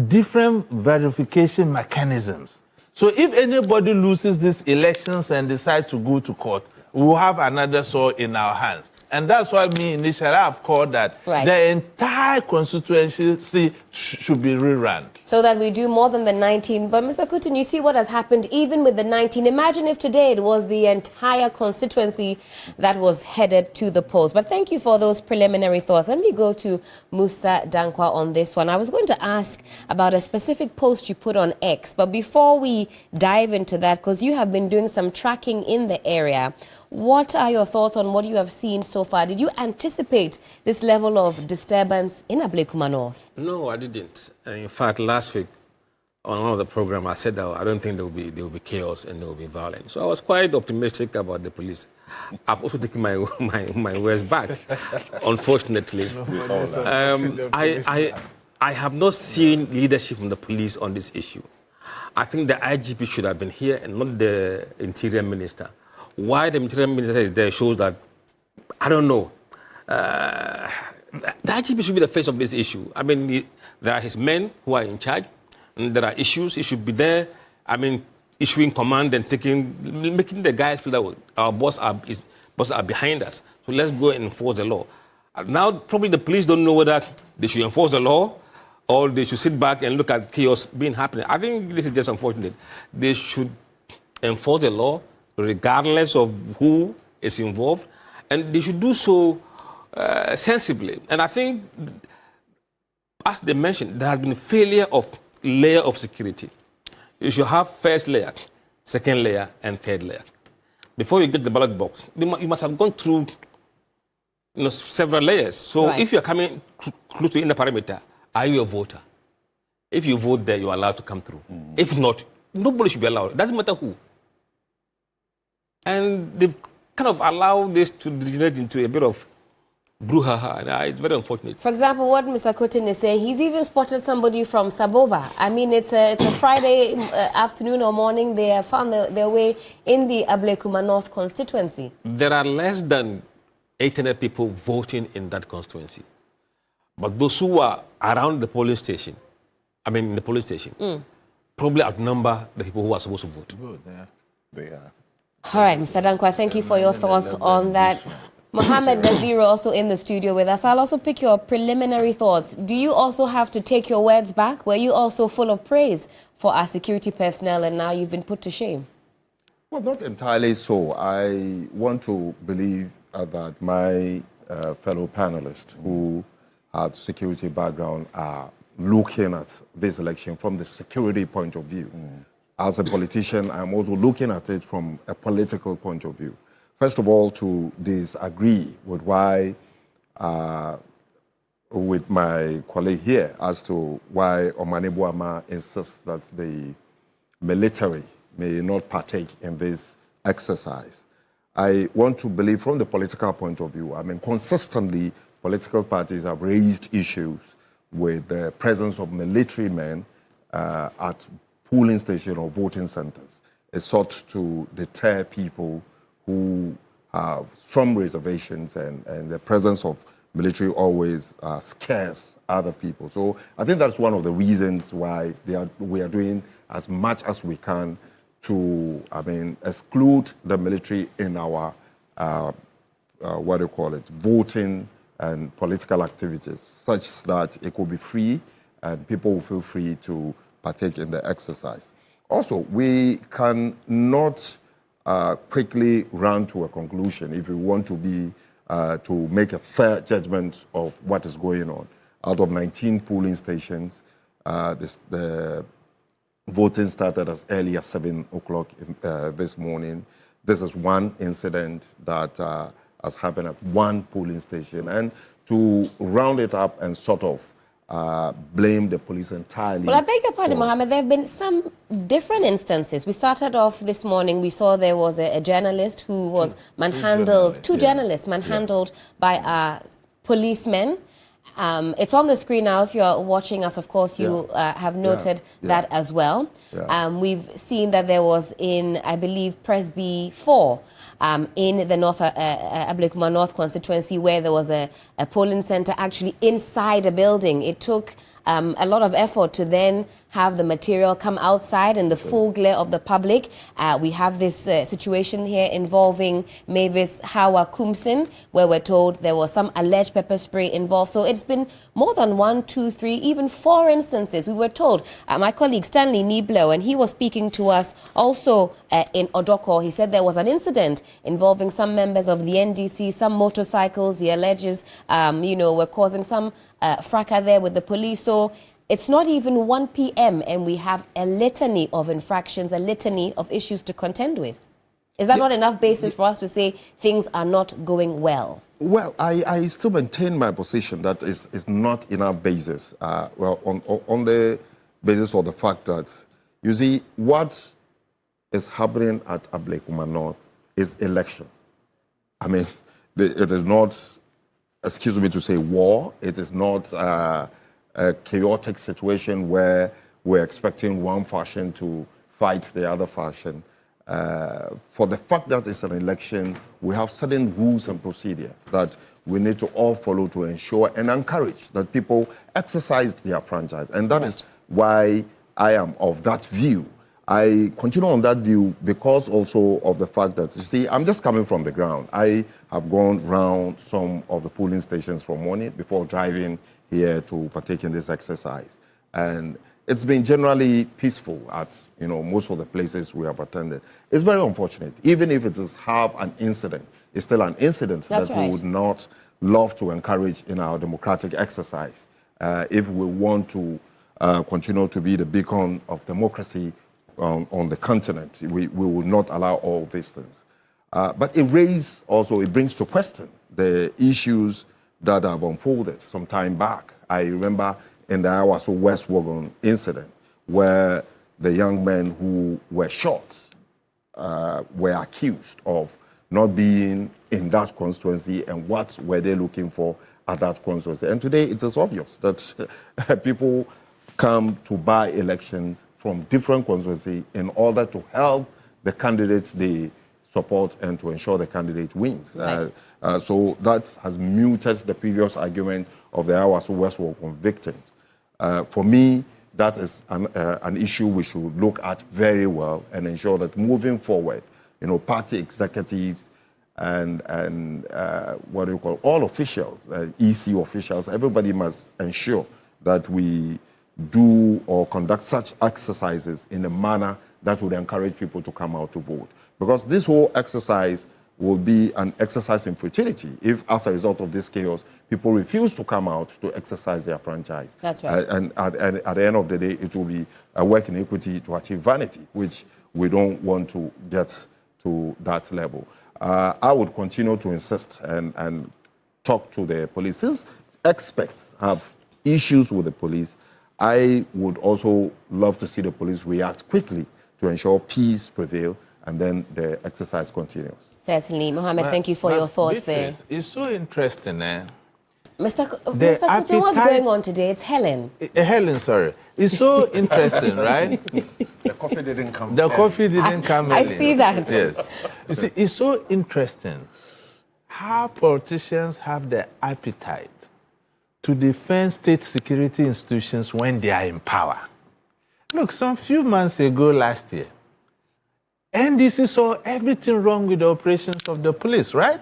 different verification mechanisms. So if anybody loses these elections and decides to go to court, we'll have another sword in our hands. And that's why me initially I've called that the entire constituency should be rerun. So that we do more than the 19. But Mr. Kutin, you see what has happened even with the 19. Imagine if today it was the entire constituency that was headed to the polls. But thank you for those preliminary thoughts. Let me go to Musa Dankwa on this one. I was going to ask about a specific post you put on X. But before we dive into that, because you have been doing some tracking in the area, what are your thoughts on what you have seen so far? Did you anticipate this level of disturbance in Ablekuma North? No, I didn't. In fact, last week on one of the programs, I said that I don't think there will be chaos and there will be violence. So I was quite optimistic about the police. I've also taken my words back, unfortunately. I have not seen leadership from the police on this issue. I think the IGP should have been here and not the Interior Minister. Why the Interior Minister is there shows that, I don't know, the IGP should be the face of this issue. I mean, there are his men who are in charge, and there are issues. He should be there, I mean, issuing command and making the guys feel that our boss are behind us. So let's go and enforce the law. Now, probably the police don't know whether they should enforce the law or they should sit back and look at chaos being happening. I think this is just unfortunate. They should enforce the law regardless of who is involved, and they should do so sensibly. And I think, as they mentioned, there has been a failure of layer of security. You should have first layer, second layer, and third layer. Before you get the ballot box, you must have gone through several layers. So if you're coming close to in the perimeter, are you a voter? If you vote there, you're allowed to come through. If not, nobody should be allowed. It doesn't matter who. And they've kind of allow this to degenerate into a bit of brouhaha. And it's very unfortunate. For example, what Mr. Kutin is saying, he's even spotted somebody from Saboba. I mean, it's a Friday afternoon or morning. They have found their way in the Ablekuma North constituency. There are less than 800 people voting in that constituency. But those who are around the polling station, probably outnumber the people who are supposed to vote. They are. All right, Mr. Dankwa, thank you for your thoughts on that. Mohammed Naziro also in the studio with us. I'll also pick your preliminary thoughts. Do you also have to take your words back? Were you also full of praise for our security personnel and now you've been put to shame? Well, not entirely so. I want to believe that my fellow panelists who have security background are looking at this election from the security point of view. As a politician, I'm also looking at it from a political point of view. First of all, to disagree with with my colleague here as to why Omane Boama insists that the military may not partake in this exercise. I want to believe from the political point of view, I mean, consistently, political parties have raised issues with the presence of military men at polling stations or voting centers. It's sought to deter people who have some reservations, and the presence of military always scares other people. So I think that's one of the reasons why we are doing as much as we can to, exclude the military in our, voting and political activities, such that it could be free and people will feel free to partake in the exercise. Also, we cannot quickly run to a conclusion if we want to be to make a fair judgment of what is going on. Out of 19 polling stations, the voting started as early as 7 o'clock this morning. This is one incident that has happened at one polling station. And to round it up and sort of blame the police entirely. Well, I beg your pardon, Mohammed, there have been some different instances. We started off this morning, we saw there was a journalist who was manhandled, two journalists manhandled by policemen. It's on the screen now. If you're watching us, of course, you have noted that as well. We've seen that there was in, I believe, Presby 4, in the Ablekuma North constituency, where there was a polling center actually inside a building. It took a lot of effort to then have the material come outside in the full glare of the public. We have this situation here involving Mavis Hawa Kumsin, where we're told there was some alleged pepper spray involved. So it's been more than 1, 2, 3, even 4 instances. We were told, my colleague Stanley Niblo, and he was speaking to us also in Odoko, he said there was an incident involving some members of the NDC, some motorcycles, he alleges, were causing some fracas there with the police. So it's not even 1 p.m. and we have a litany of infractions, a litany of issues to contend with. Is that not enough basis for us to say things are not going well? Well, I still maintain my position that is not enough basis. On the basis of the fact that, you see, what is happening at Ablekuma North is election. I mean, it is not, excuse me to say, war. It is not a chaotic situation where we're expecting one faction to fight the other faction. For the fact that it's an election, we have certain rules and procedure that we need to all follow to ensure and encourage that people exercise their franchise. And that is why I am of that view. I continue on that view because also of the fact that, you see, I'm just coming from the ground. I have gone round some of the polling stations from morning before driving here to partake in this exercise. And it's been generally peaceful at most of the places we have attended. It's very unfortunate. Even if it is half an incident, it's still an incident that we would not love to encourage in our democratic exercise. If we want to continue to be the beacon of democracy on the continent, we will not allow all these things. But it brings to question the issues that have unfolded some time back. I remember in the Awaso West Wagon incident where the young men who were shot were accused of not being in that constituency and what were they looking for at that constituency. And today it is obvious that people come to buy elections from different constituencies in order to help the candidate they support and to ensure the candidate wins. Right. So that has muted the previous argument of the hours who were convicted. For me, that is an issue we should look at very well and ensure that moving forward, party executives and what do you call all officials, EC officials, everybody must ensure that we do or conduct such exercises in a manner that would encourage people to come out to vote. Because this whole exercise will be an exercise in futility if, as a result of this chaos, people refuse to come out to exercise their franchise. That's right. And at the end of the day, it will be a work in equity to achieve vanity, which we don't want to get to that level. I would continue to insist and talk to the police. Since experts have issues with the police, I would also love to see the police react quickly to ensure peace prevail, and then the exercise continues. Certainly. Mohammed, thank you for your thoughts there. It's so interesting, Mr. Kuti, what's going on today? It's Helen. Helen, sorry. It's so interesting, right? The coffee didn't come. The coffee didn't come. I see that. Yes. You see, it's so interesting how politicians have the appetite to defend state security institutions when they are in power. Look, some few months ago last year, NDC saw everything wrong with the operations of the police, right?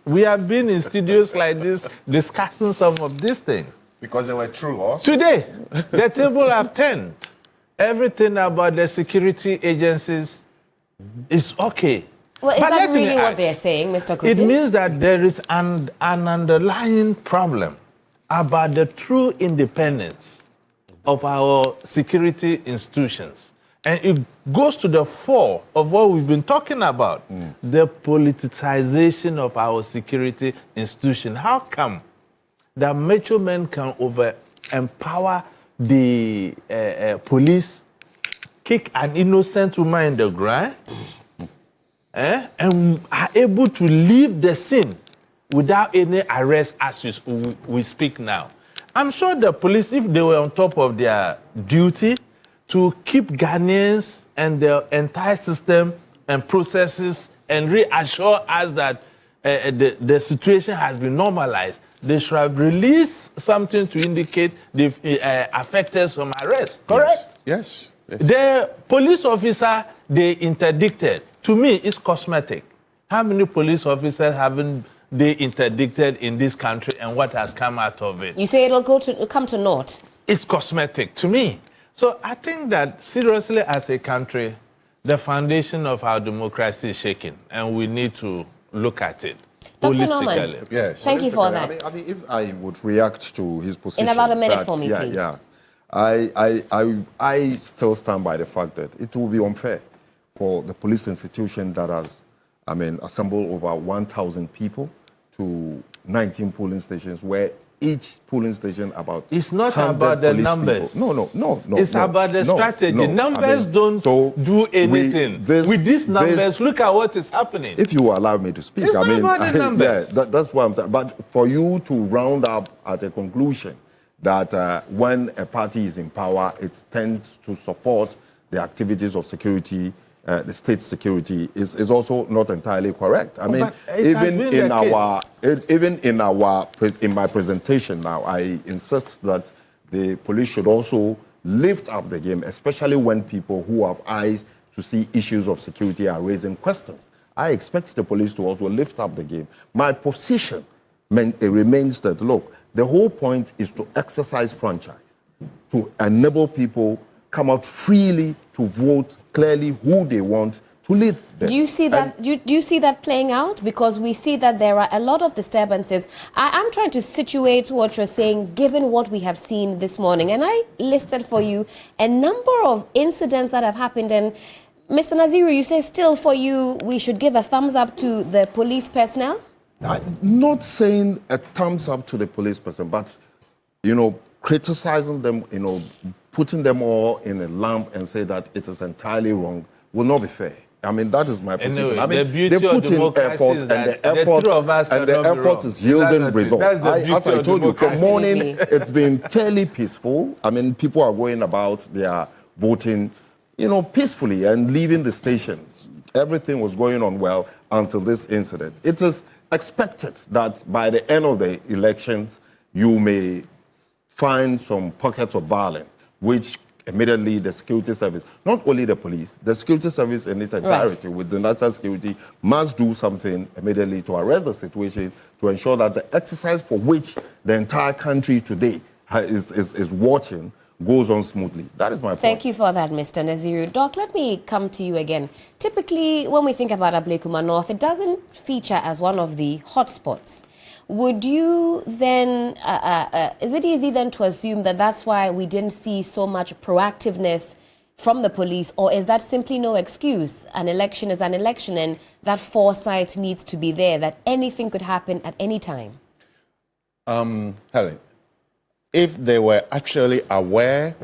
We have been in studios like this discussing some of these things. Because they were true also. Today, the table have turned. Everything about the security agencies is okay. Well, is that really what they're saying, Mr. Kuti? It means that there is an underlying problem about the true independence of our security institutions. And it goes to the fore of what we've been talking about, the politicization of our security institution. How come that macho men can empower the police, kick an innocent woman in the ground, and are able to leave the scene without any arrest as we speak now? I'm sure the police, if they were on top of their duty, to keep Ghanaians and the entire system and processes and reassure us that the situation has been normalized, they should have released something to indicate the affected from arrest. Correct? Yes. The police officer they interdicted, to me, is cosmetic. How many police officers haven't they interdicted in this country, and what has come out of it? You say it'll come to naught. It's cosmetic to me. So I think that seriously, as a country, the foundation of our democracy is shaking, and we need to look at it Dr. Norman, holistically. Yes. thank you for that. I mean, if I would react to his position. In about a minute for me, please. Yeah. I still stand by the fact that it will be unfair for the police institution that has, assembled over 1,000 people to 19 polling stations where each polling station about it's not about the numbers. People. No. It's about the strategy. Numbers don't do anything. With these numbers, look at what is happening. If you allow me to speak, it's not about the numbers. Yeah, that's what I'm saying. But for you to round up at a conclusion that when a party is in power, it tends to support the activities of security, the state security, is also not entirely correct. I mean, even in my presentation now, I insist that the police should also lift up the game, especially when people who have eyes to see issues of security are raising questions. I expect the police to also lift up the game. My position remains that, look, the whole point is to exercise franchise, to enable people come out freely to vote clearly who they want to lead them. Do you see that? Do you see that playing out? Because we see that there are a lot of disturbances. I'm trying to situate what you're saying, given what we have seen this morning, and I listed for you a number of incidents that have happened. And Mr. Naziru, you say still for you we should give a thumbs up to the police personnel? I'm not saying a thumbs up to the police person, but criticizing them, putting them all in a lump and say that it is entirely wrong will not be fair. I mean, that is my position. Anyway, I mean, the beauty they of put in democracy effort, is and that the effort, two of us and the cannot be effort wrong. is yielding That's results. the beauty As I of told you, from democracy. morning, Absolutely. it's been fairly peaceful. I mean, people are going about their voting, peacefully and leaving the stations. Everything was going on well until this incident. It is expected that by the end of the elections, you may find some pockets of violence, which immediately the security service, not only the police, the security service in its entirety with the national security must do something immediately to arrest the situation, to ensure that the exercise for which the entire country today is watching goes on smoothly. That is my point. Thank you for that, Mr. Naziru. Doc, let me come to you again. Typically, when we think about Ablekuma North, it doesn't feature as one of the hotspots. Would you then, is it easy then to assume that that's why we didn't see so much proactiveness from the police, or is that simply no excuse? An election is an election, and that foresight needs to be there, that anything could happen at any time? Helen, if they were actually aware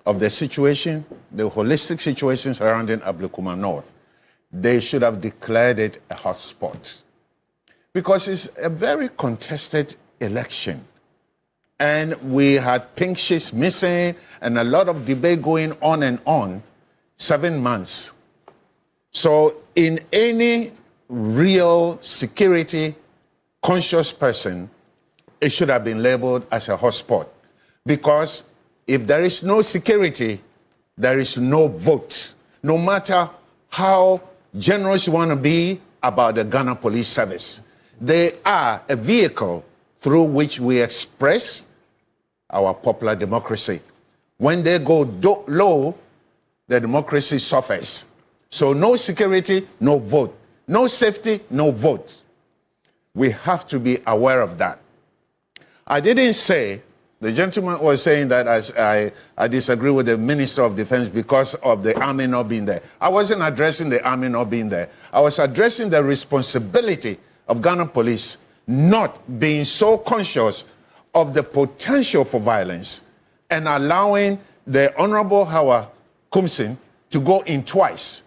of the situation, the holistic situation surrounding Ablekuma North, they should have declared it a hotspot. Because it's a very contested election. And we had pink sheets missing and a lot of debate going on and on, 7 months. So in any real security conscious person, it should have been labeled as a hotspot. Because if there is no security, there is no vote. No matter how generous you want to be about the Ghana Police Service. They are a vehicle through which we express our popular democracy. When they go low, the democracy suffers. So no security, no vote. No safety, no vote. We have to be aware of that. I didn't say, the gentleman was saying that I disagree with the Minister of Defense because of the army not being there. I wasn't addressing the army not being there. I was addressing the responsibility of Ghana Police not being so conscious of the potential for violence and allowing the Honorable Howard Kumsin to go in twice,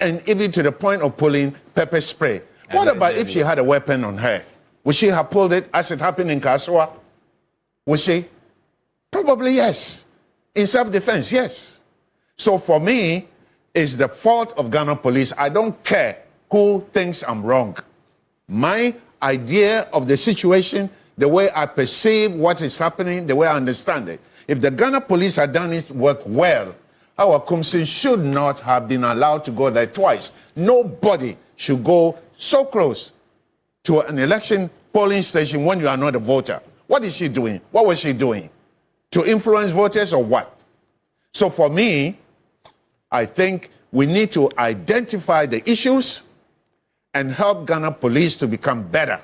and even to the point of pulling pepper spray. What about if she had a weapon on her? Would she have pulled it as it happened in Kasua? Would she? Probably yes. In self-defense, yes. So for me, it's the fault of Ghana Police. I don't care who thinks I'm wrong. My idea of the situation, the way I perceive what is happening, the way I understand it. If the Ghana Police had done its work well, our Kumsin should not have been allowed to go there twice. Nobody should go so close to an election polling station when you are not a voter. What is she doing? What was she doing? To influence voters or what? So for me, I think we need to identify the issues and help Ghana Police to become better.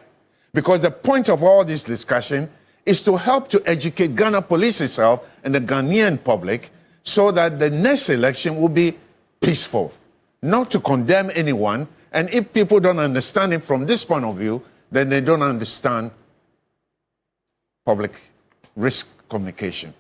Because the point of all this discussion is to help to educate Ghana Police itself and the Ghanaian public so that the next election will be peaceful, not to condemn anyone. And if people don't understand it from this point of view, then they don't understand public risk communication.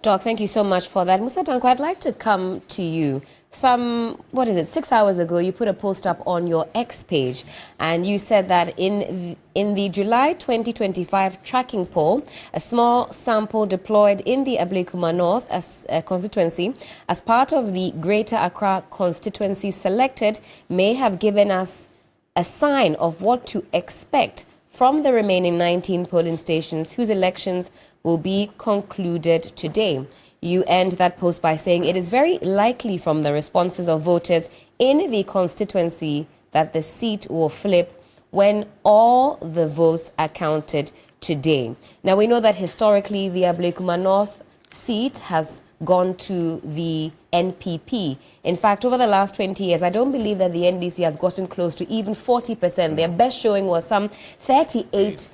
Doc, thank you so much for that. Musa Tanko, I'd like to come to you. 6 hours ago, you put a post up on your X page, and you said that in the July 2025 tracking poll, a small sample deployed in the Ablekuma North as a constituency as part of the Greater Accra constituency selected may have given us a sign of what to expect from the remaining 19 polling stations whose elections will be concluded today. You end that post by saying it is very likely from the responses of voters in the constituency that the seat will flip when all the votes are counted today. Now, we know that historically the Ablekuma North seat has gone to the NPP. In fact, over the last 20 years, I don't believe that the NDC has gotten close to even 40%. Their best showing was some 38%,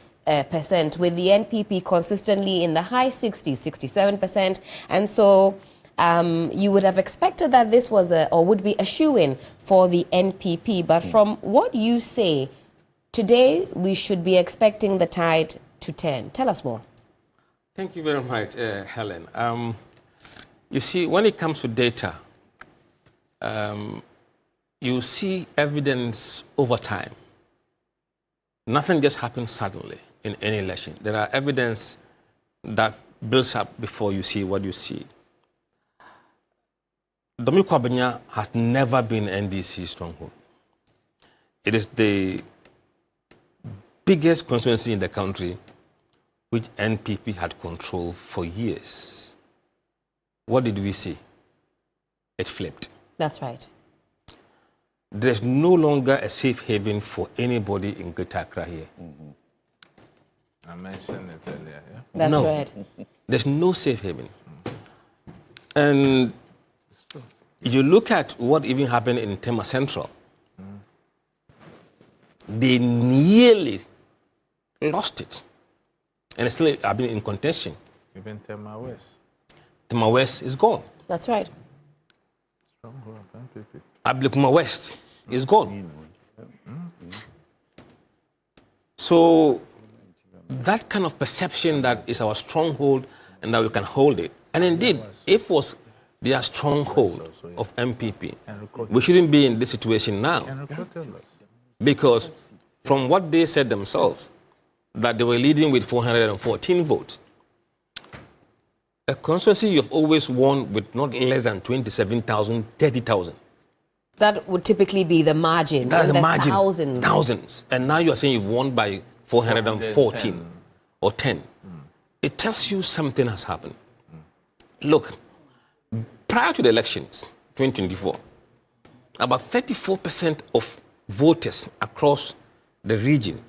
with the NPP consistently in the high 60s, 67%. And so you would have expected that this was would be a shoo-in for the NPP. But from what you say, today we should be expecting the tide to turn. Tell us more. Thank you very much, Helen. You see, when it comes to data, you see evidence over time. Nothing just happens suddenly in any election. There are evidence that builds up before you see what you see. Domi Kwabenya has never been NDC's stronghold. It is the biggest constituency in the country which NPP had control for years. What did we see? It flipped. That's right. There's no longer a safe haven for anybody in Greater Accra here. I mentioned it earlier. Yeah? That's right. There's no safe haven. And you look at what even happened in Tema Central. They nearly lost it. And still have been in contention. Even Tema West. Tema West is gone. That's right. Stronghold of NPP. Ablekuma West is gone. So that kind of perception that is our stronghold and that we can hold it. And indeed, if it was their stronghold of MPP, we shouldn't be in this situation now. Because from what they said themselves, that they were leading with 414 votes. A constituency you've always won with not less than 27,000, 30,000. That would typically be the margin. That's the margin. Thousands. Thousands. And now you're saying you've won by 414 or 10. It tells you something has happened. Look, prior to the elections, 2024, about 34% of voters across the region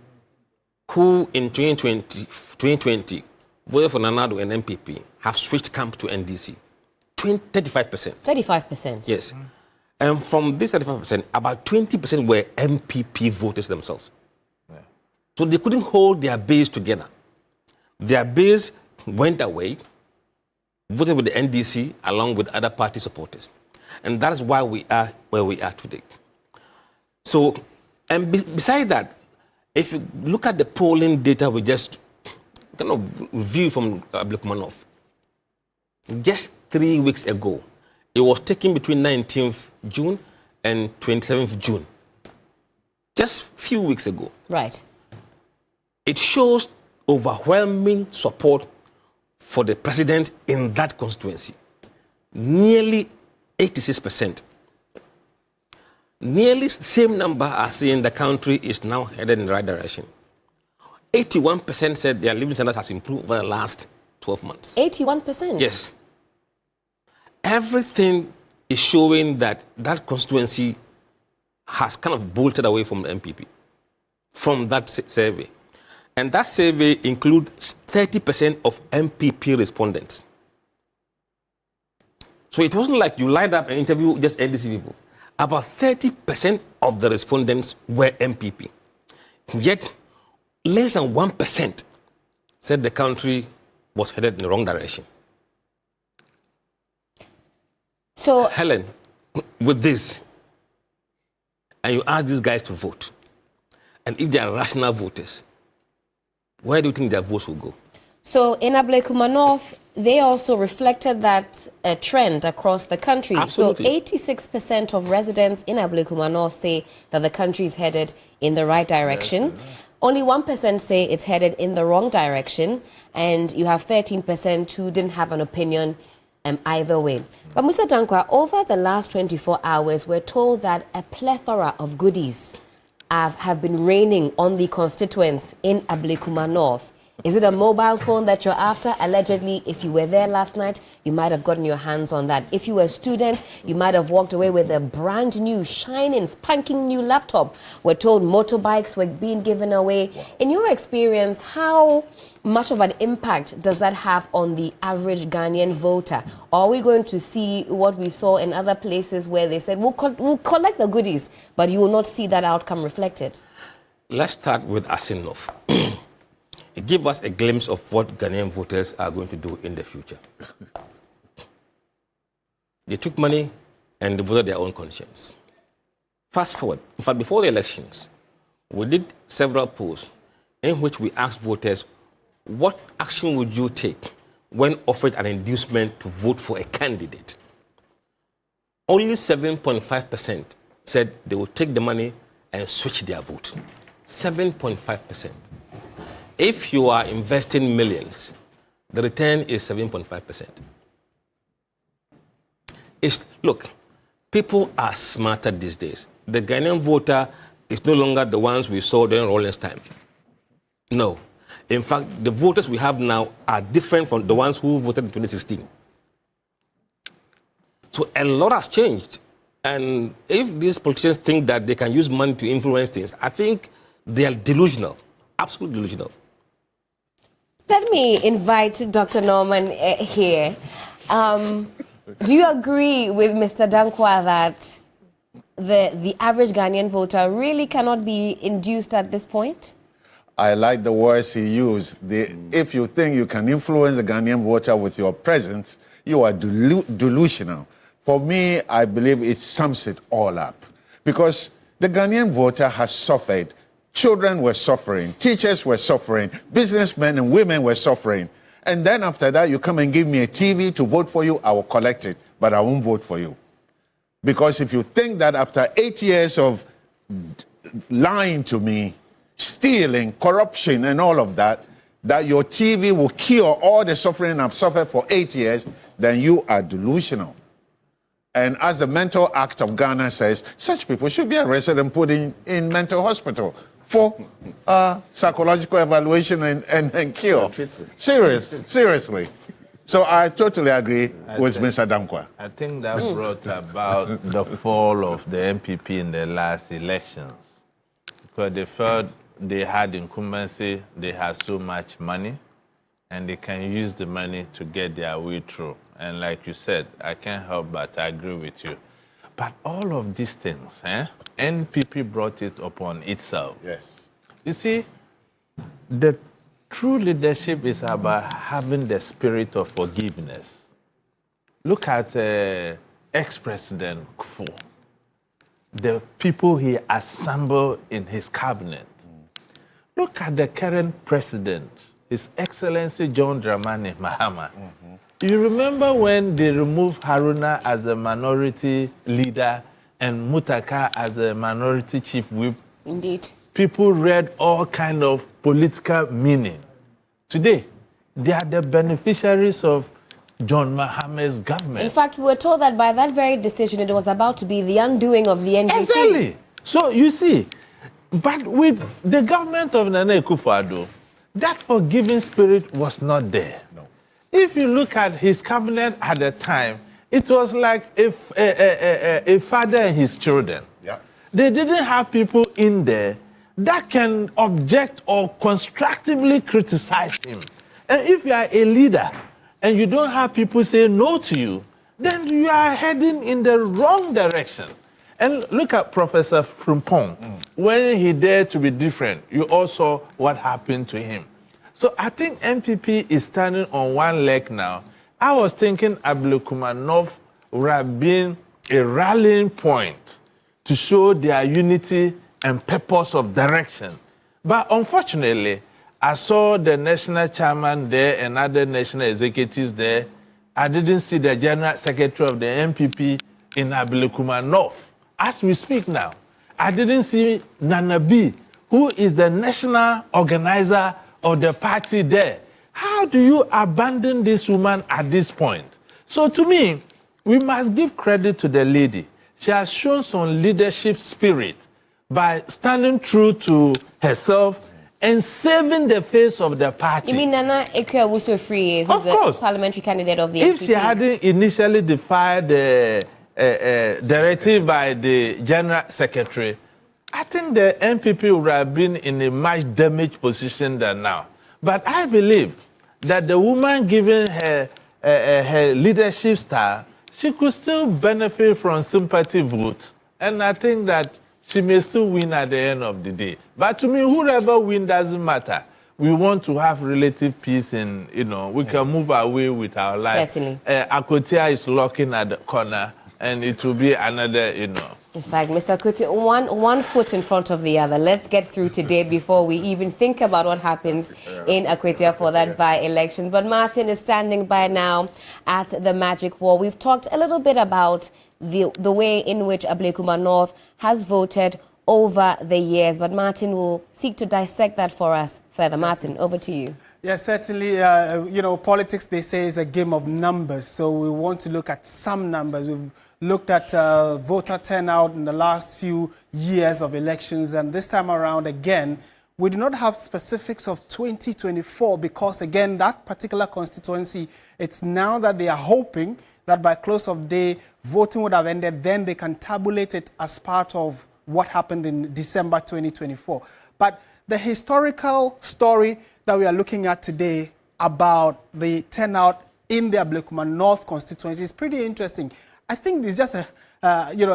who in 2020 voted for Nanado and MPP have switched camp to NDC. 35%. 35%? Yes. And from this 35%, about 20% were MPP voters themselves. Yeah. So they couldn't hold their base together. Their base went away, voted with the NDC along with other party supporters. And that is why we are where we are today. So, and beside that, if you look at the polling data we just kind of review from Ablekuma North, just 3 weeks ago, it was taken between 19th June and 27th June. Just a few weeks ago. Right. It shows overwhelming support for the president in that constituency. Nearly 86%. Nearly the same number are saying the country is now headed in the right direction. 81% said their living standards has improved over the last 12 months. 81%? Yes. Everything is showing that that constituency has kind of bolted away from the MPP, from that survey. And that survey includes 30% of MPP respondents. So it wasn't like you lined up and interviewed just NDC people. About 30% of the respondents were MPP. Yet, less than 1% said the country was headed in the wrong direction. So, Helen, with this, and you ask these guys to vote, and if they are rational voters, where do you think their votes will go? So in Ablekuma North, they also reflected that trend across the country. Absolutely. So 86% of residents in Ablekuma North say that the country is headed in the right direction. Yes. Only 1% say it's headed in the wrong direction. And you have 13% who didn't have an opinion either way. But Mr. Dankwa, over the last 24 hours, we're told that a plethora of goodies have been raining on the constituents in Ablekuma North. Is it a mobile phone that you're after? Allegedly, if you were there last night, you might have gotten your hands on that. If you were a student, you might have walked away with a brand new, shining, spanking new laptop. We're told motorbikes were being given away. Wow. In your experience, how much of an impact does that have on the average Ghanaian voter? Or are we going to see what we saw in other places where they said, we'll collect the goodies, but you will not see that outcome reflected? Let's start with Asinov. Give us a glimpse of what Ghanaian voters are going to do in the future. They took money and they voted their own conscience. Fast forward, in fact, before the elections, we did several polls in which we asked voters, what action would you take when offered an inducement to vote for a candidate? Only 7.5% said they would take the money and switch their vote. 7.5%. If you are investing millions, the return is 7.5%. Look, people are smarter these days. The Ghanaian voter is no longer the ones we saw during Rawlings' time. No. In fact, the voters we have now are different from the ones who voted in 2016. So a lot has changed. And if these politicians think that they can use money to influence things, I think they are delusional, absolutely delusional. Let me invite Dr. Norman here. Do you agree with Mr. Dankwa that the average Ghanaian voter really cannot be induced at this point? I like the words he used. If you think you can influence the Ghanaian voter with your presence, you are delusional. For me, I believe it sums it all up. Because the Ghanaian voter has suffered. Children were suffering. Teachers were suffering. Businessmen and women were suffering. And then after that, you come and give me a TV to vote for you, I will collect it, but I won't vote for you. Because if you think that after 8 years of lying to me, stealing, corruption, and all of that, that your TV will cure all the suffering I've suffered for 8 years, then you are delusional. And as the Mental Act of Ghana says, such people should be arrested and put in mental hospital for psychological evaluation and cure. Seriously. So I totally agree with Mr. Dankwa. I think that brought about the fall of the MPP in the last elections. Because they felt they had incumbency, they had so much money, and they can use the money to get their way through. And like you said, I can't help but agree with you. But all of these things, NPP brought it upon itself. Yes. You see, the true leadership is about having the spirit of forgiveness. Look at ex-President Kufuor, the people he assembled in his cabinet. Look at the current president, His Excellency John Dramani Mahama. You remember when they removed Haruna as the minority leader and Mutaka as the minority chief whip? Indeed. People read all kind of political meaning. Today, they are the beneficiaries of John Mahama's government. In fact, we were told that by that very decision, it was about to be the undoing of the NDC. Exactly. So you see, but with the government of Nana Akufo-Addo, that forgiving spirit was not there. No. If you look at his cabinet at the time, it was like a father and his children. Yeah. They didn't have people in there that can object or constructively criticize him. And if you are a leader and you don't have people say no to you, then you are heading in the wrong direction. And look at Professor Frimpong. When he dared to be different, you all saw what happened to him. So I think MPP is standing on one leg now. I was thinking Ablekuma North would have been a rallying point to show their unity and purpose of direction. But unfortunately, I saw the national chairman there and other national executives there. I didn't see the general secretary of the MPP in Ablekuma North. As we speak now, I didn't see Nana B, who is the national organizer of the party there. How do you abandon this woman at this point? So to me, we must give credit to the lady. She has shown some leadership spirit by standing true to herself and saving the face of the party. You mean Nana Ekuawusu-Free, who's the parliamentary candidate of the If NPP? she hadn't initially defied the directive by the general secretary, I think the MPP would have been in a much damaged position than now. But I believe that the woman, given her leadership style, she could still benefit from sympathy vote. And I think that she may still win at the end of the day. But to me, whoever wins doesn't matter. We want to have relative peace and, we can move away with our life. Certainly. Akotia is looking at the corner, and it will be another, In fact, Mr. Kuti, one foot in front of the other. Let's get through today before we even think about what happens in Akwetia for that by-election. But Martin is standing by now at the Magic Wall. We've talked a little bit about the way in which Ablekuma North has voted over the years. But Martin will seek to dissect that for us further. Martin, over to you. Yes, certainly, politics, they say, is a game of numbers. So we want to look at some numbers. We've looked at voter turnout in the last few years of elections. And this time around, again, we do not have specifics of 2024 because, again, that particular constituency, it's now that they are hoping that by close of day, voting would have ended. Then they can tabulate it as part of what happened in December 2024. But the historical story that we are looking at today about the turnout in the Ablekuma North constituency is pretty interesting. I think it's just a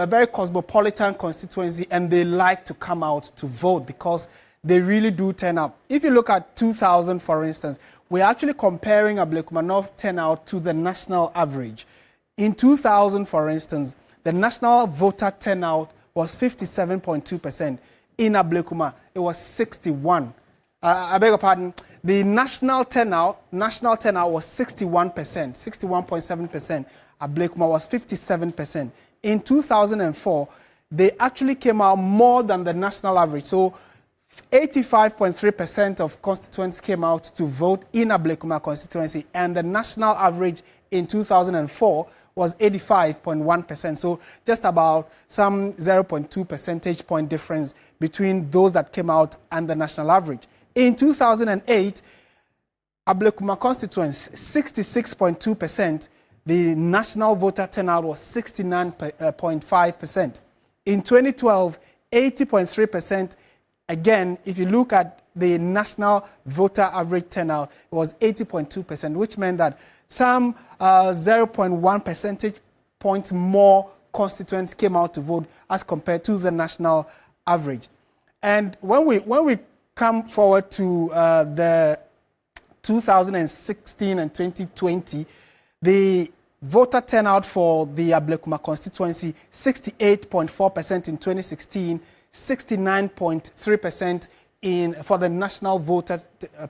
very cosmopolitan constituency, and they like to come out to vote because they really do turn up. If you look at 2000, for instance, we're actually comparing Ablekuma North turnout to the national average. In 2000, for instance, the national voter turnout was 57.2%. In Ablekuma, it was 61. I beg your pardon. The national turnout was 61%, 61.7%. Ablekuma was 57%. In 2004, they actually came out more than the national average. So 85.3% of constituents came out to vote in Ablekuma constituency, and the national average in 2004 was 85.1%. So just about some 0.2 percentage point difference between those that came out and the national average. In 2008, Ablekuma constituency, 66.2%. The national voter turnout was 69.5%. In 2012, 80.3%. Again, if you look at the national voter average turnout, it was 80.2%, which meant that some 0.1 percentage points more constituents came out to vote as compared to the national average. And when we come forward to the 2016 and 2020, the voter turnout for the Ablekuma constituency, 68.4% in 2016, 69.3% for the national voter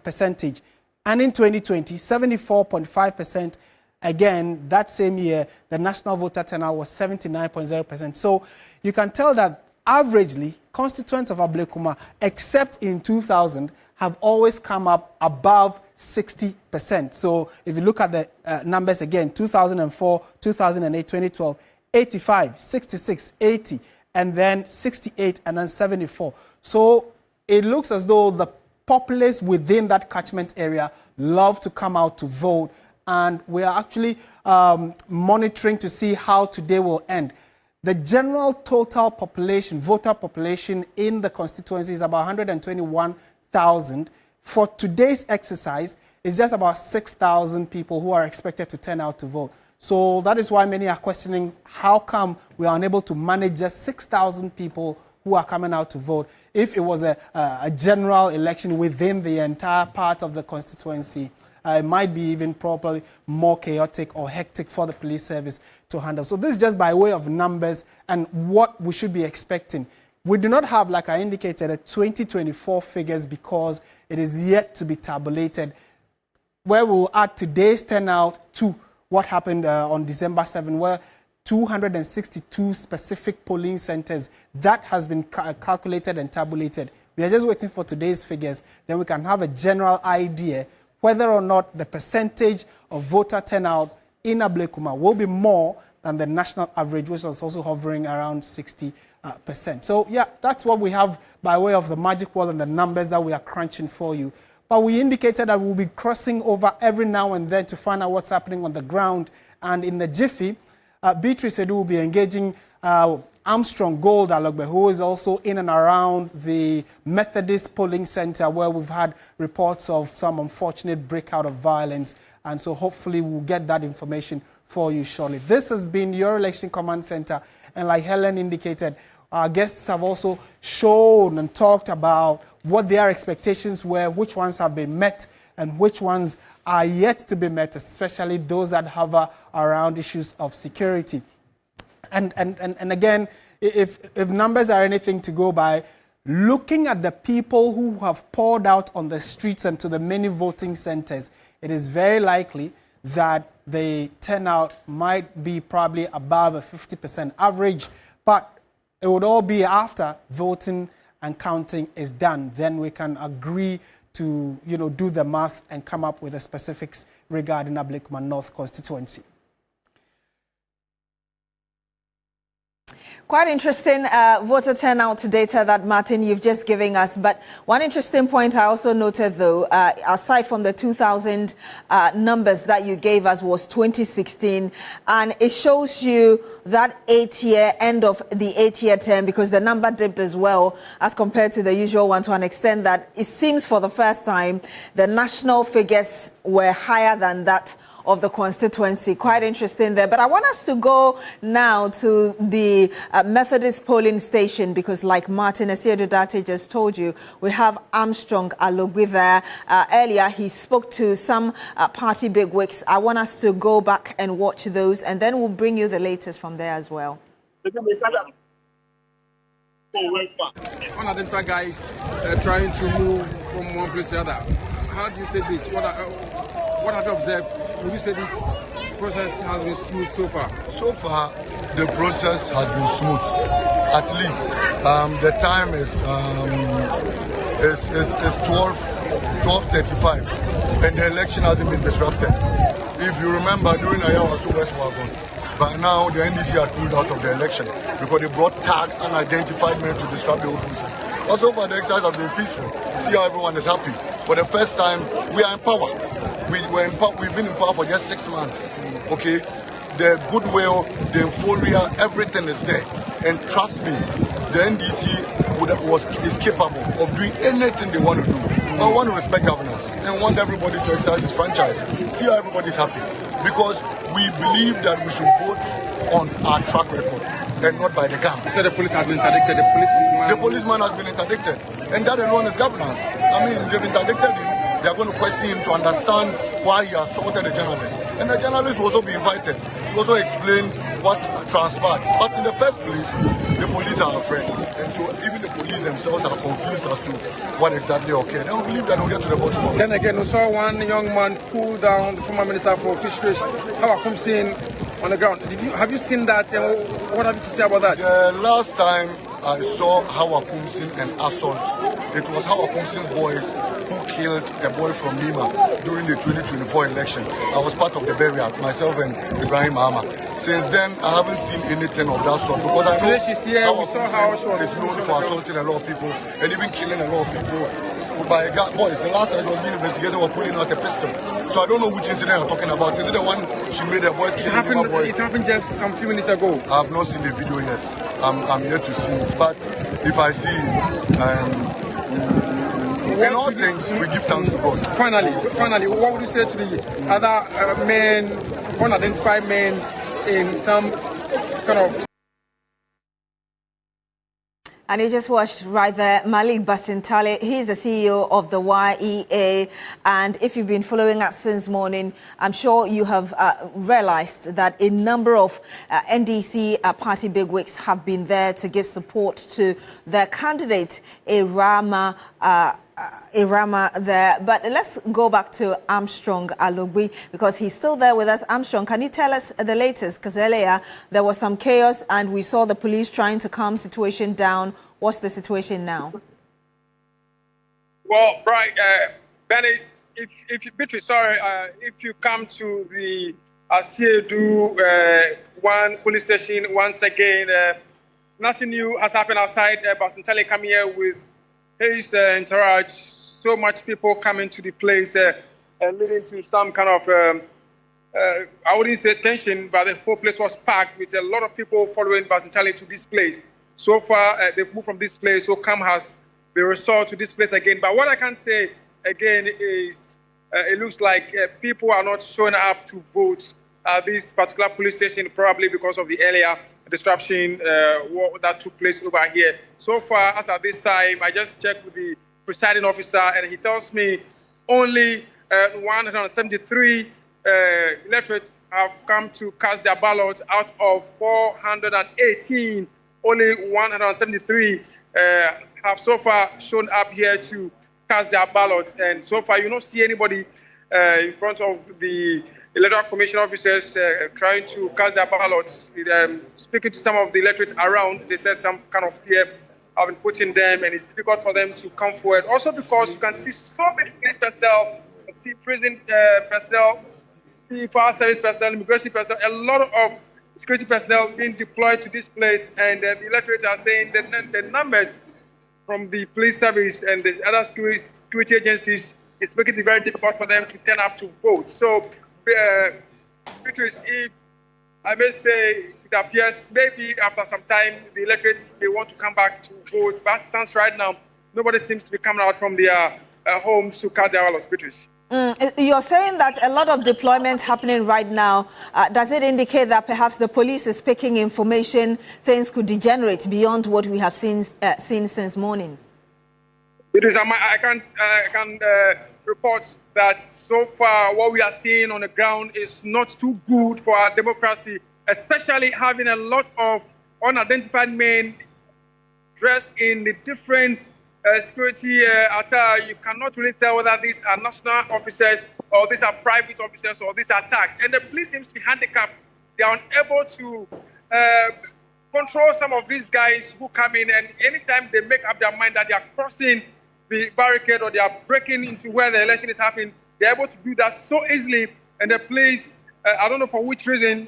percentage. And in 2020, 74.5%. Again, that same year, the national voter turnout was 79.0%. So you can tell that averagely, constituents of Ablekuma, except in 2000, have always come up above 60%. So if you look at the numbers again, 2004, 2008, 2012, 85, 66, 80, and then 68, and then 74. So it looks as though the populace within that catchment area love to come out to vote, and we are actually monitoring to see how today will end. The general total population, voter population in the constituency is about 121,000. For today's exercise, it's just about 6,000 people who are expected to turn out to vote. So that is why many are questioning how come we are unable to manage just 6,000 people who are coming out to vote. If it was a general election within the entire part of the constituency, it might be even probably more chaotic or hectic for the police service to handle. So this is just by way of numbers and what we should be expecting. We do not have, like I indicated, a 2024 figures because it is yet to be tabulated, where we'll add today's turnout to what happened on December 7, where 262 specific polling centers, that has been calculated and tabulated. We are just waiting for today's figures. Then we can have a general idea whether or not the percentage of voter turnout in Ablekuma will be more than the national average, which is also hovering around 60%. So yeah, that's what we have by way of the magic word and the numbers that we are crunching for you. But we indicated that we'll be crossing over every now and then to find out what's happening on the ground. And in the jiffy, Beatrice Edu will be engaging Armstrong Gold Alogbe, who is also in and around the Methodist polling center, where we've had reports of some unfortunate breakout of violence. And so hopefully we'll get that information for you shortly. This has been your Election Command Center. And like Helen indicated, our guests have also shown and talked about what their expectations were, which ones have been met, and which ones are yet to be met, especially those that hover around issues of security. And again, if numbers are anything to go by, looking at the people who have poured out on the streets and to the many voting centers, it is very likely that the turnout might be probably above a 50% average, but it would all be after voting and counting is done. Then we can agree to, do the math and come up with the specifics regarding Ablekuma North constituency. Quite interesting voter turnout data that, Martin, you've just given us. But one interesting point I also noted, though, aside from the 2,000 numbers that you gave us, was 2016. And it shows you that end of the 8-year term, because the number dipped as well as compared to the usual one, to an extent that it seems for the first time the national figures were higher than that of the constituency. Quite interesting there. But I want us to go now to the Methodist polling station, because like Martin Esiedudate just told you, we have Armstrong Alogbe there. Earlier, he spoke to some party bigwigs. I want us to go back and watch those, and then we'll bring you the latest from there as well. Unidentified guys trying to move from one place to the other. How do you take this? What have you observed? Would you say this process has been smooth so far? So far, the process has been smooth. At least the time is 12:35, and the election hasn't been disrupted. If you remember, during Ayawasu West Wagon, by now the NDC had pulled out of the election because they brought tags and identified men to disrupt the whole process. But so far, the exercise has been peaceful. See how everyone is happy. For the first time, we are in power. We've been in power for just 6 months. Okay, the goodwill, the euphoria, everything is there. And trust me, the NDC is capable of doing anything they want to do. I want to respect governance and want everybody to exercise this franchise. See how everybody's happy, because we believe that we should vote on our track record and not by the gun. You said the police has been interdicted. The policeman has been interdicted, and that alone is governance. I mean, they've interdicted him. They are going to question him to understand why he assaulted a journalist. And the journalist will also be invited to also explain what transpired. But in the first place, the police are afraid. And so even the police themselves are confused as to what exactly occurred. They don't believe that they'll get to the bottom of it. Then again, we saw one young man pull down the former minister for fisheries. How I come seeing on the ground. Have you seen that? And what have you to say about that? The last time I saw Hawa Kumsin and assault, it was Hawa Kumsin's boys who killed a boy from Lima during the 2024 election. I was part of the burial, myself and Ibrahim Ahma. Since then, I haven't seen anything of that sort, because I know she's here. We saw how she was known for assaulting a lot of people and even killing a lot of people. By boys, the last time she was being investigated, were pulling out a pistol. So I don't know which incident you're talking about. Is it the one she made the boys killing Lima boy? It happened just some few minutes ago. I have not seen the video yet. I'm yet to see it. But if I see it, in all things, we give thanks to God. Finally, what would you say to the other men, unidentified men in some kind of... And you just watched right there, Malik Basintale. He's the CEO of the YEA. And if you've been following us since morning, I'm sure you have realized that a number of NDC party bigwigs have been there to give support to their candidate, Irama there. But let's go back to Armstrong Alogbe, because he's still there with us. Armstrong, can you tell us the latest? Because earlier there was some chaos and we saw the police trying to calm situation down. What's the situation now? Well, right, Benny, if you come to the Asiedu one police station once again, nothing new has happened outside. Basintale come here with his entourage. So much people coming to the place leading to some kind of, I wouldn't say tension, but the whole place was packed with a lot of people following Basintale to this place. So far, they've moved from this place, so CAM has been restored to this place again. But what I can say again is it looks like people are not showing up to vote at this particular police station, probably because of the earlier disruption that took place over here. So far, as at this time, I just checked with the presiding officer, and he tells me only 173 electorates have come to cast their ballots out of 418. Only 173 have so far shown up here to cast their ballot. And so far, you don't see anybody in front of the Electoral Commission officers trying to cast their ballots. Speaking to some of the electorate around, they said some kind of fear have been put in them, and it's difficult for them to come forward. Also because you can see so many police personnel, see prison personnel, see fire service personnel, immigration personnel, a lot of security personnel being deployed to this place, and the electorates are saying that the numbers from the police service and the other security agencies is making it very difficult for them to turn up to vote. So, if I may say, it appears maybe after some time the electorates may want to come back to vote. But as it stands right now, nobody seems to be coming out from their homes to cast their ballots. Beatrice. You're saying that a lot of deployment happening right now. Does it indicate that perhaps the police is picking information, things could degenerate beyond what we have seen since morning? Beatrice, I can report that so far what we are seeing on the ground is not too good for our democracy, especially having a lot of unidentified men dressed in the different security attire. You cannot really tell whether these are national officers or these are private officers or these are tax. And the police seems to be handicapped. They are unable to control some of these guys who come in, and anytime they make up their mind that they are crossing the barricade or they are breaking into where the election is happening, they're able to do that so easily. And the police, I don't know for which reason,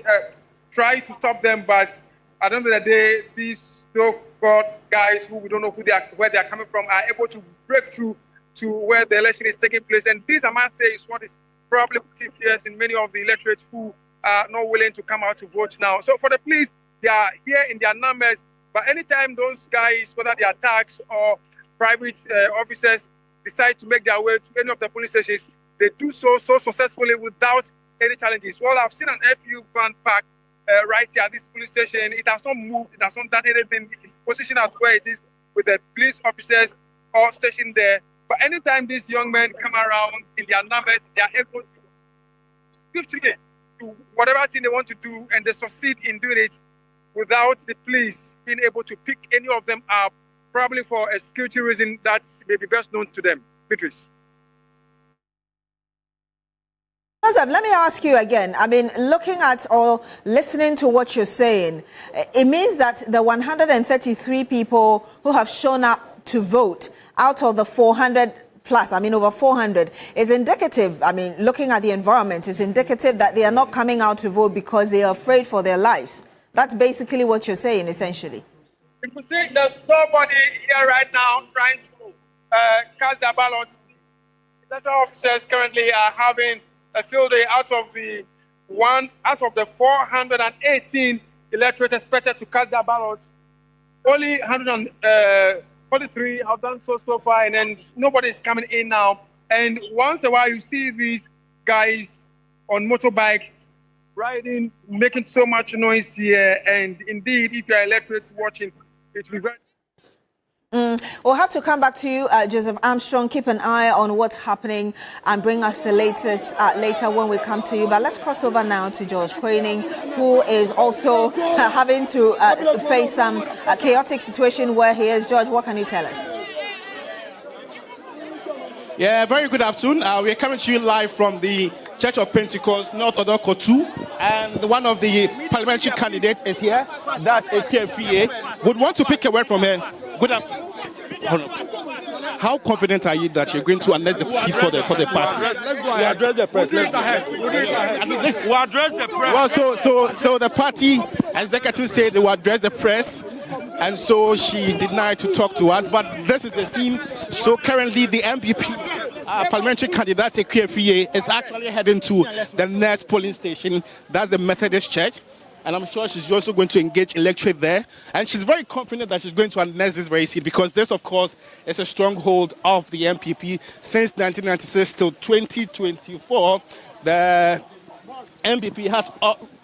try to stop them, but at the end of the day, these so-called guys who we don't know where they are coming from are able to break through to where the election is taking place. And this, I might say, is what is probably putting fears in many of the electorates who are not willing to come out to vote now. So for the police, they are here in their numbers, but anytime those guys, whether they are tax or private officers, decide to make their way to any of the police stations, they do so successfully without any challenges. Well, I've seen an FU van park right here at this police station. It has not moved, it has not done anything. It is positioned at where it is with the police officers all stationed there. But anytime these young men come around in their numbers, they are able to swiftly do whatever thing they want to do, and they succeed in doing it without the police being able to pick any of them up, probably for a security reason that may be best known to them. Beatrice. Joseph, let me ask you again. I mean, looking at or listening to what you're saying, it means that the 133 people who have shown up to vote out of the 400 plus, I mean over 400, is indicative. I mean, looking at the environment, is indicative that they are not coming out to vote because they are afraid for their lives. That's basically what you're saying, essentially. If you see there's nobody here right now trying to cast their ballots, the electoral officers currently are having a field day out of the 418 electorates expected to cast their ballots. Only 143 have done so far, and then nobody is coming in now. And once in a while, you see these guys on motorbikes riding, making so much noise here. And indeed, if you're electorates watching, it will be very... We'll have to come back to you, Joseph Armstrong. Keep an eye on what's happening and bring us the latest later when we come to you. But let's cross over now to George Koenig, who is also having to face some chaotic situation where he is. George, what can you tell us? Yeah, very good afternoon. We're coming to you live from the Church of Pentecost, North Odoko 2, and one of the parliamentary candidates is here. That's Ekwe. Would want to pick a word from her. Good afternoon. How confident are you that you're going to announce the seat for the party? Let's go ahead. We'll address the press. We'll do it ahead. We'll address the press. Well, so the party executive said they will address the press, and so she denied to talk to us. But this is the scene. So currently, the MPP parliamentary candidate Ekwe is actually heading to the next polling station. That's the Methodist Church. And I'm sure she's also going to engage electorate there. And she's very confident that she's going to announce this very seat, because this, of course, is a stronghold of the MPP. Since 1996 till 2024, the MPP has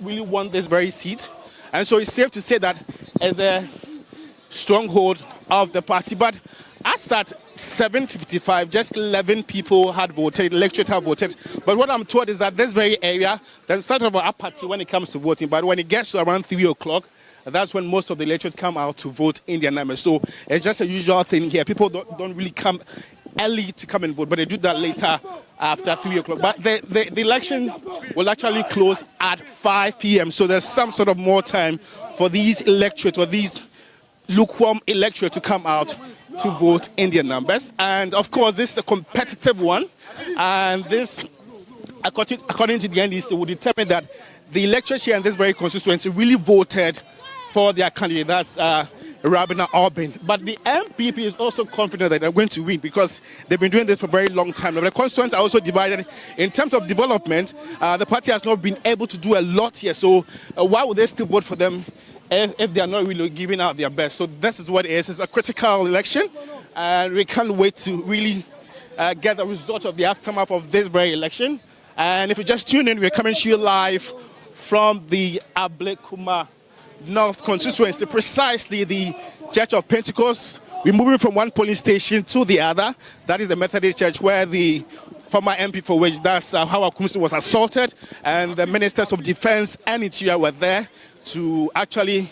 really won this very seat. And so it's safe to say that as a stronghold of the party. But as at 7:55, just 11 people had voted, electorate have voted. But what I'm told is that this very area, there's sort of an apathy when it comes to voting. But when it gets to around 3 o'clock, that's when most of the electorate come out to vote in their numbers. So it's just a usual thing here. People don't really come early to come and vote, but they do that later after 3 o'clock. But the election will actually close at 5 p.m. So there's some sort of more time for these electorate or these lukewarm electorate to come out to vote in their numbers. And of course, this is a competitive one. And this, according to the NDC, will determine that the electorate here in this very constituency really voted for their candidate. That's Rabina Albin. But the MPP is also confident that they're going to win because they've been doing this for a very long time. The constituents are also divided. In terms of development, the party has not been able to do a lot here. So why would they still vote for them if they are not really giving out their best? So this is what it is. It's a critical election, and we can't wait to really get the result of the aftermath of this very election. And if you just tune in, we're coming to you live from the Ablekuma North constituency, precisely the Church of Pentecost. We're moving from one polling station to the other. That is the Methodist Church where the former MP for which that's Hawa Kumsi was assaulted, and the Ministers of Defense and Interior were there to actually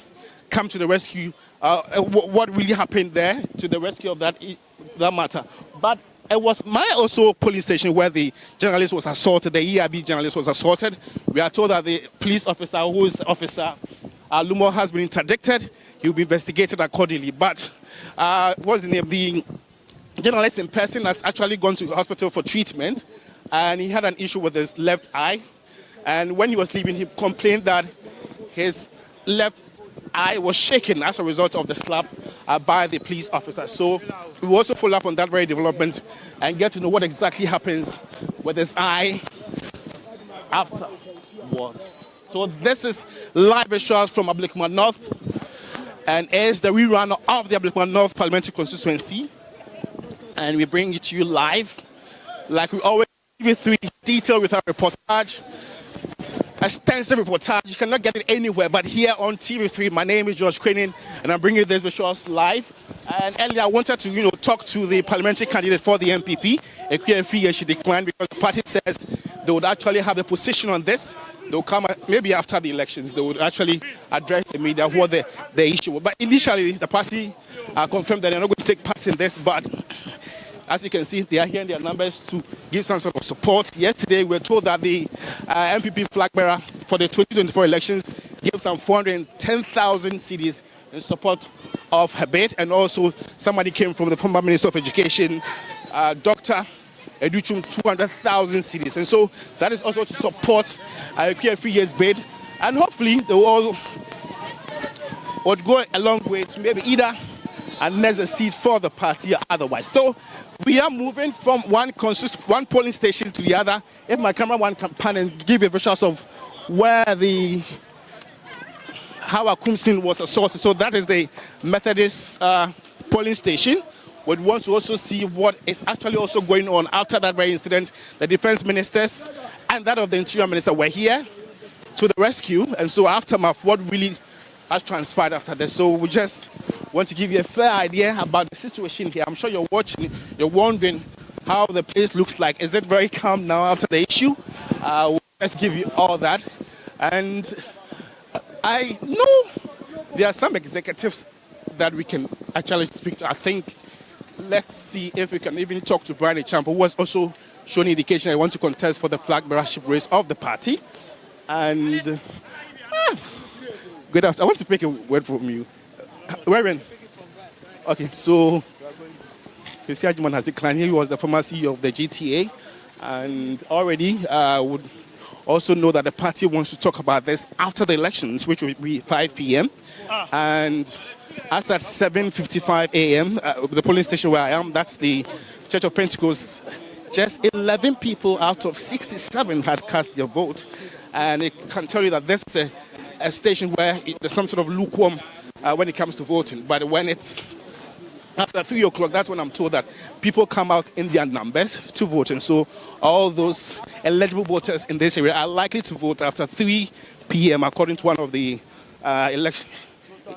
come to the rescue. What really happened there to the rescue of that matter. But it was my also polling station where the journalist was assaulted, the EIB journalist was assaulted. We are told that the police officer, who is Officer Lumo, has been interdicted. He will be investigated accordingly. But what's the name? The journalist in person has actually gone to the hospital for treatment, and he had an issue with his left eye. And when he was leaving, he complained that his left eye was shaken as a result of the slap by the police officer. So we will also follow up on that very development and get to know what exactly happens with his eye afterwards. So this is live visuals from Ablekuma North, and is the rerun of the Ablekuma North Parliamentary Constituency. And we bring it to you live, like we always do, with detail with our reportage. Extensive reportage. You cannot get it anywhere but here on TV3. My name is George Quenin, and I'm bringing you this visuals live. And earlier I wanted to, talk to the parliamentary candidate for the MPP. She declined because the party says they would actually have the position on this. They'll come maybe after the elections. They would actually address the media what the issue was. But initially, the party confirmed that they're not going to take part in this. But as you can see, they are here in their numbers to give some sort of support. Yesterday, we were told that the MPP flag bearer for the 2024 elections gave some 410,000 cedis in support of her bid. And also, somebody came from the former Minister of Education, Dr. Educhum, 200,000 cedis. And so that is also to support PF3's bid. And hopefully, they will all would go a long way to maybe either unless a seat for the party or otherwise. So we are moving from one polling station to the other. If my cameraman can pan and give a visuals of where the Hawa Kumsin was assaulted. So that is the Methodist polling station. We want to also see what is actually also going on after that very incident. The defense ministers and that of the interior minister were here to the rescue. And so aftermath, what really has transpired after this. So we just want to give you a fair idea about the situation here. I'm sure you're watching, you're wondering how the place looks like. Is it very calm now after the issue? We'll just give you all that. And I know there are some executives that we can actually speak to. I think, let's see if we can even talk to Brian Champo, who has also shown indication I want to contest for the flag bearership race of the party. And good afternoon. I want to pick a word from you. Reverend. Okay, so Christian Ajuman has declined. He was the former CEO of the GTA, and already would also know that the party wants to talk about this after the elections, which will be 5 p.m. And as at 7:55 a.m., the polling station where I am, that's the Church of Pentecost, just 11 people out of 67 had cast their vote. And it can tell you that this is a station where there's some sort of lukewarm when it comes to voting. But when it's after 3 o'clock, that's when I'm told that people come out in their numbers to vote. And so all those eligible voters in this area are likely to vote after 3 p.m., according to one of the election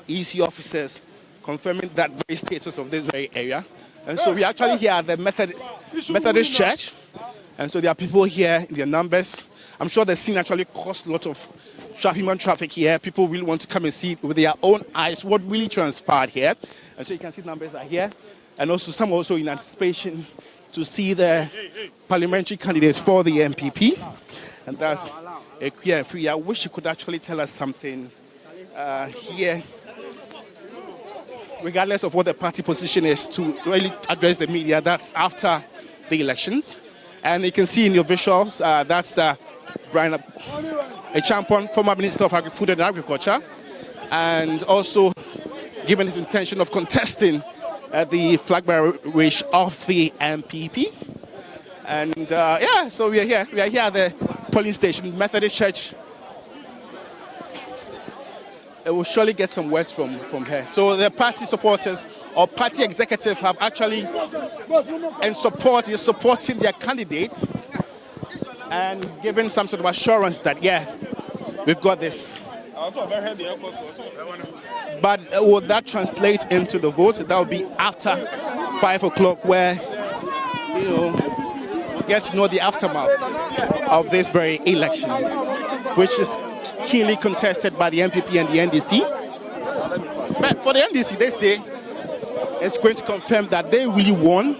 EC officers confirming that very status of this very area. And so we actually here at the Methodist Church. And so there are people here in their numbers. I'm sure the scene actually caused a lot of human traffic here. People really want to come and see with their own eyes what really transpired here. And so you can see numbers are here. And also some also in anticipation to see the parliamentary candidates for the MPP. And that's Equia and Free. I wish you could actually tell us something here, regardless of what the party position is, to really address the media. That's after the elections. And you can see in your visuals, that's Brian Achampong, former Minister of Food and Agriculture, and also given his intention of contesting the flag bearerage of the MPP. And yeah, so we are here. We are here at the polling station, Methodist Church. We'll surely get some words from her. So the party supporters or party executives have actually is supporting their candidate and giving some sort of assurance that, yeah, we've got this. But will that translate into the vote? That will be after 5 o'clock, where, you know, we'll get to know the aftermath of this very election, which is keenly contested by the MPP and the NDC. But for the NDC, they say it's going to confirm that they really won,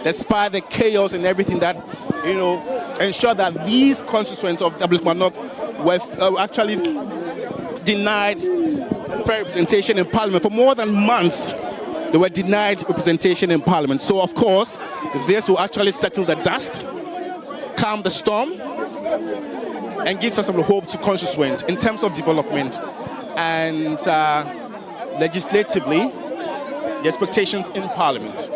despite the chaos and everything that, you know, ensure that these constituents of Ablekuma North were actually denied fair representation in Parliament. For more than months, they were denied representation in Parliament. So, of course, this will actually settle the dust, calm the storm, and gives us some hope to constituents in terms of development and legislatively, the expectations in Parliament.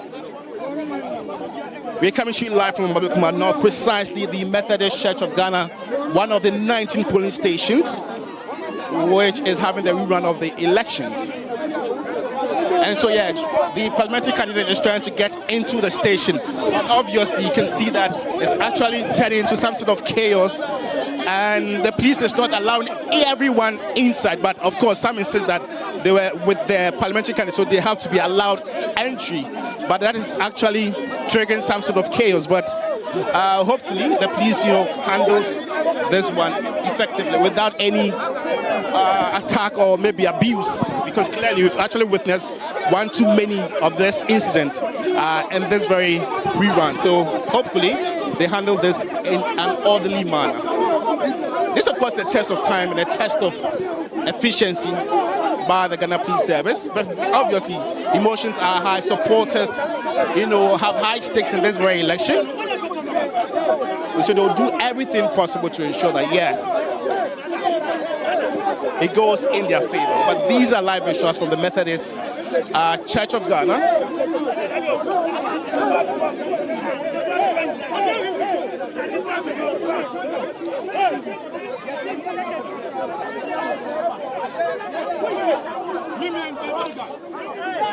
We're coming to you live from Ablekuma North, precisely the Methodist Church of Ghana, one of the 19 polling stations, which is having the rerun of the elections. And so, yeah, the parliamentary candidate is trying to get into the station. But obviously, you can see that it's actually turning into some sort of chaos. And the police is not allowing everyone inside. But of course, some insist that they were with the parliamentary candidate, so they have to be allowed entry. But that is actually triggering some sort of chaos. But hopefully, the police, you know, handles this one effectively without any attack or maybe abuse, because clearly we've actually witnessed one too many of this incident in this very rerun. So hopefully they handle this in an orderly manner. This, of course, is a test of time and a test of efficiency by the Ghana Police Service. But obviously, emotions are high. Supporters, you know, have high stakes in this very election. So they'll do everything possible to ensure that, yeah, it goes in their favor. But these are live visuals from the Methodist Church of Ghana.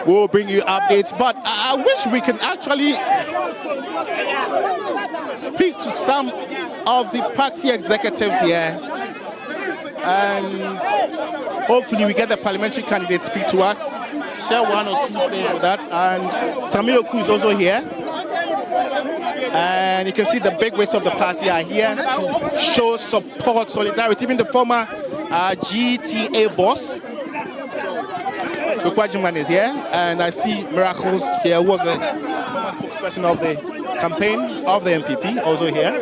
We'll bring you updates, but I wish we can actually speak to some of the party executives here, and hopefully we get the parliamentary candidates speak to us, share one or two things with that. And Samuel Oku is also here, and you can see the big wigs of the party are here to show support, solidarity. Even the former GTA boss Kwajiman is here, and I see Miracles here, who was the former spokesperson of the campaign of the MPP, also here.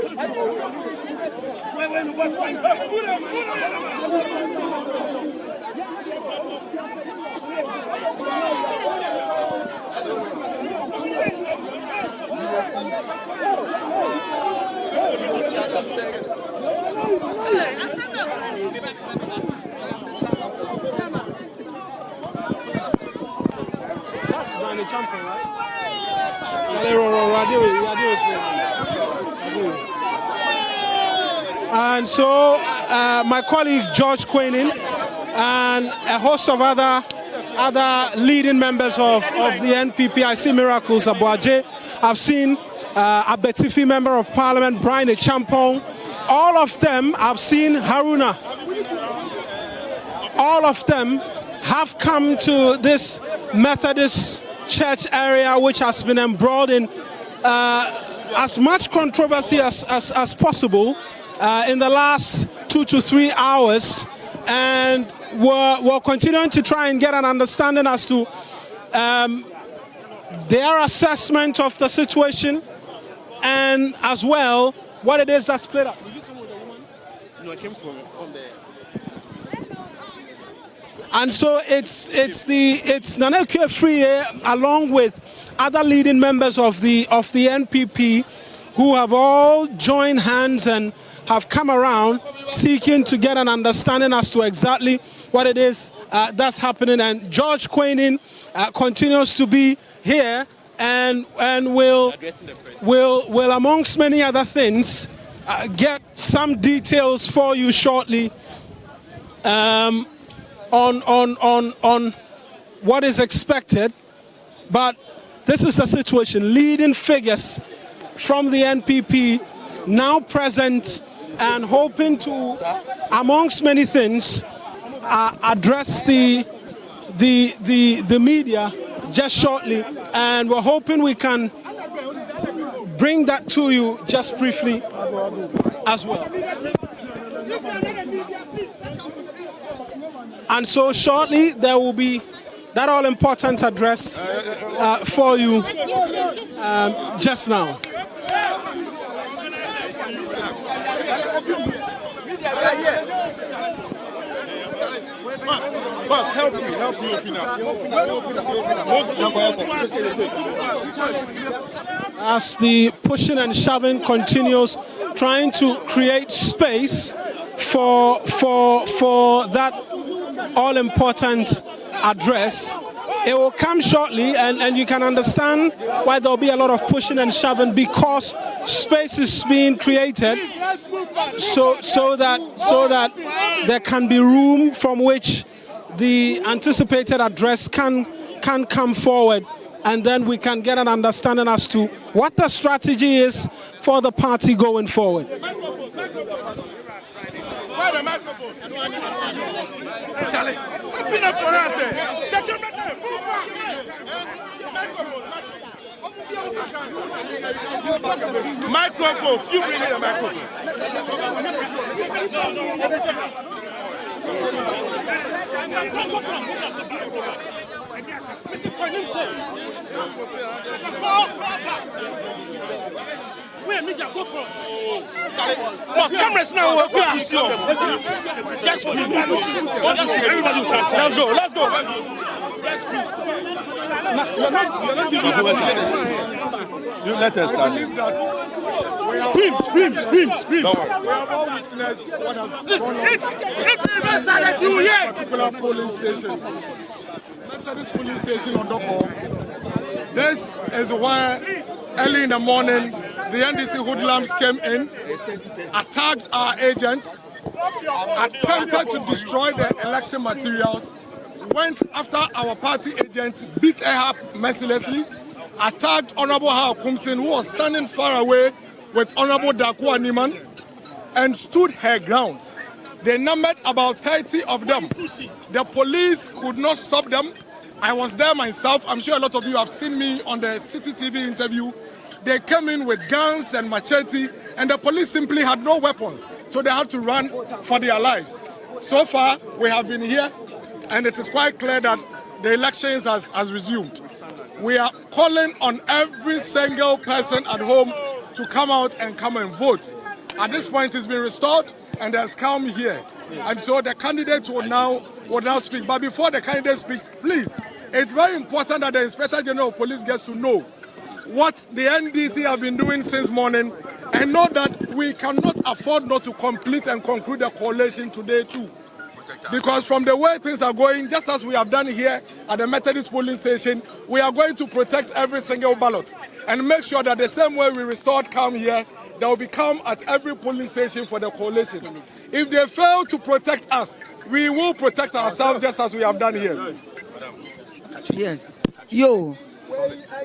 And so my colleague George Quenin and a host of other leading members of the NPP. I see Miracles Abuaje. I've seen Abetifi, Member of Parliament, Brian Achampong. All of them, I've seen Haruna. All of them have come to this Methodist church area, which has been embroiled in as much controversy as possible in the last 2 to 3 hours, and we're continuing to try and get an understanding as to their assessment of the situation, and as well what it is that's split up. No, I came from there. And so it's Nana Akua-Afrie along with other leading members of the NPP who have all joined hands and have come around seeking to get an understanding as to exactly what it is that's happening. And George Quaining continues to be here and will amongst many other things get some details for you shortly on what is expected. But this is the situation. Leading figures from the NPP now present and hoping to, amongst many things, address the media just shortly, and we're hoping we can bring that to you just briefly as well. And so shortly there will be that all-important address for you just now. Help me open up. As the pushing and shoving continues, trying to create space for that all-important address. It will come shortly, and you can understand why there will be a lot of pushing and shoving, because space is being created so that there can be room from which the anticipated address can come forward, and then we can get an understanding as to what the strategy is for the party going forward. Microphones, you bring in the microphones. Boss, cameras now. Just everybody let's go. You let us start. Scream. We have all witnessed what has gone on at this particular polling station. Methodist polling station on Doko. This is where early in the morning the NDC hoodlums came in, attacked our agents, attempted to destroy the election materials, went after our party agents, beat her up mercilessly, attacked Honorable Hao Kumsin, who was standing far away with Honorable Dakwa Niman, and stood her grounds. They numbered about 30 of them. The police could not stop them. I was there myself. I'm sure a lot of you have seen me on the City TV interview. They came in with guns and machete, and the police simply had no weapons, so they had to run for their lives. So far, we have been here, and it is quite clear that the elections has resumed. We are calling on every single person at home to come out and come and vote. At this point, it's been restored, and there's calm here. And so the candidates will now speak. But before the candidate speaks, please, it's very important that the Inspector General of Police gets to know what the NDC have been doing since morning, and know that we cannot afford not to complete and conclude the coalition today too. Because from the way things are going, just as we have done here at the Methodist polling station, we are going to protect every single ballot and make sure that the same way we restored calm here, there will be calm at every polling station for the coalition. If they fail to protect us, we will protect ourselves just as we have done here. Yes. Yo,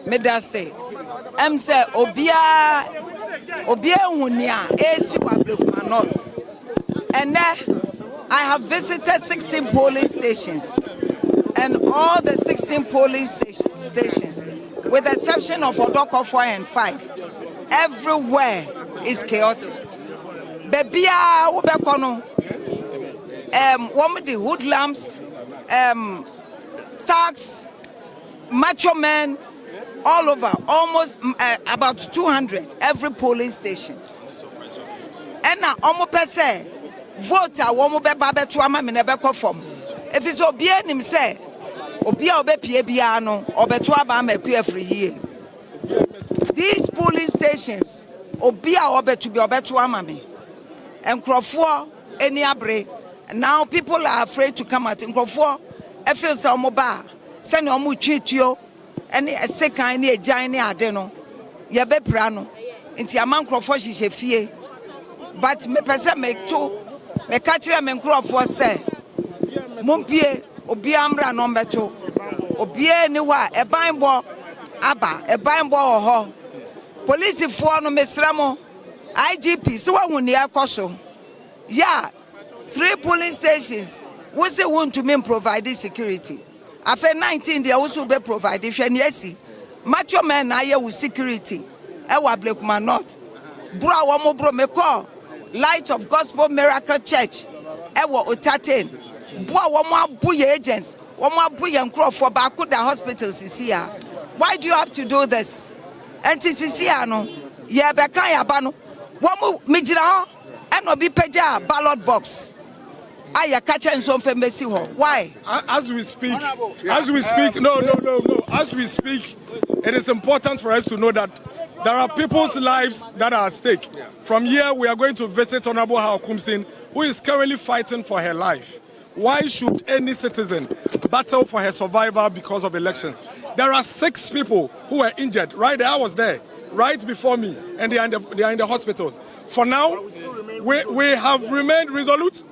Medase, say Obia Hunia, AC Ablekuma North. And then I have visited 16 polling stations, and all the 16 polling stations, with the exception of Odoko 4 and 5, everywhere is chaotic. Bebia Ubekono, the hoodlums, thugs, macho men, all over, almost about 200 every polling station. And now, almost say, vote a woman be babe to ama me never conform. If it's obie him say, obia obe pie biano, obe to aba me every year. These polling stations, obia obe to be obe to ama me. And Crawford, any abre. Now people are afraid to come out in Crawford. I feel so mobile. Send your mu treat you. Any a second, any a giant adeno. Yabe prano. Into your man Crawford she fee. But me person make two. Me catch them in Crawford say. Mumpie, obiamra number 2. Obie ni wa e banbo aba e banbo ho. Police for no mesramo. IGP so wa huni akoso. Yeah, 3 polling stations. We say want to mean provide security. After 19 they also be provided. Yes, macho men na here with security. E wa Ablekuma North. Bro wa mo bro me call Light of Gospel Miracle Church. E wa Otaten. Bro wa mo abu ye agents. Wa mo abu ye Crawford ba Akuda hospitals here. Why do you have to do this? NTCC no. Ye be kan ya ba no. Wa mo mijira ho. E no bi peja ballot box. Why? As we speak, as we speak, as we speak, it is important for us to know that there are people's lives that are at stake. From here, we are going to visit Honorable Kumsin, who is currently fighting for her life. Why should any citizen battle for her survival because of elections? There are 6 people who were injured. Right there, I was there, right before me, and they are in the hospitals. For now, we have remained resolute.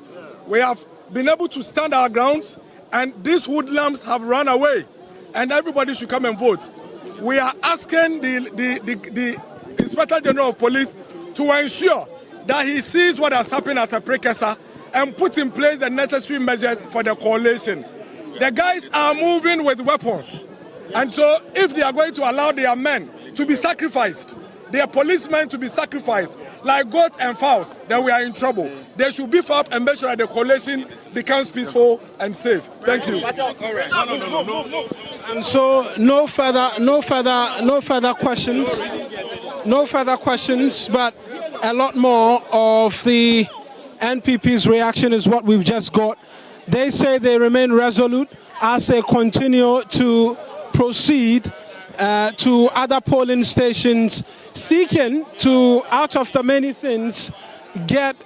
We have been able to stand our grounds, and these hoodlums have run away, and everybody should come and vote. We are asking the Inspector General of Police to ensure that he sees what has happened as a precursor and put in place the necessary measures for the coalition. The guys are moving with weapons, and so if they are going to allow their men to be sacrificed, their policemen to be sacrificed, like goats and fowls, then we are in trouble. They should beef up and make sure that the coalition becomes peaceful and safe. Thank you. And so no further questions. No further questions, but a lot more of the NPP's reaction is what we've just got. They say they remain resolute as they continue to proceed to other polling stations, seeking to, out of the many things, get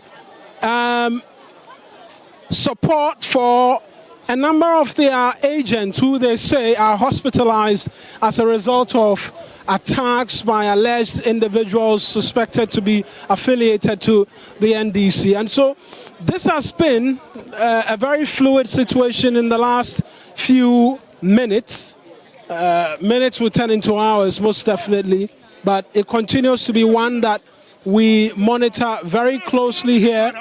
support for a number of their agents who they say are hospitalized as a result of attacks by alleged individuals suspected to be affiliated to the NDC. And so this has been a very fluid situation in the last few minutes. Minutes will turn into hours, most definitely, but it continues to be one that we monitor very closely here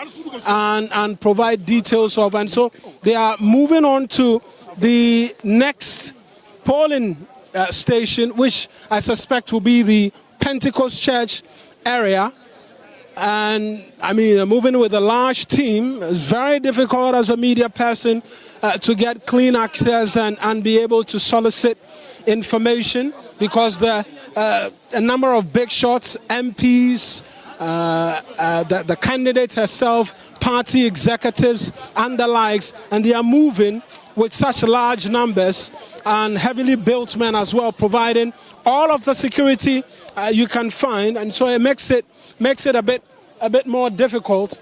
and provide details of. And so they are moving on to the next polling station, which I suspect will be the Pentecost Church area. And I mean, moving with a large team. It's very difficult as a media person to get clean access and be able to solicit information, because a number of big shots, MPs, the candidate herself, party executives and the likes, and they are moving with such large numbers and heavily built men as well, providing all of the security you can find, and so it makes it a bit more difficult.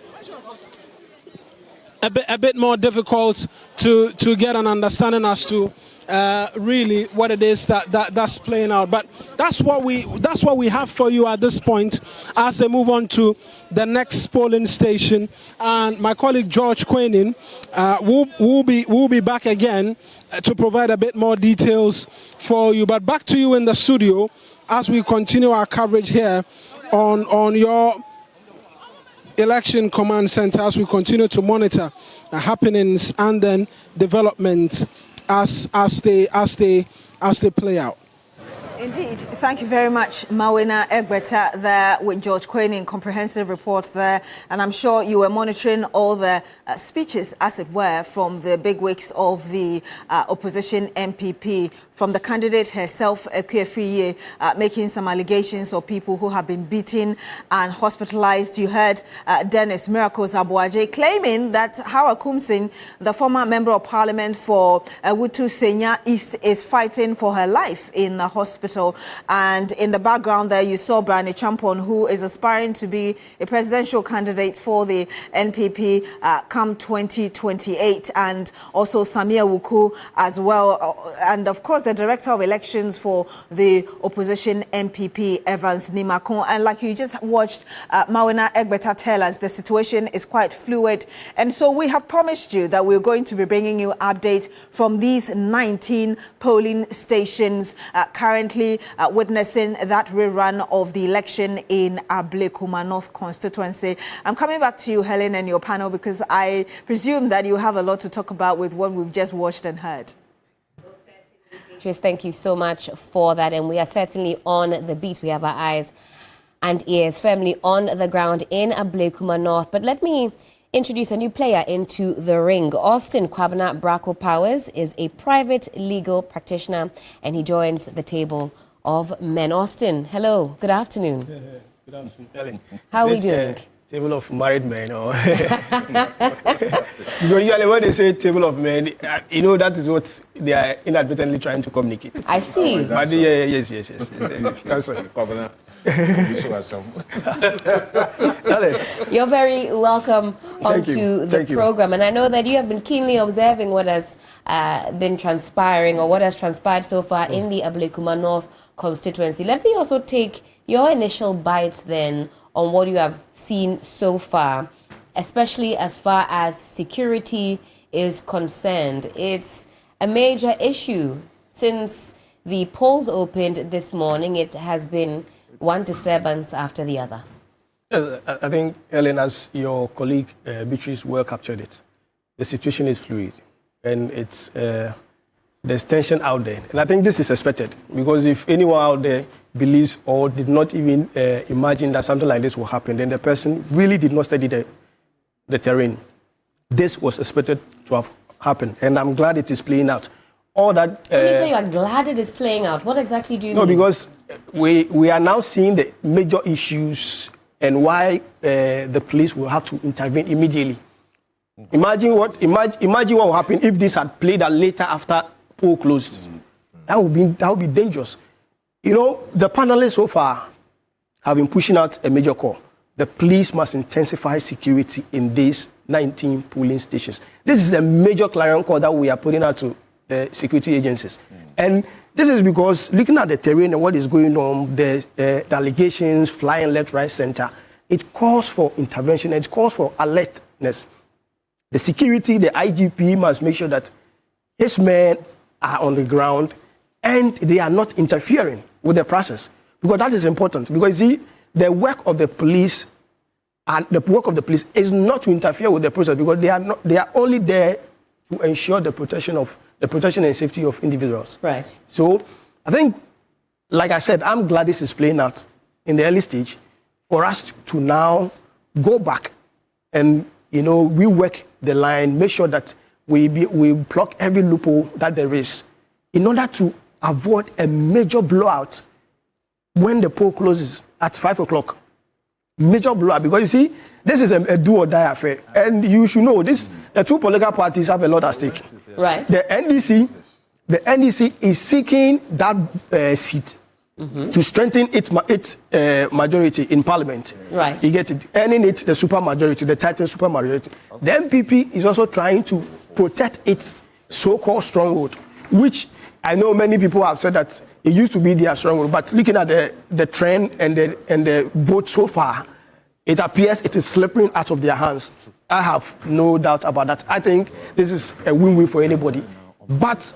A bit more difficult to get an understanding as to really what it is that's playing out. But that's what we have for you at this point as they move on to the next polling station. And my colleague George Quenin will be back again to provide a bit more details for you. But back to you in the studio as we continue our coverage here on your Election Command Center, as we continue to monitor happenings and then developments as they play out. Indeed. Thank you very much, Mawina Egbeta, there with George Quaining, comprehensive report there. And I'm sure you were monitoring all the speeches, as it were, from the bigwigs of the opposition MPP, from the candidate herself, Ekwe making some allegations of people who have been beaten and hospitalized. You heard Dennis Miracles Abuaje claiming that Hawa Kumsin, the former member of parliament for Wutu Senya East, is fighting for her life in the hospital. And in the background there, you saw Brian Champon, who is aspiring to be a presidential candidate for the NPP come 2028, and also Samia Wuku as well. And of course, the director of elections for the opposition MPP, Evans Nimakon. And like you just watched Mawina Egbeta tell us, the situation is quite fluid. And so we have promised you that we're going to be bringing you updates from these 19 polling stations currently witnessing that rerun of the election in Ablekuma North constituency. I'm coming back to you, Helen, and your panel, because I presume that you have a lot to talk about with what we've just watched and heard. Thank you so much for that. And we are certainly on the beat. We have our eyes and ears firmly on the ground in Ablekuma North. But let me introduce a new player into the ring. Austin Kwabena Bracco Powers is a private legal practitioner, and he joins the table of men. Austin, hello, good afternoon. Good afternoon, Ellen. How are we doing? Table of married men, or because usually when they say table of men, you know that is what they are inadvertently trying to communicate. I see. But yes. Governor. You're very welcome onto the program, and I know that you have been keenly observing what has been transpiring, or what has transpired so far in the Ablekuma North constituency. Let me also take your initial bites then on what you have seen so far, especially as far as security is concerned. It's a major issue. Since the polls opened this morning, it has been one disturbance after the other. I think, Ellen, as your colleague Beatrice well captured it, the situation is fluid, and there's tension out there. And I think this is expected, because if anyone out there believes or did not even imagine that something like this will happen, then the person really did not study the terrain. This was expected to have happened, and I'm glad it is playing out. All that. When you say you are glad it is playing out, what exactly do you mean? No, because we are now seeing the major issues and why the police will have to intervene immediately. Imagine what will happen if this had played out later after poll closed. That would be dangerous. You know, the panelists so far have been pushing out a major call. The police must intensify security in these 19 polling stations. This is a major clarion call that we are putting out to the security agencies. And this is because looking at the terrain and what is going on, the allegations flying left, right, center, it calls for intervention, it calls for alertness. The security, the IGP must make sure that his men are on the ground and they are not interfering with the process. Because that is important. Because see, the work of the police is not to interfere with the process, because they are only there to ensure the protection and safety of individuals. Right. So I think, like I said, I'm glad this is playing out in the early stage for us to now go back and, rework the line, make sure that we block every loophole that there is in order to avoid a major blowout when the poll closes at 5 o'clock. Major blowout, because you see, this is a do or die affair. And you should know this, the two political parties have a lot at stake. Right. The NDC is seeking that seat to strengthen its majority in parliament. Right. You get it, earning it the super majority, the title super majority. The MPP is also trying to protect its so-called stronghold, which I know many people have said that it used to be their stronghold, but looking at the trend and the vote so far, it appears it is slipping out of their hands. I have no doubt about that. I think this is a win-win for anybody. But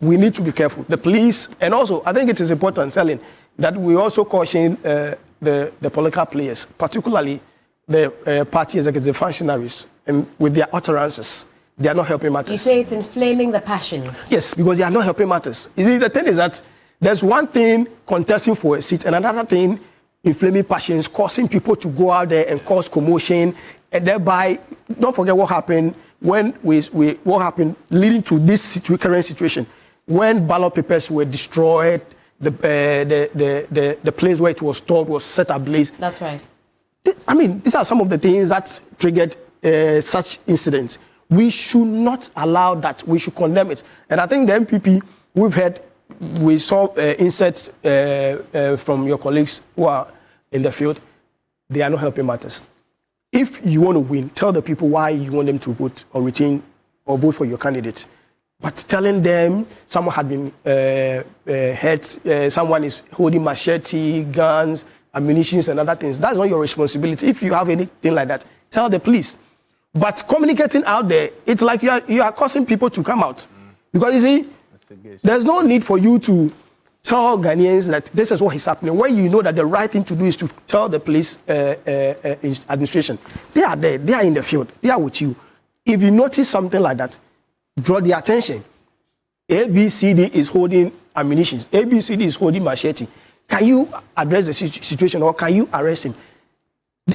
we need to be careful. The police, and also I think it is important, Ellen, that we also caution the political players, particularly the party executive functionaries, and with their utterances. They are not helping matters. You say it's inflaming the passions. Yes, because they are not helping matters. You see, the thing is that There's one thing contesting for a seat, and another thing inflaming passions, causing people to go out there and cause commotion, and thereby, don't forget what happened when what happened leading to this current situation. When ballot papers were destroyed, the place where it was stored was set ablaze. That's right. I mean, these are some of the things that triggered such incidents. We should not allow that. We should condemn it. And I think the MPP, we saw inserts from your colleagues who are in the field. They are not helping matters. If you want to win, tell the people why you want them to vote or retain or vote for your candidate. But telling them someone had been hurt, someone is holding machete, guns, ammunition, and other things, that's not your responsibility. If you have anything like that, tell the police. But communicating out there, it's like you are causing people to come out. Because you see, there's no need for you to tell Ghanaians that this is what is happening when you know that the right thing to do is to tell the police administration. They are there, they are in the field, they are with you. If you notice something like that, draw the attention. ABCD is holding ammunition. ABCD is holding machete. Can you address the situation or can you arrest him?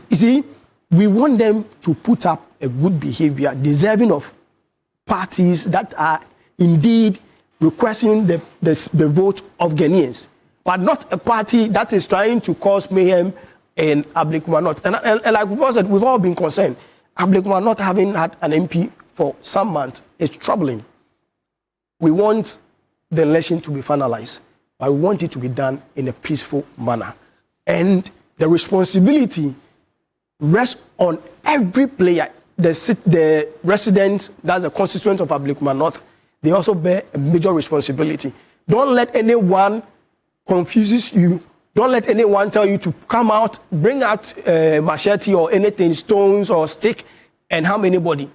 You see, we want them to put up a good behavior, deserving of parties that are indeed requesting the vote of Ghanaians, but not a party that is trying to cause mayhem in Ablekuma North. And like we've all said, we've all been concerned. Ablekuma North having had an MP for some months is troubling. We want the election to be finalized, but we want it to be done in a peaceful manner. And the responsibility rests on every player. The residents, that's the constituent of Ablekuma North, they also bear a major responsibility. Don't let anyone confuse you. Don't let anyone tell you to come out, bring out machete or anything, stones or stick, and harm anybody.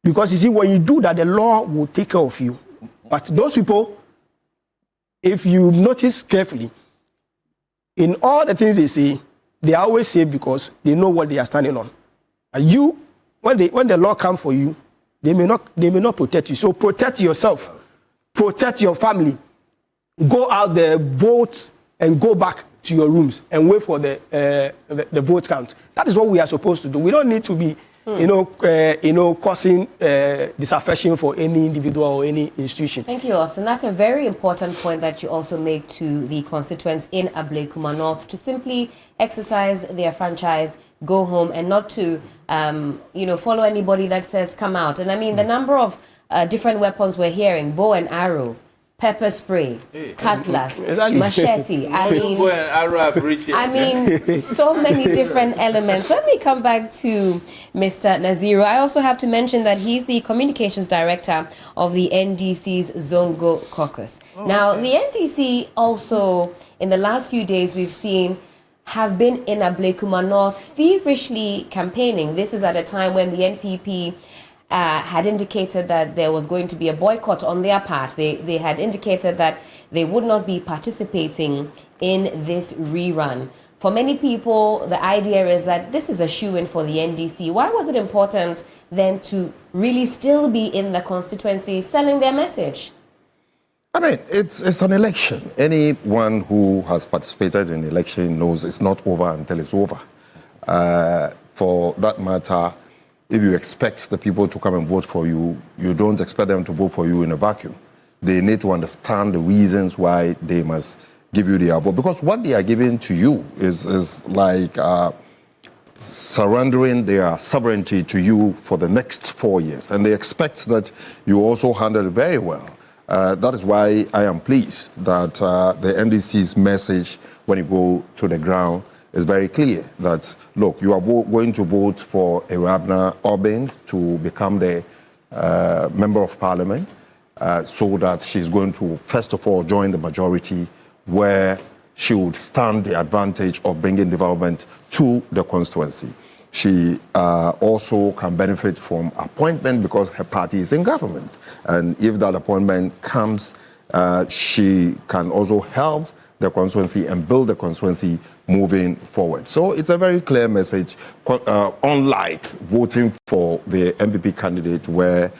Because you see, when you do that, the law will take care of you. But those people, if you notice carefully, in all the things they say, they are always safe because they know what they are standing on. And you, when the law comes for you, they may not protect you. So protect yourself, protect your family. Go out there, vote, and go back to your rooms and wait for the vote count. That is what we are supposed to do. We don't need to be, causing disaffection for any individual or any institution. Thank you, Austin. That's a very important point that you also make to the constituents in Ablekuma North to simply exercise their franchise, go home, and not to, follow anybody that says come out. And I mean, the number of different weapons we're hearing, bow and arrow, pepper spray, cutlass, machete. I mean, so many different elements. Let me come back to Mr. Naziru. I also have to mention that he's the communications director of the NDC's Zongo caucus. Now, the NDC also, in the last few days, we've seen have been in Ablekuma North feverishly campaigning. This is at a time when the NPP had indicated that there was going to be a boycott on their part. They had indicated that they would not be participating in this rerun. For many people, the idea is that this is a shoo-in for the NDC. Why was it important then to really still be in the constituency selling their message? I mean, it's an election. Anyone who has participated in the election knows it's not over until it's over. For that matter, if you expect the people to come and vote for you, you don't expect them to vote for you in a vacuum. They need to understand the reasons why they must give you their vote. Because what they are giving to you is like surrendering their sovereignty to you for the next 4 years. And they expect that you also handle it very well. That is why I am pleased that the NDC's message, when you go to the ground, is very clear that, look, you are going to vote for Arabna Obin to become the Member of Parliament so that she's going to, first of all, join the majority where she would stand the advantage of bringing development to the constituency. She also can benefit from appointment because her party is in government. And if that appointment comes, she can also help the constituency and build the constituency moving forward. So it's a very clear message, unlike voting for the MPP candidate where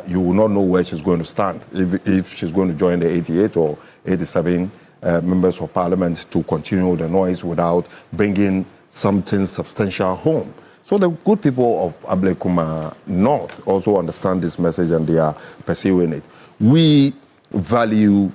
you will not know where she's going to stand, if she's going to join the 88 or 87 members of parliament to continue the noise without bringing something substantial home. So the good people of Ablekuma North also understand this message and they are pursuing it. We value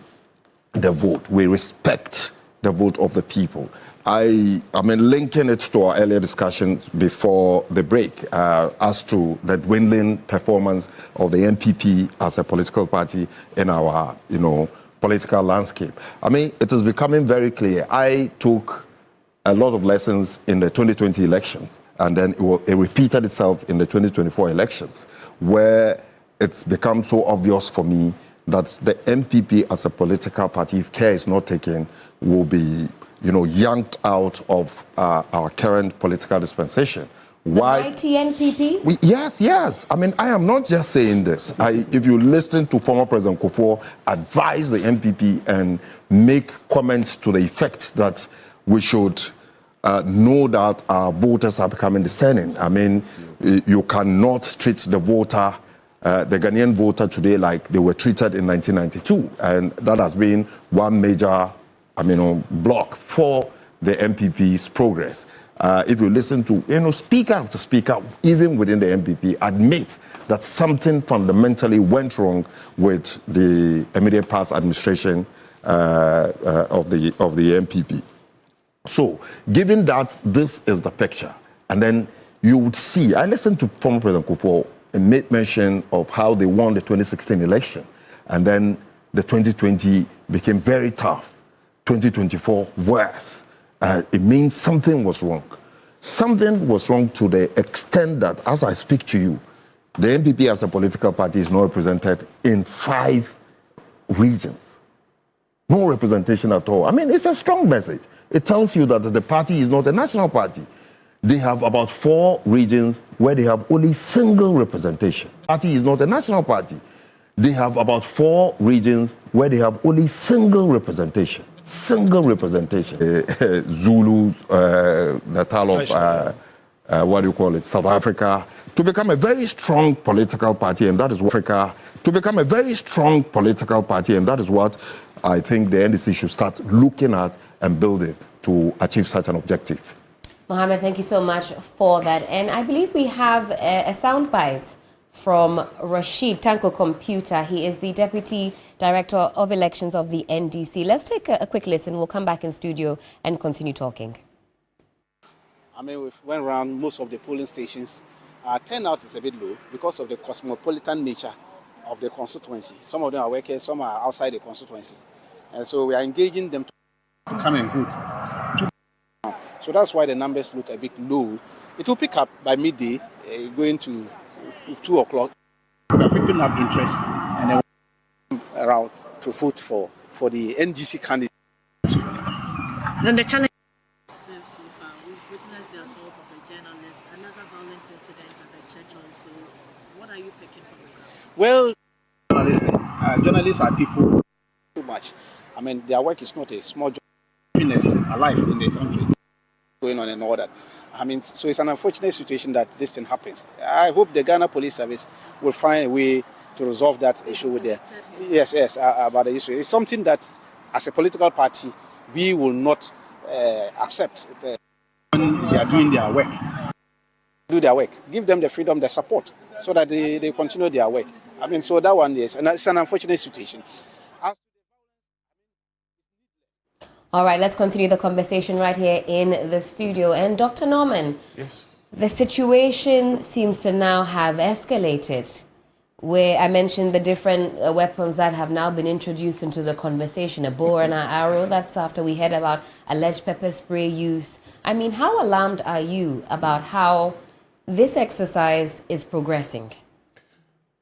the vote. We respect the vote of the people. I mean, linking it to our earlier discussions before the break as to the dwindling performance of the NPP as a political party in our, political landscape. I mean, it is becoming very clear. I took a lot of lessons in the 2020 elections, and then it repeated itself in the 2024 elections, where it's become so obvious for me that the MPP as a political party, if care is not taken, will be, yanked out of our current political dispensation. Why? The mighty NPP? Yes. I mean, I am not just saying this. If you listen to former President Kufuor advise the MPP and make comments to the effect that we should know that our voters are becoming discerning. I mean, you cannot treat the voter, the Ghanaian voter today like they were treated in 1992. And that has been one major, block for the MPP's progress. If you listen to, speaker after speaker, even within the MPP, admit that something fundamentally went wrong with the immediate past administration of the MPP. So, given that this is the picture, and then you would see, I listened to former President Kufuor and made mention of how they won the 2016 election, and then the 2020 became very tough, 2024 worse. It means something was wrong. Something was wrong to the extent that, as I speak to you, the MPP as a political party is not represented in 5 regions. No representation at all. I mean, it's a strong message. It tells you that the party is not a national party. They have about 4 regions where they have only single representation. The party is not a national party. They have about 4 regions where they have only single representation. Single representation. Zulu, Natal of, South Africa, to become a very strong political party, and that is what I think the NDC should start looking at and building to achieve such an objective. Mohammed, thank you so much for that. And I believe we have a soundbite from Rashid Tanko Computer. He is the Deputy Director of Elections of the NDC. Let's take a quick listen. We'll come back in studio and continue talking. I mean, we went around most of the polling stations. Turnout is a bit low because of the cosmopolitan nature of the constituency. Some of them are workers, some are outside the constituency. And so we are engaging them to come and vote. So that's why the numbers look a bit low. It will pick up by midday, going to 2 o'clock. We are picking up interest and then around to vote for the NDC candidate. Then the challenge so far, we've witnessed the assault of a journalist, another violent incident at the church also. What are you picking from the ground? Well, journalists are people too much. I mean, their work is not a small job. Alive in the country, going on and all that. I mean, so it's an unfortunate situation that this thing happens. I hope the Ghana Police Service will find a way to resolve that issue with the about the issue. It's something that, as a political party, we will not accept. When they are doing their work, do their work. Give them the freedom, the support, so that they continue their work. I mean, so that one is, and it's an unfortunate situation. All right, let's continue the conversation right here in the studio. And Dr. Norman, yes, the situation seems to now have escalated, where I mentioned the different weapons that have now been introduced into the conversation, a bow and an arrow. That's after we heard about alleged pepper spray use. I mean, how alarmed are you about how this exercise is progressing?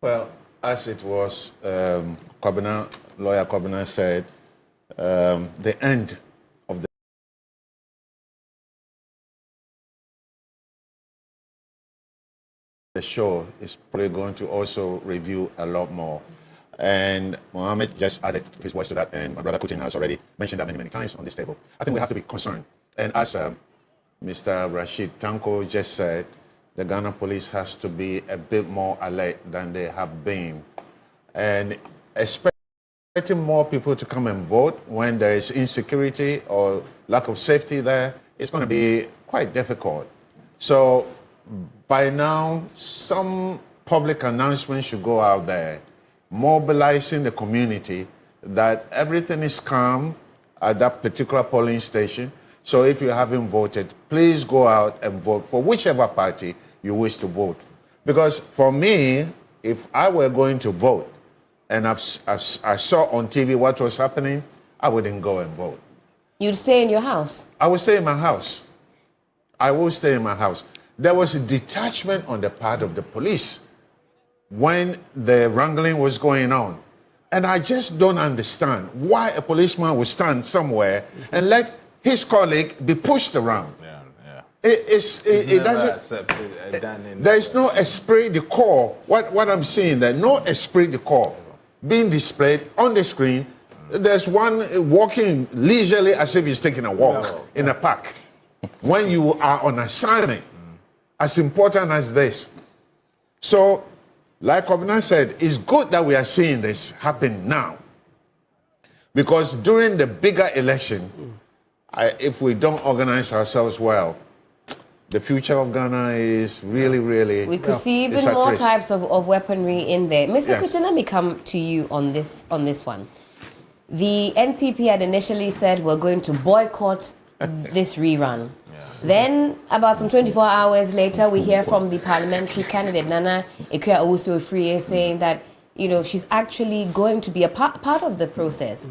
Well, as it was, lawyer Kobina said, the end of the show is probably going to also review a lot more. And Mohammed just added his voice to that, and my brother Putin has already mentioned that many, many times on this table. I think we have to be concerned. And as Mr. Rashid Tanko just said, the Ghana police has to be a bit more alert than they have been. And expecting more people to come and vote when there is insecurity or lack of safety there, it's going to be quite difficult. So by now, some public announcement should go out there, mobilizing the community that everything is calm at that particular polling station. So if you haven't voted, please go out and vote for whichever party you wish to vote. Because for me, if I were going to vote and I saw on TV what was happening, I wouldn't go and vote. You'd stay in your house? I would stay in my house. I will stay in my house. There was a detachment on the part of the police when the wrangling was going on. And I just don't understand why a policeman would stand somewhere and let his colleague be pushed around. It doesn't. There is no esprit de corps. What I'm seeing there, no esprit de corps being displayed on the screen. There's one walking leisurely as if he's taking a walk in a park. When you are on assignment, as important as this. So, like Obna said, it's good that we are seeing this happen now. Because during the bigger election, if we don't organize ourselves well, the future of Ghana is really, really... We could see even more types of weaponry in there. Mr. Kuti, let me come to you on this one. The NPP had initially said we're going to boycott this rerun. Then, about some 24 hours later, we hear from the parliamentary candidate, Nana Ekuya-Owusu-Ofrie, saying that, you know, she's actually going to be a part of the process.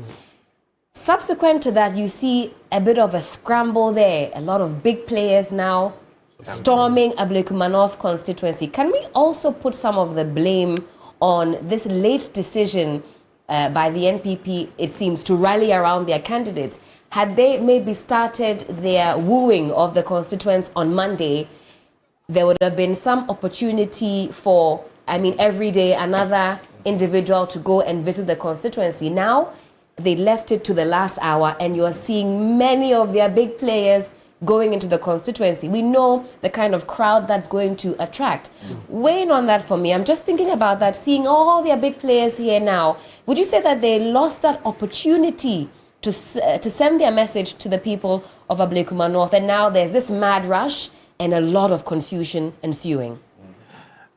Subsequent to that, you see a bit of a scramble there. A lot of big players now storming Ablekuma North constituency. Can we also put some of the blame on this late decision by the NPP, it seems, to rally around their candidates? Had they maybe started their wooing of the constituents on Monday, there would have been some opportunity for, every day another individual to go and visit the constituency. Now, they left it to the last hour, and you're seeing many of their big players going into the constituency. We know the kind of crowd that's going to attract. Weighing on that for me, I'm just thinking about that, seeing all their big players here now. Would you say that they lost that opportunity to send their message to the people of Ablekuma North, and now there's this mad rush and a lot of confusion ensuing?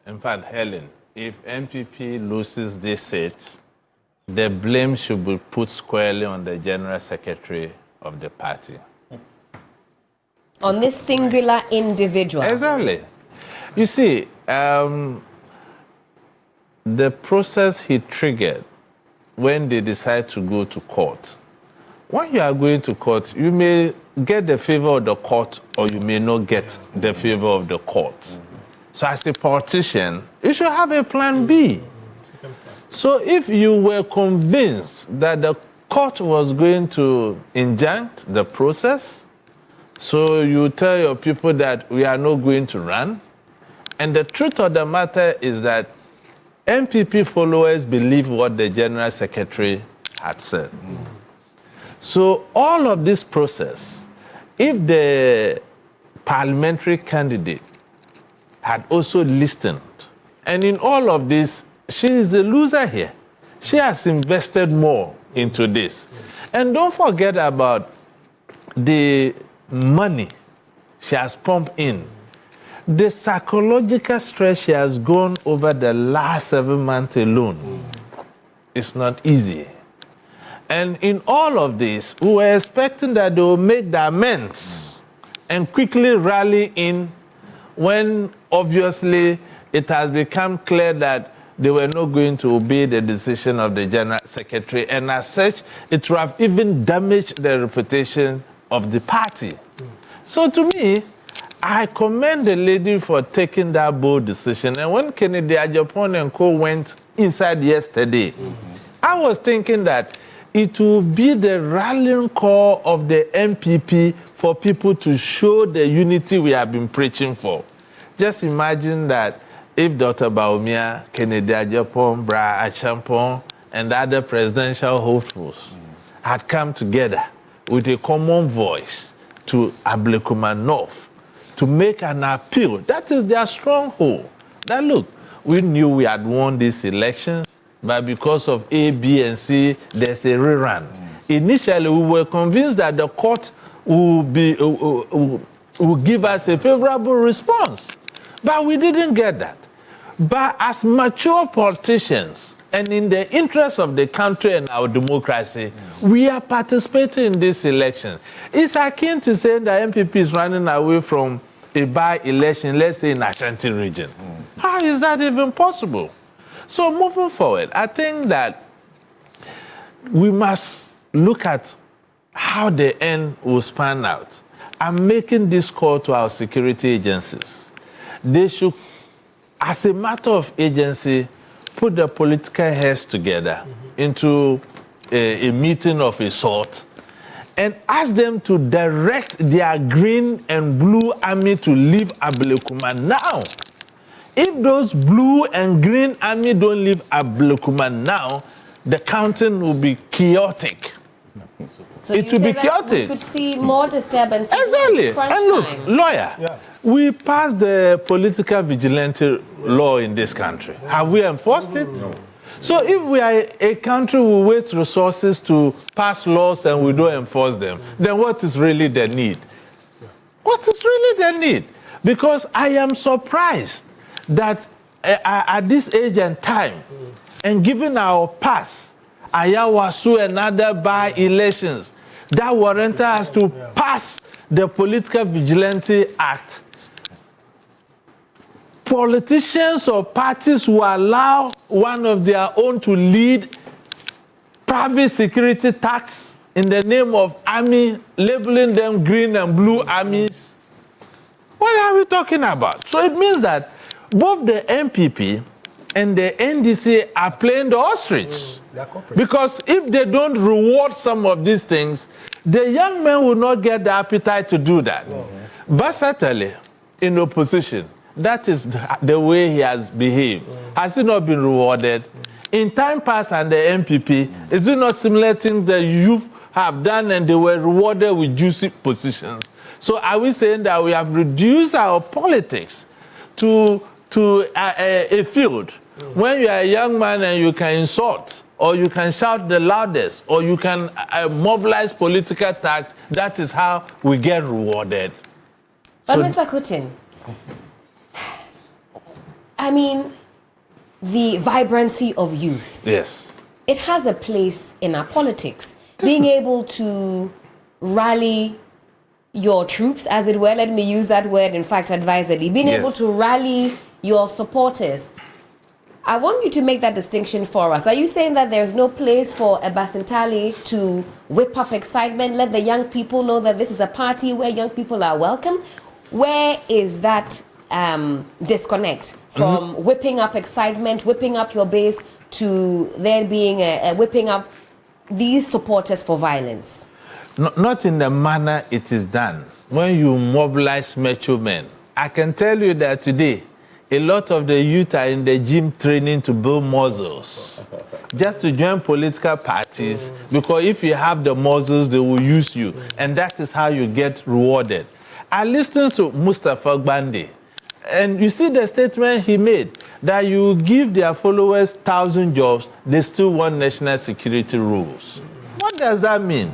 In fact, Helen, if NPP loses this seat, the blame should be put squarely on the General Secretary of the party. On this singular individual? Exactly. You see, the process he triggered when they decide to go to court. When you are going to court, you may get the favor of the court or you may not get the favor of the court. So as a politician, you should have a plan B. So if you were convinced that the court was going to injunct the process, so you tell your people that we are not going to run, and the truth of the matter is that NPP followers believe what the General Secretary had said. So all of this process, if the parliamentary candidate had also listened, and in all of this, she is the loser here. She has invested more into this. And don't forget about the money she has pumped in. The psychological stress she has gone over the last 7 months alone is not easy. And in all of this, we were expecting that they will make the amends and quickly rally in when obviously it has become clear that they were not going to obey the decision of the General Secretary, and as such, it would have even damaged the reputation of the party. So to me, I commend the lady for taking that bold decision. And when Kennedy Ajapon and co went inside yesterday, I was thinking that it will be the rallying call of the NPP for people to show the unity we have been preaching for. Just imagine that if Dr. Baumia, Kennedy Ajapon, Bra Achampon, and other presidential hopefuls had come together with a common voice to Ablekuma North to make an appeal. That is their stronghold. That look, we knew we had won these elections, but because of A, B, and C, there's a rerun. Initially, we were convinced that the court will give us a favorable response, but we didn't get that. But as mature politicians, and in the interest of the country and our democracy, we are participating in this election. It's akin to saying that MPP is running away from a by-election, let's say in Ashanti region. How is that even possible? So moving forward, I think that we must look at how the end will span out. I'm making this call to our security agencies. They should, as a matter of agency, put the political heads together into a meeting of a sort and ask them to direct their green and blue army to leave Ablekuma now. If those blue and green army don't leave Ablekuma now, the counting will be chaotic. So it will be chaotic. We could see more disturbances. Exactly. And look, lawyer, we passed the political vigilante law in this country. Have we enforced it? No. So if we are a country who waste resources to pass laws and we don't enforce them, then what is really the need? What is really the need? Because I am surprised that at this age and time, and given our past, Ayawasu and other by-elections, that warranted us to pass the Political Vigilante Act. Politicians or parties who allow one of their own to lead private security tax in the name of army, labeling them green and blue armies. What are we talking about? So it means that both the MPP and the NDC are playing the ostrich. Because if they don't reward some of these things, the young men will not get the appetite to do that. But certainly, in opposition, that is the way he has behaved. Has he not been rewarded? In time past and the MPP, is it not similar things that youth have done and they were rewarded with juicy positions? So are we saying that we have reduced our politics to a field when you are a young man and you can insult, or you can shout the loudest, or you can mobilize political tact? That is how we get rewarded. But so, Mr. Kutin, I mean, the vibrancy of youth. Yes. It has a place in our politics. Being able to rally your troops, as it were, let me use that word, in fact, advisedly. Being able to rally your supporters. I want you to make that distinction for us. Are you saying that there's no place for a Basintali to whip up excitement, let the young people know that this is a party where young people are welcome? Where is that disconnect from whipping up excitement, whipping up your base, to there being a whipping up these supporters for violence? Not in the manner it is done. When you mobilize macho men, I can tell you that today, a lot of the youth are in the gym training to build muscles, just to join political parties, because if you have the muscles, they will use you, and that is how you get rewarded. I listened to Mustafa Gbande, and you see the statement he made, that you give their followers 1,000 jobs, they still want national security rules. What does that mean?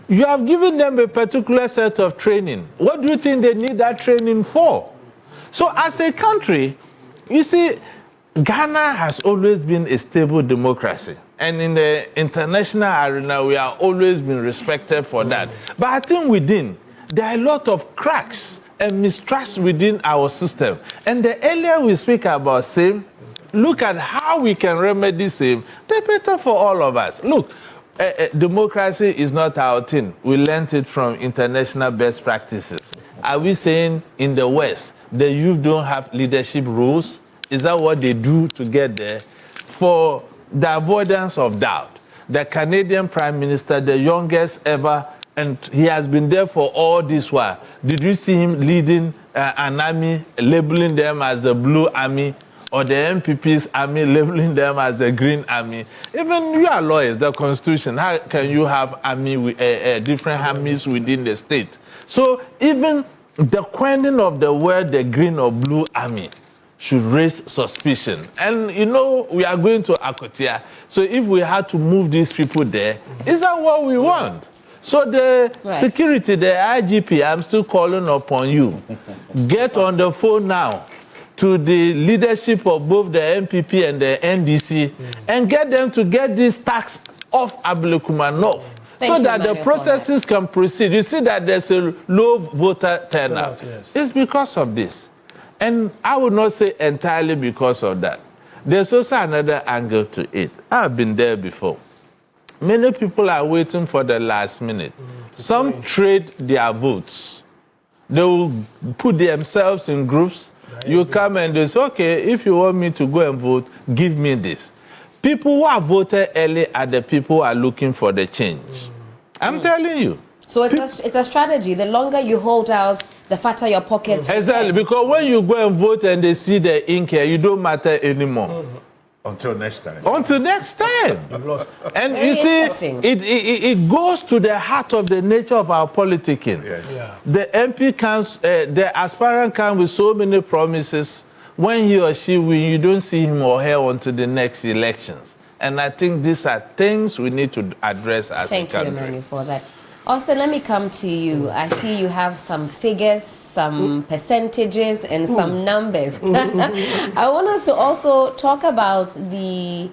You have given them a particular set of training. What do you think they need that training for? So as a country, you see, Ghana has always been a stable democracy. And in the international arena, we have always been respected for that. But I think within, there are a lot of cracks and mistrust within our system. And the earlier we speak about same, look at how we can remedy same, the better for all of us. Look, democracy is not our thing. We learned it from international best practices. Are we saying in the West, the youth don't have leadership roles? Is that what they do to get there? For the avoidance of doubt, the Canadian Prime Minister, the youngest ever, and he has been there for all this while. Did you see him leading an army, labeling them as the Blue Army? or the MPP's army, labeling them as the Green Army. Even you are lawyers, the Constitution, how can you have army with, different armies within the state? So even the coining of the word the Green or Blue Army should raise suspicion. And you know, we are going to Akotia. So if we had to move these people there, is that what we want? So the security, the IGP, I'm still calling upon you. Get on the phone now to the leadership of both the MPP and the NDC and get them to get this tax off Ablekuma North so that the processes can proceed. You see that there's a low voter turnout. It's because of this. And I would not say entirely because of that. There's also another angle to it. I've been there before. Many people are waiting for the last minute. Some trade their votes. They will put themselves in groups. You come and they say, okay, if you want me to go and vote, give me this. People who have voted early are the people who are looking for the change. I'm telling you. So it's a strategy. The longer you hold out, the fatter your pockets. Exactly, because when you go and vote and they see the ink here, you don't matter anymore. Until next time. Until next time. I've lost. And you see, it goes to the heart of the nature of our politicking. Yes. Yeah. The MP comes, the aspirant comes with so many promises. When he or she win, you don't see him or her until the next elections. And I think these are things we need to address as a country. Thank you, Emmanuel, for that. Austin, let me come to you. I see you have some figures, some percentages, and some numbers. I want us to also talk about the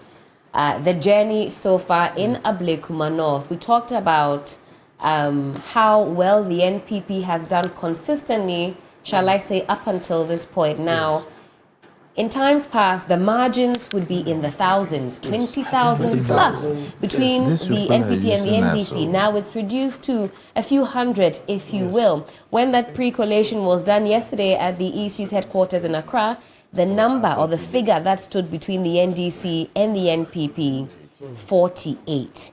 journey so far in Ablekuma North. We talked about how well the NPP has done consistently, shall I say, up until this point. Now, in times past, the margins would be in the thousands, 20,000 plus between the NPP and the NDC. Now it's reduced to a few hundred, if you will. When that pre-collation was done yesterday at the EC's headquarters in Accra, the number or the figure that stood between the NDC and the NPP, 48.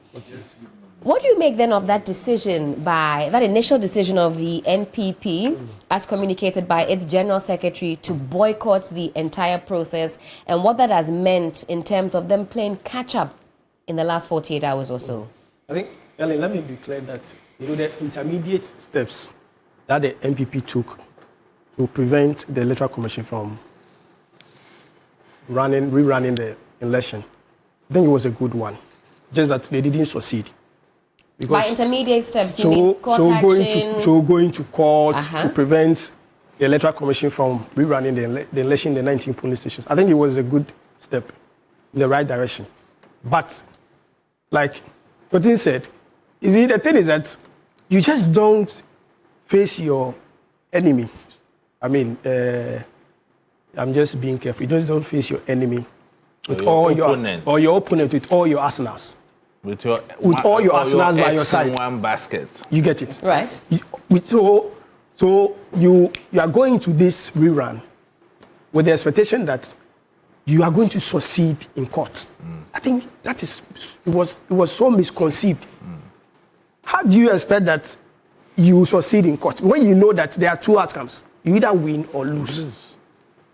What do you make then of that decision that initial decision of the NPP, as communicated by its General Secretary, to boycott the entire process, and what that has meant in terms of them playing catch-up in the last 48 hours or so? I think, Ellen, let me be clear that the intermediate steps that the NPP took to prevent the Electoral Commission from rerunning the election, I think it was a good one, just that they didn't succeed. By intermediate steps, you mean court action? Going to court to prevent the Electoral Commission from rerunning the election in the 19 polling stations. I think it was a good step in the right direction. But, like Cotin said, the thing is that you just don't face your enemy. I mean, I'm just being careful. You just don't face your enemy with all your opponent with all your arsenals. With all your arsenals by your side. One basket. You get it. Right. So you are going to this rerun with the expectation that you are going to succeed in court. I think it was so misconceived. How do you expect that you succeed in court when you know that there are two outcomes? You either win or lose.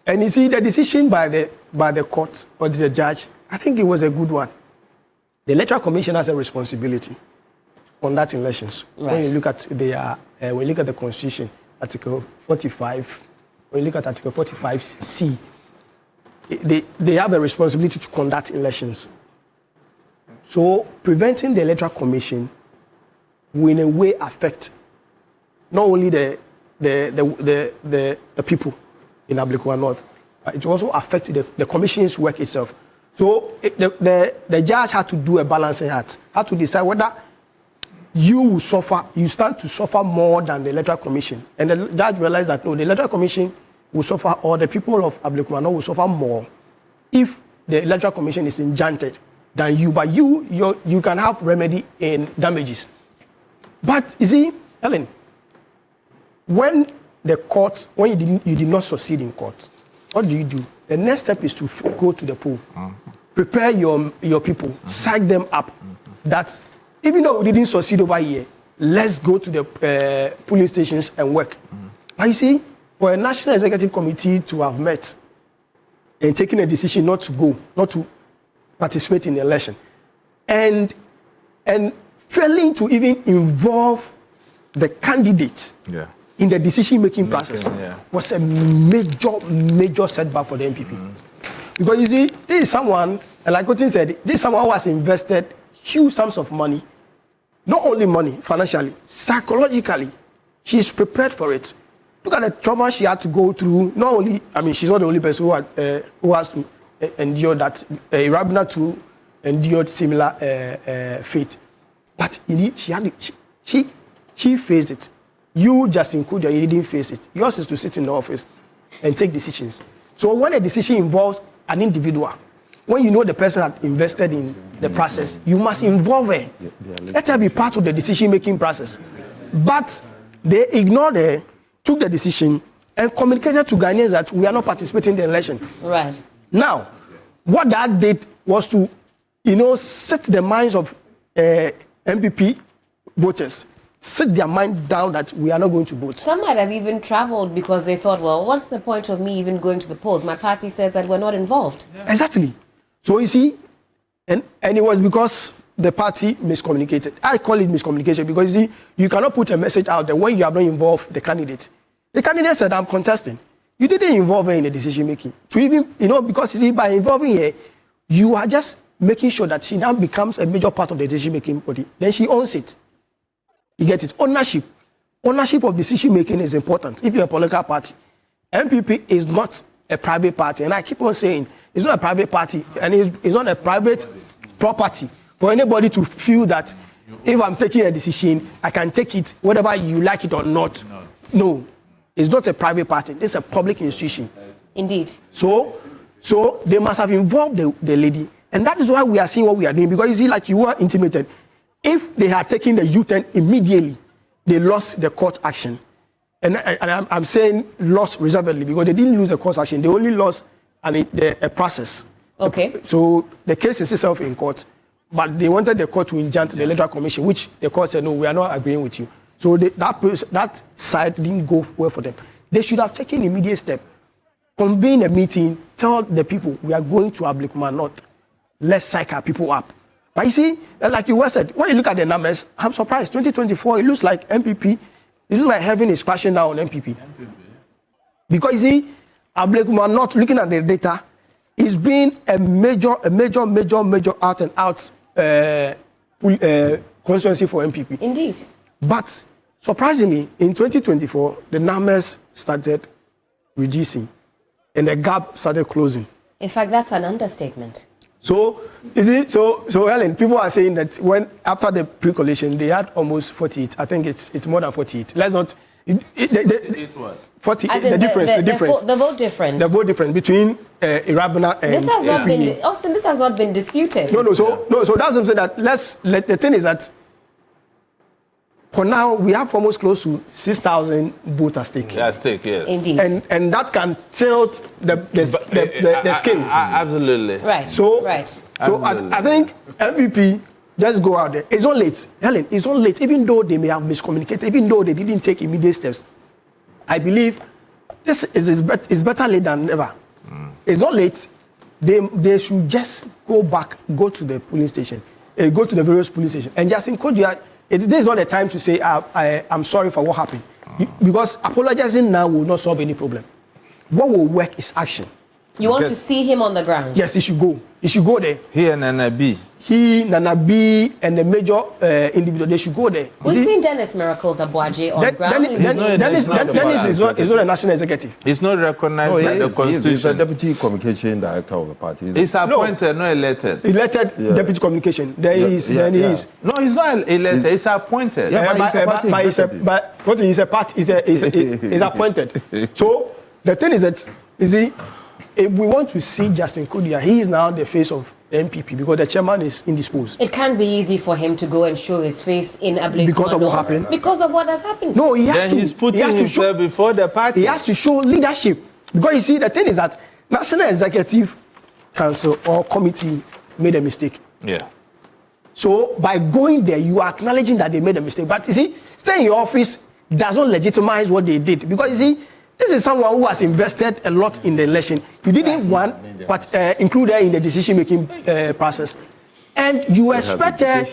And you see the decision by the court or the judge, I think it was a good one. The Electoral Commission has a responsibility to conduct elections. Right. When you look at the Constitution, Article 45, when you look at Article 45C, they have a responsibility to conduct elections. So preventing the Electoral Commission will in a way affect not only the people in Ablekuma North, but it will also affect the Commission's work itself. So the judge had to do a balancing act, had to decide whether you stand to suffer more than the Electoral Commission. And the judge realized that no, the Electoral Commission will suffer, or the people of Ablekuma North will suffer more if the Electoral Commission is enchanted than you. But you can have remedy in damages. But you see, Ellen, when you did not succeed in court, what do? The next step is to go to the poll, prepare your people, psych them up. That even though we didn't succeed over here, let's go to the polling stations and work. But you see, for a National Executive Committee to have met and taking a decision not to participate in the election, and failing to even involve the candidates in the decision-making process was a major setback for the MPP. Because you see, this is someone, like Otin said, this is someone who has invested huge sums of money, not only money, financially, psychologically. She's prepared for it. Look at the trauma she had to go through. Not only, I mean, she's not the only person who has to endure that. Rabina too endured similar fate. But she faced it. You, Justin Kudia, you didn't face it. Yours is to sit in the office and take decisions. So when a decision involves an individual, when you know the person had invested in the process, you must involve her. Let her be part of the decision-making process. But they ignored her, took the decision, and communicated to Ghanaians that we are not participating in the election. Right. Now, what that did was to, set the minds of MPP voters, sit their mind down that we are not going to vote. Some might have even traveled because they thought, well, what's the point of me even going to the polls? My party says that we're not involved. Exactly. So you see, and it was because the party miscommunicated. I call it miscommunication because you see, you cannot put a message out there when you have not involved the candidate. The candidate said, I'm contesting. You didn't involve her in the decision making. To even, because you see, by involving her, you are just making sure that she now becomes a major part of the decision making body. Then she owns it. You get it? Ownership. Ownership of decision making is important. If you're a political party, MPP is not a private party. And I keep on saying, it's not a private party, and it's not a private property for anybody to feel that if I'm taking a decision, I can take it whether you like it or not. No, it's not a private party. It's a public institution. Indeed. So they must have involved the lady. And that is why we are seeing what we are doing. Because you see, like you were intimated. If they had taken the U-turn immediately, they lost the court action. And I'm saying lost reservedly because they didn't lose the court action. They only lost a process. Okay. So the case is itself in court, but they wanted the court to enjoin the Electoral Commission, which the court said, no, we are not agreeing with you. So that side didn't go well for them. They should have taken immediate step, convene a meeting, tell the people we are going to Ablekuma North. Let's psych our people up. But you see, like you said, when you look at the numbers, I'm surprised. 2024, it looks like MPP, it looks like heaven is crashing down on MPP. Because you see, Ablekuma North, looking at the data, it's been a major out and out constituency for MPP. Indeed. But surprisingly, in 2024, the numbers started reducing and the gap started closing. In fact, that's an understatement. So, you see, so Helen, people are saying that when after the pre-coalition, they had almost 48. I think it's more than 48. Let's not. 40. The difference. The vote difference. The vote difference between Irabina and. This has not been. Austin, this has not been disputed. So that's what I'm saying. That the thing is that for now we have almost close to 6,000 votes at stake. At stake, yes. Indeed. And that can tilt the scales. Absolutely. Right. So Absolutely. I think MVP just go out there. It's not late, Helen. It's not late. Even though they may have miscommunicated, even though they didn't take immediate steps, I believe this is better late than never. It's not late. They should just go to the polling station, go to the various polling stations, and just encourage you. This is not the time to say I'm sorry for what happened, because apologizing now will not solve any problem. What will work is action. You want to see him on the ground? Yes, he should go. He should go there. He and Nana B. Nana B, and the major individual, they should go there. We've seen Dennis Miracles Abuaje on ground. Dennis is not a national executive. He's not recognized by the constitution. He's a deputy communication director of the party. He's appointed, not elected. Elected deputy communication. Then he is. No, he's not elected. He's appointed. Yeah, but what is a party? Is appointed. So the thing is that, you see, if we want to see Justin Kudia, he is now the face of the MPP because the chairman is indisposed. It can't be easy for him to go and show his face in Ablekuma. Because of what happened? Because of what has happened. No, he has to. He's putting himself before the party. He has to show leadership. Because you see, the thing is that National Executive Council or committee made a mistake. Yeah. So by going there, you are acknowledging that they made a mistake. But you see, staying in your office does not legitimize what they did. Because you see, This is someone who has invested a lot in the election. You didn't want, but included in the decision-making process. And you expected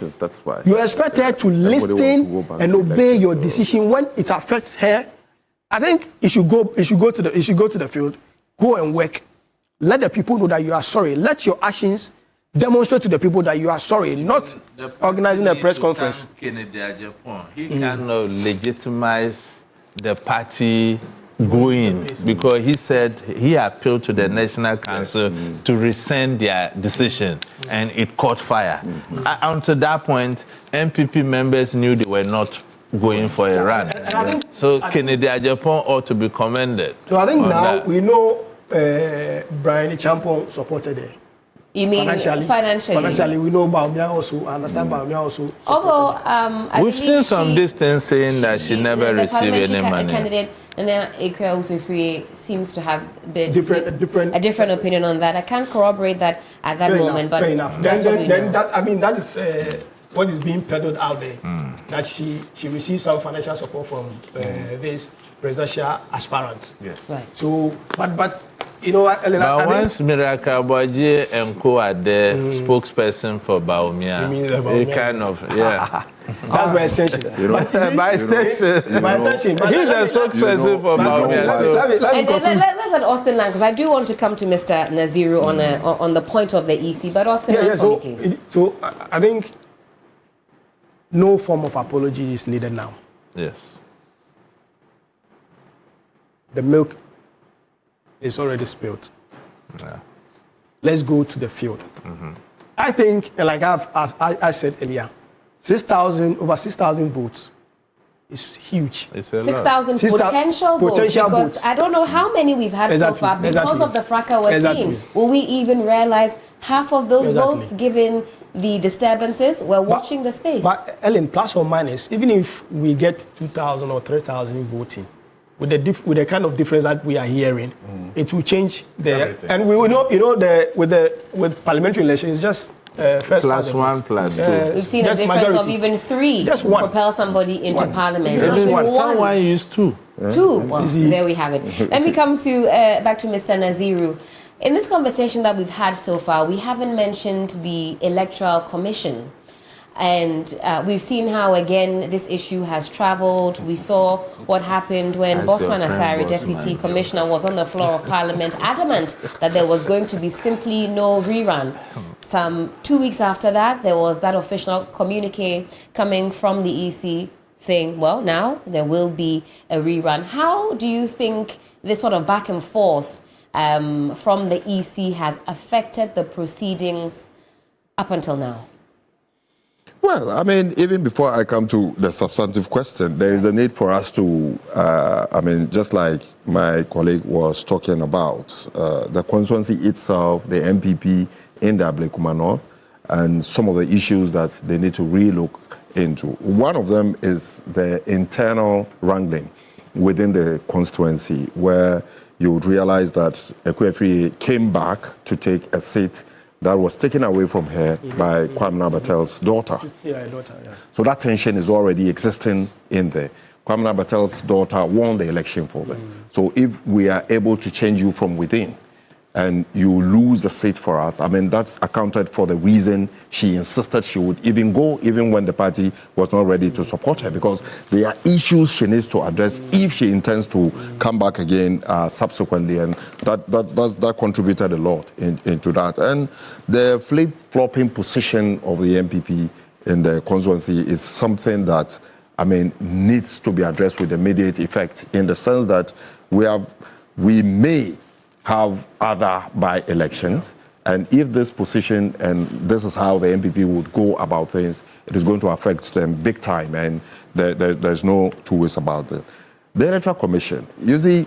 to listen and obey your decision when it affects her. I think you should go to the field, go and work. Let the people know that you are sorry. Let your actions demonstrate to the people that you are sorry, not organizing a press conference. He cannot legitimize the party going because he said he appealed to the National Council to rescind their decision and it caught fire. Until that point, MPP members knew they were not going for a run. So Kennedy Ajapong ought to be commended. So I think now we know Brian Champong supported it. You mean financially? Financially, we know Baumia also, understand Baumia also. Although we've seen some distance saying that she never received any money. Candidate Nana Electoral seems to have a different opinion on that. I can't corroborate that at that moment, but fair enough. That is what is being peddled out there. That she received some financial support from this presidential aspirant. Yes. Right. So, but you know what? But once Miracle Boji and Co are the spokesperson for Baumia, it kind of that's by extension. By extension, he's a spokesperson for Baumia. Let's let Austin land because I do want to come to Mr. Naziru on the point of the EC. But Austin, please. So I think no form of apology is needed now. Yes. The milk is already spilled. Yeah. Let's go to the field. I think, like I said earlier, over 6,000 votes is huge. 6,000 potential votes. Because I don't know how many we've had so far. Because of the fracas we're seeing, will we even realize half of those votes given the disturbances? We're watching the space. But Ellen, plus or minus, even if we get 2,000 or 3,000 voting, with the kind of difference that we are hearing, it will change and we will know, with parliamentary elections, it's just first plus one, plus two. We've seen a difference of even 3 to propel somebody into parliament. Someone used 2. 2. Well, there we have it. Let me come to back to Mr. Naziru. In this conversation that we've had so far, we haven't mentioned the Electoral Commission. And we've seen how, again, this issue has traveled. We saw what happened when Bosman Asari, Deputy Commissioner, was on the floor of Parliament, adamant that there was going to be simply no rerun. Some 2 weeks after that, there was that official communique coming from the EC saying, well, now there will be a rerun. How do you think this sort of back and forth from the EC has affected the proceedings up until now? Well, I mean, even before I come to the substantive question, there is a need for us to, just like my colleague was talking about, the constituency itself, the MPP in the Ablekuma North, and some of the issues that they need to relook into. One of them is the internal wrangling within the constituency, where you would realize that Ekwefri came back to take a seat that was taken away from her by Kwame Nabatel's daughter. So that tension is already existing in there. Kwame Nabatel's daughter won the election for them. So if we are able to change you from within and you lose the seat for us, I mean, that's accounted for the reason she insisted she would even go, even when the party was not ready to support her, because there are issues she needs to address if she intends to come back again subsequently, and that contributed a lot into that. And the flip-flopping position of the MPP in the constituency is something that, I mean, needs to be addressed with immediate effect, in the sense that we may have other by-elections, and if this position, and this is how the MPP would go about things, it is going to affect them big time, and there's no two ways about it. The Electoral Commission, you see,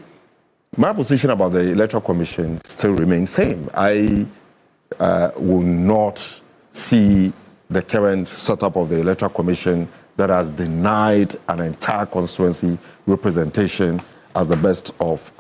my position about the Electoral Commission still remains same. I will not see the current setup of the Electoral Commission that has denied an entire constituency representation as the best of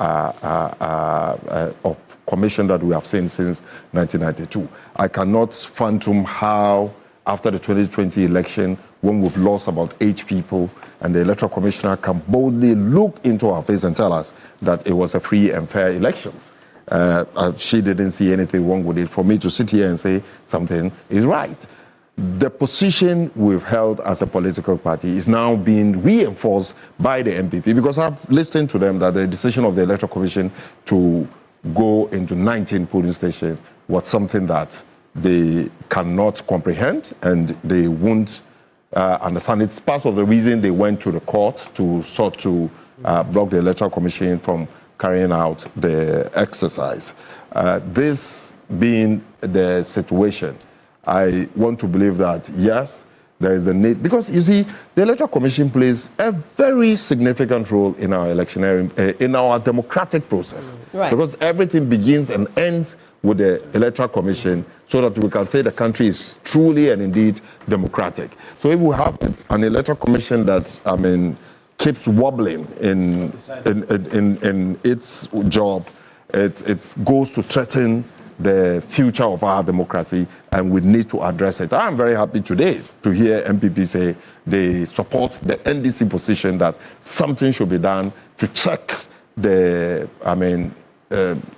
commission that we have seen since 1992. I cannot fathom how, after the 2020 election, when we've lost about 8 people, and the Electoral Commissioner can boldly look into our face and tell us that it was a free and fair elections. She didn't see anything wrong with it. For me to sit here and say something is right. The position we've held as a political party is now being reinforced by the MPP, because I've listened to them that the decision of the Electoral Commission to go into 19 polling stations was something that they cannot comprehend and they won't understand. It's part of the reason they went to the court to sort to block the Electoral Commission from carrying out the exercise. This being the situation, I want to believe that, yes, there is the need, because you see, the Electoral Commission plays a very significant role in our electioneering, in our democratic process. Right. Because everything begins and ends with the Electoral Commission, so that we can say the country is truly and indeed democratic. So if we have an Electoral Commission that, keeps wobbling in its job, it goes to threaten the future of our democracy, and we need to address it. I'm very happy today to hear MPP say they support the NDC position that something should be done to check the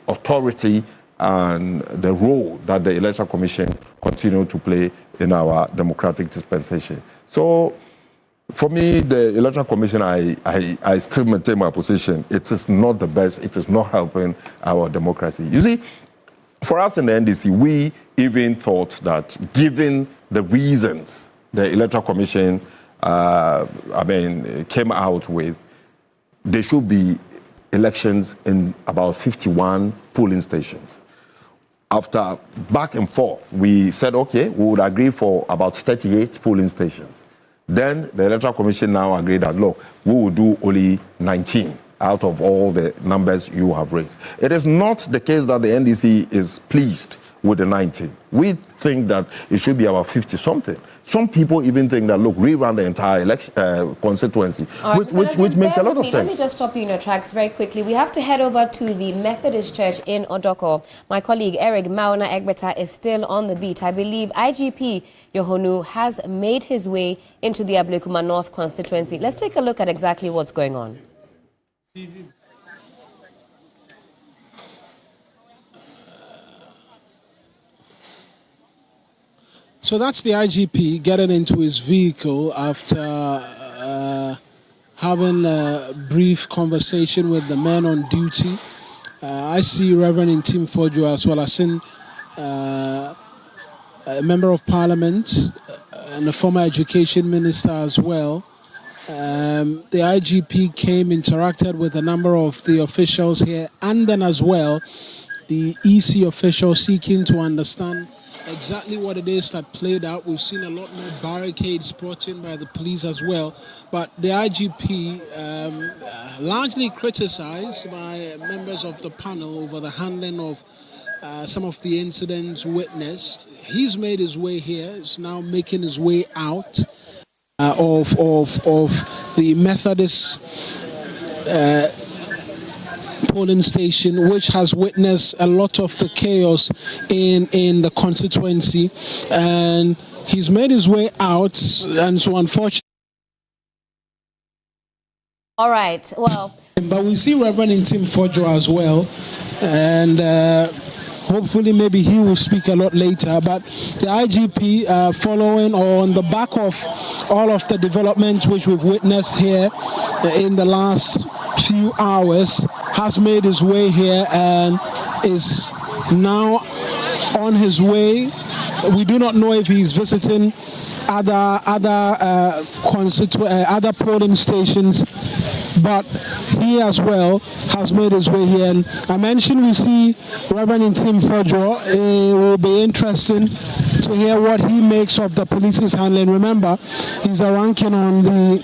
authority and the role that the Electoral Commission continue to play in our democratic dispensation. So, for me, the Electoral Commission, I still maintain my position. It is not the best. It is not helping our democracy. You see, for us in the NDC, we even thought that given the reasons the Electoral Commission, came out with, there should be elections in about 51 polling stations. After back and forth, we said, okay, we would agree for about 38 polling stations. Then the Electoral Commission now agreed that, look, we will do only 19 out of all the numbers you have raised. It is not the case that the NDC is pleased with the 19. We think that it should be about 50-something. Some people even think that, look, rerun the entire constituency, Right, which makes a lot of sense. Let me just stop you in your tracks very quickly. We have to head over to the Methodist Church in Odoko. My colleague Eric Mauna Egbeta is still on the beat. I believe IGP Yohonu has made his way into the Ablekuma North constituency. Let's take a look at exactly what's going on. So that's the IGP getting into his vehicle after having a brief conversation with the men on duty. I see Reverend Tim Fojo as well. I seen a member of Parliament and a former education minister as well. The IGP came, interacted with a number of the officials here, and then as well the EC officials seeking to understand exactly what it is that played out. We've seen a lot more barricades brought in by the police as well. But the IGP, largely criticized by members of the panel over the handling of some of the incidents witnessed. He's made his way here. He's now making his way out of the Methodist polling station, which has witnessed a lot of the chaos in the constituency, and he's made his way out, and so unfortunately. All right, well. But we see Reverend Tim Fojo as well, and hopefully maybe he will speak a lot later. But the IGP, following on the back of all of the developments which we've witnessed here in the last few hours, has made his way here and is now on his way. We do not know if he's visiting other polling stations, but he as well has made his way here. And I mentioned we see Reverend Tim Fojo. It will be interesting to hear what he makes of the police's handling. Remember, he's a ranking on the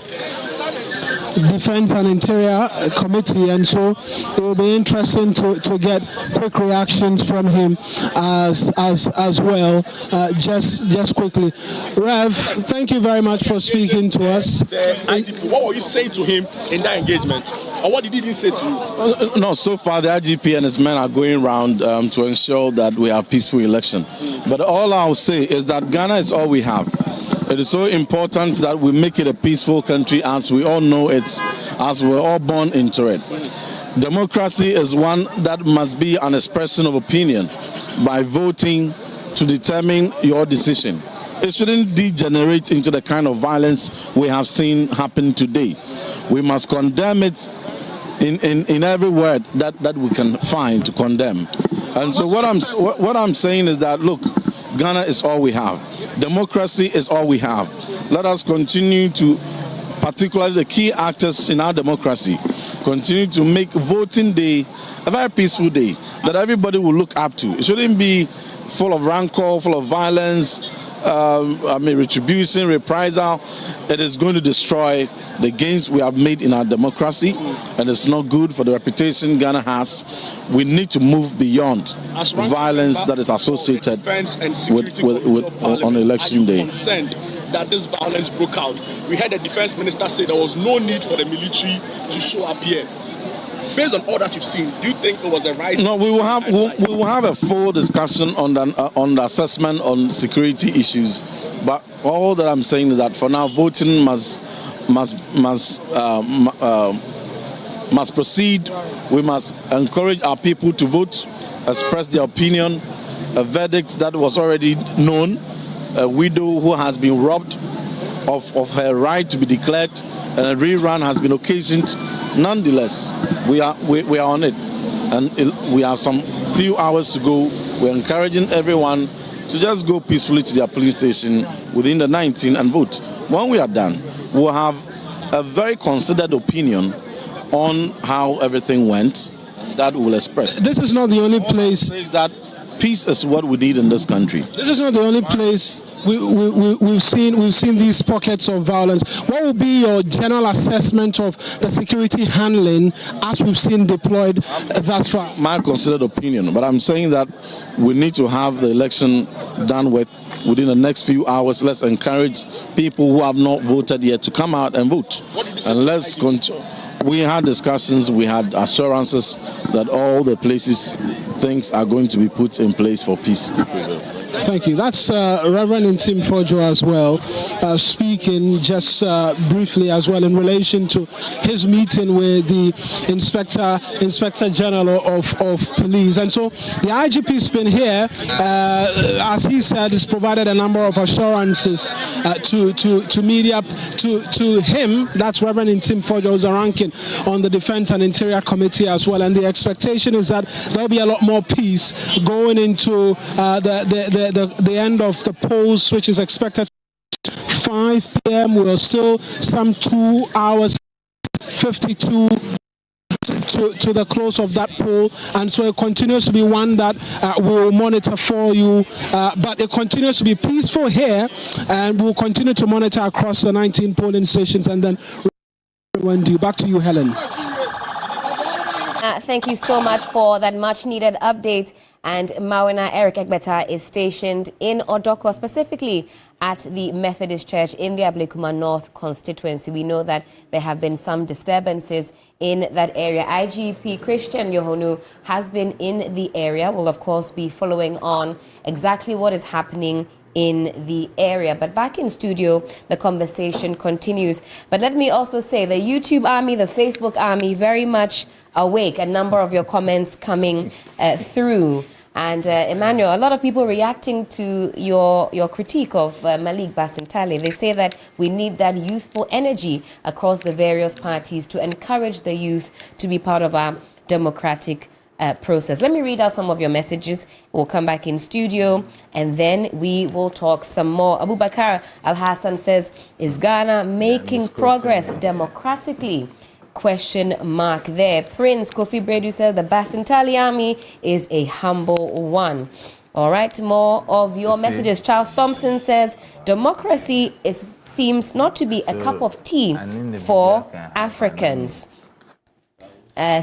Defense and Interior Committee, and so it will be interesting to get quick reactions from him as well. Just quickly, Rev, thank you very much for speaking to us. IGP, what were you saying to him in that engagement, or what did he say to you? No, so far the IGP and his men are going around to ensure that we have peaceful election. But all I'll say is that Ghana is all we have. It is so important that we make it a peaceful country, as we all know it, as we're all born into it. Democracy is one that must be an expression of opinion by voting to determine your decision. It shouldn't degenerate into the kind of violence we have seen happen today. We must condemn it in every word that we can find to condemn. And so what I'm saying is that, look, Ghana is all we have. Democracy is all we have. Let us continue to, particularly the key actors in our democracy, continue to make voting day a very peaceful day that everybody will look up to. It shouldn't be full of rancor, full of violence, retribution, reprisal. It is going to destroy the gains we have made in our democracy, and it's not good for the reputation Ghana has. We need to move beyond violence that is associated with on election day. That this violence broke out. We heard the defense minister say there was no need for the military to show up here. Based on all that you've seen, do you think it was the right? No, we will have a full discussion on the assessment on security issues. But all that I'm saying is that for now, voting must proceed. We must encourage our people to vote, express their opinion. A verdict that was already known, a widow who has been robbed of her right to be declared, and a rerun has been occasioned. Nonetheless, we are on it, and we have some few hours to go. We're encouraging everyone to just go peacefully to their police station within the 19 and vote. When we are done, we'll have a very considered opinion on how everything went that we'll express. This is not the only place. That peace is what we need in this country. This is not the only place we've seen these pockets of violence. What will be your general assessment of the security handling as we've seen deployed thus far? My considered opinion, but I'm saying that we need to have the election done with within the next few hours. Let's encourage people who have not voted yet to come out and vote. And let's continue. We had discussions, we had assurances that all the things are going to be put in place for peace to prevail. Thank you. That's Reverend Tim Fojo as well, speaking just briefly as well in relation to his meeting with the Inspector General of Police. And so the IGP's been here, as he said, has provided a number of assurances to media, to him. That's Reverend Tim Fojo, who's a ranking on the Defense and Interior Committee as well. And the expectation is that there'll be a lot more peace going into the end of the polls, which is expected 5 p.m. We're still some 2 hours 52 to the close of that poll, and so it continues to be one that we'll monitor for you, but it continues to be peaceful here, and we'll continue to monitor across the 19 polling stations. And then back to you, Helen. Thank you so much for that much needed update. And Mawina Eric Egbeta is stationed in Odoko, specifically at the Methodist Church in the Ablekuma North constituency. We know that there have been some disturbances in that area. IGP Christian Yohonu has been in the area. Will of course be following on exactly what is happening in the area. But back in studio, the conversation continues. But let me also say the YouTube army, the Facebook army, very much awake. A number of your comments coming through. And Emmanuel, a lot of people reacting to your critique of Malik Basintale. They say that we need that youthful energy across the various parties to encourage the youth to be part of our democratic process. Let me read out some of your messages. We'll come back in studio and then we will talk some more. Abubakar Al-Hassan says, is Ghana making progress democratically? Question mark there. Prince Kofi Bredu says the Basintale army is a humble one. All right, more of your messages. Charles Thompson says democracy seems not to be a cup of tea for Africans.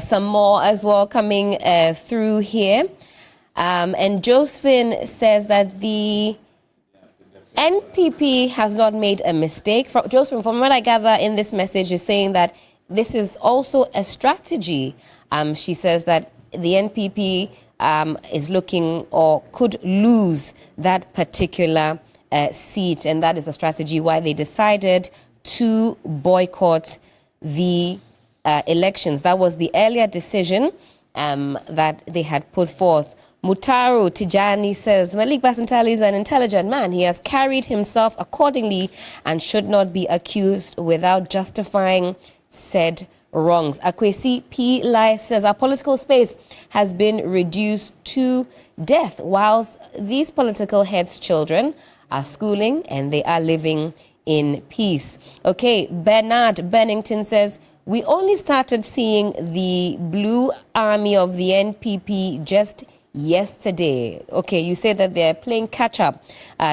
Some more as well coming through here. And Josephine says that the NPP has not made a mistake. Josephine, from what I gather in this message, is saying that this is also a strategy. She says that the NPP is looking or could lose that particular seat, and that is a strategy why they decided to boycott the elections. That was the earlier decision that they had put forth. Mutaru Tijani says, Malik Basantali is an intelligent man. He has carried himself accordingly and should not be accused without justifying said wrongs. Akwesi P. Lai says, our political space has been reduced to death whilst these political heads' children are schooling and they are living in peace. Okay, Bernard Bennington says, we only started seeing the blue army of the NPP just yesterday. Okay, you say that they're playing catch-up,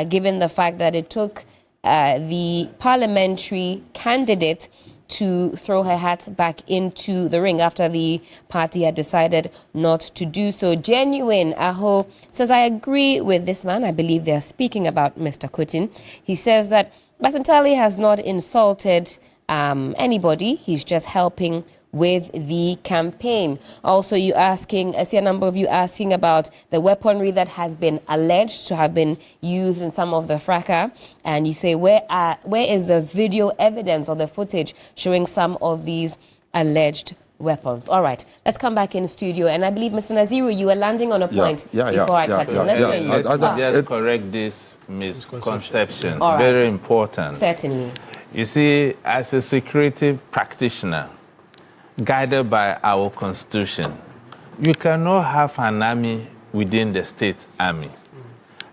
given the fact that it took the parliamentary candidate to throw her hat back into the ring after the party had decided not to do so. Genuine Aho says, I agree with this man. I believe they're speaking about Mr. Kutin. He says that Basantali has not insulted anybody. He's just helping with the campaign. Also, you asking, I see a number of you asking about the weaponry that has been alleged to have been used in some of the fracas, and you say, where is the video evidence or the footage showing some of these alleged weapons? All right, let's come back in studio, and I believe, Mr. Naziru, you were landing on a point before I cut in. Let's just correct this misconception. All right. Very important. Certainly. You see, as a security practitioner, guided by our constitution, you cannot have an army within the state army.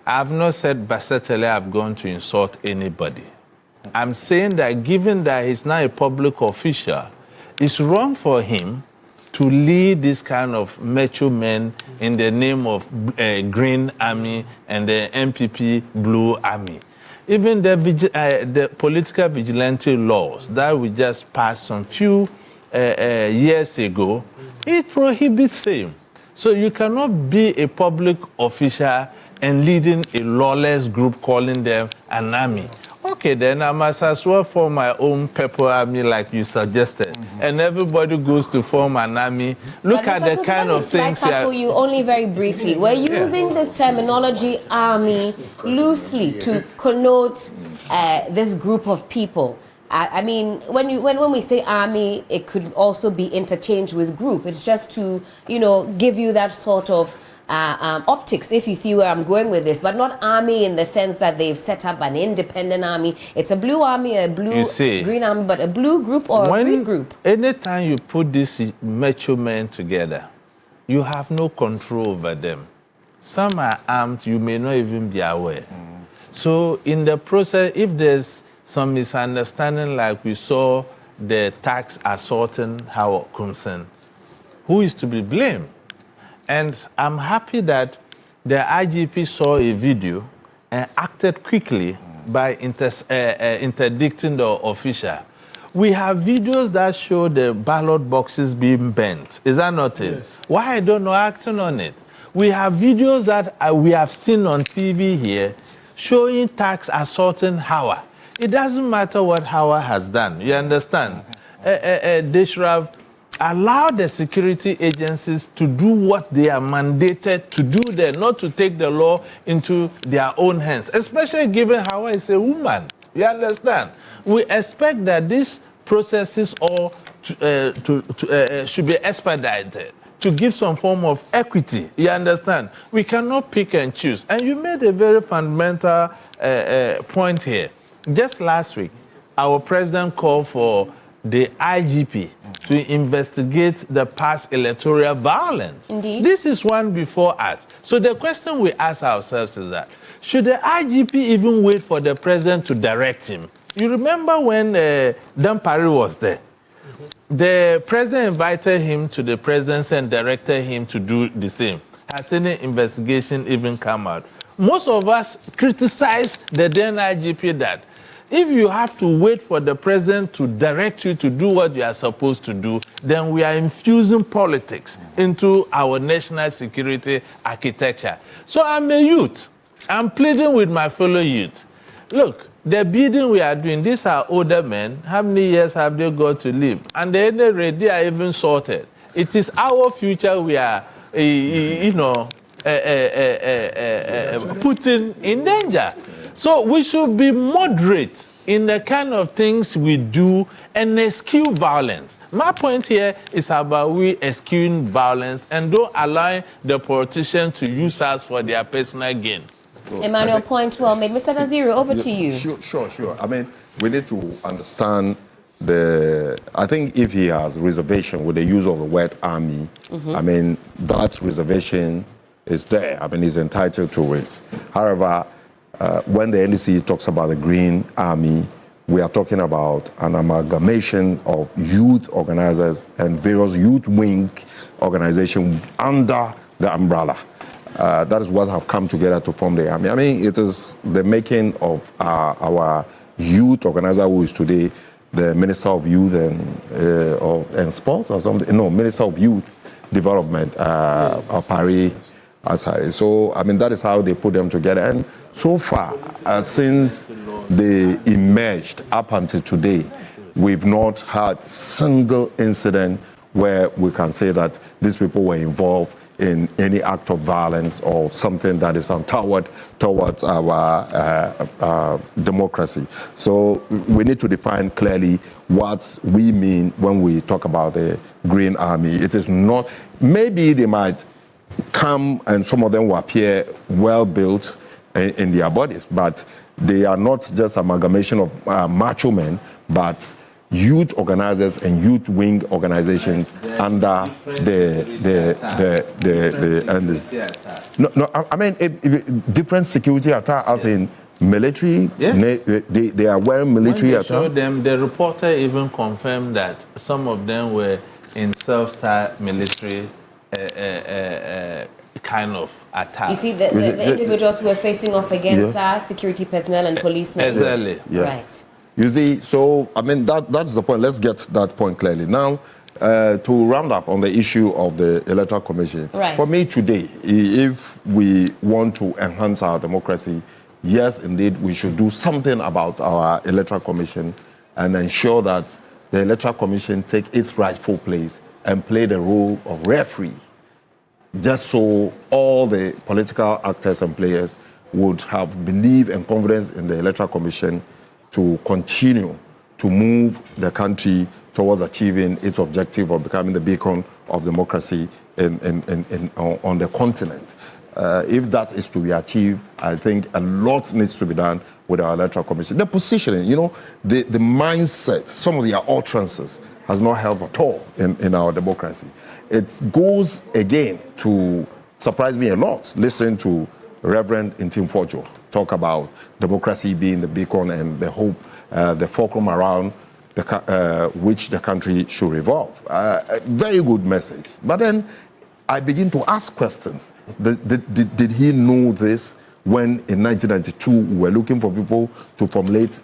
I have not said Basatele have gone to insult anybody. I'm saying that given that he's now a public official, it's wrong for him to lead this kind of macho men in the name of Green Army and the MPP Blue Army. Even the political vigilante laws that we just passed some few years ago, it prohibits same. So you cannot be a public official and leading a lawless group calling them an army. Okay, then I must as well form my own pepper army like you suggested. And everybody goes to form an army. Look at the kind of things you only very briefly. We're using this terminology army loosely to connote this group of people. I mean, when we say army, it could also be interchanged with group. It's just to, give you that sort of optics, if you see where I'm going with this, but not army in the sense that they've set up an independent army. It's a blue army, a blue green army, but a blue group or a green group. Anytime you put these macho men together, you have no control over them. Some are armed, you may not even be aware. So in the process, if there's some misunderstanding like we saw the tax assaulting Howard Kumsen, who is to be blamed? And I'm happy that the IGP saw a video and acted quickly by interdicting the official. We have videos that show the ballot boxes being bent. Is that not it? Yes. Why I don't know acting on it? We have videos that we have seen on TV here showing tax assaulting Howard. It doesn't matter what Howard has done. You understand? They should have allowed the security agencies to do what they are mandated to do there, not to take the law into their own hands, especially given Howard is a woman. You understand? We expect that these processes all should be expedited to give some form of equity. You understand? We cannot pick and choose. And you made a very fundamental point here. Just last week, our president called for the IGP to investigate the past electoral violence. Indeed. This is one before us. So the question we ask ourselves is that, should the IGP even wait for the president to direct him? You remember when Dampari was there? The president invited him to the presidency and directed him to do the same. Has any investigation even come out? Most of us criticize the then IGP that if you have to wait for the president to direct you to do what you are supposed to do, then we are infusing politics into our national security architecture. So I'm a youth. I'm pleading with my fellow youth. Look, the bidding we are doing, these are older men. How many years have they got to live? And they are even sorted. It is our future we are, putting in danger. So we should be moderate in the kind of things we do and eschew violence. My point here is about we eschewing violence and don't allow the politicians to use us for their personal gain. Emmanuel, point well made. Mr. Naziru, over to you. Sure. I mean, we need to understand I think if he has reservation with the use of the word army, I mean, that reservation is there. I mean, he's entitled to it. However, when the NDC talks about the Green Army, we are talking about an amalgamation of youth organizers and various youth wing organizations under the umbrella. That is what have come together to form the army. I mean, it is the making of our youth organizer who is today the Minister of Youth and Sports or something. No, Minister of Youth Development, Paris Asari. So, I mean, that is how they put them together. And so far, since they emerged up until today, we've not had single incident where we can say that these people were involved in any act of violence or something that is untoward towards our democracy. So we need to define clearly what we mean when we talk about the Green Army. It is not, maybe they might come and some of them will appear well built in their bodies, but they are not just amalgamation of macho men, but youth organizers and youth wing organizations under I mean different security attire as in military. Yes. They are wearing military attire. When they showed them, the reporter even confirmed that some of them were in self-styled military kind of attack. You see, the individuals who were facing off against our security personnel and policemen. Exactly. Yes. Right. You see, so, I mean, that's the point. Let's get that point clearly. Now, to round up on the issue of the Electoral Commission, right. For me today, if we want to enhance our democracy, yes, indeed, we should do something about our Electoral Commission and ensure that the Electoral Commission take its rightful place and play the role of referee, just so all the political actors and players would have belief and confidence in the Electoral Commission to continue to move the country towards achieving its objective of becoming the beacon of democracy on the continent. If that is to be achieved, I think a lot needs to be done with our Electoral Commission. The positioning, you know, the mindset, some of their utterances has not helped at all in our democracy. It goes again to surprise me a lot, listening to Reverend Intim Fojo talk about democracy being the beacon and the hope, the fulcrum around which the country should revolve. A very good message. But then I begin to ask questions. Did he know this when in 1992 we were looking for people to formulate,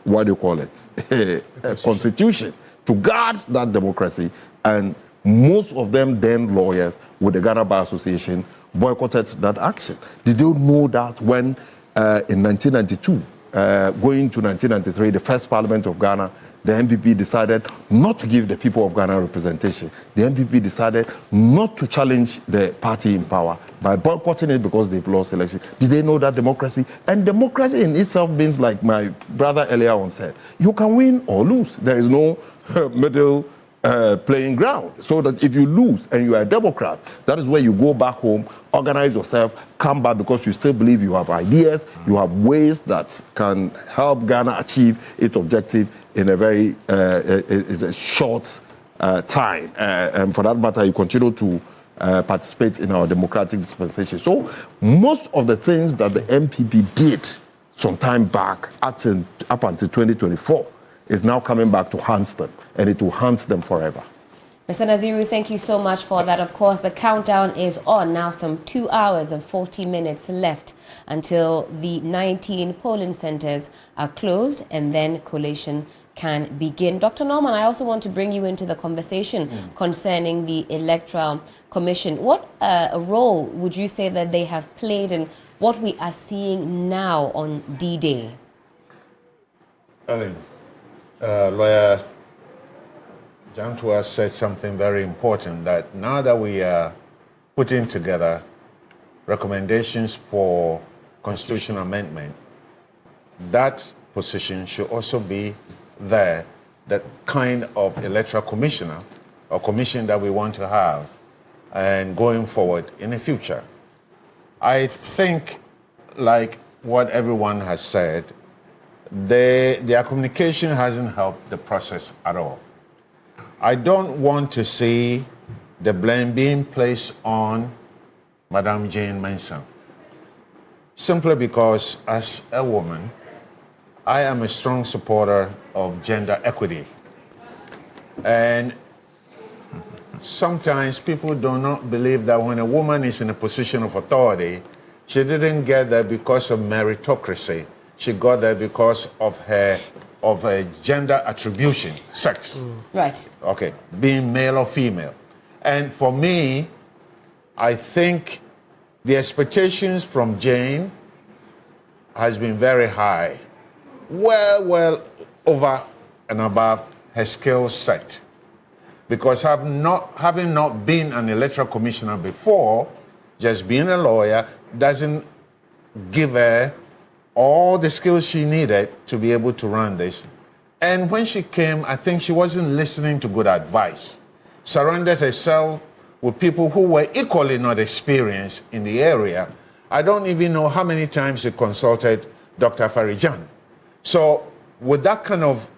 what do you call it, a constitution to guard that democracy, and most of them then lawyers with the Ghana Bar Association boycotted that action? Did they know that when in 1992, going to 1993, the first Parliament of Ghana, the MPP decided not to give the people of Ghana representation. The MPP decided not to challenge the party in power by boycotting it because they've lost election. Did they know that democracy? And democracy in itself means, like my brother earlier on said, you can win or lose. There is no middle playing ground. So that if you lose and you are a Democrat, that is where you go back home, organize yourself, come back because you still believe you have ideas, you have ways that can help Ghana achieve its objective in a very short time. And for that matter, you continue to participate in our democratic dispensation. So most of the things that the MPP did some time back up until 2024 is now coming back to haunt them, and it will haunt them forever. Mr. Naziru, thank you so much for that. Of course, the countdown is on now, some 2 hours and 40 minutes left until the 19 polling centers are closed and then collation can begin. Dr. Norman, I also want to bring you into the conversation concerning the Electoral Commission. What role would you say that they have played in what we are seeing now on D-Day? Lawyer Jantua said something very important, that now that we are putting together recommendations for constitutional amendment, that position should also be there, the kind of electoral commissioner or commission that we want to have and going forward in the future. I think, like what everyone has said, their communication hasn't helped the process at all. I don't want to see the blame being placed on Madame Jane Mensah, simply because as a woman, I am a strong supporter of gender equity. And sometimes people do not believe that when a woman is in a position of authority, she didn't get there because of meritocracy. She got there because of her gender attribution, sex. Right. Okay, being male or female. And for me, I think the expectations from Jane has been very high, well over and above her skill set. Because having not been an electoral commissioner before, just being a lawyer doesn't give her all the skills she needed to be able to run this. And when she came, I think she wasn't listening to good advice. Surrounded herself with people who were equally not experienced in the area. I don't even know how many times she consulted Dr. Farijan. So with that kind of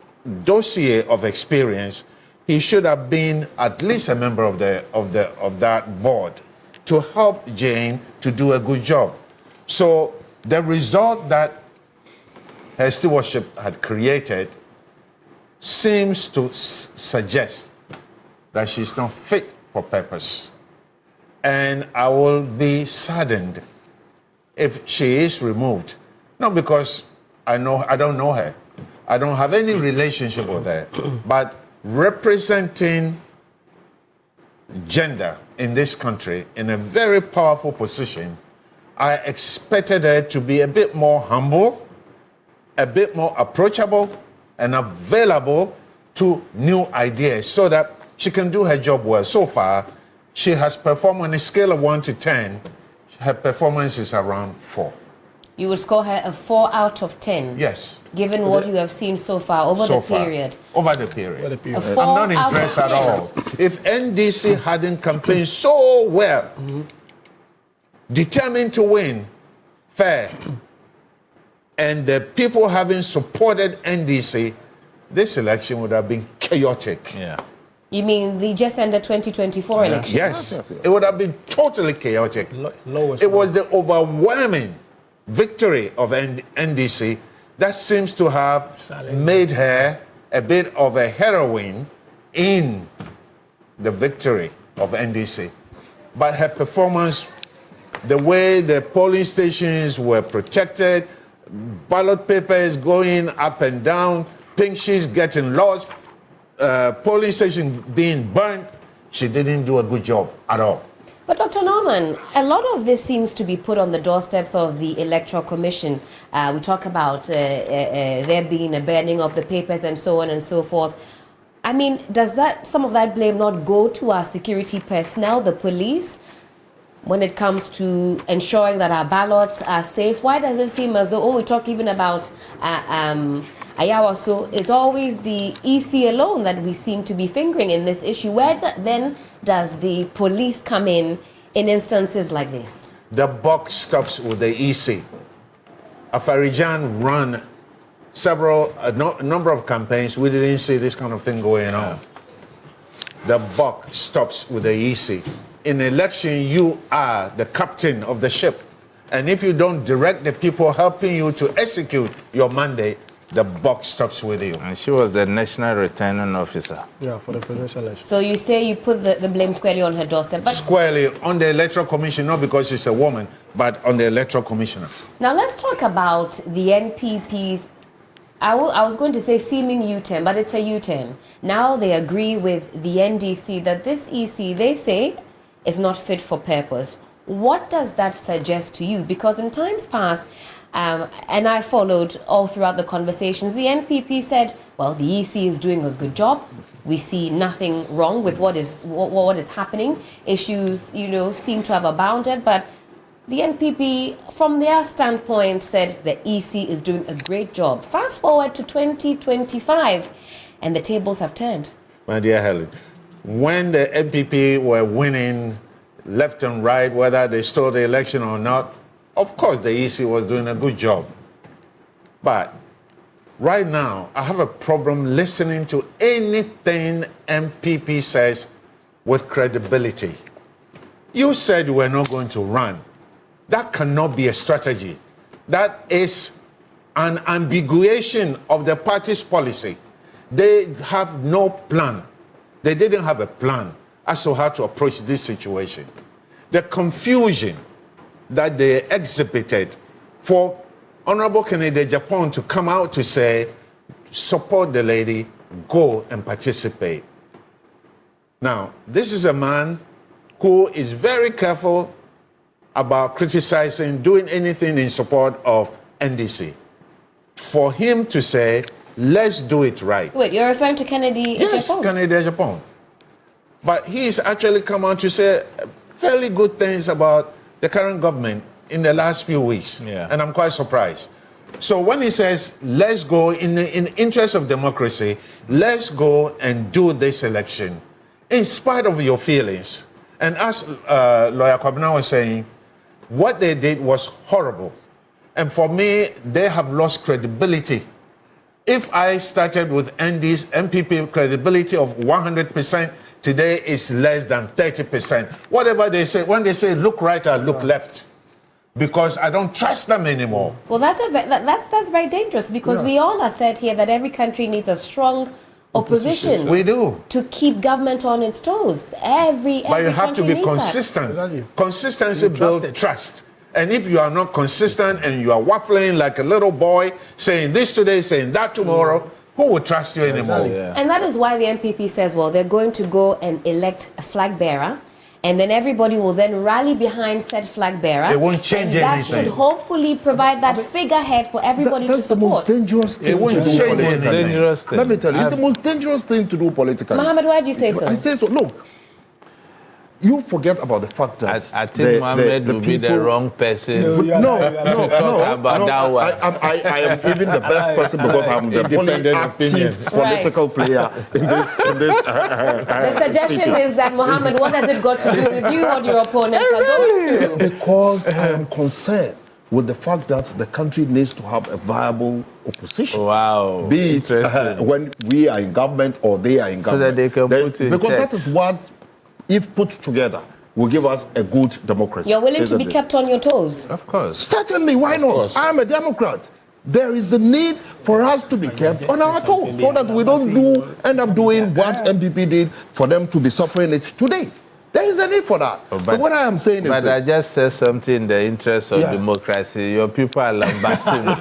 dossier of experience, he should have been at least a member of that board to help Jane to do a good job. So the result that her stewardship had created seems to suggest that she's not fit for purpose. And I will be saddened if she is removed. Not because I don't know her. I don't have any relationship with her. But representing gender in this country in a very powerful position, I expected her to be a bit more humble, a bit more approachable, and available to new ideas so that she can do her job well. So far, she has performed on a scale of 1 to 10. Her performance is around 4. You would score her a 4 out of 10? Yes. Given what you have seen so far over the period? Over the period. A 4 I'm not impressed at all. If NDC hadn't campaigned so well, determined to win, fair, and the people having supported NDC, this election would have been chaotic. Yeah. You mean the just ended 2024 election? Yes. It would have been totally chaotic. It was the overwhelming victory of NDC that seems to have made her a bit of a heroine in the victory of NDC. But her performance, the way the polling stations were protected, ballot papers going up and down, pink sheets getting lost, polling station being burnt, she didn't do a good job at all. But Dr. Norman, a lot of this seems to be put on the doorsteps of the Electoral Commission. We talk about there being a burning of the papers and so on and so forth. I mean, does some of that blame not go to our security personnel, the police, when it comes to ensuring that our ballots are safe? Why does it seem as though when we talk even about Ayawa, so it's always the EC alone that we seem to be fingering in this issue? Where then does the police come in instances like this? The buck stops with the EC. Afarijan ran a number of campaigns. We didn't see this kind of thing going on. The buck stops with the EC. In election, you are the captain of the ship. And if you don't direct the people helping you to execute your mandate, the buck stops with you. And she was the national returning officer. Yeah, for the presidential election. So you say you put the blame squarely on her doorstep? But squarely on the Electoral Commission, not because she's a woman, but on the Electoral Commissioner. Now let's talk about the NPP's, I was going to say seeming U-turn, but it's a U-turn. Now they agree with the NDC that this EC, they say, is not fit for purpose. What does that suggest to you? Because in times past, and I followed all throughout the conversations, the NPP said, well, the EC is doing a good job. We see nothing wrong with what is happening. Issues, seem to have abounded, but The NPP, from their standpoint, said the EC is doing a great job. Fast forward to 2025, and the tables have turned. My dear Helen, when the NPP were winning left and right, whether they stole the election or not, of course the EC was doing a good job. But right now, I have a problem listening to anything NPP says with credibility. You said you were not going to run. That cannot be a strategy. That is an ambiguation of the party's policy. They have no plan. They didn't have a plan as to how to approach this situation. The confusion that they exhibited for Honorable Kennedy Japan to come out to say, support the lady, go and participate. Now, this is a man who is very careful about criticizing, doing anything in support of NDC. For him to say, let's do it right. Wait, you're referring to Kennedy Japan? Yes, Kennedy Japan. But he's actually come out to say fairly good things about the current government in the last few weeks. Yeah. And I'm quite surprised. So when he says, let's go, in the interest of democracy, let's go and do this election, in spite of your feelings. And as Lawyer Kwabena was saying, what they did was horrible. And for me, they have lost credibility. If I started with NPP credibility of 100%, today is less than 30%. Whatever they say, when they say look right, I look left. Because I don't trust them anymore. Well, that's very dangerous, because we all are said here that every country needs a strong opposition. We do. To keep government on its toes. But you have to be consistent. Consistency builds trust. And if you are not consistent and you are waffling like a little boy, saying this today, saying that tomorrow, who will trust you anymore? And that is why the NPP says, well, they're going to go and elect a flag bearer, and then everybody will then rally behind said flag bearer. They won't change and anything. That should hopefully provide that figurehead for everybody to support. That's the most dangerous thing to do politically. Let me tell you, it's the most dangerous thing to do politically. Mohammed, why do you say so? I say so. Look, you forget about the fact that I think Mohammed will be the wrong person. No, I am even the best person because I'm the only active political player in this. The suggestion is that, Mohammed, what has it got to do with you or your opponents are going through? Because I am concerned with the fact that the country needs to have a viable opposition. Wow. Be it when we are in government or they are in government. So that they can put in because check. that is what, if put together, will give us a good democracy. You're willing to be kept on your toes? Of course. Certainly, why not? I'm a Democrat. There is the need for us to be kept on our toes so that we don't end up doing what MPP did for them to be suffering it today. There is a need for that. But what I am saying is But I just said something in the interest of democracy. Your people are lambasting me.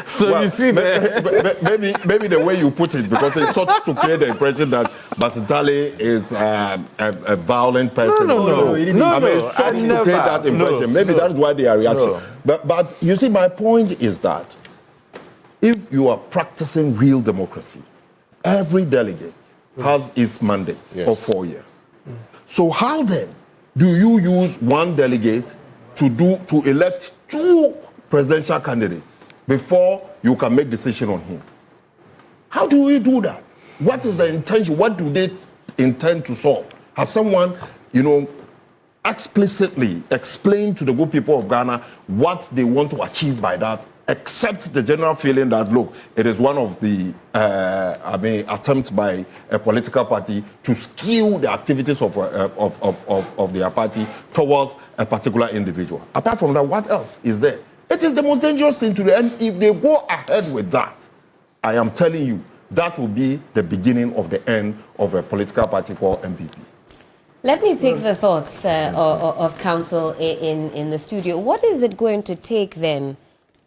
So well, you see maybe the way you put it, because it's sought to create the impression that Basitale is a violent person. No. It's sought to create that impression. Maybe that's why they are reaction. But you see, my point is that if you are practicing real democracy, every delegate has its mandate of 4 years. So how then do you use one delegate to elect two presidential candidates before you can make decision on him? How do we do that? What is the intention? What do they intend to solve? Has someone, explicitly explained to the good people of Ghana what they want to achieve by that, except the general feeling that, look, it is one of the attempts by a political party to skew the activities of their party towards a particular individual. Apart from that, what else is there? It is the most dangerous thing to do. And if they go ahead with that, I am telling you, that will be the beginning of the end of a political party called MPP. Let me pick the thoughts of counsel in the studio. What is it going to take then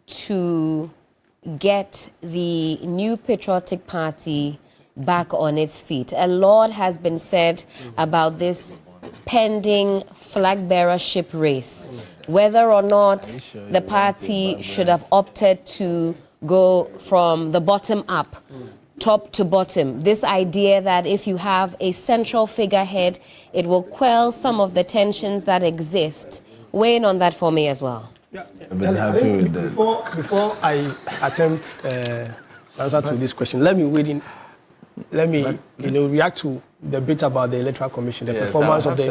to get the new patriotic party back on its feet? A lot has been said about this pending flag bearership race, whether or not the party should have opted to go from the bottom up, top to bottom. This idea that if you have a central figurehead, it will quell some of the tensions that exist weigh in on that for me as well. Yeah. Before I attempt answer to this question, let me react to the bit about the Electoral Commission, the performance of the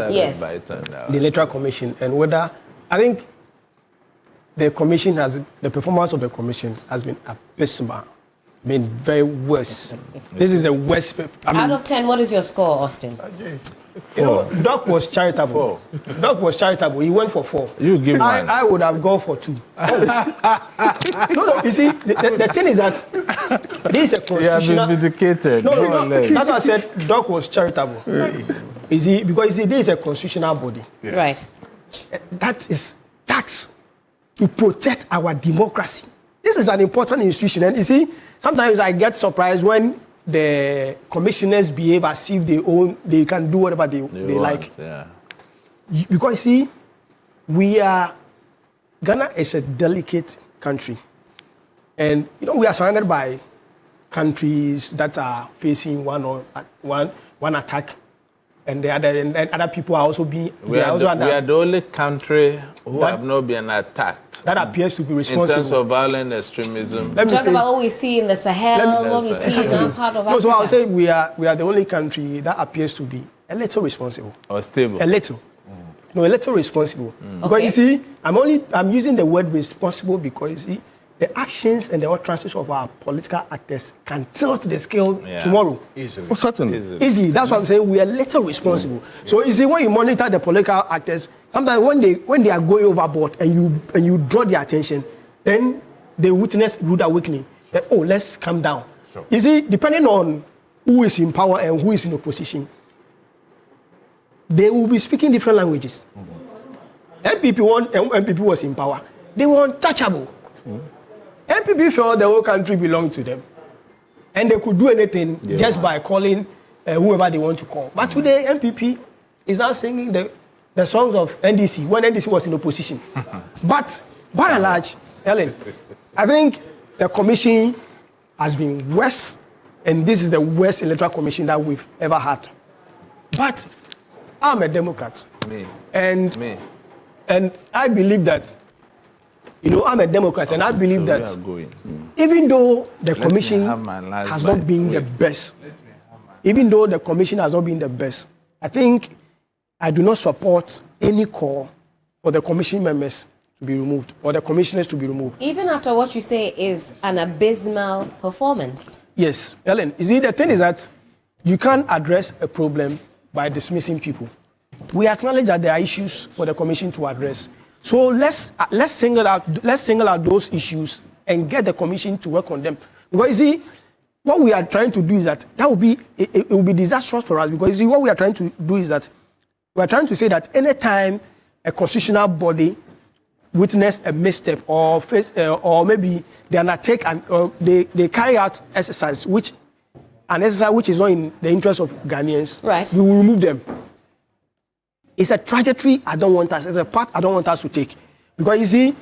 Electoral Commission, and whether I think the performance of the commission has been abysmal, been very worse. This is the worst. Out of 10, what is your score, Austin? You know, Doc was charitable. Doc was charitable. He went for 4. You give one. I would have gone for 2. No. You see, the thing is that this is a constitutional. You have been vindicated. No. That's why I said Doc was charitable. Is he? Because this is a constitutional body. Yes. Right. That is tax to protect our democracy. This is an important institution, and you see, sometimes I get surprised when the commissioners behave as if they can do whatever they like. Yeah. Because you see, Ghana is a delicate country. And we are surrounded by countries that are facing one attack. And other people are also being... We are the only country who have not been attacked. That appears to be responsible. In terms of violent extremism. Talk about what we see in the Sahel, what we see in our part of Africa. So I'll say we are the only country that appears to be a little responsible. Or stable. A little. No, a little responsible. Because you see, I'm using the word responsible because you see, the actions and the utterances of our political actors can tilt the scale tomorrow. Easily. Oh, certainly. Easily. That's what I'm saying. We are little responsible. So you see, when you monitor the political actors, sometimes when they are going overboard and you draw their attention, then they witness rude awakening. Let's calm down. Sure. You see, depending on who is in power and who is in opposition, they will be speaking different languages. NPP was in power. They were untouchable. NPP felt the whole country belonged to them. And they could do anything just by calling whoever they want to call. But today, NPP is now singing the songs of NDC when NDC was in opposition. But by and large, Ellen, I think the commission has been worse, and this is the worst electoral commission that we've ever had. But I'm a Democrat. And I believe that I'm a Democrat, and I believe that even though the commission has not been the best, I think I do not support any call for the commission members to be removed or the commissioners to be removed. Even after what you say is an abysmal performance. Yes, Ellen. The thing is that you can't address a problem by dismissing people. We acknowledge that there are issues for the commission to address. So let's single out those issues and get the commission to work on them. Because you see, what we are trying to do is that will be disastrous for us. Because you see, what we are trying to do is that we are trying to say that anytime a constitutional body witness a misstep or maybe they undertake and they carry out exercise which is not in the interest of Ghanaians, right, we will remove them. It's a trajectory I don't want us. It's a path I don't want us to take. Because you see,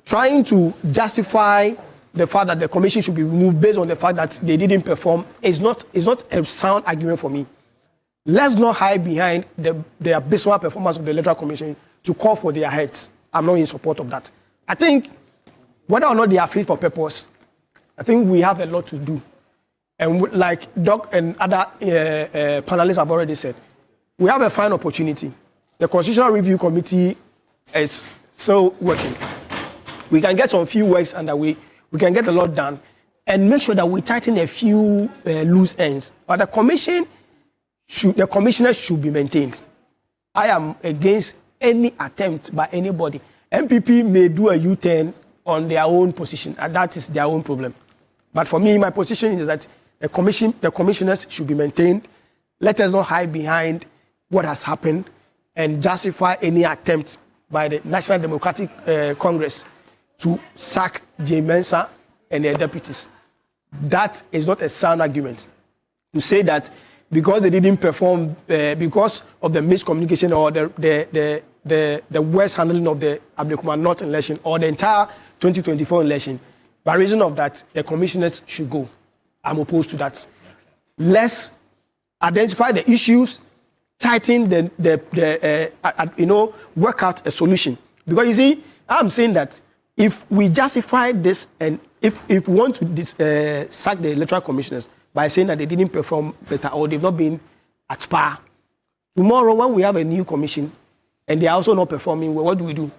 trying to justify the fact that the commission should be removed based on the fact that they didn't perform is not a sound argument for me. Let's not hide behind the abysmal performance of the Electoral Commission to call for their heads. I'm not in support of that. I think whether or not they are fit for purpose, I think we have a lot to do. And like Doc and other panelists have already said, we have a fine opportunity. The Constitutional Review Committee is still working. We can get some few works underway. We can get a lot done and make sure that we tighten a few loose ends. But the commissioners should be maintained. I am against any attempt by anybody. MPP may do a U-turn on their own position, and that is their own problem. But for me, my position is that the commissioners should be maintained. Let us not hide behind what has happened and justify any attempt by the National Democratic Congress to sack J. Mensah and their deputies. That is not a sound argument. To say that because they didn't perform, because of the miscommunication or the worst handling of the Ablekuma North election or the entire 2024 election, by reason of that, the commissioners should go. I'm opposed to that. Let's identify the issues, tighten work out a solution. Because you see, I'm saying that if we justify this and if we want to sack the electoral commissioners by saying that they didn't perform better or they've not been at par, tomorrow when we have a new commission and they are also not performing well, what do?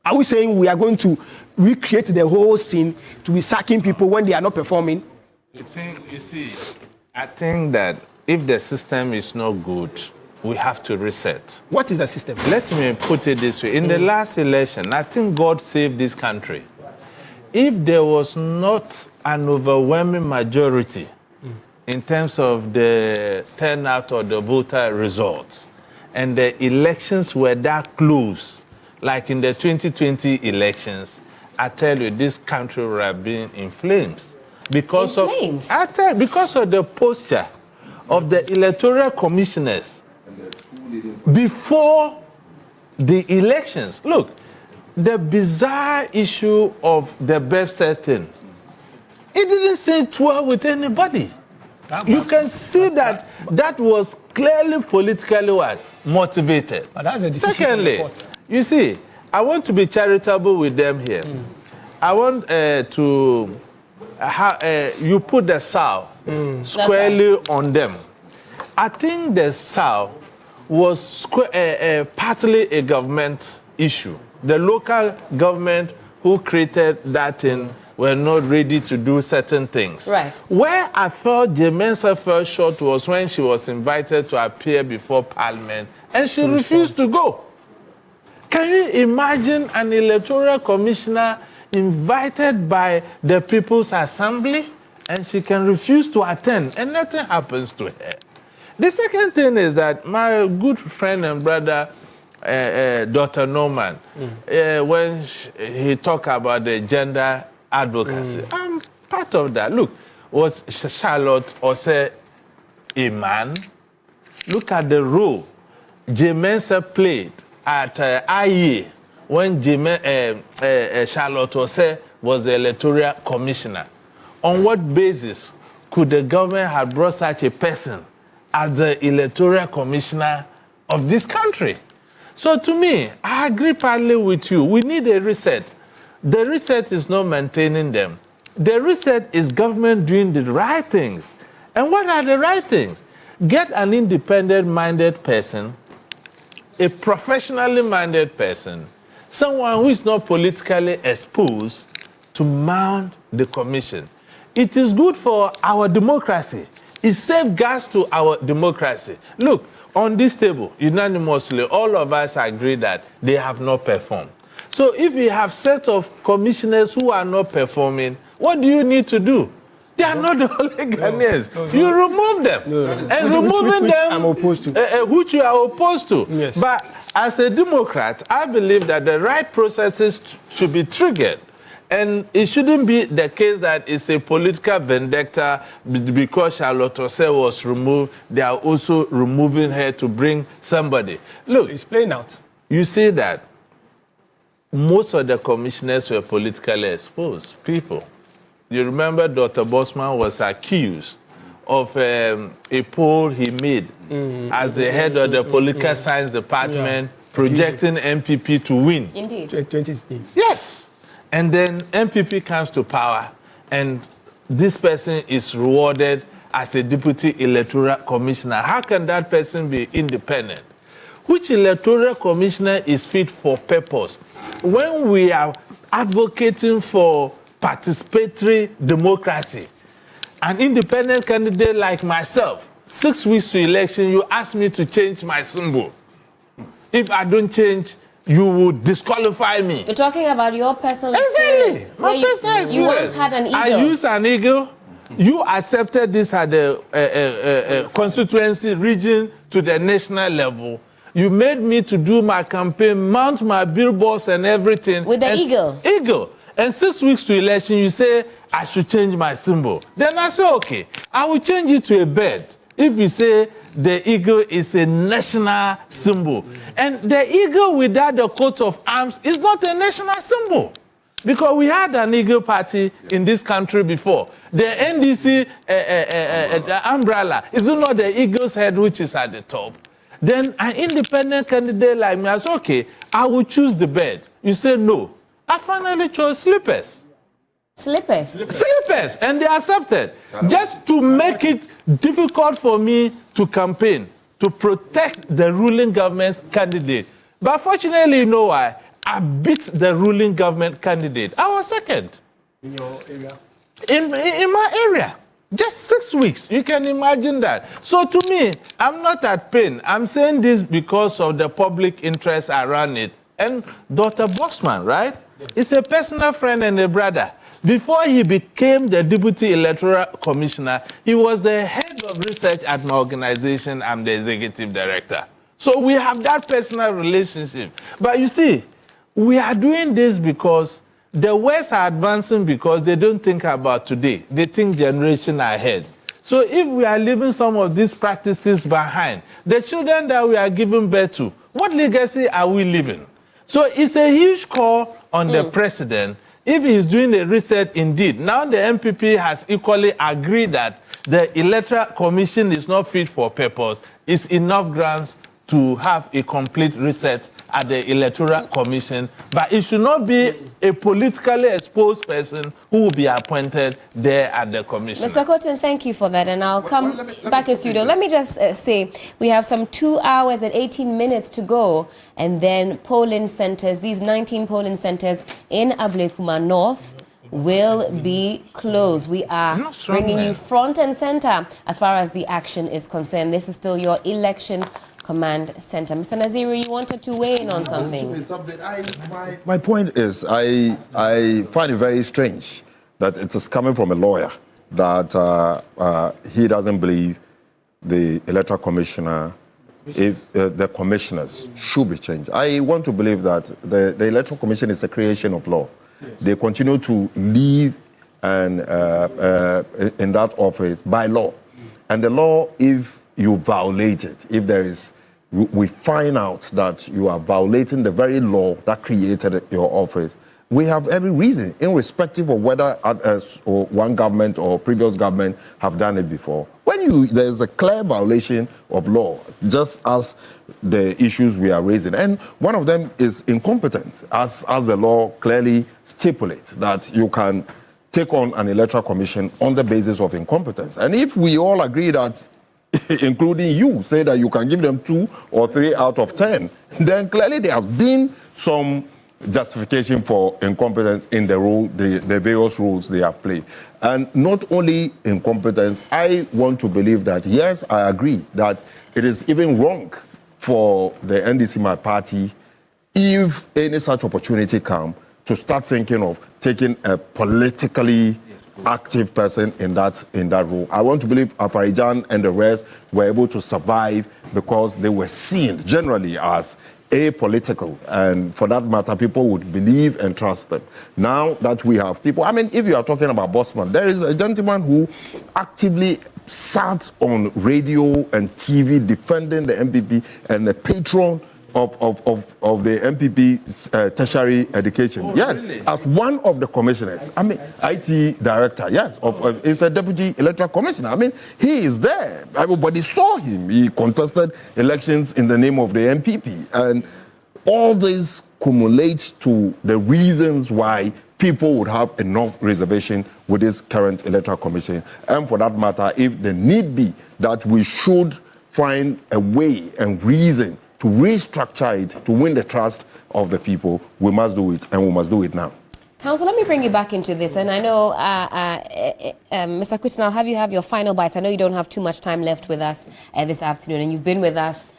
Are we saying we are going to recreate the whole scene to be sacking people when they are not performing? I think that if the system is not good, we have to reset. What is the system? Let me put it this way. In the last election, I think God saved this country. If there was not an overwhelming majority in terms of the turnout or the voter results, and the elections were that close, like in the 2020 elections, I tell you, this country would have been in flames. Because of the posture of the electoral commissioners before the elections. Look, the bizarre issue of the birth setting, it didn't sit well with anybody. You can see that was clearly politically motivated. But that's a decision. Secondly, you see, I want to be charitable with them here. I want you put the South squarely on them. I think the South was partly a government issue. The local government who created that thing were not ready to do certain things. Right. Where I thought Jemensa fell short was when she was invited to appear before Parliament and she refused to go. Can you imagine an electoral commissioner invited by the People's Assembly and she can refuse to attend and nothing happens to her? The second thing is that my good friend and brother, Dr. Norman, when he talked about the gender advocacy, I'm part of that. Look, was Charlotte Ose a man? Look at the role Jemensa played at IE when Charlotte Ose was the electoral commissioner. On what basis could the government have brought such a person as the electoral commissioner of this country? So to me, I agree partly with you. We need a reset. The reset is not maintaining them. The reset is government doing the right things. And what are the right things? Get an independent-minded person, a professionally minded person, someone who is not politically exposed to mount the commission. It is good for our democracy. It safeguards to our democracy. Look, on this table, unanimously, all of us agree that they have not performed. So if you have set of commissioners who are not performing, what do you need to do? They are not the only Ghanaians. You remove them. And removing them, I'm opposed to. Which you are opposed to. Yes. But as a Democrat, I believe that the right processes should be triggered. And it shouldn't be the case that it's a political vendetta because Charlotte Ose was removed. They are also removing her to bring somebody. Look, it's playing out. You see that most of the commissioners were politically exposed people. You remember Dr. Bosman was accused of a poll he made as the head of the political science department, projecting MPP to win. Indeed. 2016. Yes. And then MPP comes to power, and this person is rewarded as a deputy electoral commissioner. How can that person be independent? Which electoral commissioner is fit for purpose? When we are advocating for participatory democracy, an independent candidate like myself, 6 weeks to election, you ask me to change my symbol. If I don't change, you would disqualify me. You're talking about your personal experience. Exactly. My personal experience. You once had an eagle. I used an eagle. You accepted this at the constituency region to the national level. You made me to do my campaign, mount my billboards and everything. With the eagle? Eagle. And 6 weeks to election, you say, I should change my symbol. Then I say, okay, I will change it to a bird. If you say the eagle is a national symbol. And the eagle without the coat of arms is not a national symbol. Because we had an eagle party in this country before. The NDC, the umbrella, is not the eagle's head which is at the top. Then an independent candidate like me, I said, okay, I will choose the bed. You say no. I finally chose slippers. Slippers? Slippers, and they accepted. Just to make it difficult for me to campaign, to protect the ruling government's candidate. But fortunately, you know why? I beat the ruling government candidate. I was second. In your area? In my area. Just 6 weeks. You can imagine that. So to me, I'm not at pain. I'm saying this because of the public interest around it. And Dr. Bossman, right? Is a personal friend and a brother. Before he became the Deputy Electoral Commissioner, he was the head of research at my organization. I'm the executive director. So we have that personal relationship. But you see, we are doing this because the West are advancing because they don't think about today. They think generation ahead. So if we are leaving some of these practices behind, the children that we are giving birth to, what legacy are we leaving? So it's a huge call on the president. If he's doing the research indeed, now the MPP has equally agreed that the Electoral Commission is not fit for purpose. It's enough grounds to have a complete reset at the Electoral Commission, but it should not be a politically exposed person who will be appointed there at the commission. Mr. Cotton, thank you for that, and I'll come back in studio. Let me just say, we have some 2 hours and 18 minutes to go, and then polling centers, these 19 polling centers in Ablekuma North, will be closed. We are bringing you front and center as far as the action is concerned. This is still your election command center. Mr. Naziru, you wanted to weigh in on something. My point is, I find it very strange that it is coming from a lawyer that he doesn't believe the electoral commissioner, if the commissioners should be changed. I want to believe that the electoral commission is a creation of law. Yes. They continue to live and in that office by law. And the law, if you violate it, if there is, we find out that you are violating the very law that created your office, we have every reason, irrespective of whether or one government or previous government have done it before. When there's a clear violation of law, just as the issues we are raising, and one of them is incompetence, as the law clearly stipulates that you can take on an electoral commission on the basis of incompetence. And if we all agree that, including you, say that you can give them 2 or 3 out of 10, then clearly there has been some justification for incompetence in the role, the various roles they have played. And not only incompetence, I want to believe that, yes, I agree that it is even wrong for the NDC, my party, if any such opportunity comes, to start thinking of taking a politically active person in that role. I want to believe Afarijan and the rest were able to survive because they were seen generally as apolitical, and for that matter, people would believe and trust them. Now that we have people, I mean, if you are talking about Bossman, there is a gentleman who actively sat on radio and TV defending the MPP and the patron of the MPP's tertiary education. Yes, really? As one of the commissioners. I mean, IT director, yes, it's a deputy electoral commissioner. I mean, he is there. Everybody saw him. He contested elections in the name of the MPP. And all this cumulates to the reasons why people would have enough reservation with this current electoral commission. And for that matter, if the need be that we should find a way and reason to restructure it, to win the trust of the people, we must do it, and we must do it now. Council, let me bring you back into this. And I know, Mr. Quitton, I'll have you have your final bites. I know you don't have too much time left with us this afternoon, and you've been with us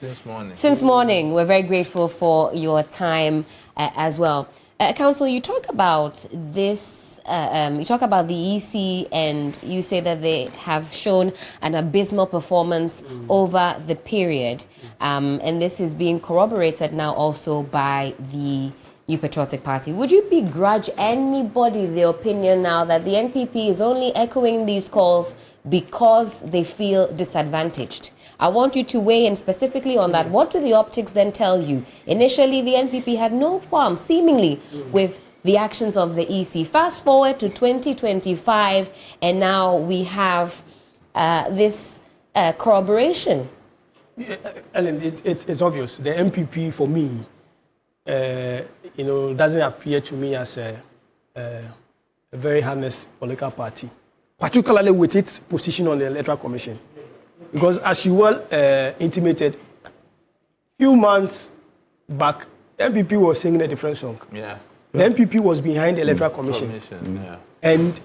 since morning. We're very grateful for your time as well. Council, you talk about this. You talk about the EC, and you say that they have shown an abysmal performance over the period. And this is being corroborated now also by the New Patriotic Party. Would you begrudge anybody the opinion now that the NPP is only echoing these calls because they feel disadvantaged? I want you to weigh in specifically on that. What do the optics then tell you? Initially, the NPP had no qualm, seemingly, with the actions of the EC. Fast forward to 2025, and now we have this corroboration Ellen, it's obvious. The MPP, for me, doesn't appear to me as a very honest political party, particularly with its position on the Electoral Commission. Because as you well intimated, a few months back, the MPP was singing a different song. Yeah. The MPP was behind the Electoral Commission. Yeah. And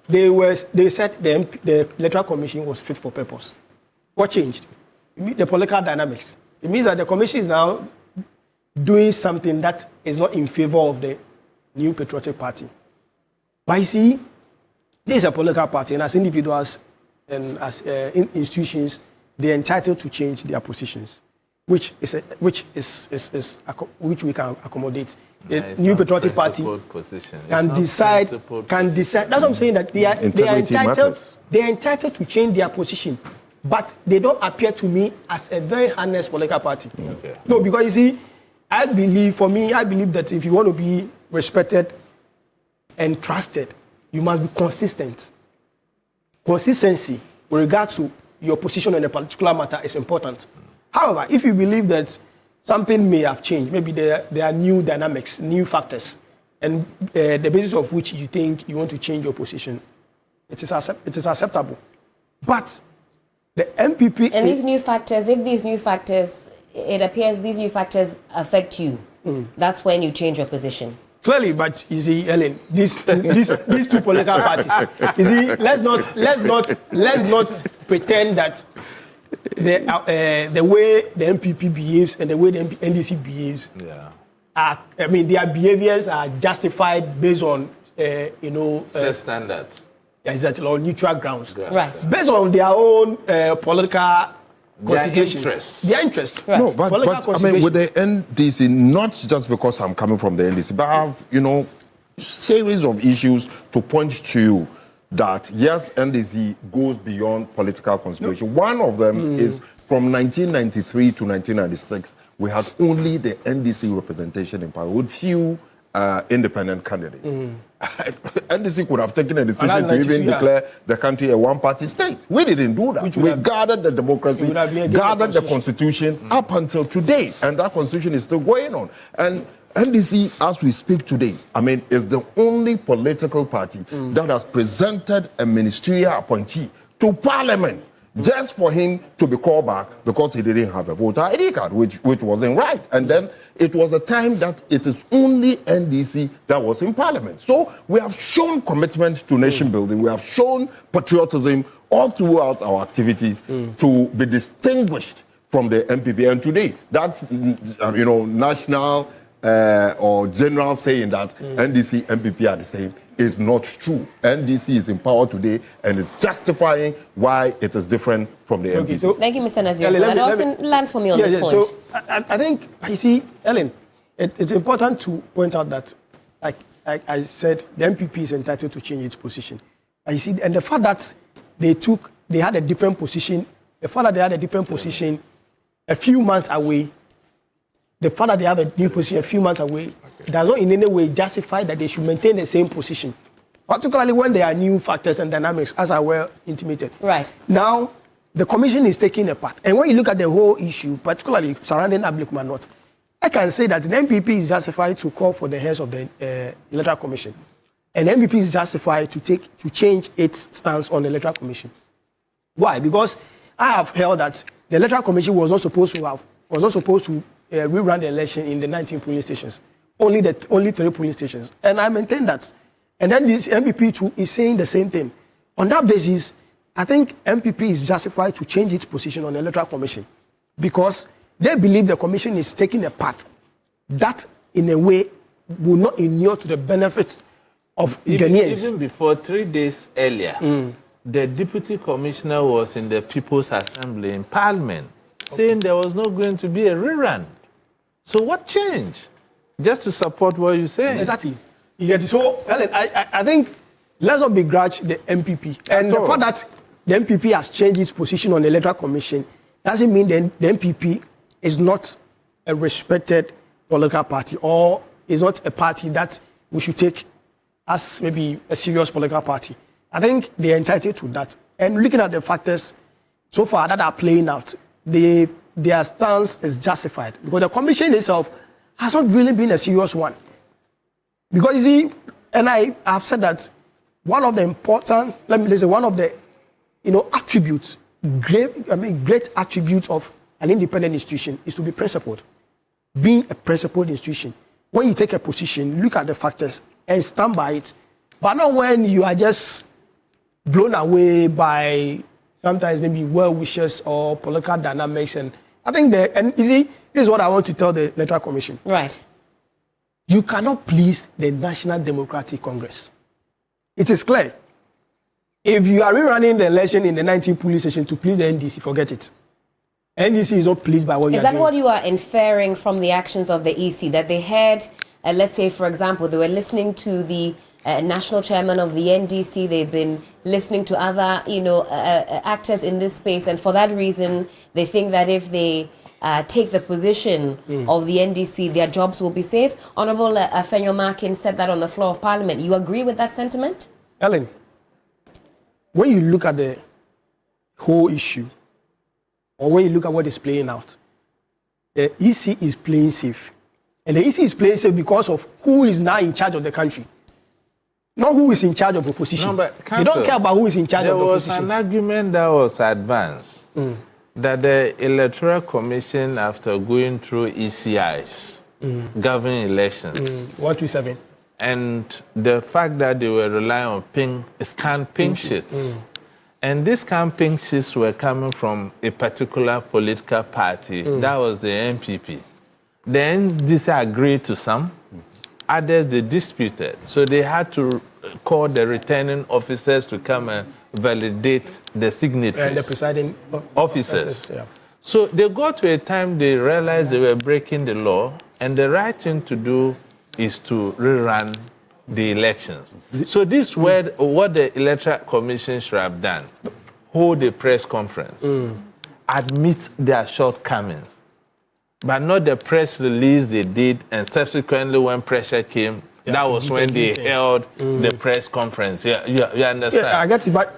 they said the Electoral Commission was fit for purpose. What changed? The political dynamics. It means that the Commission is now doing something that is not in favor of the New Patriotic Party. But you see, this is a political party, and as individuals and as institutions, they're entitled to change their positions, which we can accommodate. The New Patriotic Party can decide. That's what I'm saying. That they are entitled to change their position, but they don't appear to me as a very honest political party. Okay. No, because you see, I believe that if you want to be respected and trusted, you must be consistent. Consistency with regard to your position on a particular matter is important. However, if you believe that something may have changed, maybe there are new dynamics, new factors, and the basis of which you think you want to change your position, it is acceptable. But the MPP... And these new factors, if these new factors, it appears these new factors affect you, that's when you change your position. Clearly, but you see, Ellen, these two political parties. You see, let's not pretend that the way the MPP behaves and the way the NDC behaves, their behaviors are justified based on set standards. Exactly, on neutral grounds. Right. Based on their own political considerations. Their interest. Right. No, but I mean, with the NDC, not just because I'm coming from the NDC, but I have, series of issues to point to that, yes, NDC goes beyond political consideration. One of them is from 1993 to 1996, we had only the NDC representation in power with few independent candidates. NDC could have taken a decision to even declare the country a one-party state. We didn't do that. We guarded the democracy, guarded the constitution up until today, and that constitution is still going on. And NDC, as we speak today, is the only political party that has presented a ministerial appointee to Parliament just for him to be called back because he didn't have a voter ID card, which wasn't right. And then it was a time that it is only NDC that was in Parliament. So we have shown commitment to nation building. We have shown patriotism all throughout our activities to be distinguished from the MPP. And today, that's, national or general saying that NDC, MPP are the same is not true. NDC is in power today and is justifying why it is different from the MPP. So, thank you, Mr. Nazir. Land for me on this point. So I think, you see, Ellen, it's important to point out that, like I said, the MPP is entitled to change its position. And you see, and the fact that they had a different position, a few months away, the fact that they have a new position a few months away does not in any way justify that they should maintain the same position, particularly when there are new factors and dynamics, as I well intimated. Right. Now, the commission is taking a part. And when you look at the whole issue, particularly surrounding Ablekuma North, I can say that the MPP is justified to call for the heads of the Electoral Commission. And the MPP is justified to change its stance on the Electoral Commission. Why? Because I have held that the Electoral Commission was not supposed to rerun the election in the 19 polling stations, only 3 polling stations. And I maintain that. And then this MPP too is saying the same thing. On that basis, I think MPP is justified to change its position on the Electoral Commission because they believe the Commission is taking a path that, in a way, will not inure to the benefits of Ghanaians. Even before 3 days earlier, the Deputy Commissioner was in the People's Assembly in Parliament saying there was not going to be a rerun. So what changed? Just to support what you're saying. Exactly. So, Ellen, I think let's not begrudge the MPP. And the fact that the MPP has changed its position on the Electoral Commission doesn't mean the MPP is not a respected political party or is not a party that we should take as maybe a serious political party. I think they're entitled to that. And looking at the factors so far that are playing out, the their stance is justified because the commission itself has not really been a serious one. Because you see, and I have said that one of the important, one of the attributes, great attributes of an independent institution is to be principled. Being a principled institution, when you take a position, look at the factors and stand by it. But not when you are just blown away by sometimes maybe well-wishers or political dynamics. And I think this is what I want to tell the Electoral Commission. Right. You cannot please the National Democratic Congress. It is clear. If you are rerunning the election in the 19th police station to please the NDC, forget it. NDC is not pleased by what you are doing. Is that what you are inferring from the actions of the EC? That they had, let's say, for example, they were listening to the national chairman of the NDC. They've been listening to other, actors in this space. And for that reason, they think that if they take the position of the NDC, their jobs will be safe. Honorable Fenyo Markin said that on the floor of Parliament. You agree with that sentiment? Ellen, when you look at the whole issue, or when you look at what is playing out, the EC is playing safe. And the EC is playing safe because of who is now in charge of the country. Not who is in charge of opposition. No, but they don't care about who is in charge of opposition. There was an argument that was advanced that the Electoral Commission, after going through ECIs, governing elections, 127, and the fact that they were relying on scanned pink sheets, and these scanned pink sheets were coming from a particular political party, that was the MPP. Then this agreed to some, others they disputed. So they had to call the returning officers to come and validate the signatures. And the presiding officers. Yeah. So they got to a time they realized they were breaking the law, and the right thing to do is to rerun the elections. So this is what the Electoral Commission should have done. Hold a press conference, admit their shortcomings, but not the press release they did, and subsequently when pressure came, that was when they held the press conference. You understand? Yeah, I get it. But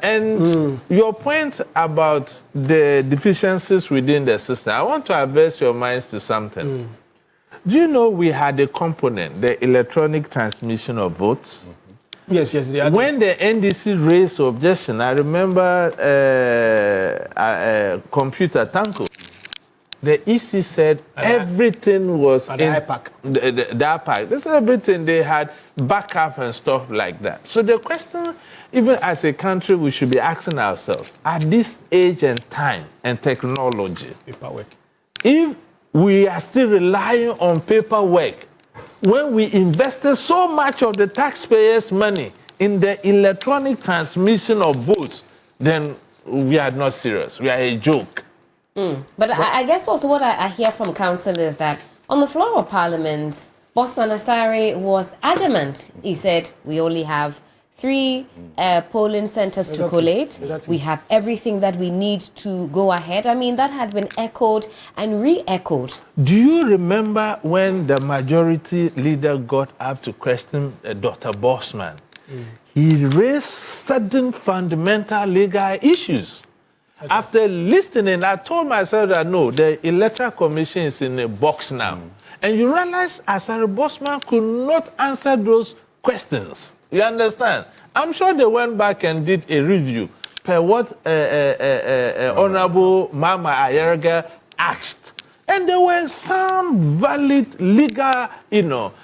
your point about the deficiencies within the system, I want to address your minds to something. Do you know we had a component, the electronic transmission of votes? Yes, they are. When the NDC raised objection, I remember computer Tanko. The EC said everything was in the IPAC. The IPAC. This is everything. They had backup and stuff like that. So the question, even as a country, we should be asking ourselves, at this age and time and technology, paperwork, if we are still relying on paperwork, when we invested so much of the taxpayers' money in the electronic transmission of votes, then we are not serious. We are a joke. But I guess also what I hear from council is that on the floor of Parliament, Bosman Asare was adamant. He said, we only have 3 polling centers to collate. We have everything that we need to go ahead. I mean, that had been echoed and re-echoed. Do you remember when the majority leader got up to question Dr. Bosman? He raised certain fundamental legal issues. After listening, I told myself that no, the Electoral Commission is in a box now. And you realize Asare Bosman could not answer those questions. You understand? I'm sure they went back and did a review per what Honorable Mama Ayerga asked. And there were some valid legal,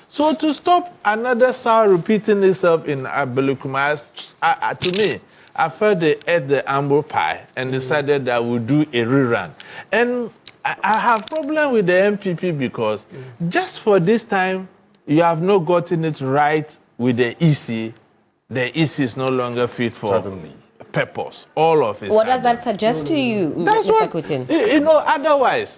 So to stop another sound repeating itself in Ablekuma, to me, I felt they ate the amber pie and decided that we'll do a rerun. And I have problem with the MPP because just for this time, you have not gotten it right with the EC. The EC is no longer fit for purpose. All of it. What does that suggest to you, Mr. Kutin? Otherwise,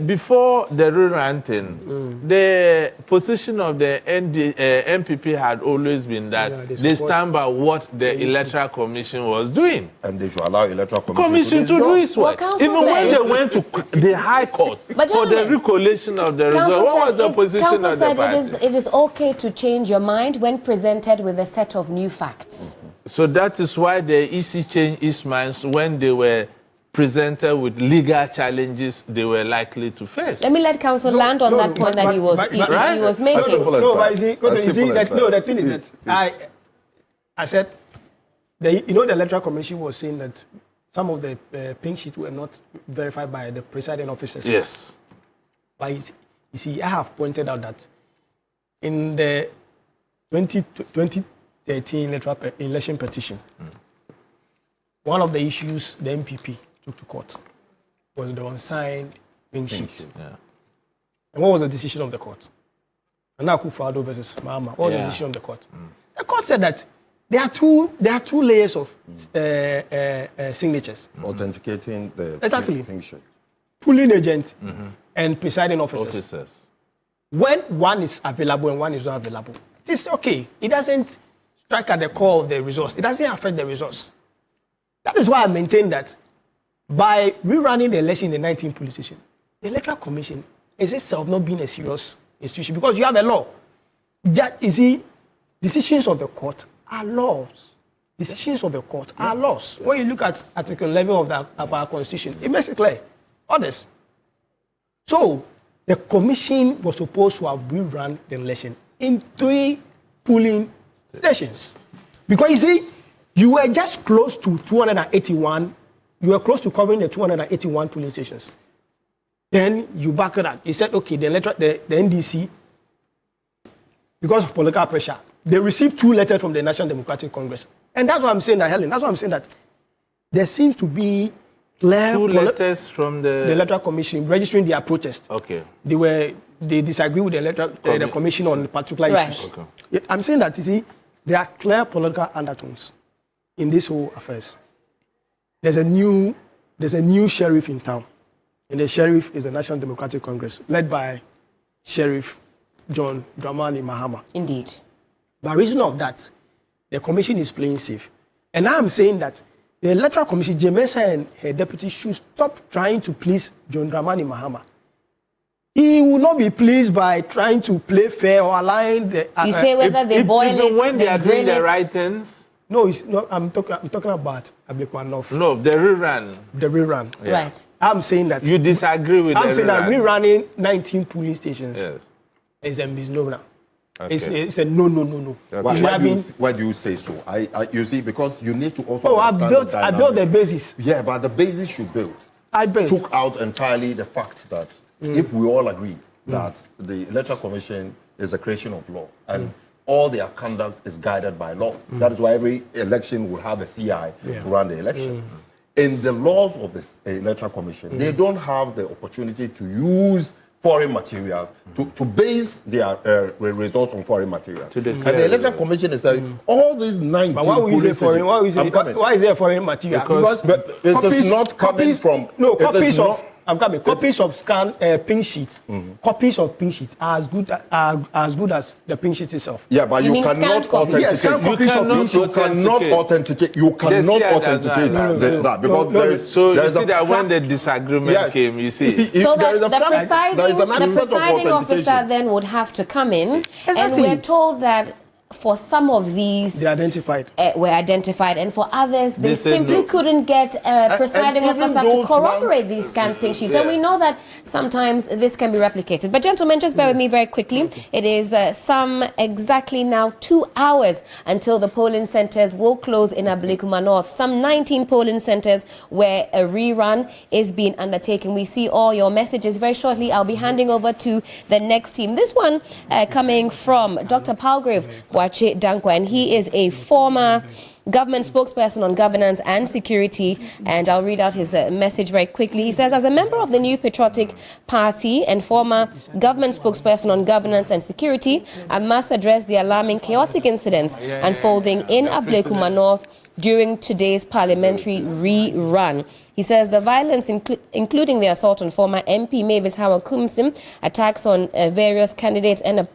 before the rerun thing, the position of the MPP had always been that they stand by what the Electoral Commission was doing. And they should allow Electoral Commission to do its work. Even when they went to the High Court for the recollation of the result, what was the position of the party? It is okay to change your mind when presented with a set of new facts. So that is why the EC changed its minds when they were presented with legal challenges they were likely to face. Let me let counsel land on that point that he was making. The thing is that I said, the Electoral Commission was saying that some of the pink sheets were not verified by the presiding officers. Yes. But you see, I have pointed out that in the 2013 election petition, one of the issues the MPP took to court was the unsigned pink sheet. Yeah. And what was the decision of the court? Nana Akufo-Addo versus Mahama. What was the decision of the court? The court said that there are two layers of signatures. Authenticating the pink sheet. Polling agent and presiding officers. When one is available and one is not available, it's okay. It doesn't strike at the core of the results. It doesn't affect the results. That is why I maintain that by rerunning the election in the 19 police station, the Electoral Commission is itself not being a serious institution because you have a law. You see, decisions of the court are laws. Decisions of the court are laws. When you look at Article 11 of our Constitution, it makes it clear. Others. So, the commission was supposed to have rerun the election in 3 polling stations. Because you see, you were just close to 281. You were close to covering the 281 polling stations. Then you back it up. You said, okay, the NDC, because of political pressure, they received 2 letters from the National Democratic Congress. And that's what I'm saying that, Helen, that's what I'm saying that there seems to be clear 2 letters from the Electoral Commission registering their protest. Okay. They disagree with the commission on particular issues. Okay. Yeah, I'm saying that, you see, there are clear political undertones in this whole affairs. There's a new sheriff in town. And the sheriff is the National Democratic Congress, led by Sheriff John Dramani Mahama. Indeed. By reason of that, the commission is playing safe. And now I'm saying that the Electoral Commission, Jemesa and her deputy, should stop trying to please John Dramani Mahama. He will not be pleased by trying to play fair or align the... You say whether they boil it, when they are doing the it. write-ins? No, it's not, I'm talking about Ablekuma North. No, the rerun. The rerun. Yeah. Right. I'm saying that... You disagree with I'm the saying that rerun. rerunning 19 polling stations is a misnomer. Okay. It's a no. Why do you say so? You see, because you need to also I built the basis. Yeah, but the basis you built took out entirely the fact that if we all agree that the Electoral Commission is a creation of law and all their conduct is guided by law. That is why every election will have a CI to run the election. In the laws of the Electoral Commission, they don't have the opportunity to use foreign materials to base their results on foreign materials. And the Electoral Commission is saying all these 19 But why is there foreign material? Because it is not coming from... No, copies of scanned pink sheets. Copies of pink sheets are as good as the pink sheet itself. Yeah, but you cannot authenticate. You cannot authenticate that because there is... So you see that when the disagreement came, you see... So the presiding officer then would have to come in, and we're told that for some of these, they were identified, and for others, they simply couldn't get a presiding officer to corroborate these scanned pink sheets. And we know that sometimes this can be replicated. But gentlemen, just bear with me very quickly. It is exactly now 2 hours until the polling centers will close in Ablekuma North. Some 19 polling centers where a rerun is being undertaken. We see all your messages. Very shortly, I'll be handing over to the next team. This one coming from Dr. Palgrave Dankwa, and he is a former government spokesperson on governance and security, and I'll read out his message very quickly. He says, as a member of the New Patriotic Party and former government spokesperson on governance and security, I must address the alarming chaotic incidents unfolding in Ablekuma North during today's parliamentary rerun. He says the violence, including the assault on former MP Mavis Howard Kumsim, attacks on various candidates and a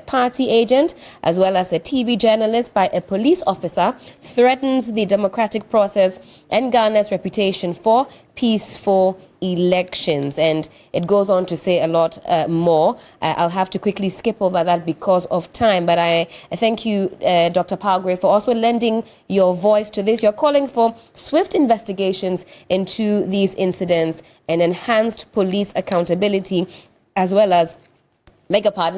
party agent, as well as a TV journalist by a police officer, threatens the democratic process and Ghana's reputation for peaceful elections. And it goes on to say a lot more. I'll have to quickly skip over that because of time. But I thank you, Dr. Palgrave, for also lending your voice to this. You're calling for swift investigations into these incidents and enhanced police accountability, as well as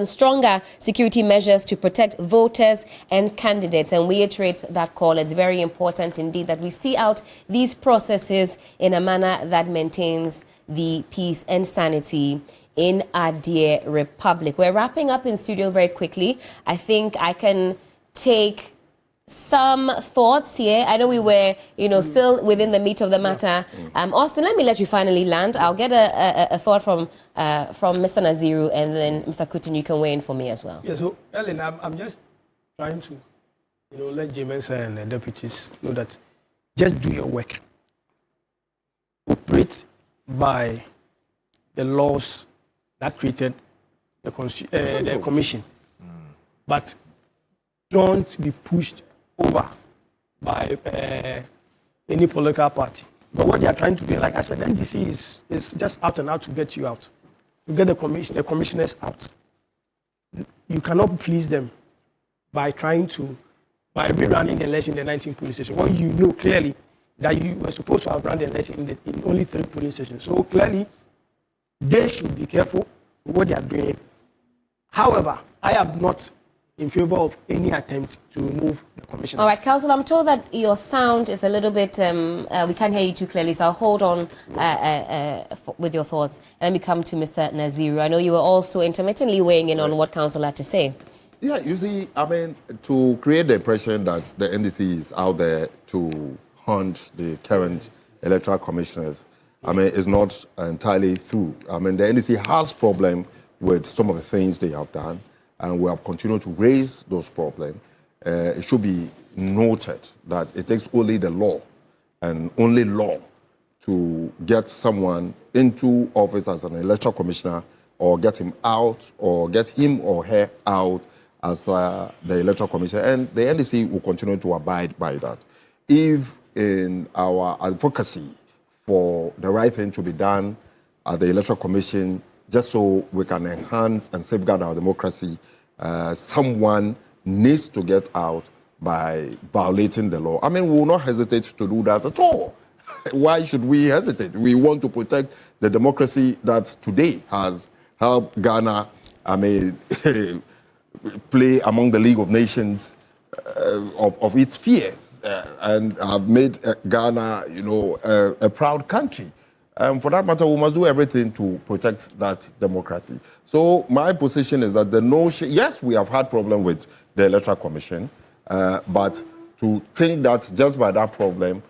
stronger security measures to protect voters and candidates. And we reiterate that call. It's very important indeed that we see out these processes in a manner that maintains the peace and sanity in our dear republic. We're wrapping up in studio very quickly. I think I can take some thoughts here. I know we were, still within the meat of the matter. Austin, let me let you finally land. I'll get a thought from Mr. Naziru, and then Mr. Kutin, you can weigh in for me as well. Yeah, so Ellen, I'm just trying to, let James and the deputies know that just do your work. Operate by the laws that created the commission. But don't be pushed over by any political party. But what they are trying to do, like I said, NDC is just out and out to get you out, to get the commissioners out. You cannot please them by rerunning the election in the 19 police stations. When you know clearly that you were supposed to have run the election in only 3 police stations. So clearly, they should be careful with what they are doing. However, I am not in favor of any attempt to remove the commissioners. All right, Council, I'm told that your sound is a little bit, we can't hear you too clearly, so I'll hold on with your thoughts. Let me come to Mr. Naziru. I know you were also intermittently weighing in on what Council had to say. Yeah, you see, to create the impression that the NDC is out there to hunt the current electoral commissioners, is not entirely true. The NDC has problem with some of the things they have done, and we have continued to raise those problems. It should be noted that it takes only the law and only law to get someone into office as an electoral commissioner, or get him out, or get him or her out as the electoral commissioner. And the NDC will continue to abide by that. If in our advocacy for the right thing to be done at the electoral commission, just so we can enhance and safeguard our democracy, someone needs to get out by violating the law. We will not hesitate to do that at all. Why should we hesitate? We want to protect the democracy that today has helped Ghana, play among the League of Nations of its peers, and have made Ghana, a proud country. For that matter, we must do everything to protect that democracy. So my position is that yes, we have had problem with the Electoral Commission, but to think that just by that problem,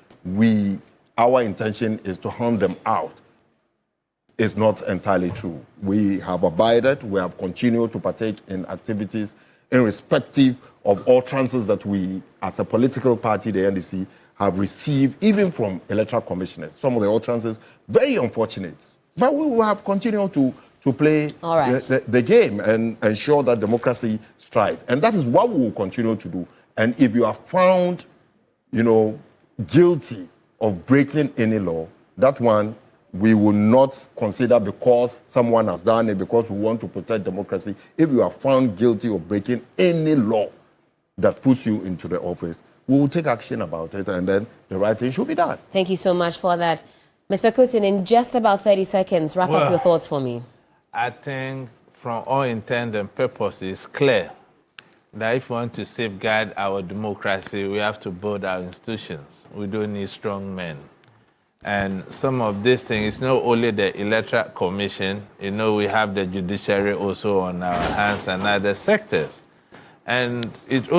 our intention is to hunt them out is not entirely true. We have abided, we have continued to partake in activities irrespective of all transfers that we, as a political party, the NDC, have received, even from electoral commissioners. Some of the utterances, very unfortunate. But we will have continued to play the game and ensure that democracy strives. And that is what we will continue to do. And if you are found, guilty of breaking any law, that one we will not consider because someone has done it, because we want to protect democracy. If you are found guilty of breaking any law that puts you into the office, we will take action about it, and then the right thing should be done. Thank you so much for that. Mr. Kutin, in just about 30 seconds, wrap up your thoughts for me. I think from all intent and purpose, it's clear that if we want to safeguard our democracy, we have to build our institutions. We don't need strong men. And some of these things, it's not only the Electoral Commission, we have the judiciary also on our hands and other sectors. And it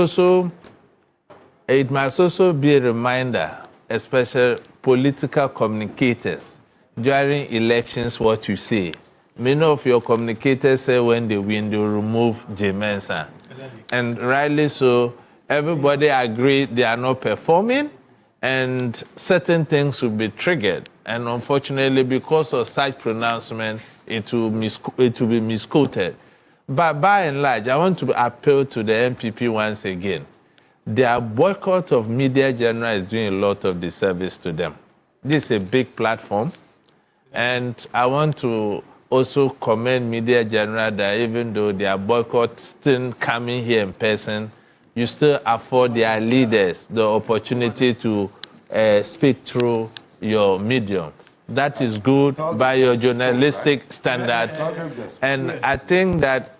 must also be a reminder, especially political communicators, during elections, what you say. Many of your communicators say when they win, they will remove J. Mensah. And rightly so, everybody agrees they are not performing, and certain things will be triggered. And unfortunately, because of such pronouncement, it will be misquoted. But by and large, I want to appeal to the MPP once again. Their boycott of media general is doing a lot of disservice to them. This is a big platform. And I want to also commend Media General that even though they are boycotting coming here in person, you still afford their leaders the opportunity to speak through your medium. That is good by your journalistic standards. And I think that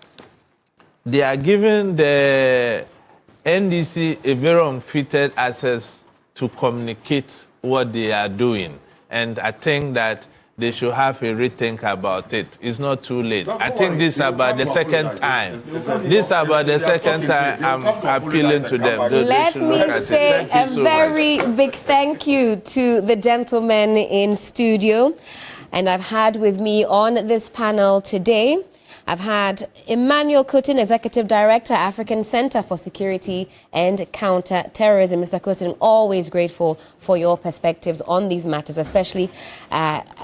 they are giving the NDC a very unfettered access to communicate what they are doing. And I think that they should have a rethink about it. It's not too late. I think this is about the second time. This is about the second time I'm appealing to them. Let me say a very big thank you to the gentlemen in studio. And I've had with me on this panel today, I've had Emmanuel Kutin, Executive Director, African Center for Security and Counter-Terrorism. Mr. Kutin, always grateful for your perspectives on these matters, especially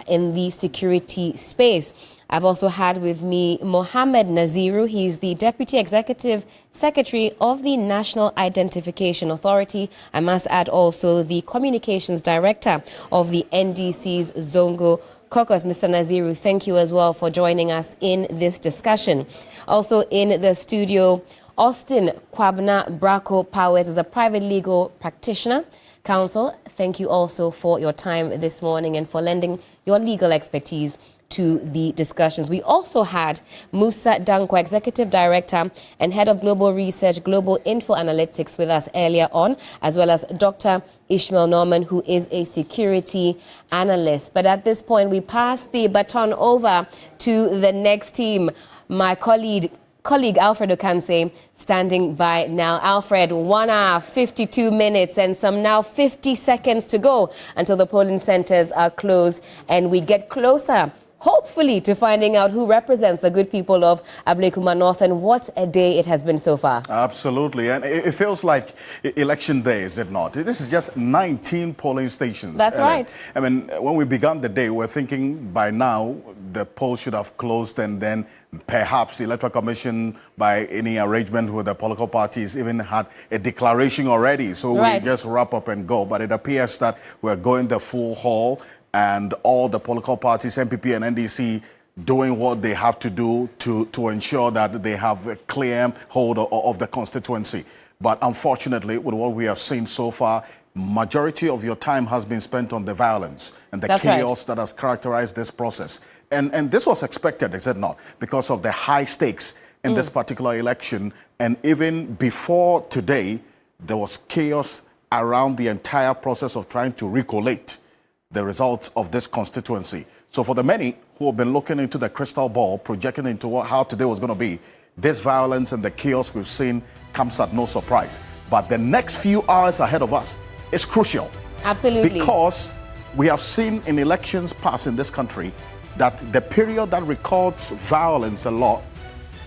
in the security space. I've also had with me Mohammed Naziru. He's the Deputy Executive Secretary of the National Identification Authority. I must add also the Communications Director of the NDC's Zongo Caucus. Mr. Naziru, thank you as well for joining us in this discussion. Also in the studio, Austin Kwabna Bracco Powers is a private legal practitioner. Counsel, thank you also for your time this morning and for lending your legal expertise to the discussions. We also had Musa Danko, Executive Director and Head of Global Research, Global Info Analytics with us earlier on, as well as Dr. Ishmael Norman, who is a security analyst. But at this point, we pass the baton over to the next team. My colleague Alfred Okanse standing by now. Alfred, 1 hour, 52 minutes and some now 50 seconds to go until the polling centers are closed and we get closer, hopefully, to finding out who represents the good people of Ablekuma North, and what a day it has been so far. Absolutely, and it feels like election day, is it not? This is just 19 polling stations. That's right. I mean, when we began the day, we're thinking by now the polls should have closed, and then perhaps the Electoral Commission, by any arrangement with the political parties, even had a declaration already. So we just wrap up and go. But it appears that we're going the full haul, and all the political parties, MPP and NDC, doing what they have to do to ensure that they have a clear hold of the constituency. But unfortunately, with what we have seen so far, majority of your time has been spent on the violence and the chaos that has characterized this process. And this was expected, is it not? Because of the high stakes in this particular election. And even before today, there was chaos around the entire process of trying to recollate the results of this constituency. So for the many who have been looking into the crystal ball, projecting into how today was going to be, this violence and the chaos we've seen comes at no surprise. But the next few hours ahead of us is crucial. Absolutely. Because we have seen in elections past in this country that the period that records violence a lot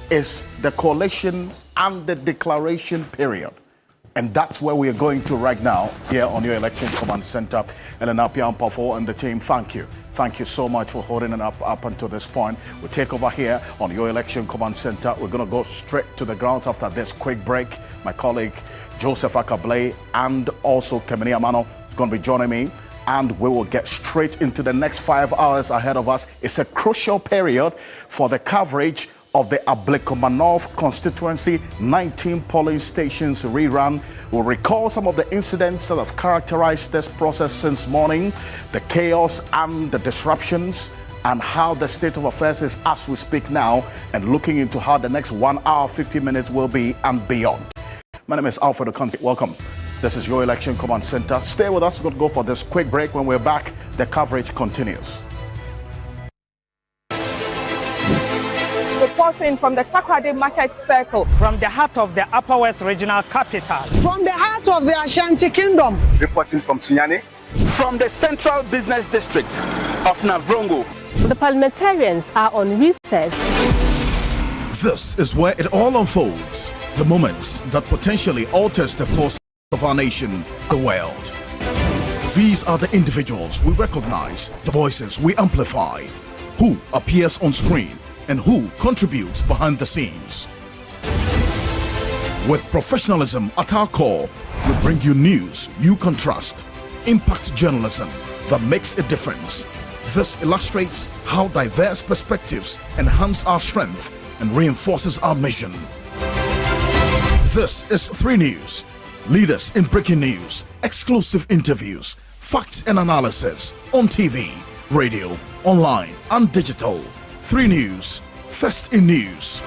is the coalition and the declaration period. And that's where we are going to right now here on your Election Command Center. And Apia Ampafo and the team, thank you. Thank you so much for holding it up until this point. We'll take over here on your Election Command Center. We're going to go straight to the grounds after this quick break. My colleague Joseph Akablay and also Kemini Amano is going to be joining me. And we will get straight into the next 5 hours ahead of us. It's a crucial period for the coverage of the Ablekuma North constituency, 19 polling stations rerun. We'll recall some of the incidents that have characterized this process since morning, the chaos and the disruptions, and how the state of affairs is as we speak now, and looking into how the next 1 hour, 50 minutes will be and beyond. My name is Alfred Okanse. Welcome. This is your Election Command Center. Stay with us. We're going to go for this quick break. When we're back, the coverage continues. Reporting from the Takoradi Market Circle, from the heart of the Upper West Regional Capital, from the heart of the Ashanti Kingdom, reporting from Sunyani, from the Central Business District of Navrongo. The parliamentarians are on recess. This is where it all unfolds, the moments that potentially alters the course of our nation, the world. These are the individuals we recognize, the voices we amplify, who appears on screen and who contributes behind the scenes. With professionalism at our core, we bring you news you can trust, impact journalism that makes a difference, This illustrates how diverse perspectives enhance our strength and reinforces our mission. This is 3 News. Leaders in breaking news, exclusive interviews, facts and analysis on TV, radio, online and digital. 3 News, first in news.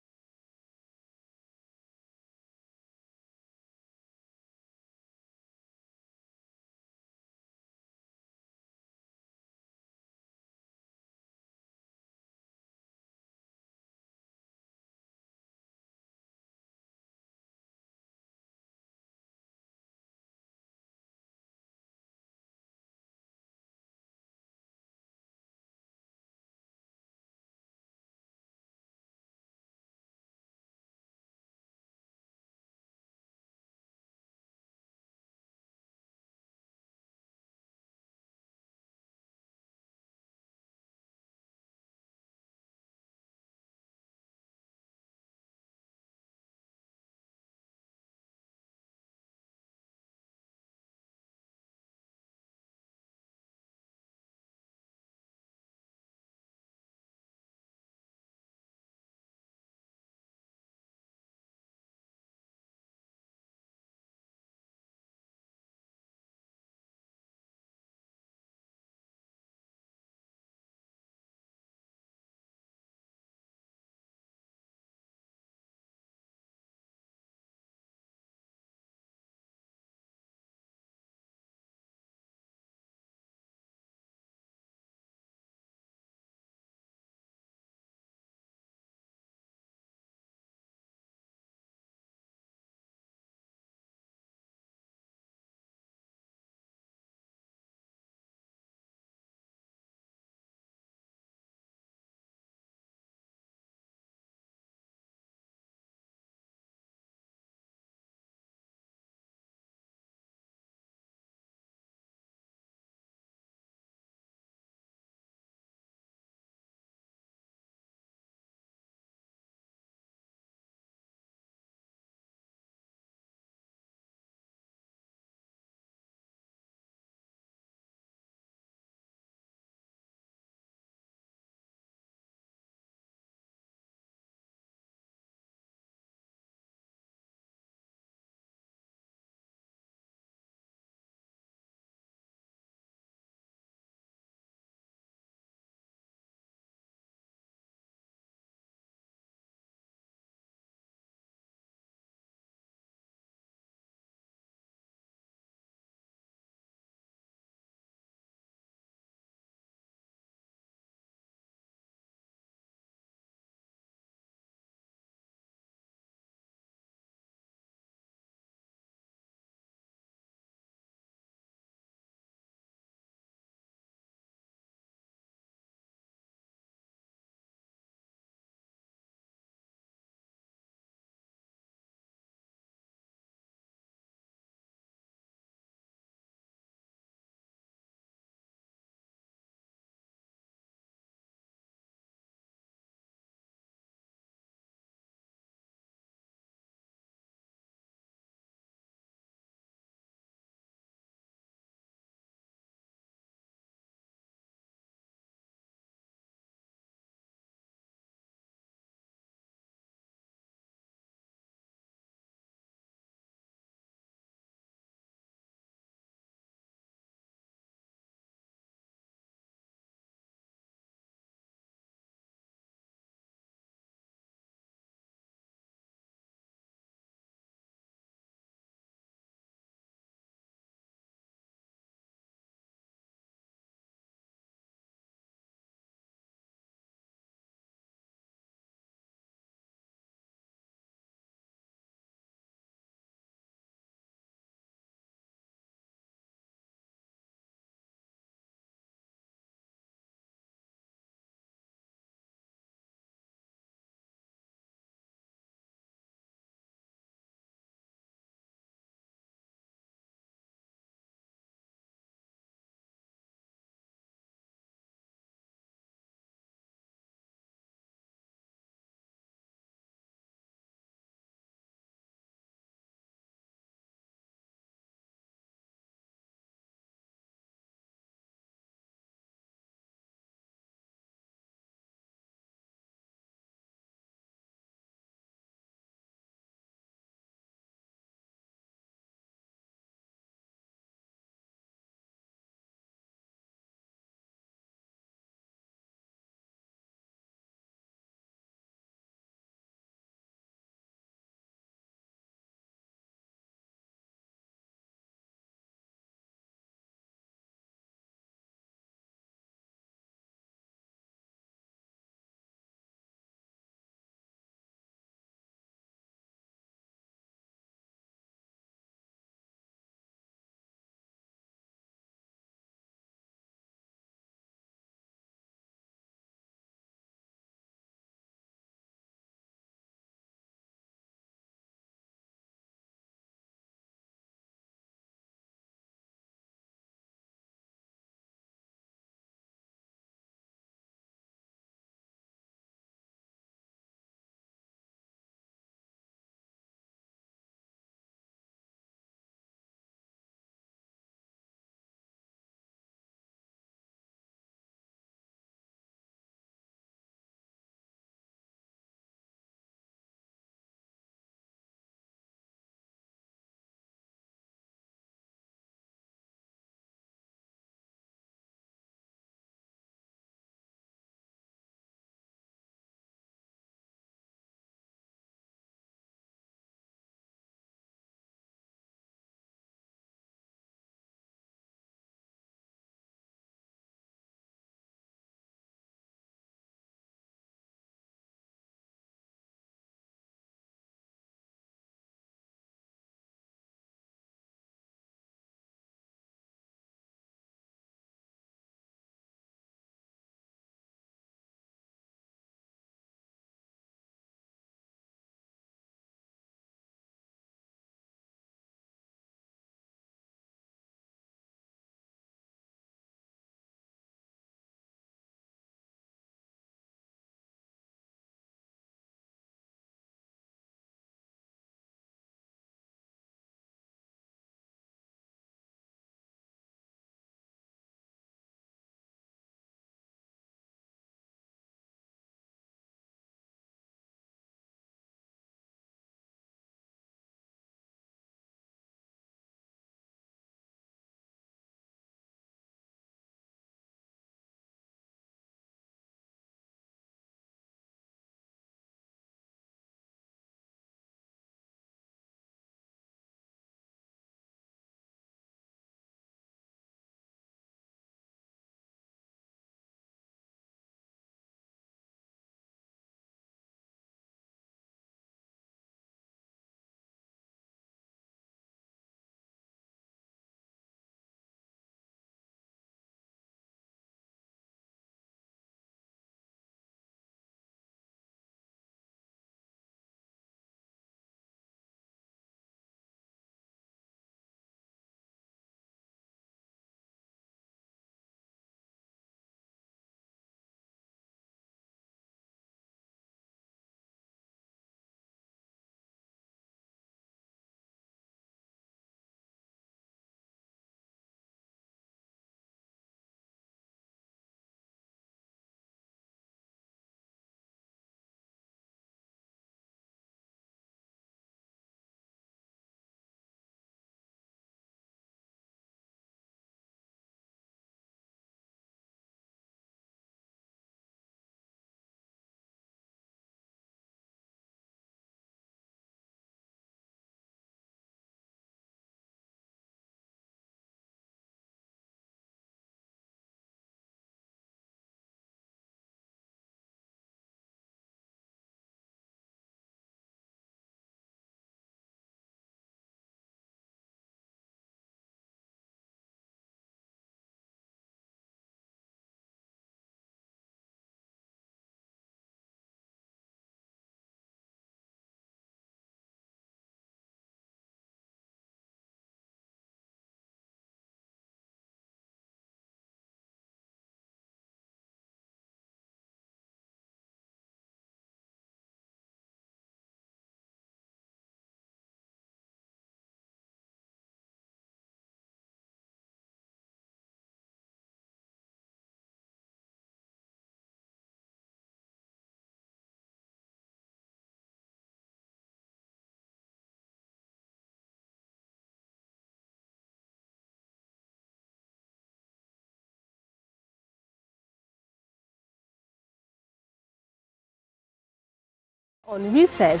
On recess.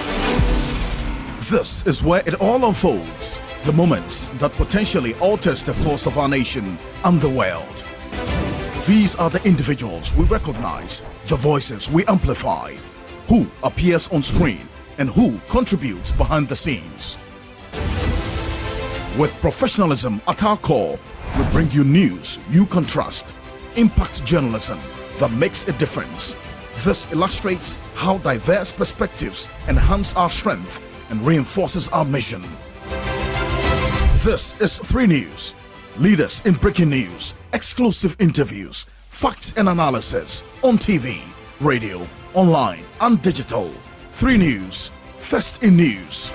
This is where it all unfolds. The moments that potentially alters the course of our nation and the world. These are the individuals we recognize, the voices we amplify, who appears on screen and who contributes behind the scenes. With professionalism at our core, we bring you news you can trust, impact journalism that makes a difference. This illustrates how diverse perspectives enhance our strength and reinforces our mission. This is 3 News. Leaders in breaking news, exclusive interviews, facts and analysis on TV, radio, online and digital. 3 News, first in news.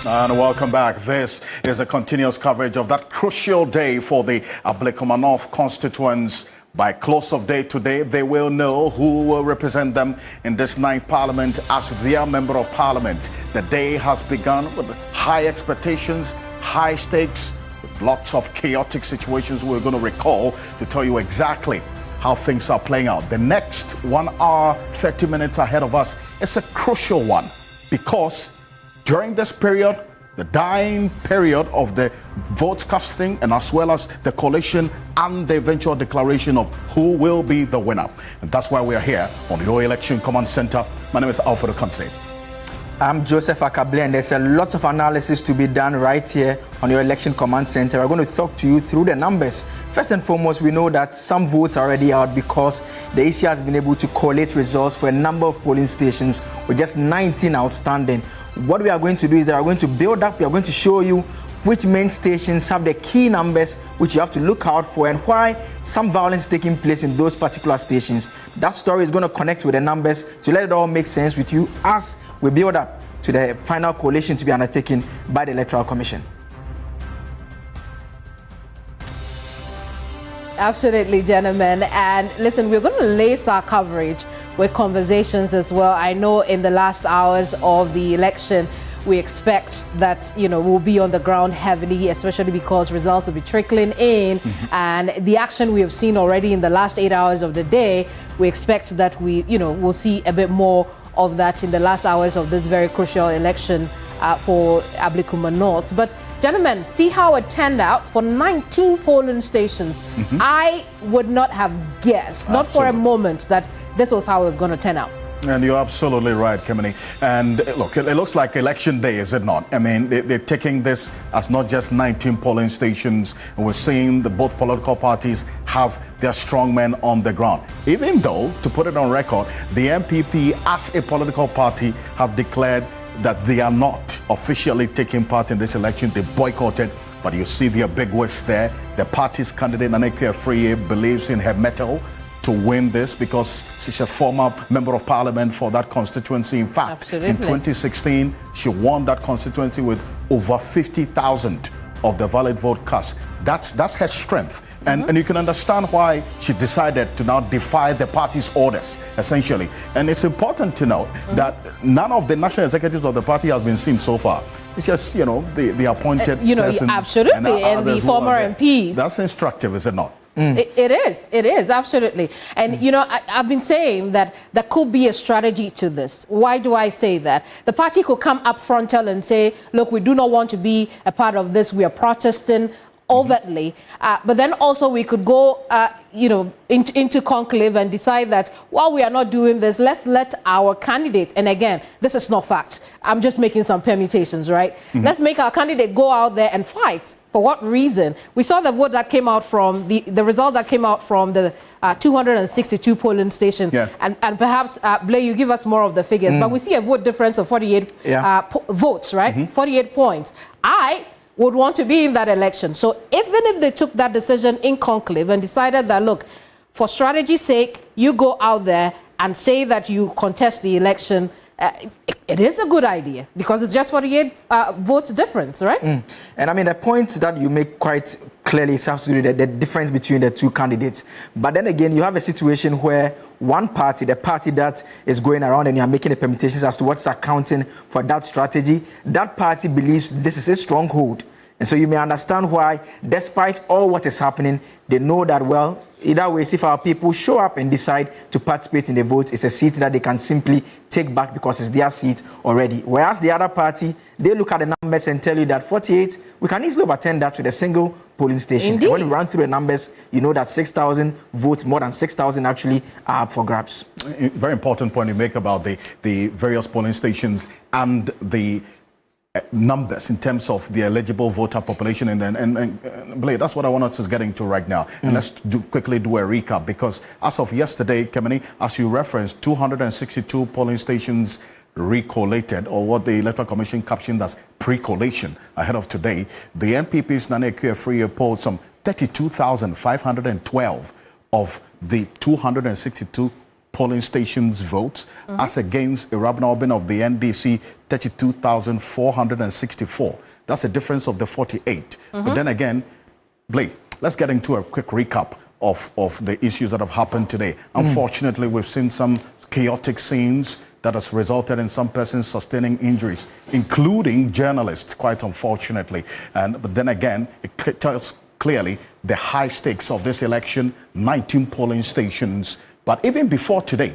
And welcome back. This is a continuous coverage of that crucial day for the Ablekuma North constituents. By close of day today, they will know who will represent them in this 9th Parliament as their Member of Parliament. The day has begun with high expectations, high stakes, with lots of chaotic situations we're going to recall to tell you exactly how things are playing out. The next 1 hour, 30 minutes ahead of us is a crucial one because during this period, the dying period of the vote casting and as well as the collation and the eventual declaration of who will be the winner. And that's why we are here on your Election Command Center. My name is Alfred Okanse. I'm Joseph Akable, and there's a lot of analysis to be done right here on your Election Command Center. We're going to talk to you through the numbers. First and foremost, we know that some votes are already out because the EC has been able to collate results for a number of polling stations with just 19 outstanding. What we are going to do is that we are going to build up, we are going to show you which main stations have the key numbers which you have to look out for and why some violence is taking place in those particular stations. That story is going to connect with the numbers to let it all make sense with you as we build up to the final collation to be undertaken by the Electoral Commission. Absolutely, gentlemen. And listen, we're going to lace our coverage with conversations as well. I know in the last hours of the election, we expect that, we'll be on the ground heavily, especially because results will be trickling in. And the action we have seen already in the last 8 hours of the day, we expect that we'll see a bit more of that in the last hours of this very crucial election for Ablekuma North. But gentlemen, see how it turned out for 19 polling stations. I would not have guessed, not for a moment, that this was how it was going to turn out. And you're absolutely right, Kemini. And look, it looks like election day, is it not? I mean, they're taking this as not just 19 polling stations, and we're seeing that both political parties have their strongmen on the ground. Even though, to put it on record, the MPP as a political party have declared that they are not officially taking part in this election. They boycotted, but you see their big wish there. The party's candidate, Naneke Afriye, believes in her mettle to win this because she's a former member of parliament for that constituency. In fact, in 2016, she won that constituency with over 50,000 of the valid vote cast. That's her strength. And you can understand why she decided to now defy the party's orders, essentially. And it's important to note that none of the national executives of the party has been seen so far. It's just, the appointed persons. Absolutely, and the former MPs. That's instructive, is it not? It is, absolutely. And, I've been saying that there could be a strategy to this. Why do I say that? The party could come up frontal and say, look, we do not want to be a part of this. We are protesting overtly, but then also we could go, into conclave and decide that while we are not doing this, let's let our candidate, and again, this is not fact, I'm just making some permutations, right? Let's make our candidate go out there and fight. For what reason? We saw the vote that came out from the result that came out from the 262 polling station, and perhaps Blair, you give us more of the figures, but we see a vote difference of 48 votes, right? 48 points. I would want to be in that election. So even if they took that decision in conclave and decided that, look, for strategy's sake, you go out there and say that you contest the election, it is a good idea because it's just 48 votes difference, right? And I mean, the point that you make quite clearly has to do with the difference between the two candidates. But then again, you have a situation where one party, the party that is going around and you are making the permutations as to what's accounting for that strategy, that party believes this is a stronghold. And so you may understand why, despite all what is happening, they know that, well, either way, if our people show up and decide to participate in the vote, it's a seat that they can simply take back because it's their seat already. Whereas the other party, they look at the numbers and tell you that 48, we can easily overturn that with a single polling station. Indeed. And when you run through the numbers, you know that 6,000 votes, more than 6,000 actually are up for grabs. Very important point you make about the various polling stations and the numbers in terms of the eligible voter population, and Blade, that's what I want us to get into right now. And let's quickly do a recap, because as of yesterday, Kemeni, as you referenced, 262 polling stations recollated, or what the Electoral Commission captioned as pre-collation ahead of today. The NPP's Nana Ekuafrie polled some 32,512 of the 262 polling stations votes, as against Irabna Obin of the NDC, 32,464. That's a difference of the 48. But then again, Blake, let's get into a quick recap of the issues that have happened today. Unfortunately, we've seen some chaotic scenes that has resulted in some persons sustaining injuries, including journalists, quite unfortunately. But then again, it tells clearly the high stakes of this election, 19 polling stations. But even before today,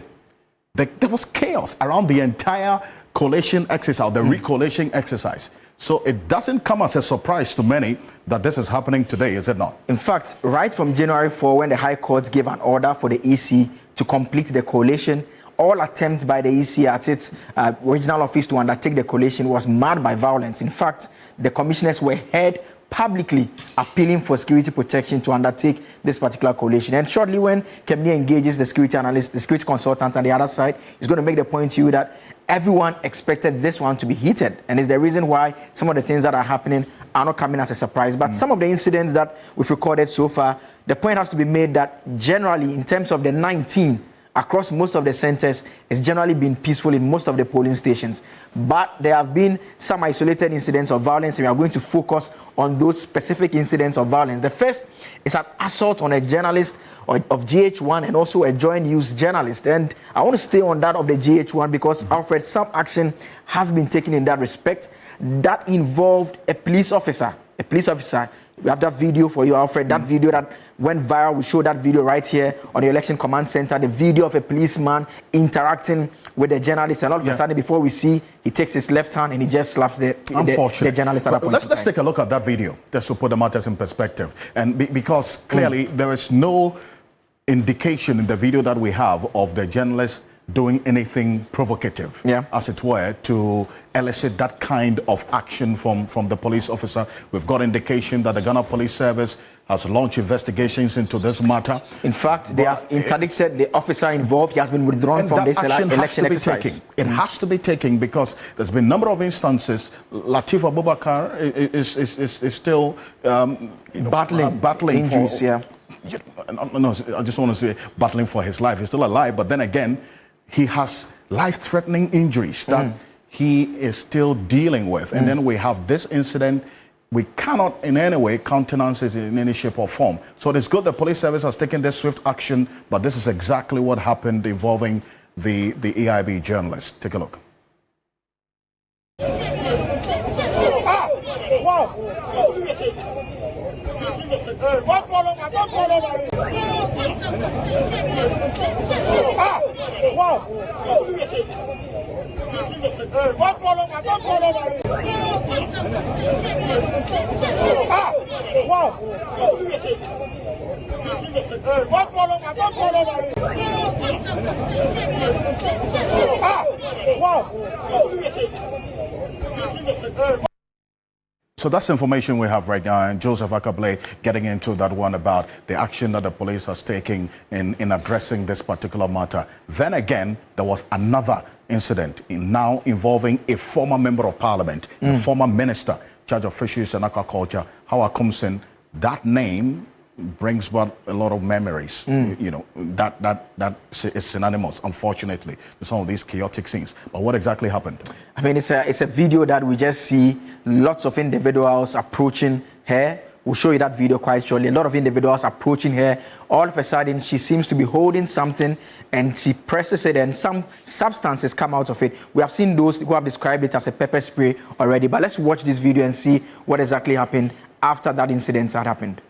there was chaos around the entire collation exercise, the recollation exercise. So it doesn't come as a surprise to many that this is happening today, is it not? In fact, right from January 4, when the High Court gave an order for the EC to complete the collation, all attempts by the EC at its regional office to undertake the collation was marred by violence. In fact, the commissioners were heard publicly appealing for security protection to undertake this particular collation. And shortly when Kemni engages the security analyst, the security consultant on the other side, he's going to make the point to you that everyone expected this one to be heated. And it's the reason why some of the things that are happening are not coming as a surprise. But some of the incidents that we've recorded so far, the point has to be made that generally in terms of the 19, across most of the centers, it's generally been peaceful in most of the polling stations. But there have been some isolated incidents of violence, and we are going to focus on those specific incidents of violence. The first is an assault on a journalist of GH1 and also a joint use journalist. And I want to stay on that of the GH1 because, Alfred, some action has been taken in that respect that involved a police officer. We have that video for you, Alfred. That video that went viral, we show that video right here on the Election Command Center. The video of a policeman interacting with the journalist. And all of a sudden, before we see, he takes his left hand and he just slaps the journalist at that point. Let's take a look at that video, just to put the matters in perspective. And because clearly there is no indication in the video that we have of the journalist doing anything provocative, as it were, to elicit that kind of action from the police officer. We've got indication that the Ghana Police Service has launched investigations into this matter. In fact, they have interdicted the officer involved. He has been withdrawn from this election exercise. It has to be taken because there's been a number of instances. Latif Abubakar is still battling injuries. No, I just want to say battling for his life. He's still alive, but then again, he has life-threatening injuries that he is still dealing with. And then we have this incident. We cannot in any way countenance it in any shape or form. So it is good the police service has taken this swift action, but this is exactly what happened involving the EIB journalist. Take a look. Wow. So that's information we have right now, and Joseph Akabley getting into that one about the action that the police are taking in addressing this particular matter. Then again, there was another incident now involving a former member of parliament, a former minister, charge of fisheries and aquaculture, Hawa Kumsin. That name brings back a lot of memories. You know, that is synonymous, unfortunately, to some of these chaotic scenes. But what exactly happened? I mean, it's a video that we just see lots of individuals approaching her. We'll show you that video quite shortly. A lot of individuals approaching her. All of a sudden, she seems to be holding something, and she presses it, and some substances come out of it. We have seen those who have described it as a pepper spray already. But let's watch this video and see what exactly happened after that incident had happened.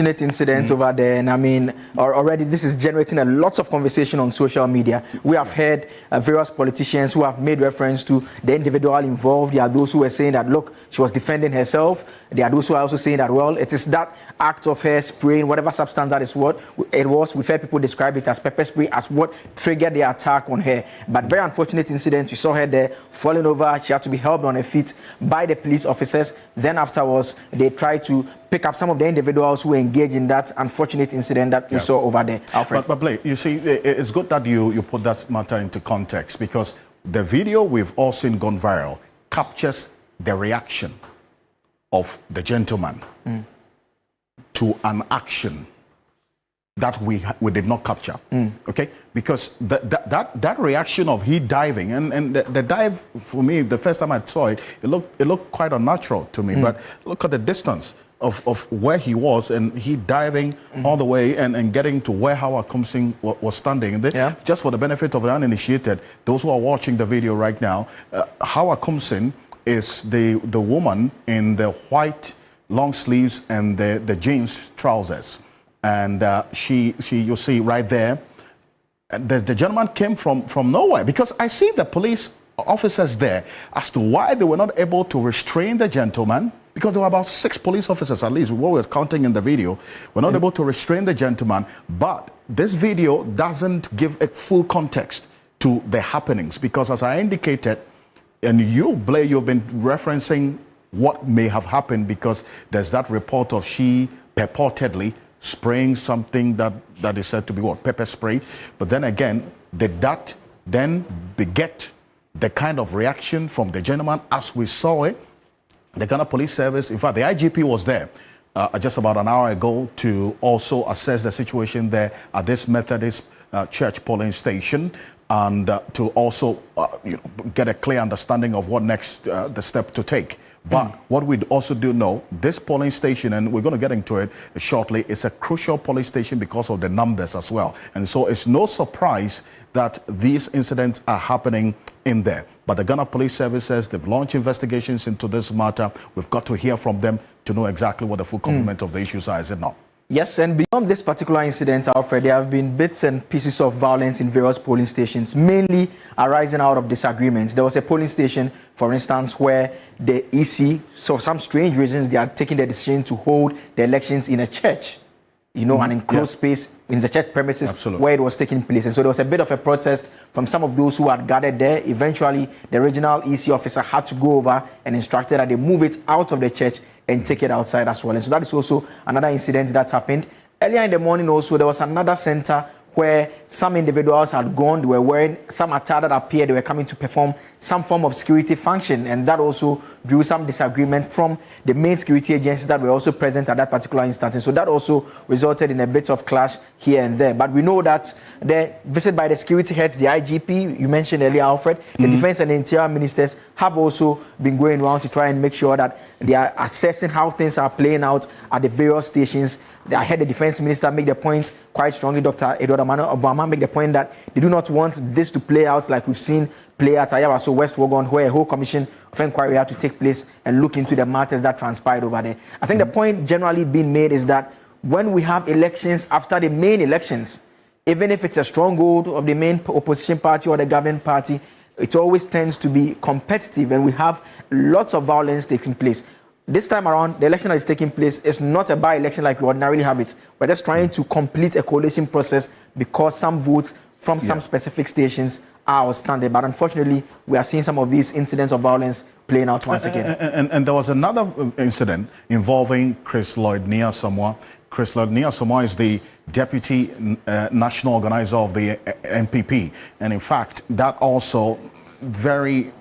Incidents over there, and I mean, already this is generating a lot of conversation on social media. We have heard various politicians who have made reference to the individual involved. There are those who are saying that, look, she was defending herself. There are those who are also saying that, well, it is that act of her spraying whatever substance that is what it was. We've heard people describe it as pepper spray, as what triggered the attack on her. But very unfortunate incident. You saw her there falling over. She had to be helped on her feet by the police officers. Then afterwards, they tried to pick up some of the individuals who were engaged in that unfortunate incident that we saw over there. Alfred. But Blake, you see, it's good that you put that matter into context, because the video we've all seen gone viral captures the reaction of the gentleman to an action that we did not capture. Okay, because that reaction of he diving and the dive, for me, the first time I saw it, it looked quite unnatural to me. But look at the distance of where he was, and he diving all the way and getting to where Hawa Kumsin was standing. Just for the benefit of the uninitiated, those who are watching the video right now, Hawa Kumsin is the woman in the white long sleeves and the jeans trousers. And you'll see right there, the gentleman came from nowhere, because I see the police officers there as to why they were not able to restrain the gentleman, because there were about 6 police officers, at least what we were counting in the video, were not able to restrain the gentleman. But this video doesn't give a full context to the happenings, because as I indicated, and Blair, you've been referencing what may have happened, because there's that report of she purportedly spraying something that is said to be what, pepper spray. But then again, did that then beget the kind of reaction from the gentleman as we saw it? The Ghana Police Service, in fact, the IGP was there just about an hour ago to also assess the situation there at this Methodist church polling station, and to also get a clear understanding of what next the step to take. But what we also do know, this polling station, and we're going to get into it shortly, is a crucial polling station because of the numbers as well. And so it's no surprise that these incidents are happening in there. But the Ghana Police Service says they've launched investigations into this matter. We've got to hear from them to know exactly what the full complement of the issues are, is it not? Yes, and beyond this particular incident, Alfred, there have been bits and pieces of violence in various polling stations, mainly arising out of disagreements. There was a polling station, for instance, where the EC, for some strange reasons, they are taking the decision to hold the elections in a church, an enclosed space in the church premises where it was taking place. And so there was a bit of a protest from some of those who had gathered there. Eventually, the regional EC officer had to go over and instructed that they move it out of the church and take it outside as well. And so that is also another incident that happened. Earlier in the morning also, there was another center where some individuals had gone, they were wearing some attire that appeared they were coming to perform some form of security function, and that also drew some disagreement from the main security agencies that were also present at that particular instance. And so that also resulted in a bit of clash here and there. But we know that the visit by the security heads, the IGP, you mentioned earlier, Alfred, the defense and the interior ministers have also been going around to try and make sure that they are assessing how things are playing out at the various stations. I heard the defense minister make the point quite strongly, Dr. Edward Obama make the point that they do not want this to play out like we've seen play at Ayawaso West Wogon, where a whole commission of inquiry had to take place and look into the matters that transpired over there. I think the point generally being made is that when we have elections after the main elections, even if it's a stronghold of the main opposition party or the governing party, it always tends to be competitive, and we have lots of violence taking place. This time around, the election that is taking place is not a by-election like we ordinarily have it. We're just trying to complete a coalition process because some votes from some specific stations are outstanding. But unfortunately, we are seeing some of these incidents of violence playing out once again. And there was another incident involving Chris Lloyd Nia-Samoa. Chris Lloyd Nia-Samoa is the deputy national organizer of the NPP. And in fact, that also very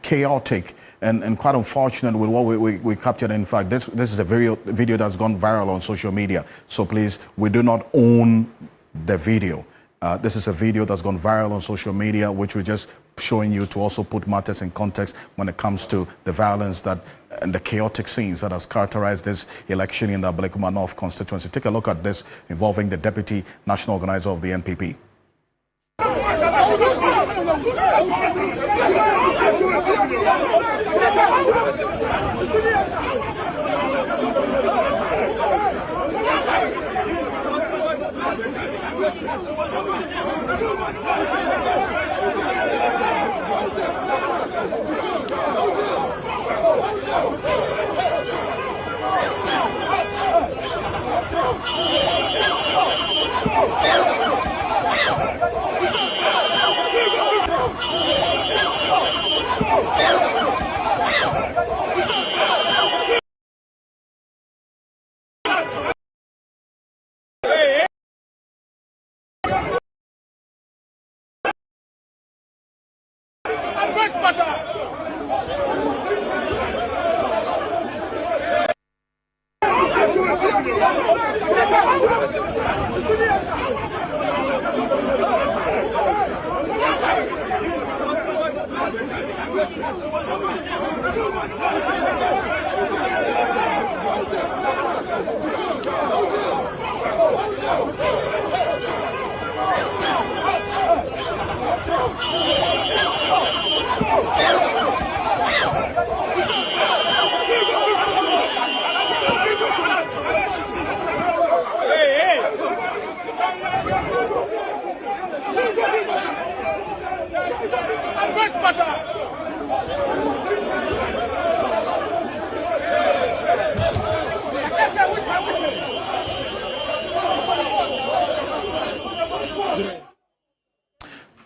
chaotic and quite unfortunate with what we captured. In fact, this is a video that's gone viral on social media. So please, we do not own the video. This is a video that's gone viral on social media, which we're just showing you to also put matters in context when it comes to the violence that and the chaotic scenes that has characterized this election in the Ablekuma North constituency. Take a look at this involving the deputy national organizer of the NPP.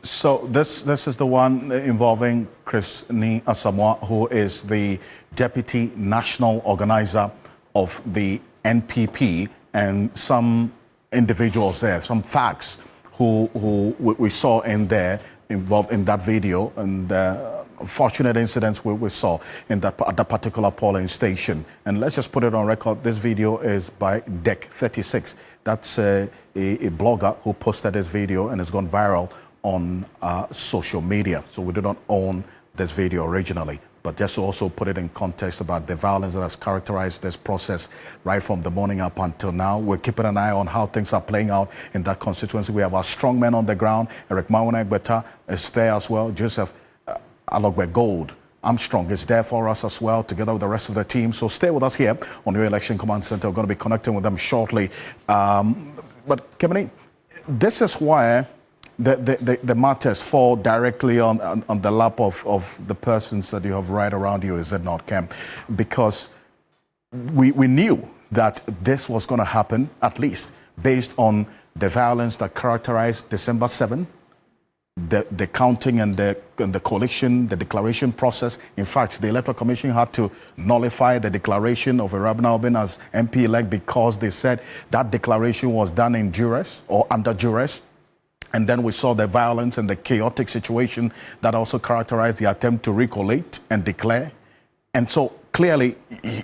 So this is the one involving Chris Nia-Samoa, who is the deputy national organizer of the NPP, and some individuals there, some thugs who we saw in there involved in that video, and unfortunate incidents we saw in at that particular polling station. And let's just put it on record. This video is by Deck 36. That's a blogger who posted this video, and it's gone viral on social media. So we do not own this video originally, but just to also put it in context about the violence that has characterized this process right from the morning up until now. We're keeping an eye on how things are playing out in that constituency. We have our strong men on the ground. Eric Mawuna is there as well. Joseph Alogbe Gold Armstrong is there for us as well, together with the rest of the team. So stay with us here on your Election Command Center. We're going to be connecting with them shortly. But Kemini, this is why the matters fall directly on the lap of the persons that you have right around you, is it not, Kem? Because we knew that this was going to happen, at least based on the violence that characterized December 7, the counting and the coalition, the declaration process. In fact, the Electoral Commission had to nullify the declaration of Irabna Obin as MP-elect because they said that declaration was done in duress or under duress. And then we saw the violence and the chaotic situation that also characterized the attempt to recollate and declare. And so clearly,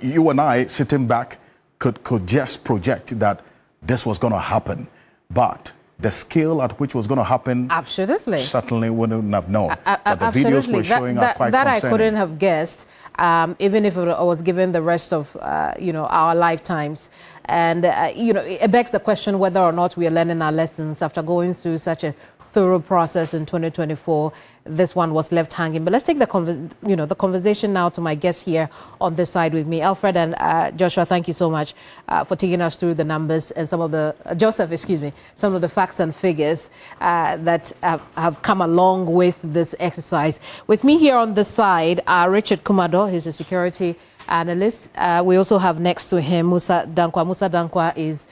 you and I sitting back could just project that this was going to happen. But the scale at which was going to happen, absolutely, certainly wouldn't have known. But the videos we're showing are quite that concerning. I couldn't have guessed, even if it was given the rest of our lifetimes. And it begs the question whether or not we are learning our lessons after going through such a thorough process in 2024. This one was left hanging. But let's take the conversation now to my guests here on this side with me. Alfred and Joshua, thank you so much for taking us through the numbers and some of the, some of the facts and figures that have come along with this exercise. With me here on this side are Richard Kumado, he's a security analyst. We also have next to him Musa Dankwa. Musa Dankwa is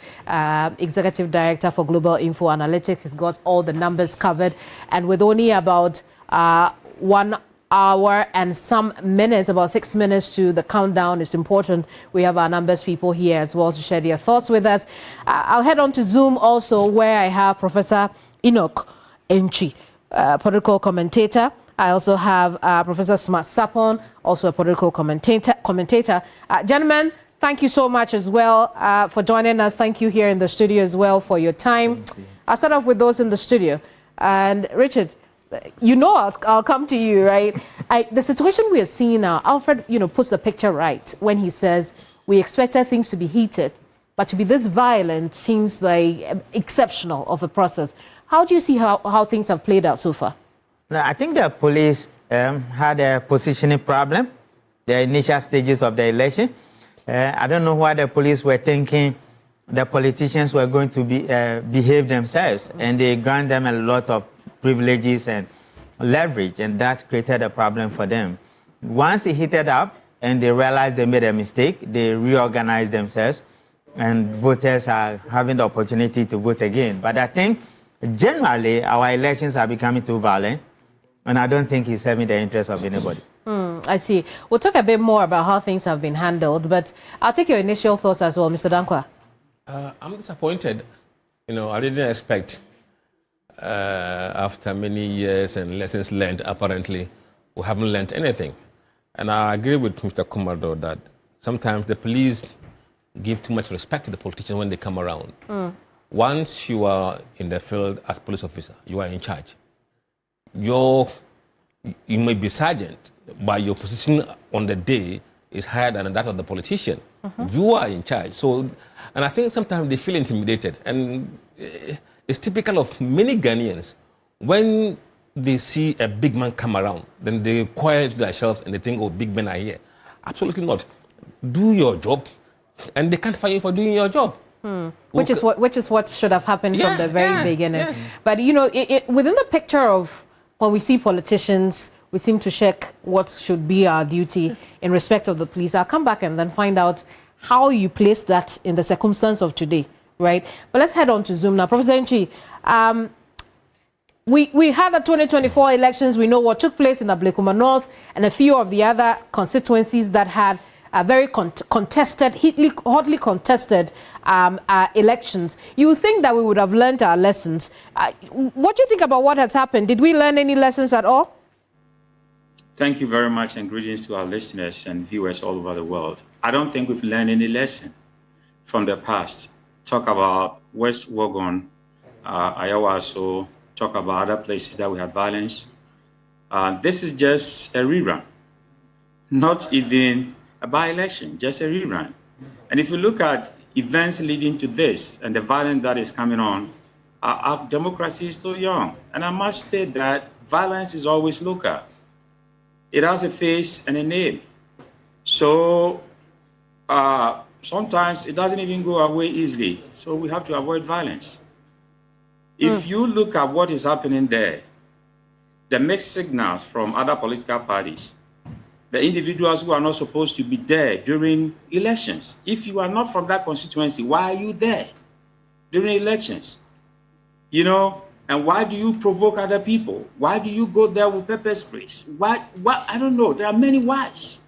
Executive Director for Global Info Analytics. He's got all the numbers covered. And with only about 1 hour and some minutes, about 6 minutes to the countdown, it's important we have our numbers people here as well to share their thoughts with us. I'll head on to Zoom also, where I have Professor Enoch Enchi, political commentator. I also have Professor Smart Sapon, also a political commentator. Gentlemen, thank you so much as well for joining us. Thank you here in the studio as well for your time. I'll start off with those in the studio. And Richard, I'll come to you, right? The situation we are seeing now, Alfred, puts the picture right when he says we expected things to be heated, but to be this violent seems like exceptional of a process. How do you see how things have played out so far? I think the police had a positioning problem, the initial stages of the election. I don't know why the police were thinking the politicians were going to behave themselves, and they grant them a lot of privileges and leverage, and that created a problem for them. Once it heated up and they realized they made a mistake, they reorganized themselves, and voters are having the opportunity to vote again. But I think generally our elections are becoming too violent, and I don't think it's serving the interest of anybody. I see. We'll talk a bit more about how things have been handled, but I'll take your initial thoughts as well, Mr. Dankwa. I'm disappointed. I didn't expect, after many years and lessons learned, apparently, we haven't learned anything. And I agree with Mr. Kumado that sometimes the police give too much respect to the politicians when they come around. Once you are in the field as police officer, you are in charge. You may be sergeant, but your position on the day is higher than that of the politician. You are in charge. So, and I think sometimes they feel intimidated. And it's typical of many Ghanaians. When they see a big man come around, then they quiet themselves and they think, oh, big men are here. Absolutely not. Do your job, and they can't fire you for doing your job. Which is what should have happened from the very beginning. Yes. But within the picture of when we see politicians, we seem to check what should be our duty in respect of the police. I'll come back and then find out how you place that in the circumstance of today, right? But let's head on to Zoom now. Professor Enchi, we had the 2024 elections. We know what took place in Ablekuma North and a few of the other constituencies that had very contested, hotly contested elections. You would think that we would have learned our lessons. What do you think about what has happened? Did we learn any lessons at all? Thank you very much, and greetings to our listeners and viewers all over the world. I don't think we've learned any lesson from the past. Talk about West Wuogon, Ayawaso, talk about other places that we had violence. This is just a rerun, not even a by-election, just a rerun. And if you look at events leading to this and the violence that is coming on, our democracy is so young. And I must state that violence is always local. It has a face and a name. So sometimes it doesn't even go away easily. So we have to avoid violence. If you look at what is happening there, the mixed signals from other political parties, the individuals who are not supposed to be there during elections. If you are not from that constituency, why are you there during elections? And why do you provoke other people? Why do you go there with pepper sprays? Why? I don't know. There are many whys.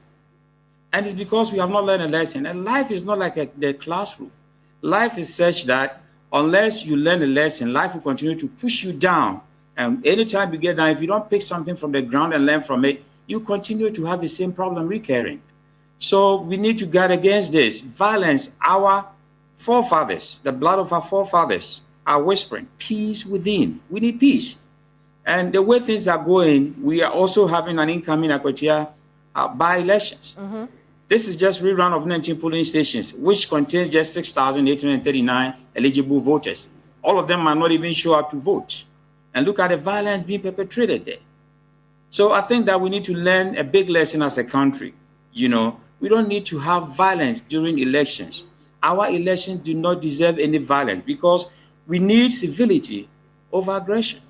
And it's because we have not learned a lesson. And life is not like the classroom. Life is such that unless you learn a lesson, life will continue to push you down. And anytime you get down, if you don't pick something from the ground and learn from it, you continue to have the same problem recurring. So we need to guard against this. Violence, our forefathers, the blood of our forefathers are whispering, peace within. We need peace. And the way things are going, we are also having an incoming Akwatia by-elections. This is just rerun of 19 polling stations, which contains just 6,839 eligible voters. All of them might not even show up to vote. And look at the violence being perpetrated there. So I think that we need to learn a big lesson as a country. You know, we don't need to have violence during elections. Our elections do not deserve any violence because we need civility over aggression.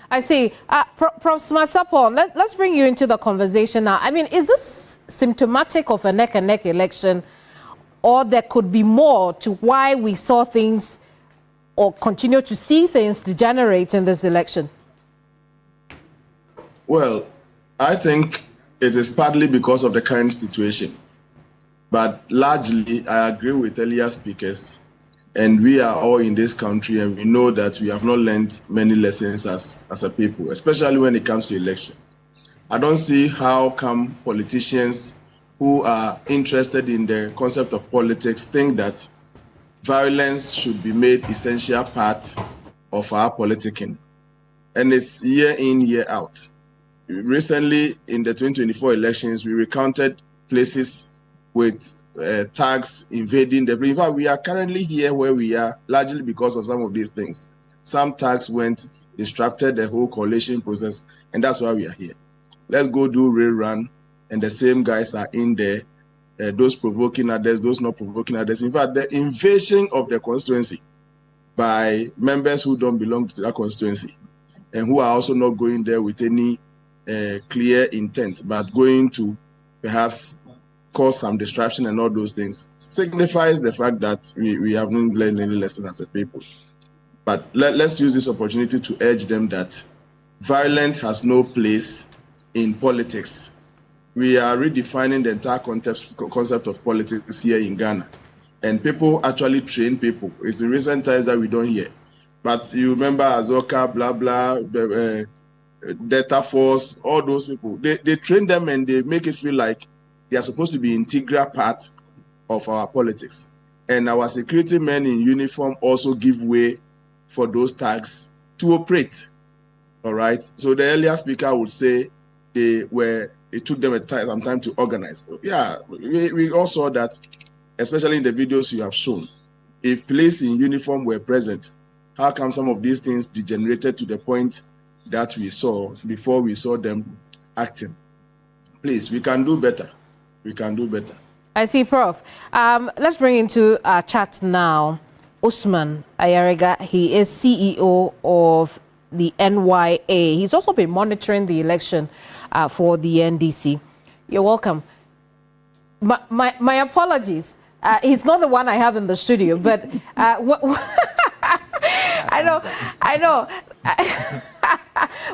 I see. Prof. Smasapon, let's bring you into the conversation now. I mean, is this symptomatic of a neck-and-neck election, or there could be more to why we saw things or continue to see things degenerate in this election? Well, I think it is partly because of the current situation. But largely, I agree with earlier speakers. And we are all in this country, and we know that we have not learned many lessons as a people, especially when it comes to election. I don't see how come politicians who are interested in the concept of politics think that violence should be made essential part of our politicking. And it's year in, year out. Recently, in the 2024 elections, we recounted places with thugs invading the... In fact, we are currently here where we are, largely because of some of these things. Some thugs went, disrupted the whole coalition process, and that's why we are here. Let's go do rerun, and the same guys are in there, those provoking others, those not provoking others. In fact, the invasion of the constituency by members who don't belong to that constituency and who are also not going there with any clear intent, but going to perhaps cause some distraction and all those things, signifies the fact that we haven't learned any lesson as a people. But let's use this opportunity to urge them that violence has no place in politics. We are redefining the entire concept of politics here in Ghana. And people actually train people. It's in recent times that we don't hear. But you remember Azoka, blah, blah, Delta Force, all those people. They train them and they make it feel like they are supposed to be an integral part of our politics. And our security men in uniform also give way for those tags to operate. All right? So the earlier speaker would say it took them some time to organize. Yeah, we all saw that, especially in the videos you have shown. If police in uniform were present, how come some of these things degenerated to the point that we saw before we saw them acting? Please, we can do better. We can do better. I see, Prof. Let's bring into our chat now Usman Ayariga. He is CEO of the NYA. He's also been monitoring the election for the NDC. You're welcome. My apologies. He's not the one I have in the studio, but I know.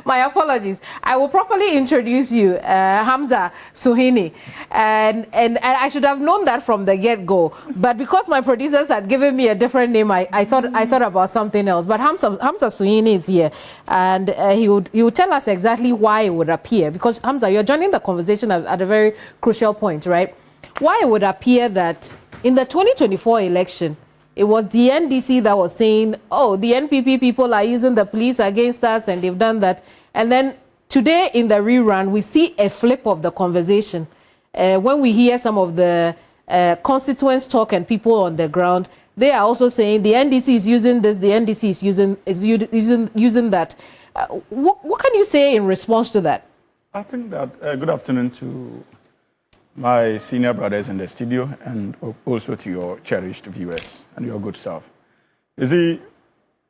My apologies. I will properly introduce you, Hamza Suhini, and I should have known that from the get-go. But because my producers had given me a different name, I thought about something else. But Hamza Suhini is here, and he would tell us exactly why it would appear. Because Hamza, you're joining the conversation at a very crucial point, right? Why it would appear that in the 2024 election, it was the NDC that was saying, oh, the NPP people are using the police against us, and they've done that. And then today in the rerun, we see a flip of the conversation. When we hear some of the constituents talk and people on the ground, they are also saying the NDC is using this, the NDC is using that. What can you say in response to that? I think that, good afternoon to my senior brothers in the studio, and also to your cherished viewers and your good staff. You see,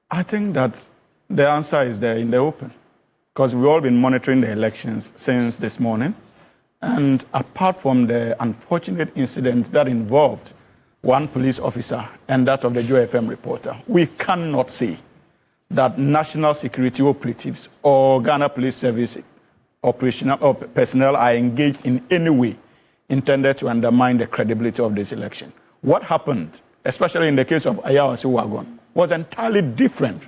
I think that the answer is there in the open, because we've all been monitoring the elections since this morning. And apart from the unfortunate incident that involved one police officer and that of the Joy FM reporter, we cannot say that national security operatives or Ghana Police Service operational or personnel are engaged in any way intended to undermine the credibility of this election. What happened especially in the case of Ayawase Wagon, was entirely different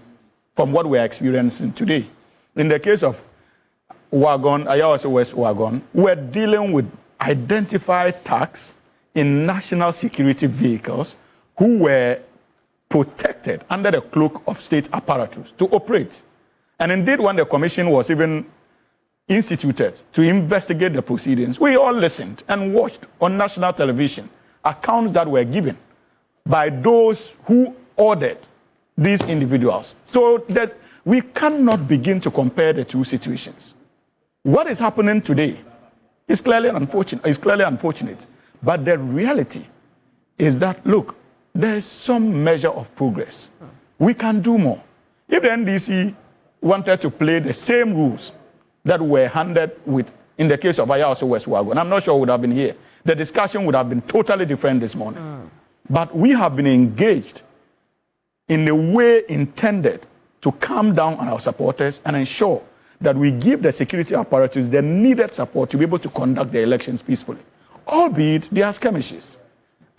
from what we are experiencing today. In the case of Wagon, Ayawase West Wagon, we're dealing with identified thugs in national security vehicles who were protected under the cloak of state apparatus to operate. And indeed, when the commission was even instituted to investigate the proceedings, we all listened and watched on national television accounts that were given by those who ordered these individuals. So that we cannot begin to compare the two situations. What is happening today is clearly unfortunate. But the reality is that, look, there is some measure of progress. We can do more. If the NDC wanted to play the same rules that were handed with in the case of Ayawase West Wagon, I'm not sure would have been here. The discussion would have been totally different this morning. But we have been engaged in a way intended to calm down on our supporters and ensure that we give the security apparatus the needed support to be able to conduct the elections peacefully. Albeit there are skirmishes.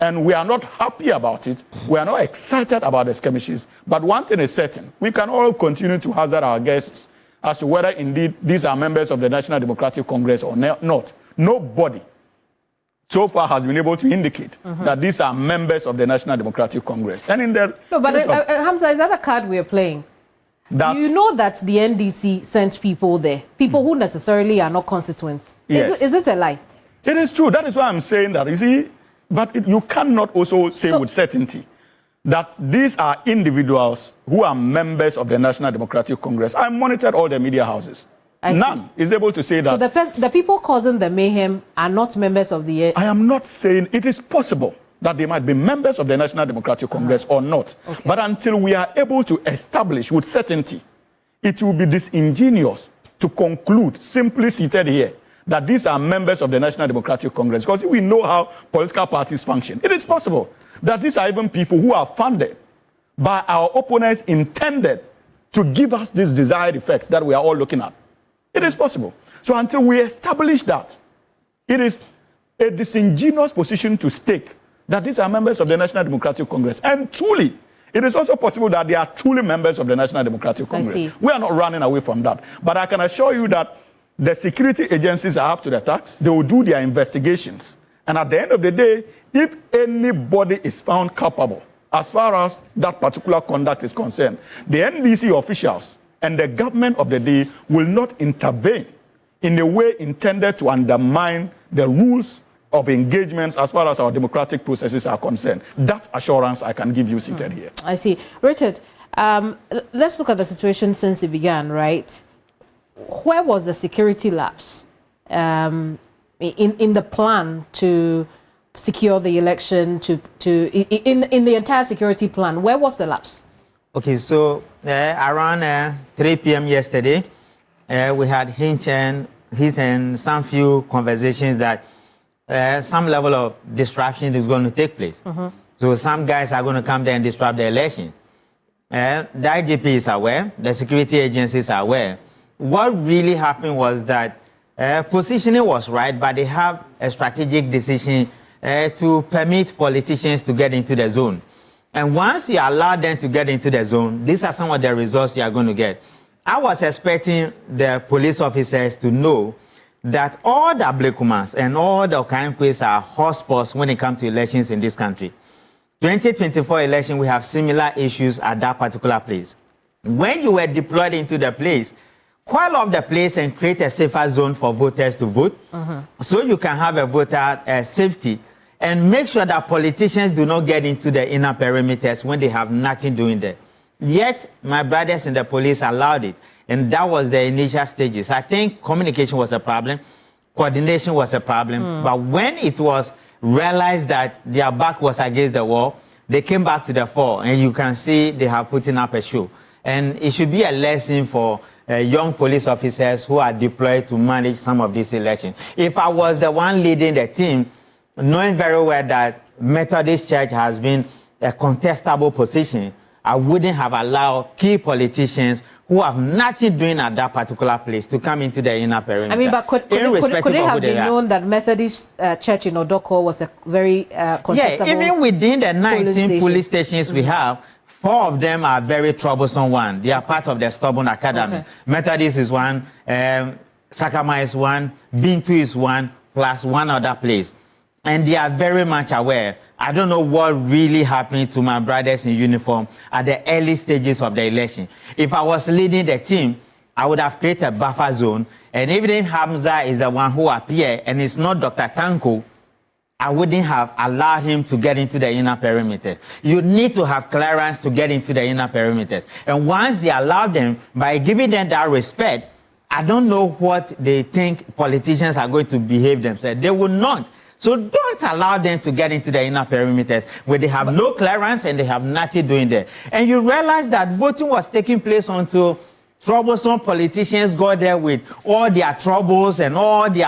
And we are not happy about it. We are not excited about the skirmishes. But one thing is certain, we can all continue to hazard our guesses as to whether indeed these are members of the National Democratic Congress or not. Nobody so far has been able to indicate that these are members of the National Democratic Congress. And in the no, but Hamza, is that the card we are playing? You know that the NDC sent people there, people who necessarily are not constituents. Yes. Is it a lie? It is true. That is why I'm saying that. You see, but you cannot also say with certainty that these are individuals who are members of the National Democratic Congress. I monitored all the media houses. None is able to say that. So the people causing the mayhem are not members of the... I am not saying it is possible that they might be members of the National Democratic Congress or not. Okay. But until we are able to establish with certainty, it will be disingenuous to conclude, simply seated here, that these are members of the National Democratic Congress. Because we know how political parties function. It is possible that these are even people who are funded by our opponents intended to give us this desired effect that we are all looking at. It is possible. So until we establish that, it is a disingenuous position to stake that these are members of the National Democratic Congress. And truly, it is also possible that they are truly members of the National Democratic Congress. We are not running away from that. But I can assure you that the security agencies are up to the task. They will do their investigations. And at the end of the day, if anybody is found culpable, as far as that particular conduct is concerned, the NDC officials and the government of the day will not intervene in a way intended to undermine the rules of engagements as far as our democratic processes are concerned. That assurance I can give you seated here. I see. Richard, let's look at the situation since it began, right? Where was the security lapse in the plan to secure the election, in the entire security plan? Where was the lapse? Okay, so around 3 p.m. yesterday, we had hints and some few conversations that some level of disruption is going to take place. So some guys are going to come there and disrupt the election. The IGP is aware, the security agencies are aware. What really happened was that positioning was right, but they have a strategic decision to permit politicians to get into the zone. And once you allow them to get into the zone, these are some of the results you are going to get. I was expecting the police officers to know that all the Ablekumas and all the Okankwe's are hotspots when it comes to elections in this country. 2024 election, we have similar issues at that particular place. When you were deployed into the place, coil off the place and create a safer zone for voters to vote, so you can have a voter safety, and make sure that politicians do not get into the inner perimeters when they have nothing doing there. Yet, my brothers in the police allowed it, and that was the initial stages. I think communication was a problem, coordination was a problem, but when it was realized that their back was against the wall, they came back to the fore, and you can see they have put up a show. And it should be a lesson for young police officers who are deployed to manage some of these elections. If I was the one leading the team, knowing very well that Methodist Church has been a contestable position, I wouldn't have allowed key politicians who have nothing doing at that particular place to come into the inner perimeter. I mean, but could it have been known that Methodist Church in Odoko was a very contestable? Yeah, even within the 19 police stations we have, 4 of them are very troublesome one. They are part of the stubborn academy. Okay. Methodist is one, Sakama is one, Bintu is one, plus one other place. And they are very much aware. I don't know what really happened to my brothers in uniform at the early stages of the election. If I was leading the team, I would have created a buffer zone. And even Hamza is the one who appeared, and it's not Dr. Tanko, I wouldn't have allowed him to get into the inner perimeters. You need to have clearance to get into the inner perimeters. And once they allow them, by giving them that respect, I don't know what they think politicians are going to behave themselves. They will not. So don't allow them to get into the inner perimeters where they have no clearance and they have nothing doing there. And you realize that voting was taking place until troublesome politicians got there with all their troubles and all their,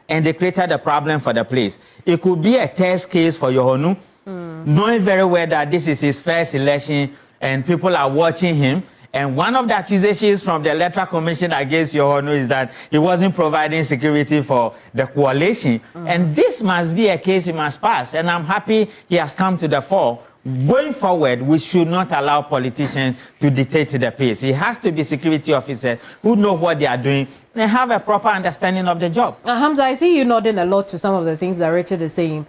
and they created a problem for the place. It could be a test case for Yohonu, knowing very well that this is his first election and people are watching him. And one of the accusations from the Electoral Commission against Yohonu is that he wasn't providing security for the coalition. And this must be a case he must pass. And I'm happy he has come to the fore. Going forward, we should not allow politicians to dictate the pace. It has to be security officers who know what they are doing and have a proper understanding of the job. Hamza, I see you nodding a lot to some of the things that Richard is saying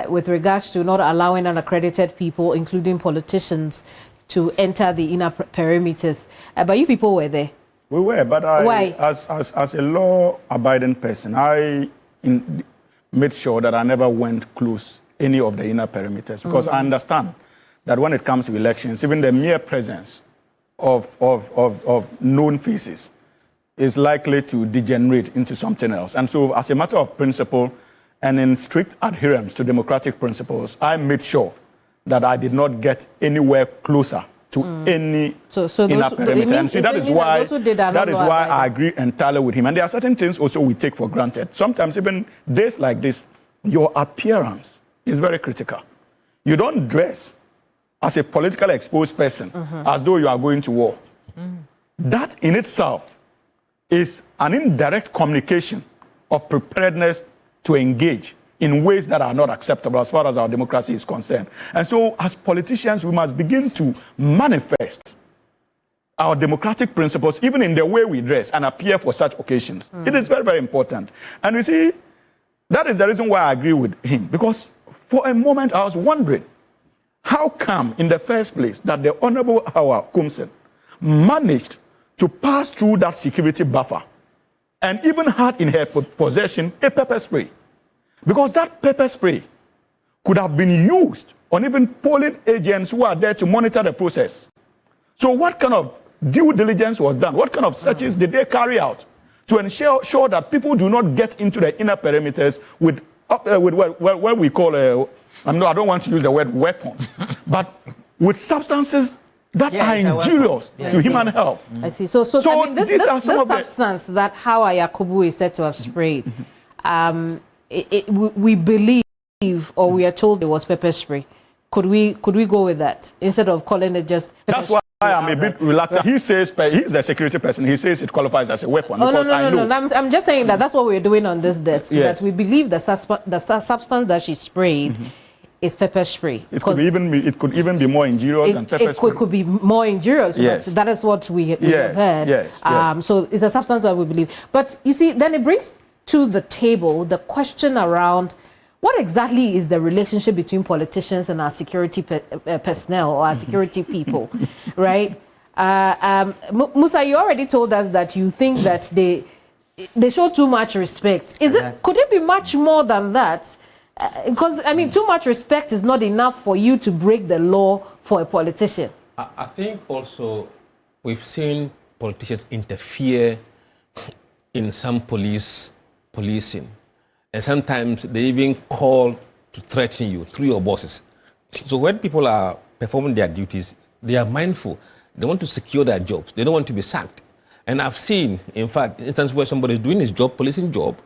with regards to not allowing unaccredited people, including politicians, to enter the inner perimeters. But you people were there. We were, but Why? As a law-abiding person, I made sure that I never went close any of the inner perimeters, because I understand that when it comes to elections, even the mere presence of known faces is likely to degenerate into something else. And so, as a matter of principle and in strict adherence to democratic principles, I made sure that I did not get anywhere closer to any inner perimeter. And see, that is why I agree entirely with him. And there are certain things also we take for granted. Sometimes even days like this, your appearance is very critical. You don't dress as a politically exposed person as though you are going to war. That in itself is an indirect communication of preparedness to engage in ways that are not acceptable as far as our democracy is concerned. And so, as politicians, we must begin to manifest our democratic principles, even in the way we dress and appear for such occasions. It is very, very important. And you see, that is the reason why I agree with him. Because for a moment, I was wondering, how come, in the first place, that the Honorable Hawa Kumsen managed to pass through that security buffer and even had in her possession a pepper spray? Because that pepper spray could have been used on even polling agents who are there to monitor the process. So what kind of due diligence was done? What kind of searches did they carry out to ensure that people do not get into the inner perimeters with what we call, I don't want to use the word weapons, but with substances that are injurious to human health. I see. So I mean, this substance that Hawa Yakubu is said to have sprayed, we believe, or we are told it was pepper spray. Could we go with that instead of calling it just pepper spray? That's why I'm a bit reluctant. He says he's the security person. He says it qualifies as a weapon. No. I'm just saying that that's what we're doing on this desk. Yes. That we believe the substance that she sprayed is pepper spray. It could even be more injurious than pepper spray. It could be more injurious. Yes. That is what we have heard. Yes. So it's a substance that we believe. But you see, then it brings to the table the question around what exactly is the relationship between politicians and our security personnel or our security people, right? Musa, you already told us that you think that they show too much respect. Could it be much more than that? Because, I mean, too much respect is not enough for you to break the law for a politician. I think also we've seen politicians interfere in some policing. And sometimes they even call to threaten you through your bosses. So when people are performing their duties, they are mindful. They want to secure their jobs. They don't want to be sacked. And I've seen, in fact, instances where somebody is doing his job, policing job,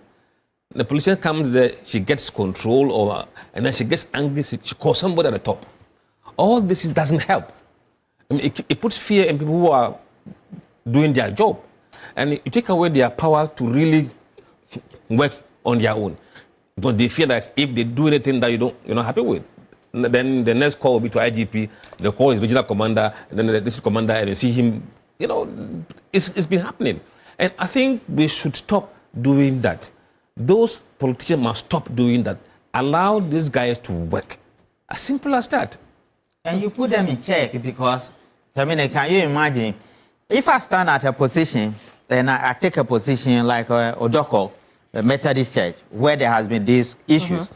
the politician comes there, she gets control, and then she gets angry, she calls somebody at the top. All this doesn't help. I mean, it puts fear in people who are doing their job. And you take away their power to really work on their own. Because they feel like if they do anything that you're not happy with, then the next call will be to IGP, the call is regional commander, and then the district commander, and you see him, it's been happening. And I think we should stop doing that. Those politicians must stop doing that. Allow these guys to work. As simple as that. And you put them in check because, can you imagine, if I stand at a position, then I take a position like Odoko, the Methodist Church, where there has been these issues,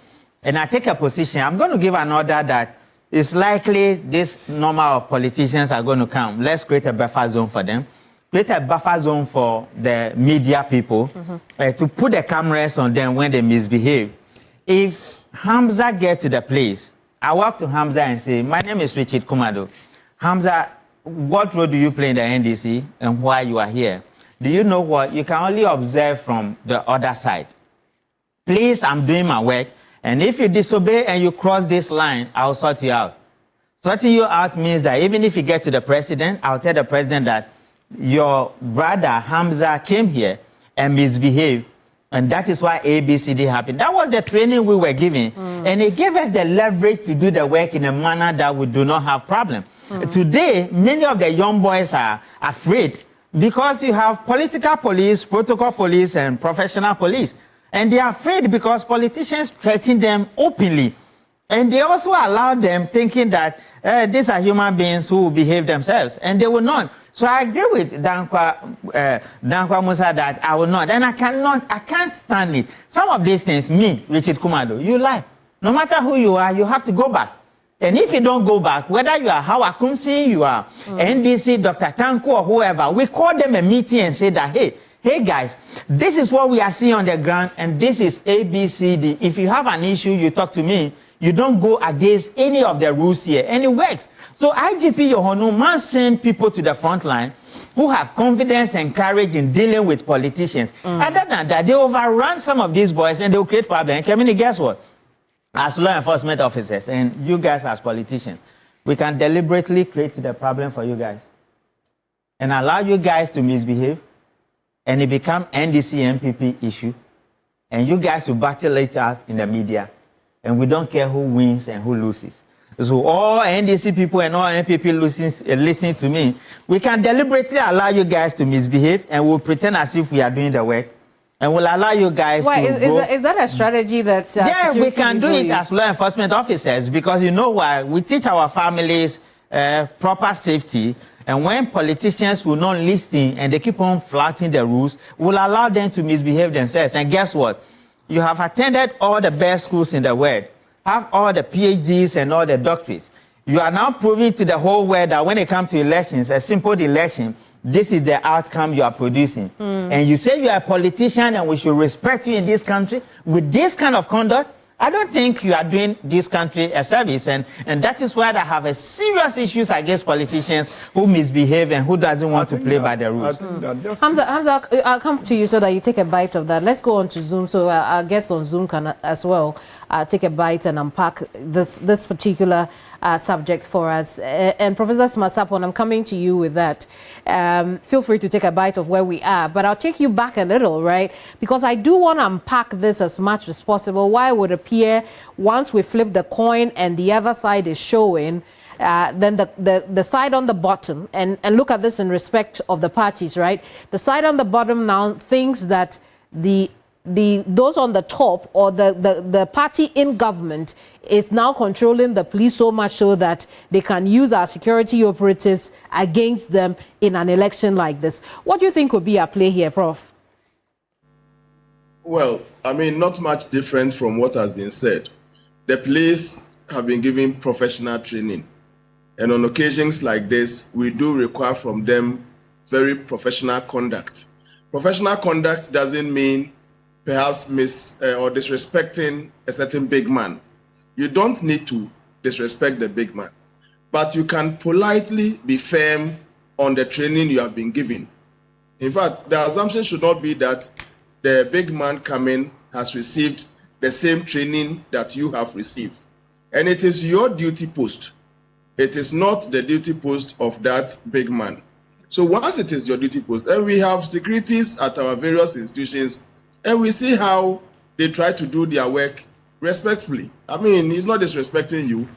and I take a position, I'm going to give an order that it's likely this number of politicians are going to come. Let's create a buffer zone for them. Create a buffer zone for the media people to put the cameras on them when they misbehave. If Hamza gets to the place, I walk to Hamza and say, my name is Richard Kumado. Hamza, what role do you play in the NDC and why you are here? Do you know what? You can only observe from the other side. Please, I'm doing my work. And if you disobey and you cross this line, I'll sort you out. Sorting you out means that even if you get to the president, I'll tell the president that your brother Hamza came here and misbehaved. And that is why ABCD happened. That was the training we were giving. And it gave us the leverage to do the work in a manner that we do not have problem. Today, many of the young boys are afraid because you have political police, protocol police, and professional police. And they are afraid because politicians threaten them openly. And they also allow them thinking that these are human beings who will behave themselves. And they will not. So I agree with Dankwa Musa that I will not. And I can't stand it. Some of these things, me, Richard Kumado, you lie. No matter who you are, you have to go back. And if you don't go back, whether you are Hawa Kumsi, you are NDC, Dr. Tanku, or whoever, we call them a meeting and say that, hey guys, this is what we are seeing on the ground, and this is ABCD. If you have an issue, you talk to me. You don't go against any of the rules here, and it works. So IGP Yohonu must send people to the front line who have confidence and courage in dealing with politicians. Other than that, they overrun some of these boys and they will create problems. I mean, guess what? As law enforcement officers and you guys as politicians, we can deliberately create the problem for you guys and allow you guys to misbehave, and it become NDC MPP issue, and you guys will battle it out in the media, and we don't care who wins and who loses. So all NDC people and all MPP listening to me, we can deliberately allow you guys to misbehave, and we'll pretend as if we are doing the work, and we'll allow you guys to go. Is that a strategy that's... yeah, we can do it as law enforcement officers, because you know why? We teach our families proper safety, and when politicians will not listen and they keep on flouting the rules, we'll allow them to misbehave themselves. And guess what? You have attended all the best schools in the world, have all the PhDs and all the doctorates. You are now proving to the whole world that when it comes to elections, a simple election, this is the outcome you are producing. And you say you are a politician and we should respect you in this country with this kind of conduct. I don't think you are doing this country a service, and that is why I have a serious issues against politicians who misbehave and who doesn't want to play by the rules. Hamza, I'll come to you so that you take a bite of that. Let's go on to Zoom so our guests on Zoom can as well take a bite and unpack this particular subject for us. And Professor Masapon, I'm coming to you with that. Feel free to take a bite of where we are, but I'll take you back a little, right? Because I do want to unpack this as much as possible. Why it would appear once we flip the coin and the other side is showing, then the side on the bottom, and look at this in respect of the parties, right? The side on the bottom now thinks that those on the top, or the party in government, is now controlling the police so much so that they can use our security operatives against them in an election like this. What do you think would be at play here, Prof? Well, I mean, not much different from what has been said. The police have been given professional training. And on occasions like this, we do require from them very professional conduct. Professional conduct doesn't mean perhaps or disrespecting a certain big man. You don't need to disrespect the big man, but you can politely be firm on the training you have been given. In fact, the assumption should not be that the big man coming has received the same training that you have received. And it is your duty post. It is not the duty post of that big man. So once it is your duty post, and we have securities at our various institutions, and we see how they try to do their work respectfully. I mean, he's not disrespecting you,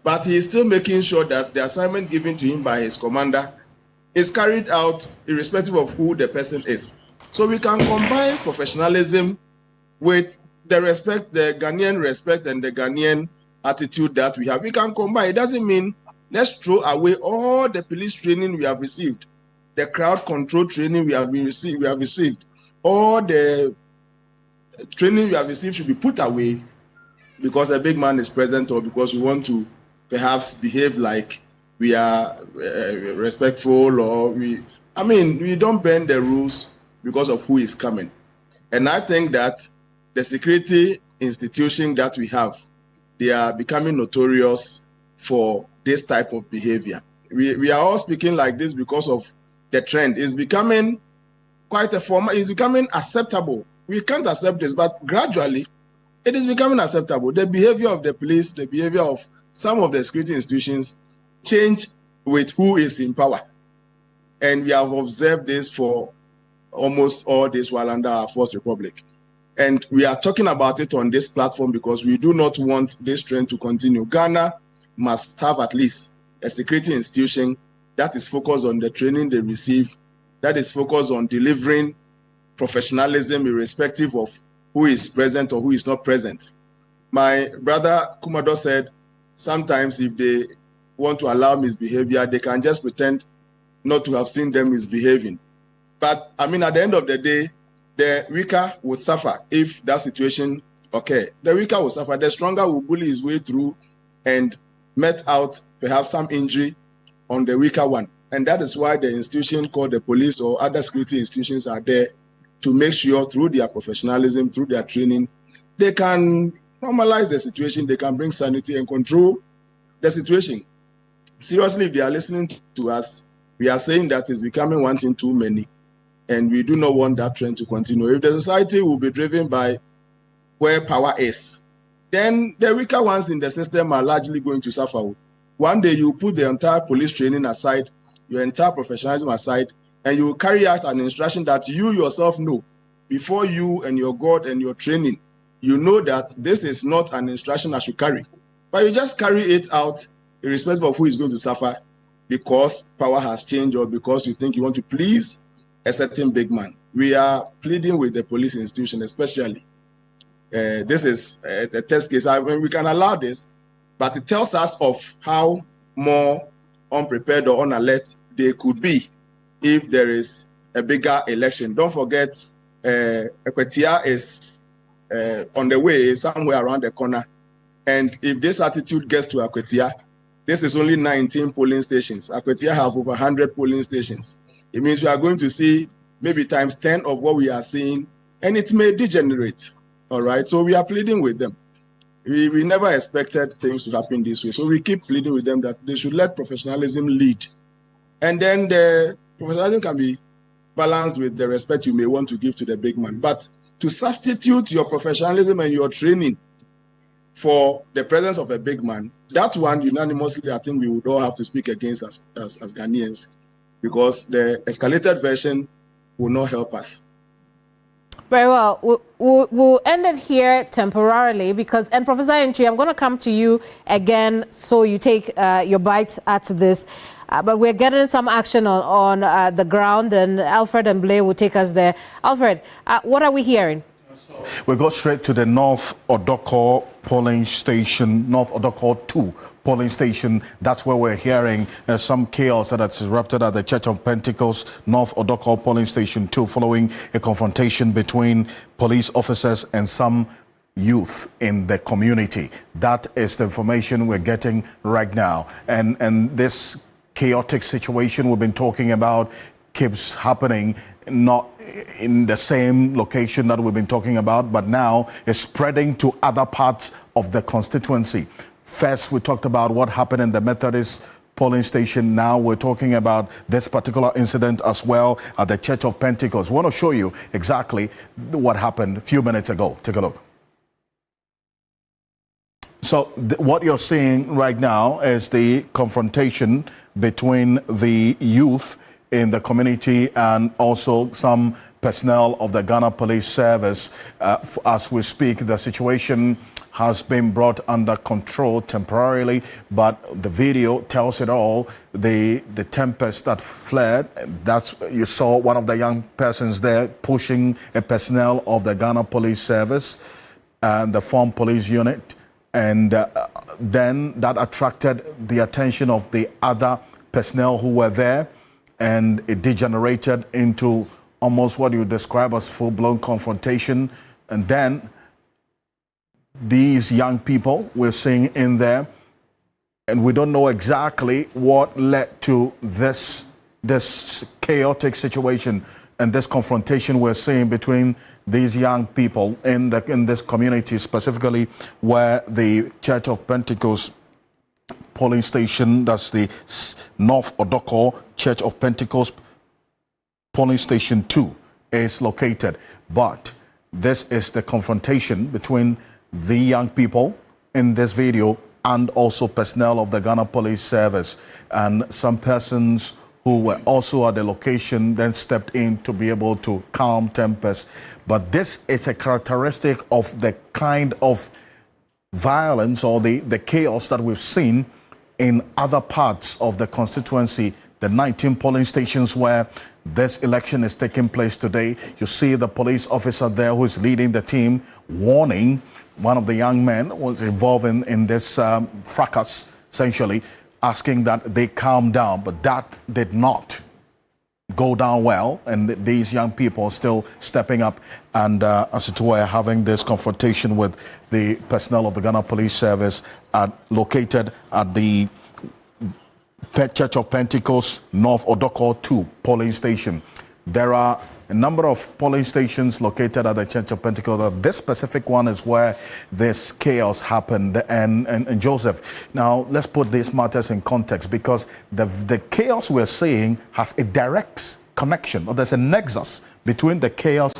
but he is still making sure that the assignment given to him by his commander is carried out irrespective of who the person is. So we can combine professionalism with the respect, the Ghanaian respect and the Ghanaian attitude that we have. We can combine. It doesn't mean let's throw away all the police training we have received, the crowd control training we have received, all the training we have received should be put away because a big man is present or because we want to perhaps behave like we are respectful or we don't bend the rules because of who is coming. And I think that the security institution that we have, they are becoming notorious for this type of behavior. We are all speaking like this because of the trend. It's becoming quite a formal, it's becoming acceptable. We can't accept this, but gradually it is becoming acceptable. The behavior of the police, the behavior of some of the security institutions change with who is in power. And we have observed this for almost all this while under our Fourth Republic. And we are talking about it on this platform because we do not want this trend to continue. Ghana must have at least a security institution that is focused on the training they receive, that is focused on delivering professionalism irrespective of who is present or who is not present. My brother Kumado said sometimes if they want to allow misbehavior, they can just pretend not to have seen them misbehaving. But I mean, at the end of the day, the weaker would suffer if that situation occurs. The weaker will suffer. The stronger will bully his way through and met out perhaps some injury on the weaker one. And that is why the institution called the police or other security institutions are there to make sure through their professionalism, through their training, they can normalize the situation, they can bring sanity and control the situation. Seriously, if they are listening to us, we are saying that it's becoming one thing too many, and we do not want that trend to continue. If the society will be driven by where power is, then the weaker ones in the system are largely going to suffer. One day you put the entire police training aside, your entire professionalism aside, and you will carry out an instruction that you yourself know before you and your God and your training, you know that this is not an instruction I should carry. But you just carry it out irrespective of who is going to suffer because power has changed or because you think you want to please a certain big man. We are pleading with the police institution especially. This is a test case. I mean, we can allow this, but it tells us of how more unprepared or unalert they could be if there is a bigger election. Don't forget, Ekwetia is on the way, somewhere around the corner. And if this attitude gets to Ekwetia, this is only 19 polling stations. Ekwetia have over 100 polling stations. It means we are going to see maybe times 10 of what we are seeing, and it may degenerate. All right, so we are pleading with them. We never expected things to happen this way. So we keep pleading with them that they should let professionalism lead. And then the professionalism can be balanced with the respect you may want to give to the big man. But to substitute your professionalism and your training for the presence of a big man, that one unanimously, I think we would all have to speak against as Ghanaians, because the escalated version will not help us. Very well. We'll end it here temporarily because, and Professor Entry, I'm going to come to you again so you take your bites at this. But we're getting some action on the ground, and Alfred and Blair will take us there. Alfred, what are we hearing? We go straight to the North Odoko polling station, North Odoko 2 polling station. That's where we're hearing some chaos that's erupted at the Church of Pentecost, North Odoko polling station 2, following a confrontation between police officers and some youth in the community. That is the information we're getting right now. And this chaotic situation we've been talking about keeps happening, not in the same location that we've been talking about, but now it's spreading to other parts of the constituency. First, we talked about what happened in the Methodist polling station. Now we're talking about this particular incident as well at the Church of Pentecost. We want to show you exactly what happened a few minutes ago. Take a look. So what you're seeing right now is the confrontation between the youth in the community and also some personnel of the Ghana Police Service. As we speak, the situation has been brought under control temporarily, but the video tells it all. The tempest that fled, that's, you saw one of the young persons there pushing a personnel of the Ghana Police Service and the Form Police Unit, and then that attracted the attention of the other personnel who were there, and it degenerated into almost what you describe as full-blown confrontation. And then these young people we're seeing in there, and we don't know exactly what led to this chaotic situation and this confrontation we're seeing between these young people in this community, specifically where the Church of Pentecost polling station, that's the North Odoko Church of Pentecost polling station 2, is located. But this is the confrontation between the young people in this video and also personnel of the Ghana Police Service, and some persons who were also at the location then stepped in to be able to calm tempers. But this is a characteristic of the kind of violence or the chaos that we've seen in other parts of the constituency, the 19 polling stations where this election is taking place today. You see the police officer there who is leading the team, warning one of the young men who was involved in this fracas, essentially asking that they calm down, but that did not go down well, and these young people still stepping up and, as it were, having this confrontation with the personnel of the Ghana Police Service located at the Church of Pentecost North Odoko 2 polling station. There are a number of polling stations located at the Church of Pentecost. This specific one is where this chaos happened. And Joseph, now let's put these matters in context, because the chaos we're seeing has a direct connection, or there's a nexus between the chaos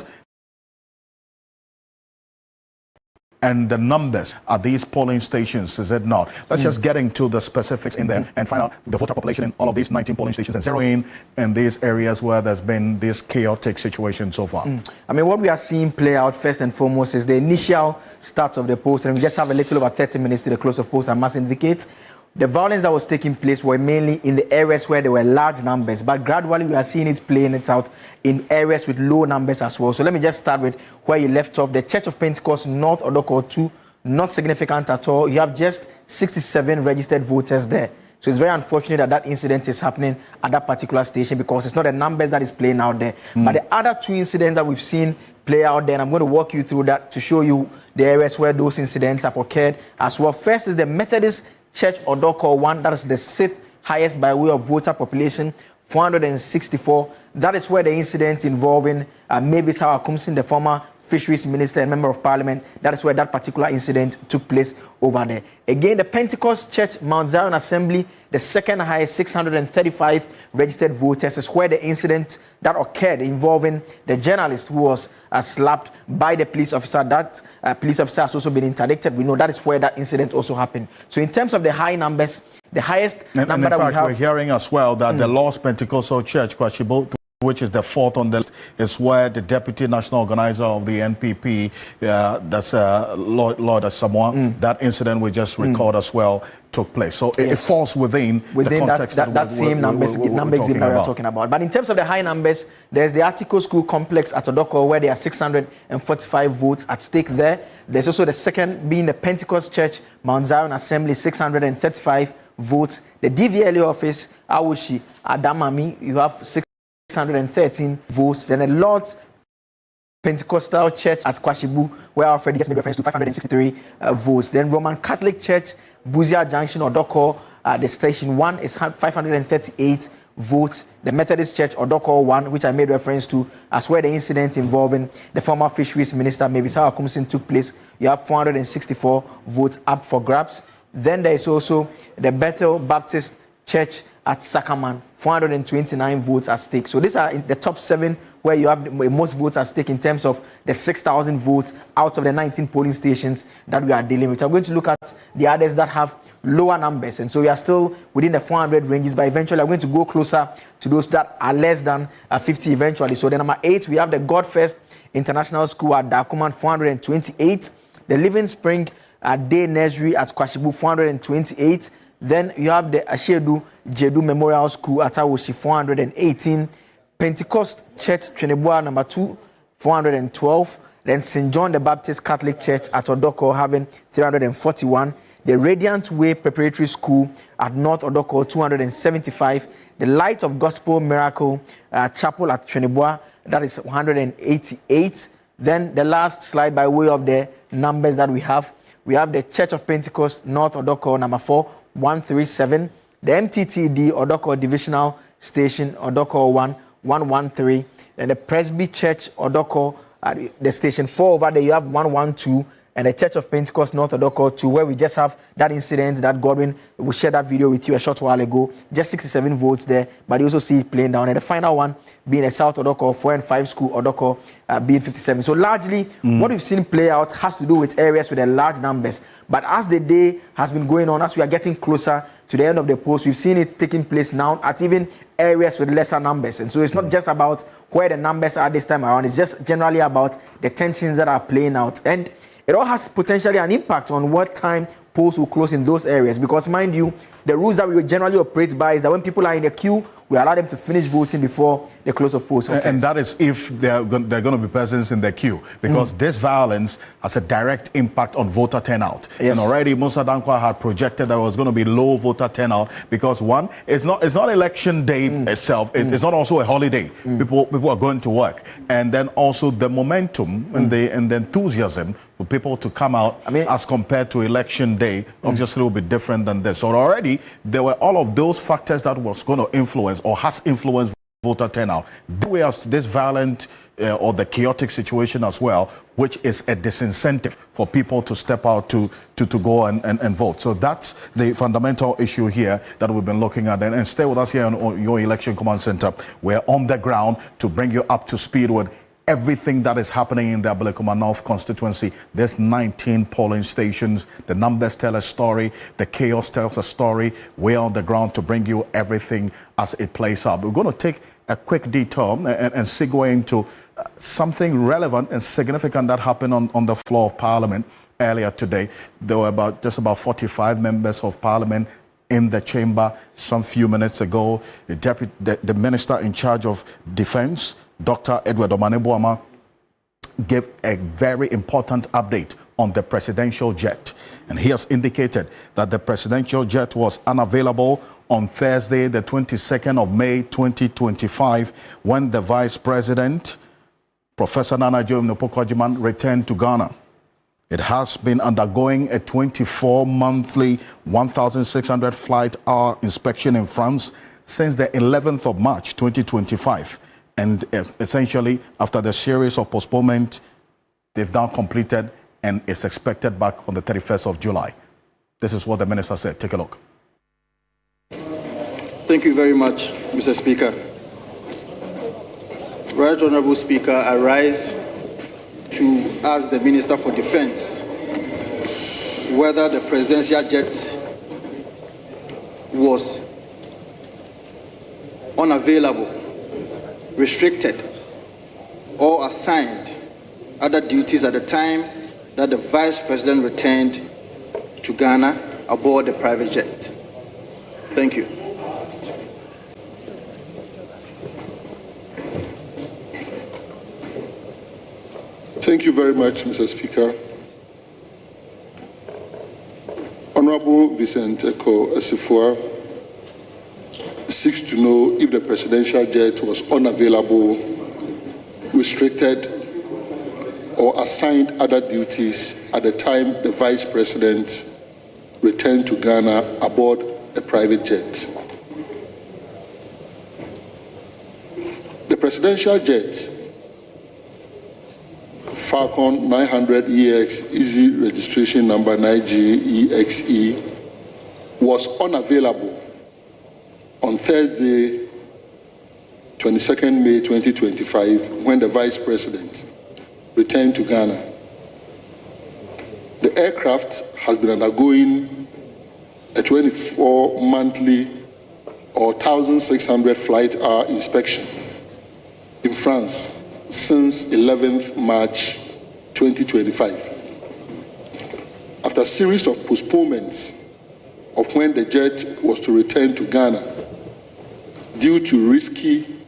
and the numbers at these polling stations, is it not? Let's just get into the specifics in there and find out the voter population in all of these 19 polling stations and zero in these areas where there's been this chaotic situation so far. I mean, what we are seeing play out first and foremost is the initial start of the polls, and we just have a little over 30 minutes to the close of polls, I must indicate. The violence that was taking place were mainly in the areas where there were large numbers, but gradually we are seeing it playing it out in areas with low numbers as well. So let me just start with where you left off. The Church of Pentecost North Odoko 2, not significant at all. You have just 67 registered voters there. So it's very unfortunate that that incident is happening at that particular station, because it's not the numbers that is playing out there. But the other two incidents that we've seen play out there, and I'm going to walk you through that to show you the areas where those incidents have occurred as well. First is the Methodist Church Odoko 1, that is the 6th highest by way of voter population, 464. That is where the incident involving Mavis Hawakumsin, the former Fisheries Minister and Member of Parliament, that is where that particular incident took place over there. Again, the Pentecost Church Mount Zion Assembly, the second highest, 635 registered voters, is where the incident that occurred involving the journalist who was slapped by the police officer. That police officer has also been interdicted. We know that is where that incident also happened. So in terms of the high numbers, the highest number in that fact, we have... we're hearing as well that the Lost Pentecostal Church, Kwashibo, which is the 4th on the list, is where the deputy national organizer of the NPP, that's Lord Asamoah, that incident we just recalled as well took place. So it falls within the context that same numbers that we're talking about. But in terms of the high numbers, there's the Article School Complex at Odoko, where there are 645 votes at stake there. There's also the second being the Pentecost Church Mount Zion Assembly, 635 votes. The DVLA office, Awushi, Adamami, you have 613 votes. Then the Lord's Pentecostal Church at Kwashibu, where Alfred just made reference to, 563 votes. Then Roman Catholic Church, Buzia Junction, Odoko, the station 1 is 538 votes. The Methodist Church, Odoko 1, which I made reference to, as where the incident involving the former Fisheries Minister, Mavis Hawakumsin, took place, you have 464 votes up for grabs. Then there is also the Bethel Baptist Church at Sakaman, 429 votes at stake. So these are the top 7 where you have the most votes at stake in terms of the 6,000 votes out of the 19 polling stations that we are dealing with. I'm going to look at the others that have lower numbers, and so we are still within the 400 ranges, but eventually I'm going to go closer to those that are less than 50 eventually. So the number 8, we have the God First International School at Dakuman, 428. The Living Spring Day Nursery at Kwashibu, 428. Then you have the Ashedu Jedu Memorial School at Awoshi, 418. Pentecost Church, Trinebua, number 2, 412. Then St. John the Baptist Catholic Church at Odoko, having 341. The Radiant Way Preparatory School at North Odoko, 275. The Light of Gospel Miracle Chapel at Trinebua, that is 188. Then the last slide by way of the numbers that we have the Church of Pentecost, North Odoko, number 4, 137. The MTTD, Odoko Divisional Station, Odoko 1, 113. Then the Presby Church, Odoko, the Station 4 over there, you have 112. And the Church of Pentecost, North Odoko 2, where we just have that incident that Godwin will share that video with you a short while ago. Just 67 votes there, but you also see it playing down. And the final one being a South Odoko 4 and 5 school, Odoko being 57. So largely, what we've seen play out has to do with areas with a large numbers. But as the day has been going on, as we are getting closer to the end of the post, we've seen it taking place now at even areas with lesser numbers. And so it's not just about where the numbers are this time around, it's just generally about the tensions that are playing out. And it all has potentially an impact on what time polls will close in those areas, because mind you, the rules that we generally operate by is that when people are in the queue, we allow them to finish voting before the close of polls. And that is if there are going to be persons in the queue, because this violence has a direct impact on voter turnout. Yes. And already Musa Dankwa had projected that there was going to be low voter turnout because one, it's not election day itself. It's not also a holiday. People are going to work, and then also the momentum and the enthusiasm for people to come out, as compared to election day, obviously will be different than this. So already there were all of those factors that was going to influence or has influenced voter turnout. Then we have this violent or the chaotic situation as well, which is a disincentive for people to step out to go and vote. So that's the fundamental issue here that we've been looking at. And stay with us here on your Election Command Center. We're on the ground to bring you up to speed with everything that is happening in the Ablekuma North constituency. There's 19 polling stations. The numbers tell a story. The chaos tells a story. We're on the ground to bring you everything as it plays out. We're going to take a quick detour and segue into something relevant and significant that happened on the floor of Parliament earlier today. There were just about 45 members of Parliament in the chamber some few minutes ago. The Minister in charge of Defense, Dr. Edward Omanebuama, gave a very important update on the presidential jet. And he has indicated that the presidential jet was unavailable on Thursday, the 22nd of May, 2025, when the Vice President, Professor Nana Joe-Nopokwajiman, returned to Ghana. It has been undergoing a 24-monthly 1,600 flight hour inspection in France since the 11th of March, 2025. And essentially, after the series of postponement, they've now completed, and it's expected back on the 31st of July. This is what the minister said. Take a look. Thank you very much, Mr. Speaker. Right Honorable Speaker, I rise to ask the Minister for Defense whether the presidential jet was unavailable, restricted, or assigned other duties at the time that the Vice President returned to Ghana aboard the private jet. Thank you. Thank you very much, Mr. Speaker. Honorable Vincent Eko Asifua seeks to know if the presidential jet was unavailable, restricted, or assigned other duties at the time the Vice President returned to Ghana aboard a private jet. The presidential jet, Falcon 900 EX Easy Registration Number 9G EXE, was unavailable on on Thursday, 22nd May 2025, when the Vice President returned to Ghana. The aircraft has been undergoing a 24-monthly or 1,600 flight hour inspection in France since 11th March 2025. After a series of postponements of when the jet was to return to Ghana due to risky,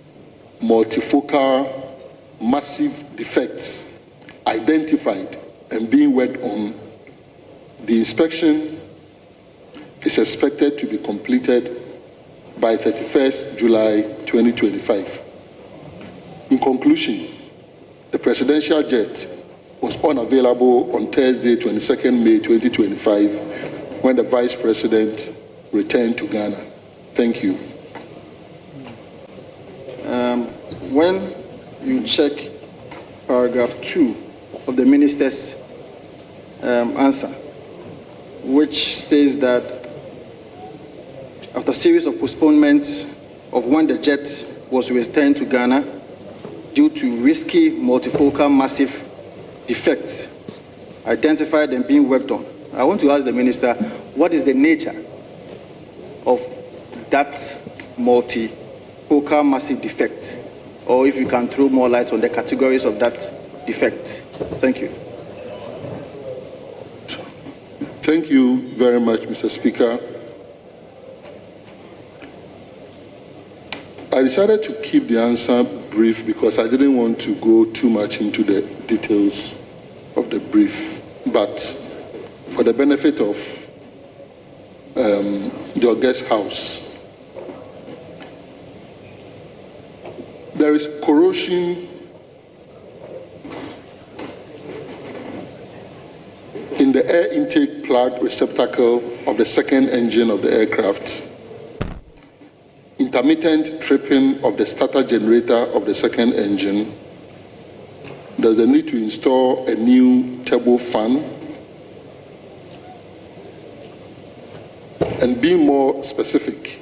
multifocal, massive defects identified and being worked on, the inspection is expected to be completed by 31st July 2025. In conclusion, the presidential jet was unavailable on Thursday, 22nd May 2025, when the Vice President returned to Ghana. Thank you. When you check paragraph 2 of the minister's answer, which states that after a series of postponements of when the jet was returned to Ghana due to risky, multifocal, massive defects identified and being worked on, I want to ask the minister, what is the nature of that multifocal, massive defect? Or if you can throw more light on the categories of that defect. Thank you. Thank you very much, Mr. Speaker. I decided to keep the answer brief because I didn't want to go too much into the details of the brief. But for the benefit of your guest house, there is corrosion in the air intake plug receptacle of the second engine of the aircraft, intermittent tripping of the starter generator of the second engine. There's a need to install a new turbo fan, and be more specific,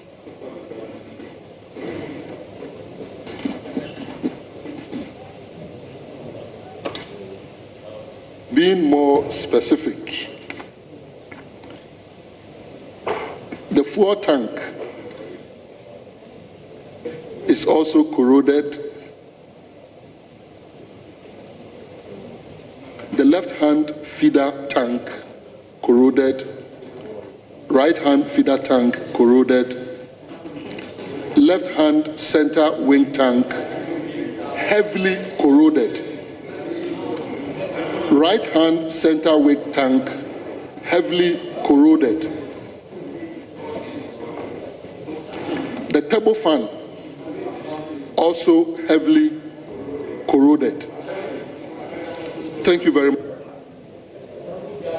the fuel tank is also corroded. The left-hand feeder tank corroded, right-hand feeder tank corroded, left-hand center wing tank heavily corroded, right-hand center wing tank heavily corroded. The turbo fan also heavily corroded. Thank you very much.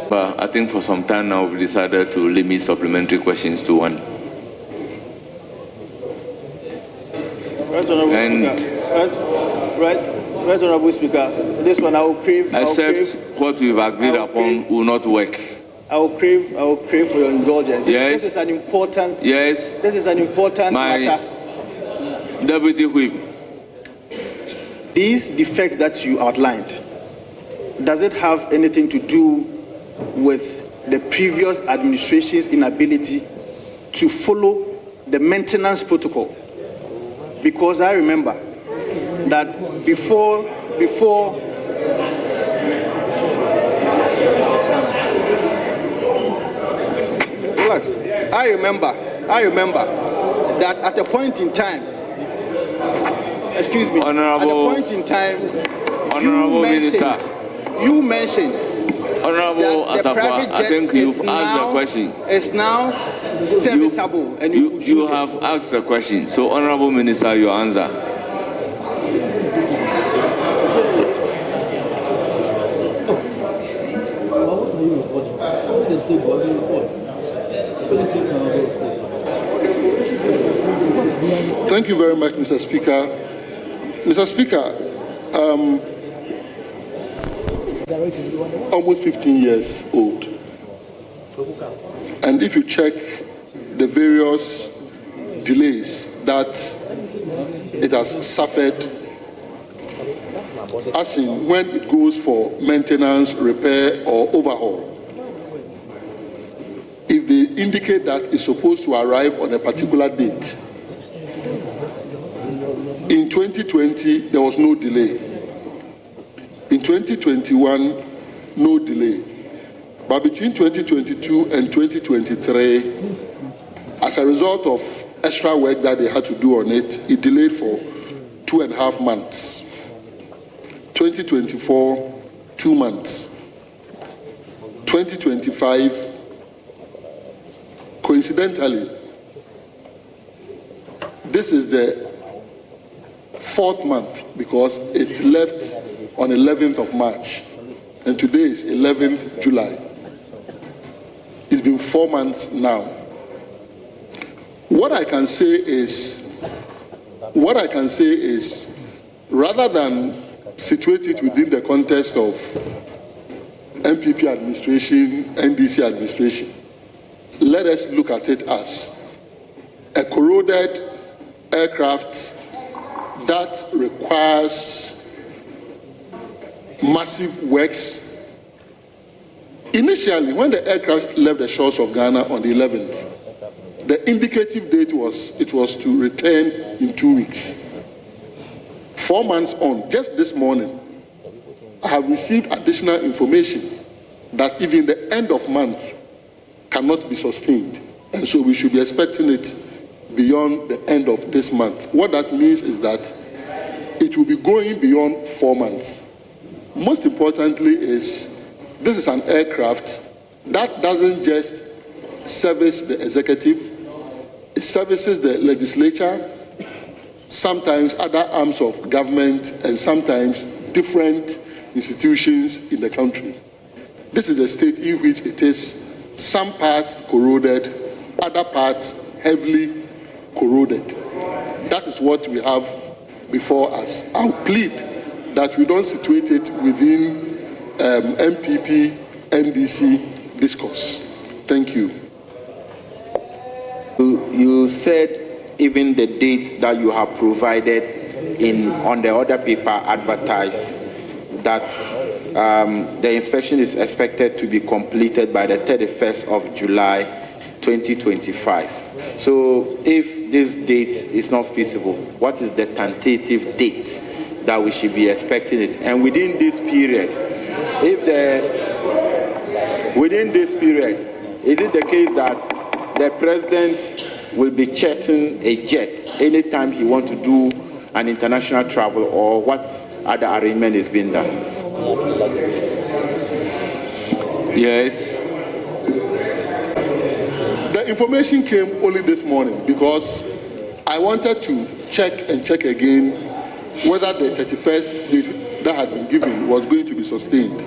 But I think for some time now we've decided to limit supplementary questions to one. Right, Honorable Speaker, this one I will crave. Except what we've agreed upon will not work. I will crave for your indulgence. Yes. This is an important. Yes. This is an important matter. Deputy Whip. These defects that you outlined, does it have anything to do with the previous administration's inability to follow the maintenance protocol? Because I remember that before relax. I remember that at a point in time, excuse me, Honorable, at a point in time, Honorable Minister, you mentioned Honorable that the private jet I think you've asked the question. It's now serviceable, and you have asked the question. So, Honorable Minister, your answer. Thank you very much, Mr. Speaker. Mr. Speaker, almost 15 years old. And if you check the various delays that it has suffered, as in when it goes for maintenance, repair, or overhaul. If they indicate that it's supposed to arrive on a particular date, in 2020, there was no delay. In 2021, no delay. But between 2022 and 2023, as a result of extra work that they had to do on it, it delayed for 2.5 months. 2024, 2 months. 2025, coincidentally, this is the 4th month because it left on 11th of March, and today is 11th July. It's been 4 months now. What I can say is, rather than situate it within the context of MPP administration, NDC administration, let us look at it as a corroded aircraft that requires massive works. Initially, when the aircraft left the shores of Ghana on the 11th, the indicative date was to return in 2 weeks. 4 months on, just this morning, I have received additional information that even the end of month cannot be sustained. And so we should be expecting it beyond the end of this month. What that means is that it will be going beyond 4 months. Most importantly is, this is an aircraft that doesn't just service the executive, it services the legislature, sometimes other arms of government, and sometimes different institutions in the country. This is a state in which it is some parts corroded, other parts heavily corroded. That is what we have before us. I plead that we don't situate it within MPP, NDC discourse. Thank you. You said even the dates that you have provided on the other paper advertised that the inspection is expected to be completed by the 31st of July 2025. So if this date is not feasible, what is the tentative date that we should be expecting it? And within this period, is it the case that the president will be checking a jet anytime he wants to do an international travel, or what other arrangement is being done? Yes. The information came only this morning because I wanted to check again whether the 31st date that had been given was going to be sustained.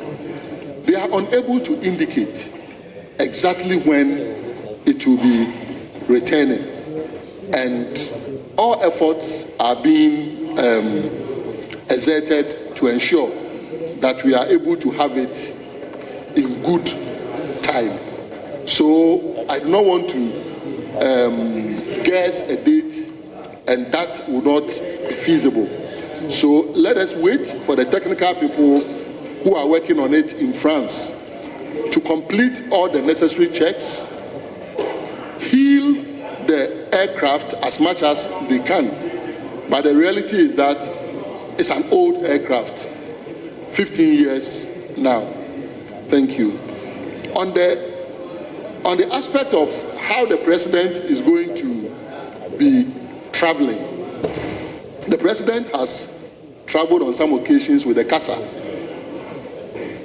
They are unable to indicate exactly when it will be returning, and all efforts are being exerted to ensure that we are able to have it in good time. So I do not want to guess a date, and that would not be feasible. So let us wait for the technical people who are working on it in France to complete all the necessary checks, heal the aircraft as much as they can. But the reality is that it's an old aircraft, 15 years now. Thank you. On the aspect of how the president is going to be traveling, the president has traveled on some occasions with a CASA.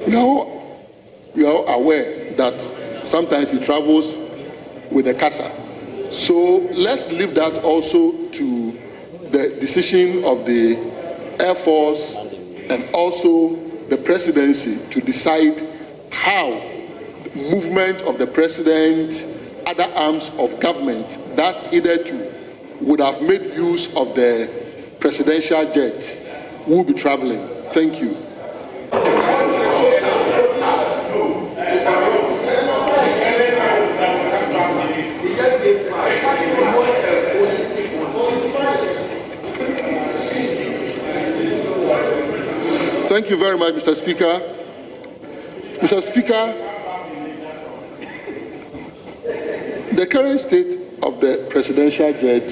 We are aware that sometimes he travels with a CASA. So let's leave that also to the decision of the Air Force and also the presidency to decide how movement of the president, other arms of government that hitherto would have made use of the presidential jet will be traveling. Thank you. Thank you very much, Mr. Speaker. Mr. Speaker, the current state of the presidential jet,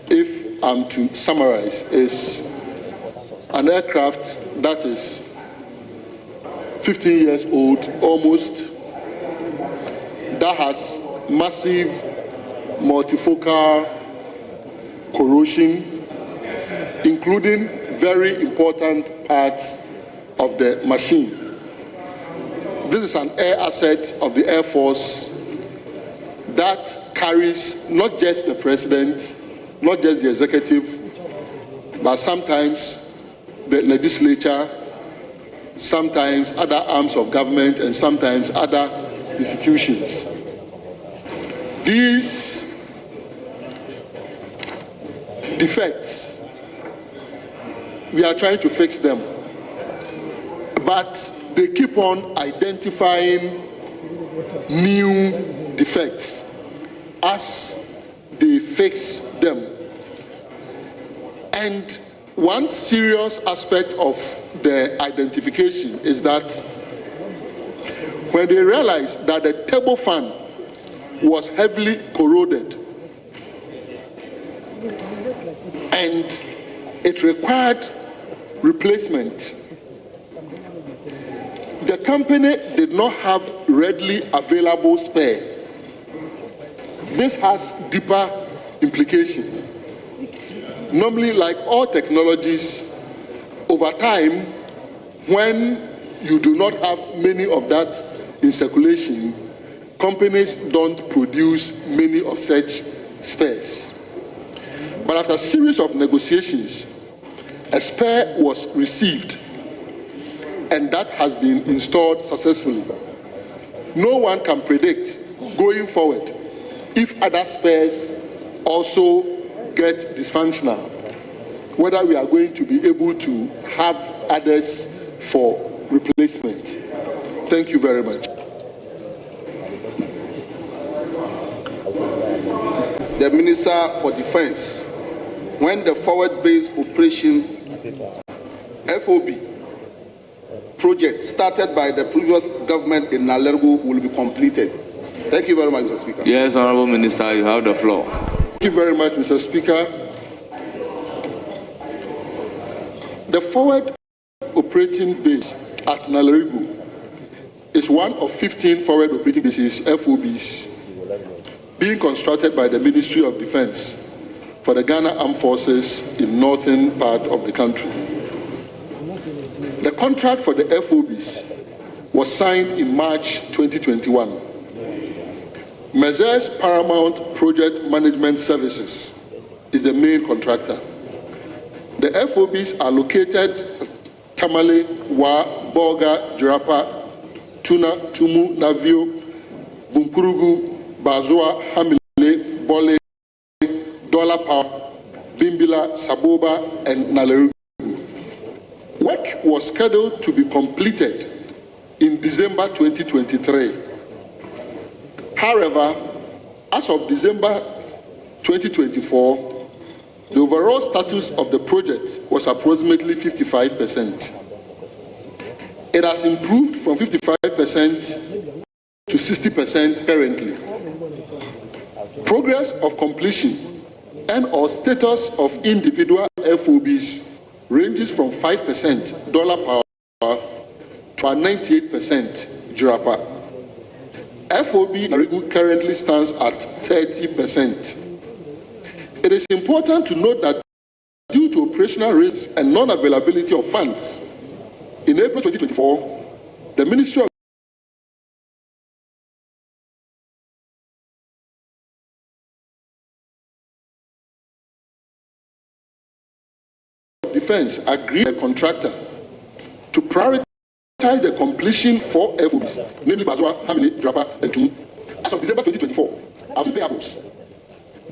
if I'm to summarize, is an aircraft that is 15 years old, almost, that has massive multifocal corrosion, including very important parts of the machine. This is an air asset of the Air Force that carries not just the president, not just the executive, but sometimes the legislature, sometimes other arms of government, and sometimes other institutions. These defects, we are trying to fix them, but they keep on identifying new defects as they fix them. And one serious aspect of the identification is that when they realized that the turbofan was heavily corroded and it required replacement, the company did not have readily available spare. This has deeper implication. Normally, like all technologies, over time, when you do not have many of that in circulation, companies don't produce many of such spares. But after a series of negotiations, a spare was received, and that has been installed successfully. No one can predict going forward if other spares also get dysfunctional, whether we are going to be able to have others for replacement. Thank you very much. The Minister for Defense, when the forward-based operation FOB project started by the previous government in Nalergo will be completed. Thank you very much, Mr. Speaker. Yes, Honorable Minister, you have the floor. Thank you very much, Mr. Speaker. The forward operating base at Nalergo is one of 15 forward operating bases, FOBs, being constructed by the Ministry of Defense for the Ghana Armed Forces in northern part of the country. The contract for the FOBs was signed in March 2021. Mezers Paramount Project Management Services is the main contractor. The FOBs are located at Tamale, Wa, Bolga, Jirapa, Tuna, Tumu, Navio, Bumpurugu, Bazoa, Hamile, Bole, Dolapa, Bimbila, Saboba, and Nalergu. Work was scheduled to be completed in December 2023. However, as of December 2024, the overall status of the project was approximately 55%. It has improved from 55% to 60% currently. Progress of completion and or status of individual FOBs ranges from 5% dollar power to a 98% Jirapa. FOB Nalergo currently stands at 30%. It is important to note that due to operational risks and non-availability of funds, in April 2024, the Ministry of Defense agreed with the contractor to prioritize the completion for FOBs, namely Bazoa, Hamile, Jirapa, and Tumu. As of December 2024, our payables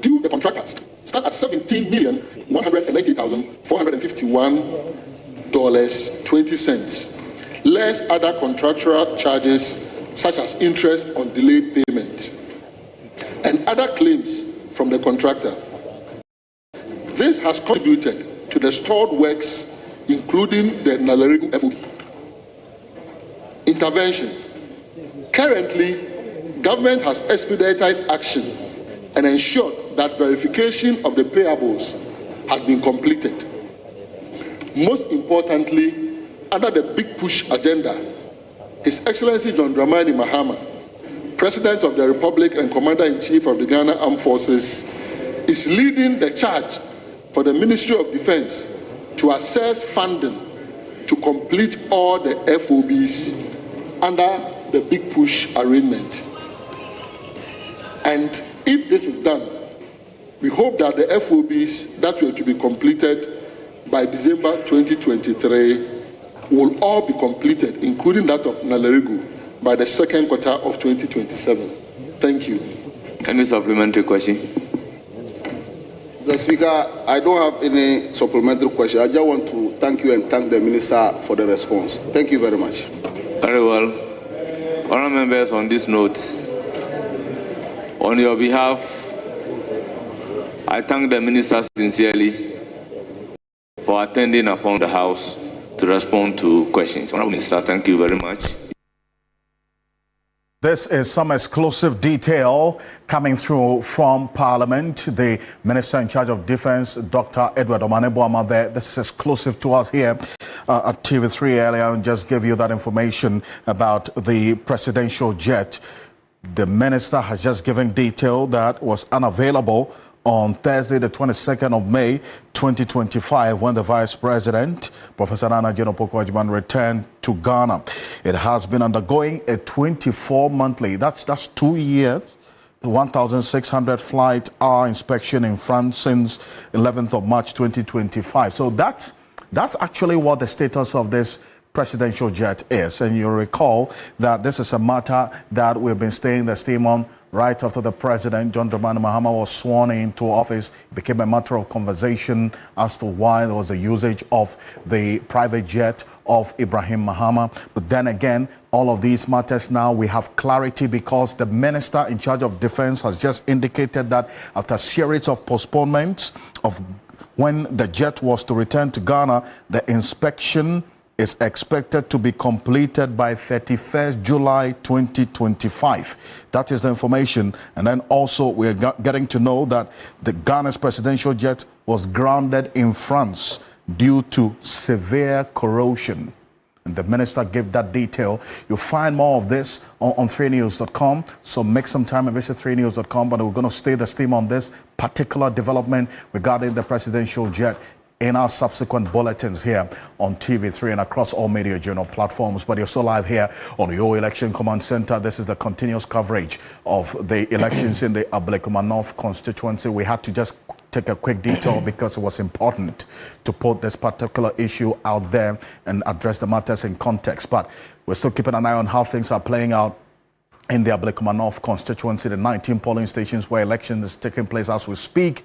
due the contractors stand at $17,198,451.20, less other contractual charges such as interest on delayed payment and other claims from the contractor. This has contributed to the stalled works including the Nalerigu FOB. Intervention. Currently, government has expedited action and ensured that verification of the payables has been completed. Most importantly, under the Big Push agenda, His Excellency John Dramani Mahama, President of the Republic and Commander-in-Chief of the Ghana Armed Forces, is leading the charge for the Ministry of Defense to assess funding to complete all the FOBs under the Big Push arrangement. And if this is done, we hope that the FOBs that were to be completed by December 2023 will all be completed, including that of Nalerigu, by the second quarter of 2027. Thank you. Any supplementary question? The Speaker, I don't have any supplementary question. I just want to thank you and thank the Minister for the response. Thank you very much. Very well. Honourable members, on this note, on your behalf, I thank the Minister sincerely for attending upon the House to respond to questions. Honourable Minister, thank you very much. This is some exclusive detail coming through from Parliament. The Minister in charge of Defence, Dr. Edward Omanebo there. This is exclusive to us here at TV3 earlier, and just give you that information about the presidential jet. The Minister has just given detail that was unavailable on Thursday, the 22nd of May, 2025, when the Vice President, Professor Nana Jeno Pokuajiman, returned to Ghana. It has been undergoing a 24-monthly, that's 2 years, 1,600 flight hour inspection in France since 11th of March, 2025. So that's actually what the status of this presidential jet is. And you'll recall that this is a matter that we've been staying the steam on right after the President, John Dramani Mahama, was sworn into office. It became a matter of conversation as to why there was a usage of the private jet of Ibrahim Mahama. But then again, all of these matters now, we have clarity because the Minister in charge of Defense has just indicated that after a series of postponements of when the jet was to return to Ghana, the inspection is expected to be completed by 31st July 2025. That is the information. And then also we're getting to know that the Ghana's presidential jet was grounded in France due to severe corrosion. And the Minister gave that detail. You'll find more of this on 3news.com. So make some time and visit 3news.com. But we're going to stay the steam on this particular development regarding the presidential jet in our subsequent bulletins here on TV3 and across all media journal platforms. But you're still live here on your Election Command Center. This is the continuous coverage of the elections in the Ablekuma North constituency. We had to just take a quick detour because it was important to put this particular issue out there and address the matters in context. But we're still keeping an eye on how things are playing out in the Ablekuma North constituency, the 19 polling stations where election is taking place as we speak,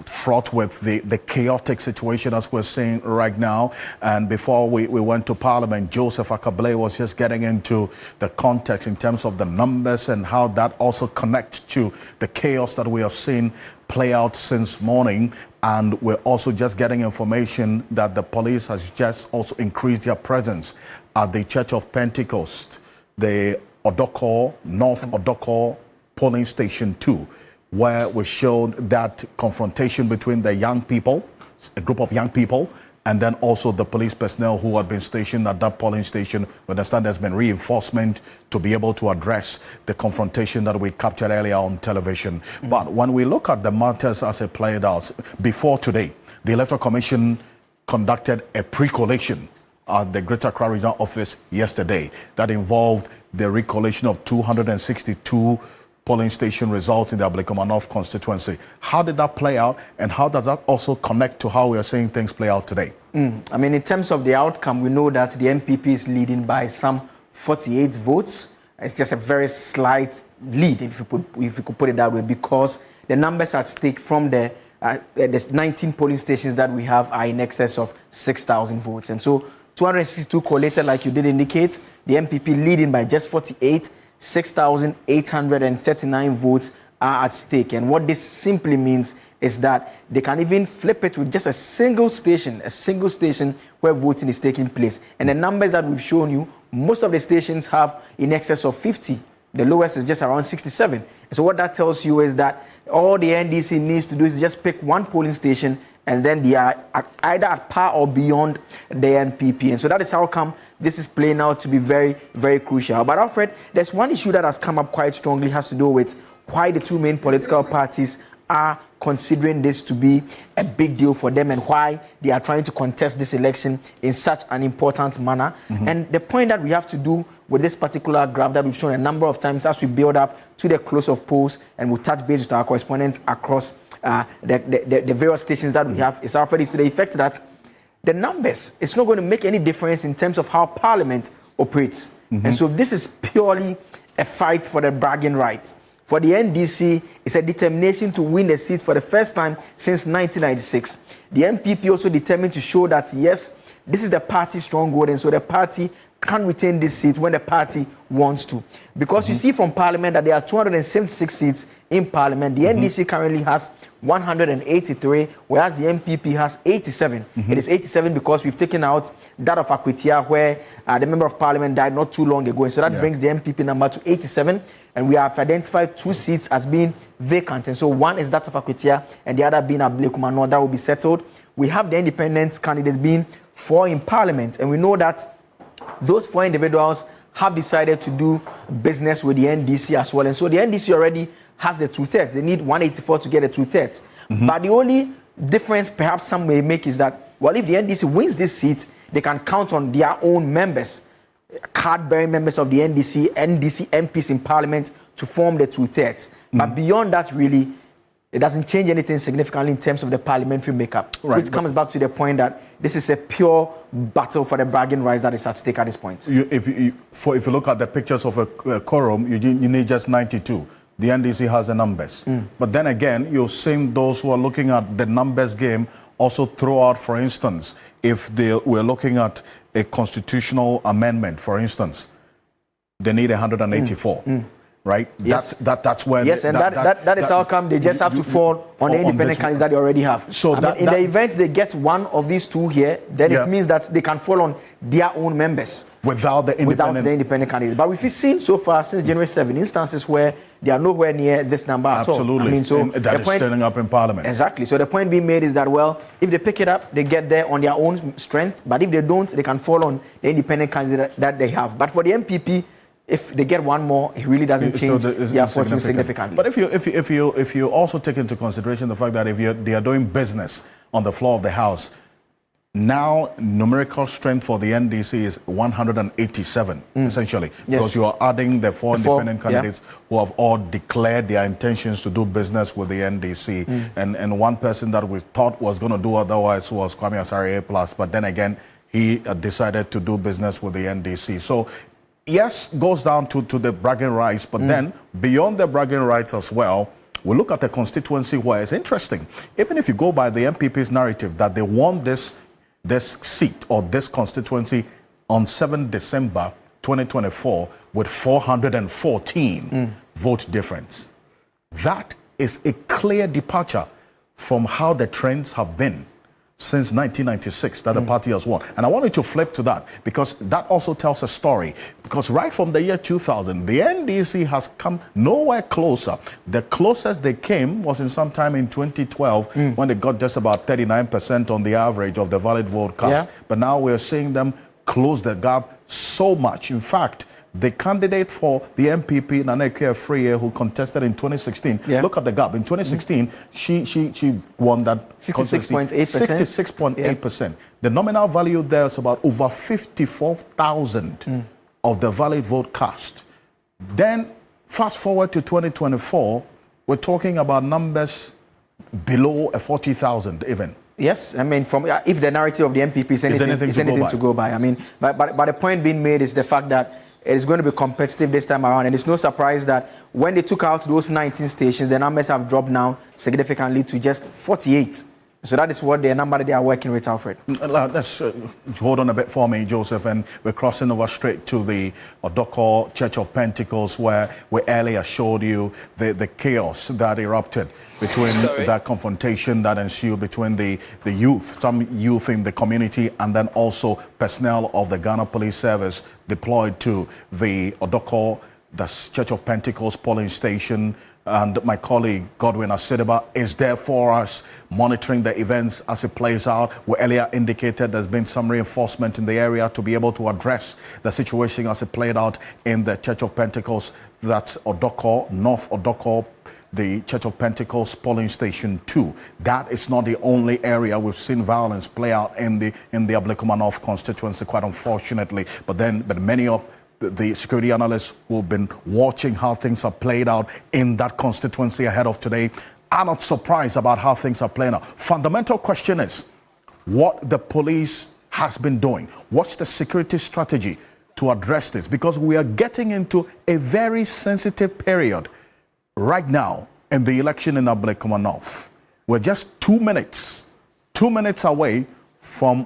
fraught with the chaotic situation as we're seeing right now. And before we went to Parliament, Joseph Akablé was just getting into the context in terms of the numbers and how that also connects to the chaos that we have seen play out since morning. And we're also just getting information that the police has just also increased their presence at the Church of Pentecost, the Odoko, North Odoko polling station 2, where we showed that confrontation between the young people, a group of young people, and then also the police personnel who had been stationed at that polling station. We understand there's been reinforcement to be able to address the confrontation that we captured earlier on television. But when we look at the matters as it played out, before today, the Electoral Commission conducted a pre-collation at the Greater Accra Regional Office yesterday that involved the recollation of 262 polling station results in the Ablekuma North constituency. How did that play out, and how does that also connect to how we are seeing things play out today? I mean, in terms of the outcome, we know that the MPP is leading by some 48 votes. It's just a very slight lead, if you could put it that way, because the numbers at stake from the 19 polling stations that we have are in excess of 6,000 votes. And so 262 collated, like you did indicate, the MPP leading by just 48, 6,839 votes are at stake. And what this simply means is that they can even flip it with just a single station where voting is taking place. And the numbers that we've shown you, most of the stations have in excess of 50. The lowest is just around 67. And so what that tells you is that all the NDC needs to do is just pick one polling station, and then they are either at par or beyond the NPP. And so that is how come this is playing out to be very, very crucial. But Alfred, there's one issue that has come up quite strongly, has to do with why the two main political parties are considering this to be a big deal for them and why they are trying to contest this election in such an important manner. And the point that we have to do with this particular graph that we've shown a number of times as we build up to the close of polls, and we'll touch base with our correspondents across the various stations that we have, is Alfred, is to the effect that the numbers, it's not going to make any difference in terms of how Parliament operates. And so this is purely a fight for the bragging rights. For the NDC, it's a determination to win a seat for the first time since 1996. The MPP also determined to show that, yes, this is the party's stronghold, and so the party can retain this seat when the party wants to. Because you see from Parliament that there are 276 seats in Parliament. The NDC currently has 183, whereas the MPP has 87. It is 87 because we've taken out that of Akwetia, where the member of Parliament died not too long ago. And so that brings the MPP number to 87. And we have identified 2 seats as being vacant. And so one is that of Akwetia, and the other being Ablekuma. No, that will be settled. We have the independent candidates being 4 in Parliament. And we know that those 4 individuals have decided to do business with the NDC as well. And so the NDC already has the 2/3. They need 184 to get the 2/3. But the only difference perhaps some may make is that, well, if the NDC wins this seat, they can count on their own members, card-bearing members of the NDC MPs in Parliament to form the 2/3. But beyond that, really, it doesn't change anything significantly in terms of the parliamentary makeup, which comes back to the point that this is a pure battle for the bragging rights that is at stake at this point. If you look at the pictures of a quorum, you need just 92. The NDC has the numbers. But then again, you've seen those who are looking at the numbers game also throw out, for instance, if they were looking at a constitutional amendment, for instance, they need 184. Right? Yes. That's where... Yes, that is how come they just have to fall on the independent candidates that they already have. So in the event they get one of these 2 here, then it means that they can fall on their own members. Without the independent candidates. But we've seen so far since January 7 instances where they are nowhere near this number at all. Absolutely. I mean, so that is turning up in Parliament. Exactly. So the point being made is that, well, if they pick it up, they get there on their own strength. But if they don't, they can fall on the independent candidate that they have. But for the MPP, if they get one more, it really doesn't change their fortune significantly. But if you also take into consideration the fact that they are doing business on the floor of the House, now numerical strength for the NDC is 187, essentially, because you are adding the 4 independent candidates who have all declared their intentions to do business with the NDC. And one person that we thought was going to do otherwise was Kwame Asare A+, but then again, he decided to do business with the NDC. So yes, goes down to the bragging rights, but then beyond the bragging rights as well, we look at the constituency where it's interesting. Even if you go by the MPP's narrative that they won this seat or this constituency on 7 December 2024 with 414 vote difference. That is a clear departure from how the trends have been since 1996 that the party has won. And I wanted to flip to that because that also tells a story. Because right from the year 2000, the NDC has come nowhere closer. The closest they came was in sometime in 2012 when they got just about 39% on the average of the valid vote cast. But now we're seeing them close the gap so much. In fact, the candidate for the MPP, Naneke Afriyie, who contested in 2016, look at the gap. In 2016, she won that 66.8%. 66.8%. The nominal value there is about over 54,000 of the valid vote cast. Then, fast forward to 2024, we're talking about numbers below 40,000 even. Yes, I mean, from if the narrative of the MPP is anything to go by. I mean, but the point being made is the fact that it is going to be competitive this time around, and it's no surprise that when they took out those 19 stations, the numbers have dropped now significantly to just 48. So that is what the number that they are working with, Alfred. Let's hold on a bit for me, Joseph, and we're crossing over straight to the Odoko Church of Pentecost, where we earlier showed you the chaos that erupted between that confrontation that ensued between the youth, some youth in the community, and then also personnel of the Ghana Police Service deployed to the Odoko, the Church of Pentecost polling station. And my colleague Godwin Asideba is there for us, monitoring the events as it plays out. We earlier indicated there's been some reinforcement in the area to be able to address the situation as it played out in the Church of Pentecost. That's Odoko, North Odoko, the Church of Pentecost polling station 2. That is not the only area we've seen violence play out in the Ablekuma North constituency, quite unfortunately. But many of the security analysts who have been watching how things are played out in that constituency ahead of today are not surprised about how things are playing out. Fundamental question is what the police has been doing. What's the security strategy to address this? Because we are getting into a very sensitive period right now in the election in Ablekuma North. We're just 2 minutes away from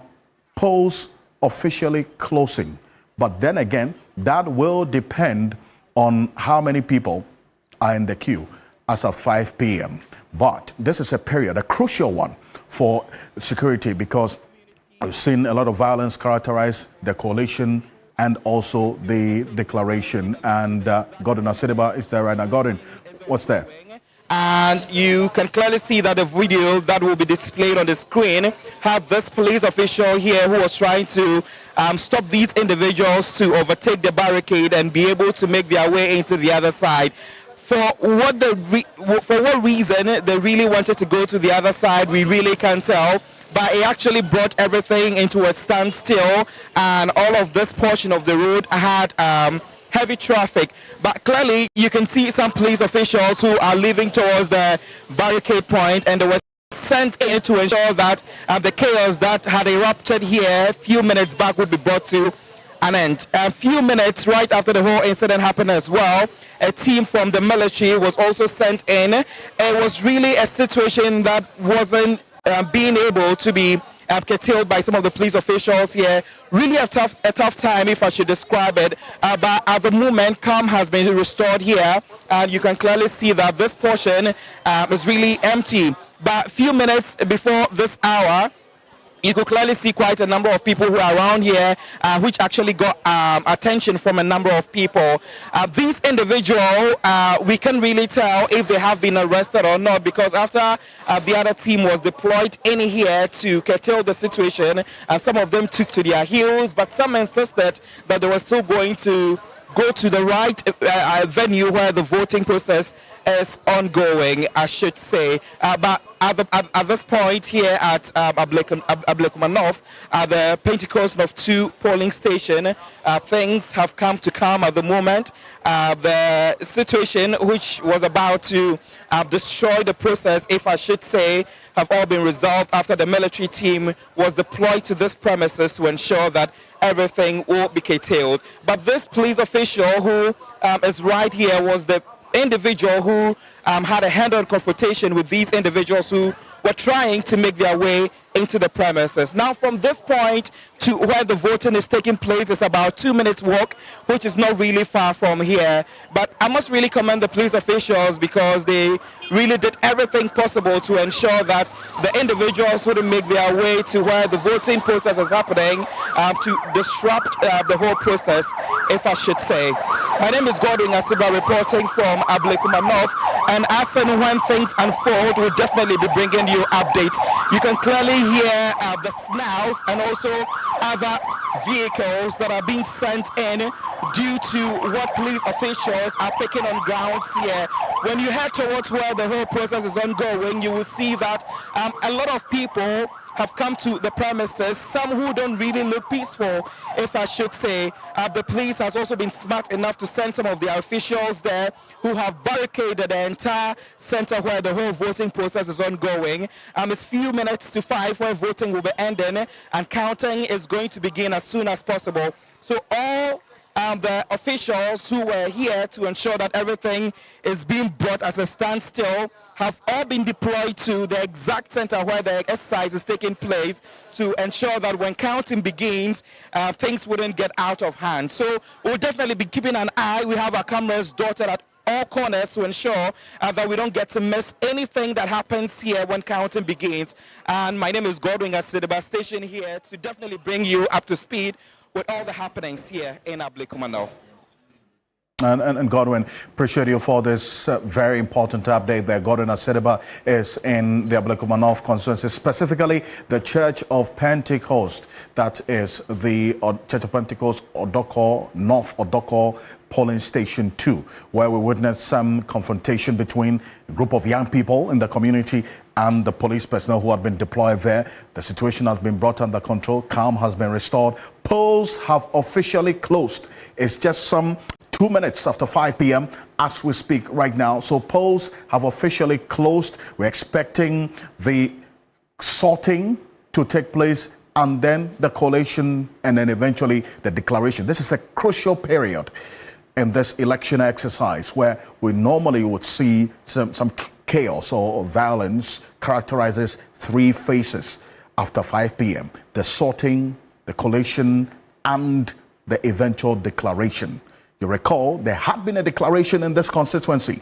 polls officially closing. But then again, that will depend on how many people are in the queue as of 5 p.m. But this is a period, a crucial one for security, because we've seen a lot of violence characterize the coalition and also the declaration. And Gordon Asideba is there right now. Gordon, what's there? And you can clearly see that the video that will be displayed on the screen have this police official here who was trying to stop these individuals to overtake the barricade and be able to make their way into the other side. For what reason they really wanted to go to the other side, we really can't tell. But it actually brought everything into a standstill, and all of this portion of the road had heavy traffic. But clearly you can see some police officials who are leaving towards the barricade point, and they were sent in to ensure that the chaos that had erupted here a few minutes back would be brought to an end. A few minutes right after the whole incident happened as well, a team from the military was also sent in. It was really a situation that wasn't being able to be curtailed by some of the police officials here. Really a tough time, if I should describe it. But at the moment, calm has been restored here, and you can clearly see that this portion is really empty. But a few minutes before this hour, you could clearly see quite a number of people who are around here, which actually got attention from a number of people. These individuals, we can really tell if they have been arrested or not, because after the other team was deployed in here to curtail the situation, some of them took to their heels, but some insisted that they were still going to go to the right venue where the voting process is ongoing, I should say. But at this point here at Ablekuma North, the Pentecost North 2 polling station, things have come to calm at the moment. The situation which was about to destroy the process, if I should say, have all been resolved after the military team was deployed to this premises to ensure that everything will be curtailed. But this police official who is right here was the individual who had a hand-on confrontation with these individuals who were trying to make their way into the premises. Now, from this point to where the voting is taking place is about 2 minutes walk, which is not really far from here. But I must really commend the police officials, because they really did everything possible to ensure that the individuals wouldn't make their way to where the voting process is happening, to disrupt the whole process, if I should say. My name is Godwin Asiba, reporting from Ablekuma North, and as and when things unfold, we'll definitely be bringing you updates. You can clearly hear the snouts and also other vehicles that are being sent in due to what police officials are picking on grounds here. When you head towards where the whole process is ongoing, you will see that a lot of people have come to the premises, some who don't really look peaceful, if I should say. The police has also been smart enough to send some of their officials there who have barricaded the entire center where the whole voting process is ongoing. It's few minutes to 5 where voting will be ending, and counting is going to begin as soon as possible. So all the officials who were here to ensure that everything is being brought as a standstill have all been deployed to the exact center where the exercise is taking place to ensure that when counting begins, things wouldn't get out of hand. So we'll definitely be keeping an eye. We have our cameras dotted at all corners to ensure that we don't get to miss anything that happens here when counting begins. And my name is Godwin Asideba, stationed here to definitely bring you up to speed with all the happenings here in Ablekuma North. And Godwin, appreciate you for this very important update there. Godwin Asideba is in the Ablekuma North constituency, specifically the Church of Pentecost. That is the Church of Pentecost Odoko North Odoko polling station 2, where we witnessed some confrontation between a group of young people in the community and the police personnel who had been deployed there. The situation has been brought under control. Calm has been restored. Polls have officially closed. It's just some 2 minutes after 5 p.m. as we speak right now. So polls have officially closed. We're expecting the sorting to take place and then the collation and then eventually the declaration. This is a crucial period in this election exercise where we normally would see some chaos or violence characterizes 3 phases after 5 p.m. The sorting, the collation, and the eventual declaration. You recall, there had been a declaration in this constituency.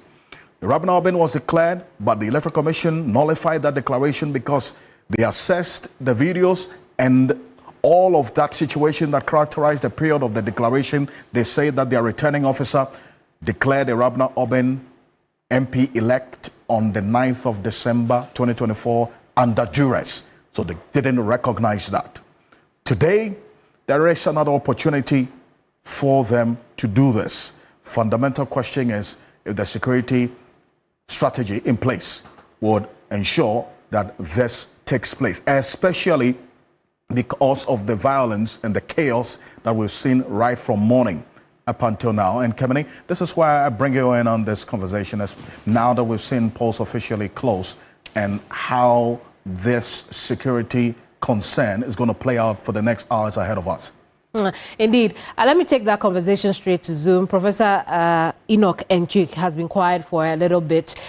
Rabin Obin was declared, but the Electoral Commission nullified that declaration because they assessed the videos and all of that situation that characterized the period of the declaration. They say that their returning officer declared a Rabin Obin MP-elect on the 9th of December 2024 under duress. So they didn't recognize that. Today, there is another opportunity for them to do this. Fundamental question is if the security strategy in place would ensure that this takes place, especially because of the violence and the chaos that we've seen right from morning up until now. And Kemini, this is why I bring you in on this conversation, as now that we've seen polls officially close and how this security concern is going to play out for the next hours ahead of us. Indeed. Let me take that conversation straight to Zoom. Professor Enoch Enchik has been quiet for a little bit.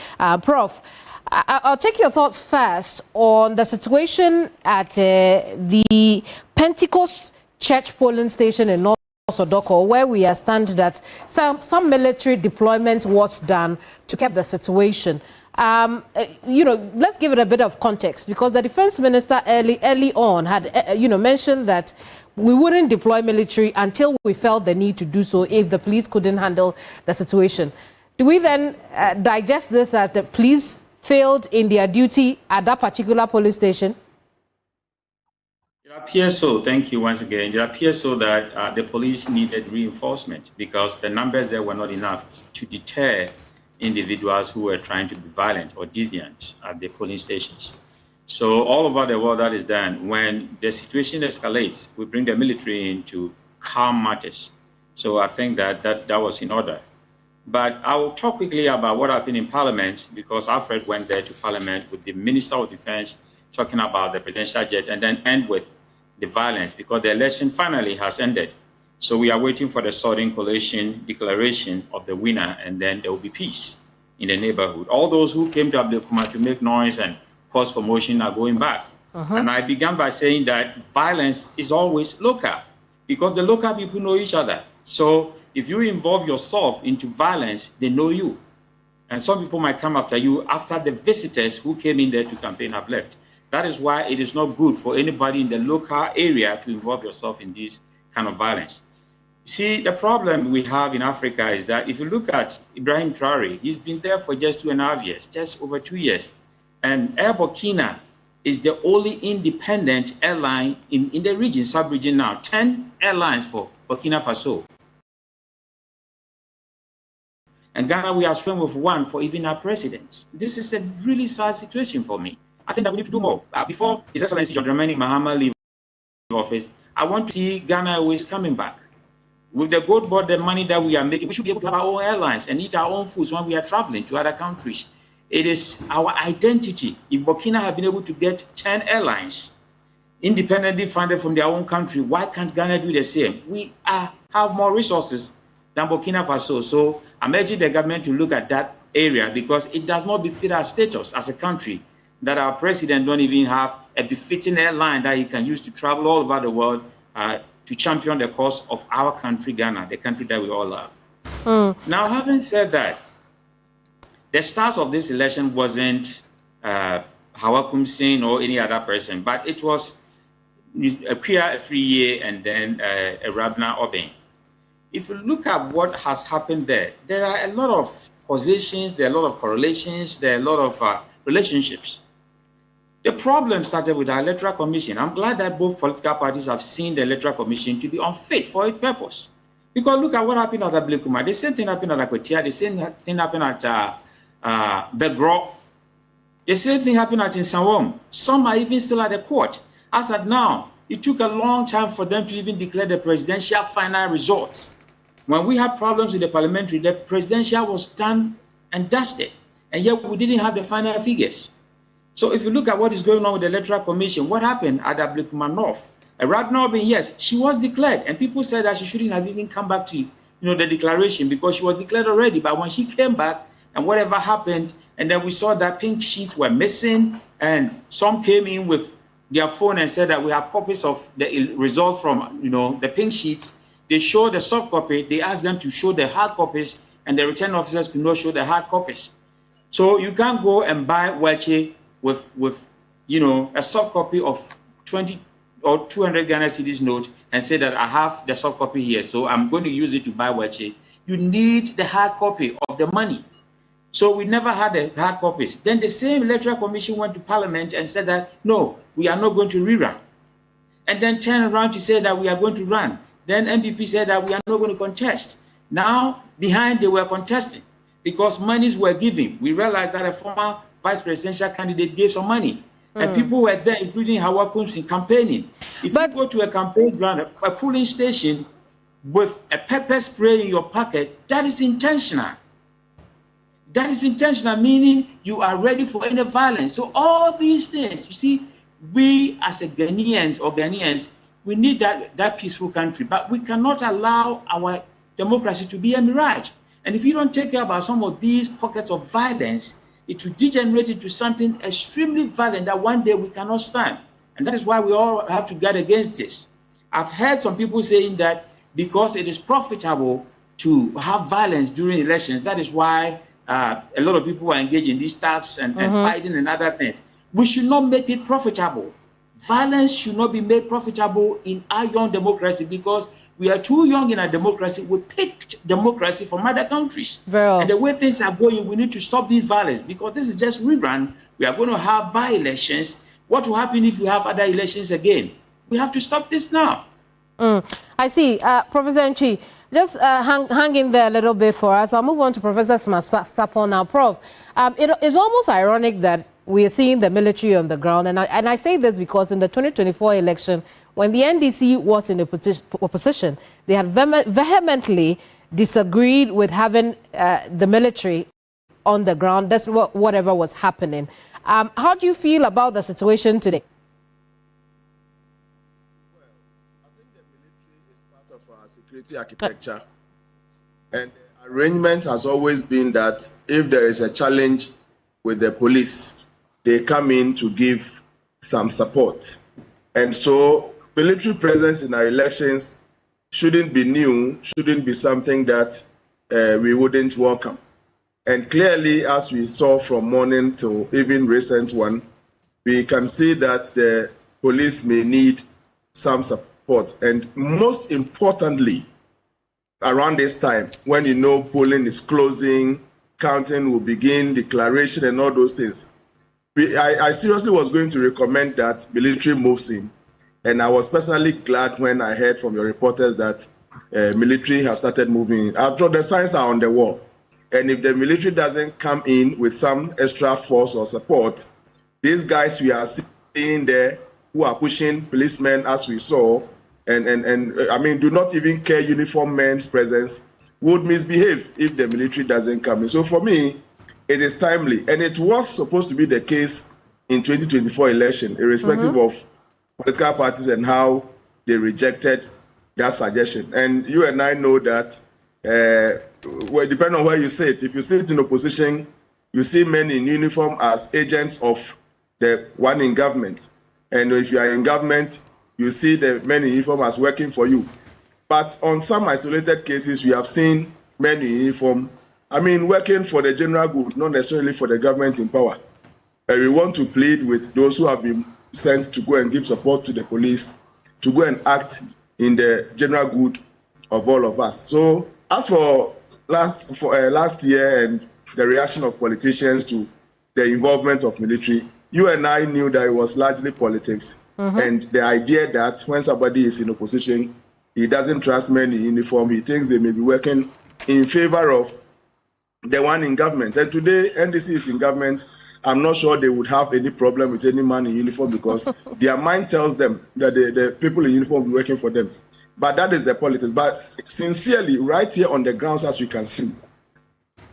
Prof, I'll take your thoughts first on the situation at the Pentecost Church polling station in North Odoko, where we understand that some military deployment was done to keep the situation. Let's give it a bit of context, because the defense minister early on had, mentioned that we wouldn't deploy military until we felt the need to do so if the police couldn't handle the situation. Do we then digest this as the police failed in their duty at that particular police station? It appears so. Thank you once again. It appears so that the police needed reinforcement because the numbers there were not enough to deter individuals who were trying to be violent or deviant at the polling stations. So all over the world that is done. When the situation escalates, we bring the military in to calm matters. So I think that was in order. But I will talk quickly about what happened in Parliament, because Alfred went there to Parliament with the Minister of Defense talking about the presidential jet, and then end with the violence because the election finally has ended. So we are waiting for the sorting, collation, declaration of the winner, and then there will be peace in the neighborhood. All those who came to Ablekuma to make noise and cause commotion are going back. And I began by saying that violence is always local because the local people know each other. So if you involve yourself into violence, they know you. And some people might come after you after the visitors who came in there to campaign have left. That is why it is not good for anybody in the local area to involve yourself in this kind of violence. See, the problem we have in Africa is that if you look at Ibrahim Traore, he's been there for just 2.5 years, just over 2 years. And Air Burkina is the only independent airline in the region, sub-region now. 10 airlines for Burkina Faso. And Ghana, we are struggling with one for even our presidents. This is a really sad situation for me. I think that we need to do more. Before His Excellency John Dramani Mahama leave office, I want to see Ghana always coming back. With the gold board, the money that we are making, we should be able to have our own airlines and eat our own foods when we are traveling to other countries. It is our identity. If Burkina have been able to get 10 airlines independently funded from their own country, why can't Ghana do the same? We are have more resources than Burkina Faso. So I'm urging the government to look at that area because it does not befit our status as a country that our president don't even have a befitting airline that he can use to travel all over the world to champion the cause of our country, Ghana, the country that we all love. Now, having said that, the start of this election wasn't Hawakum Singh or any other person, but it was a Pia Afriye and then a Rabna Obeng. If you look at what has happened there, there are a lot of causations, there are a lot of correlations, there are a lot of relationships. The problem started with the Electoral Commission. I'm glad that both political parties have seen the Electoral Commission to be unfit for its purpose. Because look at what happened at Ablekuma. The same thing happened at Akwetia. The same thing happened at Begro. The same thing happened at Nsawam. Some are even still at the court. As at now, it took a long time for them to even declare the presidential final results. When we had problems with the parliamentary, the presidential was done and dusted. And yet we didn't have the final figures. So if you look at what is going on with the Electoral Commission, what happened at Ablekuma North? Radna Obeng, yes, she was declared. And people said that she shouldn't have even come back to the declaration because she was declared already. But when she came back and whatever happened, and then we saw that pink sheets were missing, and some came in with their phone and said that we have copies of the results from the pink sheets. They showed the soft copy. They asked them to show the hard copies, and the returning officers could not show the hard copies. So you can't go and buy Weche with a soft copy of 20 or 200 Ghana cedis note and say that I have the soft copy here, so I'm going to use it to buy Weche. You need the hard copy of the money. So we never had the hard copies. Then the same Electoral Commission went to Parliament and said that, no, we are not going to rerun. And then turned around to say that we are going to run. Then MPP said that we are not going to contest. Now, behind they were contesting because monies were given. We realized that a former vice presidential candidate gave some money. And people were there, including Hawakum Singh, campaigning. If you go to a campaign ground, a polling station with a pepper spray in your pocket, that is intentional. That is intentional, meaning you are ready for any violence. So all these things, you see, we as a Ghanaians, we need that peaceful country, but we cannot allow our democracy to be a mirage. And if you don't take care about some of these pockets of violence, it will degenerate into something extremely violent that one day we cannot stand. And that is why we all have to guard against this. I've heard some people saying that because it is profitable to have violence during elections, that is why a lot of people are engaged in these attacks and fighting and other things. We should not make it profitable. Violence should not be made profitable in our young democracy because we are too young in our democracy. We picked democracy from other countries. And the way things are going, we need to stop this violence because this is just rerun. We are going to have by-elections. What will happen if we have other elections again? We have to stop this now. I see. Professor Nchi, just hang in there a little bit for us. I'll move on to Professor Sapon now. Prof, it is almost ironic that we are seeing the military on the ground. And I say this because in the 2024 election, when the NDC was in opposition, they had vehemently disagreed with having the military on the ground. That's whatever was happening. How do you feel about the situation today? Well, I think the military is part of our security architecture. And the arrangement has always been that if there is a challenge with the police, they come in to give some support. And so military presence in our elections shouldn't be new, shouldn't be something that we wouldn't welcome. And clearly, as we saw from morning to even recent one, we can see that the police may need some support. And most importantly, around this time, when polling is closing, counting will begin, declaration and all those things, I seriously was going to recommend that military moves in. And I was personally glad when I heard from your reporters that military have started moving in. After all, the signs are on the wall. And if the military doesn't come in with some extra force or support, these guys we are seeing there who are pushing policemen as we saw, and I mean, do not even care uniform men's presence, would misbehave if the military doesn't come in. So for me, it is timely. And it was supposed to be the case in 2024 election, irrespective of political parties and how they rejected that suggestion. And you and I know that, well, depending on where you sit, if you sit in opposition, you see men in uniform as agents of the one in government. And if you are in government, you see the men in uniform as working for you. But on some isolated cases, we have seen men in uniform, working for the general good, not necessarily for the government in power. And we want to plead with those who have been sent to go and give support to the police, to go and act in the general good of all of us. So as for last year and the reaction of politicians to the involvement of military, you and I knew that it was largely politics. And the idea that when somebody is in opposition, he doesn't trust men in uniform, he thinks they may be working in favor of the one in government. And today, NDC is in government. I'm not sure they would have any problem with any man in uniform because their mind tells them that the people in uniform will be working for them. But that is the politics. But sincerely, right here on the grounds, as we can see,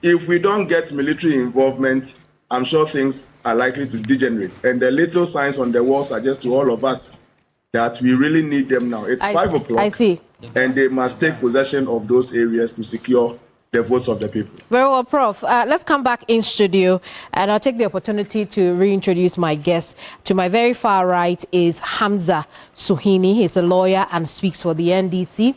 if we don't get military involvement, I'm sure things are likely to degenerate. And the little signs on the wall suggest to all of us that we really need them now. It's 5 o'clock. I see. And they must take possession of those areas to secure the votes of the people. Very well, Prof. Let's come back in studio, and I'll take the opportunity to reintroduce my guest. To my very far right is Hamza Suhini. He's a lawyer and speaks for the NDC.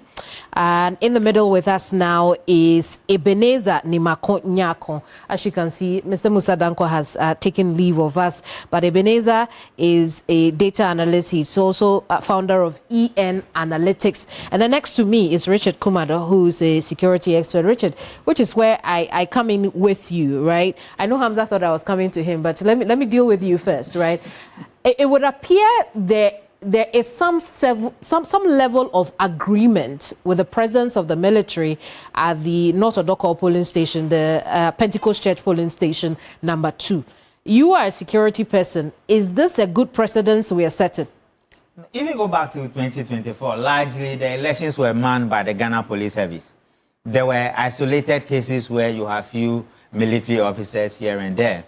And in the middle with us now is Ebenezer Nimako Nyako. As you can see, Mr. Musa Danko has taken leave of us, but Ebenezer is a data analyst. He's also founder of EN Analytics. And then next to me is Richard Kumado, who's a security expert. Richard, which is where I come in with you, right? I know Hamza thought I was coming to him, but let me deal with you first, right? It would appear there is some level of agreement with the presence of the military at the North Odoko polling station, the Pentecost Church polling station number 2. You are a security person. Is this a good precedence we are setting? If you go back to 2024, largely the elections were manned by the Ghana Police Service. There were isolated cases where you have few military officers here and there.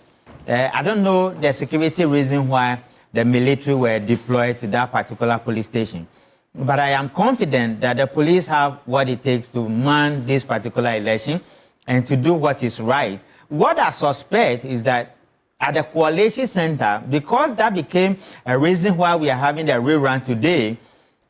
I don't know the security reason why the military were deployed to that particular police station. But I am confident that the police have what it takes to man this particular election and to do what is right. What I suspect is that at the Coalition Center, because that became a reason why we are having the rerun today,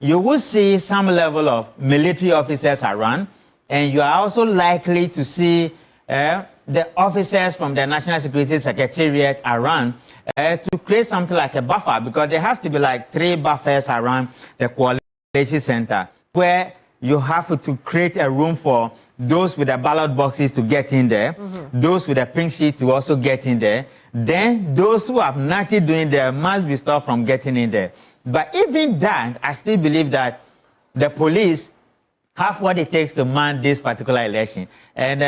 you will see some level of military officers around, and you are also likely to see the officers from the National Security Secretariat around to create something like a buffer, because there has to be like 3 buffers around the Coalition Center, where you have to create a room for those with the ballot boxes to get in there, those with the pink sheet to also get in there. Then those who have nothing doing there must be stopped from getting in there. But even that, I still believe that the police have what it takes to man this particular election. And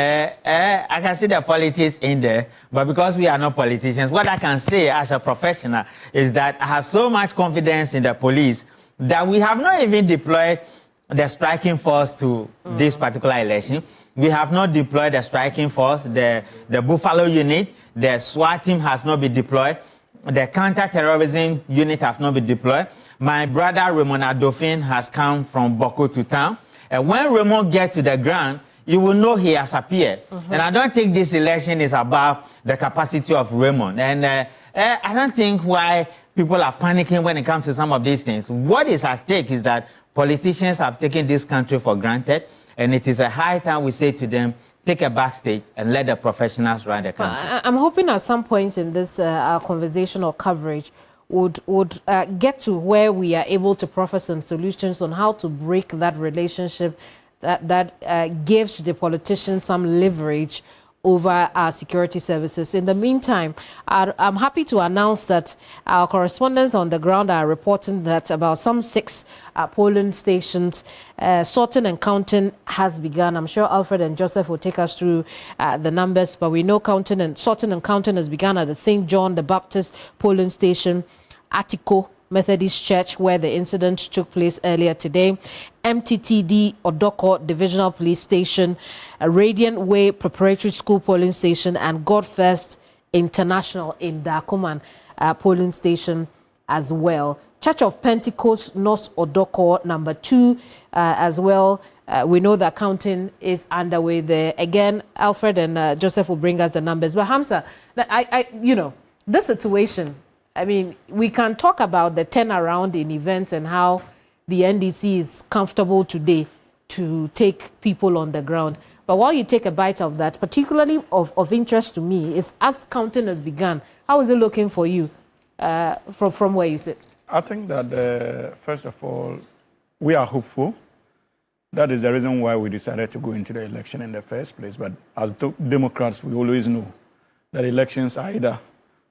I can see the politics in there, but because we are not politicians, what I can say as a professional is that I have so much confidence in the police that we have not even deployed the striking force to this particular election. We have not deployed the striking force. The Buffalo unit, the SWAT team has not been deployed. The counter-terrorism unit has not been deployed. My brother Raymond Adolphine has come from Boko to town. And when Raymond gets to the ground, you will know he has appeared. And I don't think this election is about the capacity of Raymond. And I don't think why people are panicking when it comes to some of these things. What is at stake is that politicians have taken this country for granted, and it is a high time we say to them, take a backstage and let the professionals run the country. I'm hoping at some point in this conversation or coverage would get to where we are able to proffer some solutions on how to break that relationship that gives the politicians some leverage over our security services. In the meantime, I'm happy to announce that our correspondents on the ground are reporting that about some 6 polling stations, sorting and counting has begun. I'm sure Alfred and Joseph will take us through the numbers, but we know sorting and counting has begun at the St. John the Baptist polling station, Atiko Methodist Church, where the incident took place earlier today, MTTD Odoko Divisional Police Station, Radiant Way Preparatory School Polling Station, and God First International in Dakuman polling station as well. Church of Pentecost, North Odoko, number 2 as well. We know that counting is underway there. Again, Alfred and Joseph will bring us the numbers. But Hamza, you know, this situation, I mean, we can talk about the turnaround in events and how the NDC is comfortable today to take people on the ground. But while you take a bite of that, particularly of interest to me, is as counting has begun, how is it looking for you from where you sit? I think that, first of all, we are hopeful. That is the reason why we decided to go into the election in the first place. But as Democrats, we always know that elections are either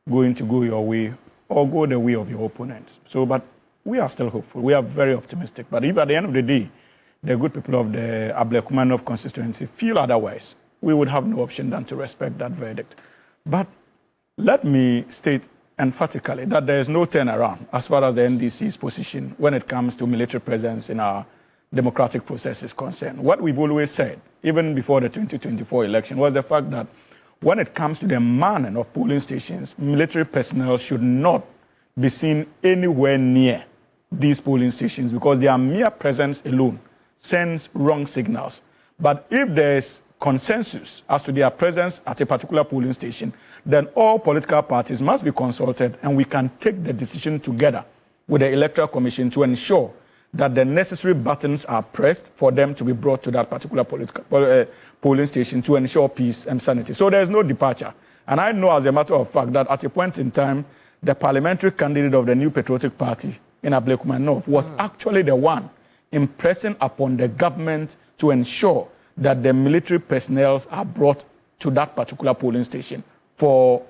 going to go your way or go the way of your opponent. So, but we are still hopeful. We are very optimistic. But if at the end of the day, the good people of the Ablekuma North constituency feel otherwise, we would have no option than to respect that verdict. But let me state emphatically that there is no turnaround as far as the NDC's position when it comes to military presence in our democratic process is concerned. What we've always said, even before the 2024 election, was the fact that when it comes to the manning of polling stations, military personnel should not be seen anywhere near these polling stations because their mere presence alone sends wrong signals. But if there is consensus as to their presence at a particular polling station, then all political parties must be consulted and we can take the decision together with the Electoral Commission to ensure that the necessary buttons are pressed for them to be brought to that particular polling station to ensure peace and sanity. So there's no departure. And I know as a matter of fact that at a point in time, the parliamentary candidate of the New Patriotic Party in Ablekuma North was actually the one impressing upon the government to ensure that the military personnel are brought to that particular polling station for,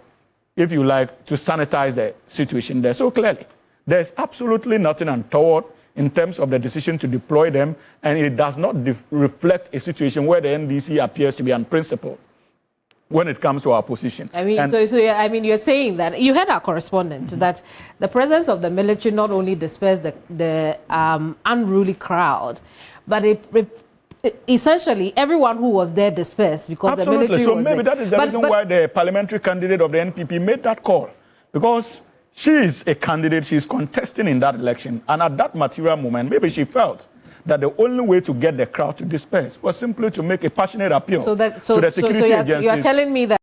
if you like, to sanitize the situation there. So clearly, there's absolutely nothing untoward in terms of the decision to deploy them, and it does not reflect a situation where the NDC appears to be unprincipled when it comes to our position. I mean, I mean, you're saying that you heard our correspondent that the presence of the military not only dispersed the unruly crowd, but essentially everyone who was there dispersed because absolutely. The military so was maybe there. That is the reason why the parliamentary candidate of the NPP made that call, because she is a candidate, she's contesting in that election, and at that material moment, maybe she felt that the only way to get the crowd to disperse was simply to make a passionate appeal to the security agencies. You are telling me that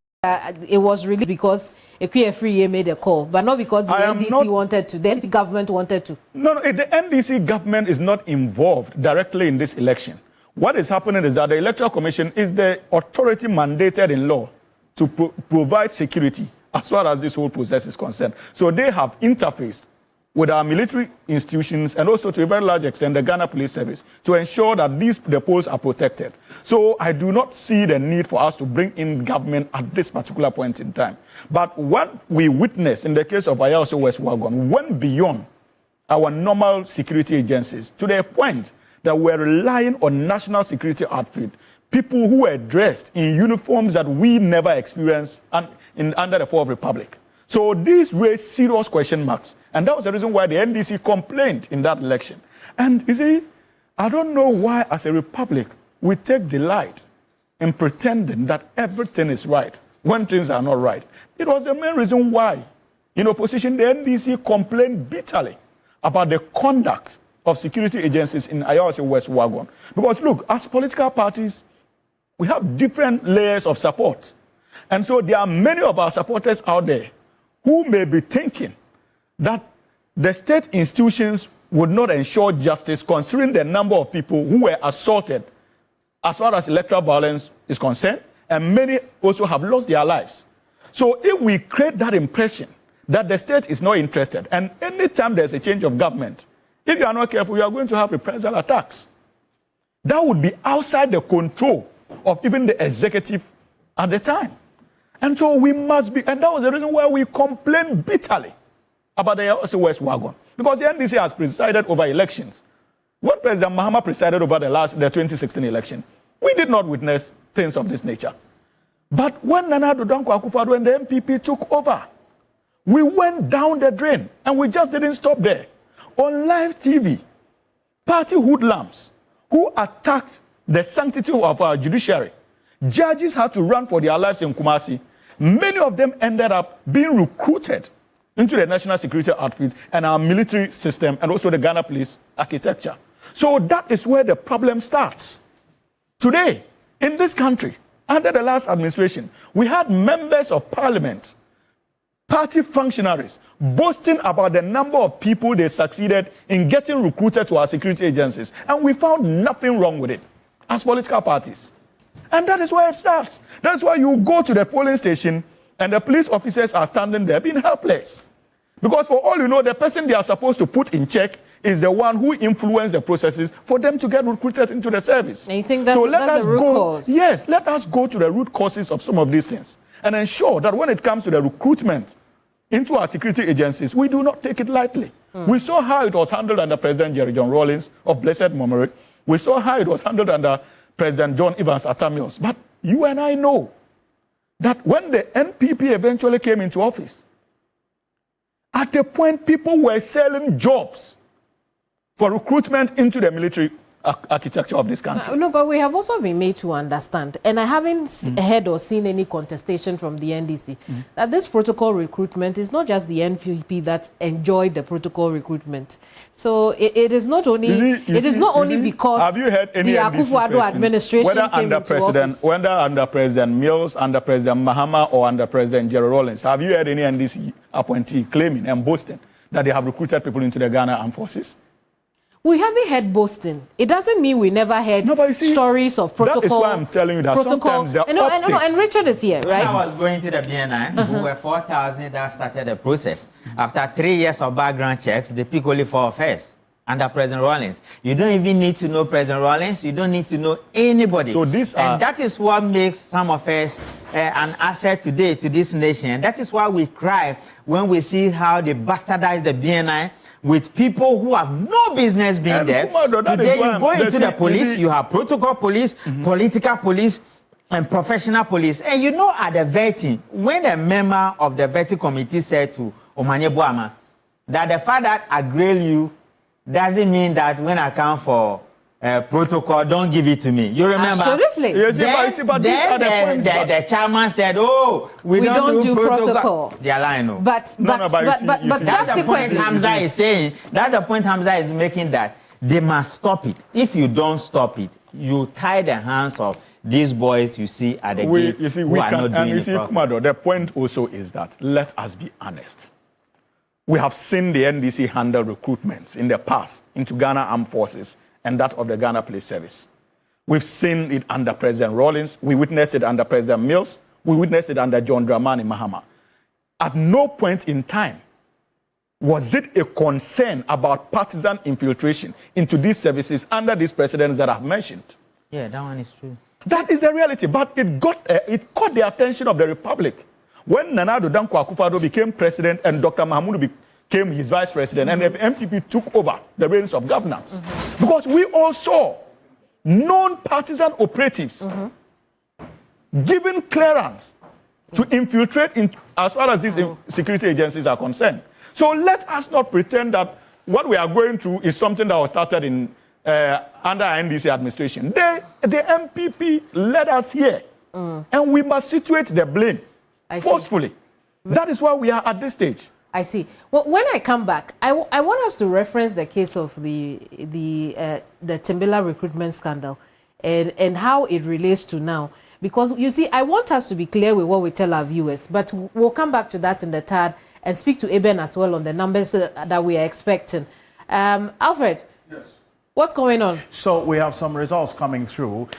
it was really because Ekwia made a call, but not because the NDC wanted to, the NDC government wanted to. No, the NDC government is not involved directly in this election. What is happening is that the Electoral Commission is the authority mandated in law to provide security as far as this whole process is concerned. So they have interfaced with our military institutions and also to a very large extent the Ghana Police Service to ensure that the polls are protected. So I do not see the need for us to bring in government at this particular point in time. But what we witnessed in the case of Ayahuasca West Wagon went beyond our normal security agencies to the point that we're relying on national security outfit, people who were dressed in uniforms that we never experienced under the Fourth Republic. So these raised serious question marks. And that was the reason why the NDC complained in that election. And you see, I don't know why as a republic we take delight in pretending that everything is right when things are not right. It was the main reason why in opposition the NDC complained bitterly about the conduct of security agencies in Ayahuasca West Wagon. Because look, as political parties, we have different layers of support. And so there are many of our supporters out there who may be thinking that the state institutions would not ensure justice considering the number of people who were assaulted as far as electoral violence is concerned, and many also have lost their lives. So if we create that impression that the state is not interested, and anytime there's a change of government, if you are not careful, you are going to have reprisal attacks. That would be outside the control of even the executive at the time. And so we must be, and that was the reason why we complained bitterly about the West Wagon. Because the NDC has presided over elections. When President Mahama presided over the 2016 election, we did not witness things of this nature. But when Nana Addo Dankwa Akufo-Addo and the NPP took over, we went down the drain, and we just didn't stop there. On live TV, party hoodlums who attacked the sanctity of our judiciary, judges had to run for their lives in Kumasi. Many of them ended up being recruited into the national security outfit and our military system and also the Ghana police architecture. So that is where the problem starts. Today, in this country, under the last administration, we had members of parliament, party functionaries, boasting about the number of people they succeeded in getting recruited to our security agencies. And we found nothing wrong with it as political parties. And that is where it starts. That's why you go to the polling station and the police officers are standing there being helpless. Because for all you know, the person they are supposed to put in check is the one who influenced the processes for them to get recruited into the service. And you think that's the root cause? Yes, let us go to the root causes of some of these things and ensure that when it comes to the recruitment into our security agencies, we do not take it lightly. We saw how it was handled under President Jerry John Rawlings of blessed memory. We saw how it was handled under President John Evans Atta Mills. But you and I know that when the NPP eventually came into office, at the point people were selling jobs for recruitment into the military architecture of this country. No, but we have also been made to understand, and I haven't heard or seen any contestation from the NDC, that this protocol recruitment is not just the NPP that enjoyed the protocol recruitment. So it is not only because have you heard any the Akufo-Addo administration whether came into office? Whether under President Mills, under President Mahama, or under President Jerry Rawlings, have you heard any NDC appointee claiming and boasting that they have recruited people into the Ghana Armed Forces? We haven't heard boasting. It doesn't mean we never heard stories of protocol. That is why I'm telling you that sometimes the optics. And Richard is here, right? When I was going to the BNI, we were 4,000 that started the process. After 3 years of background checks, they pick only 4 of us under President Rawlings. You don't even need to know President Rawlings. You don't need to know anybody. So and that is what makes some of us an asset today to this nation. And that is why we cry when we see how they bastardize the BNI with people who have no business being there. Today you go into the police, you have protocol police, political police, and professional police. And you know at the vetting, when a member of the vetting committee said to Omanye Boama that the fact that I grill you doesn't mean that when I come for protocol, don't give it to me. You remember? Absolutely. The chairman said, "Oh, we don't do protocol." They are lying. But that's the point Hamza is saying. That's the point Hamza is making, that they must stop it. If you don't stop it, you tie the hands of these boys you see at the gate. You see, who are not doing Kumado, the point also is that let us be honest. We have seen the NDC handle recruitments in the past into Ghana Armed Forces and that of the Ghana Police Service. We've seen it under President Rawlings. We witnessed it under President Mills. We witnessed it under John Dramani Mahama. At no point in time was it a concern about partisan infiltration into these services under these presidents that I've mentioned. Yeah, that one is true. That is the reality, but it caught the attention of the Republic. When Nana Addo Dankwa Akufo-Addo became president and Dr. Mahamudu became his vice president, and the MPP took over the reins of governance. Because we all saw non-partisan operatives given clearance to infiltrate as far as these security agencies are concerned. So let us not pretend that what we are going through is something that was started in under NDC administration. The MPP led us here, and we must situate the blame forcefully. That is why we are at this stage. I see. Well, when I come back, I want us to reference the case of the Timbila recruitment scandal and how it relates to now. Because, you see, I want us to be clear with what we tell our viewers, but we'll come back to that in the third and speak to Eben as well on the numbers that we are expecting. Alfred, what's going on? So we have some results coming through.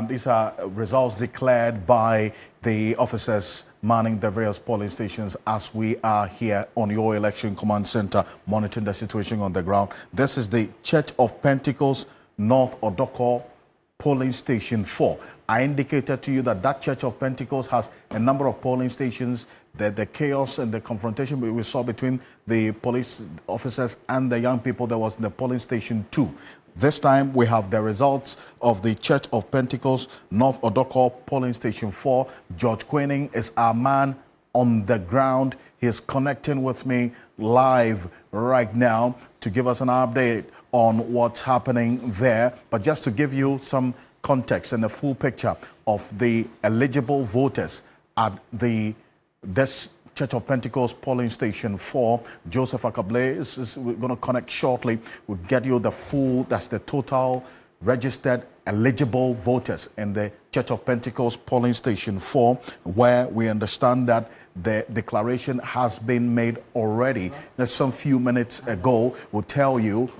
These are results declared by the officers manning the various polling stations as we are here on your election command center monitoring the situation on the ground. This is the Church of Pentecost, North Odoko polling station 4. I indicated to you that that Church of Pentecost has a number of polling stations. The chaos and the confrontation we saw between the police officers and the young people that was in the polling station 2. This time we have the results of the Church of Pentecost, North Odoko polling station 4. George Queening is our man on the ground. He's connecting with me live right now to give us an update on what's happening there. But just to give you some context and a full picture of the eligible voters at this Church of Pentecost polling station 4. Joseph Akable is we're going to connect shortly. We'll get you the full, that's the total registered eligible voters in the Church of Pentecost polling station 4, where we understand that the declaration has been made already. Just some few minutes ago, we'll tell you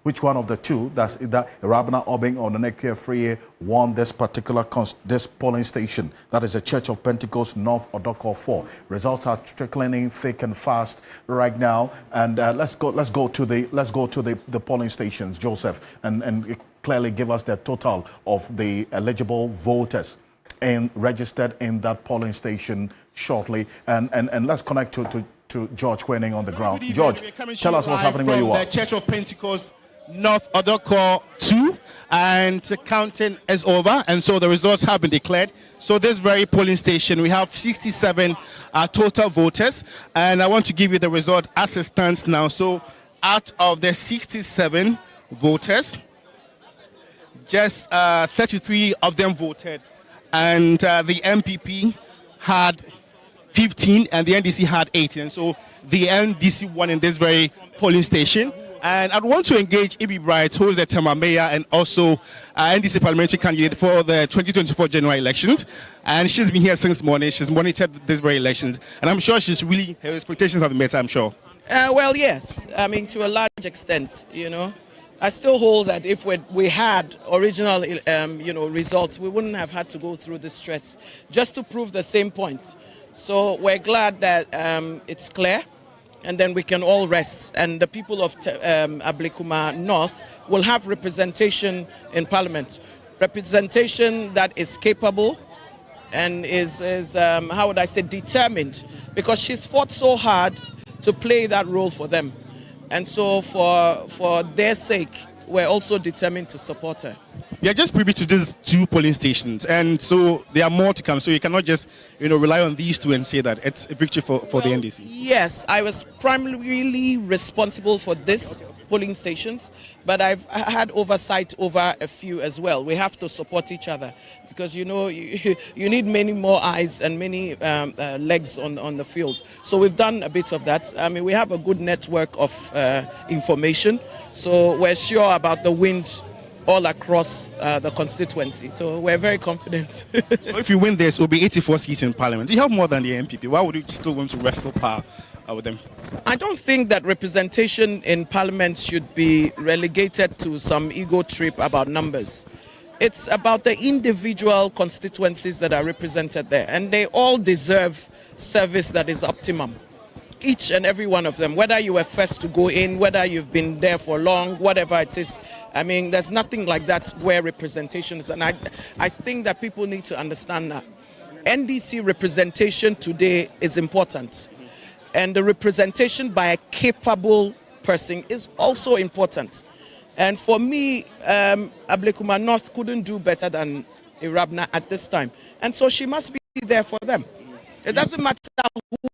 which one of the two, that's either Rabna Obing or Nanekia Free, won this particular this polling station. That is the Church of Pentecost North Odoko 4. Results are trickling in thick and fast right now. And let's go to the polling stations, Joseph, and clearly give us the total of the eligible voters and registered in that polling station shortly. And let's connect to George Quening on the ground. George, tell us what's happening where you are. The Church of Pentecost North Odoko 2, and the counting is over, and so the results have been declared. So this very polling station, we have 67 total voters, and I want to give you the result as it stands now. So out of the 67 voters, just 33 of them voted, and the MPP had 15 and the NDC had 18. And so the NDC won in this very polling station. And I'd want to engage Ibi Bright, who is the Tema Mayor and also NDC parliamentary candidate for the 2024 general elections. And she's been here since morning. She's monitored this very elections. And I'm sure her expectations have been met, I'm sure. Well, yes. I mean, to a large extent, you know. I still hold that if we had original, results, we wouldn't have had to go through the stress just to prove the same point. So we're glad that it's clear, and then we can all rest. And the people of Ablekuma North will have representation in Parliament, representation that is capable and is how would I say, determined, because she's fought so hard to play that role for them. And so for their sake, we're also determined to support her. We are just privy to these two polling stations, and so there are more to come. So you cannot just rely on these two and say that it's a victory for the NDC. Yes, I was primarily responsible for this polling stations, but I've had oversight over a few as well. We have to support each other because you need many more eyes and many legs on the field. So we've done a bit of that. I mean, we have a good network of information, so we're sure about the wind all across the constituency. So we're very confident. So if you win this, it will be 84 seats in Parliament. You have more than the MPP. Why would you still want to wrestle power with them? I don't think that representation in Parliament should be relegated to some ego trip about numbers. It's about the individual constituencies that are represented there, and they all deserve service that is optimum. Each and every one of them, whether you were first to go in, whether you've been there for long, whatever it is. I mean, there's nothing like that where representation is. And I think that people need to understand that. NDC representation today is important. And the representation by a capable person is also important. And for me, Ablekuma North couldn't do better than Irabna at this time. And so she must be there for them. It doesn't matter who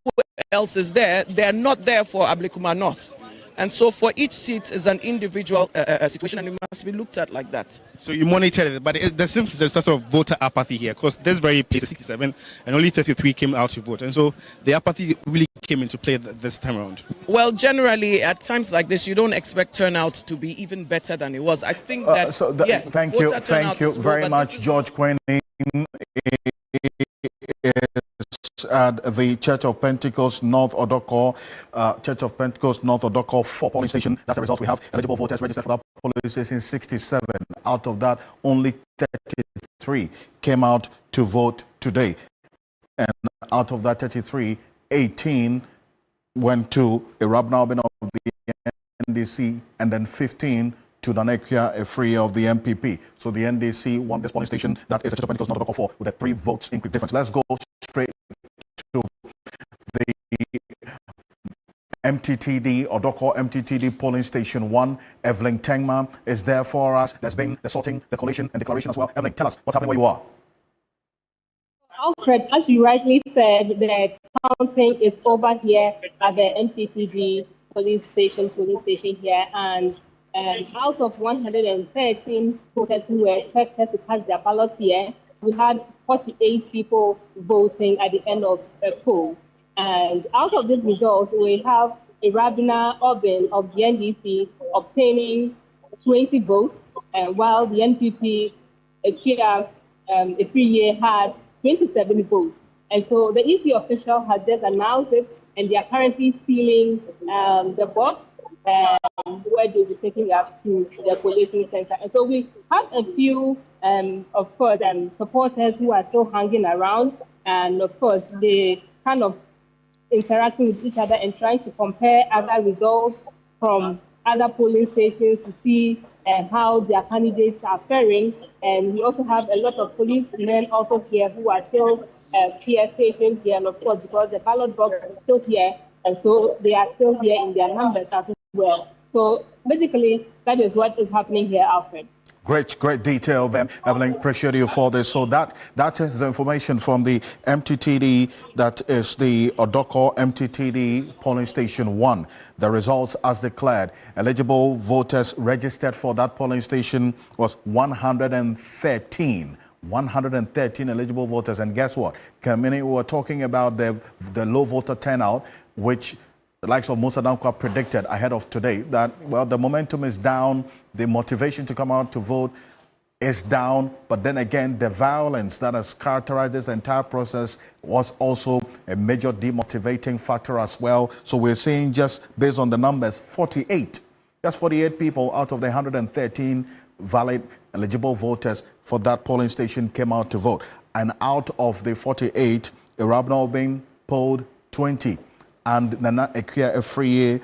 else is there, they're not there for Ablekuma North. And so for each seat is an individual situation, and it must be looked at like that. So you monitor it, but there seems there's sort of voter apathy here, because this very place is 67 and only 33 came out to vote. And so the apathy really came into play this time around. Well, generally, at times like this, you don't expect turnout to be even better than it was. I think that, yes, thank you very much, George Quening. At the Church of Pentecost North Odoko, Church of Pentecost North Odoko 4 polling station. That's the results we have. Eligible voters registered for that polling station 67. Out of that, only 33 came out to vote today. And out of that 33, 18 went to Irabna Obin of the NDC, and then 15 to Danekia Efree of the MPP. So the NDC won this polling station. That is the Church of Pentecost North Odoko 4 with a 3 votes increase difference. Let's go straight to the MTTD, Odoko MTTD polling station 1. Evelyn Tengma is there for us. There's been the sorting, the collation, and declaration as well. Evelyn, tell us what's happening where you are. Alfred, as you rightly said, the counting is over here at the MTTD polling station here, and out of 113 voters who were expected to cast their ballots here, we had 48 people voting at the end of the polls. And out of this result, we have Irabina Obin of the NDC obtaining 20 votes, while the NPP, Ekia Efriye, had 27 votes. And so the EC official has just announced it, and they are currently sealing the box where they'll be taking us to the collation center. And so we have a few, of course, supporters who are still hanging around, and of course, they kind of interacting with each other and trying to compare other results from other polling stations to see how their candidates are faring. And we also have a lot of policemen also here who are still here stationed here, and of course, because the ballot box is still here, and so they are still here in their numbers as well. So basically, that is what is happening here, Alfred. Great detail then, Evelyn. Appreciate you for this. So that is the information from the MTTD, that is the Odoko MTTD polling station 1. The results as declared. Eligible voters registered for that polling station was 113. 113 eligible voters. And guess what? We were talking about the low voter turnout, which the likes of Musa Dankwa predicted ahead of today, that, well, the momentum is down, the motivation to come out to vote is down, but then again, the violence that has characterized this entire process was also a major demotivating factor as well. So we're seeing, just based on the numbers, 48 people out of the 113 valid eligible voters for that polling station came out to vote. And out of the 48, Irabna Obing polled 20. And Nana Ekia Efriye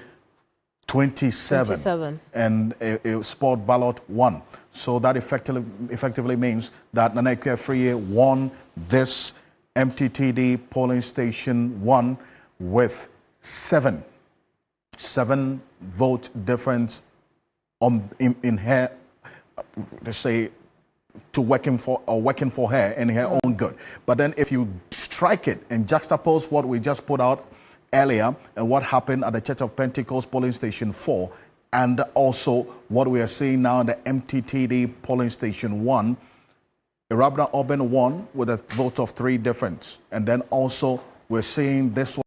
27. And a sport ballot 1. So that effectively means that Nana Ekia Efriye won this MTTD polling station 1 with 7 vote difference in her, let's say, to working for her in her own good. But then if you strike it and juxtapose what we just put out earlier and what happened at the Church of Pentecost polling station 4, and also what we are seeing now in the MTTD polling station 1, Irabna Obin won with a vote of 3 difference. And then also we're seeing this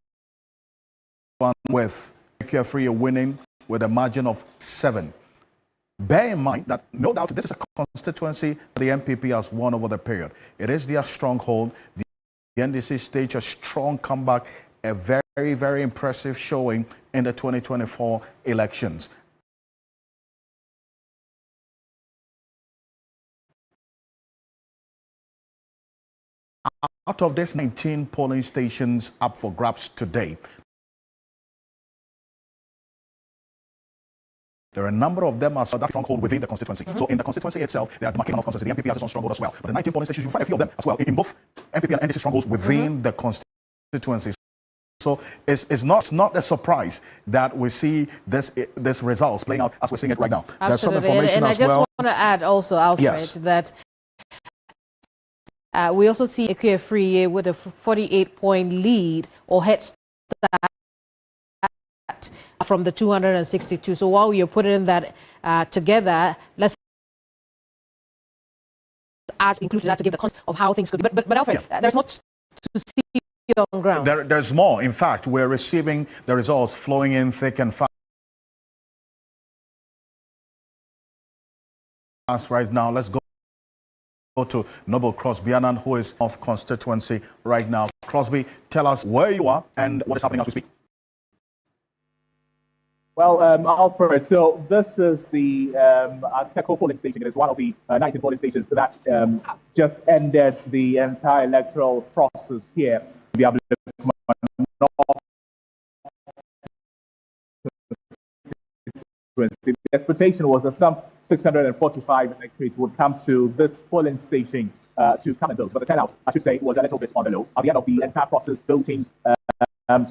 one with Ekia Efriye winning with a margin of 7. Bear in mind that no doubt this is a constituency the MPP has won over the period. It is their stronghold. The NDC staged a strong comeback, a very, very impressive showing in the 2024 elections. Out of these 19 polling stations up for grabs today, there are a number of them as that stronghold within the constituency. So in the constituency itself, they are marking off constituency. The MPP has its own stronghold as well. But the 19 polling stations, you find a few of them as well in both MPP and NDC strongholds within the constituency. So it's not a surprise that we see this results playing out as we're seeing it right now. Absolutely. There's some information as well. And I just want to add also, Alfred, that we also see Ekia Efriye with a 48-point lead or head start from the 262. So while you're putting that together, let's include that to give the context of how things could be. But Alfred, there's not to see on ground. There's more. In fact, we're receiving the results flowing in thick and fast right now. Let's go to Noble Crosby Annan, who is of constituency right now. Crosby, tell us where you are and what is happening as we speak. Well, Alfred, so this is the Teco polling station. It is one of the 19 polling stations that just ended the entire electoral process here. The expectation was that some 645 electors would come to this polling station to come and vote. But the turnout, I should say, was a little bit on the low. At the end of the entire process, voting and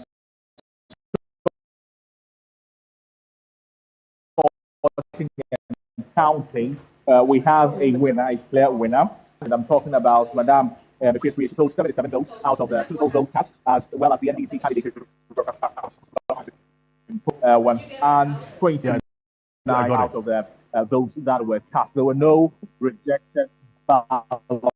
counting, we have a winner, a clear winner. And I'm talking about Madame Chris told 77 votes out of the total votes cast, as well as the NDC candidate one, and 29 out of the votes that were cast. There were no rejected ballots.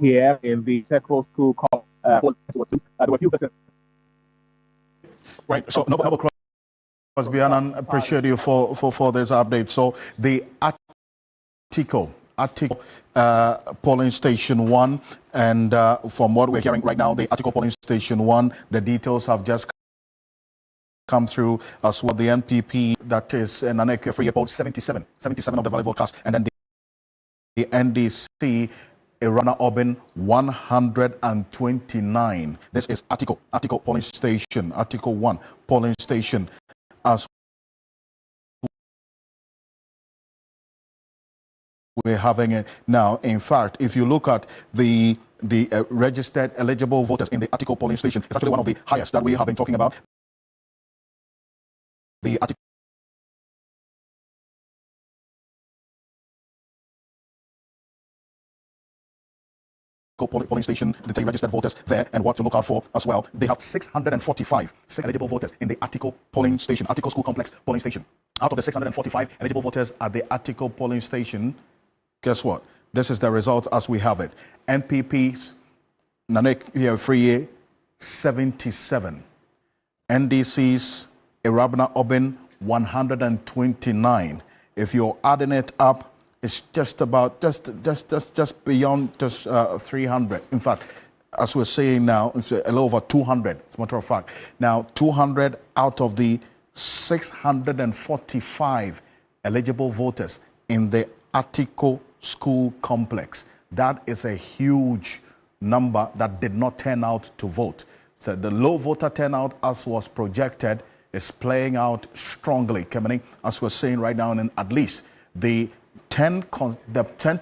here in the Technical School. There were a few persons. Right. So, Noble Crosby, and I appreciate you for this update. So, the Atiko polling station 1, and from what we're hearing right now, the Atiko polling station 1, the details have just come through as well. The NPP, that is Naneke Free about 77 of the valid vote cast, and then the NDC, a runner Obin 129. This is Atiko polling station, Atiko 1 polling station as we're having it now. In fact, if you look at the registered eligible voters in the Atiko polling station, it's actually one of the highest that we have been talking about. The Atiko polling station, the registered voters there, and what to look out for as well. They have 645 eligible voters in the Atiko polling station, Atiko School Complex polling station. Out of the 645 eligible voters at the Atiko polling station, guess what? This is the result as we have it. NPP's Nanek Free 77. NDC's Irabna Obin 129. If you're adding it up, it's just about just beyond 300. In fact, as we're saying now, it's a little over 200. As a matter of fact, now 200 out of the 645 eligible voters in the Atiko School Complex. That is a huge number that did not turn out to vote. So the low voter turnout, as was projected, is playing out strongly, coming as we're saying right now, and at least the 10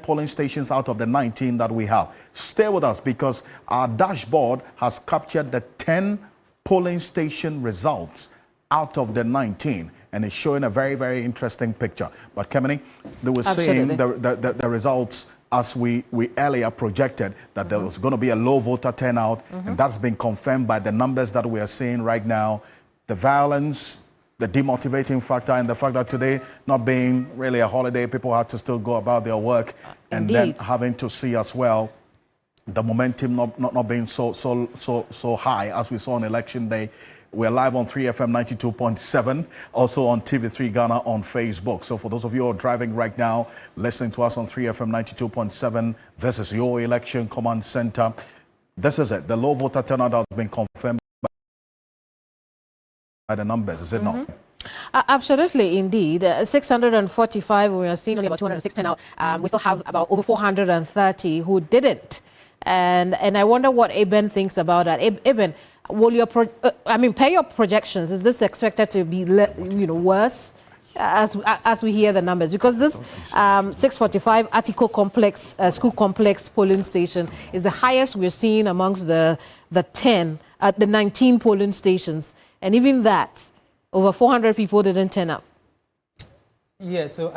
polling stations out of the 19 that we have. Stay with us because our dashboard has captured the 10 polling station results out of the 19, and it's showing a very, very interesting picture. But Kemini, they were saying the results as we earlier projected that there was going to be a low voter turnout, and that's been confirmed by the numbers that we are seeing right now. The violence, the demotivating factor, and the fact that today not being really a holiday, people had to still go about their work, and then having to see as well the momentum not being so high as we saw on election day. We're live on 3FM 92.7, also on TV3 Ghana on Facebook. So for those of you who are driving right now, listening to us on 3FM 92.7, this is your election command center. This is it. The low voter turnout has been confirmed by the numbers, is it not? Absolutely, indeed. 645, we are seeing only about 260 now. We still have about over 430 who didn't. And I wonder what Eben thinks about that. Eben, will your per your projections, is this expected to be worse as we hear the numbers? Because this 645 Atiko complex school complex polling station is the highest we're seeing amongst the 19 polling stations, and even that, over 400 people didn't turn up. Yeah, so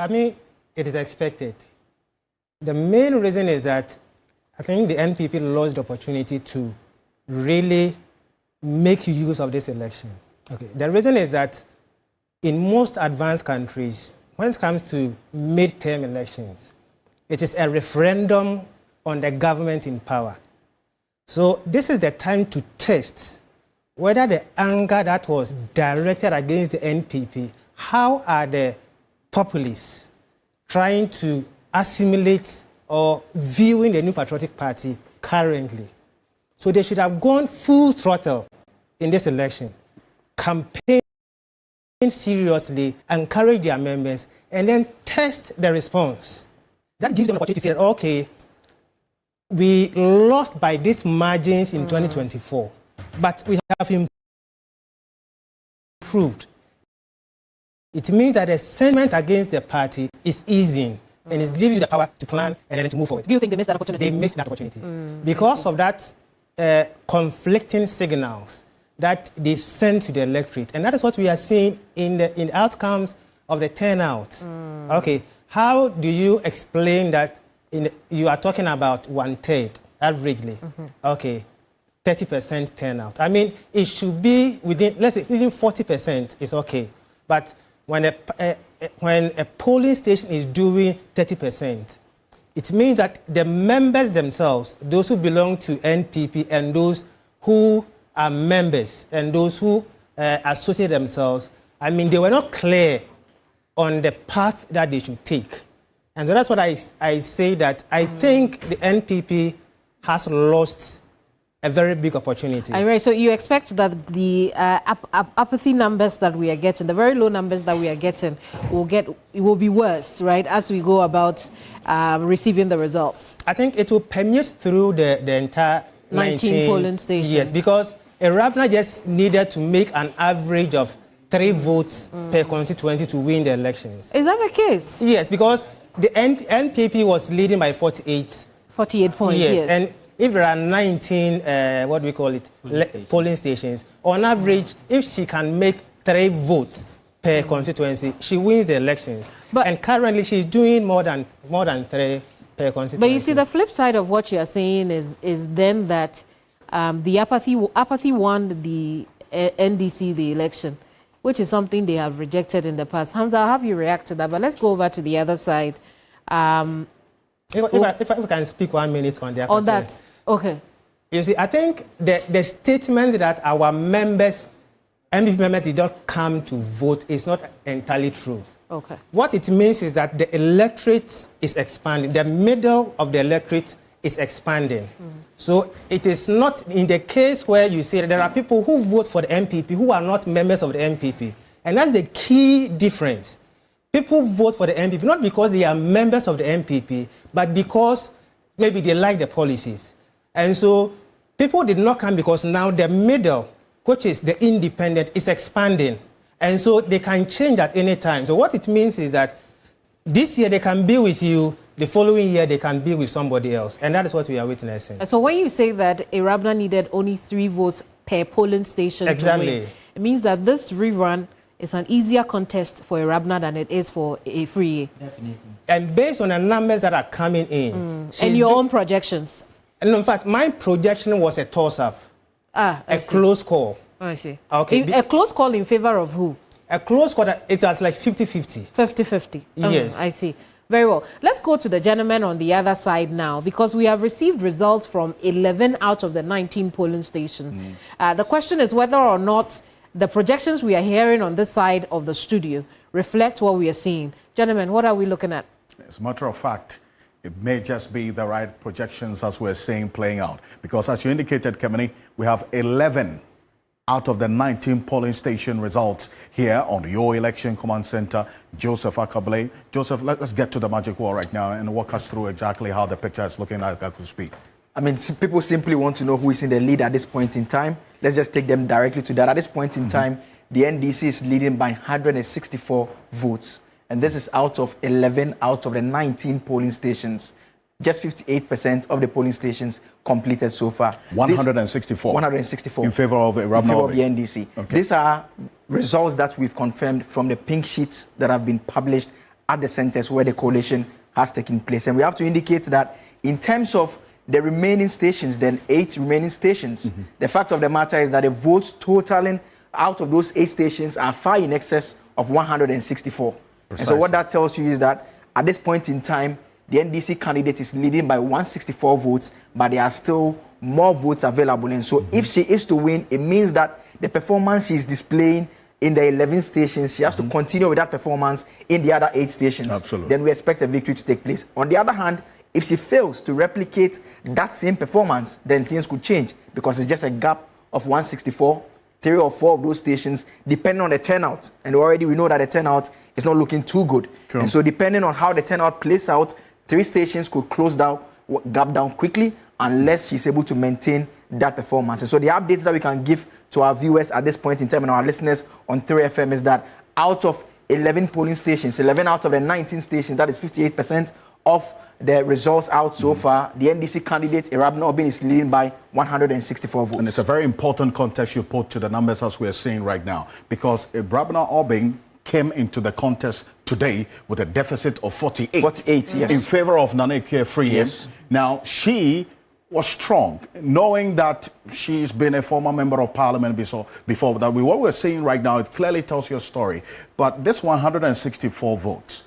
it is expected. The main reason is that I think the NPP lost the opportunity to really make use of this election. Okay. The reason is that in most advanced countries, when it comes to midterm elections, it is a referendum on the government in power. So this is the time to test whether the anger that was directed against the NPP, how are the populists trying to assimilate or viewing the New Patriotic Party currently. So they should have gone full throttle in this election, campaign seriously, encourage their members, and then test the response. That gives them an opportunity to say, okay, we lost by these margins in 2024, but we have improved. It means that the sentiment against the party is easing, and it gives you the power to plan and then to move forward. Do you think they missed that opportunity? They missed that opportunity. Because of that conflicting signals that they send to the electorate. And that is what we are seeing in the outcomes of the turnout. Okay, how do you explain that you are talking about 1/3 averagely? Okay, 30% turnout. I mean, it should be within, let's say, even 40% is okay. But when a polling station is doing 30%, it means that the members themselves, those who belong to NPP and those who are members and those who associate themselves, I mean, they were not clear on the path that they should take. And so that's what I say, that I think the NPP has lost a very big opportunity. Right, so you expect that the apathy numbers that we are getting, the very low numbers that we are getting, will be worse, right, as we go about receiving the results? I think it will permeate through the entire 19 polling stations. Yes, because Irabna just needed to make an average of 3 votes per constituency to win the elections. Is that the case? Yes, because the NPP was leading by 48 points. Yes. And if there are 19, polling stations, on average, if she can make 3 votes per constituency, she wins the elections. And currently, she's doing more than 3 per constituency. But you see, the flip side of what you are saying is then that the apathy won the NDC the election, which is something they have rejected in the past. Hamza, I'll have you react to that, but let's go over to the other side. If I can speak 1 minute on that. On that, okay. You see, I think the statement that our members, NPP members, did not come to vote is not entirely true. Okay. What it means is that the electorate is expanding. The middle of the electorate is expanding. So it is not in the case where you say that there are people who vote for the NPP who are not members of the NPP. And that's the key difference. People vote for the NPP not because they are members of the NPP, but because maybe they like the policies. And so people did not come because now the middle, which is the independent, is expanding. And so they can change at any time. So what it means is that this year they can be with you, the following year they can be with somebody else. And that is what we are witnessing. So when you say that Irabna needed only 3 votes per polling station exactly to win, it means that this rerun is an easier contest for Irabna than it is for a free. Definitely. And based on the numbers that are coming in. And your own projections. And in fact, my projection was a toss-up. A close call. I see. Okay. A close call in favor of who? A close call, it was like 50-50. 50-50. Yes. I see. Very well. Let's go to the gentleman on the other side now, because we have received results from 11 out of the 19 polling stations. The question is whether or not the projections we are hearing on this side of the studio reflect what we are seeing. Gentlemen, what are we looking at? As a matter of fact, it may just be the right projections as we're seeing playing out. Because as you indicated, Kemeni, we have 11 out of the 19 polling station results here on your election command center, Joseph Akable. Joseph, let's get to the magic wall right now and walk us through exactly how the picture is looking like as we speak. I mean, people simply want to know who is in the lead at this point in time. Let's just take them directly to that. At this point in time, the NDC is leading by 164 votes. And this is out of 11 out of the 19 polling stations. Just 58% of the polling stations completed so far. 164? 164. In favor of the NDC. Okay. These are results that we've confirmed from the pink sheets that have been published at the centers where the coalition has taken place. And we have to indicate that in terms of the remaining stations, then 8 remaining stations, the fact of the matter is that the votes totaling out of those 8 stations are far in excess of 164. Precisely. And so what that tells you is that at this point in time, the NDC candidate is leading by 164 votes, but there are still more votes available. And so if she is to win, it means that the performance she's displaying in the 11 stations, she has to continue with that performance in the other 8 stations. Absolutely. Then we expect a victory to take place. On the other hand, if she fails to replicate that same performance, then things could change because it's just a gap of 164, 3 or 4 of those stations, depending on the turnout. And already we know that the turnout is not looking too good. True. And so depending on how the turnout plays out, 3 stations could close down, gap down quickly unless she's able to maintain that performance. And so the updates that we can give to our viewers at this point in time and our listeners on 3FM is that out of 11 polling stations, 11 out of the 19 stations, that is 58% of the results out so far, the NDC candidate, Irabna Obin, is leading by 164 votes. And it's a very important context you put to the numbers as we're seeing right now, because Irabna Obin came into the contest today with a deficit of 48. 48, yes. In favor of Naneke Free. Yes. Now, she was strong, knowing that she's been a former member of parliament before that. What we're seeing right now, it clearly tells your story. But this 164 votes,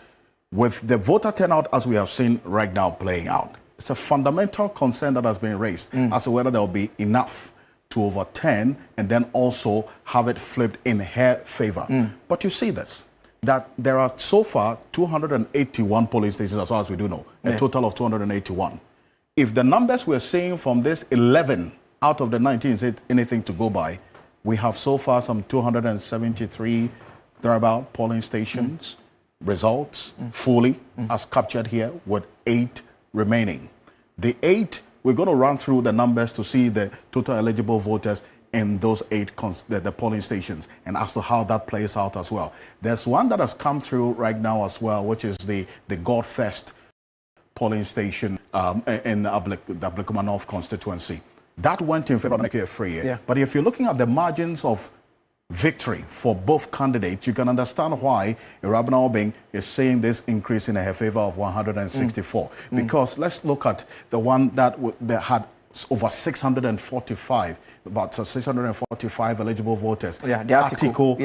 with the voter turnout as we have seen right now playing out, it's a fundamental concern that has been raised as to whether there will be enough to overturn and then also have it flipped in her favor. But you see this, that there are so far 281 polling stations as far as we do know, a total of 281. If the numbers we're seeing from this 11 out of the 19 is anything to go by, we have so far some 273 thereabout polling stations results fully as captured here with 8 remaining. The 8, we're going to run through the numbers to see the total eligible voters in those 8 the polling stations and as to how that plays out as well. There's one that has come through right now as well, which is the God First polling station in the Ablekuma North constituency. That went in favor of Neke Free. But if you're looking at the margins of victory for both candidates, you can understand why Irabna Obeng is saying this increase in her favor of 164. Because let's look at the one that had over 645, about 645 eligible voters. The article.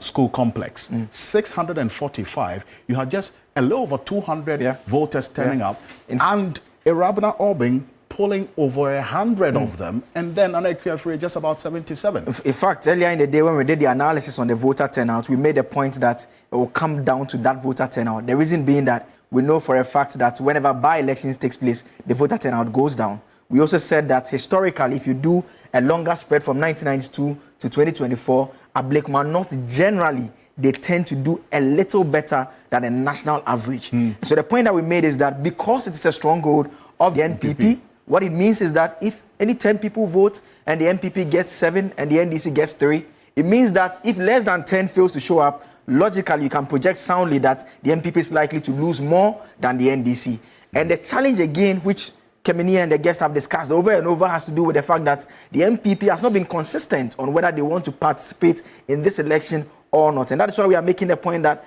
School complex. 645, you had just a little over 200 voters turning up, and Irabna Obeng polling over 100 of them, and then Anekwe just about 77. In fact, earlier in the day when we did the analysis on the voter turnout, we made a point that it will come down to that voter turnout. The reason being that we know for a fact that whenever by-elections takes place, the voter turnout goes down. We also said that historically, if you do a longer spread from 1992 to 2024, Ablekuma North generally, they tend to do a little better than the national average. So the point that we made is that because it is a stronghold of the NPP, what it means is that if any 10 people vote and the NPP gets 7 and the NDC gets 3, it means that if less than 10 fails to show up, logically you can project soundly that the NPP is likely to lose more than the NDC. And the challenge again, which Kemini and the guests have discussed over and over, has to do with the fact that the NPP has not been consistent on whether they want to participate in this election or not. And that is why we are making the point that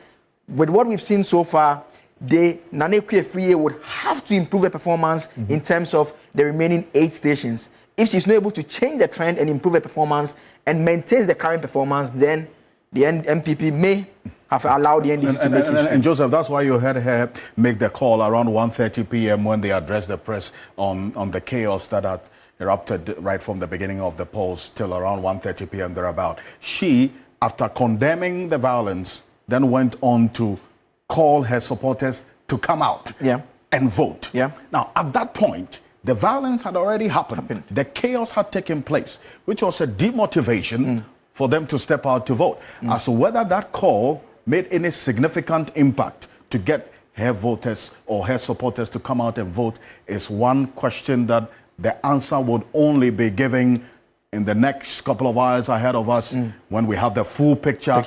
with what we've seen so far, the Nanekwe Free would have to improve her performance in terms of the remaining 8 stations. If she's not able to change the trend and improve her performance and maintains the current performance, then the MPP may have allowed the NDC to make history. And Joseph, that's why you heard her make the call around 1:30 p.m. when they addressed the press on the chaos that had erupted right from the beginning of the polls till around 1:30 p.m. thereabout. She, after condemning the violence, then went on to call her supporters to come out and vote. Now, at that point, the violence had already happened. The chaos had taken place, which was a demotivation for them to step out to vote. As to whether that call made any significant impact to get her voters or her supporters to come out and vote is one question that the answer would only be given in the next couple of hours ahead of us when we have the full picture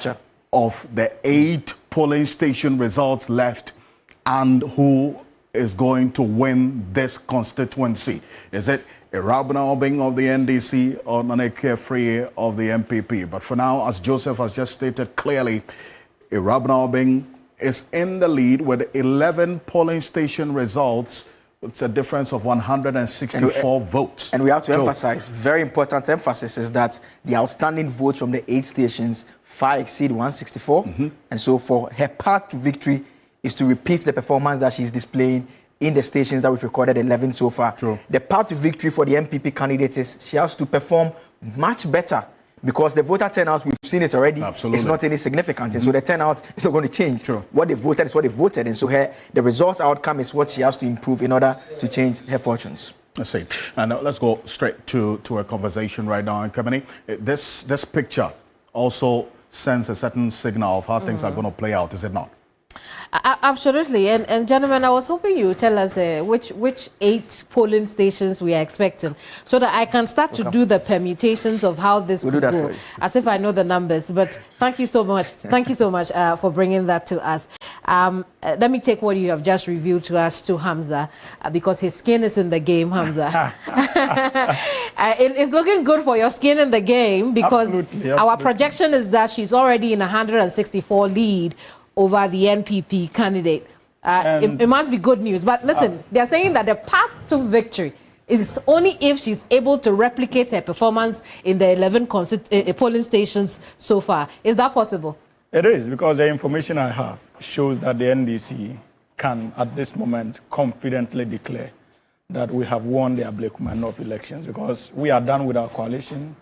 of the 8 polling station results left and who is going to win this constituency. Is it Irabna Obeng of the NDC or Nanekwe Free of the MPP? But for now, as Joseph has just stated clearly, Irabna Obeng is in the lead with 11 polling station results. It's a difference of 164 votes. And we have to emphasize, very important emphasis is that the outstanding votes from the 8 stations far exceed 164. And so for her path to victory is to repeat the performance that she's displaying in the stations that we've recorded 11 so far. The path to victory for the MPP candidate is she has to perform much better because the voter turnout, we've seen it already, it's not any significant. And so the turnout is not going to change. What they voted is what they voted. And so the results outcome is what she has to improve in order to change her fortunes. Let's see. And let's go straight to a conversation right now. And Kemini, this picture also sends a certain signal of how things are going to play out, is it not? Absolutely. And gentlemen, I was hoping you would tell us which 8 polling stations we are expecting so that I can start to do the permutations of how this could go, as if I know the numbers. But thank you so much. Thank you so much for bringing that to us. Let me take what you have just revealed to us to Hamza, because his skin is in the game, Hamza. It's looking good for your skin in the game because our projection is that she's already in 164 lead over the NPP candidate. It must be good news. But listen, they're saying that the path to victory is only if she's able to replicate her performance in the 11 polling stations so far. Is that possible? It is, because the information I have shows that the NDC can, at this moment, confidently declare that we have won the Ablekuma North elections because we are done with our coalition.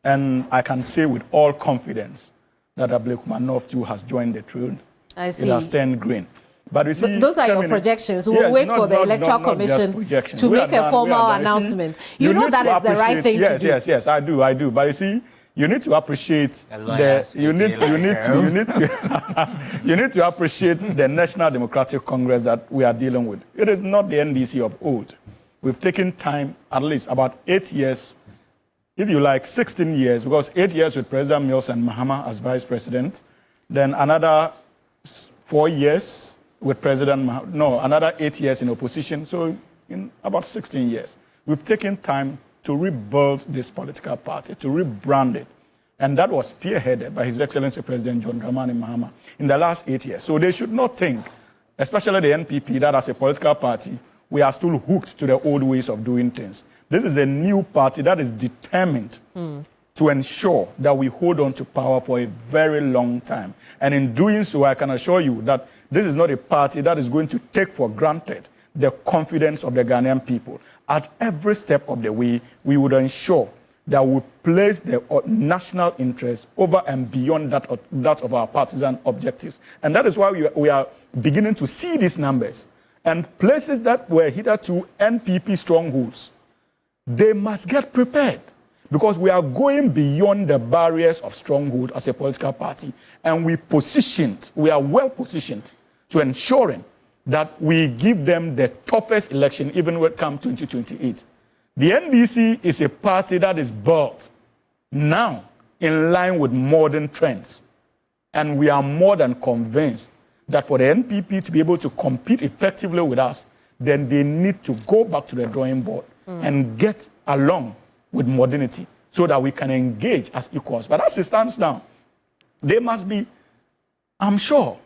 And I can say with all confidence that Ablekuma North too has joined the throne. I see. It has turned green. But you see, those are your projections. We'll wait for the Electoral Commission to make a formal announcement. You know that is the right thing to do. Yes, I do. But you see, you need to appreciate you need to appreciate the National Democratic Congress that we are dealing with. It is not the NDC of old. We've taken time, at least about 8 years, if you like 16 years, because 8 years with President Mills and Mahama as Vice President, then another 4 years with President Mahama, no, another 8 years in opposition. So in about 16 years, we've taken time to rebuild this political party, to rebrand it. And that was spearheaded by His Excellency President John Dramani Mahama in the last 8 years. So they should not think, especially the NPP, that as a political party, we are still hooked to the old ways of doing things. This is a new party that is determined to ensure that we hold on to power for a very long time. And in doing so, I can assure you that this is not a party that is going to take for granted the confidence of the Ghanaian people. At every step of the way, we would ensure that we place the national interest over and beyond that of our partisan objectives. And that is why we are beginning to see these numbers. And places that were hitherto NPP strongholds, they must get prepared because we are going beyond the barriers of stronghold as a political party. And we are well positioned to ensuring that we give them the toughest election, even when it comes 2028. The NDC is a party that is built now in line with modern trends. And we are more than convinced that for the NPP to be able to compete effectively with us, then they need to go back to the drawing board and get along with modernity so that we can engage as equals. But as it stands now, they must be, I'm sure,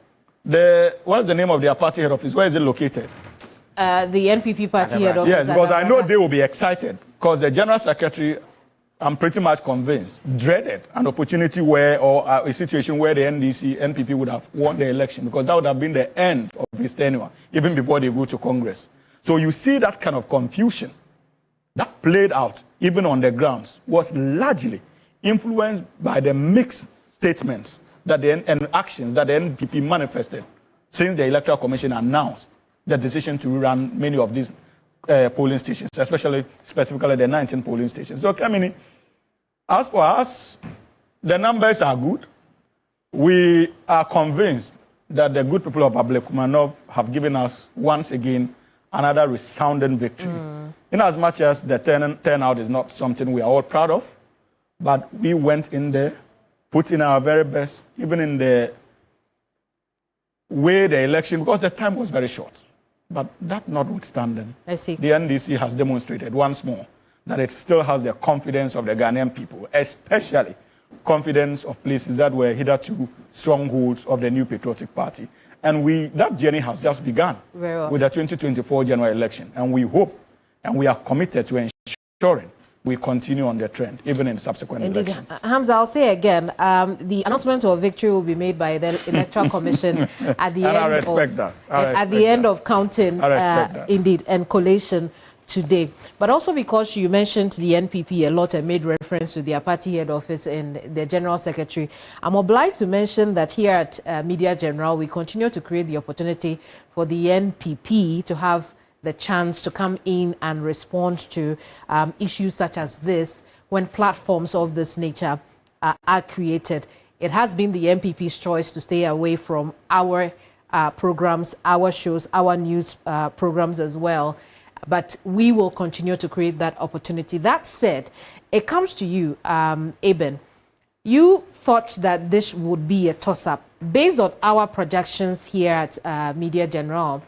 what's the name of their party head office? Where is it located? The NPP party head office. Yes, because I know they will be excited because the General Secretary, I'm pretty much convinced, dreaded an opportunity or a situation where the NPP would have won the election because that would have been the end of his tenure, even before they go to Congress. So you see that kind of confusion that played out, even on the grounds, was largely influenced by the mixed statements and actions that the NPP manifested since the Electoral Commission announced the decision to rerun many of these polling stations, specifically the 19 polling stations. So, Kamini, as for us, the numbers are good. We are convinced that the good people of Ablekuma North have given us, once again, another resounding victory. In as much as the turnout is not something we are all proud of, but we went in there, put in our very best, even in the way the election, because the time was very short. But that notwithstanding, I see. The NDC has demonstrated once more that it still has the confidence of the Ghanaian people, especially confidence of places that were hitherto strongholds of the New Patriotic Party. And that journey has just begun with the 2024 general election. And we hope and we are committed to ensuring we continue on the trend, even in subsequent elections. Hamza, I'll say again, the announcement of victory will be made by the Electoral Commission at the end of counting, indeed, and collation today. But also because you mentioned the NPP a lot and made reference to their party head office and the General Secretary, I'm obliged to mention that here at Media General, we continue to create the opportunity for the NPP to have the chance to come in and respond to issues such as this when platforms of this nature are created. It has been the NPP's choice to stay away from our programs, our shows, our news programs as well. But we will continue to create that opportunity. That said, it comes to you, Eben. You thought that this would be a toss-up. Based on our projections here at Media General,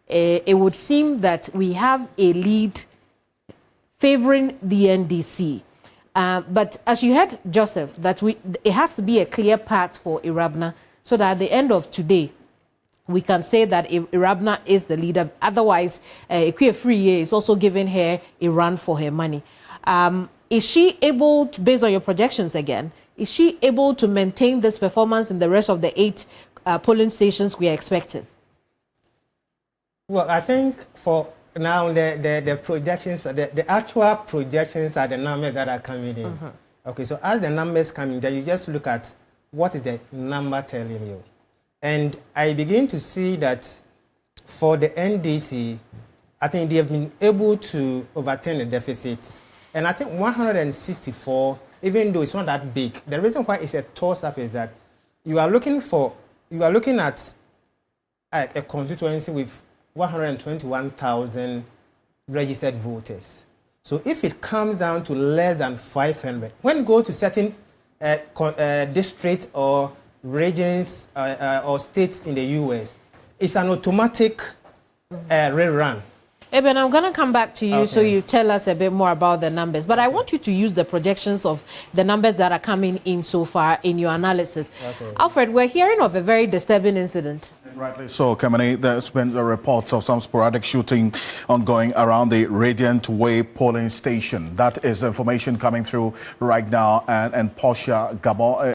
it would seem that we have a lead favoring the NDC. But as you heard, Joseph, that it has to be a clear path for Irabna so that at the end of today, we can say that Irabna is the leader. Otherwise, Ekwefriye is also giving her a run for her money. Is she able to, based on your projections again, is she able to maintain this performance in the rest of the 8 polling stations we are expecting? Well, I think for now, the projections, the actual projections are the numbers that are coming in. Okay, so as the numbers come in, then you just look at what is the number telling you. And I begin to see that for the NDC, I think they have been able to overturn the deficit. And I think 164, even though it's not that big, the reason why it's a toss-up is that you are looking at a constituency with 121,000 registered voters. So if it comes down to less than 500, when you go to certain districts or regions or states in the US, it's an automatic rerun. Eben, I'm going to come back to you Okay. so you tell us a bit more about the numbers. But I want you to use the projections of the numbers that are coming in so far in your analysis. Okay. Alfred, we're hearing of a very disturbing incident. Rightly so, Kemeni. There's been reports of some sporadic shooting ongoing around the Radiant Way polling station. That is information coming through right now. And Portia Gabon